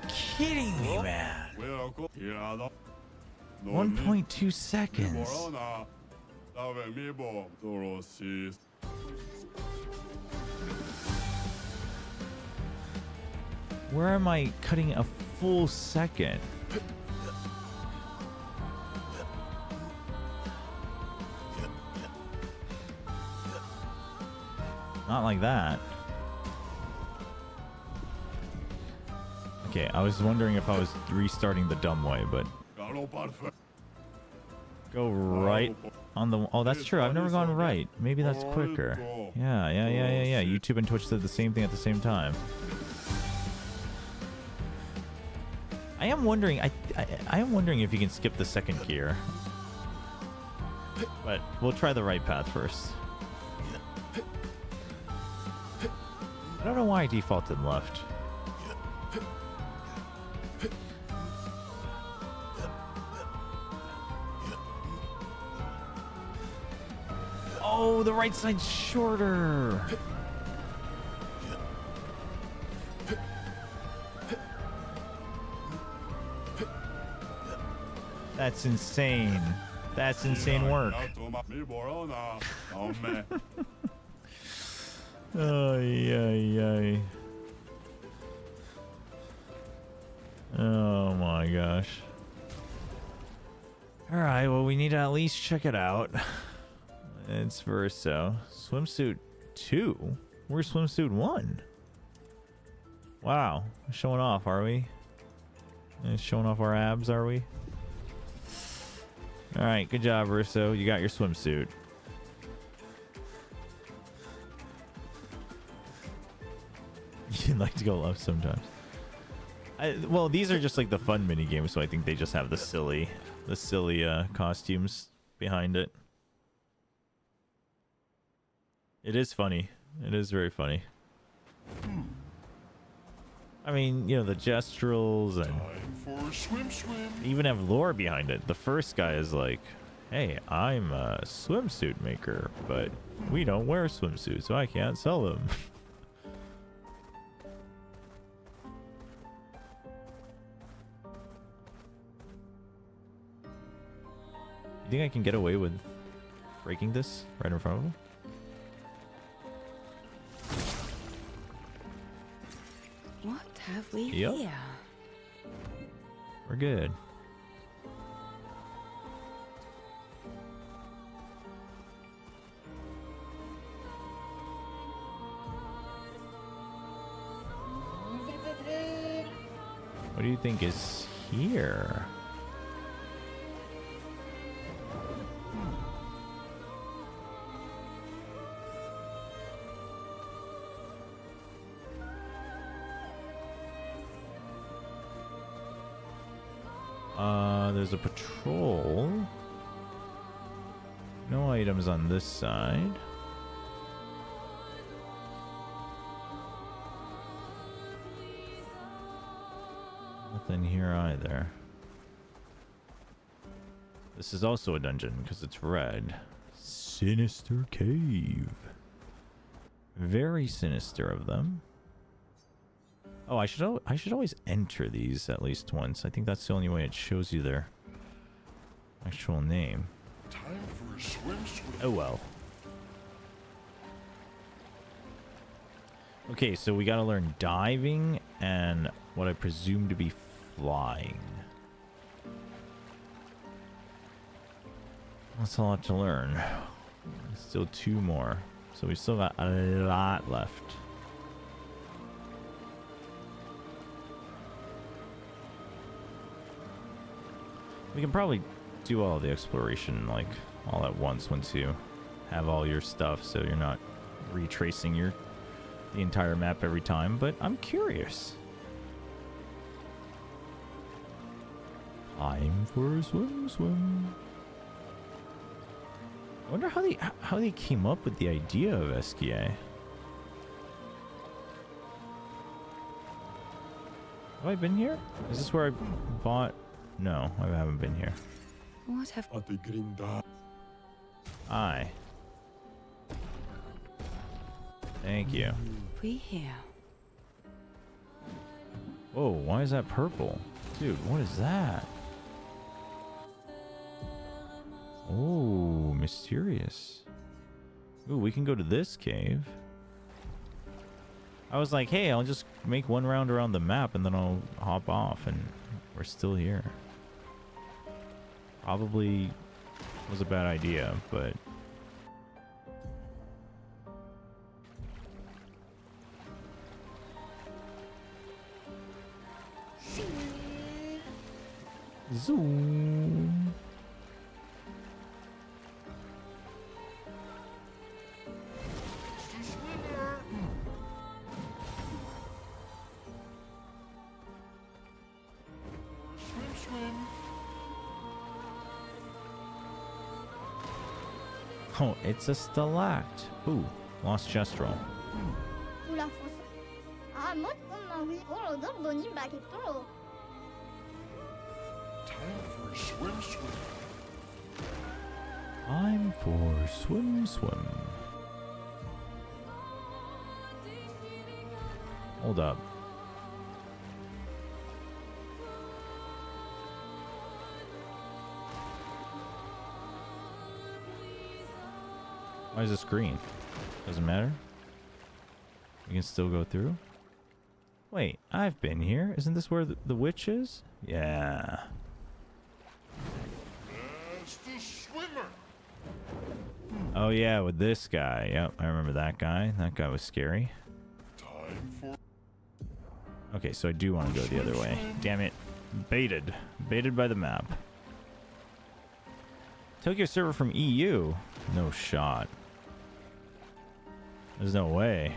kidding me, man. 1.2 seconds. Where am I cutting a full second? Not like that. Okay, I was wondering if I was restarting the dumb way, but... Go right on the... Oh, that's true. I've never gone right. Maybe that's quicker. Yeah. YouTube and Twitch did the same thing at the same time. I am wondering... I am wondering if you can skip the second gear. But we'll try the right path first. I don't know why I defaulted left. Oh, the right side's shorter. That's insane. That's insane work. Oh, yeah. Oh my gosh. Alright, well, we need to at least check it out. It's Verso. Swimsuit 2? We're swimsuit 1. Wow. Showing off, are we? Showing off our abs, are we? Alright, good job, Russo. You got your swimsuit. You'd like to go left sometimes. Well, these are just like the fun mini games, so I think they just have the silly costumes behind it. It is funny. It is very funny. I mean, you know, the gesturals and even have lore behind it. The first guy is like, hey, I'm a swimsuit maker, but we don't wear swimsuits, so I can't sell them. You think I can get away with breaking this right in front of him? What have we Yep. here? We're good. What do you think is here? There's a patrol. No items on this side. Nothing here either. This is also a dungeon because it's red. Sinister Cave. Very sinister of them. Oh, I should always enter these at least once. I think that's the only way it shows you their actual name. Time for a swimsuit. Oh well. Okay, so we gotta learn diving and what I presume to be flying. That's a lot to learn. Still 2 more. So we still got a lot left. We can probably do all the exploration like all at once you have all your stuff, so you're not retracing the entire map every time, but I'm curious. Time for a swim. I wonder how they came up with the idea of SKA. Have I been here? Is this where I bought? No, I haven't been here. What have Hi. Thank you. we here? Whoa, why is that purple? Dude, what is that? Oh, mysterious. Ooh, we can go to this cave. I was like, hey, I'll just make one round around the map and then I'll hop off, and we're still here. Probably was a bad idea, but... Zoom. Oh, it's a stalact. Ooh, lost chest roll. Time for a swim. Time for swim. Hold up. Why is this green? Doesn't matter. We can still go through. Wait, I've been here. Isn't this where the witch is? Yeah. That's the swimmer. Oh yeah, with this guy. Yep, I remember that guy. That guy was scary. Okay, so I do want to go the other way. Damn it. Baited. Baited by the map. Tokyo server from EU? No shot. There's no way.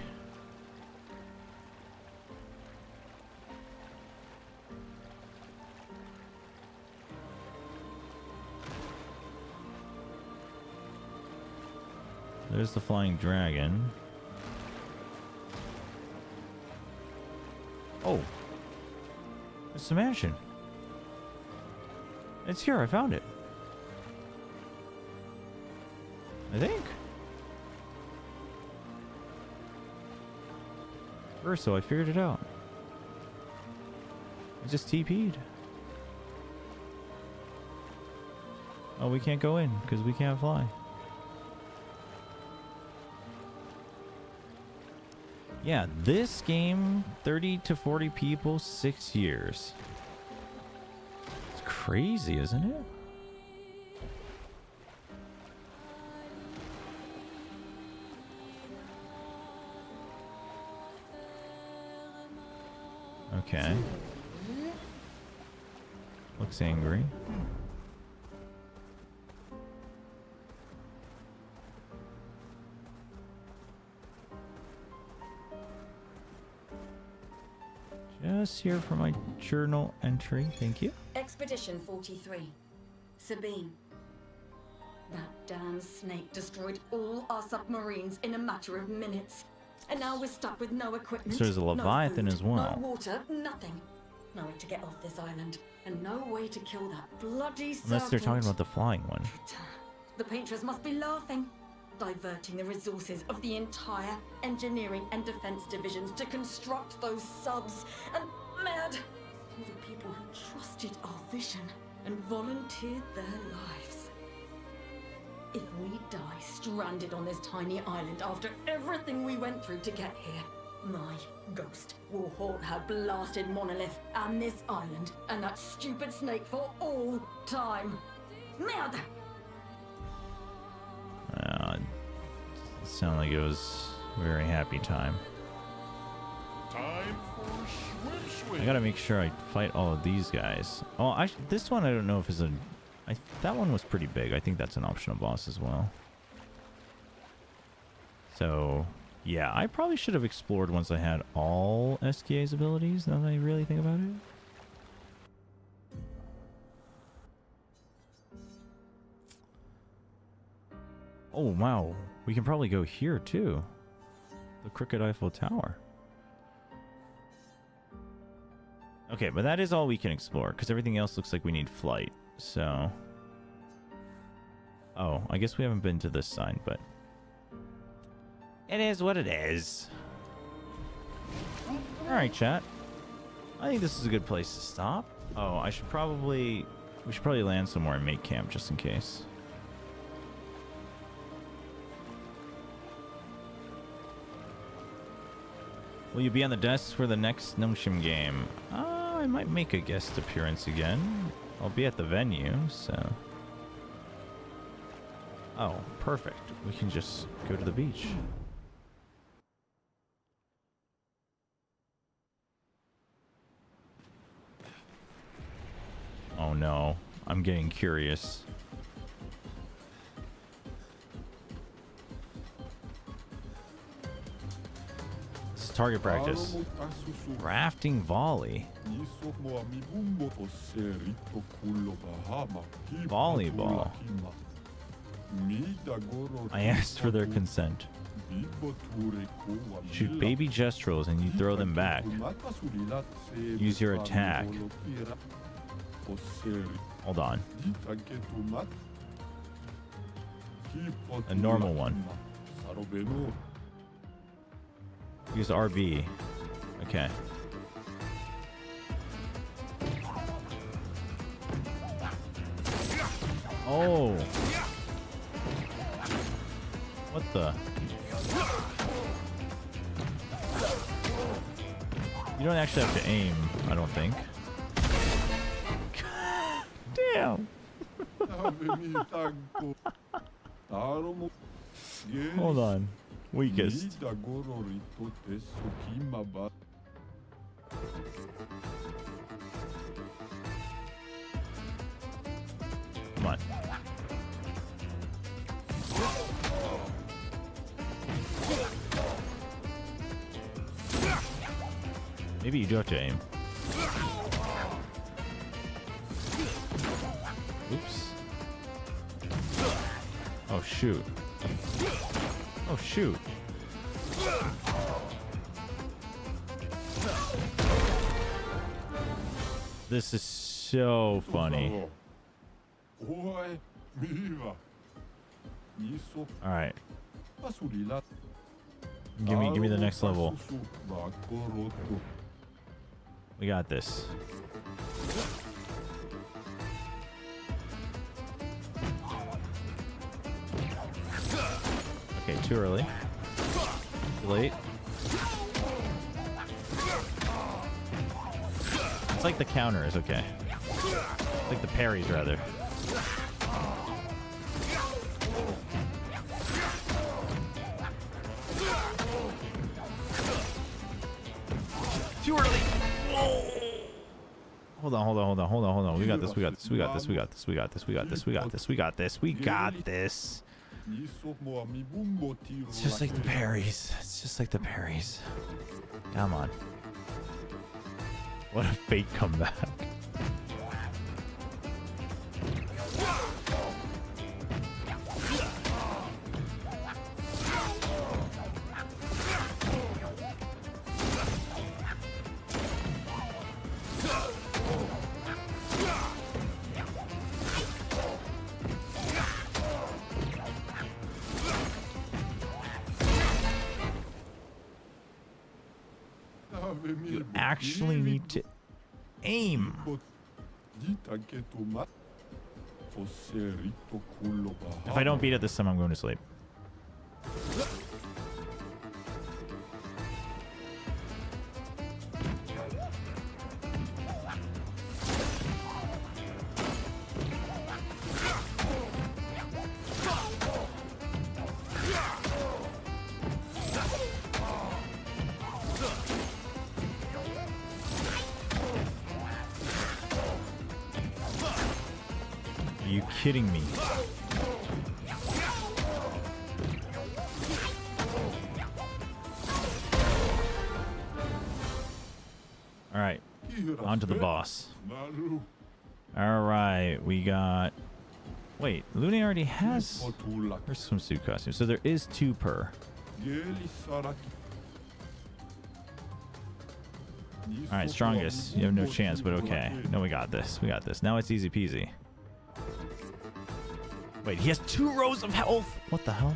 There's the flying dragon. Oh. It's the mansion. It's here. I found it. I think. So I figured it out. I just TP'd. Oh, we can't go in because we can't fly. Yeah, this game, 30 to 40 people, 6 years. It's crazy, isn't it? Okay. Looks angry. Just here for my journal entry. Thank you. Expedition 43. Sabine. That damn snake destroyed all our submarines in a matter of minutes. And now we're stuck with no equipment. So there's a Leviathan no food, as well. No water, nothing. No way to get off this island. And no way to kill that bloody serpent. Unless they're talking about the flying one. The painters must be laughing. Diverting the resources of the entire engineering and defense divisions to construct those subs. And mad. All the people who trusted our vision and volunteered their lives. If we die stranded on this tiny island after everything we went through to get here, my ghost will haunt her blasted monolith and this island and that stupid snake for all time. Merde! It sounded like it was a very happy time. Time for swim. I gotta make sure I fight all of these guys. Oh, this one I don't know if it's a... that one was pretty big. I think that's an optional boss as well. So, yeah, I probably should have explored once I had all SKA's abilities, now that I really think about it. Oh, wow. We can probably go here, too. The Crooked Eiffel Tower. Okay, but that is all we can explore, because everything else looks like we need flight, so... Oh, I guess we haven't been to this side, but... It is what it is. Alright, chat. I think this is a good place to stop. Oh, we should probably land somewhere and make camp, just in case. Will you be on the desk for the next Nungshim game? I might make a guest appearance again. I'll be at the venue, so... Oh, perfect. We can just go to the beach. Oh no, I'm getting curious. This is target practice. Rafting volley. Volleyball. I asked for their consent. Shoot baby gestrels and you throw them back. Use your attack. Hold on. A normal one. Use RB. Okay. Oh. What the? You don't actually have to aim, I don't think. Damn. Hold on. Weakest. Come on. Maybe you do have to aim. Oops. Oh shoot. Oh shoot. This is so funny. Alright. Give me the next level. We got this. Okay, too early. Too late. It's like the counters, okay. It's like the parries, rather. Too early. Oh. Hold on. We got this. We got this. It's just like the parries. Come on. What a fake comeback. You actually need to aim. If I don't beat it this time, I'm going to sleep. Are you kidding me? All right, on to the boss. All right, we got... Wait, Lune already has her swimsuit costume, so there is 2 per. All right, strongest. You have no chance, but okay. No, we got this. We got this. Now it's easy peasy. Wait, he has 2 rows of health. What the hell?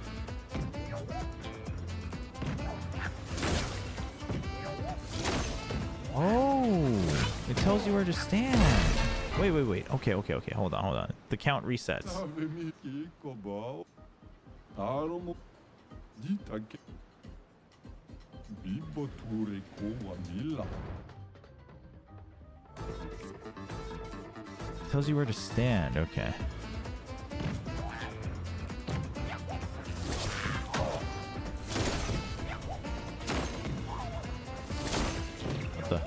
Oh, it tells you where to stand. Wait. Okay. Hold on. The count resets. Tells you where to stand. Okay. What the?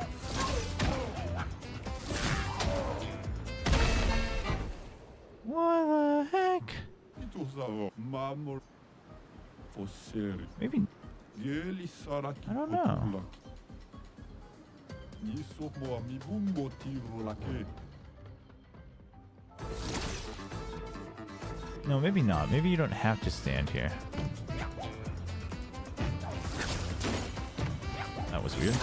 What the heck? Maybe. I don't know. No, maybe not. Maybe you don't have to stand here. That was weird.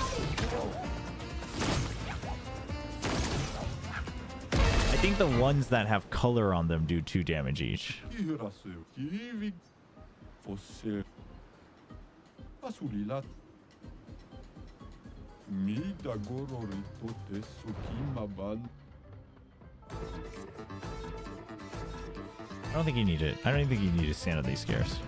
I think the ones that have color on them do 2 damage each. I don't think you need it. I don't think you need to stand on these scares.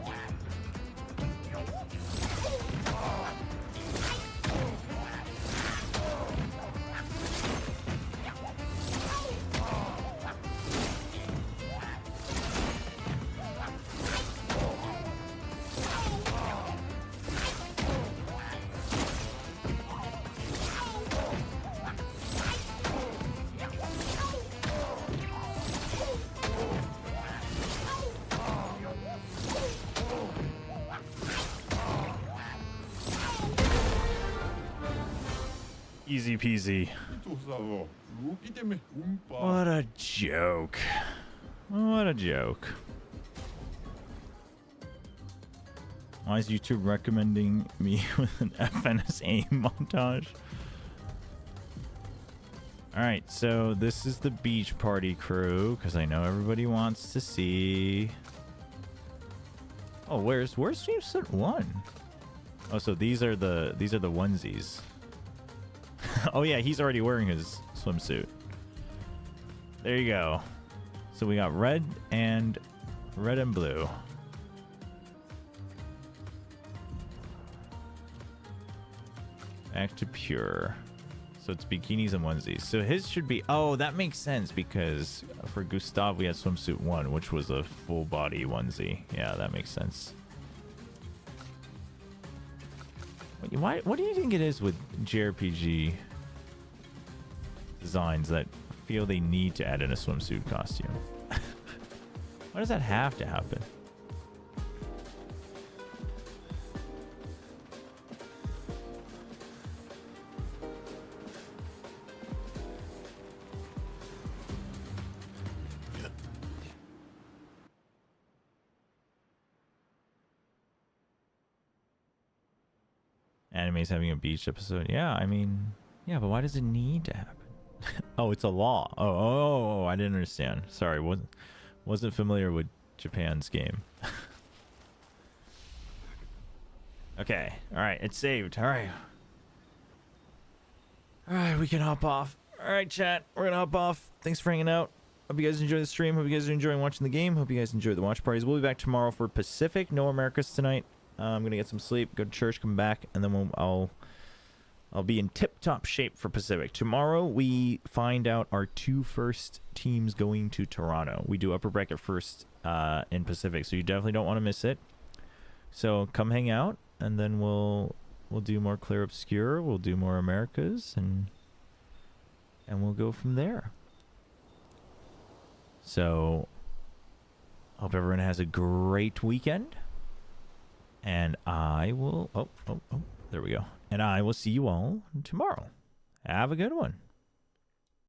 Easy peasy. What a joke. What a joke. Why is YouTube recommending me with an FNSA montage? Alright, so this is the beach party crew, because I know everybody wants to see. Oh, where's swimsuit 1? Oh, so these are the onesies. Oh yeah, he's already wearing his swimsuit. There you go. So we got red and blue. Back to pure. So it's bikinis and onesies. So his should be... Oh, that makes sense because for Gustav we had swimsuit 1, which was a full body onesie. Yeah, that makes sense. What do you think it is with JRPG designs that feel they need to add in a swimsuit costume? Why does that have to happen? Anime's having a beach episode. Yeah, I mean, yeah, but why does it need to happen? Oh, it's a law. Oh, I didn't understand. Sorry, wasn't familiar with Japan's game. Okay, all right, it's saved. All right, we can hop off. All right, chat, we're gonna hop off. Thanks for hanging out. Hope you guys enjoy the stream. Hope you guys are enjoying watching the game. Hope you guys enjoy the watch parties. We'll be back tomorrow for Pacific. No Americas tonight. I'm gonna get some sleep, go to church, come back, and then I'll be in tip-top shape for Pacific. Tomorrow we find out our 2 first teams going to Toronto. We do upper bracket first in Pacific, so you definitely don't want to miss it. So come hang out, and then we'll do more Clair Obscur, we'll do more Americas, and we'll go from there. So hope everyone has a great weekend. And I will... Oh, there we go. And I will see you all tomorrow. Have a good one.